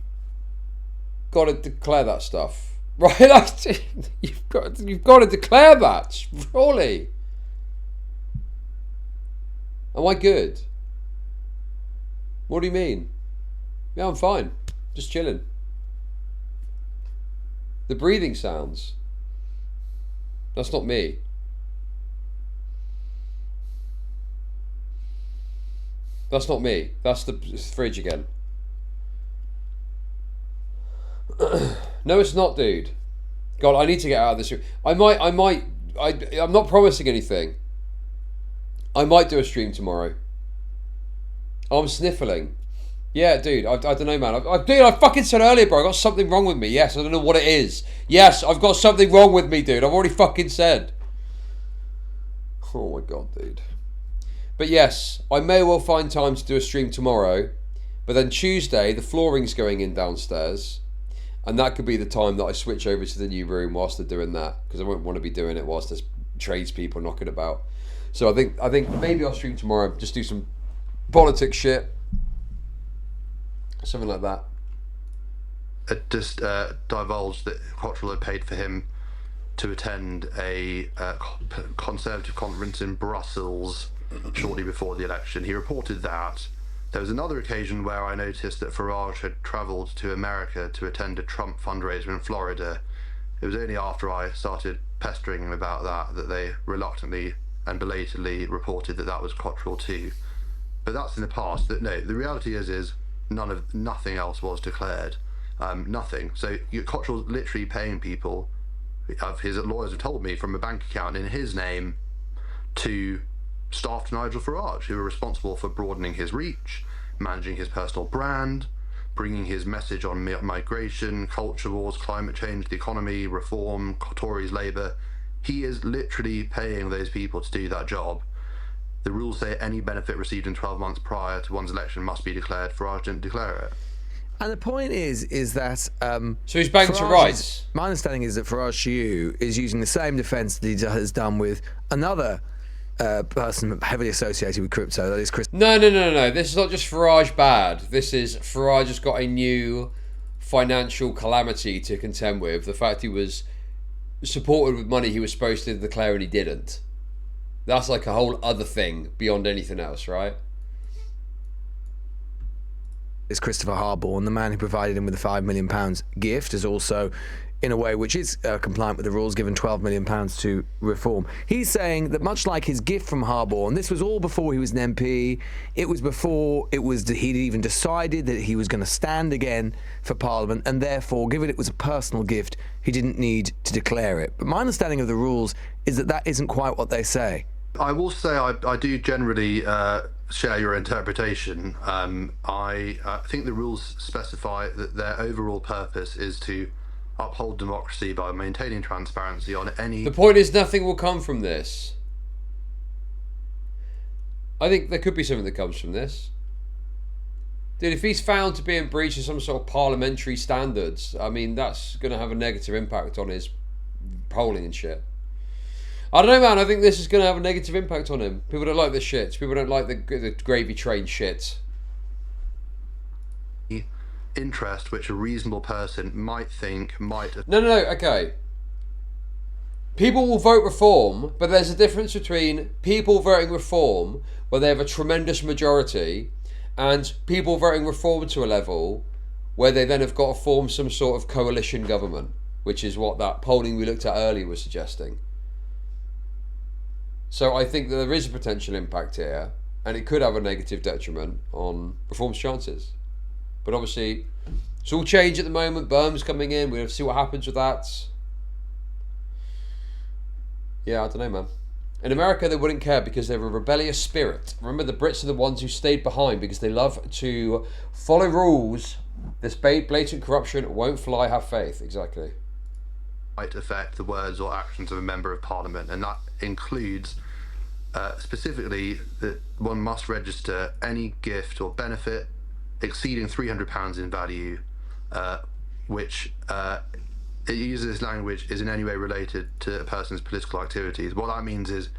got to declare that stuff. Right, you've got to declare that, surely. Am I good? What do you mean? Yeah, I'm fine. Just chilling. The breathing sounds. That's not me. That's not me. That's the fridge again. No, it's not, dude. God, I need to get out of this room. I'm not promising anything. I might do a stream tomorrow. I'm sniffling. Yeah, dude, I don't know, man. Dude, I fucking said earlier, bro, I got something wrong with me. Yes, I don't know what it is. Yes, I've got something wrong with me, dude. I've already fucking said. Oh my God, dude. But yes, I may well find time to do a stream tomorrow. But then Tuesday, the flooring's going in downstairs. And that could be the time that I switch over to the new room whilst they're doing that, because I won't want to be doing it whilst there's tradespeople knocking about. So I think maybe I'll stream tomorrow, just do some politics shit, something like that. It just divulged that Cottrell had paid for him to attend a Conservative conference in Brussels shortly before the election. He reported that. There was another occasion where I noticed that Farage had travelled to America to attend a Trump fundraiser in Florida. It was only after I started pestering him about that they reluctantly and belatedly reported that was Cottrell too. But that's in the past. No, the reality is nothing else was declared. Nothing. So Cottrell's literally paying people, his lawyers have told me, from a bank account in his name to staff to Nigel Farage, who are responsible for broadening his reach, managing his personal brand, bringing his message on migration, culture wars, climate change, the economy, reform, Tories, Labour. He is literally paying those people to do that job. The rules say any benefit received in 12 months prior to one's election must be declared. Farage didn't declare it. And the point is that... so he's banging to rights. My understanding is that Farage is using the same defence that he has done with another person heavily associated with crypto, that is Chris. No. This is not just Farage bad. This is Farage has got a new financial calamity to contend with. The fact he was supported with money he was supposed to declare and he didn't. That's like a whole other thing beyond anything else, right? It's Christopher Harborne, the man who provided him with the £5 million gift, is also, in a way which is compliant with the rules, given £12 million to Reform. He's saying that much like his gift from Harborne, this was all before he was an MP. It was before he'd even decided that he was going to stand again for Parliament, and therefore, given it was a personal gift, he didn't need to declare it. But my understanding of the rules is that that isn't quite what they say. I will say I do generally share your interpretation. I think the rules specify that their overall purpose is to uphold democracy by maintaining transparency on any... The point is nothing will come from this. I think there could be something that comes from this. Dude, if he's found to be in breach of some sort of parliamentary standards, I mean, that's going to have a negative impact on his polling and shit. I don't know, man. I think this is going to have a negative impact on him. People don't like this shit. People don't like the gravy train shit. Interest which a reasonable person might think might... No, okay. People will vote Reform, but there's a difference between people voting Reform, where they have a tremendous majority, and people voting Reform to a level where they then have got to form some sort of coalition government, which is what that polling we looked at earlier was suggesting. So I think that there is a potential impact here, and it could have a negative detriment on Reform's chances. But obviously, it's all change at the moment. Berm's coming in. We'll see what happens with that. Yeah, I don't know, man. In America, they wouldn't care because they're a rebellious spirit. Remember, the Brits are the ones who stayed behind because they love to follow rules. This blatant corruption won't fly, have faith. Exactly. Might affect the words or actions of a member of Parliament, and that includes specifically that one must register any gift or benefit exceeding £300 in value, which it uses this language is in any way related to a person's political activities. What that means is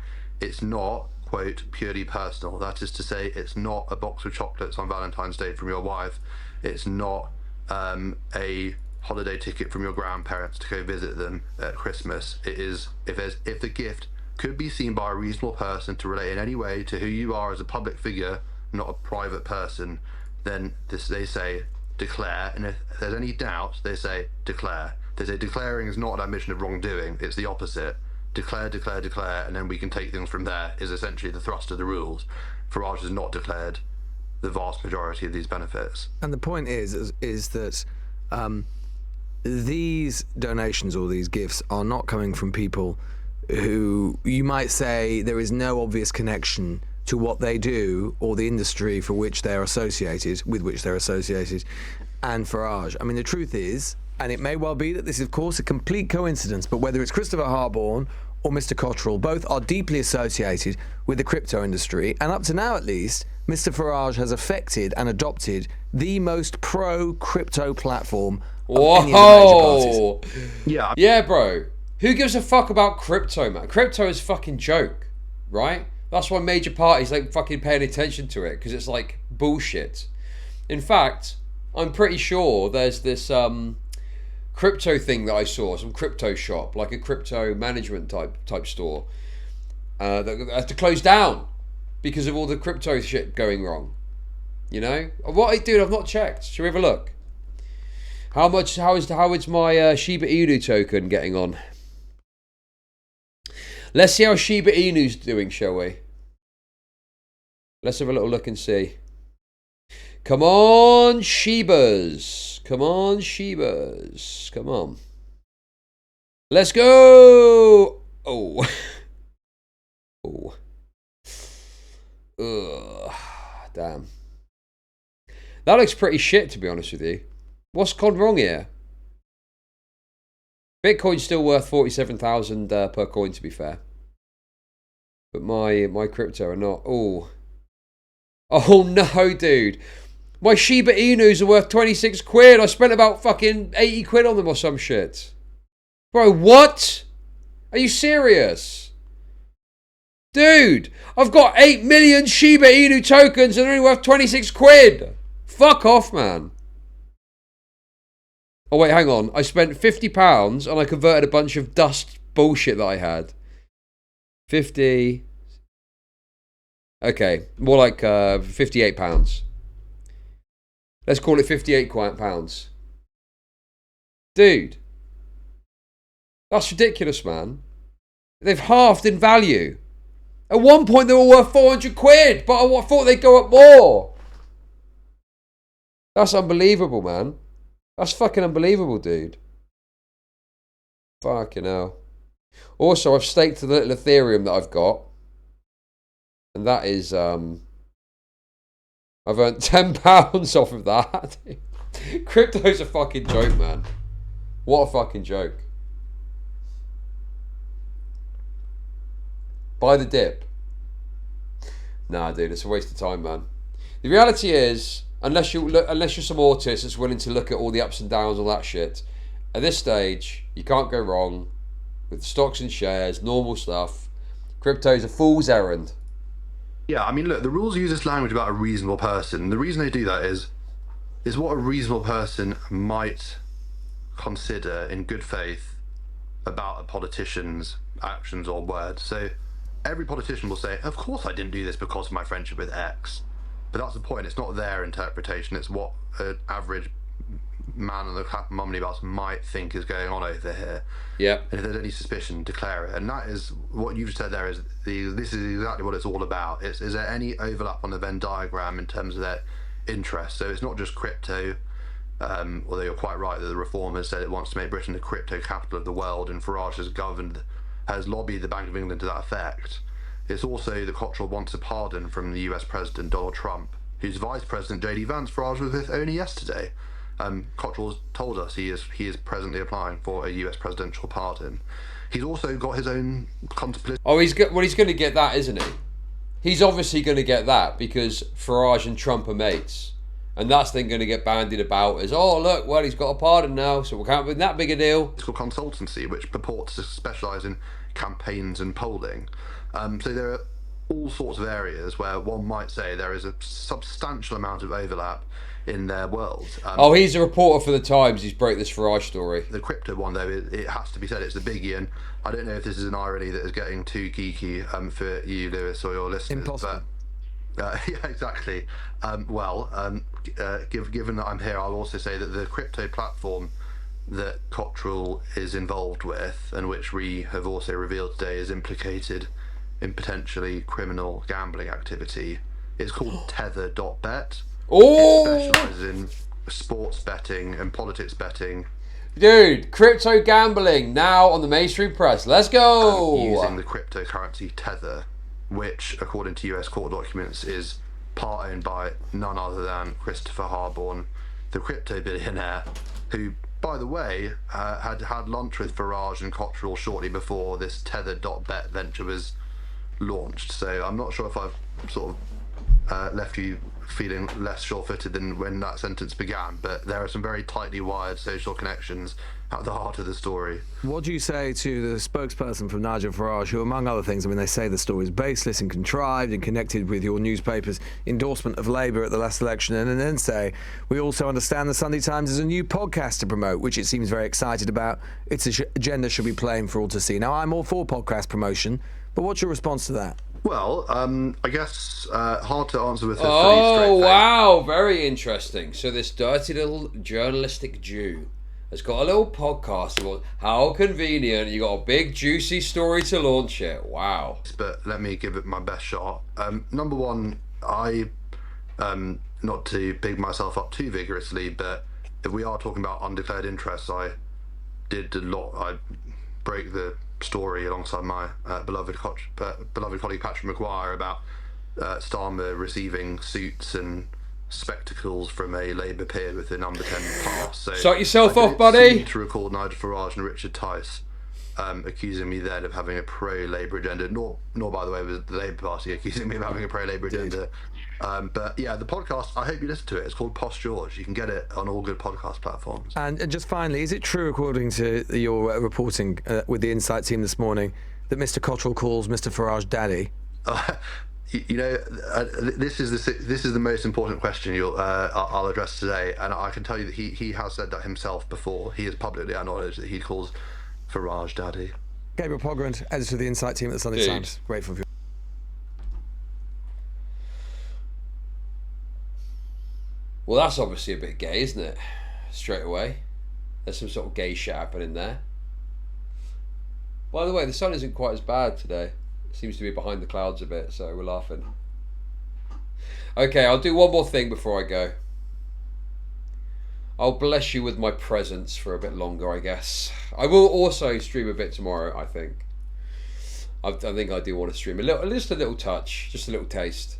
it's not, quote, purely personal. That is to say, it's not a box of chocolates on Valentine's Day from your wife. It's not a holiday ticket from your grandparents to go visit them at Christmas. It is if the gift could be seen by a reasonable person to relate in any way to who you are as a public figure, not a private person, then they say declare, and if there's any doubt, they say declare. They say declaring is not an admission of wrongdoing, it's the opposite. Declare, and then we can take things from there, is essentially the thrust of the rules. Farage has not declared the vast majority of these benefits. And the point is that these donations or these gifts are not coming from people who you might say there is no obvious connection to what they do or the industry with which they're associated, and Farage. I mean, the truth is, and it may well be that this is, of course, a complete coincidence, but whether it's Christopher Harborne or Mr. Cottrell, both are deeply associated with the crypto industry, and up to now at least, Mr. Farage has affected and adopted the most pro-crypto platform of any of the major parties. Yeah, bro. Who gives a fuck about crypto, man? Crypto is a fucking joke, right? That's why major parties like fucking paying attention to it, because it's like bullshit. In fact, I'm pretty sure there's this crypto thing that I saw, some crypto shop, like a crypto management type store, that has to close down because of all the crypto shit going wrong. You know? Dude, I've not checked. Should we have a look? How is my Shiba Inu token getting on? Let's see how Shiba Inu's doing, shall we? Let's have a little look and see. Come on, Shibas. Come on, Shibas. Come on. Let's go. Oh. Oh. Ugh. Damn. That looks pretty shit, to be honest with you. What's gone wrong here? Bitcoin's still worth 47,000 per coin, to be fair. But my crypto are not. Oh. Oh no, dude. My Shiba Inus are worth 26 quid. I spent about fucking 80 quid on them or some shit. Bro, what? Are you serious? Dude, I've got 8 million Shiba Inu tokens and they're only worth 26 quid. Fuck off, man. Oh, wait, hang on. I spent £50 and I converted a bunch of dust bullshit that I had. 50. Okay, more like £58. Let's call it £58. Dude. That's ridiculous, man. They've halved in value. At one point they were worth 400 quid, but I thought they'd go up more. That's unbelievable, man. That's fucking unbelievable, dude. Fucking hell. Also, I've staked the little Ethereum that I've got. And that is, I've earned £10 off of that. Crypto's a fucking joke, man. What a fucking joke. Buy the dip. Nah, dude, it's a waste of time, man. The reality is, unless you're some autist that's willing to look at all the ups and downs, all that shit, at this stage, you can't go wrong with stocks and shares, normal stuff. Crypto's a fool's errand. Yeah, I mean, look, the rules use this language about a reasonable person. The reason they do that is what a reasonable person might consider in good faith about a politician's actions or words. So every politician will say, of course I didn't do this because of my friendship with X. But that's the point. It's not their interpretation. It's what an average man on the Mumley bus might think is going on over here. Yeah. And if there's any suspicion, declare it. And that is what you've said there. This is exactly what it's all about. Is there any overlap on the Venn diagram in terms of their interest? So it's not just crypto. Although you're quite right that the Reform has said it wants to make Britain the crypto capital of the world, and Farage has lobbied the Bank of England to that effect. It's also that Cottrell wants a pardon from the US President Donald Trump, whose Vice President JD Vance Farage was with only yesterday. Cottrell has told us he is presently applying for a US presidential pardon. He's also got his own contemplative. Oh, he's going to get that, isn't he? He's obviously going to get that because Farage and Trump are mates. And that's then going to get bandied about as, oh, look, well, he's got a pardon now, so we can't be that big a deal. It's called consultancy, which purports to specialise in campaigns and polling. So there are all sorts of areas where one might say there is a substantial amount of overlap in their world. Oh, he's a reporter for the Times. He's broke this Farage story. The crypto one, though, it has to be said, it's the biggie, and I don't know if this is an irony that is getting too geeky for you, Lewis, or your listeners. Impossible. But, yeah, exactly. Given that I'm here, I'll also say that the crypto platform that Cottrell is involved with, and which we have also revealed today is implicated in potentially criminal gambling activity, it's called Tether.bet. Oh! It specialises in sports betting and politics betting. Dude, crypto gambling now on the mainstream press. Let's go! Using the cryptocurrency Tether, which, according to US court documents, is part owned by none other than Christopher Harborne, the crypto billionaire, who, by the way, had lunch with Farage and Cottrell shortly before this Tether.bet venture was launched. So I'm not sure if I've sort of left you feeling less sure-footed than when that sentence began, but there are some very tightly wired social connections at the heart of the story. What do you say to the spokesperson from Nigel Farage, who, among other things, I mean, they say the story is baseless and contrived and connected with your newspaper's endorsement of Labour at the last election, and then say, we also understand the Sunday Times is a new podcast to promote, which it seems very excited about. Its agenda should be plain for all to see. Now, I'm all for podcast promotion, but what's your response to that? Well, I guess hard to answer with a oh, wow, very interesting. So this dirty little journalistic Jew has got a little podcast. How convenient. You got a big, juicy story to launch it. Wow. But let me give it my best shot. Number one, not to big myself up too vigorously, but if we are talking about undeclared interests, I break the story alongside my beloved colleague Patrick Maguire about Starmer receiving suits and spectacles from a Labour peer with the number 10 pass. So shut yourself off, buddy. To recall Nigel Farage and Richard Tice accusing me then of having a pro-Labour agenda, nor by the way was the Labour Party accusing me of having a pro-Labour agenda. But yeah, the podcast, I hope you listen to it. It's called Posh George. You can get it on all good podcast platforms. And just finally, is it true, according to your reporting with the Insight team this morning, that Mr. Cottrell calls Mr. Farage daddy? This is the most important question I'll address today, and I can tell you that he has said that himself before. He has publicly acknowledged that he calls Farage daddy. Gabriel Pogrund, editor of the Insight team at the Sunday Times. Grateful for you. Well, that's obviously a bit gay, isn't it? Straight away. There's some sort of gay shit happening there. By the way, the sun isn't quite as bad today. It seems to be behind the clouds a bit, so we're laughing. Okay, I'll do one more thing before I go. I'll bless you with my presence for a bit longer, I guess. I will also stream a bit tomorrow, I think. I think I do want to stream just a little touch, just a little taste.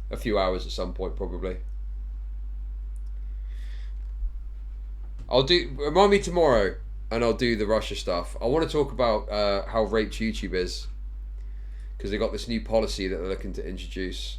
A few hours at some point, probably. Remind me tomorrow, and I'll do the Russia stuff. I want to talk about how raped YouTube is, because they got this new policy that they're looking to introduce.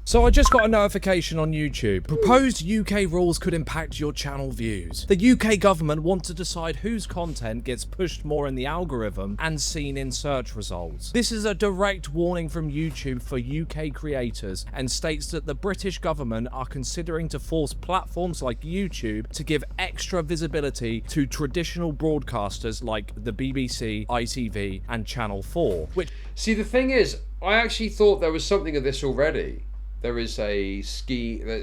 So I just got a notification on YouTube. Proposed UK rules could impact your channel views. The UK government want to decide whose content gets pushed more in the algorithm and seen in search results. This is a direct warning from YouTube for UK creators and states that the British government are considering to force platforms like YouTube to give extra visibility to traditional broadcasters like the BBC, ITV and Channel 4. See, the thing is, I actually thought there was something of this already. There is the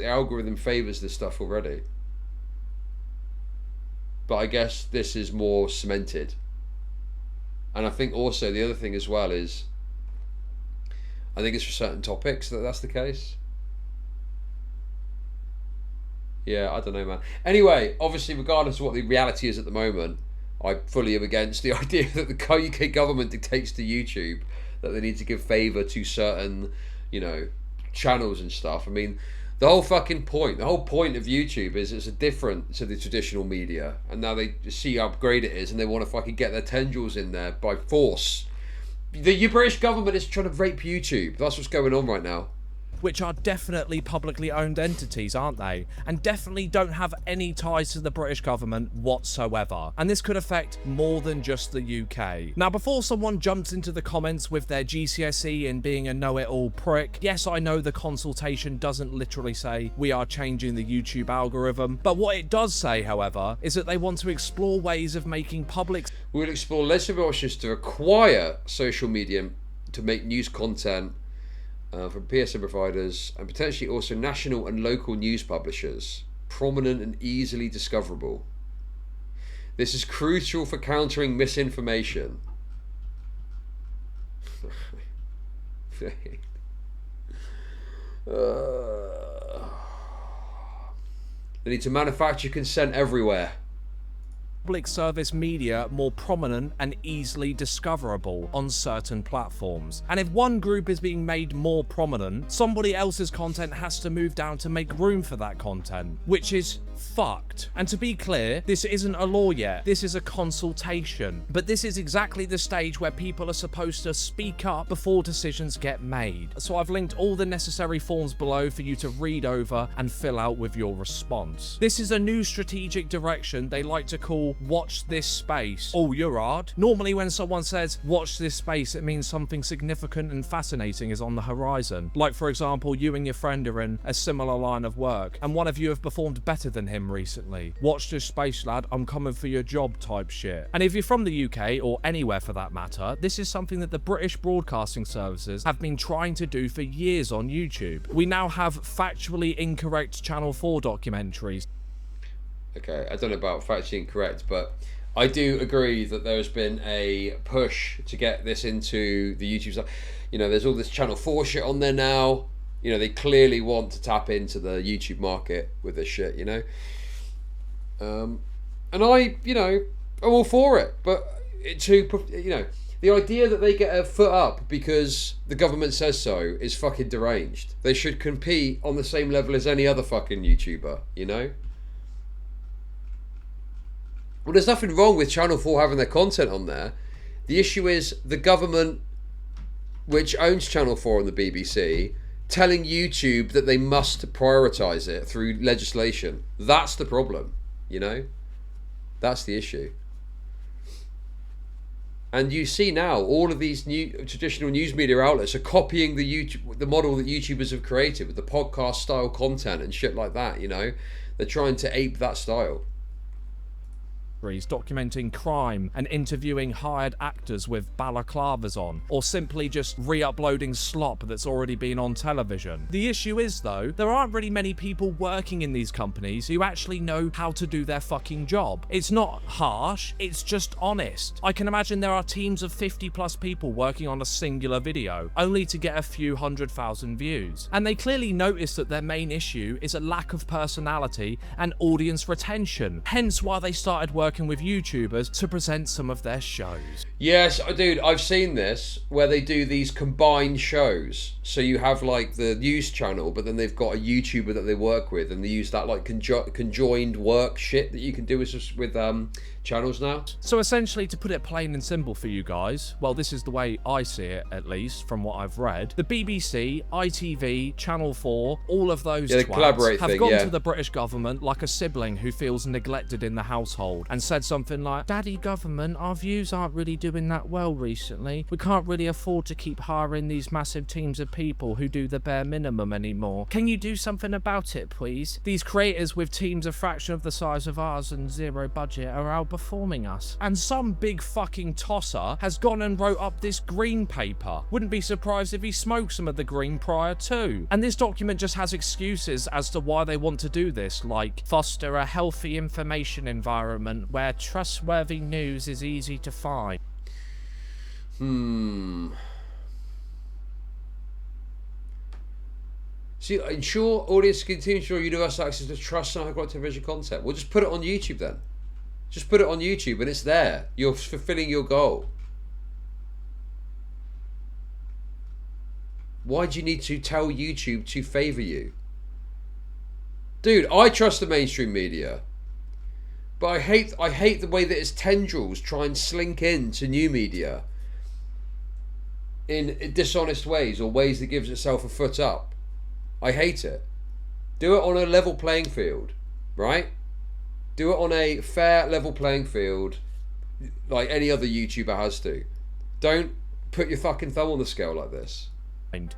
algorithm favours this stuff already. But I guess this is more cemented. And I think also the other thing as well is, I think it's for certain topics that's the case. Yeah, I don't know, man. Anyway, obviously, regardless of what the reality is at the moment, I fully am against the idea that the UK government dictates to YouTube that they need to give favour to certain, channels and stuff. I mean, the whole point of YouTube is it's different to the traditional media, and now they see how great it is and they want to fucking get their tendrils in there by force. The British government is trying to rape YouTube. That's what's going on right now. Which are definitely publicly owned entities, aren't they? And definitely don't have any ties to the British government whatsoever. And this could affect more than just the UK. Now, before someone jumps into the comments with their GCSE and being a know-it-all prick, yes, I know the consultation doesn't literally say we are changing the YouTube algorithm, but what it does say, however, is that they want to explore ways of making public... We'll explore legislative options to require social media to make news content from PSN providers, and potentially also national and local news publishers, prominent and easily discoverable. This is crucial for countering misinformation. They need to manufacture consent everywhere. Public service media more prominent and easily discoverable on certain platforms. And if one group is being made more prominent, somebody else's content has to move down to make room for that content, which is fucked. And to be clear, this isn't a law yet, this is a consultation. But this is exactly the stage where people are supposed to speak up before decisions get made. So I've linked all the necessary forms below for you to read over and fill out with your response. This is a new strategic direction they like to call watch this space. Oh, you're hard. Normally when someone says, watch this space, it means something significant and fascinating is on the horizon. Like, for example, you and your friend are in a similar line of work, and one of you have performed better than him recently. Watch this space, lad, I'm coming for your job type shit. And if you're from the UK, or anywhere for that matter, this is something that the British broadcasting services have been trying to do for years on YouTube. We now have factually incorrect Channel 4 documentaries. Okay, I don't know about factually incorrect, but I do agree that there's been a push to get this into the YouTube stuff. You know, there's all this Channel 4 shit on there now. You know, they clearly want to tap into the YouTube market with this shit, you know. And I, you know, I'm all for it, but you know, the idea that they get a foot up because the government says so is fucking deranged. They should compete on the same level as any other fucking YouTuber, you know? Well, there's nothing wrong with Channel 4 having their content on there. The issue is the government, which owns Channel 4 and the BBC, telling YouTube that they must prioritise it through legislation. That's the problem, you know? That's the issue. And you see now all of these new traditional news media outlets are copying the model that YouTubers have created with the podcast style content and shit like that, you know? They're trying to ape that style. Documenting crime and interviewing hired actors with balaclavas on, or simply just re-uploading slop that's already been on television. The issue is, though, there aren't really many people working in these companies who actually know how to do their fucking job. It's not harsh, it's just honest. I can imagine there are teams of 50+ people working on a singular video, only to get a few 100,000 views. And they clearly notice that their main issue is a lack of personality and audience retention, hence why they started working with YouTubers to present some of their shows. Yes, dude, I've seen this where they do these combined shows. So you have like the news channel, but then they've got a YouTuber that they work with, and they use that like conjoined work shit that you can do with channels now. So essentially, to put it plain and simple for you guys, well, this is the way I see it, at least from what I've read. The BBC, ITV, Channel 4, all of those twats have gone to the British government like a sibling who feels neglected in the household and said something like, "Daddy government, our views aren't really doing that well recently. We can't really afford to keep hiring these massive teams of people who do the bare minimum anymore. Can you do something about it, please? These creators with teams a fraction of the size of ours and zero budget are outperforming us." And some big fucking tosser has gone and wrote up this green paper. Wouldn't be surprised if he smoked some of the green prior too. And this document just has excuses as to why they want to do this, like foster a healthy information environment where trustworthy news is easy to find. See, ensure audience continue to ensure universal access to trust and high-quality television content. Well, just put it on YouTube then. Just put it on YouTube and it's there. You're fulfilling your goal. Why do you need to tell YouTube to favour you? Dude, I trust the mainstream media. But I hate the way that its tendrils try and slink into new media in dishonest ways or ways that gives itself a foot up. I hate it. Do it on a level playing field, right? Do it on a fair level playing field like any other YouTuber has to. Don't put your fucking thumb on the scale like this.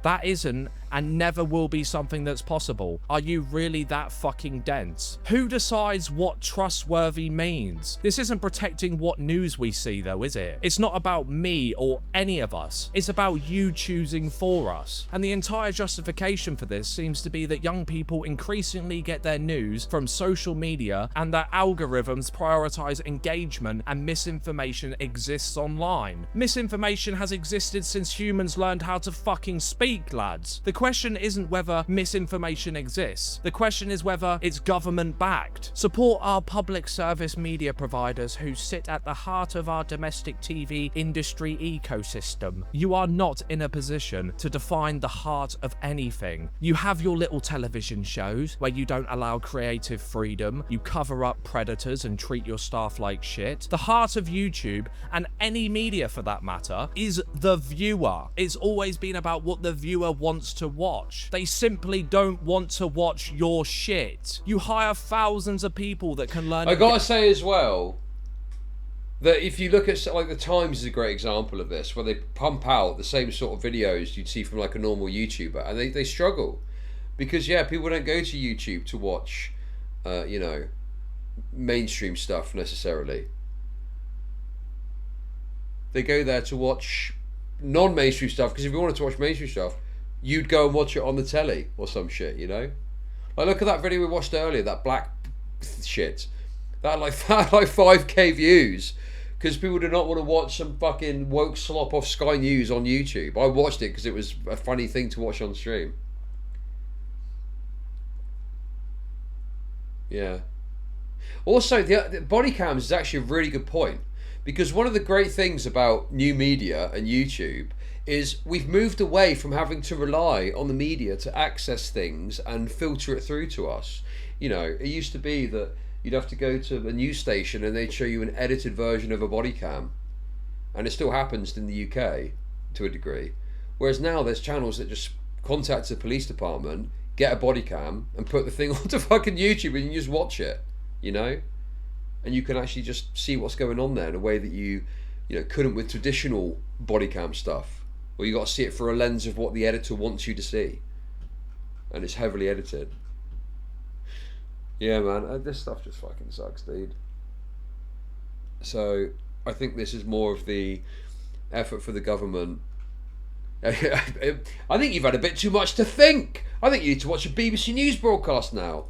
That isn't and never will be something that's possible. Are you really that fucking dense? Who decides what trustworthy means? This isn't protecting what news we see though, is it? It's not about me or any of us. It's about you choosing for us. And the entire justification for this seems to be that young people increasingly get their news from social media and that algorithms prioritize engagement and misinformation exists online. Misinformation has existed since humans learned how to fucking speak, lads. The question isn't whether misinformation exists. The question is whether it's government-backed. Support our public service media providers who sit at the heart of our domestic TV industry ecosystem. You are not in a position to define the heart of anything. You have your little television shows where you don't allow creative freedom, you cover up predators and treat your staff like shit. The heart of YouTube, and any media for that matter, is the viewer. It's always been about what the viewer wants to watch. They simply don't want to watch your shit. You hire thousands of people that can learn. I gotta say as well, that if you look at, like, the Times is a great example of this, where they pump out the same sort of videos you'd see from like a normal YouTuber, and they struggle because people don't go to YouTube to watch mainstream stuff necessarily. They go there to watch non-mainstream stuff, because if you wanted to watch mainstream stuff, you'd go and watch it on the telly or some shit, Like, look at that video we watched earlier, that black shit. That had like 5k views, because people do not want to watch some fucking woke slop off Sky News on YouTube. I watched it because it was a funny thing to watch on stream. Yeah. Also, the body cams is actually a really good point, because one of the great things about new media and YouTube is we've moved away from having to rely on the media to access things and filter it through to us. It used to be that you'd have to go to a news station and they'd show you an edited version of a body cam, and it still happens in the UK to a degree, whereas now there's channels that just contact the police department, get a body cam and put the thing onto fucking YouTube, and you just watch it, and you can actually just see what's going on there in a way that you couldn't with traditional body cam stuff, or you got to see it through a lens of what the editor wants you to see, and it's heavily edited. Yeah, man, this stuff just fucking sucks, dude. So I think this is more of the effort for the government. I think you've had a bit too much to think. I think you need to watch a BBC News broadcast now.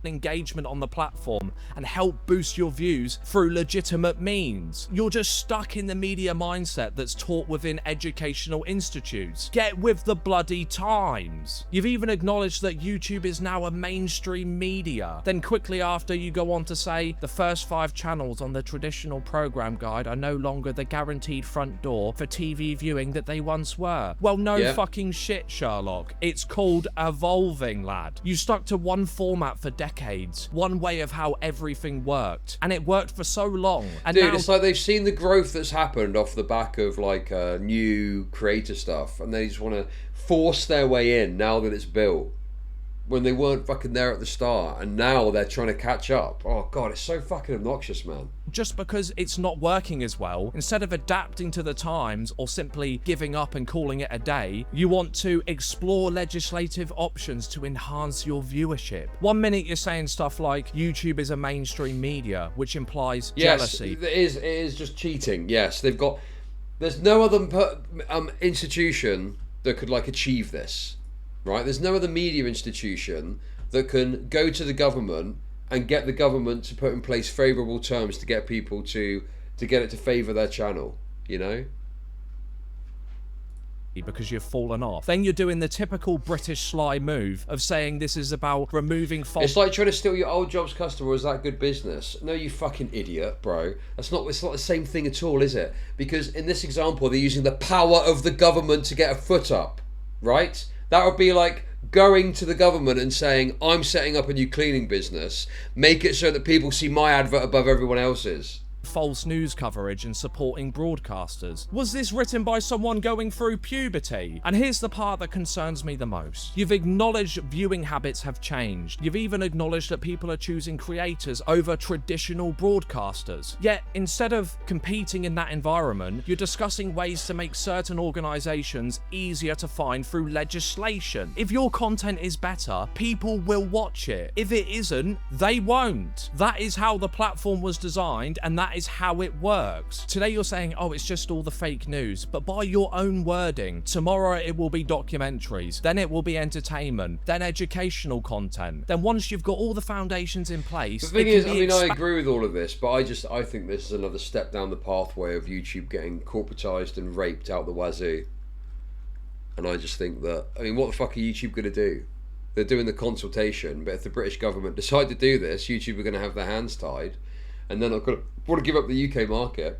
Engagement on the platform and help boost your views through legitimate means. You're just stuck in the media mindset that's taught within educational institutes. Get with the bloody times. You've even acknowledged that YouTube is now a mainstream media. Then quickly after, you go on to say the first 5 channels on the traditional program guide are no longer the guaranteed front door for TV viewing that they once were. Well, no fucking shit, Sherlock. It's called evolving, lad. You stuck to one format for decades, one way of how everything worked, and it worked for so long. And dude, now it's like they've seen the growth that's happened off the back of like new creator stuff, and they just want to force their way in now that it's built, when they weren't fucking there at the start, and now they're trying to catch up. Oh god, it's so fucking obnoxious, man. Just because it's not working as well, instead of adapting to the times or simply giving up and calling it a day, you want to explore legislative options to enhance your viewership. One minute you're saying stuff like YouTube is a mainstream media, which implies jealousy. Yes, it is just cheating. Yes, there's no other institution that could like achieve this. Right? There's no other media institution that can go to the government and get the government to put in place favourable terms to get people to get it to favour their channel, because you've fallen off. Then you're doing the typical British sly move of saying this is about removing false... It's like trying to steal your old job's customer. Is that good business? No, you fucking idiot, bro. It's not the same thing at all, is it? Because in this example, they're using the power of the government to get a foot up, right? That would be like going to the government and saying, I'm setting up a new cleaning business, make it so that people see my advert above everyone else's. False news coverage and supporting broadcasters. Was this written by someone going through puberty? And here's the part that concerns me the most. You've acknowledged viewing habits have changed. You've even acknowledged that people are choosing creators over traditional broadcasters. Yet, instead of competing in that environment, you're discussing ways to make certain organizations easier to find through legislation. If your content is better, people will watch it. If it isn't, they won't. That is how the platform was designed, and that is how it works. Today you're saying, oh, it's just all the fake news, but by your own wording, tomorrow it will be documentaries, then it will be entertainment, then educational content. Then once you've got all the foundations in place, the thing is, I agree with all of this, but I think this is another step down the pathway of YouTube getting corporatized and raped out the wazoo. And I just think that, what the fuck are YouTube gonna do? They're doing the consultation, but if the British government decide to do this, YouTube are gonna have their hands tied, and then they're gonna want to give up the UK market,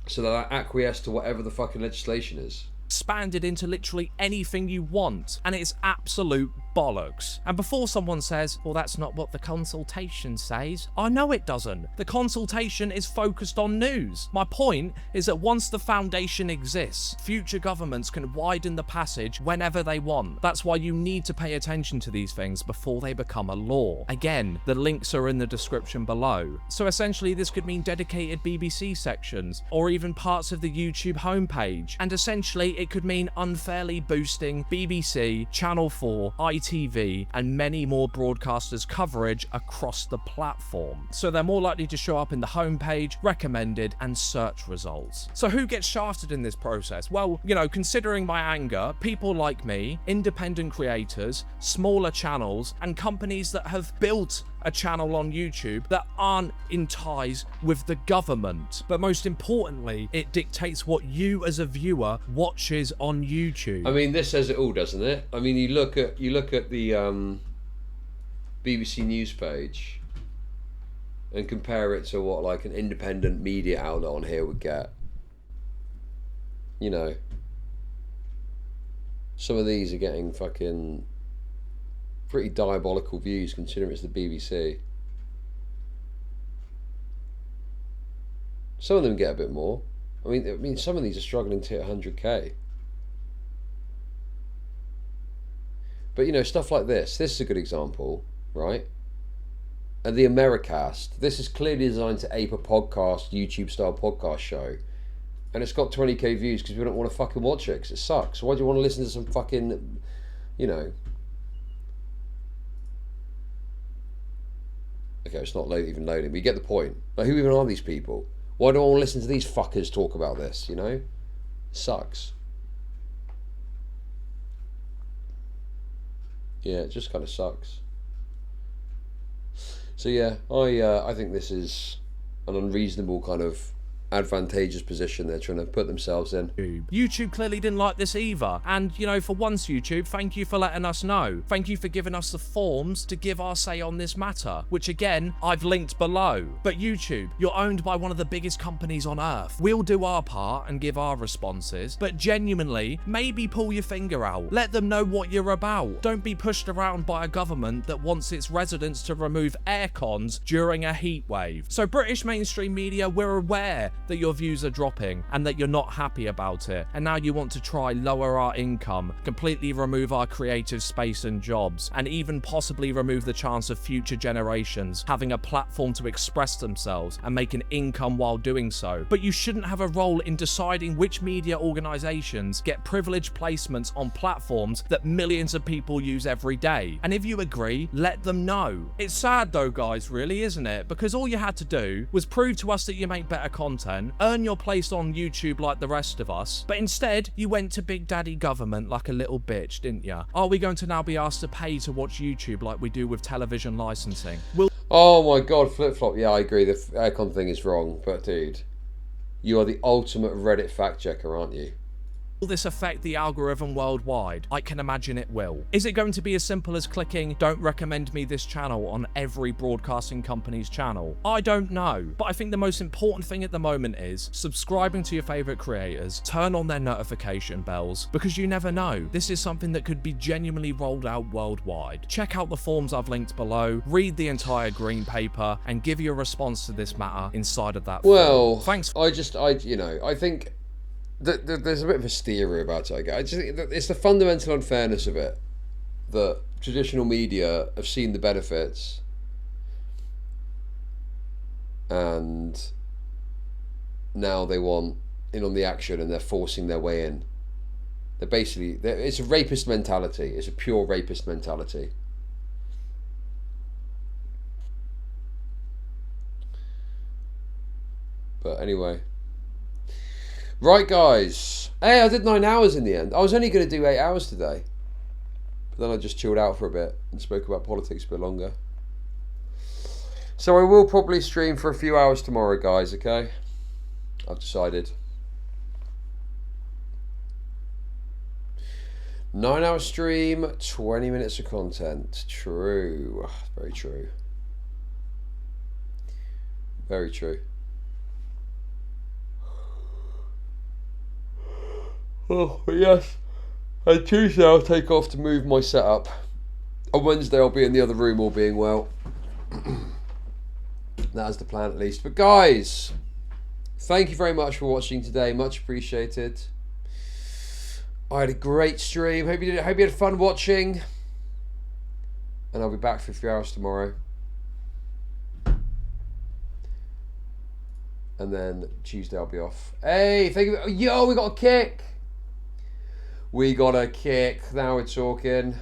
so they'll acquiesce to whatever the fucking legislation is. expanded into literally anything you want, and it's absolute bollocks. And before someone says, well, that's not what the consultation says, I know it doesn't. The consultation is focused on news. My point is that once the foundation exists, future governments can widen the passage whenever they want. That's why you need to pay attention to these things before they become a law. Again, the links are in the description below. So essentially this could mean dedicated BBC sections, or even parts of the YouTube homepage. And essentially it could mean unfairly boosting BBC, Channel 4, ITV, and many more broadcasters' coverage across the platform. So they're more likely to show up in the homepage, recommended, and search results. So who gets shafted in this process? Well, you know, considering my anger, people like me, independent creators, smaller channels, and companies that have built a channel on YouTube that aren't in ties with the government. But most importantly, it dictates what you as a viewer watches on YouTube. I mean, this says it all, doesn't it? I mean, you look at the BBC News page and compare it to what like an independent media outlet on here would get. You know, some of these are getting fucking pretty diabolical views considering it's the BBC. Some of them get a bit more. I mean some of these are struggling to hit 100k. But you know, stuff like this is a good example, right? And the Americast, this is clearly designed to ape a podcast, YouTube style podcast show. And it's got 20k views because we don't want to fucking watch it because it sucks. Why do you want to listen to some fucking, you know... Okay, it's not even loading, but you get the point. Like, who even are these people? Why do I want to listen to these fuckers talk about this, you know? It sucks. Yeah, it just kind of sucks. So yeah, I think this is an unreasonable kind of advantageous position they're trying to put themselves in. YouTube clearly didn't like this either, and you know, for once YouTube, thank you for letting us know. Thank you for giving us the forms to give our say on this matter, which again I've linked below. But YouTube, you're owned by one of the biggest companies on earth. We'll do our part and give our responses, but genuinely maybe pull your finger out. Let them know what you're about. Don't be pushed around by a government that wants its residents to remove air cons during a heat wave. So British mainstream media, we're aware that your views are dropping and that you're not happy about it, and now you want to try lower our income, completely remove our creative space and jobs, and even possibly remove the chance of future generations having a platform to express themselves and make an income while doing so. But you shouldn't have a role in deciding which media organizations get privileged placements on platforms that millions of people use every day. And if you agree, let them know. It's sad though, guys, really, isn't it? Because all you had to do was prove to us that you make better content, earn your place on YouTube like the rest of us, but instead you went to Big Daddy government like a little bitch, didn't ya? Are we going to now be asked to pay to watch YouTube like we do with television licensing? Oh my god, flip-flop. Yeah, I agree, the aircon thing is wrong, but dude, you are the ultimate Reddit fact checker, aren't you? Will this affect the algorithm worldwide? I can imagine it will. Is it going to be as simple as clicking "don't recommend me this channel" on every broadcasting company's channel? I don't know, but I think the most important thing at the moment is subscribing to your favorite creators, turn on their notification bells, because you never know. This is something that could be genuinely rolled out worldwide. Check out the forms I've linked below, read the entire green paper, and give your response to this matter inside of that well form. Thanks. I think there's a bit of hysteria about it. I just think that it's the fundamental unfairness of it that traditional media have seen the benefits and now they want in on the action and they're forcing their way in. It's a rapist mentality. It's a pure rapist mentality. But anyway. Right, guys. Hey, I did 9 hours in the end. I was only going to do 8 hours today. But then I just chilled out for a bit and spoke about politics a bit longer. So I will probably stream for a few hours tomorrow, guys, okay? I've decided. 9-hour stream, 20 minutes of content. True. Very true. Very true. Oh, yes. And Tuesday I'll take off to move my setup. On Wednesday I'll be in the other room, all being well. That is the plan at least. But guys, thank you very much for watching today. Much appreciated. I had a great stream. Hope you had fun watching. And I'll be back for a few hours tomorrow. And then Tuesday I'll be off. Hey, thank you. Yo, we got a kick. We got a kick. Now we're talking.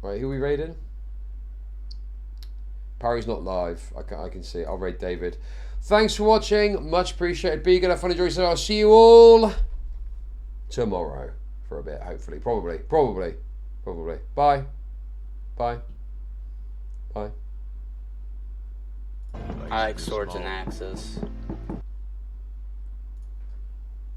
Right, who are we raiding? Parry's not live. I can see it. I'll raid David. Thanks for watching. Much appreciated. Be good. Have fun. Enjoy yourself. I'll see you all tomorrow for a bit, hopefully. Probably. Bye. Bye. Bye. I like swords and axes.